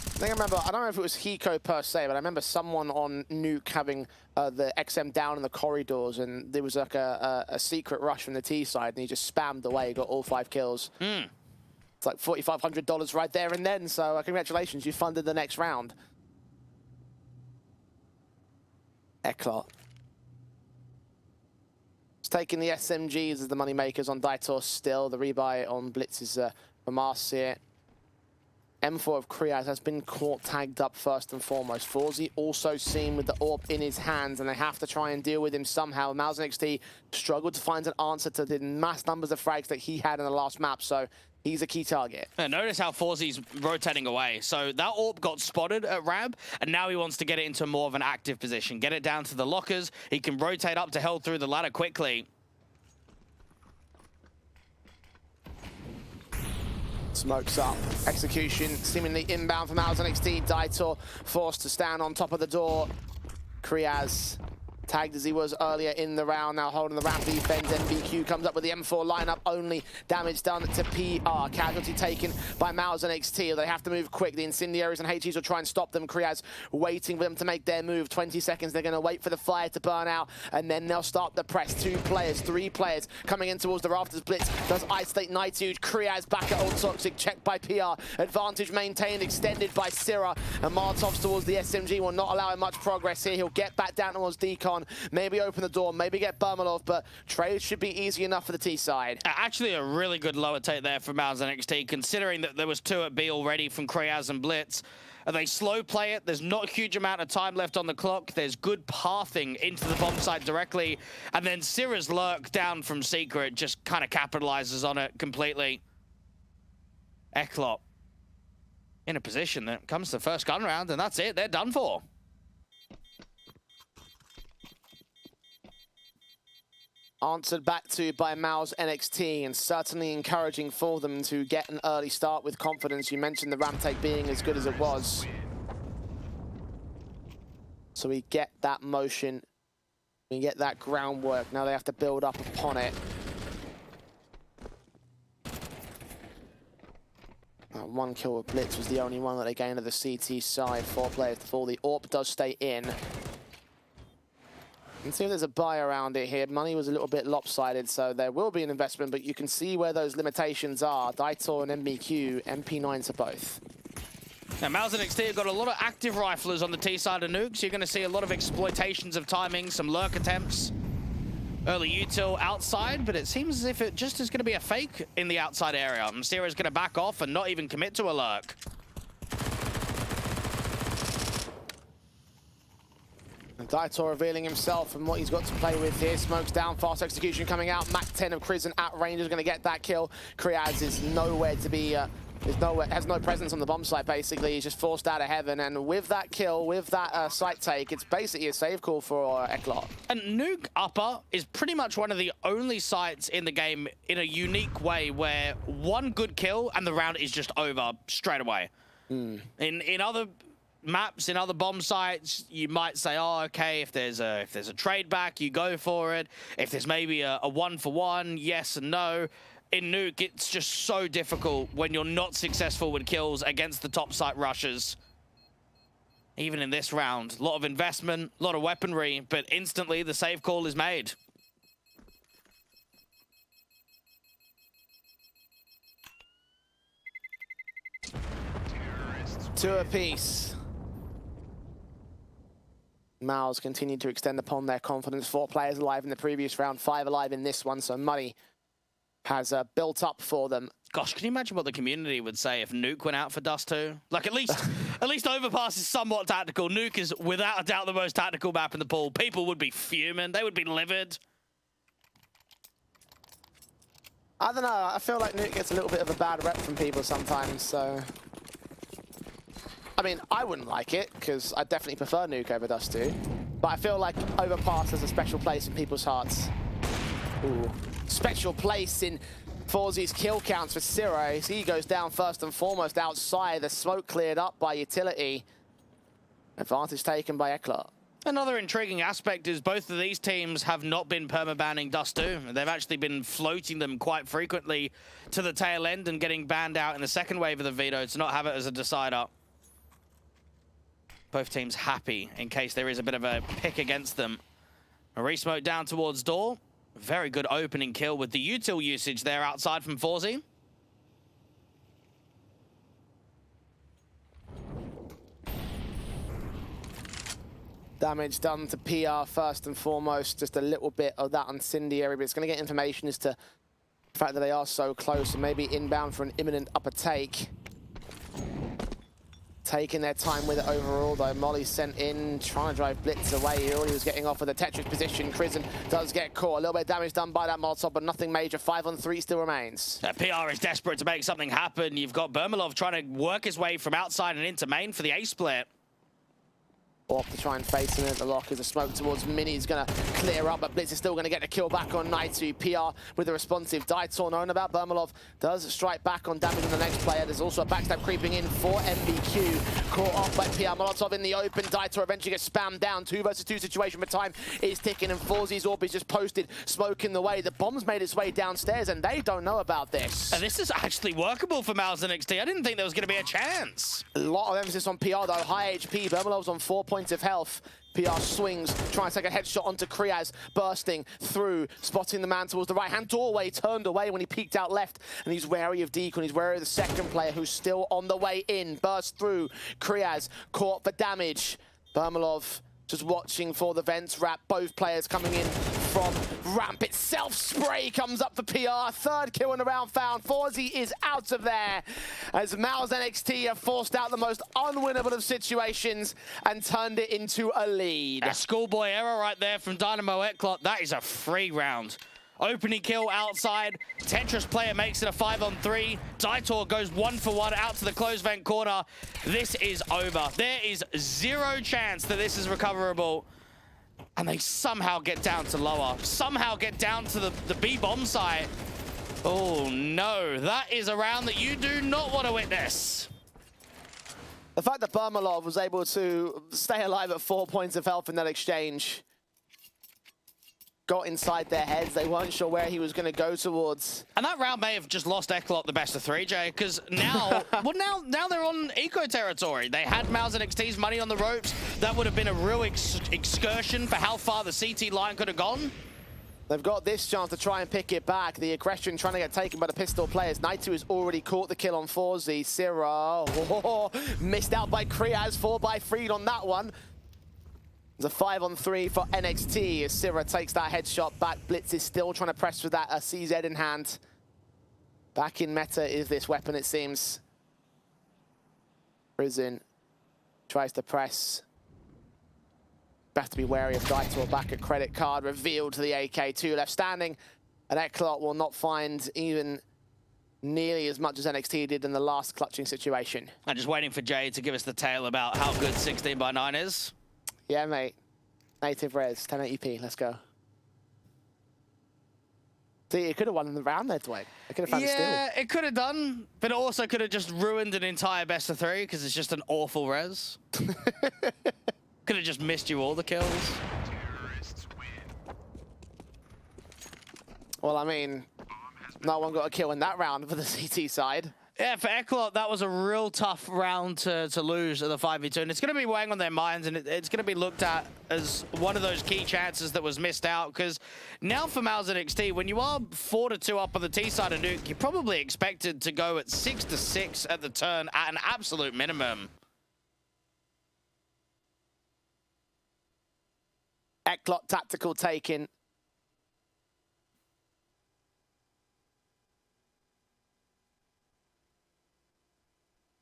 I think I remember, I don't know if it was Hiko per se, but I remember someone on Nuke having the XM down in the corridors, and there was like a secret rush from the T side, and he just spammed away, got all 5 kills. It's like $4,500 right there and then, so congratulations, you funded the next round. Eklot. It's taking the SMGs as the money makers on Daitor still. The rebuy on Blitz is for Mars here. M4 of Kriaz has been caught tagged up first and foremost. Forzy also seen with the AWP in his hands, and they have to try and deal with him somehow. Malzahn XT struggled to find an answer to the mass numbers of frags that he had in the last map, so he's a key target. And notice how Forzy's rotating away. So that AWP got spotted at Rab, and now he wants to get it into more of an active position. Get it down to the lockers. He can rotate up to held through the ladder quickly. Smokes up. Execution seemingly inbound from Malzahn XT. Daitor forced to stand on top of the door. Kriaz tagged as he was earlier in the round, now holding the ramp defense. NBQ comes up with the M4 lineup, only damage done to PR. Casualty taken by Malzahn XT. They have to move quick. The incendiaries and HGs will try and stop them. Kriaz waiting for them to make their move. 20 seconds, they're going to wait for the fire to burn out, and then they'll start the press. 2 players, 3 players coming in towards the rafters. Blitz does isolate Nighthuge. Kriaz back at Old Toxic, checked by PR. Advantage maintained, extended by Syrah. And Martovs towards the SMG will not allow him much progress here. He'll get back down towards Decon. Maybe open the door, maybe get Bermalov, but trade should be easy enough for the T side. Actually, a really good lower take there for Malzahn XT, considering that there was 2 at B already from Kriaz and Blitz. They slow play it. There's not a huge amount of time left on the clock. There's good pathing into the bomb site directly. And then Syrah's lurk down from Secret just kind of capitalizes on it completely. Eklot in a position that comes to the first gun round, and that's it. They're done for. Answered back to by Mal's NXT, and certainly encouraging for them to get an early start with confidence. You mentioned the ramp take being as good as it was. So we get that motion, we get that groundwork. Now they have to build up upon it. One kill with Blitz was the only one that they gained of the CT side. 4 players to fall. The AWP does stay in. And see if there's a buy around it here. Money was a little bit lopsided, so there will be an investment, but you can see where those limitations are. Daitor and MBQ, MP9 to both. Now, Malzahn XT have got a lot of active riflers on the T side of nukes. You're going to see a lot of exploitations of timing, some lurk attempts. Early util outside, but it seems as if it just is going to be a fake in the outside area. Syrah's going to back off and not even commit to a lurk. And Daitor revealing himself and what he's got to play with here. Smokes down, fast execution coming out. Mac 10 of Crizzen at range is going to get that kill. Kriaz is nowhere to be, has no presence on the bomb site, basically. He's just forced out of heaven. And with that kill, with that site take, it's basically a save call for Eklot. And Nuke Upper is pretty much one of the only sites in the game in a unique way where one good kill and the round is just over straight away. In other maps, in other bomb sites, you might say, oh, okay, if there's a trade back, you go for it. If there's maybe a 1-for-1, yes and no. in Nuke, it's just so difficult when you're not successful with kills against the top site rushers. Even in this round, a lot of investment, a lot of weaponry, but instantly the save call is made. Two apiece. Mals continue to extend upon their confidence. 4 players alive in the previous round, 5 alive in this one, so money has built up for them. Gosh, can you imagine what the community would say if Nuke went out for Dust 2? Like, at least Overpass is somewhat tactical. Nuke is, without a doubt, the most tactical map in the pool. People would be fuming. They would be livid. I don't know. I feel like Nuke gets a little bit of a bad rep from people sometimes, so... I mean, I wouldn't like it, because I definitely prefer Nuke over Dust 2. But I feel like Overpass has a special place in people's hearts. Ooh. Special place in Forzy's kill counts for Siro. He goes down first and foremost outside. The smoke cleared up by Utility. Advantage taken by Eclat. Another intriguing aspect is both of these teams have not been perma-banning Dust 2. They've actually been floating them quite frequently to the tail end and getting banned out in the second wave of the veto to not have it as a decider. Both teams happy in case there is a bit of a pick against them. A re-smoke down towards door. Very good opening kill with the util usage there outside from Forzy. Damage done to PR first and foremost. Just a little bit of that incendiary, but it's going to get information as to the fact that they are so close and maybe inbound for an imminent upper take. Taking their time with it overall, though. Molly sent in, trying to drive Blitz away. He already was getting off with a Tetris position. Krisen does get caught. A little bit of damage done by that Molotov, but nothing major. 5 on 3 still remains. PR is desperate to make something happen. You've got Bermalov trying to work his way from outside and into main for the A-split. Off to try and face him at the lock as the smoke towards Mini is going to clear up, but Blitz is still going to get the kill back on Naitu. PR with a responsive Daitor known about. Bermalov does strike back on damage on the next player. There's also a backstab creeping in for MBQ. Caught off by PR. Molotov in the open. Daitor eventually gets spammed down. 2 versus 2 situation, but time is ticking, and Forzy's Orb is just posted, smoke in the way. The bomb's made its way downstairs, and they don't know about this. And this is actually workable for Mals NXT. I didn't think there was going to be a chance. A lot of emphasis on PR, though. High HP. Bermalov's on 4 points of health. PR swings, trying to take a headshot onto Kriaz, bursting through, spotting the man towards the right-hand doorway, turned away when he peeked out left, and he's wary of Deacon, he's wary of the second player who's still on the way in, burst through, Kriaz caught for damage. Bermalov just watching for the vents wrap, both players coming in from ramp itself. Spray comes up for PR, 3rd kill in the round found. Forzy is out of there as Mals NXT have forced out the most unwinnable of situations and turned it into a lead. A schoolboy error right there from Dynamo Eclat. That is a free round. Opening kill outside. Tetris player makes it a 5 on 3. Daitor goes 1 for 1 out to the closed vent corner. This is over. There is 0 chance that this is recoverable. And they somehow get down to lower. Somehow get down to the B bomb site. Oh no, that is a round that you do not want to witness. The fact that Bermalov was able to stay alive at 4 points of health in that exchange got inside their heads. They weren't sure where he was going to go towards. And that round may have just lost Eclat the best of 3, Jay, because now, well, now they're on eco territory. They had Mals NXT's money on the ropes. That would have been a real excursion for how far the CT line could have gone. They've got this chance to try and pick it back. The aggression trying to get taken by the pistol players. Naitu has already caught the kill on Forzy. Siro missed out by Kriaz. 4 by Freed on that one. It's a 5 on 3 for NXT as Sira takes that headshot back. Blitz is still trying to press with that CZ in hand. Back in meta is this weapon, it seems. Prison tries to press. Have to be wary of Daitor back at credit card. Revealed to the AK, 2 left standing. And Eclat will not find even nearly as much as NXT did in the last clutching situation. I'm just waiting for Jay to give us the tale about how good 16 by 9 is. Yeah, mate. Native res, 1080p, let's go. See, it could have won in the round there, Dwayne. It could have found a steal. Yeah, it could have done, but it also could have just ruined an entire best of 3 because it's just an awful res. Could have just missed you all the kills. Well, I mean, No one got a kill in that round for the CT side. Yeah, for Eklot, that was a real tough round to lose at the 5v2, and it's going to be weighing on their minds, and it's going to be looked at as one of those key chances that was missed out, because now for Mals and XT, when you are 4-2 up on the T side of Nuke, you're probably expected to go at 6-6 at the turn at an absolute minimum. Eklot tactical taken.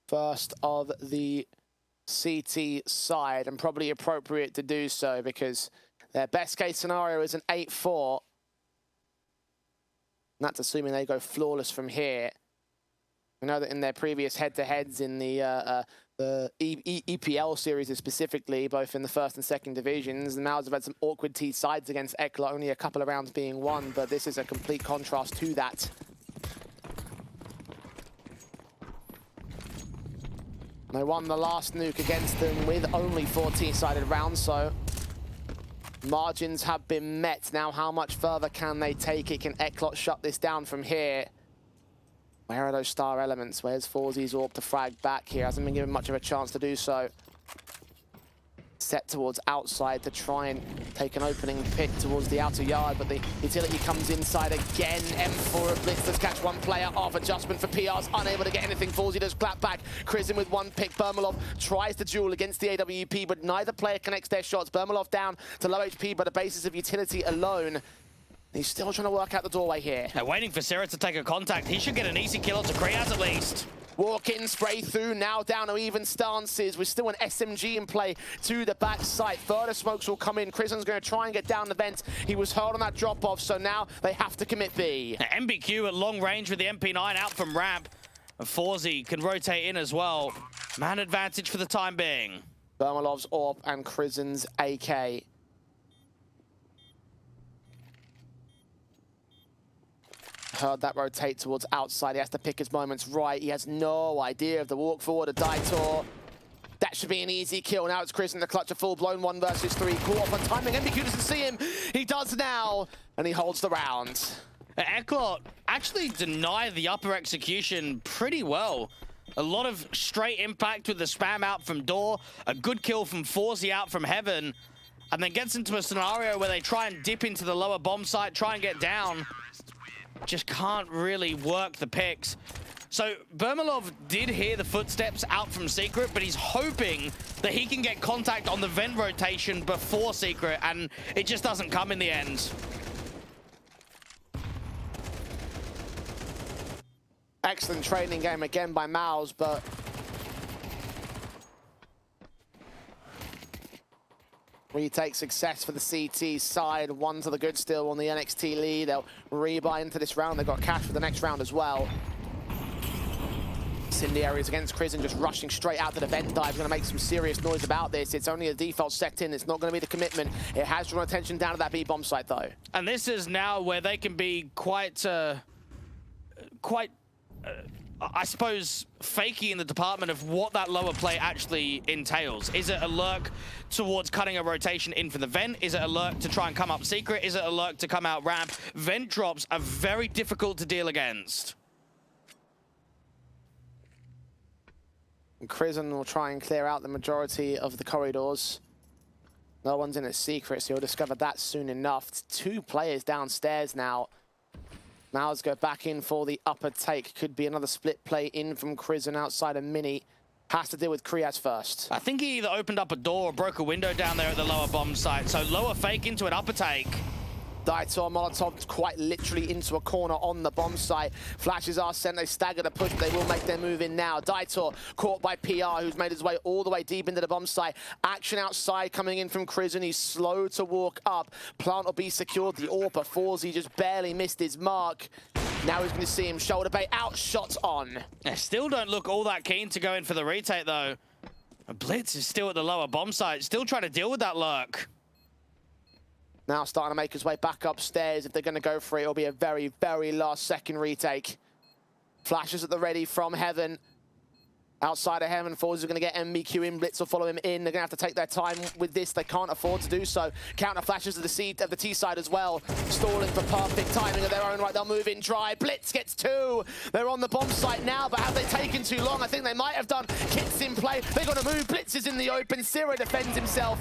First of the CT side, and probably appropriate to do so because their best case scenario is an 8-4. And that's assuming they go flawless from here. We know that in their previous head-to-heads in the EPL series specifically, both in the first and second divisions, the Mals have had some awkward T sides against Eklot, only a couple of rounds being won, but this is a complete contrast to that. They won the last nuke against them with only 4 T-sided rounds, so margins have been met. Now, how much further can they take it? Can Eklot shut this down from here? Where are those star elements? Where's Forzy's AWP to frag back here? Hasn't been given much of a chance to do so. Set towards outside to try and take an opening pick towards the outer yard, but the utility comes inside again. M4 of Blitz does catch one player off. Adjustment for PR's unable to get anything. Forzy does clap back. Krizin with one pick. Bermalov tries to duel against the AWP, but neither player connects their shots. Bermalov down to low HP by the basis of utility alone. He's still trying to work out the doorway here. They're waiting for Sarah to take a contact. He should get an easy kill onto Kriyaz at least. Walk in, spray through, now down to even stances. We're still an SMG in play to the back site. Further smokes will come in. Krisen's going to try and get down the vent. He was held on that drop-off, so now they have to commit B. Now, MBQ at long range with the MP9 out from ramp. And Forzy can rotate in as well. Man advantage for the time being. Bermalov's AWP and Krisen's AK. Heard that rotate towards outside. He has to pick his moments right. He has no idea of the walk forward of Daitor. That should be an easy kill. Now it's Chris in the clutch, a full-blown 1 versus 3. Caught off on timing. MBQ doesn't see him. He does now, and he holds the round. Eklot actually denied the upper execution pretty well. A lot of straight impact with the spam out from door. A good kill from Forzy out from heaven. And then gets into a scenario where they try and dip into the lower bomb site, try and get down. Just can't really work the picks. So Bermalov did hear the footsteps out from Secret, but he's hoping that he can get contact on the vent rotation before Secret, and it just doesn't come in the end. Excellent training game again by Mals, but retake success for the CT side. 1 to the good still on the NXT lead. They'll rebuy into this round. They've got cash for the next round as well. Incendiaries against Krisin, just rushing straight out to the vent dive. Going to make some serious noise about this. It's only a default set in. It's not going to be the commitment. It has drawn attention down to that B bomb site though. And this is now where they can be quite I suppose, fakey in the department of what that lower play actually entails. Is it a lurk towards cutting a rotation in for the vent? Is it a lurk to try and come up secret? Is it a lurk to come out ramp? Vent drops are very difficult to deal against. And Krisin will try and clear out the majority of the corridors. No one's in a secret, so you'll discover that soon enough. It's 2 players downstairs now. Mals go back in for the upper take. Could be another split play in from Krisin outside of Mini. Has to deal with Kriyaz first. I think he either opened up a door or broke a window down there at the lower bomb site. So lower fake into an upper take. Daitor Molotov quite literally into a corner on the bomb site. Flashes are sent, they stagger the push, but they will make their move in now. Daitor caught by PR, who's made his way all the way deep into the bomb site. Action outside coming in from Krisin. He's slow to walk up. Plant will be secured. The AWP, Forzy just barely missed his mark. Now he's going to see him shoulder bait out, shots on. They still don't look all that keen to go in for the retake though. Blitz is still at the lower bomb site, still trying to deal with that lurk. Now starting to make his way back upstairs. If they're going to go for it, it'll be a very, very last second retake. Flashes at the ready from Heaven. Outside of Heaven, Forza are going to get MBQ in. Blitz will follow him in. They're going to have to take their time with this. They can't afford to do so. Counter flashes to the T side as well. Stalling for perfect timing of their own right. They'll move in dry. Blitz gets 2. They're on the bomb site now, but have they taken too long? I think they might have done. Kit's in play. They're going to move. Blitz is in the open. Sierra defends himself.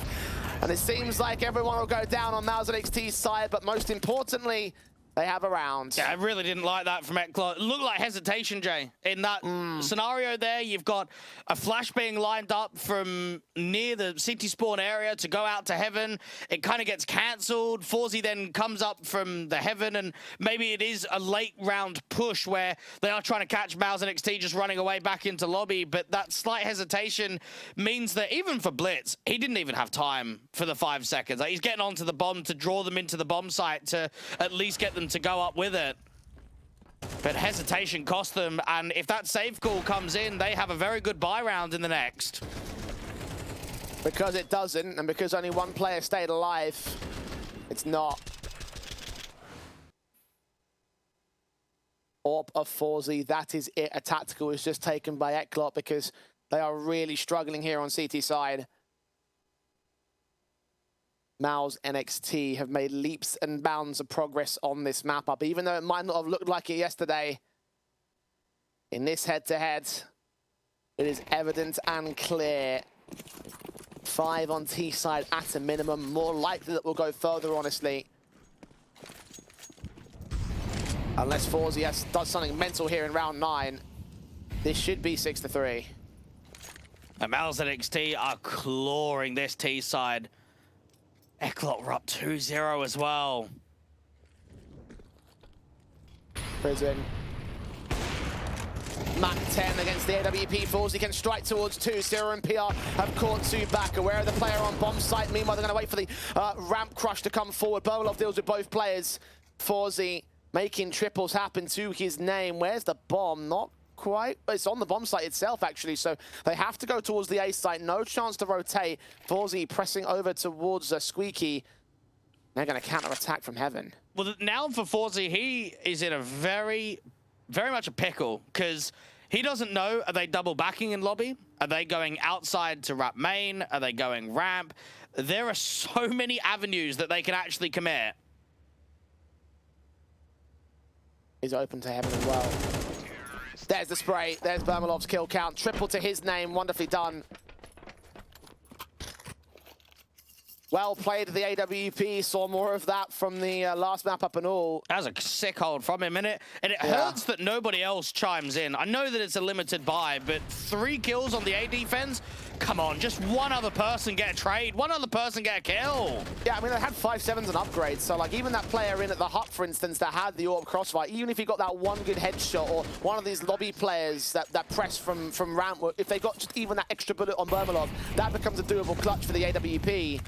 And it seems like everyone will go down on Mouse NXT's side, but most importantly, they have a round. Yeah, I really didn't like that from Ekla. It looked like hesitation, Jay. In that scenario there, you've got a flash being lined up from near the city spawn area to go out to Heaven. It kind of gets cancelled. Forzy then comes up from the Heaven, and maybe it is a late round push where they are trying to catch Mouse NXT just running away back into lobby, but that slight hesitation means that even for Blitz, he didn't even have time for the 5 seconds. Like, he's getting onto the bomb to draw them into the bomb site to at least get them to go up with it. But hesitation cost them, and if that save call comes in, they have a very good buy round in the next. Because it doesn't, and because only one player stayed alive, it's not. Orb of Forzy, that is it. A tactical is just taken by Eklot because they are really struggling here on CT side. Mouse NXT have made leaps and bounds of progress on this map up, even though it might not have looked like it yesterday. In this head-to-head, it is evident and clear. 5 on T side at a minimum, more likely that we'll go further, honestly. Unless Forzy does something mental here in round 9, this should be 6-3. And Mouse NXT are clawing this T side. Eklot were up 2-0 as well. Prison. Mach 10 against the AWP. Forzy can strike towards 2. Sierra and PR have caught 2 back. Aware of the player on bomb site. Meanwhile, they're going to wait for the ramp crush to come forward. Bermalov deals with both players. Forzy making triples happen to his name. Where's the bomb? Not quite. It's on the bomb site itself, actually, so they have to go towards the A site. No chance to rotate. Forzy pressing over towards Squeaky. They're going to counter-attack from Heaven. Well, now for Forzy, he is in a very much a pickle, because he doesn't know, are they double backing in lobby? Are they going outside to ramp main? Are they going ramp? There are so many avenues that they can actually commit. Is open to Heaven as well. There's the spray. There's Bermalov's kill count. Triple to his name. Wonderfully done. Well played to the AWP. Saw more of that from the last map up and all. That was a sick hold from him, innit? And it hurts that nobody else chimes in. I know that it's a limited buy, but 3 kills on the A defense? Come on, just one other person get a trade. One other person get a kill. Yeah, I mean, they had 5-7s and upgrades. So, like, even that player in at the hut, for instance, that had the Orb crossfire, even if he got that one good headshot, or one of these lobby players that press from ramp, if they got just even that extra bullet on Bermalov, that becomes a doable clutch for the AWP.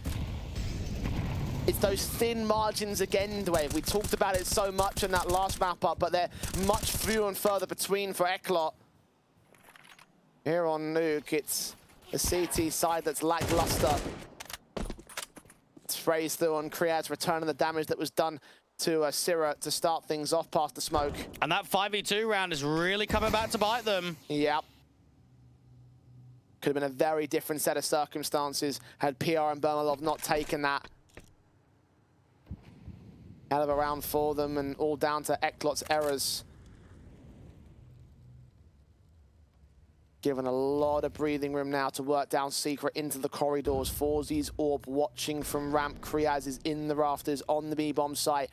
It's those thin margins again, Dwayne. We talked about it so much in that last map up, but they're much fewer and further between for Eklot. Here on Nuke, it's the CT side that's lackluster. Sprays through on Kriaz, returning the damage that was done to Sierra to start things off past the smoke. And that 5v2 round is really coming back to bite them. Yep. Could have been a very different set of circumstances had PR and Bermalov not taken that. Hell of a round for them, and all down to Eklot's errors. Given a lot of breathing room now to work down Secret into the corridors. Forzy's Orb watching from ramp. Kriaz is in the rafters on the B-bomb site.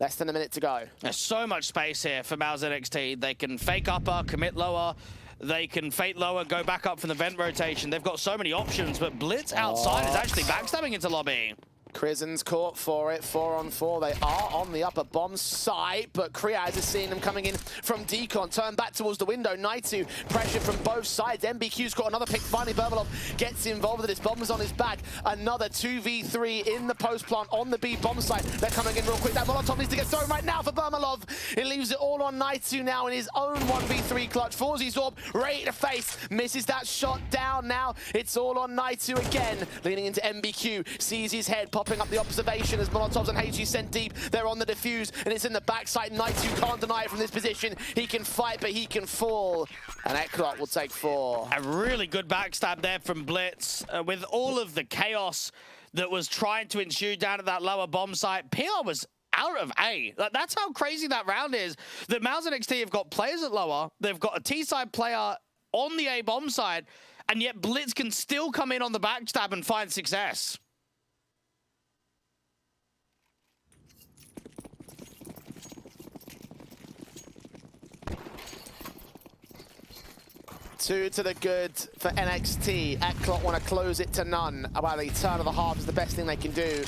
Less than a minute to go. There's so much space here for Mouse NXT. They can fake upper, commit lower. They can fake lower, go back up from the vent rotation. They've got so many options, but Blitz outside is actually backstabbing into lobby. Krizen's caught for it, 4-on-4. They are on the upper bomb site, but Kriaz is seeing them coming in from Decon. Turn back towards the window. Naitu, pressure from both sides. MBQ's got another pick. Finally, Bermalov gets involved with it. His bomb's on his back. Another 2v3 in the post plant on the B bomb site. They're coming in real quick. That Molotov needs to get thrown right now for Bermalov. It leaves it all on Naitu now in his own 1v3 clutch. Forzy's Orb ready to face. Misses that shot down now. It's all on Naitu again. Leaning into MBQ. Sees his head. mopping up the observation as Molotovs and HG sent deep. They're on the defuse, and it's in the backside. Knights, can't deny it from this position. He can fight, but he can fall. And Eklot will take 4. A really good backstab there from Blitz. With all of the chaos that was trying to ensue down at that lower bomb site, PR was out of A. Like, that's how crazy that round is. That Mouse and XT have got players at lower. They've got a T-side player on the A bomb side, and yet Blitz can still come in on the backstab and find success. Two to the good for NXT. Eklot want to close it to none. About the turn of the half is the best thing they can do.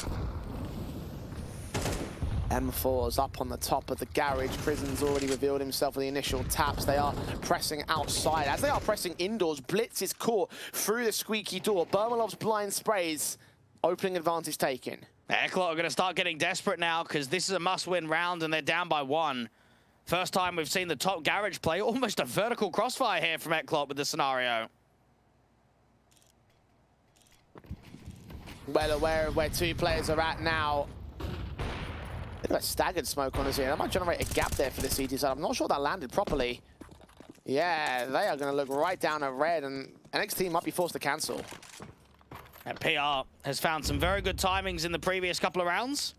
M4's up on the top of the garage. Prison's already revealed himself with the initial taps. They are pressing outside. As they are pressing indoors, Blitz is caught through the squeaky door. Bermalov's blind sprays. Opening advantage taken. Eklot are going to start getting desperate now because this is a must-win round and they're down by 1. First time we've seen the top garage play. Almost a vertical crossfire here from Eklot with the scenario. Well aware of where 2 players are at now. Bit of a staggered smoke on us here. That might generate a gap there for the CT side. I'm not sure that landed properly. Yeah, they are going to look right down at red, and NXT might be forced to cancel. And PR has found some very good timings in the previous couple of rounds.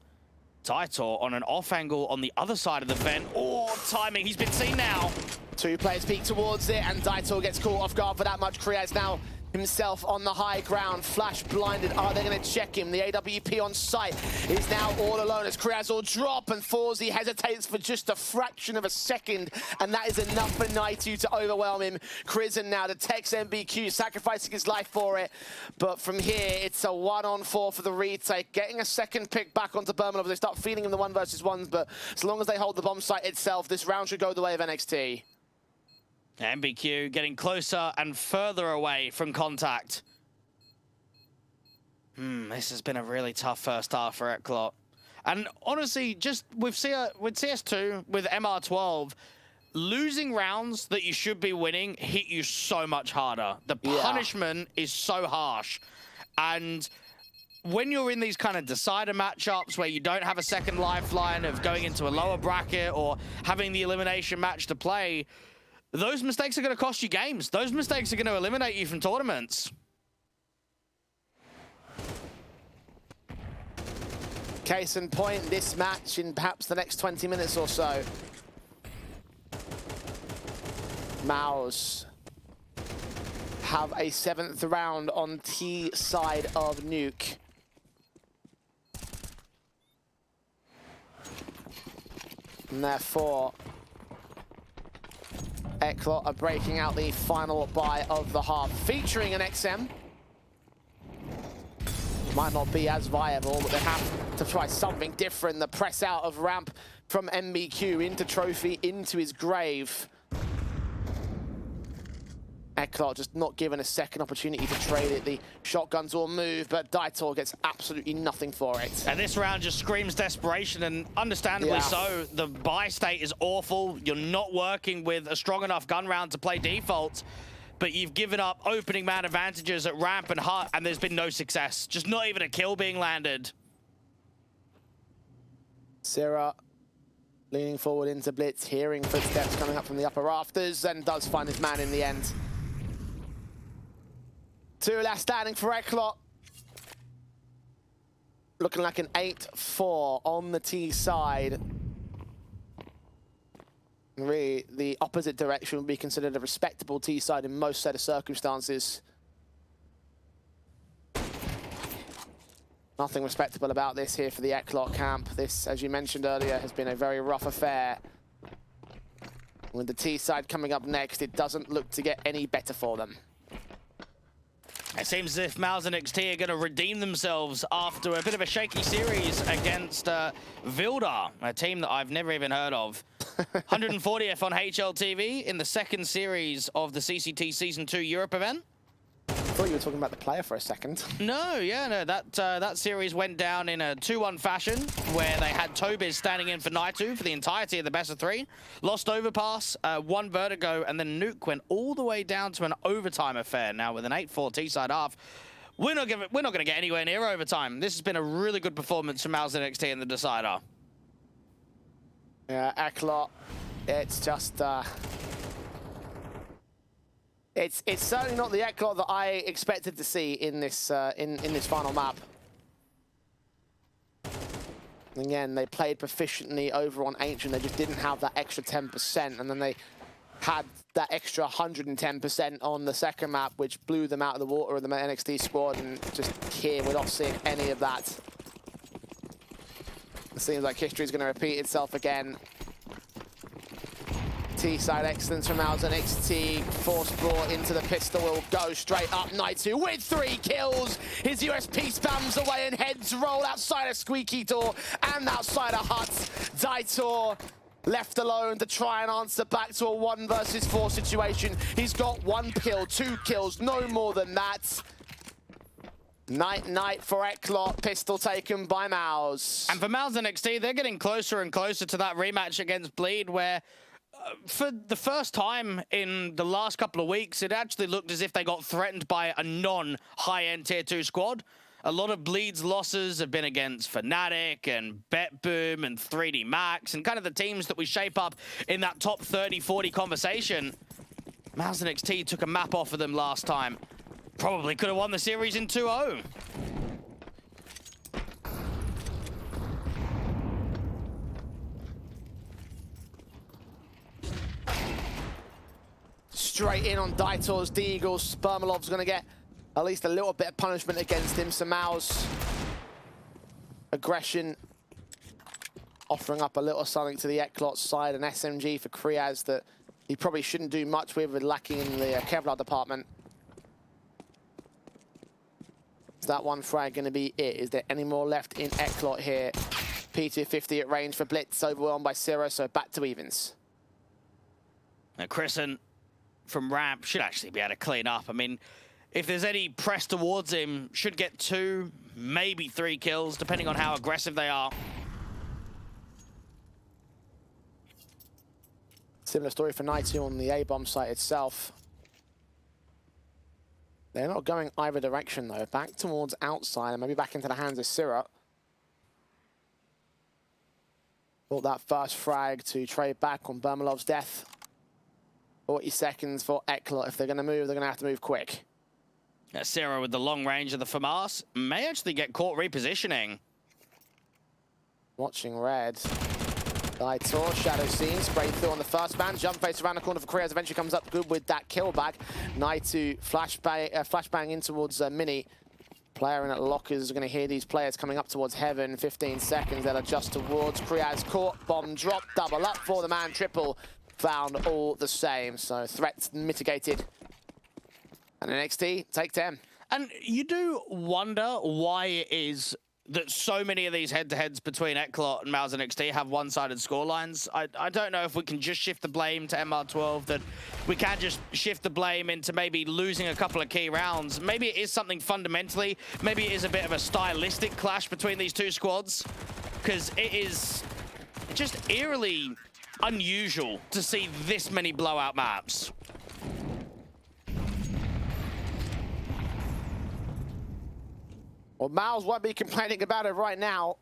Daitor on an off angle on the other side of the vent. Oh, timing. He's been seen now. 2 players peek towards it, and Daitor gets caught off guard for that much. Kriaz now himself on the high ground, flash blinded. Are they going to check him? The AWP on site is now all alone as Kriaz will drop, and Forzi hesitates for just a fraction of a second, and that is enough for Naitu to overwhelm him. Krizen now detects MBQ, sacrificing his life for it, but from here it's a 1-on-4 for the retake, getting a second pick back onto Bermanov. They start feeding him the 1 versus 1s, but as long as they hold the bomb site itself, this round should go the way of NXT. MBQ getting closer and further away from contact. This has been a really tough first half for Eklot. And honestly, just with CS2, with MR12, losing rounds that you should be winning hit you so much harder. The punishment is so harsh. And when you're in these kind of decider matchups where you don't have a second lifeline of going into a lower bracket or having the elimination match to play, those mistakes are going to cost you games. Those mistakes are going to eliminate you from tournaments. Case in point, this match in perhaps the next 20 minutes or so. Mouse have a 7th round on T side of Nuke. And therefore, Eklot are breaking out the final buy of the half, featuring an XM. Might not be as viable, but they have to try something different. The press out of ramp from MBQ into Trophy, into his grave. Eklot just not given a second opportunity to trade it. The shotguns will move, but Daitor gets absolutely nothing for it. And this round just screams desperation, and understandably so. The buy state is awful. You're not working with a strong enough gun round to play default, but you've given up opening man advantages at ramp and hut, and there's been no success. Just not even a kill being landed. Syrah leaning forward into Blitz, hearing footsteps coming up from the upper rafters, and does find his man in the end. 2 last standing for Eklot. Looking like an 8-4 on the T side. Really, the opposite direction would be considered a respectable T side in most set of circumstances. Nothing respectable about this here for the Eklot camp. This, as you mentioned earlier, has been a very rough affair. With the T side coming up next, it doesn't look to get any better for them. It seems as if Mouse and XT are going to redeem themselves after a bit of a shaky series against Vilda, a team that I've never even heard of. 140th on HLTV in the second series of the CCT Season 2 Europe event. I thought you were talking about the player for a second. No, that series went down in a 2-1 fashion where they had Tobiz standing in for Naitu for the entirety of the best of 3. Lost overpass, won Vertigo, and then Nuke went all the way down to an overtime affair. Now with an 8-4 T-side half, we're not going to get anywhere near overtime. This has been a really good performance from Mals NXT in the decider. Yeah, Eklot, it's just... It's certainly not the Eklot that I expected to see in this in this final map. Again, they played proficiently over on Ancient. They just didn't have that extra 10%, and then they had that extra 110% on the second map, which blew them out of the water of the NXT squad, and just here we're not seeing any of that. It seems like history is going to repeat itself again. T-side excellence from Mals NXT. Force brought into the pistol will go straight up. Naitu with 3 kills. His USP spams away and heads roll outside a squeaky door and outside a hut. Daitor left alone to try and answer back to a 1 versus 4 situation. He's got 1 kill, 2 kills, no more than that. Night for Eklot, pistol taken by Mals. And for Mals NXT, they're getting closer and closer to that rematch against Bleed, where for the first time in the last couple of weeks, it actually looked as if they got threatened by a non-high-end Tier 2 squad. A lot of Bleed's losses have been against Fnatic and BetBoom and 3D Max and kind of the teams that we shape up in that top 30-40 conversation. Mals NXT took a map off of them last time. Probably could have won the series in 2-0. Straight in on Daitor's Deagle. Spermalov's going to get at least a little bit of punishment against him. So Mals' aggression offering up a little something to the Eklot side. An SMG for Kriaz that he probably shouldn't do much with lacking in the Kevlar department. Is that one frag going to be it? Is there any more left in Eklot here? P250 at range for Blitz, overwhelmed by Syrah, so back to evens. Now Chrisen from ramp should actually be able to clean up. I mean, if there's any press towards him, should get 2, maybe 3 kills, depending on how aggressive they are. Similar story for Naitu on the A-bomb site itself. They're not going either direction, though. Back towards outside and maybe back into the hands of Syrah. Bought that first frag to trade back on Bermalov's death. 40 seconds for Eklot. If they're going to move, they're going to have to move quick. Syrah with the long range of the FAMAS may actually get caught repositioning. Watching red. Daitor, Shadow Scene, sprayed through on the first man. Jump face around the corner for Kriaz, eventually comes up good with that kill back. Naitu flashbang in towards Mini. Player in at lockers is going to hear these players coming up towards heaven. 15 seconds, they'll adjust towards Kriaz. Caught, bomb drop, double up for the man, triple. Found all the same, so threats mitigated. And NXT, take 10. And you do wonder why it is that so many of these head-to-heads between Eklot and Mals NXT have one-sided scorelines. I don't know if we can just shift the blame to MR12, that we can just shift the blame into maybe losing a couple of key rounds. Maybe it is something fundamentally, maybe it is a bit of a stylistic clash between these two squads, because it is just eerily unusual to see this many blowout maps. Well, Mals won't be complaining about it right now.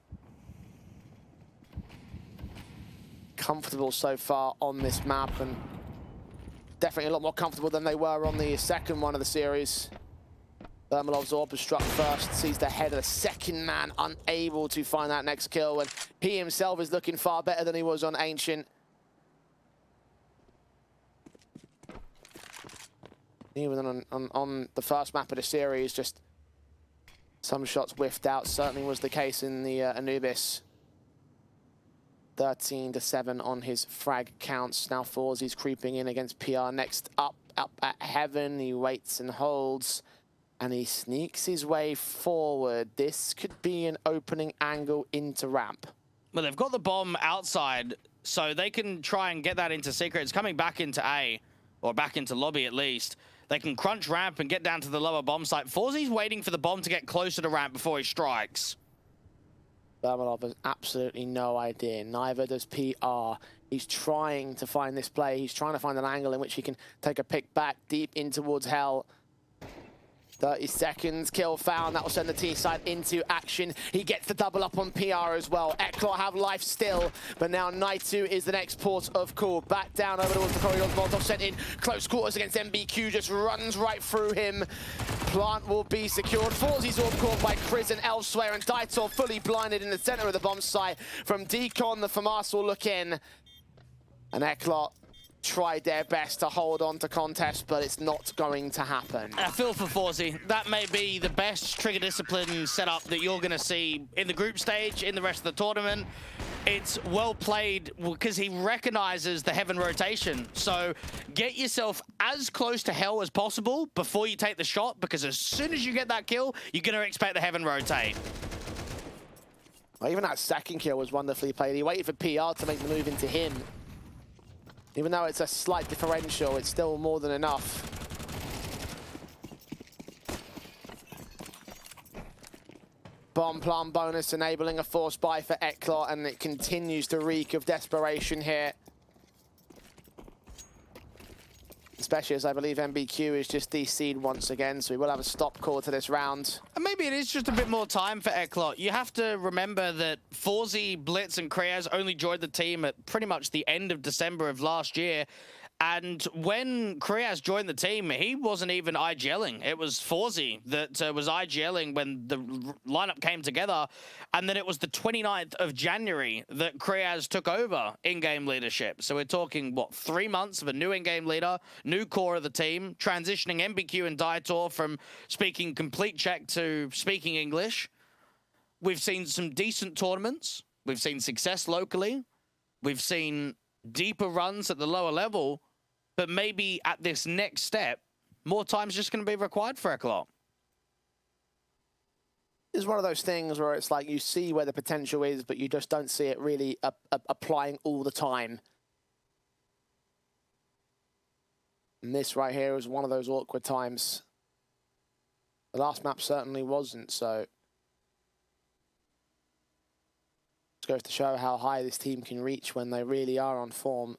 Comfortable so far on this map, and definitely a lot more comfortable than they were on the second one of the series. Bermalov's orb was struck first, sees the head of the second man, unable to find that next kill, and he himself is looking far better than he was on Ancient. Even on the first map of the series, just some shots whiffed out. Certainly was the case in the Anubis. 13-7 on his frag counts. Now Forzy's creeping in against PR. Next up at Heaven. He waits and holds, and he sneaks his way forward. This could be an opening angle into ramp. Well, they've got the bomb outside, so they can try and get that into secret. It's coming back into A, or back into lobby at least. They can crunch ramp and get down to the lower bomb site. Forzy's waiting for the bomb to get closer to ramp before he strikes. Bermalov has absolutely no idea. Neither does PR. He's trying to find this play. He's trying to find an angle in which he can take a pick back deep in towards Hell. 30 seconds, kill found. That will send the T side into action. He gets the double up on PR as well. Eklot have life still, but now Naitu is the next port of call. Back down over towards the corridors. Molotov sent in. Close quarters against MBQ, just runs right through him. Plant will be secured. Forzy's all caught by Kriz and elsewhere, and Daitor fully blinded in the center of the bomb site. From Decon, the FAMAS will look in. And Eklot tried their best to hold on to contest, but it's not going to happen. I feel for Forzy. That may be the best trigger discipline setup that you're going to see in the group stage, in the rest of the tournament. It's well played because he recognizes the heaven rotation. So get yourself as close to hell as possible before you take the shot, because as soon as you get that kill, you're going to expect the heaven rotate. Well, even that second kill was wonderfully played. He waited for PR to make the move into him. Even though it's a slight differential, it's still more than enough. Bomb plant bonus enabling a force buy for Eklot, and it continues to reek of desperation here. Especially as I believe MBQ is just DC'd once again, so we will have a stop call to this round. And maybe it is just a bit more time for Eklot. You have to remember that Forzy, Blitz, and Kreyaz only joined the team at pretty much the end of December of last year. And when Kreyaz joined the team, he wasn't even IGLing. It was Forzy that was IGLing when the lineup came together. And then it was the 29th of January that Kreyaz took over in-game leadership. So we're talking, what, 3 months of a new in-game leader, new core of the team, transitioning MBQ and Daitor from speaking complete Czech to speaking English. We've seen some decent tournaments. We've seen success locally. We've seen deeper runs at the lower level, but maybe at this next step, more time's just going to be required for Eklot. It's one of those things where it's like you see where the potential is, but you just don't see it really applying all the time. And this right here is one of those awkward times. The last map certainly wasn't, so goes to show how high this team can reach when they really are on form.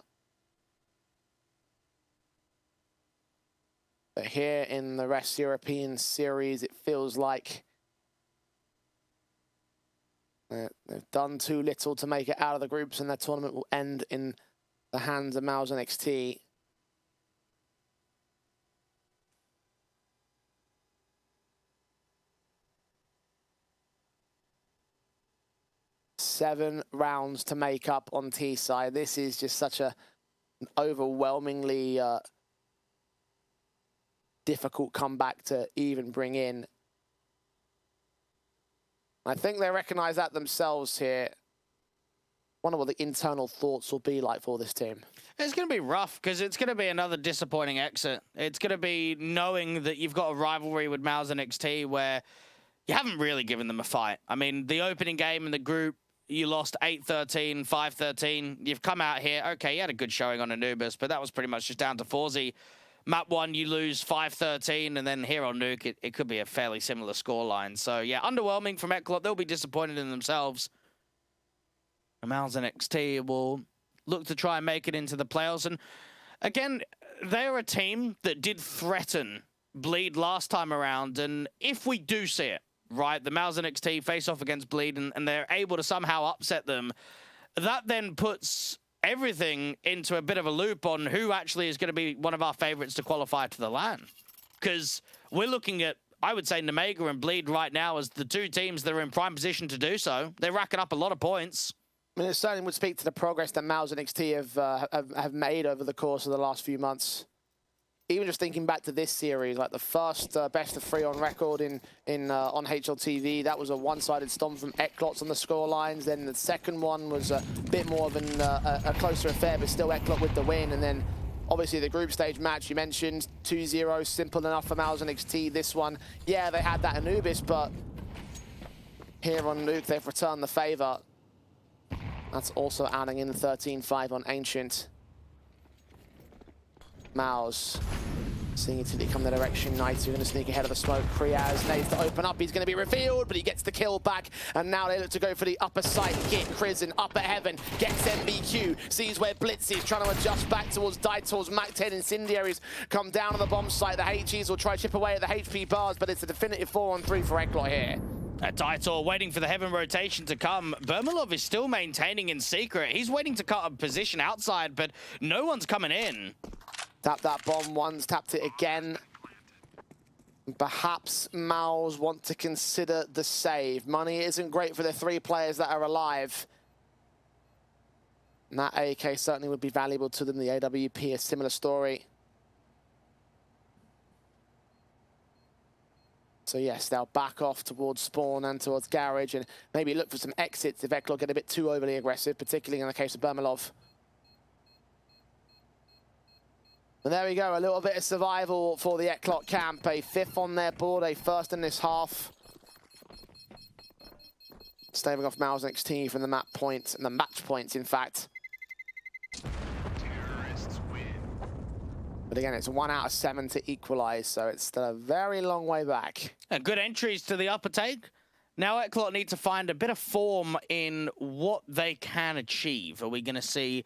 But here in the West European Series, it feels like they've done too little to make it out of the groups, and their tournament will end in the hands of Mouse NXT. Seven rounds to make up on T side. This is just such an overwhelmingly difficult comeback to even bring in. I think they recognize that themselves here. Wonder what the internal thoughts will be like for this team. It's going to be rough because it's going to be another disappointing exit. It's going to be knowing that you've got a rivalry with Mouse NXT where you haven't really given them a fight. I mean, the opening game in the group, you lost 8-13, 5-13. You've come out here. Okay, you had a good showing on Anubis, but that was pretty much just down to Forzy. Map 1, you lose 5-13, and then here on Nuke, it could be a fairly similar scoreline. So, yeah, underwhelming from Eklot. They'll be disappointed in themselves. Mouse NXT will look to try and make it into the playoffs. And, again, they're a team that did threaten Bleed last time around. And if we do see it, right, the Mouse NXT face off against Bleed and they're able to somehow upset them, that then puts everything into a bit of a loop on who actually is going to be one of our favorites to qualify to the LAN. Because we're looking at, I would say, Nemega and Bleed right now as the two teams that are in prime position to do so. They're racking up a lot of points. I mean, it certainly would speak to the progress that Mouse NXT have made over the course of the last few months. Even just thinking back to this series, like the first best of 3 on record on HLTV, that was a one-sided stomp from Eklot on the score lines. Then the second one was a bit more of a closer affair, but still Eklot with the win. And then obviously the group stage match you mentioned, 2-0, simple enough for Mouse NXT. This one, yeah, they had that Anubis, but here on Nuke, they've returned the favor. That's also adding in the 13-5 on Ancient. Mouse Seeing utility come their direction, Knights are going to sneak ahead of the smoke. Kriaz needs to open up, he's going to be revealed, but he gets the kill back, and now they look to go for the upper side hit. Krisen up at heaven, gets MBQ, sees where Blitz is, trying to adjust back towards Daitor's Mac 10 incendiaries, come down on the bomb site. The HEs will try to chip away at the HP bars, but it's a definitive 4-on-3 for Eklot here. Daitor waiting for the heaven rotation to come. Bermalov is still maintaining in secret. He's waiting to cut a position outside, but no one's coming in. Tap that bomb once, tapped it again. Perhaps Maus want to consider the save. Money isn't great for the 3 players that are alive. And that AK certainly would be valuable to them. The AWP, a similar story. So yes, they'll back off towards spawn and towards garage and maybe look for some exits if Eklot get a bit too overly aggressive, particularly in the case of Bermalov. And there we go, a little bit of survival for the Eklot camp. A 5th on their board, a 1st in this half. Staving off Maus NXT from the map points, and the match points, in fact. But again, it's 1 out of 7 to equalize, so it's still a very long way back. And good entries to the upper take. Now Eklot need to find a bit of form in what they can achieve. Are we going to see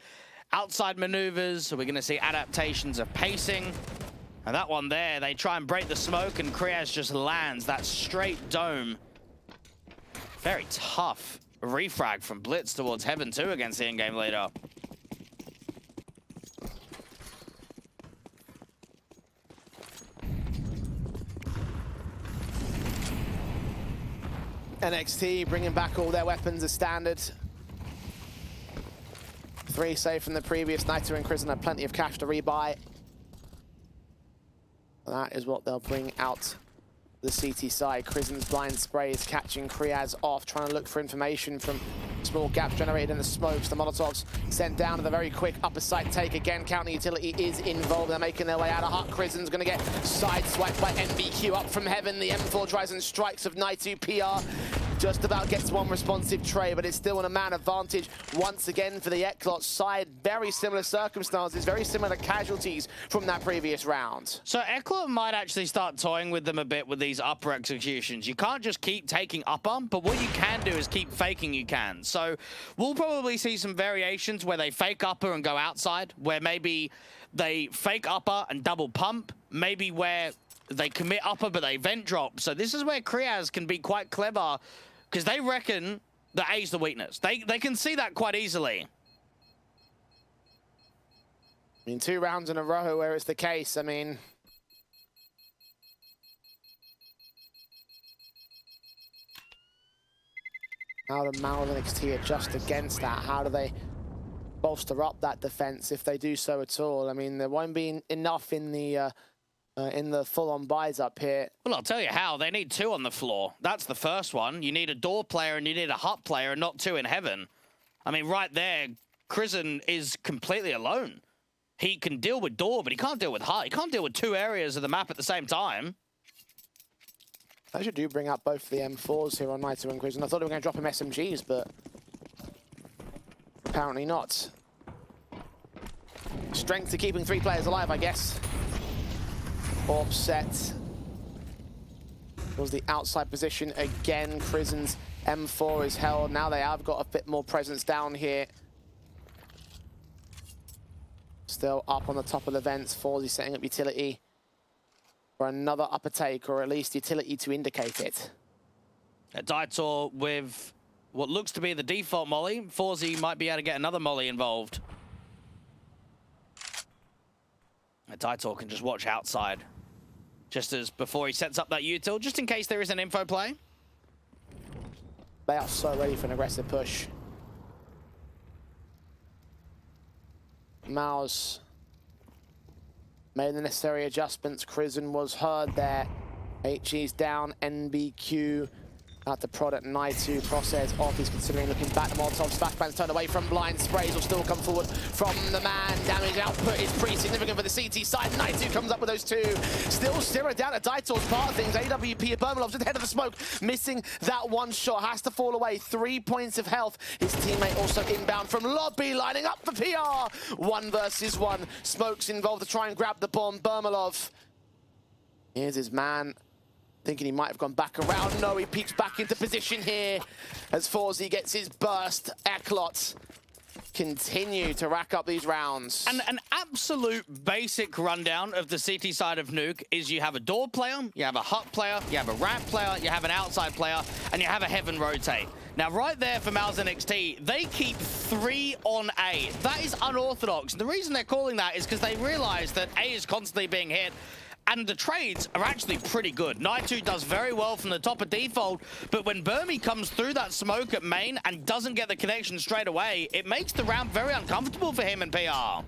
outside maneuvers? Are we going to see adaptations of pacing? And that one there, they try and break the smoke, and Kriaz just lands that straight dome. Very tough refrag from Blitz towards Heaven 2 against the in-game leader. NXT bringing back all their weapons as standard. 3 saved from the previous. Niter and Krisen had plenty of cash to rebuy. That is what they'll bring out the CT side. Krisen's blind spray is catching Kriaz off, trying to look for information from small gaps generated in the smokes. The Molotovs sent down to the very quick upper site take. Again, counter utility is involved. They're making their way out of hut. Krisen's going to get sideswiped by MBQ up from heaven. The M4 tries and strikes of Naitu PR. Just about gets one responsive tray, but it's still in a man advantage once again for the Eklot side. Very similar circumstances, very similar casualties from that previous round. So Eklot might actually start toying with them a bit with these upper executions. You can't just keep taking upper, but what you can do is keep faking you can. So we'll probably see some variations where they fake upper and go outside, where maybe they fake upper and double pump, maybe where they commit upper but they vent drop. So this is where Kriaz can be quite clever, because they reckon that A's the weakness. They can see that quite easily. I mean, 2 rounds in a row where it's the case. I mean, how do Mal and NXT adjust against that? How do they bolster up that defense if they do so at all? I mean, there won't be enough in the full-on buys up here. Well, I'll tell you how. They need 2 on the floor. That's the first one. You need a door player and you need a hut player and not 2 in heaven. I mean, right there, Krisen is completely alone. He can deal with door, but he can't deal with hut. He can't deal with 2 areas of the map at the same time. I actually do bring up both the M4s here on Niter and Krisen. I thought they were going to drop him SMGs, but apparently not. Strength to keeping 3 players alive, I guess. Offset was the outside position again. Krisen's M4 is held. Now they have got a bit more presence down here. Still up on the top of the vents. Forzy setting up utility for another upper take, or at least utility to indicate it. Daitor with what looks to be the default molly. Forzy might be able to get another molly involved. Daitor can just watch outside, just as before he sets up that util, just in case there is an info play. They are so ready for an aggressive push. Maus made the necessary adjustments. Krisen was heard there. HE's down, NBQ at the product. Naitu crosshairs off. He's considering looking back. The Molotov flashbangs turned away from blind sprays will still come forward from the man. Damage output is pretty significant for the CT side. Naitu comes up with those 2. Still 0 down at Daitor's part of things. AWP Bermalov just ahead of the smoke, missing that 1 shot. Has to fall away. 3 points of health. His teammate also inbound from lobby, lining up for PR. 1 versus 1. Smokes involved to try and grab the bomb. Bermalov Here's his man. Thinking he might have gone back around. No, he peeks back into position here as Forzy gets his burst. Eklot continue to rack up these rounds. And an absolute basic rundown of the CT side of Nuke is you have a door player, you have a hut player, you have a ramp player, you have an outside player, and you have a heaven rotate. Now, right there for Mals and NXT, they keep 3 on A. That is unorthodox. The reason they're calling that is because they realize that A is constantly being hit, and the trades are actually pretty good. Naitu does very well from the top of default, but when Burmy comes through that smoke at main and doesn't get the connection straight away, it makes the round very uncomfortable for him and PR.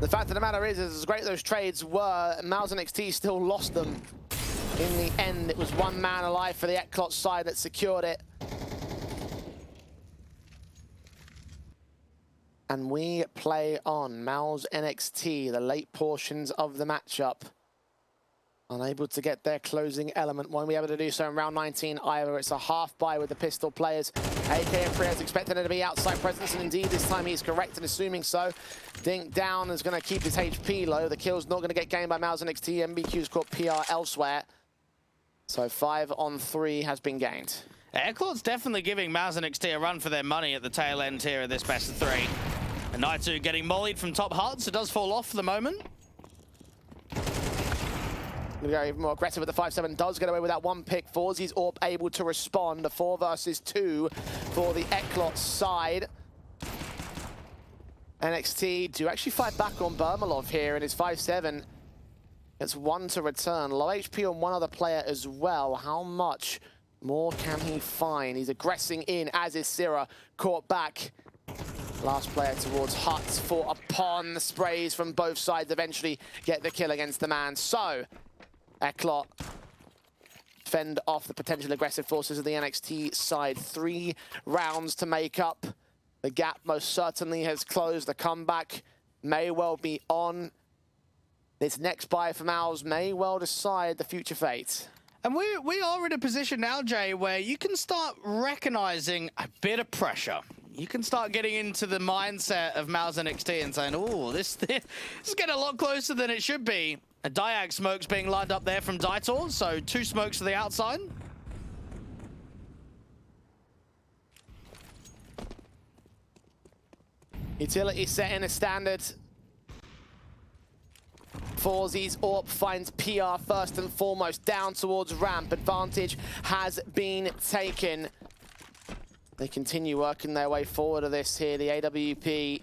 The fact of the matter is as great those trades were, Mals and NXT still lost them. In the end, it was one man alive for the Eklot side that secured it. And we play on. Mals NXT, the late portions of the matchup. Unable to get their closing element. Won't be able to do so in round 19 either. It's a half buy with the pistol players. AK and Priya's expecting it to be outside presence, and indeed this time he's correct in assuming so. Dink down is going to keep his HP low. The kill's not going to get gained by Mals NXT. MBQ's caught PR elsewhere. So 5 on 3 has been gained. Eklot's definitely giving Mals NXT a run for their money at the tail end here of this best of 3. And Naitu getting mollied from top hut, so does fall off for the moment. Go even more aggressive with the 5-7. Does get away with that one pick. Forzy's AWP able to respond. The 4 versus 2 for the Eklot side. NXT do actually fight back on Bermalov here in his 5-7. It's 1 to return. Low HP on one other player as well. How much more can he find? He's aggressing in, as is Syrah. Caught back. Last player towards Huts. Fought upon the sprays from both sides. Eventually get the kill against the man. So Eklot fend off the potential aggressive forces of the NXT side. 3 rounds to make up. The gap most certainly has closed. The comeback may well be on. This next buy for Mals may well decide the future fate. And we are in a position now, Jay, where you can start recognizing a bit of pressure. You can start getting into the mindset of Mals NXT and saying, oh, this is getting a lot closer than it should be. A Diag smoke's being lined up there from Daitor, so 2 smokes to the outside. Utility set in a standard. Forzy's AWP finds PR first and foremost down towards ramp. Advantage has been taken. They continue working their way forward to this here. The AWP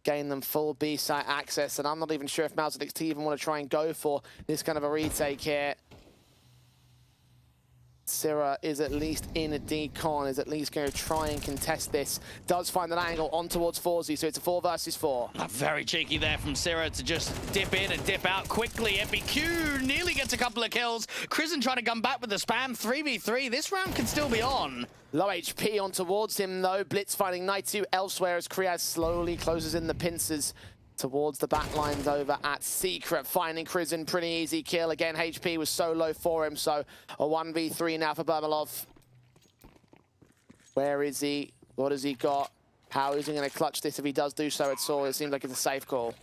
gain them full B-site access, and I'm not even sure if Mals NXT even want to try and go for this kind of a retake here. Syrah is at least in a decon, is at least going to try and contest this. Does find an angle on towards Forzy, so it's a 4 versus 4. Very cheeky there from Syrah to just dip in and dip out quickly. MBQ nearly gets a couple of kills. Krisen trying to come back with the spam. 3v3. This round can still be on. Low HP on towards him, though. Blitz finding Naitu elsewhere as Kriaz slowly closes in the pincers towards the back lines over at Secret. Finding Krisen, pretty easy kill. Again, HP was so low for him, so a 1v3 now for Bermalov. Where is he? What has he got? How is he going to clutch this if he does do so at all? It seems like it's a safe call.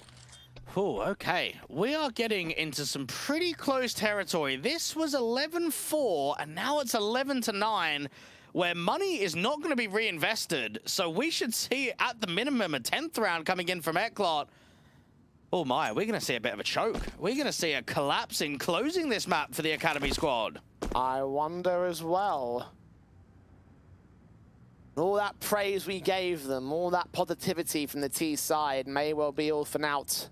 Oh, okay. We are getting into some pretty close territory. This was 11-4, and now it's 11-9. Where money is not going to be reinvested. So we should see, at the minimum, a 10th round coming in from Eklot. Oh my, we're going to see a bit of a choke. We're going to see a collapse in closing this map for the Academy squad. I wonder as well. All that praise we gave them, all that positivity from the T side may well be all for naught.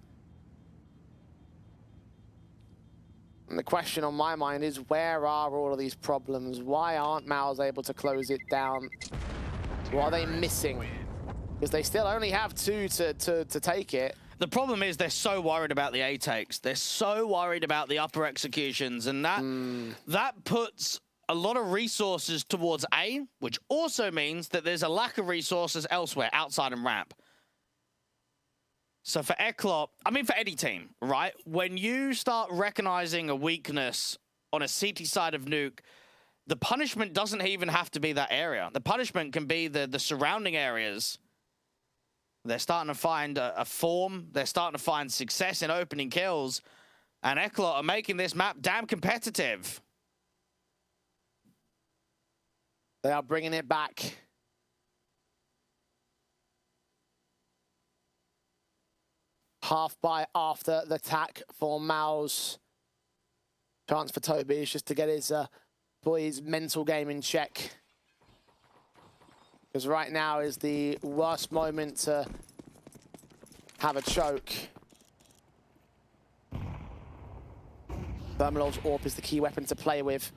And the question on my mind is, where are all of these problems? Why aren't Mals able to close it down? What are they missing? Because they still only have 2 to take it. The problem is they're so worried about the A takes. They're so worried about the upper executions, and that puts a lot of resources towards A, which also means that there's a lack of resources elsewhere, outside and ramp. So for Eklot, I mean for any team, right? When you start recognizing a weakness on a CT side of Nuke, the punishment doesn't even have to be that area. The punishment can be the surrounding areas. They're starting to find a form. They're starting to find success in opening kills. And Eklot are making this map damn competitive. They are bringing it back. Half by after the attack for Mouse. Chance for Toby is just to get his boy's mental game in check. Because right now is the worst moment to have a choke. Thermalov's AWP is the key weapon to play with.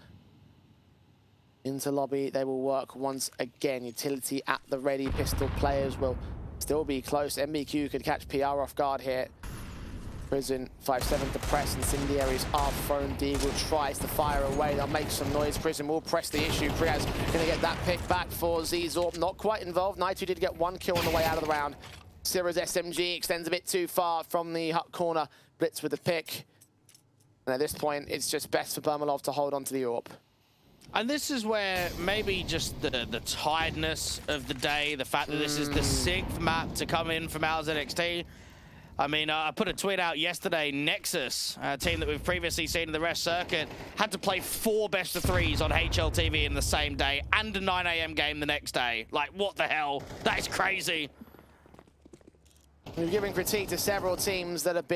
Into lobby, they will work once again. Utility at the ready. Pistol players will still be close. MBQ could catch PR off guard here. Prison 5-7 to press. Incendiaries are thrown. Deagle tries to fire away. They'll make some noise. Prison will press the issue. Kriaz gonna get that pick back for Zzorb. Not quite involved. Naitu did get one kill on the way out of the round. Sira's SMG extends a bit too far from the hut corner. Blitz with the pick. And at this point, it's just best for Bermalov to hold on to the AWP. And this is where maybe just the tiredness of the day, the fact that this is the 6th map to come in from Ours NXT. I mean, I put a tweet out yesterday, Nexus, a team that we've previously seen in the rest circuit, had to play 4 best of 3s on HLTV in the same day and a 9 AM game the next day. Like, what the hell? That is crazy. We've given critique to several teams that have been